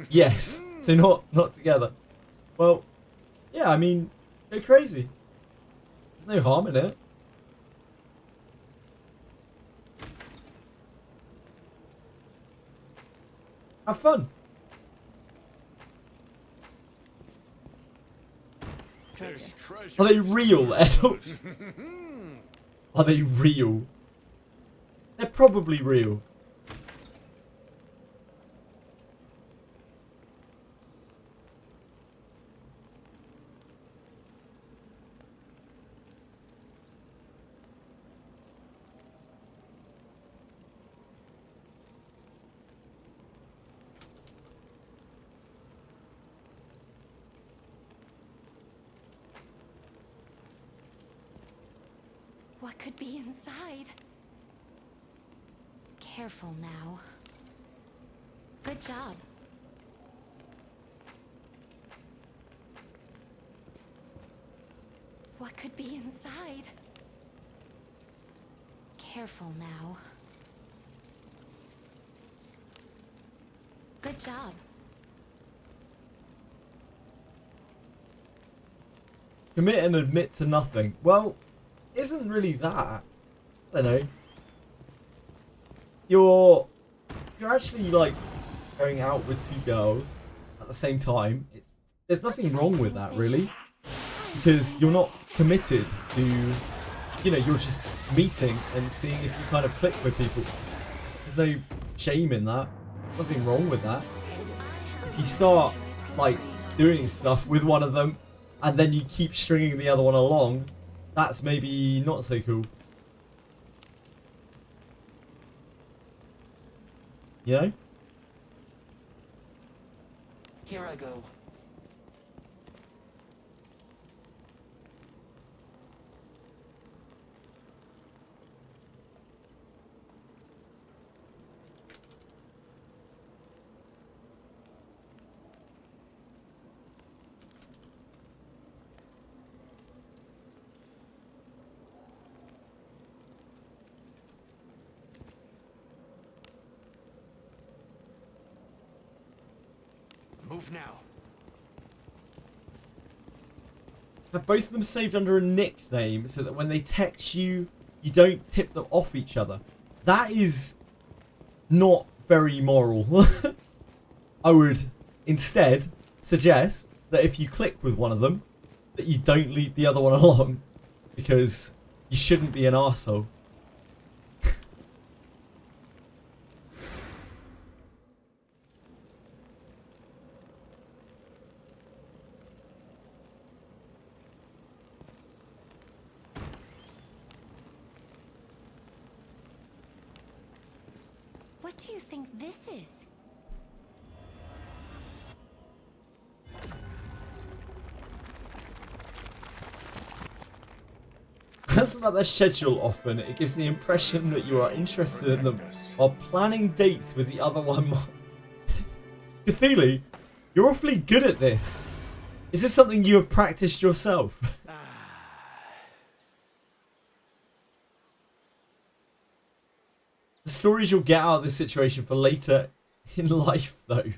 Yes, so not together. Well, yeah, I mean, go crazy. There's no harm in it. Have fun. Are they real, Edel? Are they real? They're probably real. What could be inside? Careful now. Good job. What could be inside? Careful now. Good job. Commit and admit to nothing. Well, isn't really that. I don't know. You're actually like going out with 2 girls at the same time. There's nothing wrong with that, really, because you're not committed to, you know, you're just meeting and seeing if you kind of click with people. There's no shame in that. Nothing wrong with that. If you start like doing stuff with one of them and then you keep stringing the other one along, that's maybe not so cool. You know? Here I go. Move now. Have both of them saved under a nickname so that when they text you, you don't tip them off each other. That is not very moral. I would instead suggest that if you click with one of them, that you don't lead the other one along, because you shouldn't be an arsehole. What do you think this is? That's about their schedule often. It gives the impression that you are interested in them while planning dates with the other one. Cthulhu, you're awfully good at this. Is this something you have practiced yourself? The stories you'll get out of this situation for later in life, though.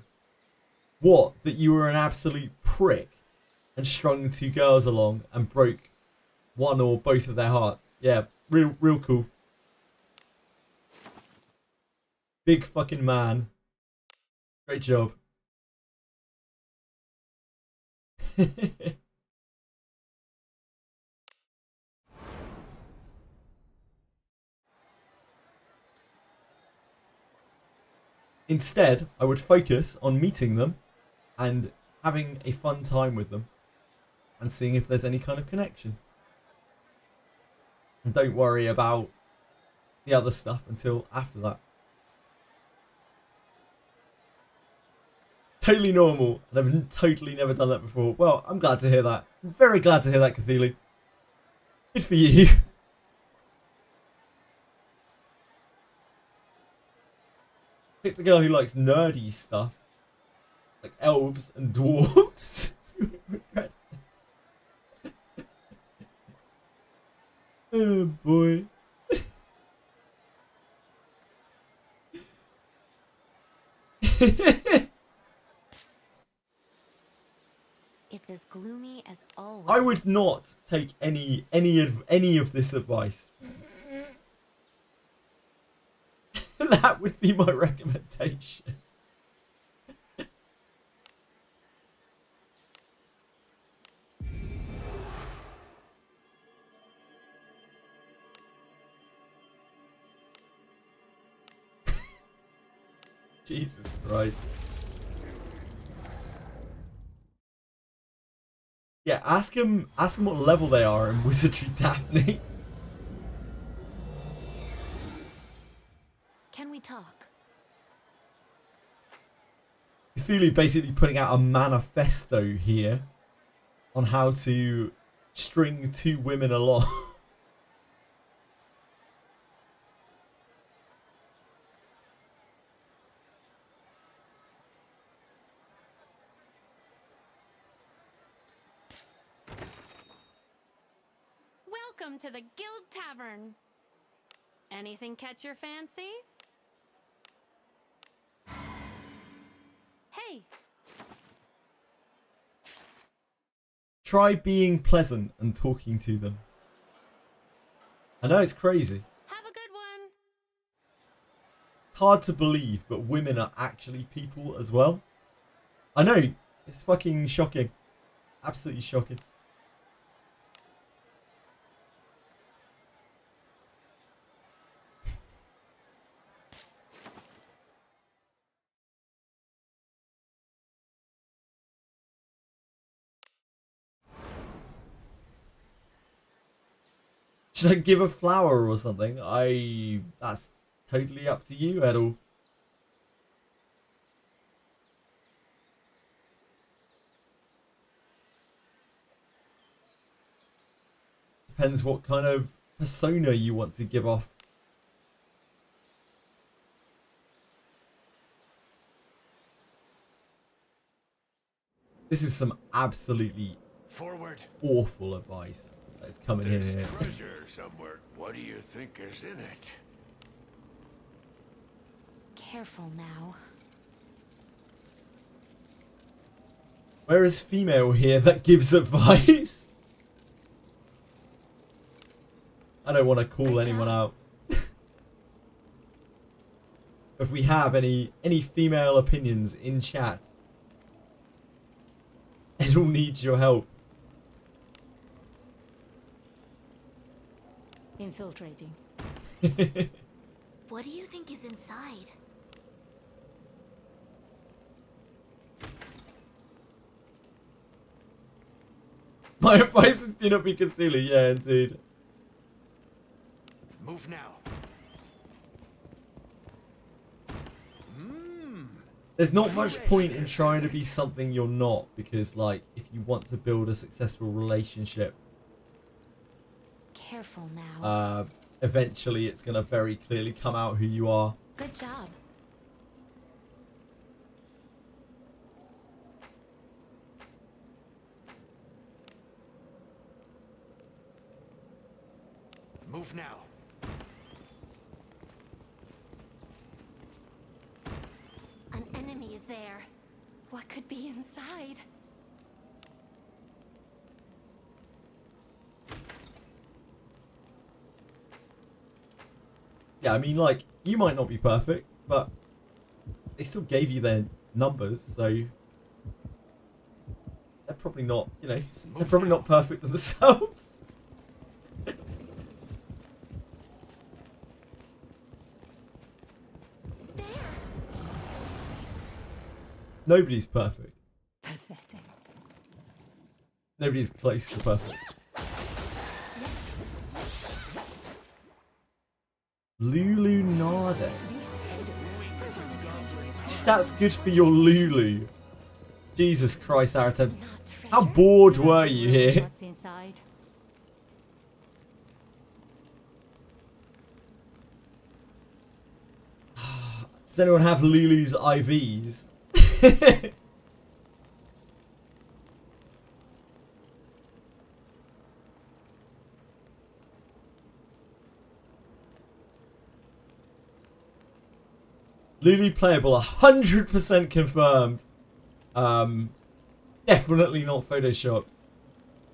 What? That you were an absolute prick and strung two girls along and broke one or both of their hearts. Yeah, real cool. Big fucking man. Great job. Instead, I would focus on meeting them and having a fun time with them and seeing if there's any kind of connection. And don't worry about the other stuff until after that. Totally normal, and I've totally never done that before. Well, I'm glad to hear that. I'm very glad to hear that, Cthulhu. Good for you. Pick the girl who likes nerdy stuff. Like elves and dwarves. Oh boy. It's as gloomy as always. I would not take any of this advice. That would be my recommendation. Jesus Christ. Yeah, ask him what level they are in Wizardry, Daphne. Can we talk? Cthulhu basically putting out a manifesto here on how to string two women along. Welcome to the Guild Tavern. Anything catch your fancy? Hey! Try being pleasant and talking to them. I know it's crazy. Have a good one! It's hard to believe, but women are actually people as well. I know, it's fucking shocking. Absolutely shocking. Should I give a flower or something? That's totally up to you, Edel. Depends what kind of persona you want to give off. This is some absolutely awful advice that's coming in here. Treasure somewhere. What do you think is in it? Careful now. Where is female here that gives advice? I don't want to call anyone out. If we have any female opinions in chat, Edel needs your help. Infiltrating. What do you think is inside? My advice is do not be Cthulhu. Yeah, indeed. Move now. There's not much point in trying to be something you're not, because like if you want to build a successful relationship, Careful now. Eventually it's gonna very clearly come out who you are. Good job. Move now. An enemy is there. What could be inside? Yeah, I mean, like, you might not be perfect, but they still gave you their numbers, so they're probably not, you know, they're probably not perfect themselves. Nobody's perfect. Pathetic. Nobody's close to perfect. Lulu Nade. Stats good for your Lulu. Jesus Christ, Aratem. How bored were you here? What's inside? Does anyone have Lulu's IVs? Lulu playable, 100% confirmed. Definitely not photoshopped.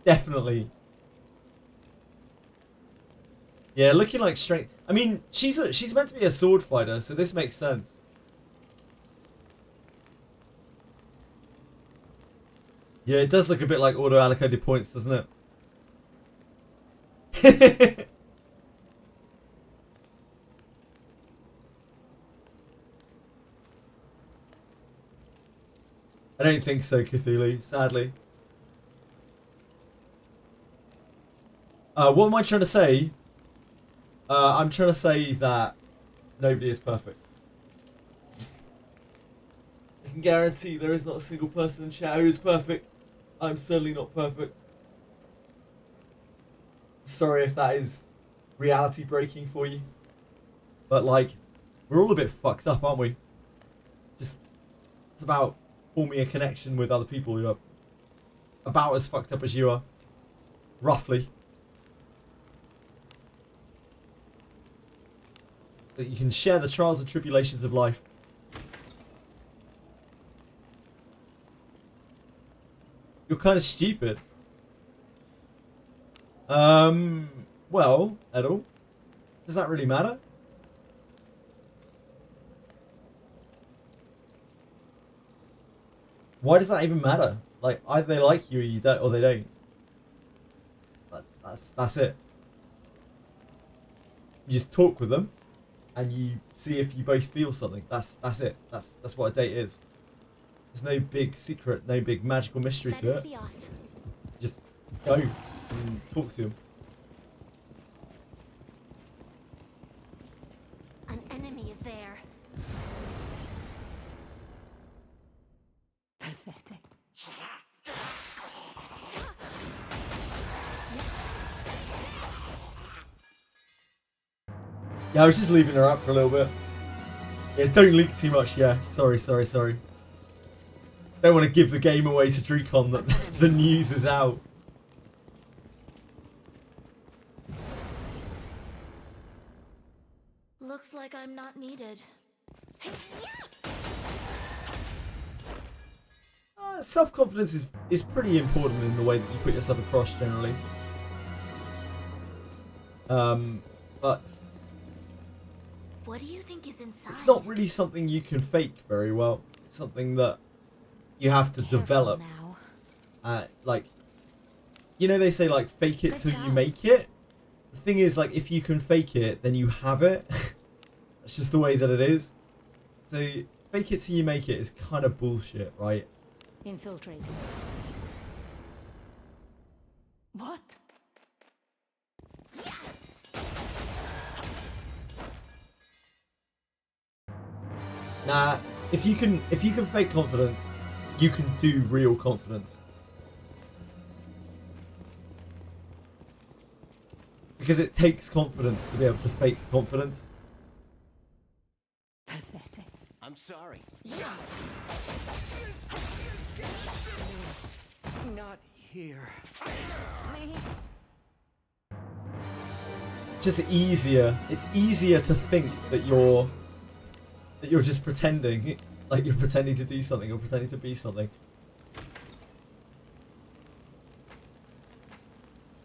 Definitely. Yeah, looking like strength. I mean, she's meant to be a sword fighter, so this makes sense. Yeah, it does look a bit like auto-allocated points, doesn't it? I don't think so, Cthulhu, sadly. What am I trying to say? I'm trying to say that nobody is perfect. I can guarantee there is not a single person in chat who is perfect. I'm certainly not perfect. Sorry if that is reality breaking for you. But like, we're all a bit fucked up, aren't we? Just, it's about forming a connection with other people who are about as fucked up as you are. Roughly. That you can share the trials and tribulations of life. You're kind of stupid. Well, Edel, does that really matter? Why does that even matter? Like, either they like you or you don't, or they don't. That's it. You just talk with them, and you see if you both feel something. That's it. That's what a date is. There's no big secret, no big magical mystery to it. Just go and talk to them. An enemy is there. Pathetic. Yeah, I was just leaving her up for a little bit. Yeah, don't leak too much, yeah. Sorry. Don't want to give the game away to Drecon that the news is out. Looks like I'm not needed. Self-confidence is pretty important in the way that you put yourself across generally. But What do you think is inside? it's not really something you can fake very well. It's something that you have to develop. Like, you know, they say like fake it till you make it. The thing is, like, if you can fake it, then you have it. That's just the way that it is. So fake it till you make it is kind of bullshit, right? Infiltrate. What? Nah, if you can fake confidence, you can do real confidence. Because it takes confidence to be able to fake confidence. Pathetic. I'm sorry. Not here. Me? just easier. It's easier to think that you're just pretending, like you're pretending to do something or pretending to be something.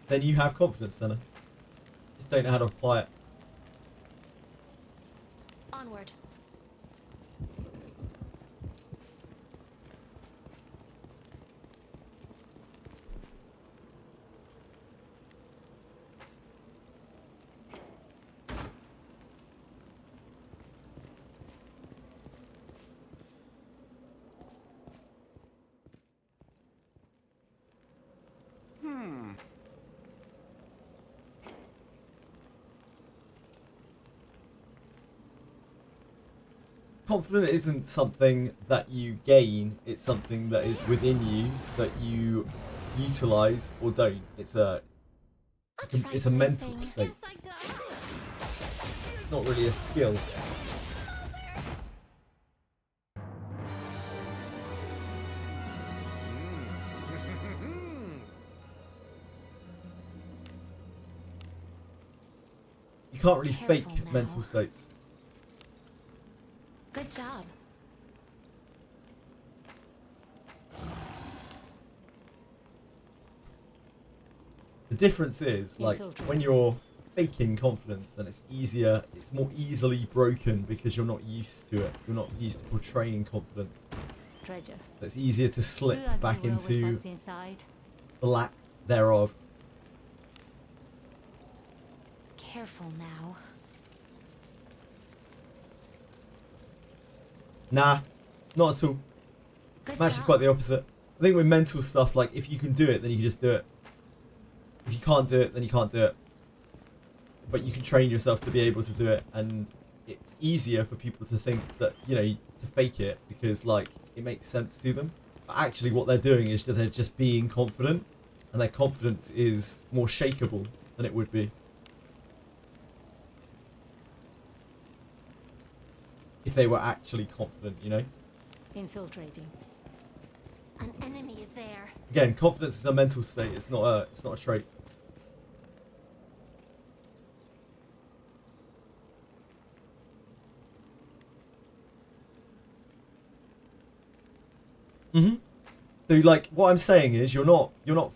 Then you have confidence, Senna. Just don't know how to apply it. Onward. Confidence isn't something that you gain, it's something that is within you that you utilize or don't. It's a mental state. It's not really a skill. You can't really fake mental states. Good job. The difference is, like, when you're faking confidence, then it's easier, it's more easily broken because you're not used to it. You're not used to portraying confidence. Treasure. So it's easier to slip Do as back you will with into what's inside. the lack thereof. Careful now. Nah, not at all. Good I'm actually job. quite the opposite. I think with mental stuff, like, if you can do it, then you can just do it. If you can't do it, then you can't do it. But you can train yourself to be able to do it, and it's easier for people to think that, you know, to fake it because, like, it makes sense to them. But actually what they're doing is that they're just being confident, and their confidence is more shakeable than it would be if they were actually confident, you know? Infiltrating. An enemy is there. Again, confidence is a mental state, it's not a trait. So, like, what I'm saying is you're not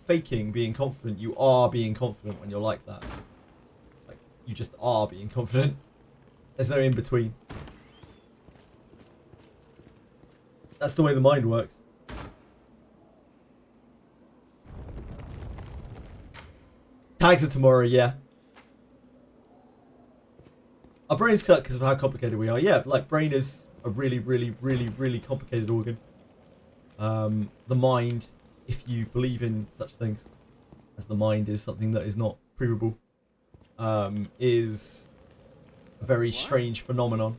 faking being confident, you are being confident when you're like that. Like, you just are being confident. There's no in between. That's the way the mind works. Tags are tomorrow, yeah. Our brain's cut because of how complicated we are. Yeah, like, brain is a really, really, really, really complicated organ. The mind, if you believe in such things as the mind is something that is not provable, is a very strange phenomenon.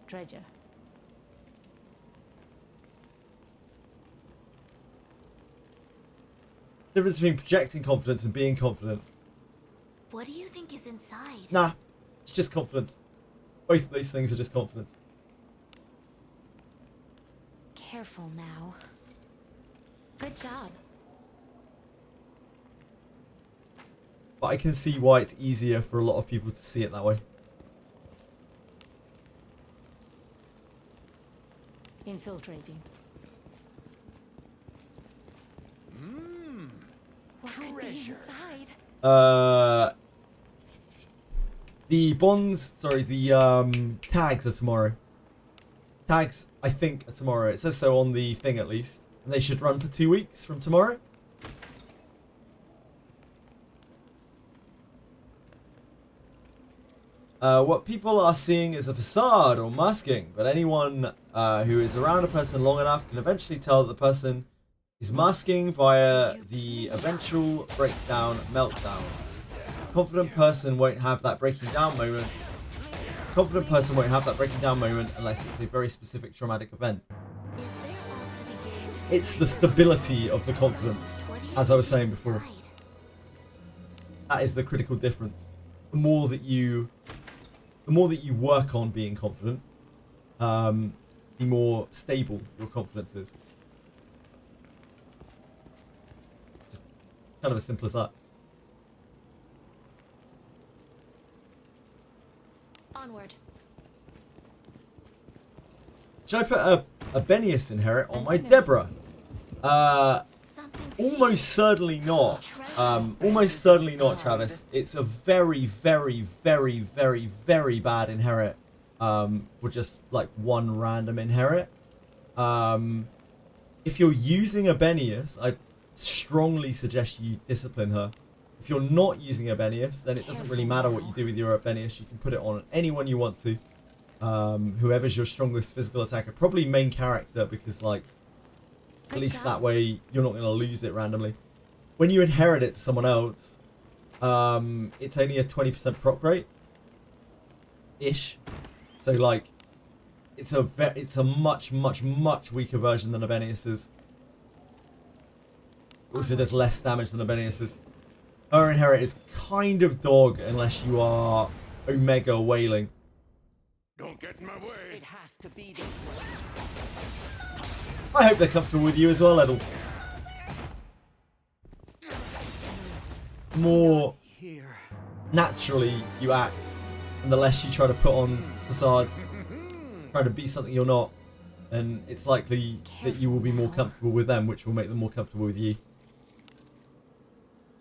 Treasure. The difference between projecting confidence and being confident. What do you think is inside? Nah, it's just confidence. Both of those things are just confidence. Careful now. Good job. But I can see why it's easier for a lot of people to see it that way. Infiltrating. What could be inside? The bonds, sorry, the tags are tomorrow. Tags, I think, are tomorrow. It says so on the thing, at least. And they should run for 2 weeks from tomorrow. What people are seeing is a facade or masking, but anyone who is around a person long enough can eventually tell that the person is masking via the eventual breakdown meltdown. A confident person won't have that breaking down moment. A confident person won't have that breaking down moment unless it's a very specific traumatic event. It's the stability of the confidence, as I was saying before. That is the critical difference. The more that you work on being confident, the more stable your confidence is. Just kind of as simple as that. Onward. Should I put a Benius inherit on my Deborah? Almost certainly not. Almost certainly not, Travis. It's a very, very, very, very, very bad inherit. For just like one random inherit. If you're using a Benius, I strongly suggest you discipline her. If you're not using a Benius, then it doesn't really matter what you do with your Benius. You can put it on anyone you want to. Whoever's your strongest physical attacker, probably main character, because like at least that way you're not going to lose it randomly. When you inherit it to someone else, it's only a 20% proc rate ish. So like it's a much weaker version than a Benius's. Also does less damage than a Benius's. Her inherit is kind of dog unless you are Omega Wailing. Don't get in my way. It has to be this way. I hope they're comfortable with you as well, Edel. The more naturally you act, and the less you try to put on facades, try to be something you're not, and it's likely that you will be more comfortable with them, which will make them more comfortable with you.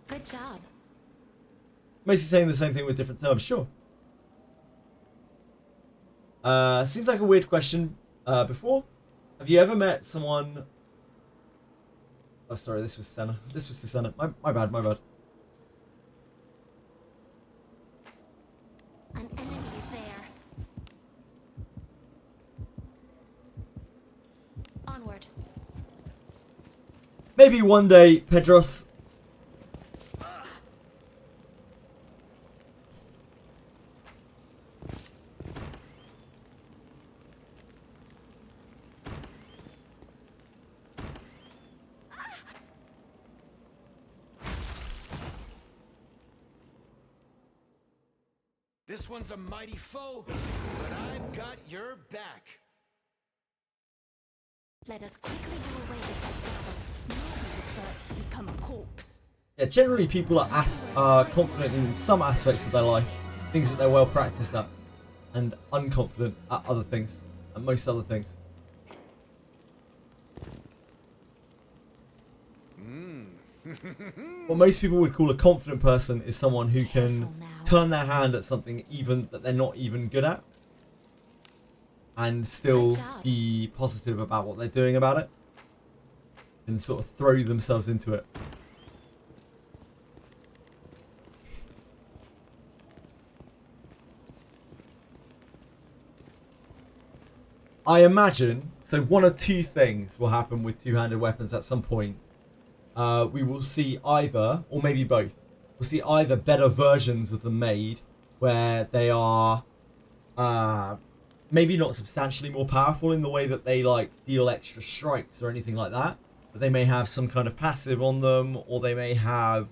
Good job. Mostly saying the same thing with different terms, sure. Seems like a weird question. Before, have you ever met someone? Oh, sorry, this was Senna. This was Senna. My bad. My bad. An enemy is there. Onward. Maybe one day, Pedros. This one's a mighty foe, but I've got your back. Let us quickly do away with this battle. You'll be the first to become a corpse. Yeah, generally people are confident in some aspects of their life, things that they're well practiced at, and unconfident at other things, and most other things. What most people would call a confident person is someone who can turn their hand at something even that they're not even good at, and still be positive about what they're doing about it, and sort of throw themselves into it. I imagine, so one of two things will happen with two-handed weapons at some point. We will see either, or maybe both, we'll see either better versions of them made, where they are maybe not substantially more powerful in the way that they like deal extra strikes or anything like that, but they may have some kind of passive on them, or they may have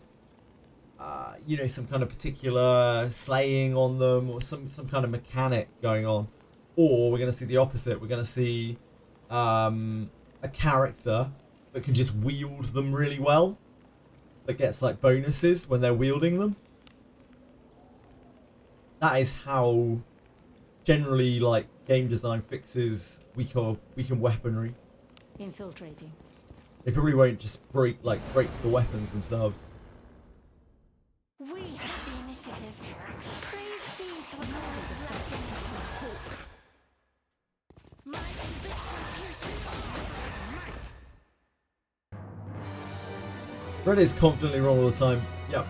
you know, some kind of particular slaying on them, or some kind of mechanic going on. Or we're going to see the opposite. We're going to see a character that can just wield them really well, that gets like bonuses when they're wielding them. That is how generally like game design fixes weaker weaponry. Infiltrating. They probably won't just break the weapons themselves. We have the initiative. Praise be to the Lord of blessing the corpse. My conviction pierces might. Red is confidently wrong all the time. Yep.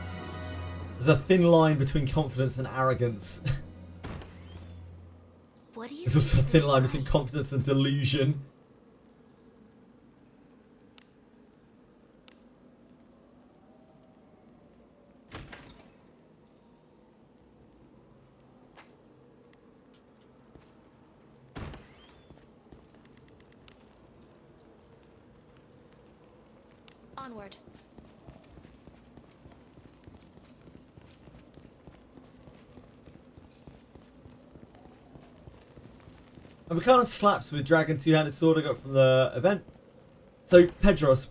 There's a thin line between confidence and arrogance. What do you There's also a thin line between confidence and delusion. Onward. And we kind of slaps with Dragon Two-Handed Sword I got from the event. So, Pedros,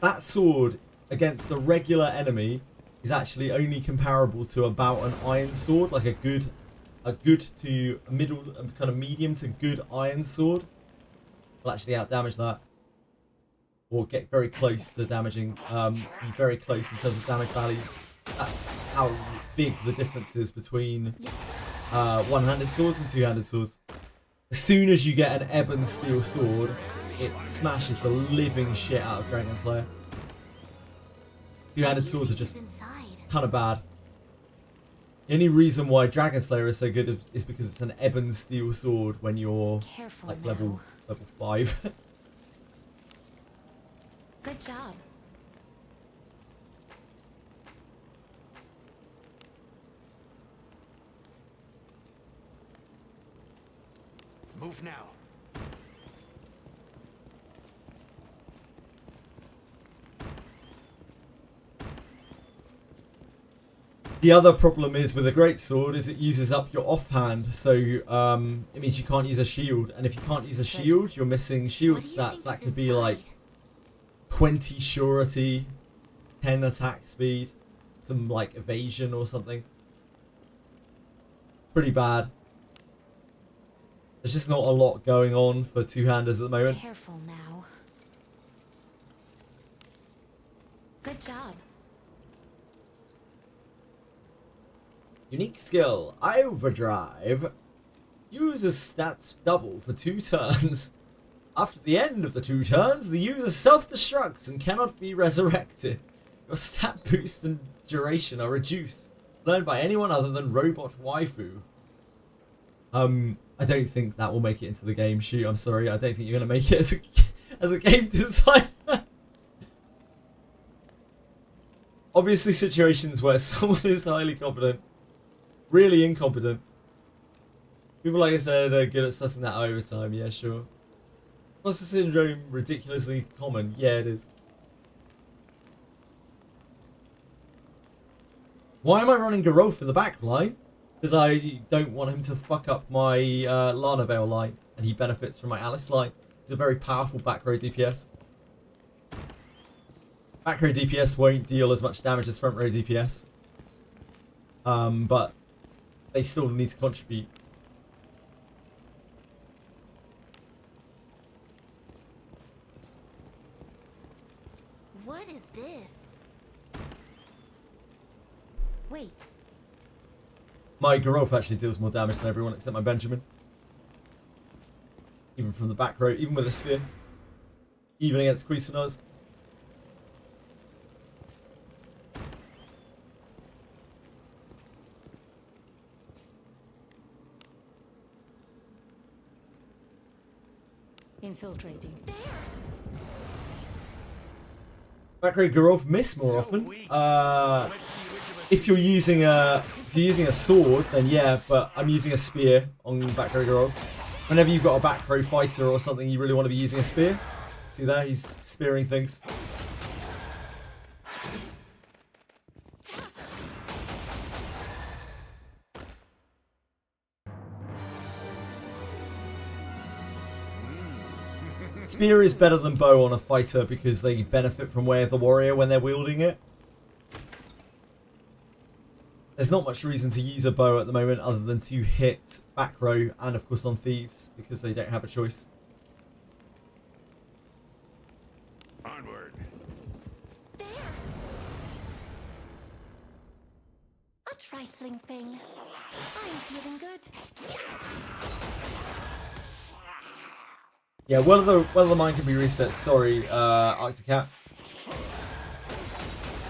that sword against a regular enemy is actually only comparable to about an iron sword, like a good to middle, kind of medium to good iron sword. Will actually outdamage that, or get very close to damaging. Be very close in terms of damage values. That's how big the difference is between one-handed swords and two-handed swords. As soon as you get an ebon steel sword, it smashes the living shit out of Dragon Slayer. Two-handed swords are just kind of bad. The only reason why Dragon Slayer is so good is because it's an ebon steel sword when you're like level 5. Good job. Move now. The other problem is with a greatsword is it uses up your offhand, so it means you can't use a shield. And if you can't use a shield, you're missing shield stats. That could be like 20 surety, 10 attack speed, some like evasion or something. Pretty bad. There's just not a lot going on for two-handers at the moment. Careful now. Good job. Unique skill, Overdrive. User's stats double for 2 turns. After the end of the 2 turns, the user self-destructs and cannot be resurrected. Your stat boost and duration are reduced. Learned by anyone other than Robot Waifu. I don't think that will make it into the game. Shoot, I'm sorry. I don't think you're going to make it as a game designer. Obviously situations where someone is highly competent, really incompetent. People, like I said, are good at sussing that out over time. Yeah, sure. Imposter syndrome ridiculously common? Yeah, it is. Why am I running Geralt in the back line? Because I don't want him to fuck up my Lana Vale line, and he benefits from my Alice line. He's a very powerful back row DPS. Back row DPS won't deal as much damage as front row DPS. But they still need to contribute. What is this? Wait. My Geralt actually deals more damage than everyone except my Benjamin. Even from the back row, even with a spear. Even against Cuisinart. Infiltrating. Back row Geralt miss more often. If you're using a sword, then yeah, but I'm using a spear on back row Geralt. Whenever you've got a back row fighter or something, you really want to be using a spear. See there, he's spearing things. Spear is better than bow on a fighter because they benefit from Way of the Warrior when they're wielding it. There's not much reason to use a bow at the moment other than to hit back row and of course on thieves because they don't have a choice. Onward. There. A trifling thing. I'm feeling good. Yeah, whether the mine can be reset. Sorry, Arcticat.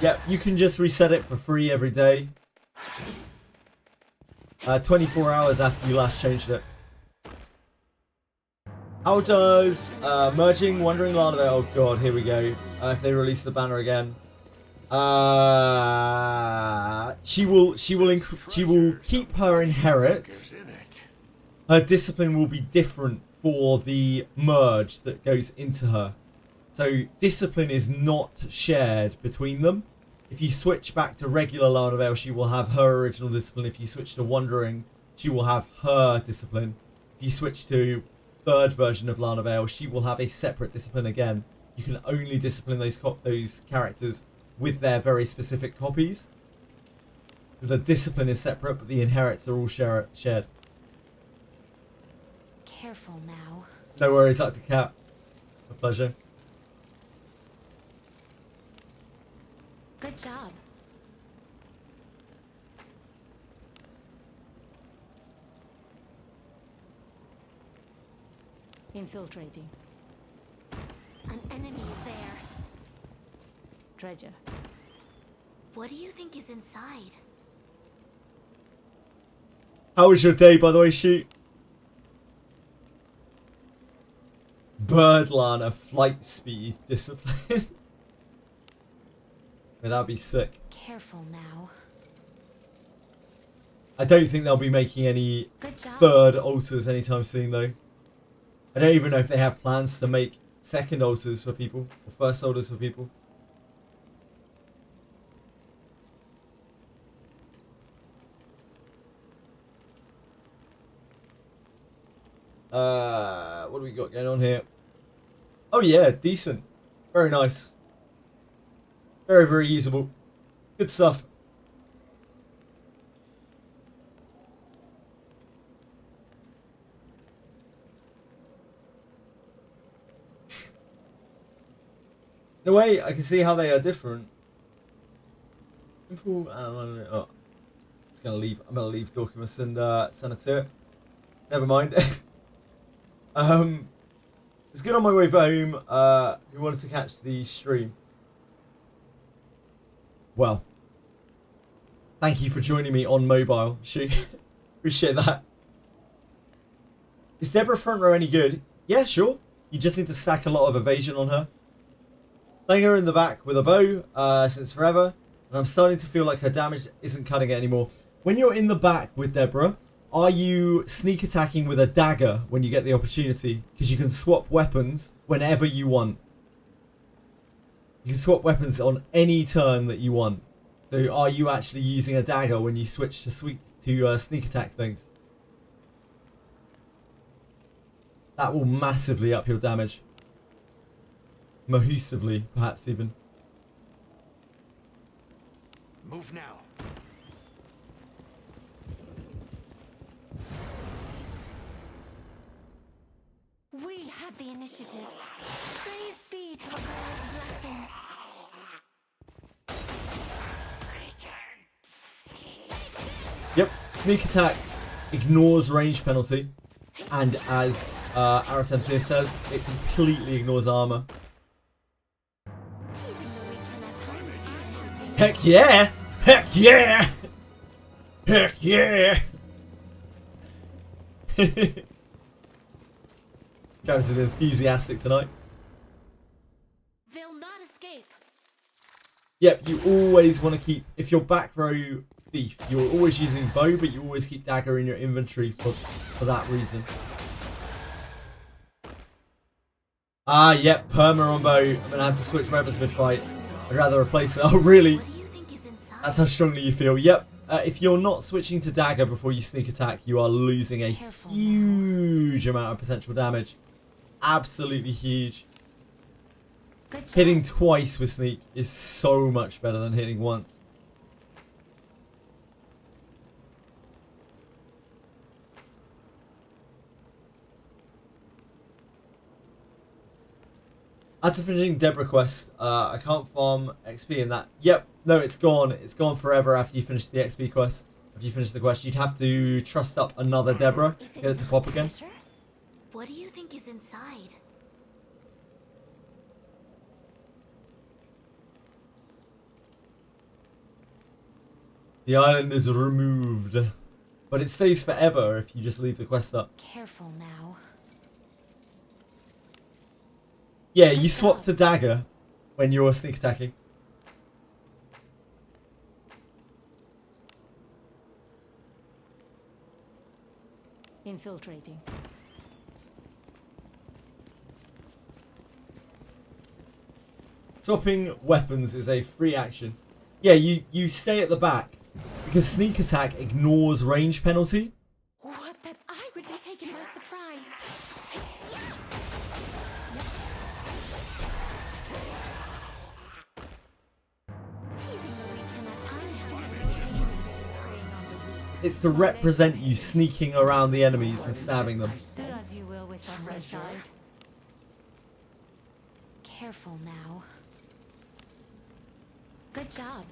Yep, you can just reset it for free every day. 24 hours after you last changed it. How does merging Wandering Lana? Oh god, here we go. If they release the banner again, she will keep her inherit. Her discipline will be different for the merge that goes into her. So discipline is not shared between them. If you switch back to regular Lana Vale, she will have her original discipline. If you switch to Wandering, she will have her discipline. If you switch to third version of Lana Vale, she will have a separate discipline again. You can only discipline those characters with their very specific copies. The discipline is separate, but the inherits are all shared. Careful now. No worries, Dr. Cat. A pleasure. Good job. Infiltrating. An enemy is there. Treasure. What do you think is inside? How was your day, by the way, Shoot? Bird Lana, flight speed, discipline. That'd be sick. Careful now. I don't think they'll be making any third altars anytime soon, though. I don't even know if they have plans to make second altars for people, or first altars for people. What do we got going on here? Oh yeah, decent. Very nice. Very, very usable. Good stuff. In a way, I can see how they are different. Simple. Oh, it's gonna leave. I'm gonna leave Dorkimus and Senator. Never mind. It's good on my way home. Who wanted to catch the stream? Well, thank you for joining me on mobile. Appreciate that. Is Deborah front row any good? Yeah, sure. You just need to stack a lot of evasion on her. Playing her in the back with a bow since forever, and I'm starting to feel like her damage isn't cutting it anymore. When you're in the back with Deborah, are you sneak attacking with a dagger when you get the opportunity? Because you can swap weapons whenever you want. You can swap weapons on any turn that you want. So are you actually using a dagger when you switch to sneak attack things? That will massively up your damage. Mahusively, perhaps even. Move now. We have the initiative. Praise be to Allah's blessing. Yep, sneak attack ignores range penalty, and as Aratemsir says, it completely ignores armor. Heck yeah! Heck yeah! Heck yeah! Travis is enthusiastic tonight. They'll not escape. Yep, you always want to keep, if you're back row thief, you're always using bow, but you always keep dagger in your inventory for that reason. Ah, yep, perma on bow. I'm gonna have to switch weapons mid-fight. I'd rather replace it. Oh, really? That's how strongly you feel. Yep. If you're not switching to dagger before you sneak attack, you are losing a huge amount of potential damage. Absolutely huge. Hitting twice with sneak is so much better than hitting once. After finishing Deborah quest, I can't farm XP in that. Yep, no, it's gone. It's gone forever after you finish the XP quest. If you finish the quest, you'd have to trust up another Deborah to get it to pop again. What do you think is inside? The island is removed, but it stays forever if you just leave the quest up. Careful now. Yeah, you swap to dagger when you're sneak attacking. Infiltrating. Swapping weapons is a free action. Yeah, you stay at the back because sneak attack ignores range penalty. What? That I would be taken by surprise. It's to represent you sneaking around the enemies and stabbing them. Do as you will with us inside. Careful now. Good job.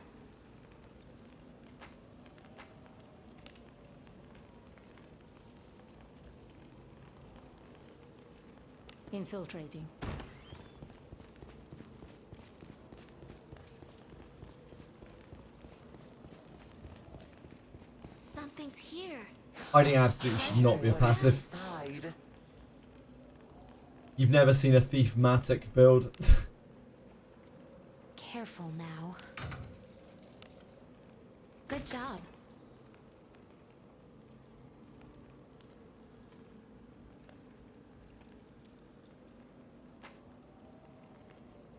Infiltrating. Something's here. Hiding absolutely should not be a passive. You've never seen a Thief-matic build. Careful now. Good job.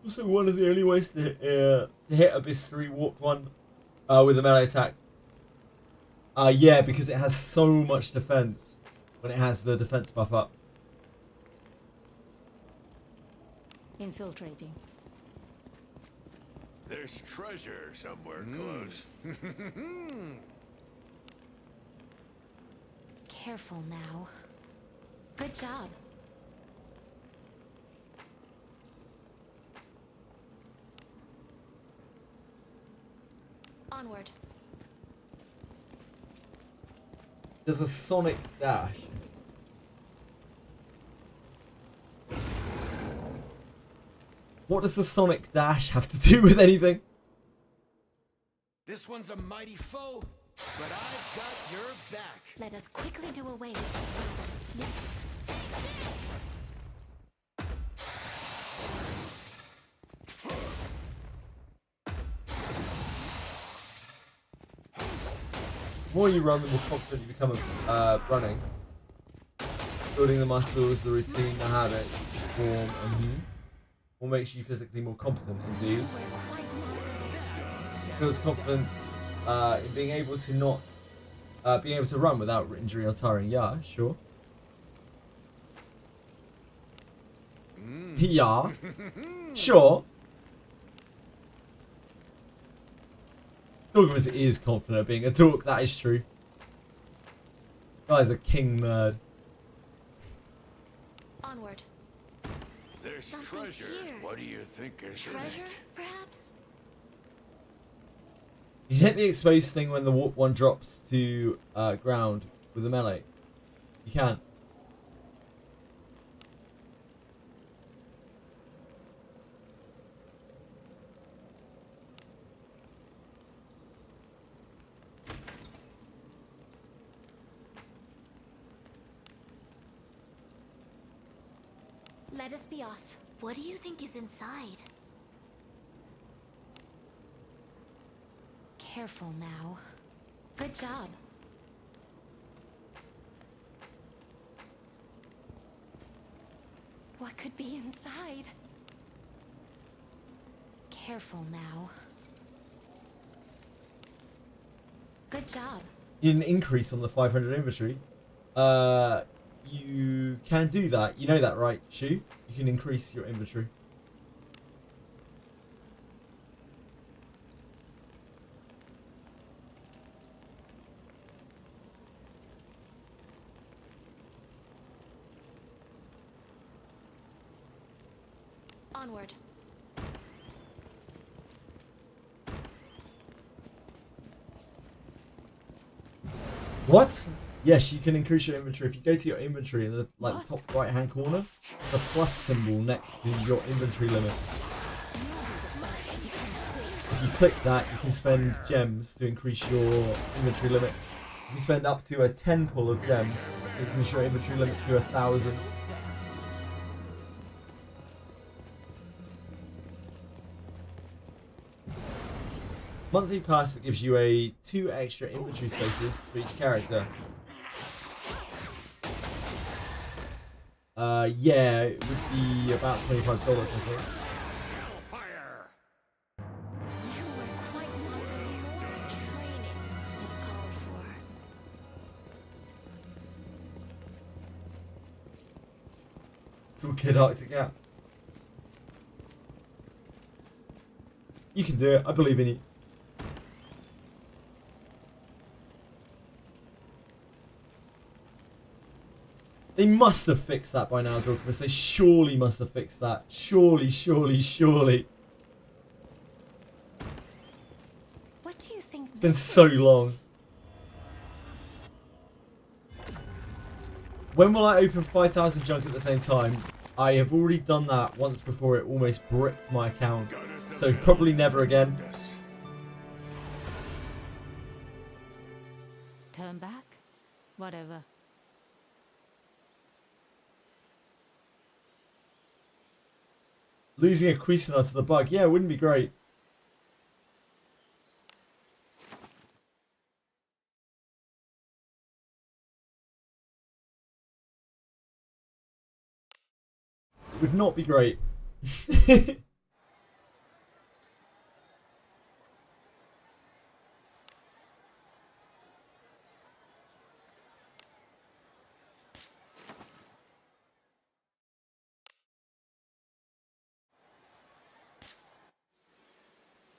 Also, one of the only ways to hit Abyss 3 Walk 1 with a melee attack. Yeah, because it has so much defense when it has the defense buff up. Infiltrating. There's treasure somewhere close. Careful now. Good job. Onward. There's a sonic dash. What does the sonic dash have to do with anything? This one's a mighty foe, but I've got your back. Let us quickly do away with this. Yes. The more you run, the more confident you become at running. Building the muscles, the routine, the habit, form, and what makes you physically more competent, indeed. Builds confidence in being able to run without injury or tiring. Yeah, sure. Yeah, sure. Dogmas is confident of being a dork, that is true. Guy's a king nerd. Onward. There's Something's treasure. here. What do you think is in Treasure, it? perhaps? You hit the exposed thing when the warp one drops to ground with the melee. You can. Let us be off. What do you think is inside? Careful now. Good job. What could be inside? Careful now. Good job. You didn't increase on the 500 inventory. You can do that. You know that, right, Shu? You can increase your inventory. Onward. What? Yes, you can increase your inventory. If you go to your inventory in the top right hand corner, the plus symbol next to your inventory limit. If you click that, you can spend gems to increase your inventory limit. You can spend up to a 10 pull of gems to increase your inventory limit to 1,000. Monthly pass that gives you 2 extra inventory spaces for each character. Yeah, it would be about $25, I think. You were quite marvelous. Training is called for. It's all Kid Arctic Gap. You can do it. I believe in you. They must have fixed that by now, Dorcas. They surely must have fixed that. Surely, surely, surely. What do you think? It's been so long. When will I open 5,000 junk at the same time? I have already done that once before. It almost bricked my account. So probably never again. Turn back? Whatever. Losing a Cuisinart to the bug. Yeah, it wouldn't be great. It would not be great.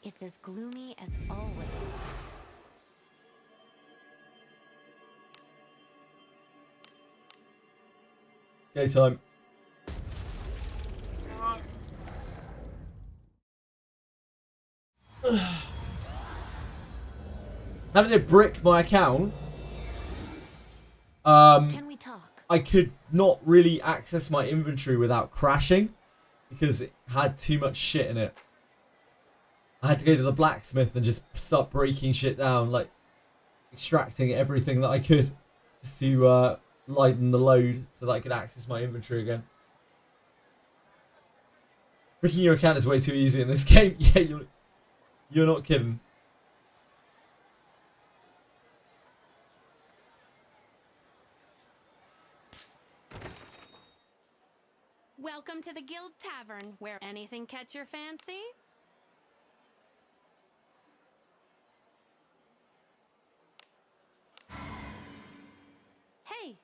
It's as gloomy as always. Go time. How did it brick my account? Can we talk? I could not really access my inventory without crashing because it had too much shit in it. I had to go to the blacksmith and just start breaking shit down, like extracting everything that I could just to lighten the load so that I could access my inventory again. Bricking your account is way too easy in this game. Yeah, you're not kidding. Welcome to the Guild Tavern, where anything catch your fancy? Hey!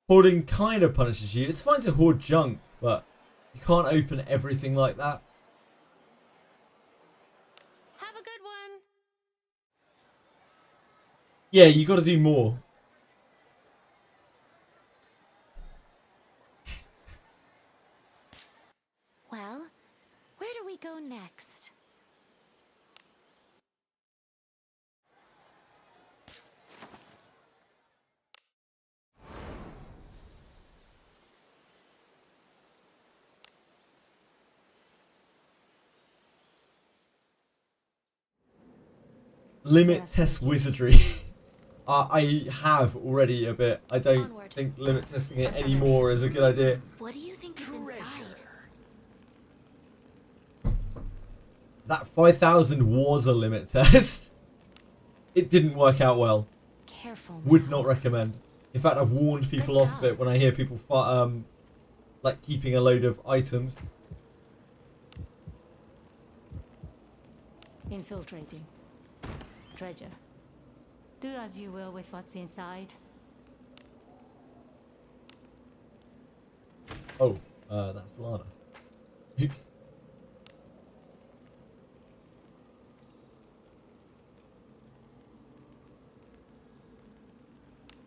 Hoarding kind of punishes you. It's fine to hoard junk, but you can't open everything like that. Have a good one! Yeah, you got to do more. Well, where do we go next? Limit test wizardry. I have already a bit. I don't think limit testing it anymore is a good idea. What do you think is inside? That 5,000 was a limit test. It didn't work out well. Careful. Would not recommend. In fact, I've warned people off of it when I hear people like keeping a load of items. Infiltrating. Treasure. Do as you will with what's inside. Oh, that's Lana. Oops.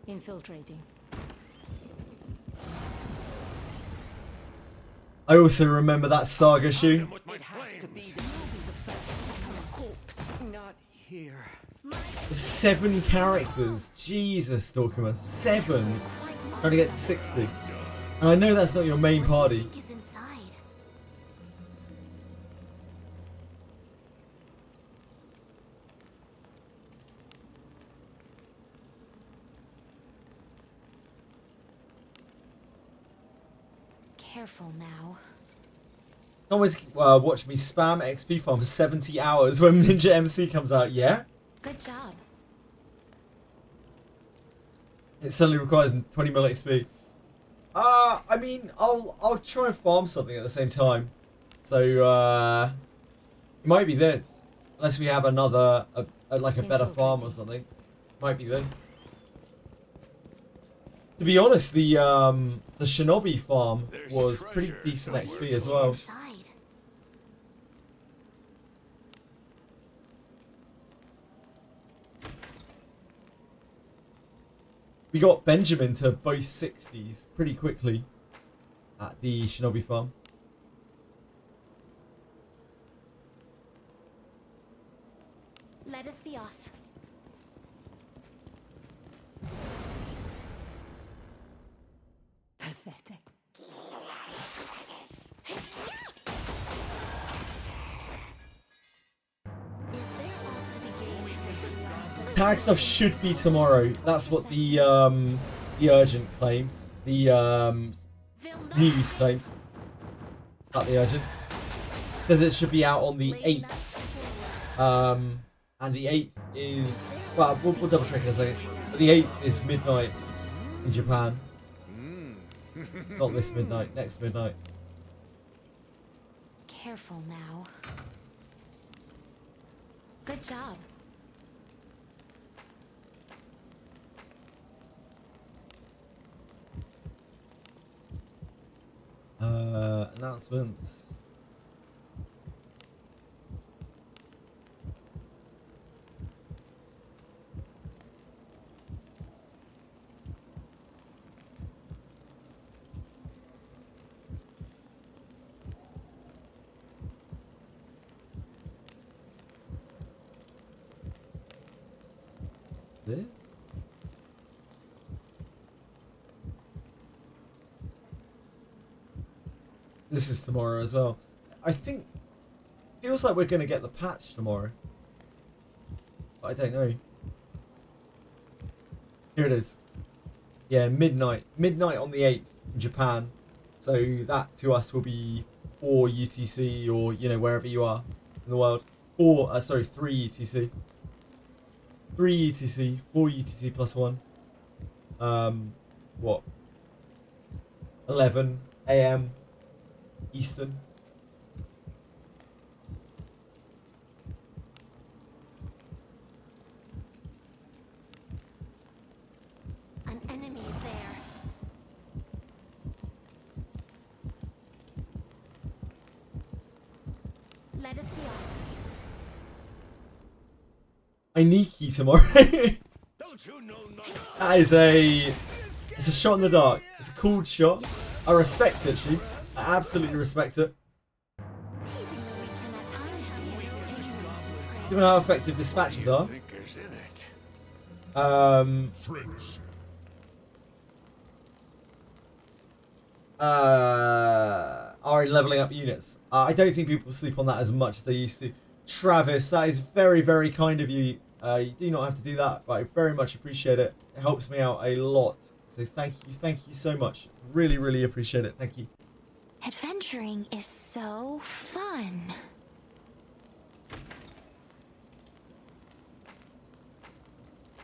Infiltrating. I also remember that Saga shoe. It has to be the corpse, not here. 7 characters. Jesus, Dorkima. 7. Trying to get to 60. And I know that's not your main party. What do you think is inside? Careful now. Always watch me spam XP farm for 70 hours when Ninja MC comes out. Yeah? Good job. It suddenly requires 20 mil XP. I mean, I'll try and farm something at the same time. So, it might be this. Unless we have another, like a better farm or something. Might be this. To be honest, the Shinobi farm was pretty decent XP as well. We got Benjamin to both 60s pretty quickly at the Shinobi farm. Let us be off. Pathetic. Is there ought to be gained from curiosity? Tag stuff should be tomorrow. That's what the urgent claims. The news claims. Not the urgent. Says it should be out on the 8th. And the 8th is, well, we'll double check in a second. But the 8th is midnight in Japan. Not this midnight, next midnight. Careful now. Good job. Announcements. This? This is tomorrow as well. I think feels like we're gonna get the patch tomorrow. But I don't know. Here it is. Yeah, midnight. Midnight on the 8th in Japan. So that to us will be 4 UTC or, you know, wherever you are in the world. 3 UTC. 3 UTC, 4 UTC plus 1. What? 11 AM Eastern. An enemy is there. Let us be off. I Niki tomorrow. That is it's a shot in the dark. It's a cool shot. I respect it, Chief. I absolutely respect it. Given how effective dispatches are. Are leveling up units. I don't think people sleep on that as much as they used to. Travis, that is very, very kind of you. You do not have to do that, but I very much appreciate it. It helps me out a lot. So thank you so much. Really, really appreciate it. Thank you. Adventuring is so fun.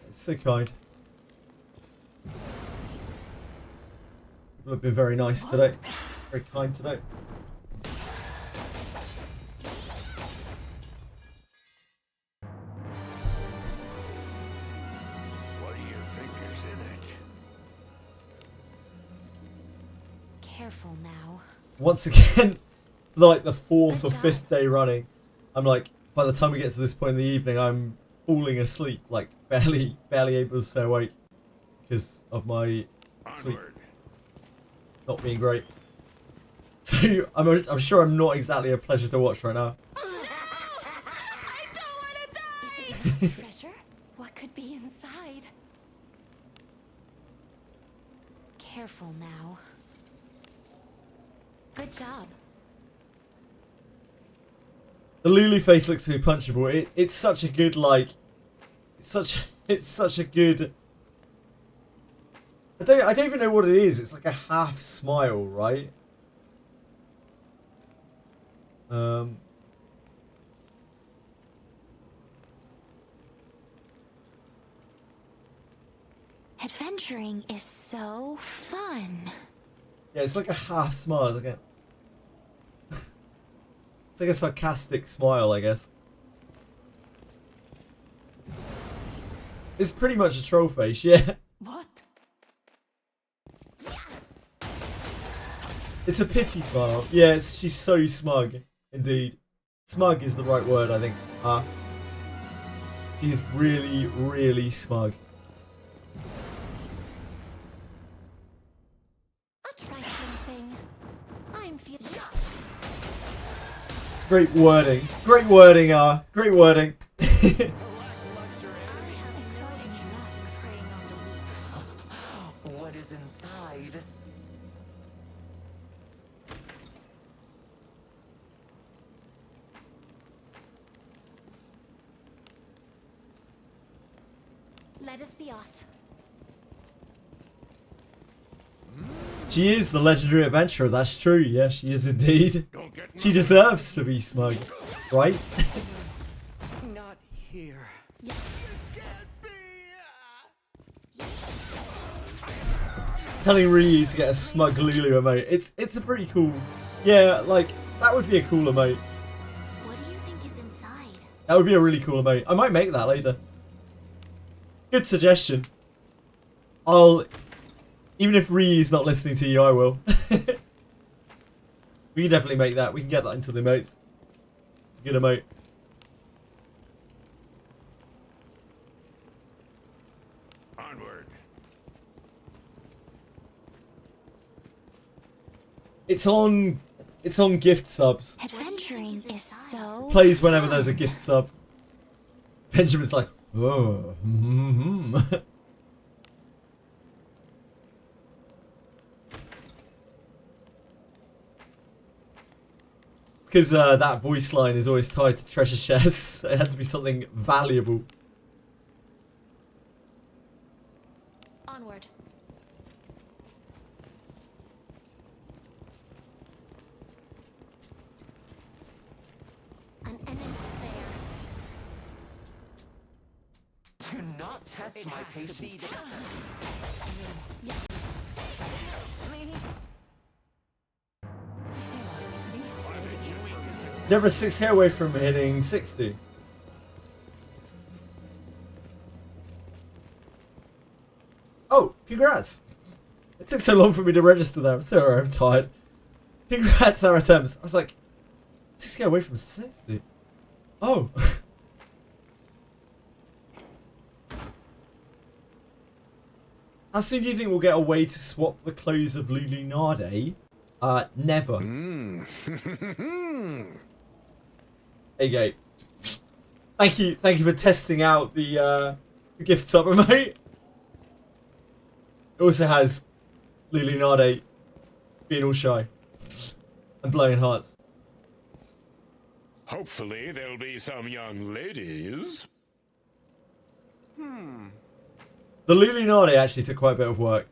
It's so kind. People have been very nice today. Very kind today. What do you think is in it? Careful now. Once again, for like the 4th or 5th day running, I'm like, by the time we get to this point in the evening, I'm falling asleep, like barely able to stay awake because of my sleep not being great. So I'm sure I'm not exactly a pleasure to watch right now. Treasure? What could be inside? Careful now. Good job. The Lulu face looks to be punchable. It's such a good, like, it's such a good. I don't even know what it is. It's like a half smile, right? Adventuring is so fun. Yeah, it's like a half smile. Look at. It's like a sarcastic smile, I guess. It's pretty much a troll face, yeah. What? It's a pity smile. Yeah, she's so smug, indeed. Smug is the right word, I think. She's really, really smug. Great wording. Great wording, great wording. What is inside? Let us be off. She is the legendary adventurer, that's true. Yeah, she is indeed. She deserves to be smug, right? Not here. Telling Ryu to get a smug Lulu emote. It's a pretty cool. Yeah, like that would be a cool emote. What do you think is inside? That would be a really cool emote. I might make that later. Good suggestion. Even if Ryu's not listening to you, I will. We can definitely make that. We can get that into the emotes. It's a good emote. Onward. It's on gift subs. Adventuring is so Plays whenever there's a gift sub. Benjamin's like, oh. Because that voice line is always tied to treasure chests. It had to be something valuable. Onward. An enemy is there. Do not test my patience. Never 6k away from hitting 60. Oh, congrats! It took so long for me to register there. I'm sorry, I'm tired. Congrats, our attempts. I was like, 6k away from 60. Oh. How soon do you think we'll get a way to swap the clothes of Lulu Nade? Never. There you go. Thank you for testing out the gift sub emote. It also has Lulu Nade being all shy and blowing hearts. Hopefully there'll be some young ladies. The Lulu Nade actually took quite a bit of work.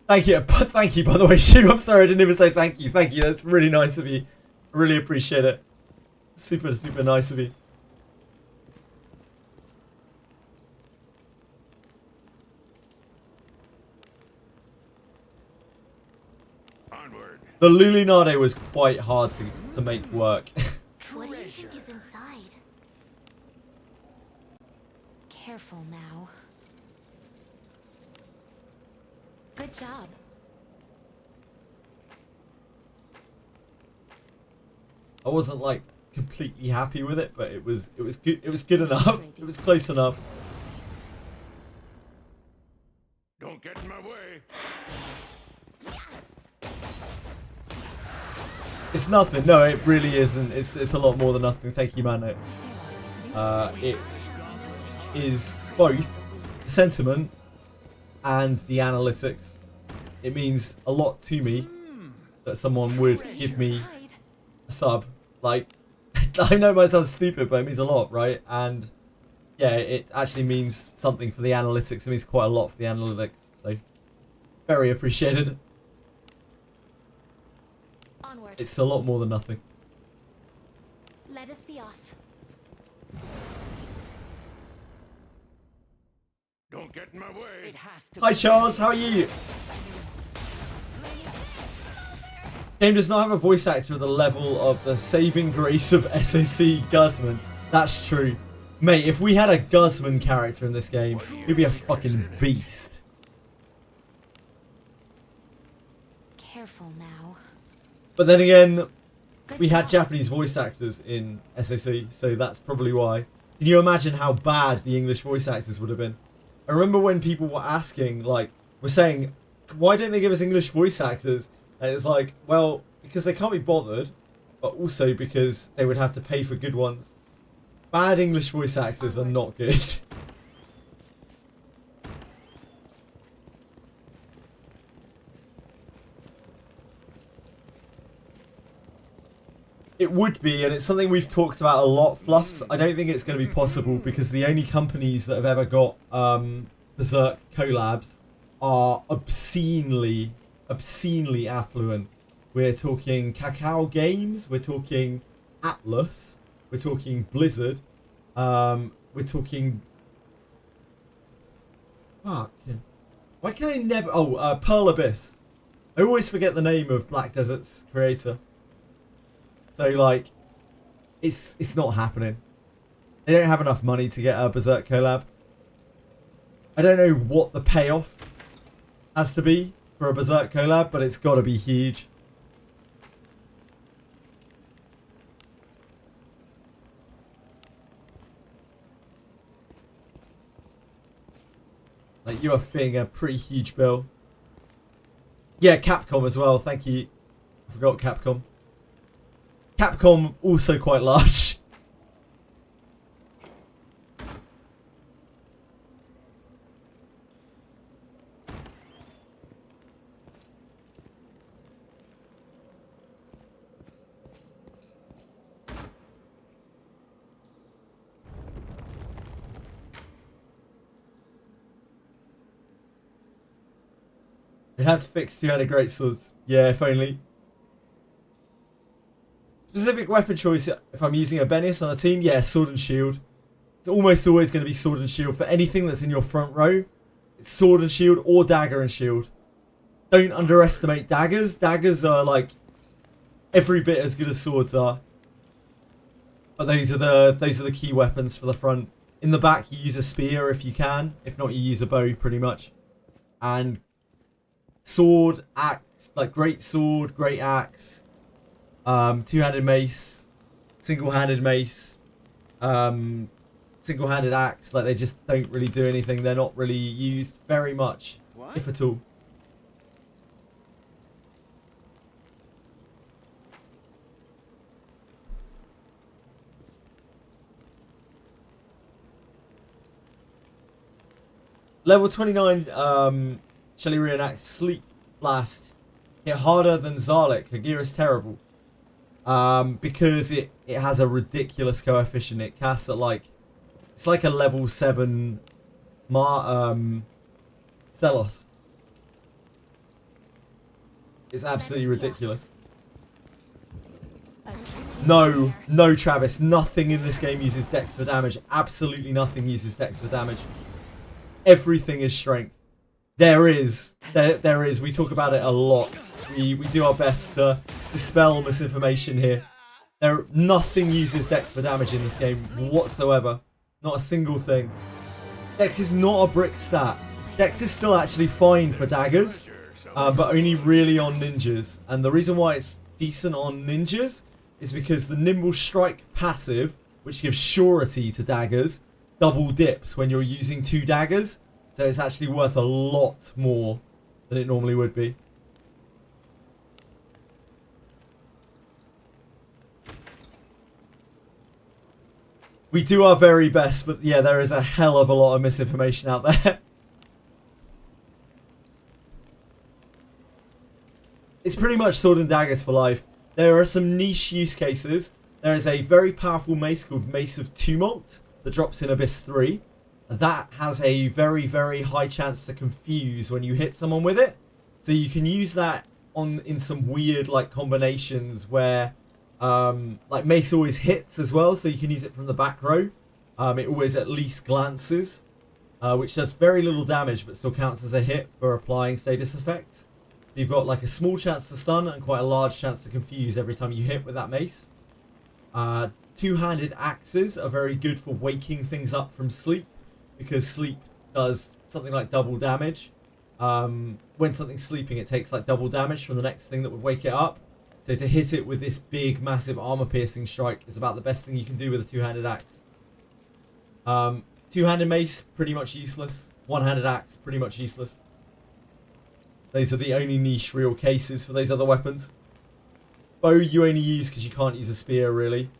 Thank you, by the way, Shu. I'm sorry I didn't even say thank you. Thank you, that's really nice of you. I really appreciate it. Super, super nice of you. Onward. The Lulu Nade was quite hard to make work. What do you think is inside? Careful now. Good job. I wasn't like completely happy with it, but it was good. It was good enough. It was close enough. Don't get in my way. It's nothing. No, it really isn't. It's a lot more than nothing. Thank you, man. It is both the sentiment and the analytics. It means a lot to me that someone would give me a sub. Like, I know it might sound stupid, but it means a lot, right? And yeah, it actually means something for the analytics. It means quite a lot for the analytics. So, very appreciated. Onward. It's a lot more than nothing. Let us be off. Don't get in my way. It has to Hi Charles, how are you? Game does not have a voice actor at the level of the saving grace of SAC Guzman. That's true. Mate, if we had a Guzman character in this game, he'd be a fucking beast. Careful now. But then again, we had Japanese voice actors in SAC, so that's probably why. Can you imagine how bad the English voice actors would have been? I remember when people were asking, like, were saying, why don't they give us English voice actors? And it's like, well, because they can't be bothered, but also because they would have to pay for good ones. Bad English voice actors are not good. It would be, and it's something we've talked about a lot, Fluffs. I don't think it's going to be possible because the only companies that have ever got Berserk collabs are obscenely affluent. We're talking Kakao Games, we're talking Atlas, we're talking Blizzard, we're talking... Fuck. Why can I never... Oh, Pearl Abyss. I always forget the name of Black Desert's creator. So, like, it's not happening. They don't have enough money to get a Berserk collab. I don't know what the payoff has to be for a Berserk collab, but it's got to be huge. Like, you are fitting a pretty huge bill. Yeah, Capcom as well, thank you. I forgot Capcom. Capcom also quite large. It had to fix 200 great swords. Yeah, if only. Specific weapon choice, if I'm using a Bennis on a team, yeah, sword and shield. It's almost always going to be sword and shield. For anything that's in your front row, it's sword and shield or dagger and shield. Don't underestimate daggers. Daggers are like every bit as good as swords are. But those are the key weapons for the front. In the back, you use a spear if you can. If not, you use a bow pretty much. And sword, axe, like great sword, great axe. Two-handed mace, single-handed mace, single-handed axe. Like, they just don't really do anything. They're not really used very much, if at all. Level 29, Shelly reenact Sleep Blast. Hit harder than Zarlik. Hagira's terrible. Because it has a ridiculous coefficient. It casts at like, it's like a level 7 Celos. It's absolutely ridiculous. No, Travis, nothing in this game uses dex for damage. Absolutely nothing uses dex for damage. Everything is strength. There is. We talk about it a lot. We do our best to dispel misinformation here. Nothing uses dex for damage in this game whatsoever. Not a single thing. Dex is not a brick stat. Dex is still actually fine for daggers, but only really on ninjas. And the reason why it's decent on ninjas is because the Nimble Strike passive, which gives surety to daggers, double dips when you're using 2 daggers. So it's actually worth a lot more than it normally would be. We do our very best, but yeah, there is a hell of a lot of misinformation out there. It's pretty much sword and daggers for life. There are some niche use cases. There is a very powerful mace called Mace of Tumult that drops in Abyss 3. That has a very, very high chance to confuse when you hit someone with it. So you can use that in some weird like combinations where like Mace always hits as well, so you can use it from the back row. It always at least glances, which does very little damage but still counts as a hit for applying status effect. So you've got like a small chance to stun and quite a large chance to confuse every time you hit with that mace. Two-handed axes are very good for waking things up from sleep, because sleep does something like double damage. When something's sleeping, it takes like double damage from the next thing that would wake it up. So to hit it with this big, massive armor-piercing strike is about the best thing you can do with a two-handed axe. Two-handed mace, pretty much useless. One-handed axe, pretty much useless. Those are the only niche real cases for those other weapons. Bow you only use because you can't use a spear, really.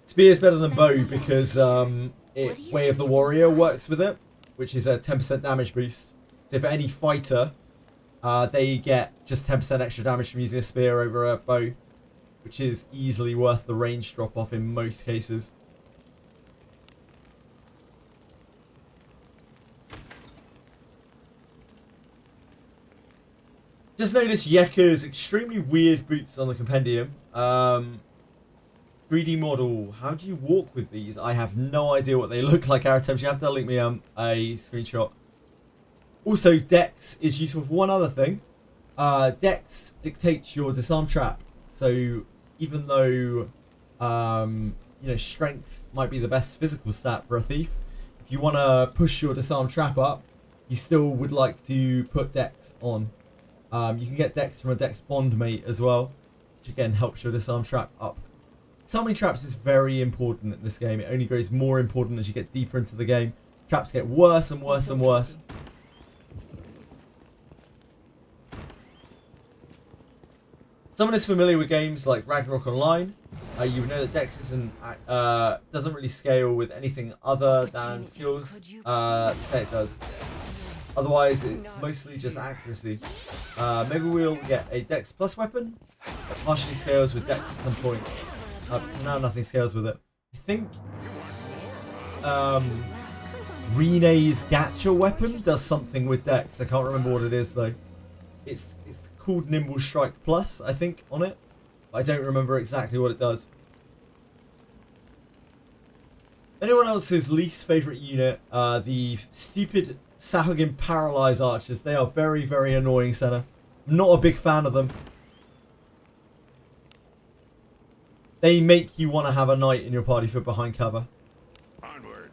Spear is better than bow because Way of the Warrior works with it, which is a 10% damage boost. So for any fighter, they get just 10% extra damage from using a spear over a bow, which is easily worth the range drop off in most cases. Just notice Yeka's extremely weird boots on the compendium. 3D model. How do you walk with these? I have no idea what they look like, Aratems. You have to link me a screenshot. Also, Dex is useful for one other thing. Dex dictates your disarm trap. So even though you know, strength might be the best physical stat for a thief, if you want to push your disarm trap up, you still would like to put Dex on. You can get Dex from a Dex bond mate as well, which again helps your disarm trap up. Summoning traps is very important in this game. It only grows more important as you get deeper into the game. Traps get worse and worse and worse. Someone is familiar with games like Ragnarok Online. You know that Dex doesn't really scale with anything other than skills. Say it does. Otherwise, it's mostly just accuracy. Maybe we'll get a Dex plus weapon that partially scales with Dex at some point. Now nothing scales with it. I think Rene's Gacha weapon does something with Dex. I can't remember what it is though. It's called Nimble Strike Plus, I think, on it. I don't remember exactly what it does. Anyone else's least favourite unit? The stupid Sahagin Paralyze Archers. They are very, very annoying, Senna. I'm not a big fan of them. They make you want to have a knight in your party for behind cover. Onward.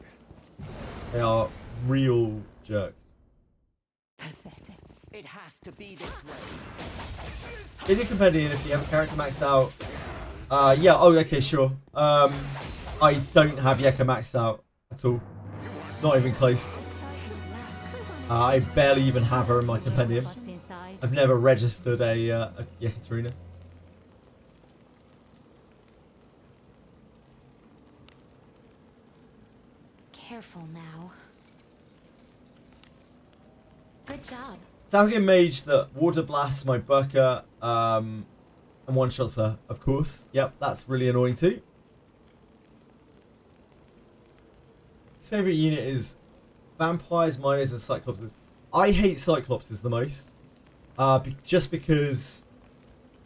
They are real jerks. Pathetic. It has to be this way. In your companion, if you have a character maxed out, yeah, oh, okay, sure. I don't have Yeka maxed out at all. Not even close. I barely even have her in my compendium. I've never registered a Yekaterina. Careful now. Good job. Sahagin Mage that water blasts my Burka and one shots her, of course. Yep, that's really annoying too. His favourite unit is Vampires, Miners and Cyclopses. I hate Cyclopses the most. Just because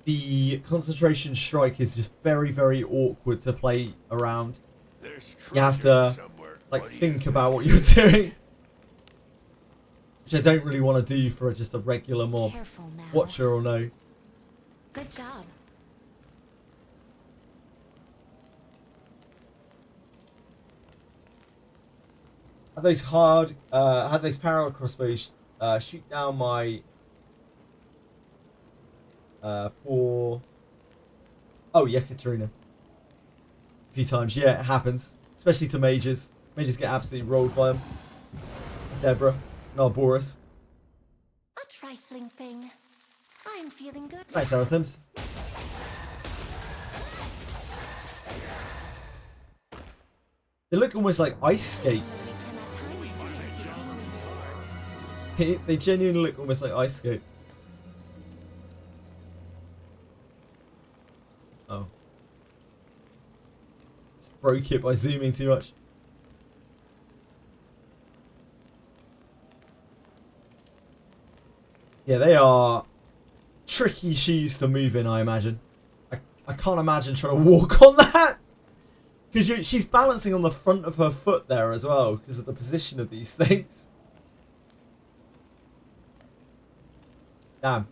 the concentration strike is just very, very awkward to play around. You have to like think about what you're doing. Which I don't really want to do for just a regular mob. Watcher or no. Good job. Had those parallel crossbows shoot down my poor Yekaterina a few times. Yeah, it happens, especially to mages. Mages get absolutely rolled by them. Deborah, no, Boris. A trifling thing. I'm feeling good. Thanks, Aratems. They look almost like ice skates. They genuinely look almost like ice skates. Oh. Just broke it by zooming too much. Yeah, they are tricky shoes to move in, I imagine. I can't imagine trying to walk on that. Because she's balancing on the front of her foot there as well, because of the position of these things. Damn.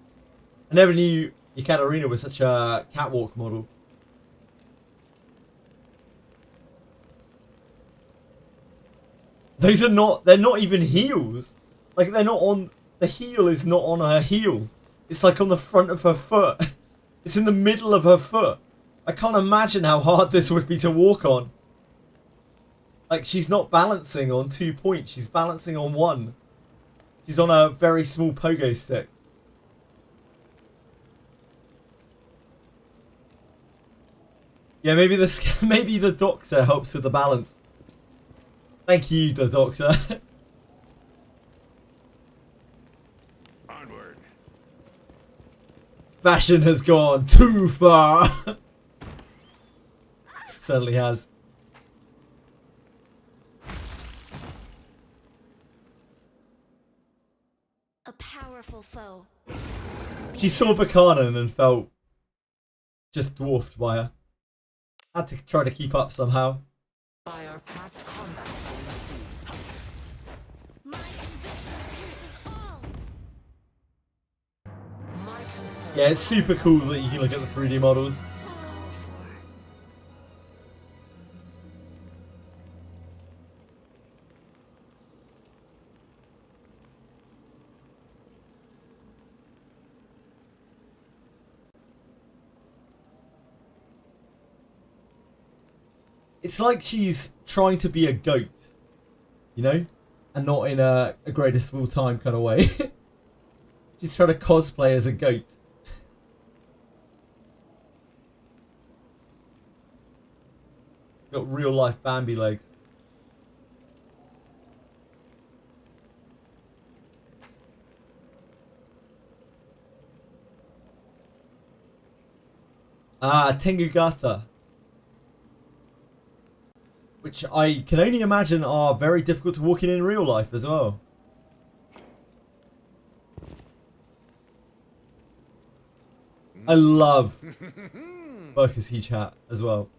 I never knew Yekaterina was such a catwalk model. Those are not, they're not even heels. Like, they're not on, the heel is not on her heel. It's like on the front of her foot. It's in the middle of her foot. I can't imagine how hard this would be to walk on. Like, she's not balancing on 2 points. She's balancing on 1. She's on a very small pogo stick. Yeah, maybe the doctor helps with the balance. Thank you, the doctor. Onward. Fashion has gone too far. It certainly has. A powerful foe. She saw Buchanan and felt just dwarfed by her. Had to try to keep up somehow. By our packed combat. My conviction pierces all. My concern. Yeah, it's super cool that you can look at the 3D models. Is called for. It's like she's trying to be a goat, you know? And not in a greatest of all time kind of way. She's trying to cosplay as a goat. Got real life Bambi legs. Ah, Tengugata. Which I can only imagine are very difficult to walk in real life as well. I love Burker's huge hat as well.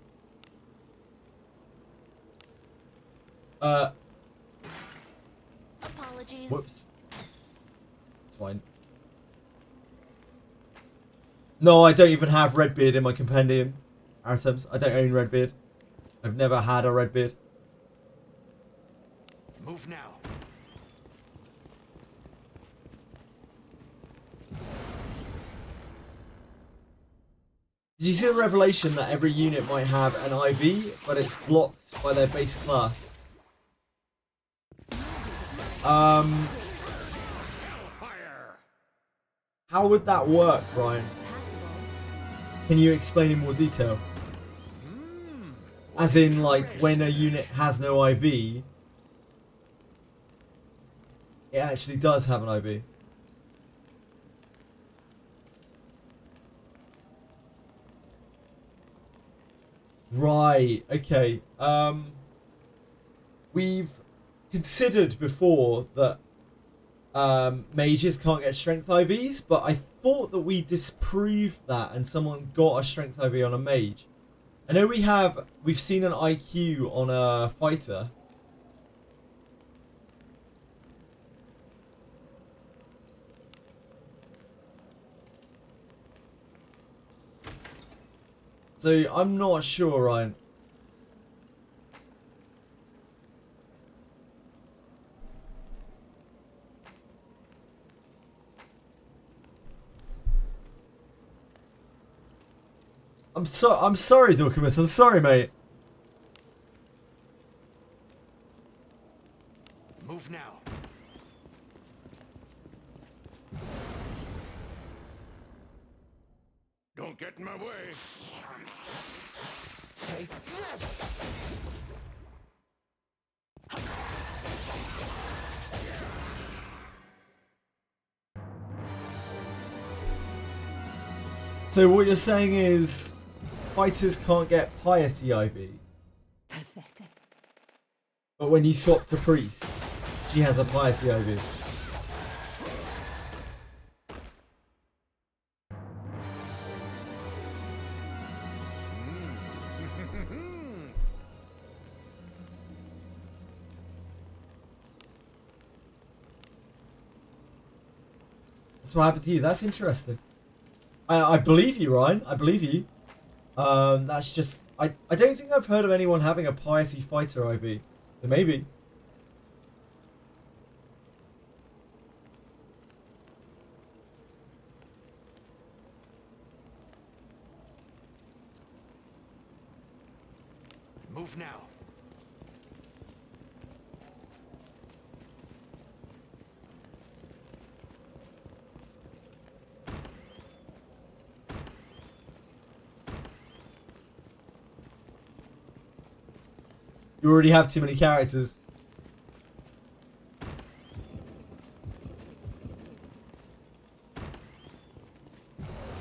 Apologies. Whoops. It's fine. No, I don't even have Redbeard in my compendium items. I don't own Redbeard. I've never had a Redbeard. Move now. Did you see the revelation that every unit might have an IV, but it's blocked by their base class? How would that work, Brian? Can you explain in more detail? As in, like, when a unit has no IV, it actually does have an IV. Right, okay. We've considered before that mages can't get strength IVs, but I thought that we disproved that and someone got a strength IV on a mage. I know we've seen an IQ on a fighter. So I'm not sure, Ryan. I'm sorry, Dorcamus. I'm sorry, mate. Move now. Don't get in my way. Take this. So what you're saying is fighters can't get piety IV. But when you swap to priest, she has a piety IV. That's what happened to you. That's interesting. I believe you, Ryan. I believe you. That's just... I don't think I've heard of anyone having a piety fighter IV. So maybe. Move now. You already have too many characters.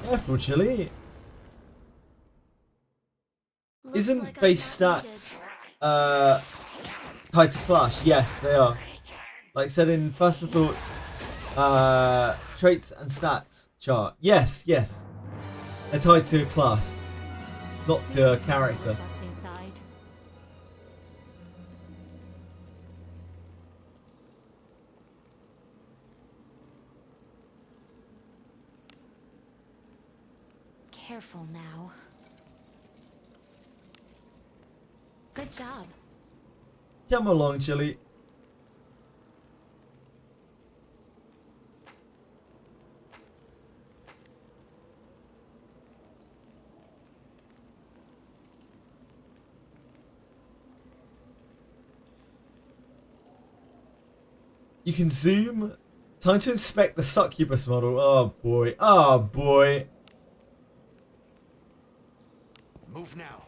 Careful, Chili. Isn't base stats tied to class? Yes, they are. Like I said in First Thought, traits and stats chart. Yes, yes. They're tied to a class, not to a character. What's inside? Careful now. Good job. Come along, Chili. You can zoom. Time to inspect the succubus model. Oh boy. Oh boy. Move now.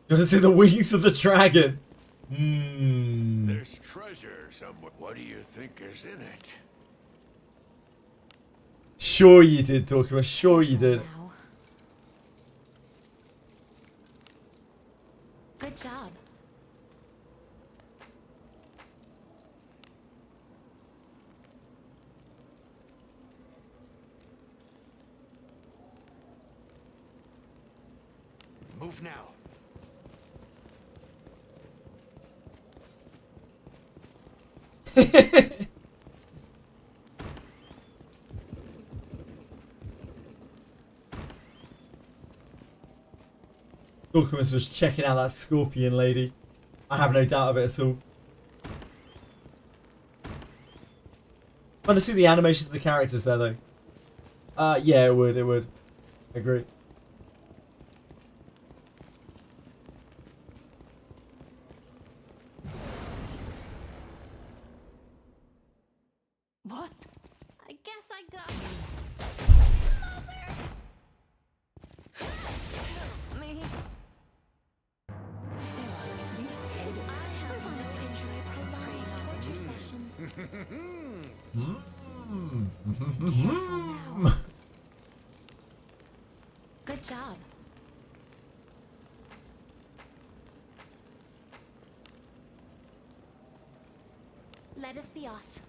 You want to see the wings of the dragon? Hmm. There's treasure somewhere. What do you think is in it? Sure you did, Dorkima. Sure you did. Now. Good job. Move now. Dorkimus was checking out that scorpion lady. I have no doubt of it at all. Fun to see the animation of the characters there though. Yeah, it would, it would. Agree. What? I guess I got me. I have an adventurous prolonged torture session. Careful now. Good job. Let us be off.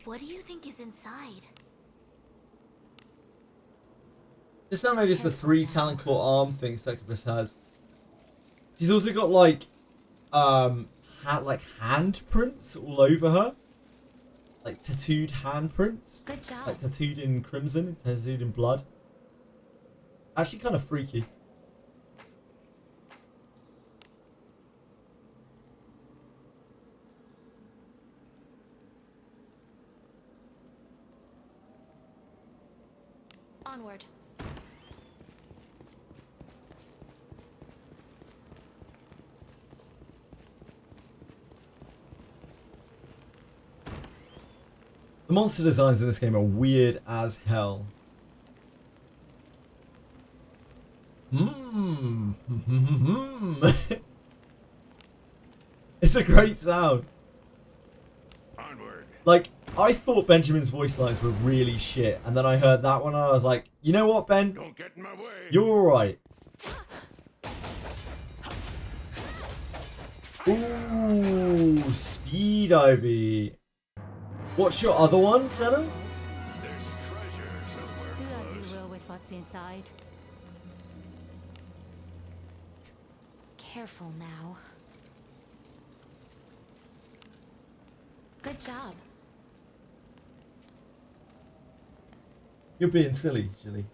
What do you think is inside? Just now noticed the 3 talent claw arm thing Succubus has. She's also got like handprints all over her. Like tattooed handprints. Good job. Like tattooed in crimson and tattooed in blood. Actually kind of freaky. Onward. The monster designs in this game are weird as hell. It's a great sound. Onward. Like, I thought Benjamin's voice lines were really shit, and then I heard that one and I was like, you know what, Ben? Don't get in my way. You're alright. Ooh, speed Ivy. What's your other one, Senna? There's treasure somewhere Do as close. you will with what's inside. Careful now. Good job. You're being silly, Chili.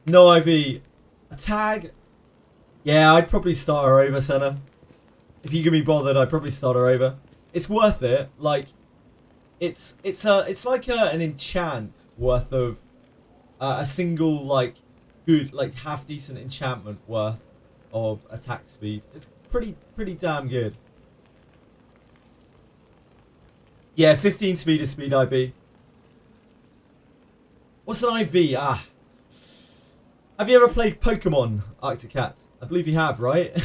No, Ivy. A tag? Yeah, I'd probably start her over, Senna. If you can be bothered, I'd probably start her over. It's worth it. Like, it's like an enchant worth of a single like good like half decent enchantment worth of attack speed. It's pretty damn good. Yeah, 15 speed is speed IV. What's an IV? Ah. Have you ever played Pokemon, Arctic Cat? I believe you have, right?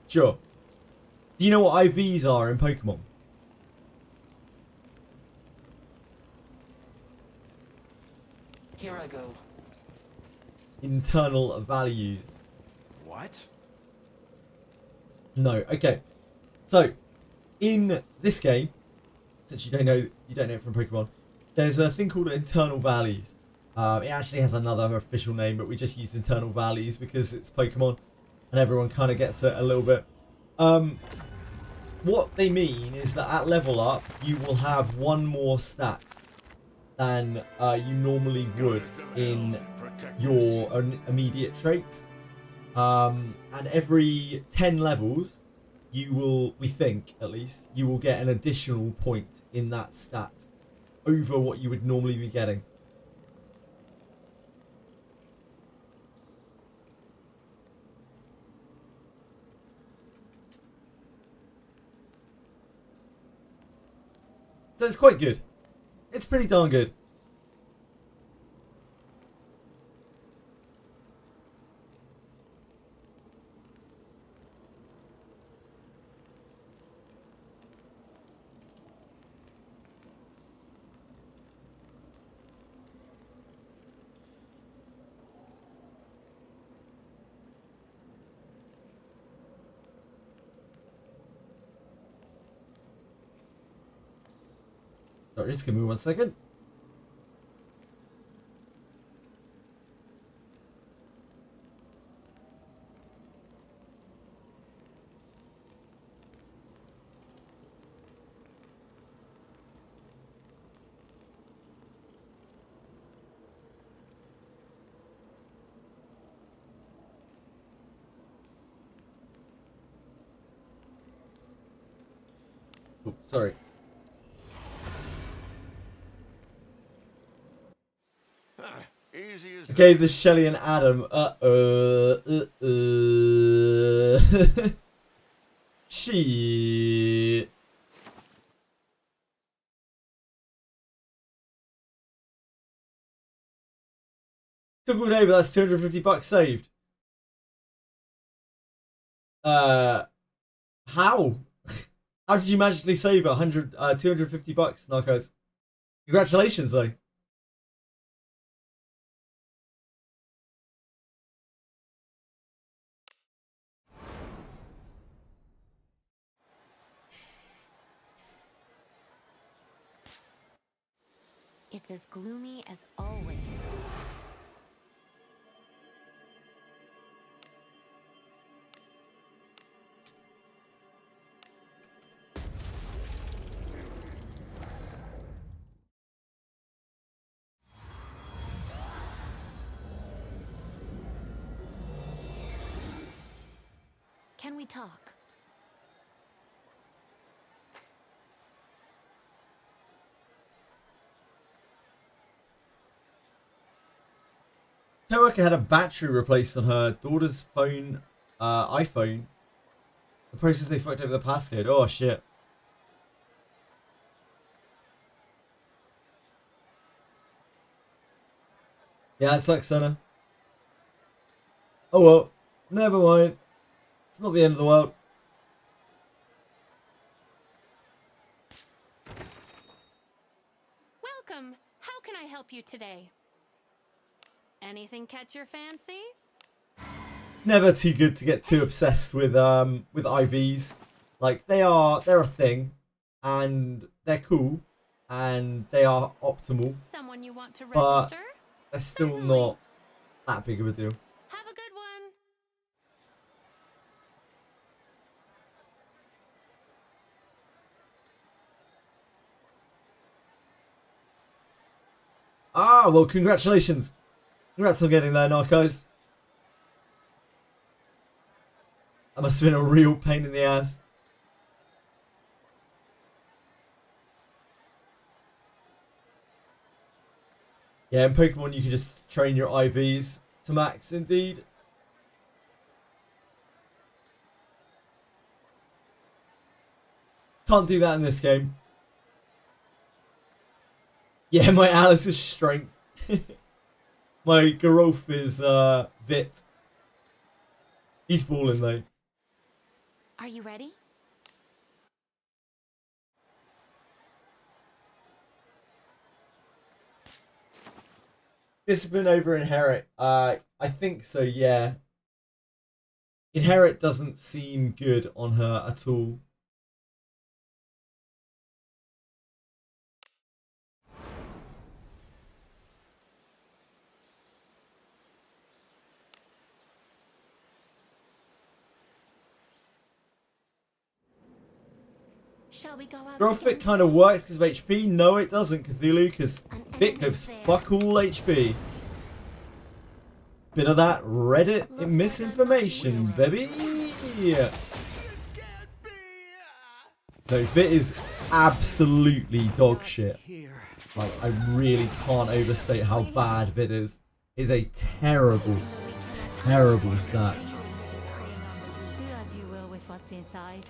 Sure. Do you know what IVs are in Pokemon? Here I go. Internal values. What? No. Okay. So, in this game, since you don't know it from Pokemon, there's a thing called internal values. It actually has another official name, but we just use internal values because it's Pokemon, and everyone kind of gets it a little bit. What they mean is that at level up, you will have one more stat than you normally would in your immediate traits. And every 10 levels, you will, we think at least, you will get an additional point in that stat over what you would normally be getting. So it's quite good. It's pretty darn good. Sorry, just give me 1 second. Oh, sorry. Easy as I gave this Shelly and Adam. Shit. Took all day, but that's $250 saved. How? How did you magically save $250, Narcos? Congratulations, though. It's as gloomy as always. Can we talk? Coworker had a battery replaced on her daughter's phone, iPhone. The process they fucked over the passcode. Oh shit. Yeah, it sucks, Senna. Oh well, never mind. It's not the end of the world. Welcome. How can I help you today? Anything catch your fancy? It's never too good to get too obsessed with IVs. Like they're a thing, and they're cool, and they are optimal. Someone you want to But register? they're still not that big of a deal. Have a good one. Ah, well, congratulations. Congrats on getting there, Narcos. That must have been a real pain in the ass. Yeah, in Pokemon you can just train your IVs to max, indeed. Can't do that in this game. Yeah, my Alice is strength. My Gerolf is Vit. He's balling though. Are you ready? Discipline over Inherit. I think so, yeah. Inherit doesn't seem good on her at all. Shall we go out Graphic kind of works because of HP. No, it doesn't, Cthulhu, because Vit gives fuck all HP. Bit of that Reddit misinformation, baby. So Vit is absolutely dog shit. Like, I really can't overstate how bad Vit is. It's a terrible, terrible stat. Do as you will with what's inside.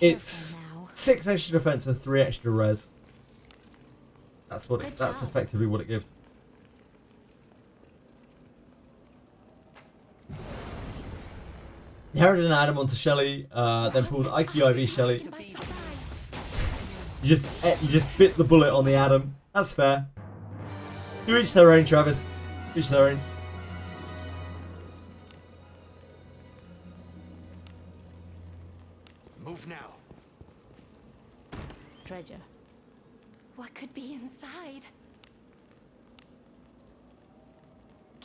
It's 6 extra defense and 3 extra res. That's what it, that's effectively what it gives. Inherited an Adam onto Shelly, then pulled IQIV Shelly. You just bit the bullet on the Adam. That's fair. To each their own, Travis. Each their own. Move now. Treasure. What could be inside?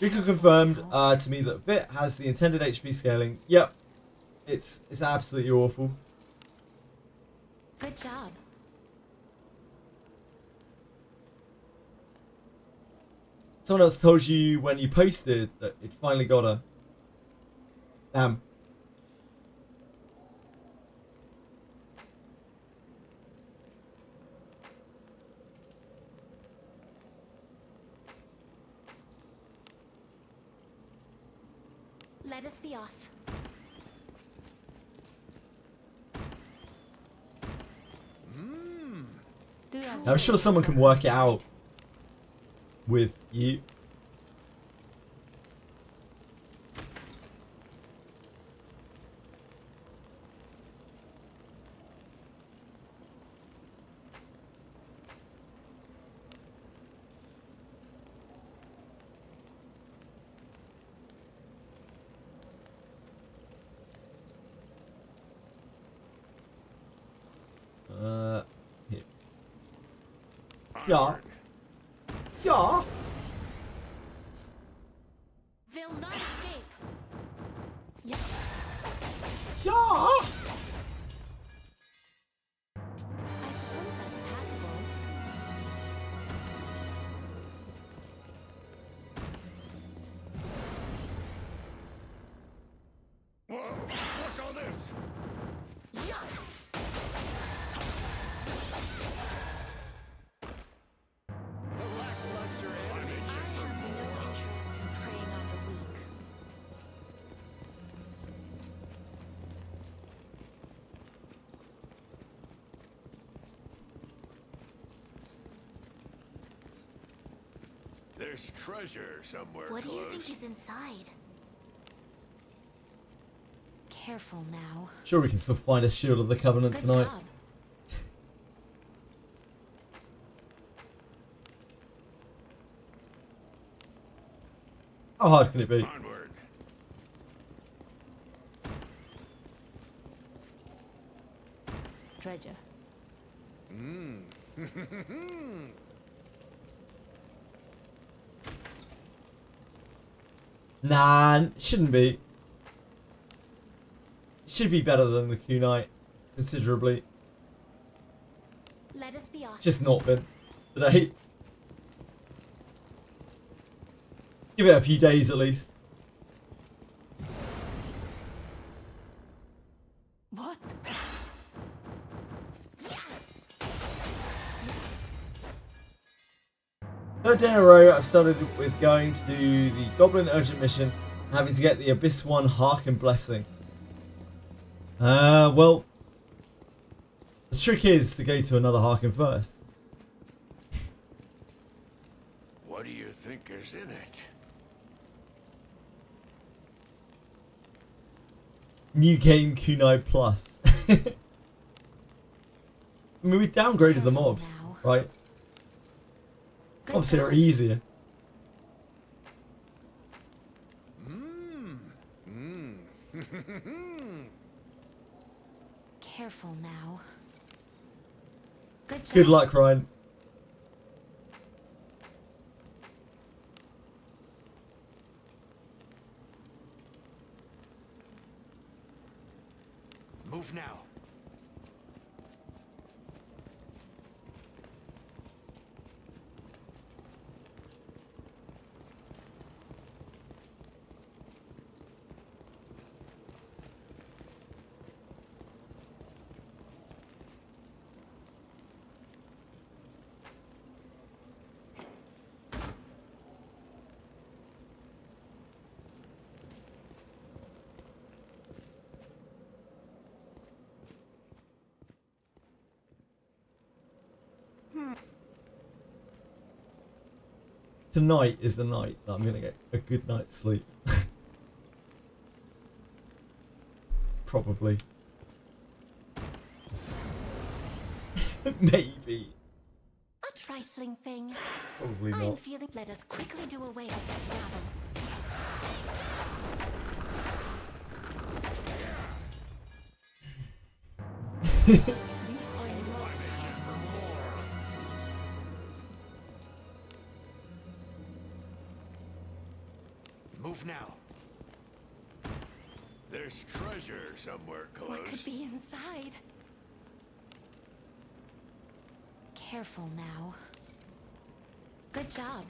Rico confirmed to me that Vit has the intended HP scaling. Yep. It's absolutely awful. Good job. Someone else told you when you posted that it finally got her. Damn. Let us be off. I'm sure someone can work it out with you. Here. Yeah. Yeah. They'll not escape. Yeah. Yeah. I suppose that's passable. Whoa! Look all this! Yeah. The lackluster animation I for have no more. interest in preying on the weak. There's treasure somewhere What do close. you think is inside? Careful now. Sure, we can still find a Shield of the Covenant Good tonight. job. How hard can it be? Onward. Treasure. Nah, shouldn't be. Should be better than the Kunite, considerably. Let us be off. Just not been today. Give it a few days at least. What? Third day in a row, I've started with going to do the Goblin Urgent Mission, and having to get the Abyss 1 Hark and Blessing. Well, the trick is to go to another Harkin first. What do you think is in it? New game Kunai Plus. I mean, we downgraded the mobs, right? Mobs here are easier. Careful now. Good job. Good luck, Ryan. Move now. Tonight is the night that I'm gonna get a good night's sleep. Probably. Maybe. A trifling thing. Probably I'm not. feeling. Let us quickly do away with this rabble. Move now. There's treasure somewhere close. What could be inside? Careful now. Good job.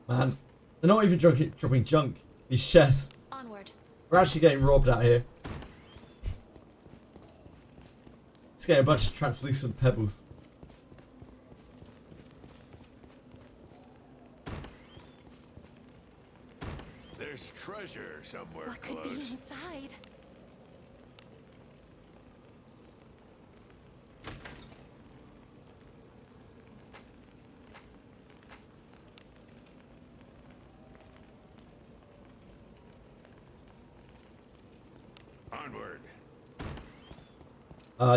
Man, they're not even dropping junk. These chests. Onward. We're actually getting robbed out here. Let's get a bunch of translucent pebbles. There's treasure somewhere What could close. be inside? Onward.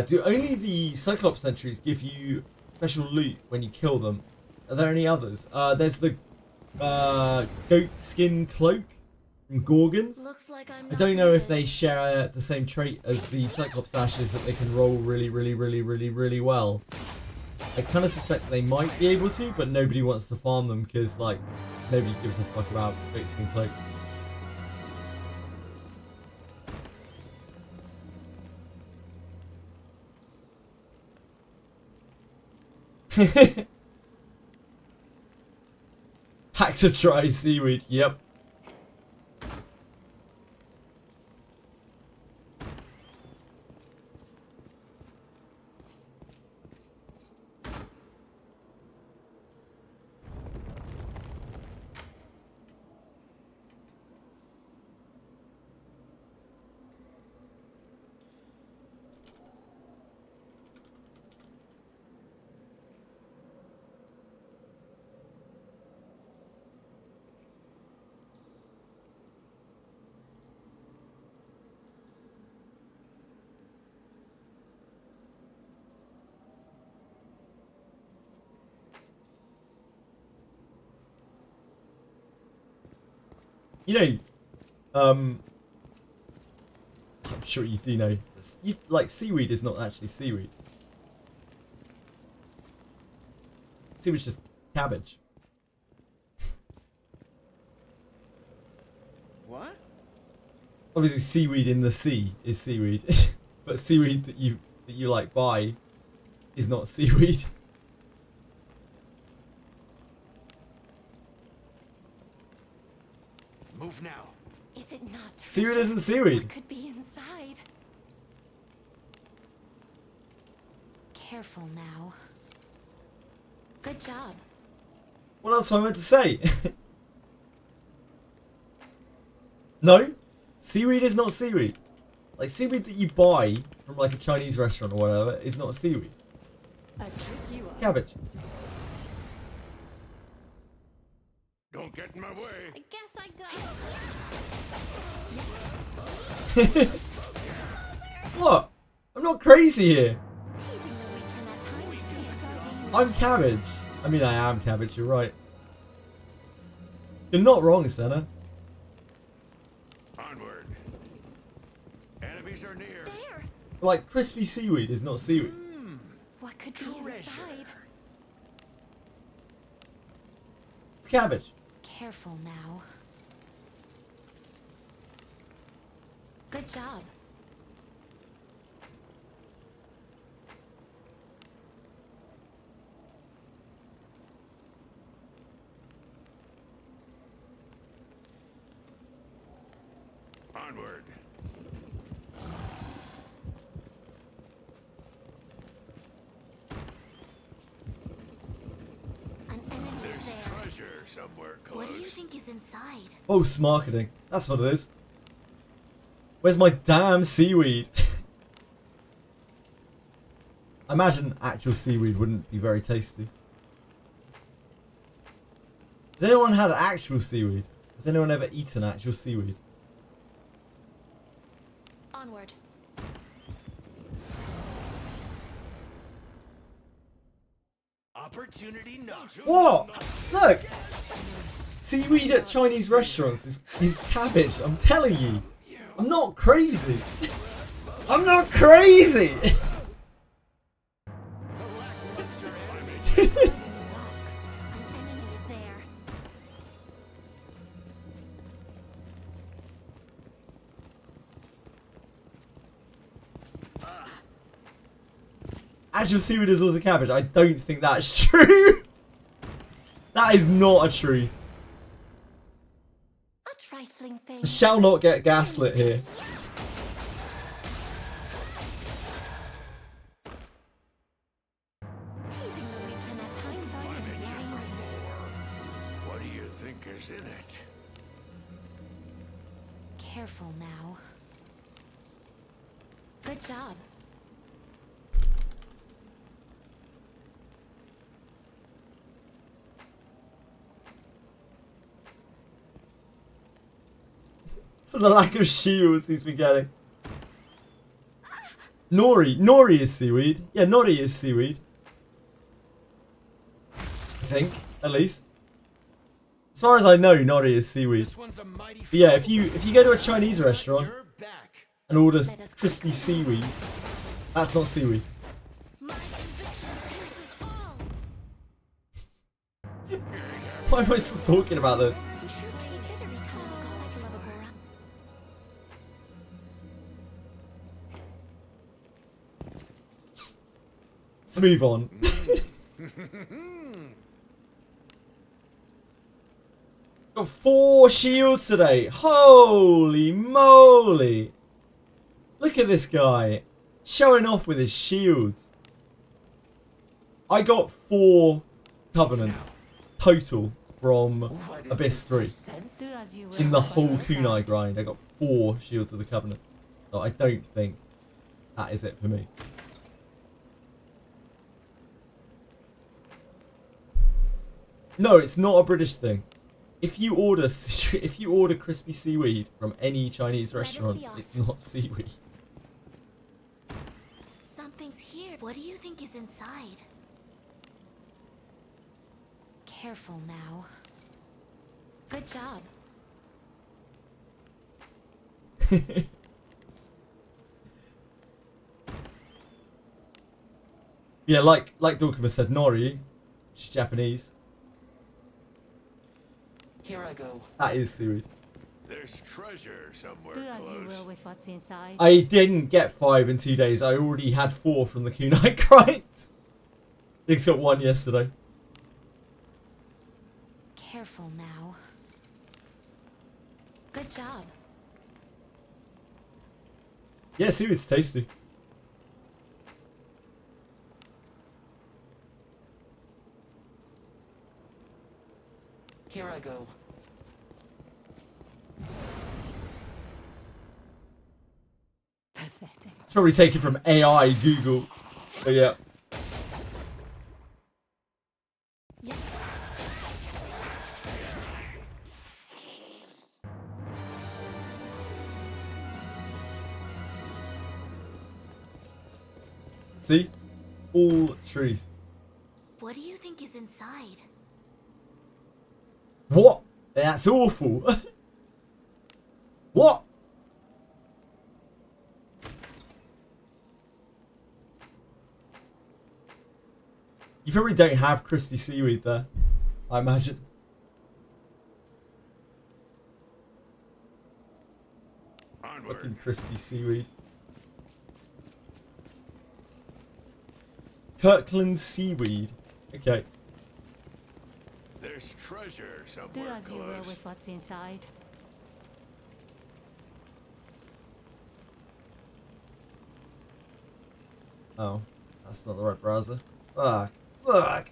Do only the Cyclops sentries give you special loot when you kill them? Are there any others? There's the goat skin cloak from Gorgons. Looks like I'm I not don't know if needed. they share the same trait as the Cyclops ashes, that they can roll really well. I kind of suspect that they might be able to, but nobody wants to farm them because, like, nobody gives a fuck about goat skin cloak. Hack to try seaweed, yep. You know, I'm sure you do know, like, seaweed is not actually seaweed. Seaweed's just cabbage. What? Obviously, seaweed in the sea is seaweed, but seaweed that you like buy is not seaweed. Move now. Is it not Seaweed treasure? isn't seaweed. What could be inside? Careful now. Good job. What else am I meant to say? No? Seaweed is not seaweed. Like, seaweed that you buy from, like, a Chinese restaurant or whatever is not seaweed. Cabbage. Don't get in my way. I guess I go. What? I'm not crazy here. I'm cabbage. I mean, I am cabbage, you're right. You're not wrong, Senna. Onward. Enemies are near. There. Like, crispy seaweed is not seaweed. What could be inside? It's cabbage. Careful now. Good job. Onward. An enemy There's is there. treasure somewhere close. What do you think is inside? False marketing. That's what it is. Where's my damn seaweed? I imagine actual seaweed wouldn't be very tasty. Has anyone had actual seaweed? Has anyone ever eaten actual seaweed? Onward. Opportunity knocks. What? Look! Seaweed at Chinese restaurants is cabbage. I'm telling you. I'm not crazy. I'm not crazy! An enemy is there. Actual seaweed is also cabbage. I don't think that's true. That is not a truth. A trifling thing. I shall not get gaslit here. Teasing the weak can at times silent things. What do you think is in it? Careful now. Good job. For the lack of shields he's been getting. Nori is seaweed. Yeah, nori is seaweed. I think, at least. As far as I know, nori is seaweed. This one's a mighty But yeah, if you go to a Chinese restaurant and order crispy seaweed, that's not seaweed. My conviction pierces all. Why am I still talking about this? We should consider becoming a disciple of Agora. Let's move on. Got 4 shields today. Holy moly. Look at this guy. Showing off with his shields. I got 4 covenants total from Abyss 3. In the whole kunai grind, I got 4 shields of the covenant. So I don't think that is it for me. No, it's not a British thing. If you order crispy seaweed from any Chinese restaurant, it's not seaweed. Something's here. What do you think is inside? Careful now. Good job. Yeah, like Dorkima said, nori, which is Japanese. Here I go. That is seaweed. There's treasure somewhere Do as you close. will with what's inside. I didn't get 5 in 2 days. I already had 4 from the kunai grind. Nick's got 1 yesterday. Careful now. Good job. Yeah, seaweed's tasty. Here I go. It's probably taken from AI Google. But yeah. See? All truth. What do you think is inside? What? That's awful. What? You probably don't have crispy seaweed there, I imagine. Fucking crispy seaweed. Kirkland seaweed. Okay. There's treasure Do somewhere as you will close. with what's inside. Oh, that's not the right browser. Fuck. Fuck.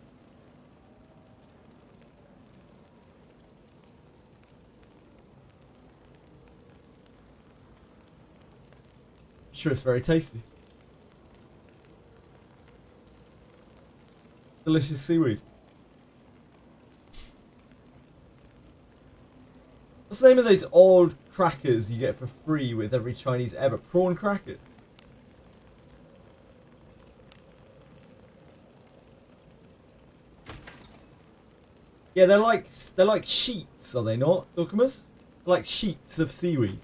Sure, it's very tasty. Delicious seaweed. What's the name of those old crackers you get for free with every Chinese ever? Prawn crackers. Yeah, they're like sheets, are they not, Dorkamus? They're like sheets of seaweed.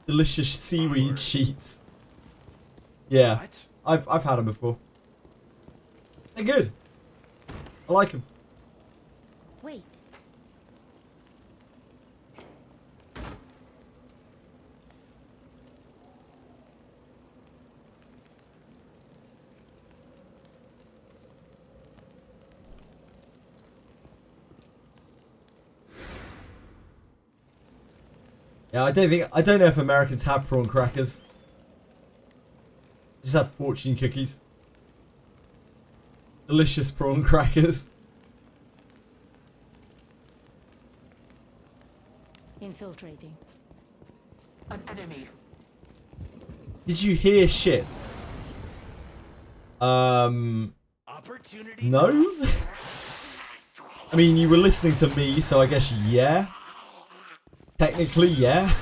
Delicious seaweed sheets. Yeah, I've had them before. They're good. I like them. Wait. Yeah, I don't know if Americans have prawn crackers. Just have fortune cookies. Delicious prawn crackers. Infiltrating. An enemy. Did you hear shit? No? I mean, you were listening to me, so I guess yeah. Technically, yeah.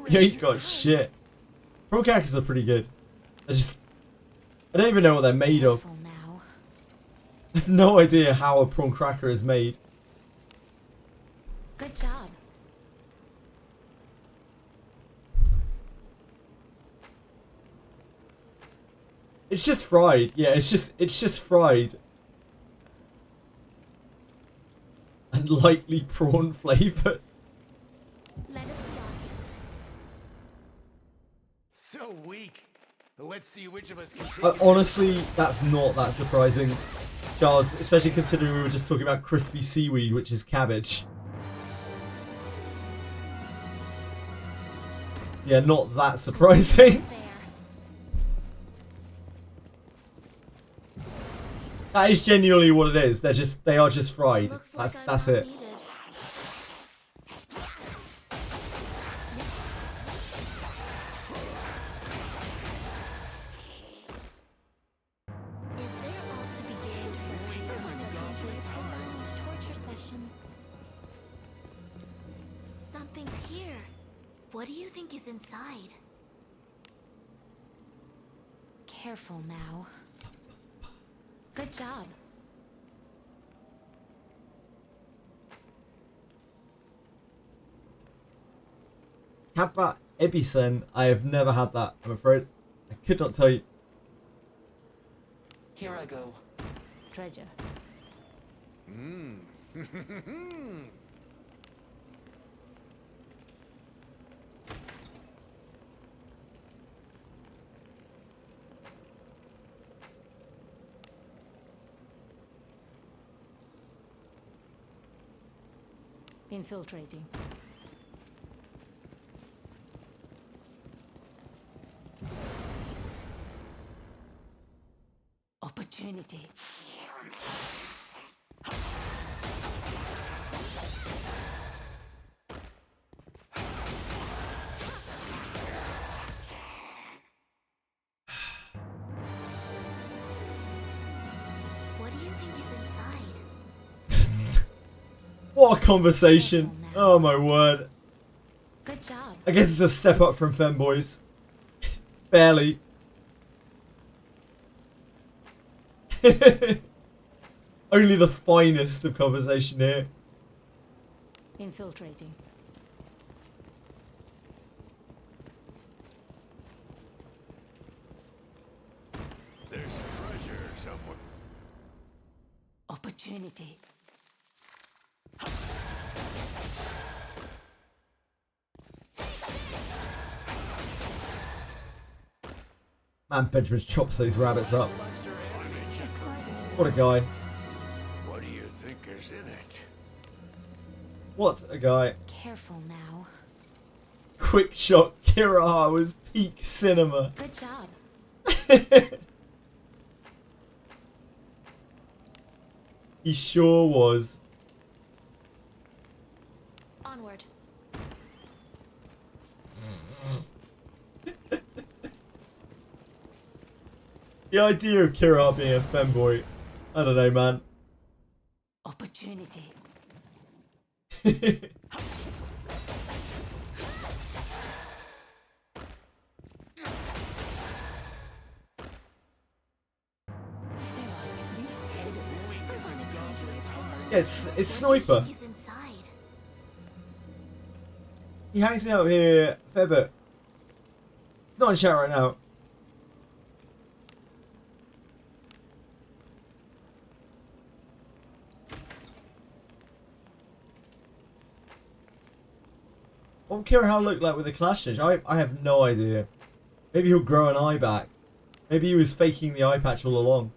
You ain't got shit. Prawn crackers are pretty good. I don't even know what they're made of. I have no idea how a prawn cracker is made. Good job. It's just fried. Yeah, it's just fried. And lightly prawn flavored. Let us be off. So weak. Let's see which of us can take it. Honestly, that's not that surprising, Charles, especially considering we were just talking about crispy seaweed, which is cabbage. Yeah, not that surprising. That is genuinely what it is. They are just fried. That's it. Is there ought to be gained from such as this torture session? Something's here. What do you think is inside? Careful now. Good job. Kappa Ebisen, I have never had that, I'm afraid. I could not tell you. Here I go. Treasure. Infiltrating. Opportunity. What do you think is inside? What a conversation. Oh my word. Good job. I guess it's a step up from femboys. Barely. Only the finest of conversation here. Infiltrating. There's treasure somewhere. Opportunity. Man, Benjamin chops those rabbits up. What a guy. What do you think is in it? What a guy. Careful now. Quick shot Kira was peak cinema. Good job. He sure was. Onward. The idea of Kira being a femboy, I don't know, man. Opportunity. Yeah, it's Sniper. He's inside. He hangs out here a fair bit. He's not in chat right now. What would Kira look like with a class change? I have no idea. Maybe he'll grow an eye back. Maybe he was faking the eye patch all along.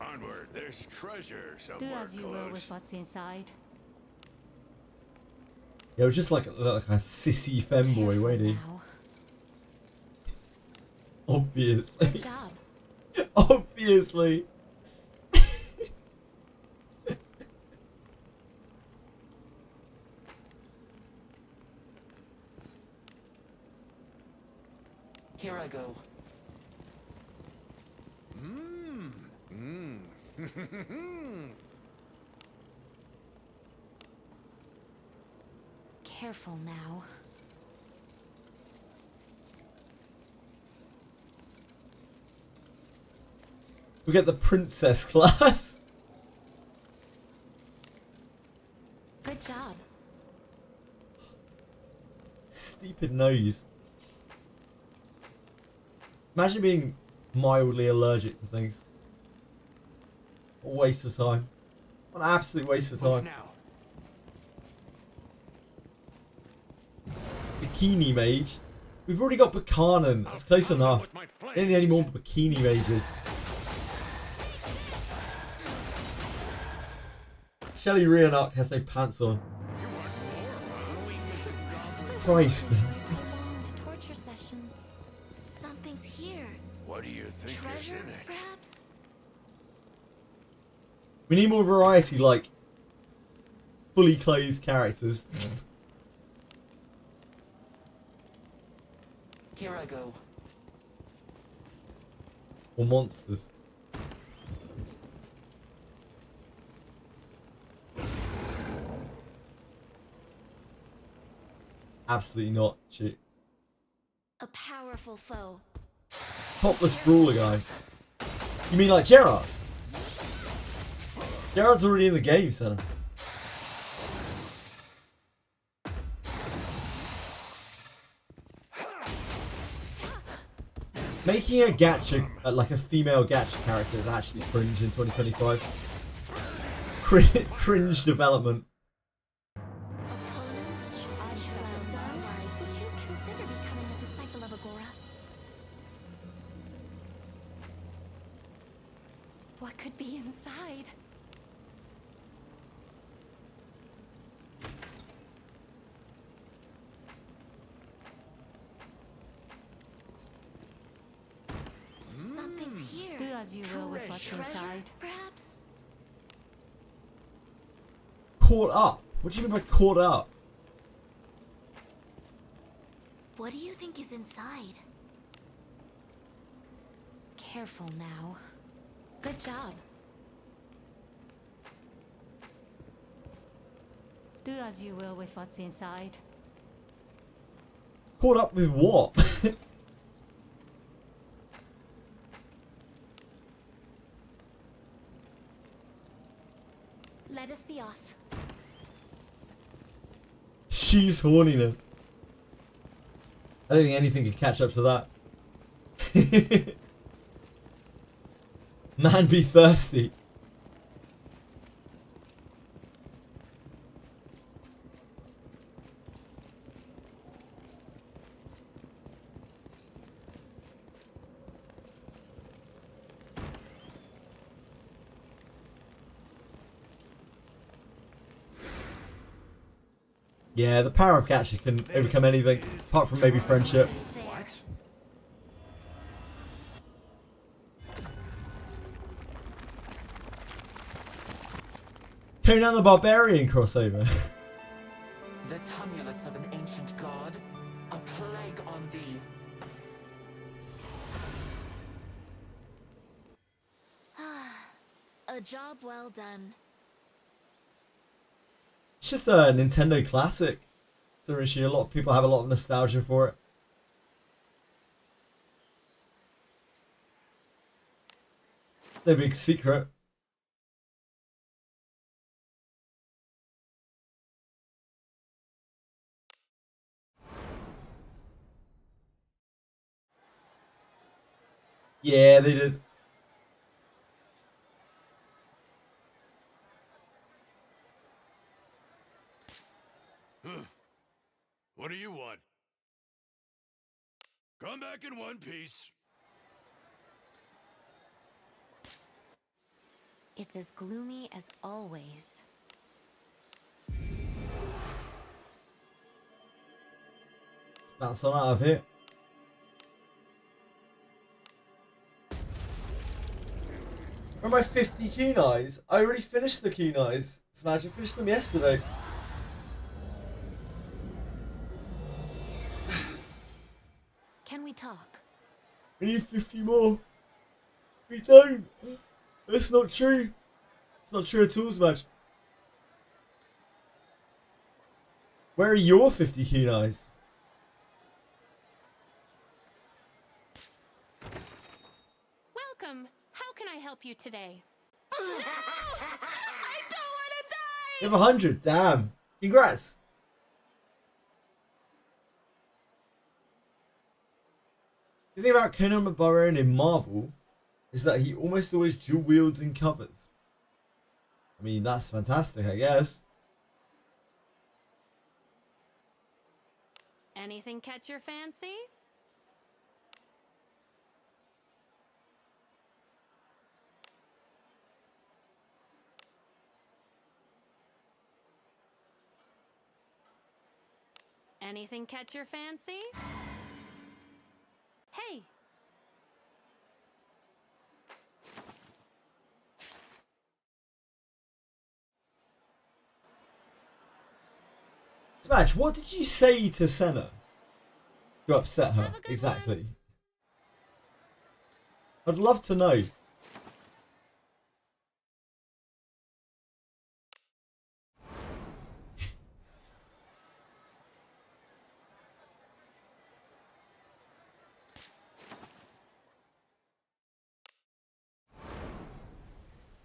Onward, there's treasure Do somewhere as you will close. with what's inside. Yeah, it was just like a sissy femboy, won't he? Now. Obviously. Good job. Obviously. Here I go. Careful now. We get the princess class. Good job. Stupid nose. Imagine being mildly allergic to things. What a waste of time. What an absolute waste of time. Bikini mage. We've already got Buchanan. That's close enough. Don't need any more bikini mages. Shelly Rhiannock has no pants on. Christ. Prolonged torture session. Something's here. What do you think Treasure, is in it? perhaps? We need more variety, like fully clothed characters. Here I go. Or monsters. Absolutely not. Shoot. A powerful foe. Topless brawler guy. You mean like Gerard? Gerard's already in the game, son. Making a gacha, like a female gacha character, is actually cringe in 2025. Cringe development. Opponents should be shrouded. Otherwise, would you consider becoming a disciple of Agora? What could be inside? Something's here. Do as you will with what's Treasure, inside. perhaps? Caught up? What do you mean by caught up? What do you think is inside? Careful now. Good job. Do as you will with what's inside. Caught up with what? Let us be off. She's horniness. I don't think anything can catch up to that. Man be thirsty. Yeah, the power of catcher can overcome anything, apart from maybe friendship. What? Conan the Barbarian crossover. The tumulus of an ancient god, a plague on thee. A job well done. It's just a Nintendo classic. Surishi, a lot of people have a lot of nostalgia for it. No big secret. Yeah, they did. What do you want? Come back in one piece. It's as gloomy as always. Bounce on out of here. Remember my 50 kunais? I already finished the kunais. Smash, I finished them yesterday. Can we talk? We need 50 more. We don't. That's not true. It's not true at all, Smash. Where are your 50 kunais? Welcome. How can I help you today? You have 100. Damn. Congrats. The thing about Conan the Barbarian in Marvel is that he almost always dual wields and covers. I mean, that's fantastic, I guess. Anything catch your fancy? Anything catch your fancy? Hey! Smash, what did you say to Senna to upset her? Exactly. I'd love to know.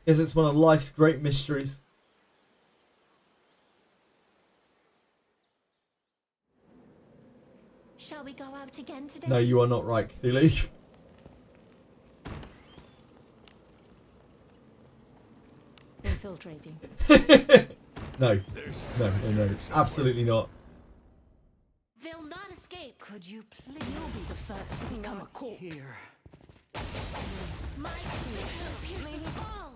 Because it's one of life's great mysteries. Shall we go out again today? No, you are not right, Cthulhu. Infiltrating. No. No. Absolutely not. They'll not escape. Could you please? You'll be the first to become a corpse. Here. My conviction pierces all.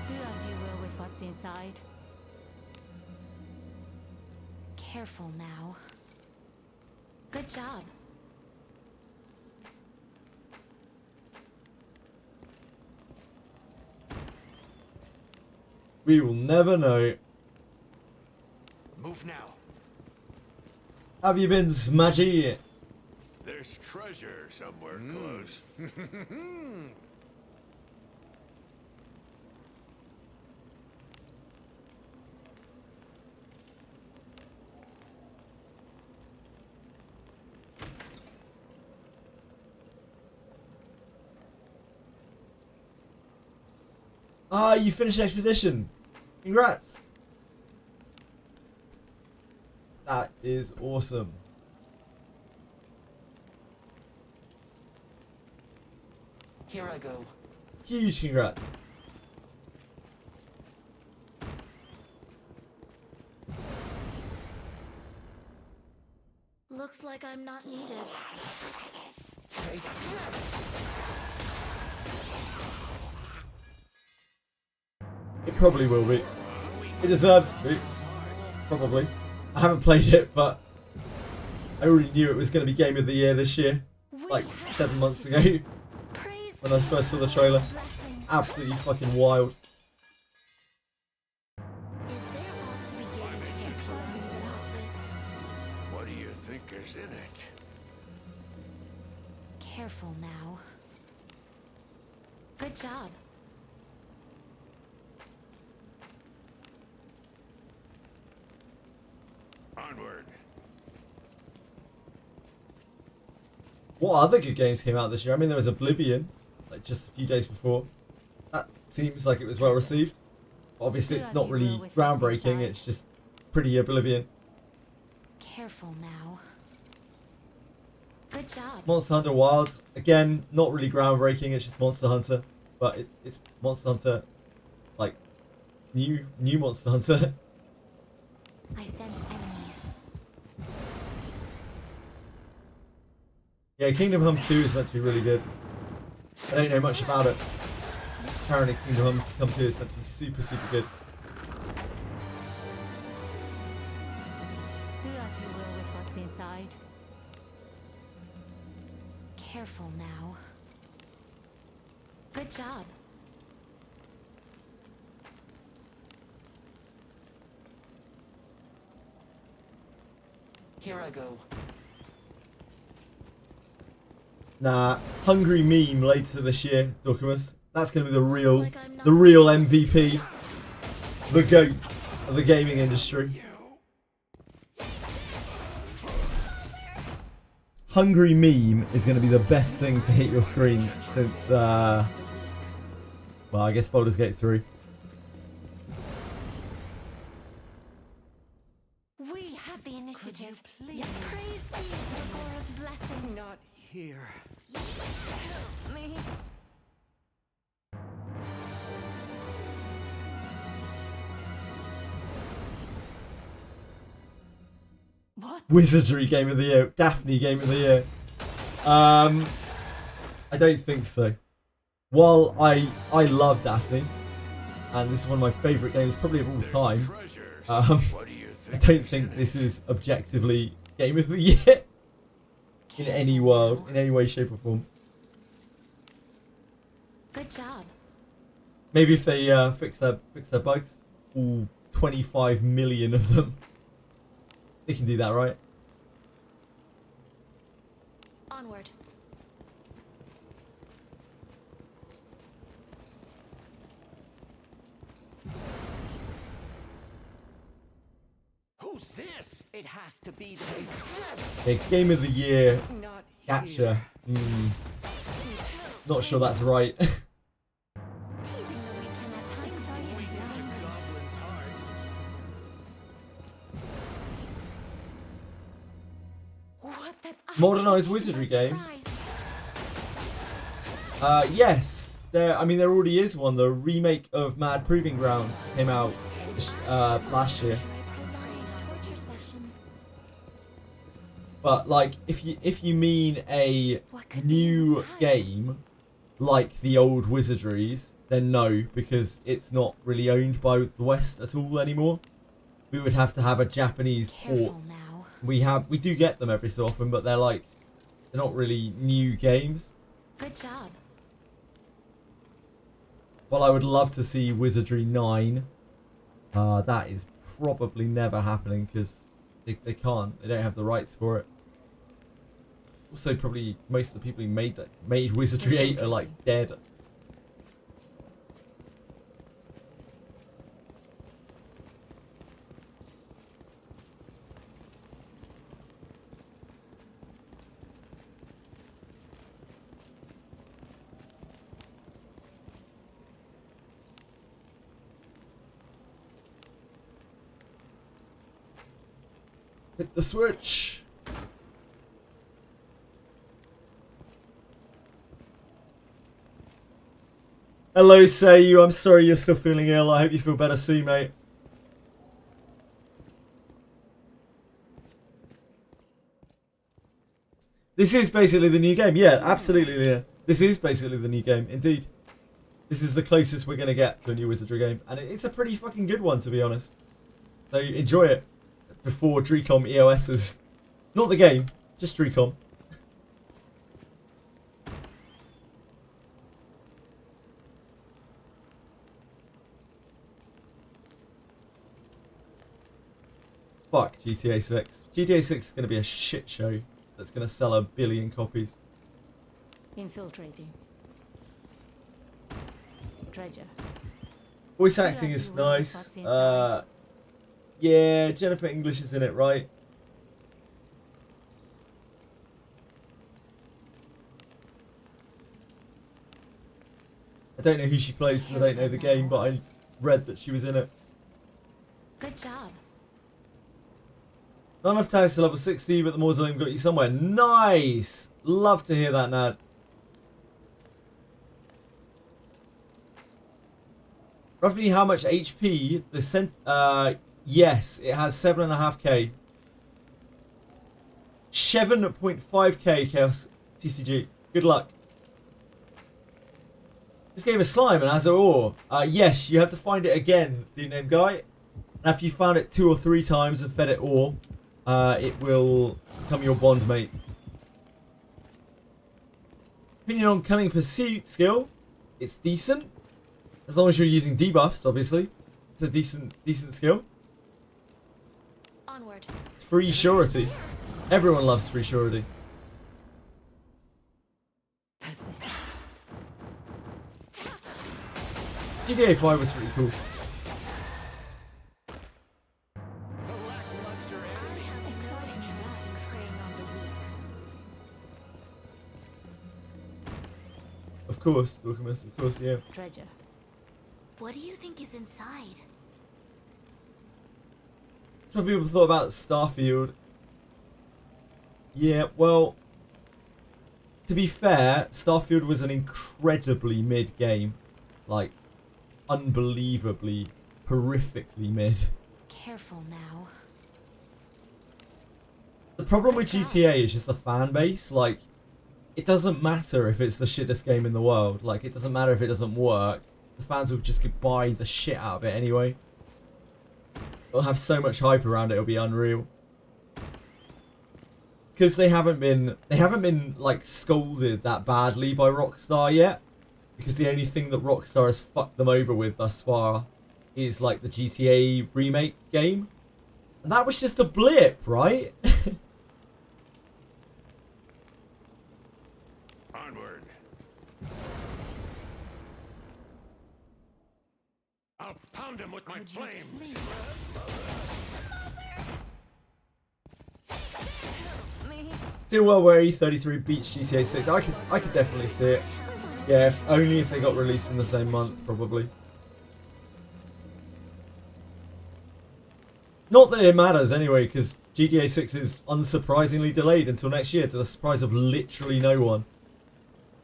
Do as you will with what's inside. Careful now. Good job. We will never know. Move now. Have you been smudgy? There's treasure somewhere close. Ah, you finished the expedition. Congrats. That is awesome. Here I go. Huge congrats. Looks like I'm not needed. It probably will be. It deserves to be. Probably. I haven't played it, but I already knew it was going to be Game of the Year this year. Like 7 months ago. When I first saw the trailer. Absolutely fucking wild. What do you think is in it? Careful now. Good job. Onward. What other good games came out this year? I mean, there was Oblivion, like just a few days before. That seems like it was well received. Obviously, it's not really groundbreaking. It's just pretty Oblivion. Careful now. Good job. Monster Hunter Wilds, again, not really groundbreaking. It's just Monster Hunter, but it's Monster Hunter, like new Monster Hunter. I sense enemies. Yeah, Kingdom Come 2 is meant to be really good. I don't know much about it. Apparently Kingdom Come 2 is meant to be super good. Do as you will with what's inside. Careful now. Good job. Here I go. Nah, Hungry Meme later this year, Dorkamus. That's gonna be the real MVP, the GOAT of the gaming industry. Hungry Meme is gonna be the best thing to hit your screens since, well, I guess Baldur's Gate 3. We have the initiative. Yet praise be to Agora's blessing. Not here. Help me. What? Wizardry Game of the Year, Daphne Game of the Year. I don't think so. While I love Daphne, and this is one of my favourite games probably of all time, I don't think this is objectively Game of the Year in any world, in any way, shape or form. Good job. Maybe if they fix their bugs, all 25 million of them. They can do that, right? Onward. Who's this? It has to be Yeah, Game of the Year, Not Gacha. Not sure that's right. Teasing the weak can at times be intense. Goblin's heart. What that Modernized Wizardry game. surprise. Yes, there already is one. The remake of Mad Proving Grounds came out last year. Torture session. But like, if you mean a new game like the old Wizardries, then no, because it's not really owned by the West at all anymore. We would have to have a Japanese port. Careful now. We do get them every so often, but they're not really new games. Good job. Well, I would love to see Wizardry 9 That is probably never happening because they can't. They don't have the rights for it. Also, probably most of the people who made Wizardry 8 are like dead. Hit the switch. Hello, Sayu. I'm sorry you're still feeling ill. I hope you feel better soon, mate. This is basically the new game. Yeah, absolutely. Yeah. This is basically the new game. Indeed. This is the closest we're going to get to a new Wizardry game. And it's a pretty fucking good one, to be honest. So enjoy it before Dreecom EOS is... Not the game, just Dreecom. Fuck GTA 6. GTA 6 is going to be a shit show that's going to sell 1 billion copies. Infiltrating. Treasure. Voice acting is nice. Yeah, Jennifer English is in it, right? I don't know who she plays because I don't know the game, but I read that she was in it. Good job. Not enough tags to level 60, but the mausoleum got you somewhere. Nice! Love to hear that, Nad. Roughly how much HP the yes, it has 7.5k. 7.5k Chaos TCG. Good luck. This gave a slime and has an ore. Yes, you have to find it again, dude named Guy. And after you found it 2 or 3 times and fed it ore, it will become your bond mate. Opinion on Cunning Pursuit skill. It's decent. As long as you're using debuffs, obviously. It's a decent skill. Onward. It's free surety. Everyone loves free surety. GTA 5 was pretty cool. Of course, Alchemist, of course, yeah. Treasure. What do you think is inside? Some people thought about Starfield. Yeah, well, to be fair, Starfield was an incredibly mid game. Like, unbelievably, horrifically mid. Careful now. The problem with GTA is just the fan base. Like, it doesn't matter if it's the shittest game in the world. Like, it doesn't matter if it doesn't work. The fans will just buy the shit out of it anyway. It'll have so much hype around it, it'll be unreal. Because they haven't been like scolded that badly by Rockstar yet. Because the only thing that Rockstar has fucked them over with thus far is like the GTA remake game. And that was just a blip, right? Onward. I'll pound him with my flames. Still well where E33 beats GTA 6. I could definitely see it. Yeah, only if they got released in the same month, probably. Not that it matters anyway, because GTA 6 is unsurprisingly delayed until next year, to the surprise of literally no one.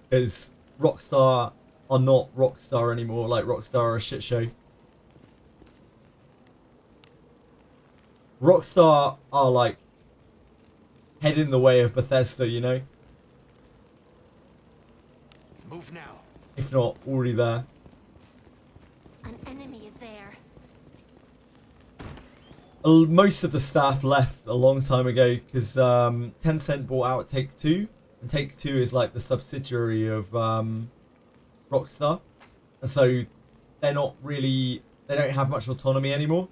Because Rockstar are not Rockstar anymore, like Rockstar are a shit show. Rockstar are like head in the way of Bethesda, you know? Move now. If not, already there. An enemy is there. Most of the staff left a long time ago because Tencent bought out Take-Two. And Take-Two is like the subsidiary of Rockstar. And so they're not really they don't have much autonomy anymore.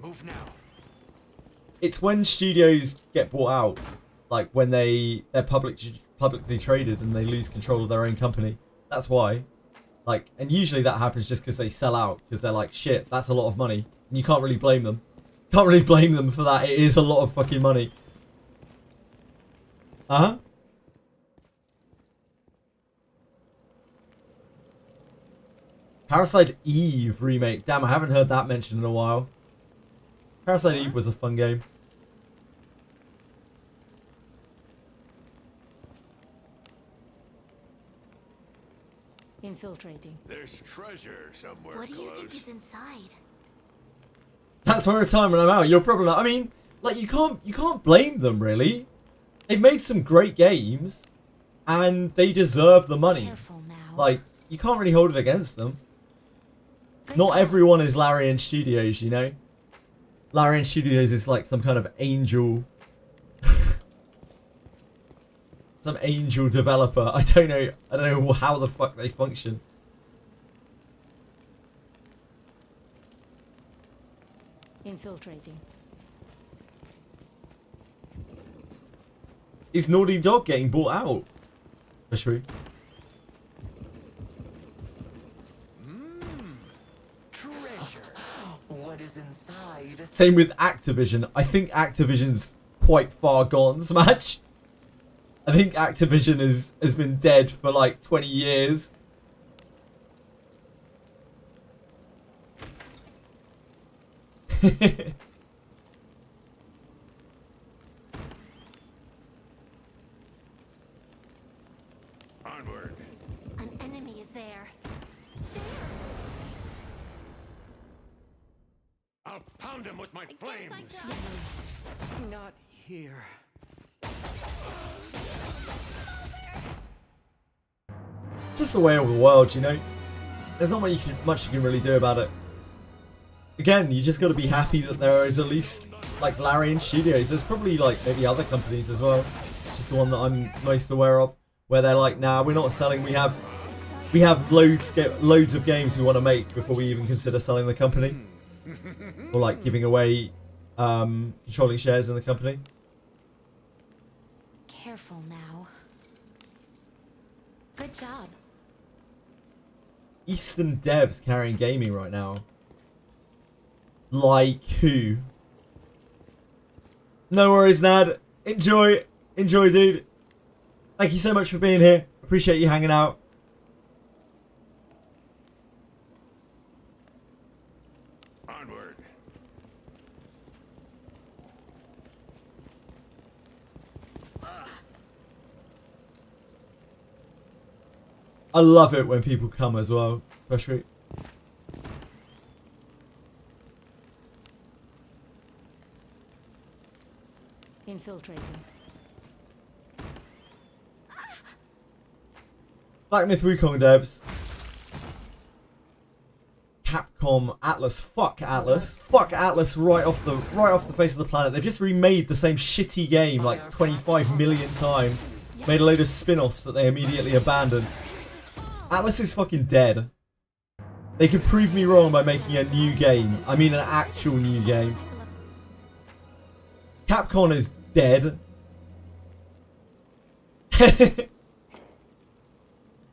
Move now. It's when studios get bought out, like when they're publicly traded and they lose control of their own company. That's why. Like, and usually that happens just because they sell out, because they're like, shit, that's a lot of money. And you can't really blame them. Can't really blame them for that. It is a lot of fucking money. Uh-huh. Parasite Eve remake. Damn, I haven't heard that mentioned in a while. Parasite Eve was a fun game. Infiltrating. There's treasure somewhere What do you think close. is inside? That's my retirement. I'm out. You're probably not. I mean, like you can't blame them really. They've made some great games, and they deserve the money. Careful now. Like you can't really hold it against them. Good Not job. everyone is Larian Studios, you know. Larian Studios is like some kind of angel, some angel developer. I don't know how the fuck they function. Infiltrating. Is Naughty Dog getting bought out? That's true. Treasure. What is inside? Same with Activision. I think Activision's quite far gone, Smash. I think Activision has been dead for like 20 years. Onward. An enemy is there. I'll pound him with my flames. Not here. Just the way of the world, you know. There's not much you can really do about it. Again, you just got to be happy that there is at least like Larian Studios. There's probably like maybe other companies as well. It's just the one that I'm most aware of, where they're like, nah, we're not selling. We have loads of games we want to make before we even consider selling the company, or like giving away controlling shares in the company. Careful now. Good job. Eastern devs carrying gaming right now. Like who? No worries, Nad. Enjoy, dude. Thank you so much for being here. Appreciate you hanging out. Onward. I love it when people come as well. Especially. Infiltrating. Black Myth Wukong devs. Capcom Atlas. Fuck Atlas. Fuck Atlas right off the face of the planet. They've just remade the same shitty game like 25 million times. Made a load of spin-offs that they immediately abandoned. Atlas is fucking dead. They could prove me wrong by making a new game. I mean an actual new game. Capcom is dead.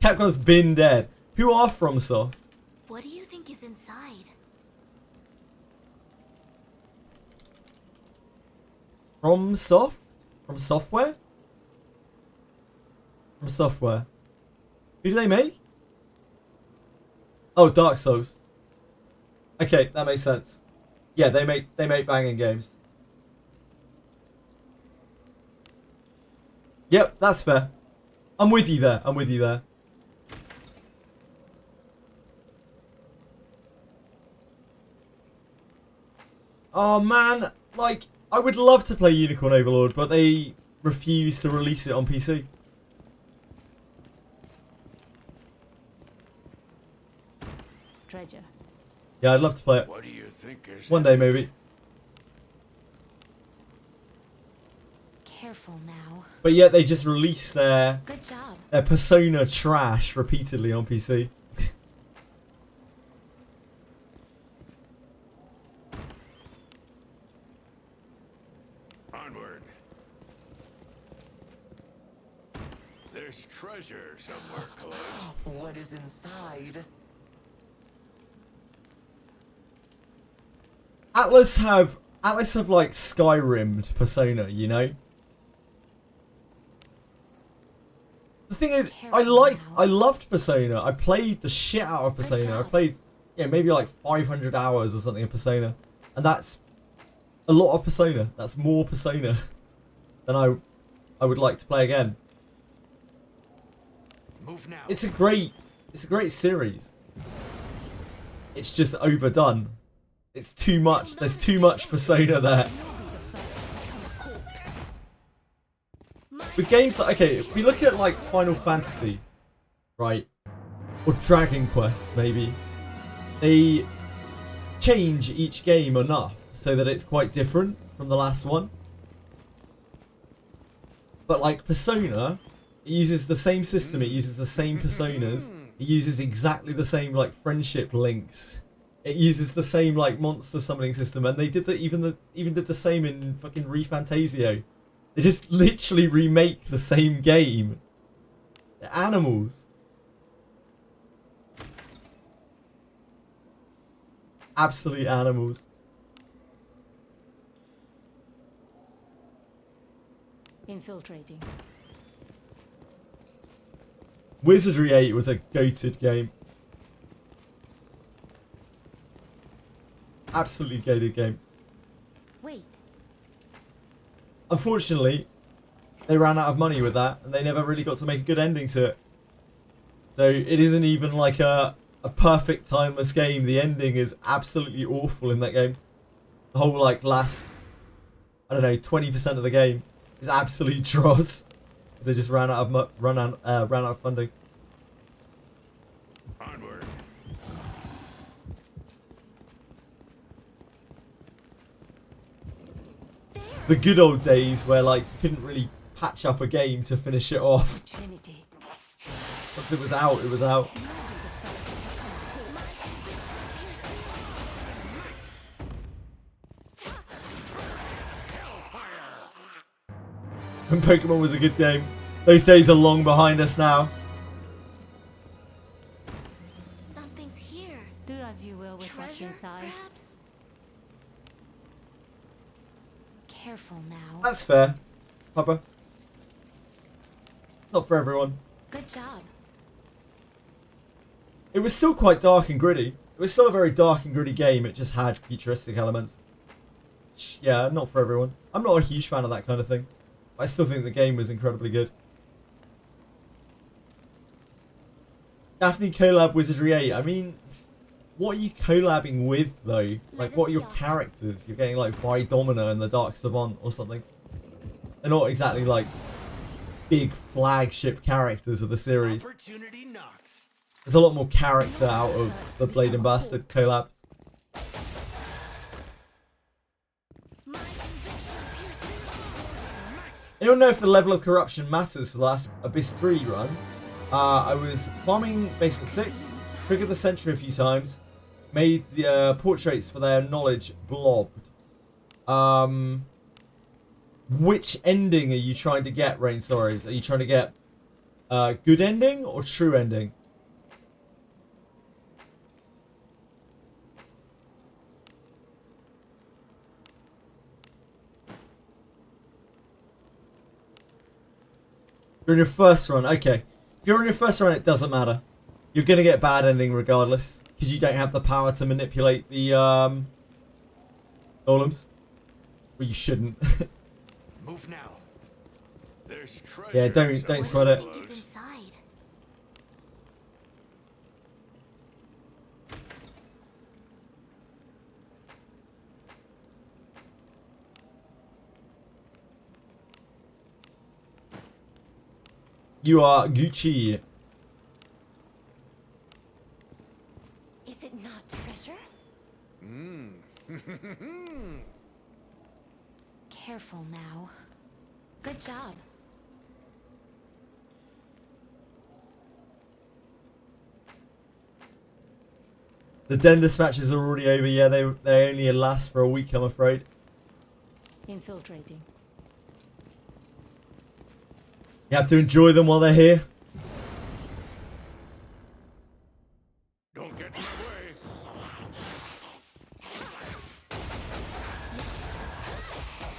Capcom's been dead. Who are FromSoft? What do you think is inside? FromSoft? From Software? From Software. Who do they make? Oh, Dark Souls. Okay, that makes sense. Yeah, they make banging games. Yep, that's fair. I'm with you there. I'm with you there. Oh man, like I would love to play Unicorn Overlord, but they refuse to release it on PC. Treasure. Yeah, I'd love to play it. What do you think is One day maybe. Careful now. But yet they just release their Good job. Persona trash repeatedly on PC. Onward. There's treasure somewhere close. What is inside? Atlas have like Skyrim'd Persona, you know? The thing is, I loved Persona. I played the shit out of Persona. I played, yeah, maybe like 500 hours or something of Persona. And that's a lot of Persona. That's more Persona than I would like to play again. Move now. It's a great series. It's just overdone. It's too much. There's too much Persona there. With games like, okay, if we look at like Final Fantasy, right, or Dragon Quest maybe, they change each game enough so that it's quite different from the last one. But like Persona, it uses the same system, it uses the same personas, it uses exactly the same like friendship links, it uses the same like monster summoning system, and they did that even did the same in fucking ReFantasio. They just literally remake the same game. They're animals. Absolute animals. Infiltrating. Wizardry 8 was a goated game. Absolutely goated game. Wait. Unfortunately, they ran out of money with that, and they never really got to make a good ending to it. So it isn't even like a perfect timeless game. The ending is absolutely awful in that game. The whole like last, I don't know, 20% of the game is absolute dross. They just ran out of funding. Onward. The good old days where like you couldn't really patch up a game to finish it off. Once it was out, it was out. When Pokemon was a good game. Those days are long behind us now. Something's here. Do as you will with what's Treasure, inside. perhaps? Careful now. That's fair, Papa. It's not for everyone. Good job. It was still quite dark and gritty. It was still a very dark and gritty game. It just had futuristic elements. Yeah, not for everyone. I'm not a huge fan of that kind of thing. I still think the game was incredibly good. Daphne collab Wizardry 8. I mean, what are you collabing with though? Like, what are your characters? You're getting like Vidomina and the Dark Savant or something. They're not exactly like big flagship characters of the series. Opportunity knocks. There's a lot more character out of the Blade and Bastard collabs. Anyone know if the level of corruption matters for the last Abyss 3 run? I was farming Basement 6, triggered the sentry a few times, made the portraits for their knowledge blobbed. Which ending are you trying to get, Rain Stories? Are you trying to get good ending or true ending? You're in your first run, okay. If you're in your first run, it doesn't matter. You're gonna get bad ending regardless, because you don't have the power to manipulate the golems. Well, you shouldn't. Move now. There's treasure. Yeah, don't sweat it. Inside. You are Gucci. Is it not treasure? Mmm. Careful now. Good job. The Dendus matches are already over. Yeah, they only last for a week, I'm afraid. Infiltrating. You have to enjoy them while they're here.